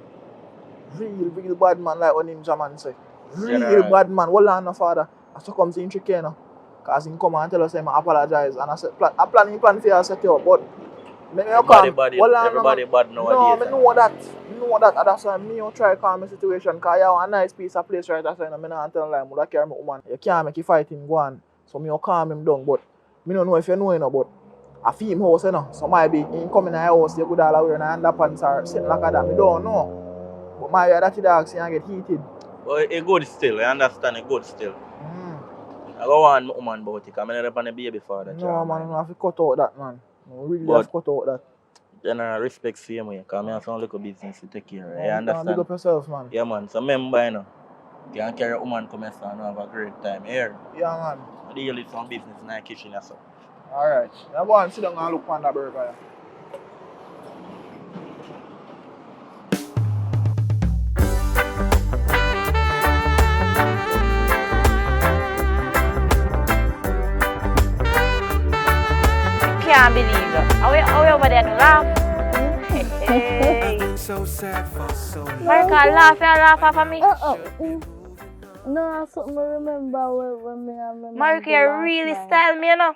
Real bad man, like what him Jaman say. Real bad man. Hold on, no father. I saw come to him trick, you know. Because he come and tell us I apologize. And I said, I plan for you to set you up, but Everybody bad nowadays. No, I know that. I know that. And that's why me don't try to calm the situation. Because you have a nice piece of place right that's why I'm not telling him I carry my woman. You can't make you fighting go on. So me calm him down. But I don't know if you know, you know, but I feel him house, you know. So might be he come in the house, you could all wear underpants or sitting like that. I don't know. But my that dog see and get heated. But it good still, I understand it good still. I go on my woman about it, because I never on the baby father. No man, I have to cut out that man. I really have to cut out that. General respect for you, because I have some little business to take care of. You You understand? big up yourself, man. Yeah man, so remember, you know, you can carry a woman come here and have a great time here. Yeah man. I deal with some business in the kitchen or so. Alright. Now go and sit down and look on that burger. Can't believe it. Are we over there to laugh? Hey. Marika, laugh for me. No, something I remember when me and my Marika, you really style me, you know.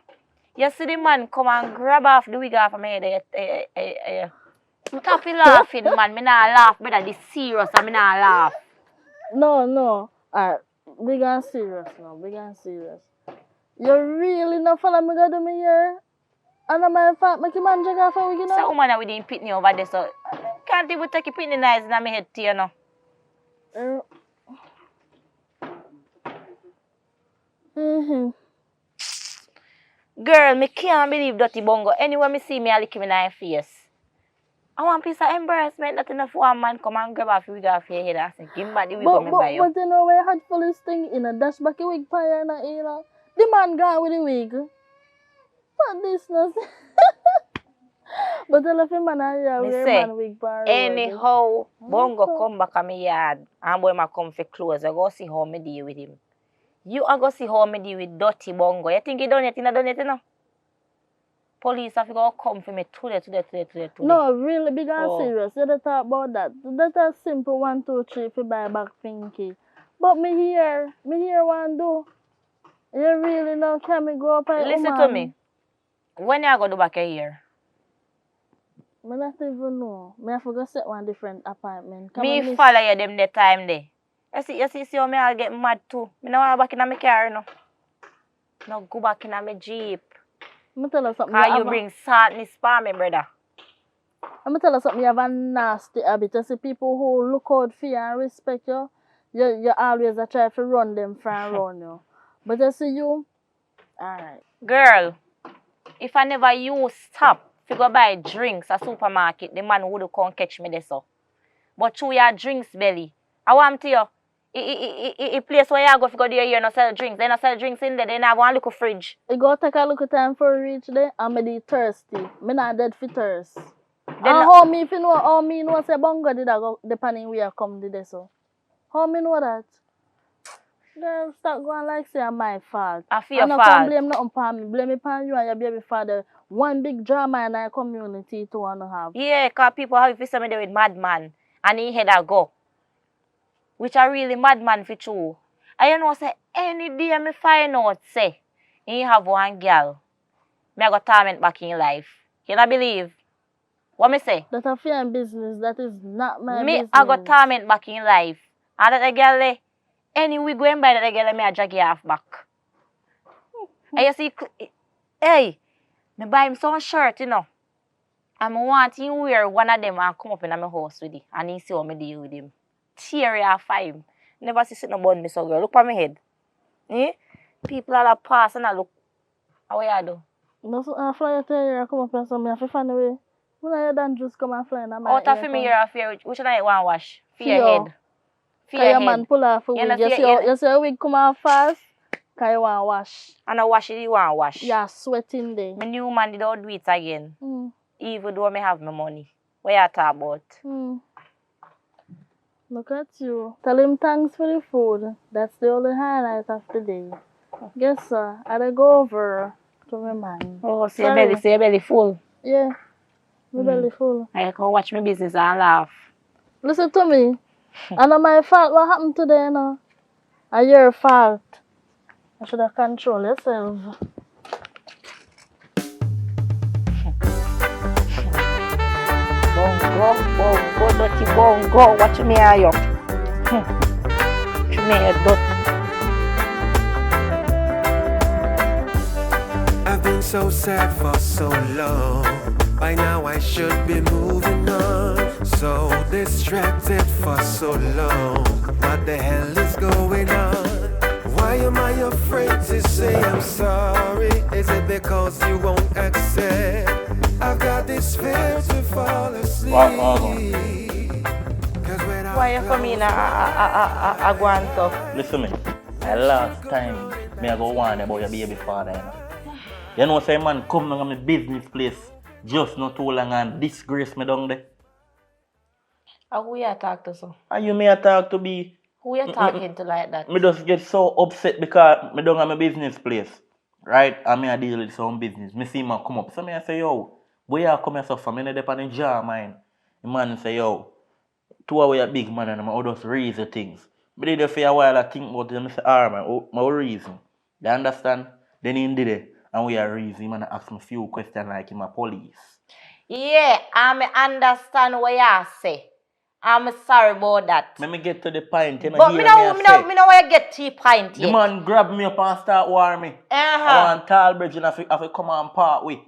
You see the man come and grab off the wig off of my head. Stop laughing, man. Me not laugh, brother. This serious, and me not laugh. No. Alright, big and serious now, big and serious. You really not follow me go do me here? And I'm my fault, make your man drag off a wig, you know? So, woman, we didn't pitney over there, so can't even take your pitney nice in my head, to you know. Girl, me can't believe Dirty Bongo. Anywhere me see me, I lick him in my face. I want piece of embarrassment that enough one man come and grab off your wig off your head and say, give me back the wig on me by you. But you know where I had for this thing in a dash back a wig pie and you know. The man gone with the wig. What this no? But I love him man and Me wear say, man wig pie. anyhow, Bongo come back at me yard and boy ma come for clothes. I go see how me deal with him. You are go see how me deal with Dirty Bongo. You think he done it, you know? Police have to go come for me today. No, really big and serious. You don't talk about that. That's a simple 1, 2, 3 for buy back Pinky. But me here one do. You really know can me go up and listen to me. When you go do back here? I don't even know. I have to go set one different appointment. Me follow you them the time there. You see how me all get mad too. I don't want to back in my car no. No go back in my Jeep. I'm tell you something. How you bring sadness for me, brother? I'm tell you something. You have a nasty habit. You see people who look out for you and respect you. You always try to run them from around you. But you see you, alright. Girl, If I never use stop to go buy drinks at supermarket, the man would come catch me there so. But through your drinks belly, I want to you. A place where you go if you go there, you no sell drinks. They no sell drinks in there, they have one little fridge. You go take a look at time for reach there, I'm really thirsty. Me not dead for thirst. And how me if you know how me know say bongo did I go depending where I come did so. How me know that? Girl, stop going like say it's my fault. I feel your fault. fault. I don't blame nothing upon me. Blame it upon you and your baby father. One big drama in our community to want to have. Yeah, because people have if somebody with madman and he head a go. Which are really madman for true. I know say any day me find out say he have one girl. Me I got torment back in life. You not believe? What me say? That's a fair business. That is not my me business. I got torment back in life. And that girl there, any we going by that girl me I drag you half back. And you see, hey, me buy him some shirt, you know. And I want him wear one of them and come up in my house with it. And he see how me deal with him. Tear you off him. Never see sitting about me so girl. Look at my head. Eh? People all pass and I look. How you do? No, so I fly to here come up and so me have to find a way. When I done just come and fly in my out of me here affair, which one I want wash? For your head. For your head. Man pull off a wig. You see a wig come out fast? Because you want wash. And I wash it, you want wash? Yeah, sweating there. My new man did not do it again. Even though I have my money. What you talk about? Look at you. Tell him thanks for the food. That's the only highlight of the day. Guess sir, I go over to my man. Oh, see your belly full? Yeah. My belly full. I can watch my business and laugh. Listen to me. And not my fault what happened today, you know. And your fault. I should have controlled yourself. Bongo, dirty bongo. Watch me are you? Watch me are dirty. I've been so sad for so long. By now I should be moving on. So distracted for so long. What the hell is going on? Why am I afraid to say I'm sorry? Is it because you won't accept? I've got this fear to fall asleep. Why you come in a go and stuff? Listen me, the last time me I go warn about your baby father, you know. You know say man come down to my business place just not too long and disgrace me down there. Who you talk to so? And you may talk to be. Who you talking to like that? Me just get so upset because me down at my business place. Right? And me I deal with some business. Me see man come up. So me I say, yo, where you come here so from? Me no dep on the jaw mine. The man say, yo, two of we a big man and I just raise the things. But they did for a while I think about them. I say, man, my reason. You understand? Then he did it. And we are reason. Man ask me a few questions like him a police. Yeah, I understand what you say. I'm sorry about that. Let me get to the point. You know, but me know where you get to the point the man grab me up and start war me. I want tall bridge and I have come and part with.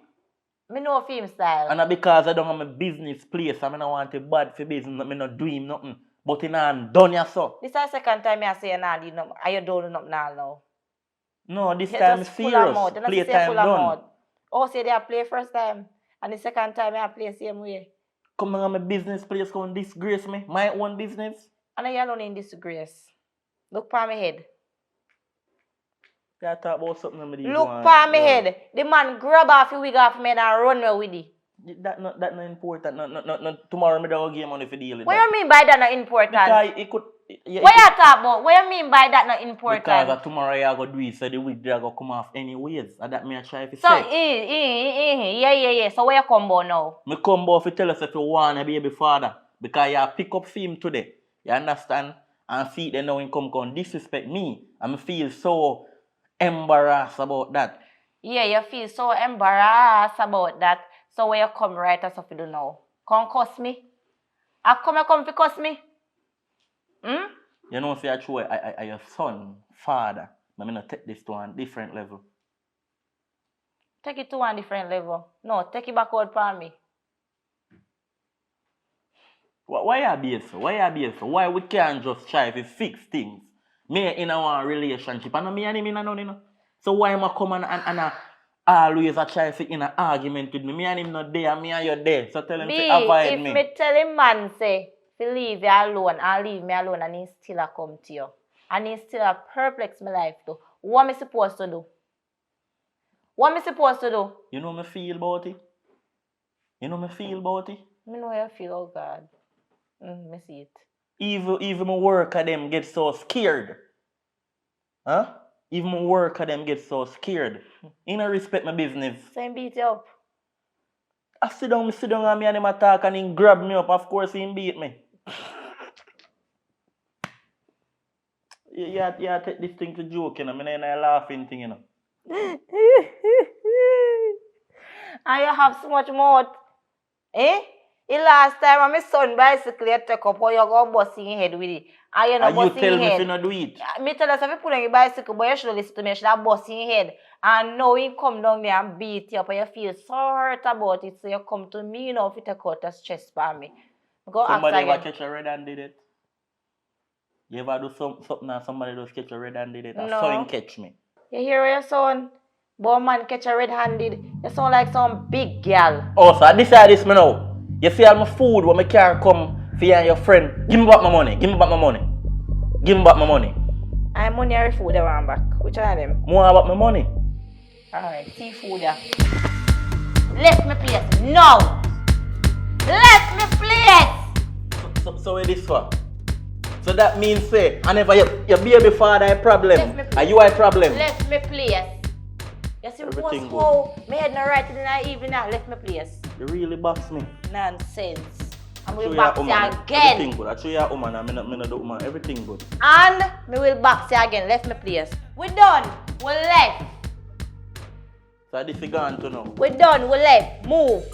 Me know film style. And because I don't have my business place, I don't want it bad for business, I not do him nothing. But in and done ya so. This is the second time I say nah, you know, are you doing nothing now? No, this time it's serious. Play time done. Oh, say they play first time. And the second time I play same way. Come on my business place, come disgrace me. My own business. And I alone in disgrace. Look for my head. You talk about something with look for my head. The man grab off your wig off me and run me with it. That not important. No, tomorrow me don't give money for deal with what you mean by that not important? Because it could... what you talk about? What you mean by that not important? Because tomorrow you go do it, so the wig they go come off anyways. And that me I try to say. So, yeah. So where you come about now? Me come about to tell us if you want a baby father. Because you pick up film today. You understand? And see them now in come disrespect me. And me feel so embarrassed about that. Yeah, you feel so embarrassed about that. So where you come right as if you don't know? Come cuss me? I come to cuss me? You know, say I your son, father. I'm going to take this to a different level. Take it to a different level. No, take it backward for me. Why you be so? Why we can't just try to fix things? Me in our relationship, and me and him in a no. So why am I come and always a try to in an argument with me. Me and him not there, me and you there. So tell him B, to avoid if me. me tell him man say, if you leave you alone, I'll leave me alone and he still a come to you. And he still a perplex my life too. What me supposed to do? What me supposed to do? You know me feel about it? You know me feel about it? Me know how you feel, oh God. Me see it. Even my worker them get so scared. Huh? Even my worker them get so scared. You don't respect my business. Same beat you up. I sit down and me and him attack and he grab me up. Of course he beat me. Yeah, take this thing to joke, you know. I ain't a laughing thing, you know. And you have so much mouth. Eh? The last time when my son bicycle you take up, how you go bust in your head with it. And you know bust in your head. You tell me if you not do it. Me tell you, if you put on your bicycle, but you should listen to me, you should have bust in your head. And now he come down there and beat you up and you feel so hurt about it. So you come to me, you know, if you take out the stress for me. Go somebody ask ever again. catch a red and did it? You ever do something and somebody just catch a red and did it? No. I saw him catch me. You hear what you sound? Boy man catch a red-handed. You sound like some big girl. Oh, so this me now. You see all my food when my car come for you and your friend. Give me back my money. Give me back my money. Give me back my money. I'm money or food I want back. Which one of them? More about my money. Alright, seafood yeah. Left me place. No! Left me place! So where this for? So that means say, I never your baby father a problem. Are you a problem? Left me place. You see Everything what's how me head not right in the evening now. Left me place. You really box me. Nonsense. I'm Show will box you again. Everything good. I show you a woman and me not do woman. Everything good. And me will box you again. Left me place. We done. We left. So this is gone to now. We done. We left. Move.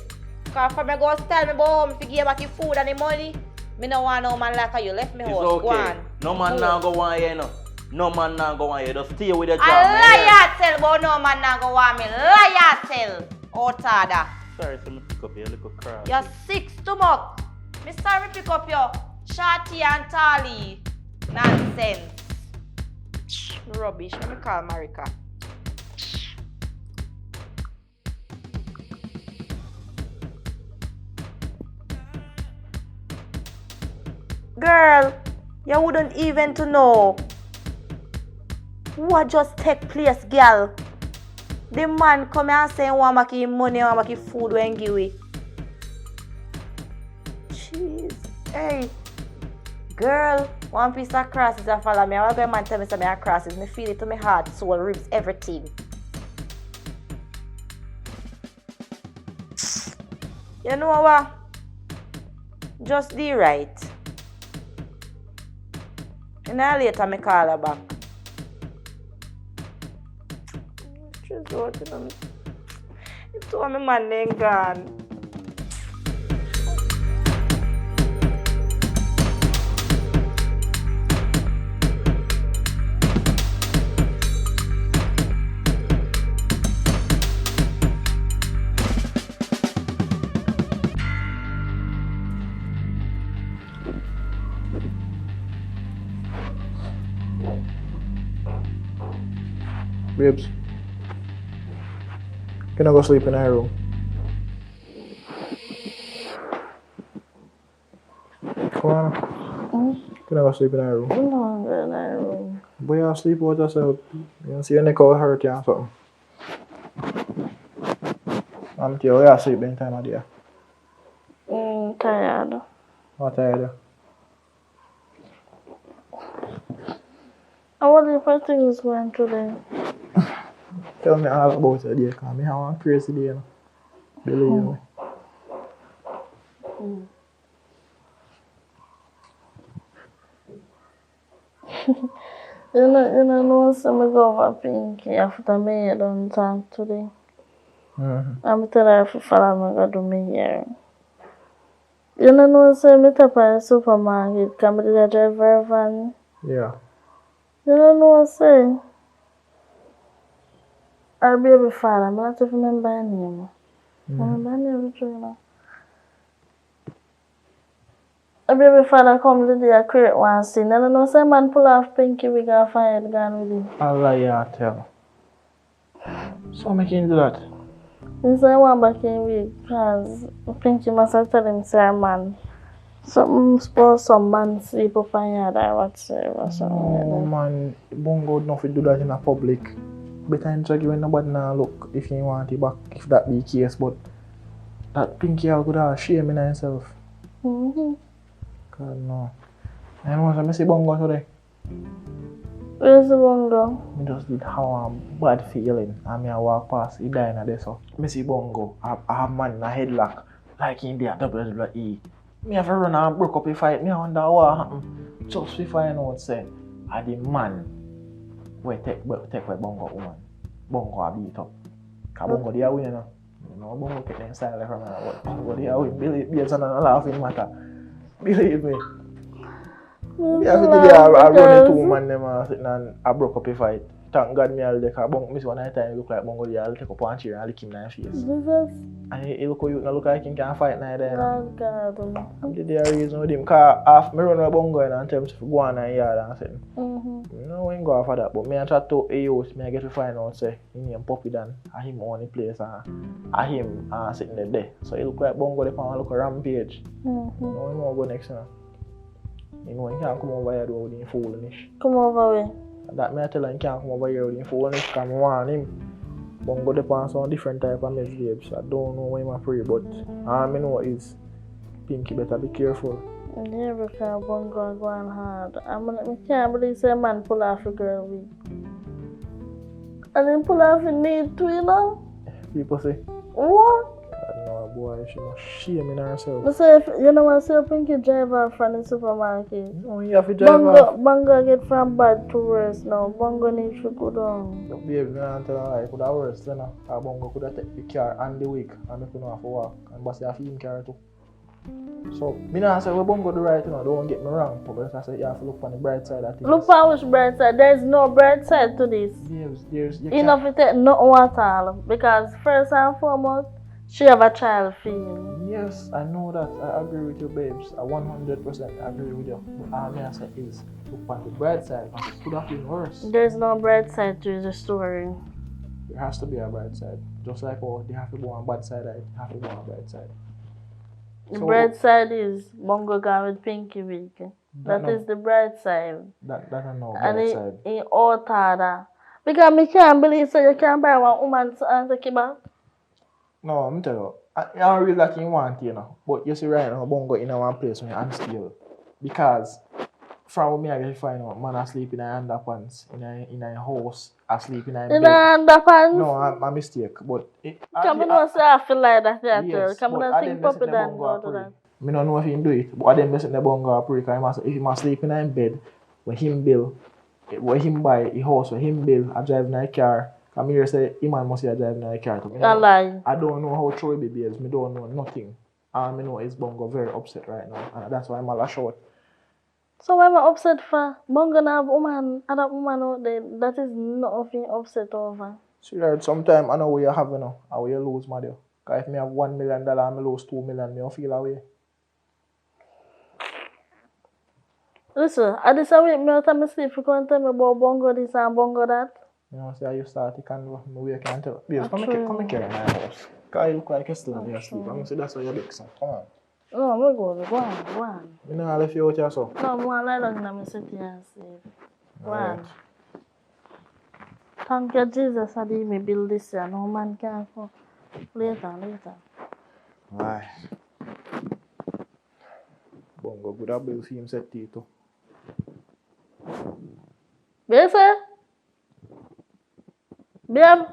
Cause for me go tell me about home if you give back your food and the money. Me no want no man like you. Left me It's house. okay. Go on. No man Move. now go want you, no. No man now go want you. Just stay with your job. I lie tell but no man now go want me. Lie tell. Outada. Sorry, so me pick up your little crowd. You're sick stomach. Me sorry pick up your shorty and tally. Nonsense. Rubbish. Let me call Marika. Girl, you wouldn't even to know what just take place, girl. The man come and say want make him money, want make him food when give it. Jeez, hey, girl, one piece of crosses that follow me. I want man tell me some of crosses. Me feel it to my heart, soul, ribs, everything. You know what? Just do right. And then later me call her back. She's working on me. It's all my man ain't gone. Babes, can I go sleep in our room? Come on. Can I go sleep in our room? No, I'm in our room. But you sleep with yourself. You don't see your neck all hurt you or something. I'm telling you, you sleep any time of day. Tired. What tired? I wonder if I think it's going today. Tell me all about your day, because I have one crazy day. No? Believe me. You know, so I go over Pinky after me done talk today. I'm telling her if you follow me, go do me here. You know, so I tap at the supermarket, come to the driver van. Yeah. You know, say. Our baby father, I'm not even remember her name. I remember her name, you know. A baby father come today, I create one scene. I don't know, say man pull off Pinky, we got fired, gone with him. I'll lie you tell. So make him do that. This I want back in week because I think you must have told him, sir, man. Something suppose some man sleep up on yard or whatsoever. No, man, Bongo don't fit do that in a public. Better him to give nobody now look if he want it back, if that be the case. But that pinky all could have shame in himself. God no. I know what I see Bongo today. Where's the Bongo? I just did have a bad feeling and I walk past, he died in there so. I see Bongo, I have man in a headlock like in there at WWE. Me have to run and broke up a fight, me wonder what happened. Just before I know what say, I the man where take away Bongo woman. Bongo a beat up. Cause Bongo they a win, you know. You know, Bongo take them style from her, but Bongo they a win. Believe me, not laughing matter. Believe me. Me have to do a run 2 man them sitting and I broke up a fight. Thank God me all there, cause Bongo miss one night time look like Bongo they all take up one chair and lick him in the face. Jesus. And he look like he can fight neither. God. I'm the reason with him, cause after me run with Bongo and tell him to go on and yard and say, no, we ain't go for that, but me and try to AOs, me I get to find out say, he name Puppy Dan, and him on the place and him sitting there. So he look like Bongo they can look a rampage. No, he won't go next now. You know, he can't come over here with him foolish. Come over where? That me I tell him he can't come over here with him foolish, cause I want him. Bongo depends on different type of mess babes. I don't know when I pray, but all I know is Pinky better be careful. Yeah, because Bongo going hard. I can't believe say man pull off a girl week. And then pull off a need too, you know? People say, what? I know a boy, she must shame in herself. But say, you know what, say Pinky drive off from the supermarket. No, you have to drive off. Bongo get from bad to worse now. Bongo needs to go down. But babe, you don't tell her I could have worse, you know. Bongo could have taken the car and the week and I couldn't have to walk. And boss have him car too. So, me not say we Bongo do right, you know, don't get me wrong. But I say you have to look on the bright side of things. Look on which bright side. There's no bright side to this. There's enough to take nothing at all. Because first and foremost, she have a child feeling. Yes, I know that. I agree with you, babes. I 100% agree with you. But all I say is, look on the bright side. It could have been worse. There's no bright side to the story. There has to be a bright side. Just like how they have to go on bad side, they have to go on bright side. The bright side is Bongo gone with Pinky week. That is the bright side. That I know bright side. And in order. Because I can't believe so you can't buy one woman to take it back. No, I'm telling you. I don't really like you want, you know. But you see right now, Bongo in one place when I'm still. Because from me I get to find out, man asleep in a underpants, in a house, asleep in a bed. In a underpants? No, I'm mistake. But come on, say I feel like that. Yes, come on, think Puppy Dan go to that. I don't know if he do it, but I didn't listen to Bongo pray because if he must sleep in a bed, when him bill, when him buy a house, when him bill, I drive in a car. Come here say, he man must be driving a car to me. I don't know how true it is. I don't know nothing. And I know is Bongo very upset right now. And that's why I'm a lash out. So why am I upset for? Bongo na have woman, other woman out there. That is nothing upset over. Sweetheart, sometimes I know what you have, you know, and what you lose, my dear. Because if I have $1 million and I lose $2 million, I don't feel away. Listen, I just wake me out of my sleep. You can't tell me about Bongo this and Bongo that. You know, say you start to can't wake and tell. Babes, come here in my house. Because you look like you're still in your sleep. I'm going to say that's why you're big, son. Come on. No, I'm going to go on. You know, I left you out here, so. No, I'm going to lie down in my city and sleep. Go on. Thank you, Jesus, I did me build this year. No man can go. Later. Why? Bongo good have built him set Tito. Bese? Babe?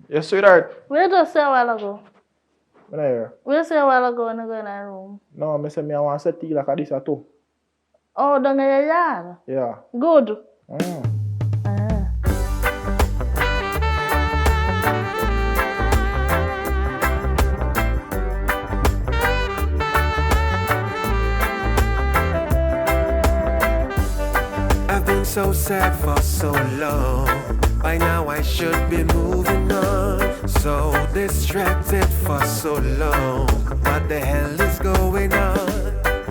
Yes, sweetheart. Where just say a while ago? When I hear? Where say a while ago when I go in our room? No, I say I want to set tea like this at all. Oh, down in your yard? Yeah. Good. I've been so sad for so long. By now I should be moving on. So distracted for so long. What the hell is going on?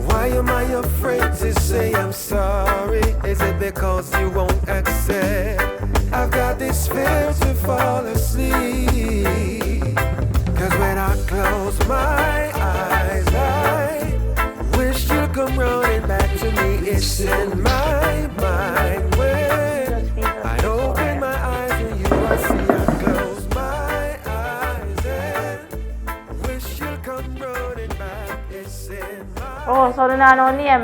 Why am I afraid to say I'm sorry? Is it because you won't accept I've got this fear to fall asleep. Cause when I close my eyes, I wish you'd come running back to me. It's in my mind when I open my eyes and you I see. I close my eyes and wish you'd come running back. It's in my Oh, so then I know name.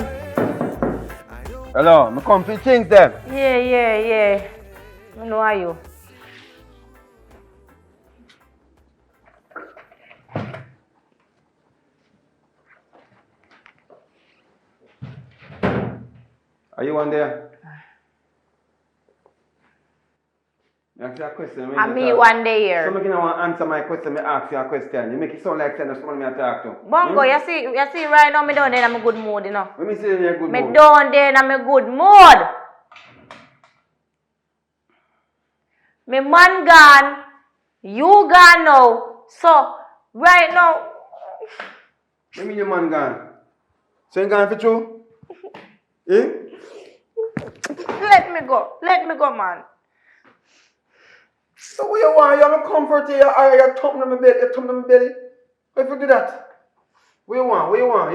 Hello, me come for things them. Yeah. I know are you. Are you one there? I ask you a question. I me one day here. So I don't want to answer my question, I ask you a question. You make it sound like someone me talk to. Bongo, you see right now me down there in a good mood, you know. When me say in a good mood? Me down there in a good mood. Me man gone, you gone now. So, right now... What do you mean your man gone? So you gone for true? Eh? Let me go, man. So what you want? You want me comfort you? You're thumping on my belly? If you do that, what you want?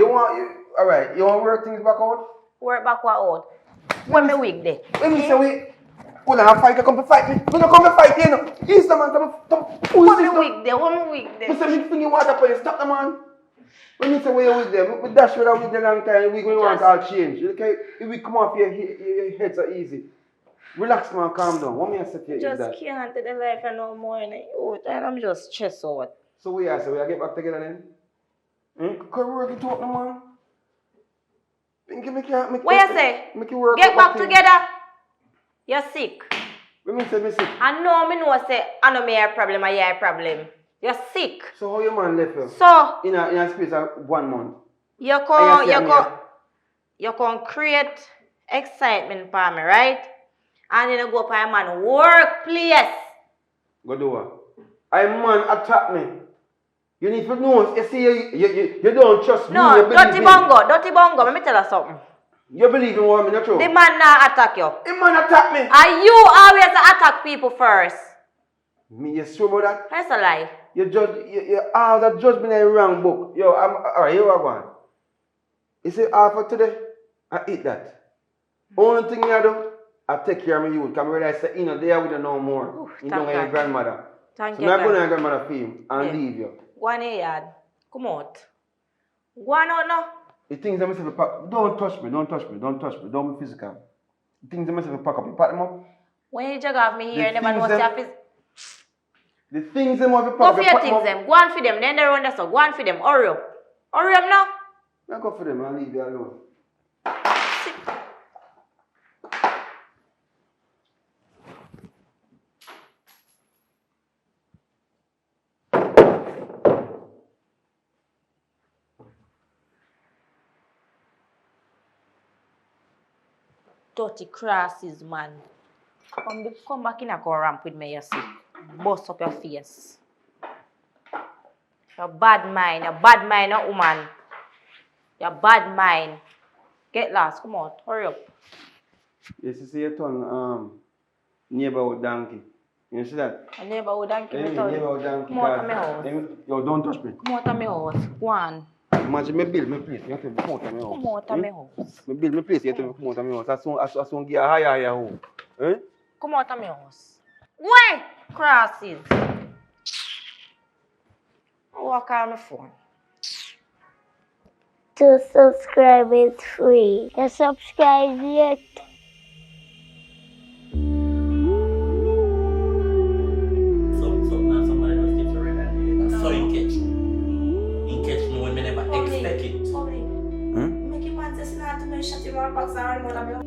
Alright, you want to work things back out? Work back out? When me week there? When me say we... Hold on, fight, you come to fight me. We don't come to fight you, know. He's the man, come. When me week there? Me say me fling you water for you, stop the man. When you say where you with them, we dash with a long time, we want all change. Okay? If we come off your head so easy. Relax man, calm down. What me I say to you just is that? Just can't take the life no more in the youth, and I'm just stressed out. So we are, so we are get back together then? Can we work it out, no man? What you say? Make you work get back together? You're sick. What me say me sick? I know say, I know me have a problem, I have a problem. You're sick. So how your man left you? So in a space of 1 month. You can create excitement for me, right? And then you go for a man workplace. Go do what? A man attack me. You need to know. You see, you don't trust me. No, dirty bongo. Let me tell you something. You believe in what I'm not true? The man not attack you. The man attack me. And you always attack people first. Me, you sure about that? That's a lie. You all that judgment in the wrong book. Yo, alright, here I go. You say, for today, I eat that. Only thing I do, I take care of my youth. Because I realize that, there with you no more. Oof, you don't have your grandmother. Thank so you. I'm going to your grandmother for him and leave you. Go on here, yard. Come out. Go on out now. The things that I say, don't touch me. Don't be physical. The things that I say, pack up. You pack them up. When you jog off me here, you never know what's your the things them have to pack up. Go for your things them. Go on for them. Then they run the stuff. Go on for them. Hurry up. Hurry up now. I'll go for them. I'll leave you alone. Dirty crosses, man. Come back in a go ramp with me, you see. Bust up your face. You're bad mind, not woman. You're bad mind. Get lost, come on, hurry up. Yes, you see your turn, neighborhood donkey. You see that? A neighborhood donkey? Neighborhood donkey. Come out of my house. Yo, don't touch me. Come out of my house, go on. Imagine me build my place. You have to come out of my house. Come out of my house. Me build my place. You have to come out of my house. As soon get a higher home. Eh? Come out of my house. Why? Crosses. I walk on my phone. To subscribe is free. You subscribe yet? So you catch me when I never expect it. Make your man say not to me, shut your mouth box around one of your.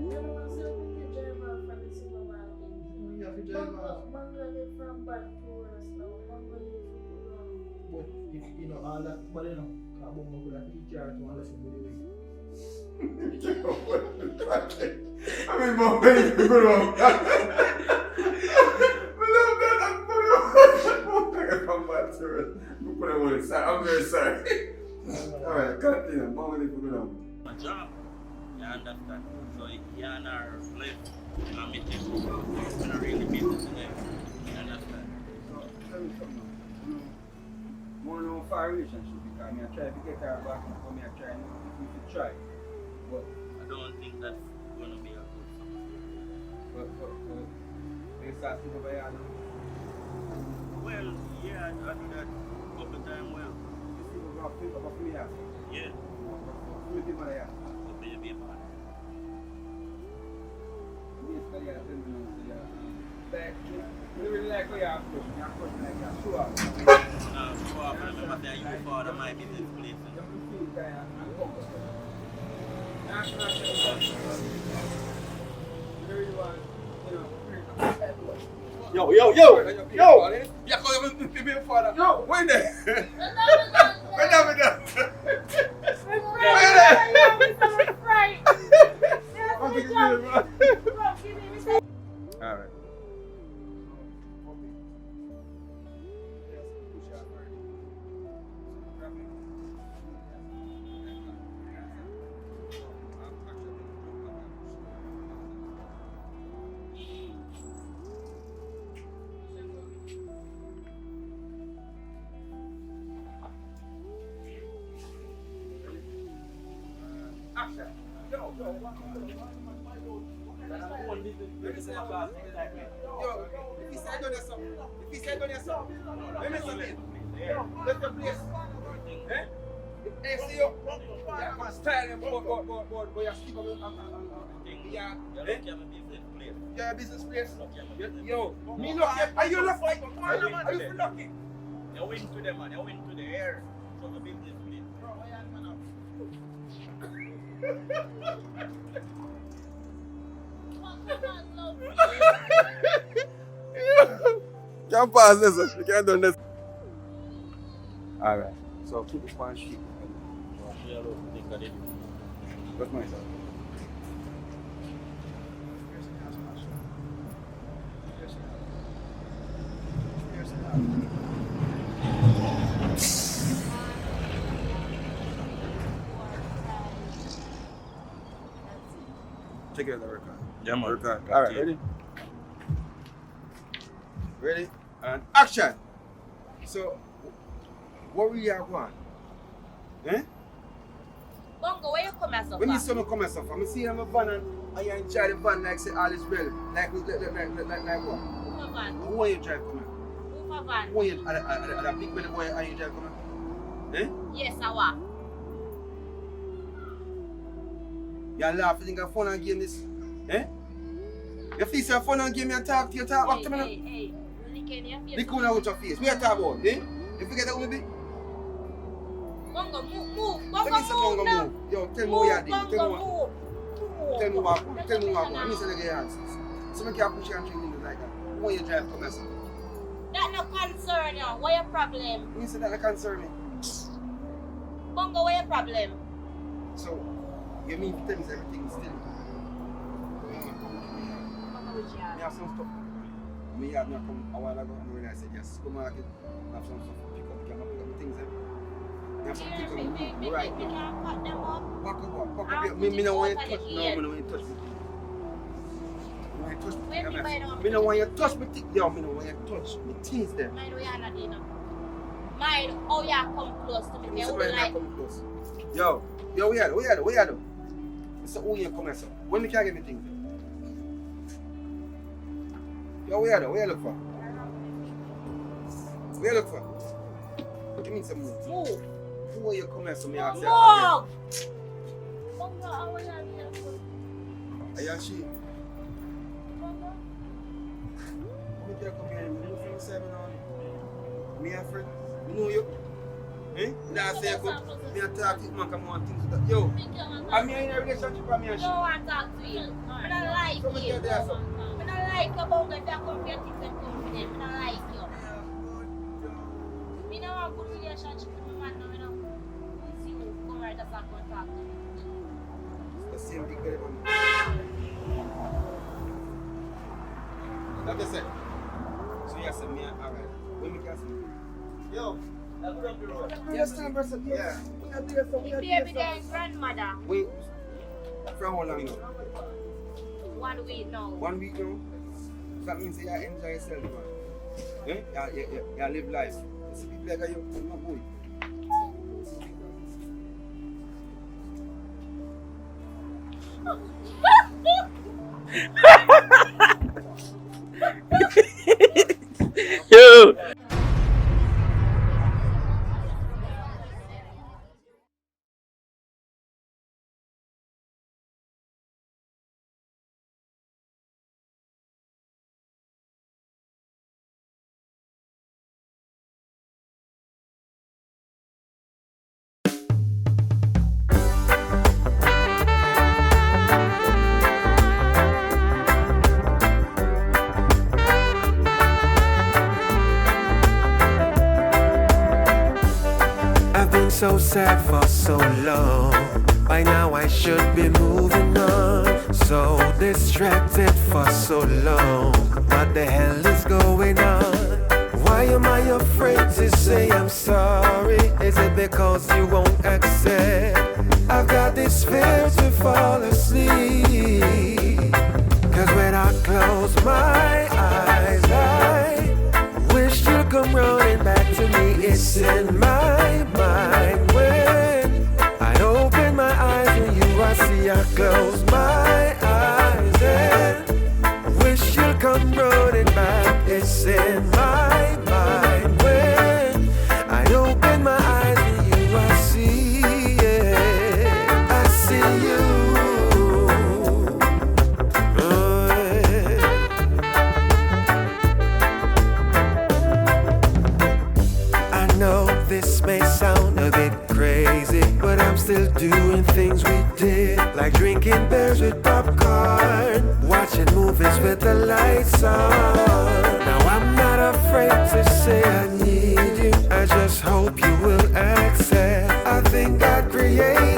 You know all that, but you know, I won't go to the church to listen to the I mean, more baby, good one. I'm very sorry. Alright, continue. My job. You understand? So you and her left and me take over. I don't really business together. You understand? So, tell me something now. More no far relationship because I try to get her back and come here try if you try. But I don't think that's gonna be a good thing. But you start thinking about it now? Well, yeah, I do that couple times well. You see about me here? Yeah. Who you people here? So be a bit bad. Yes, but yeah, tell me now. Like, you really like how you approach me. You approach me like you show up. Now, show up and remember that you father my business place. You feel kind of uncomfortable. That's not the you really want, you know, Yo! Yeah, call him the father. Yo, wait there. Wait there. All right. Action. Yo, if he said on yourself, let me something. Let the place. Eh? If they see you, you can style them, but you skip them. Yeah. You're a business place. Yo, me look at, are you lucky? Are you lucky? You win to them, man. You win to the air. So the business place. Can't pass this. You can't do this. Alright. So keep this one sheet. What's my side? Check it out the record. Yeah, man. Record. Alright, ready? Ready? And action! So, what we are going? Eh? Bongo, where you come as When you see me come here, I'm seeing my van and I enjoy the van like say all is well. Like what? Who my van? Who want you drive come here? Who my van? Who want you, are the big belly boy and you drive come here? Eh? Yes, I want. You laugh, you think of fun and game this? Eh? You feel so fun and game and talk to you, talk back to me now? Hey, Look who now with your face. We are talking about, eh? You forget that we be? Bongo, move. Let me say Bongo move. Yo, tell me what you are doing. Tell me what. Let me say the answers. So I can't push you and treat you like that. Who want you drive come here? That no concern you. What your problem? You say that no concern me. Bongo, what your problem? So, you mean to tell me everything is still? I have some stuff. I had me come a while ago and when I said yes, go market, I have some stuff to pick up my things. I have some things to move right now. Pack up. Me no want you touch. No, me no want you touch me. Me no want you touch me. Yo, me no want you touch me things there. Mind where you're not in. Mind how you come close to me. Me who like. Come close. Yo, we are do. So who you come here, sir? When me can get me things? Yo, where you look for? Where you look for? Give me some move. Move. Who are you come here, so me ask you? Move. Are you she? Me can come here and move from 7 on. Me a friend. You know you? Eh? Last year, me a talk to man, come on, things that. Yo, I'm in a relationship with me and she. No one talk to you. I don't like you. I don't like you, Bongo. If you come here, things and come to them. I don't like you. I don't want a good relationship with my man now. I don't see you come here, just not going to talk to me. It's the same thing with everyone. Like I said, so you said me, alright. When we can see. Yo. Yes, time, brother. Yeah. The baby there grandmother. Wait. From how long now? 1 week now. 1 week now? That means you enjoy yourself, man. You live life. You see people like you, my boy. Yo! So sad for so long. By now I should be moving on. So distracted for so long. What the hell is going on? Why am I afraid to say I'm sorry? Is it because you won't accept? I've got this fear to fall asleep. Cause when I close my eyes, I wish you'd come running back to me. It's in my mind. When I open my eyes and you I see, I close my eyes and I wish you'd come running back. It's in my mind. When I open my eyes and you I see, yeah, I see you. This may sound a bit crazy, but I'm still doing things we did, like drinking beers with popcorn, watching movies with the lights on. Now I'm not afraid to say I need you, I just hope you will accept. I think God created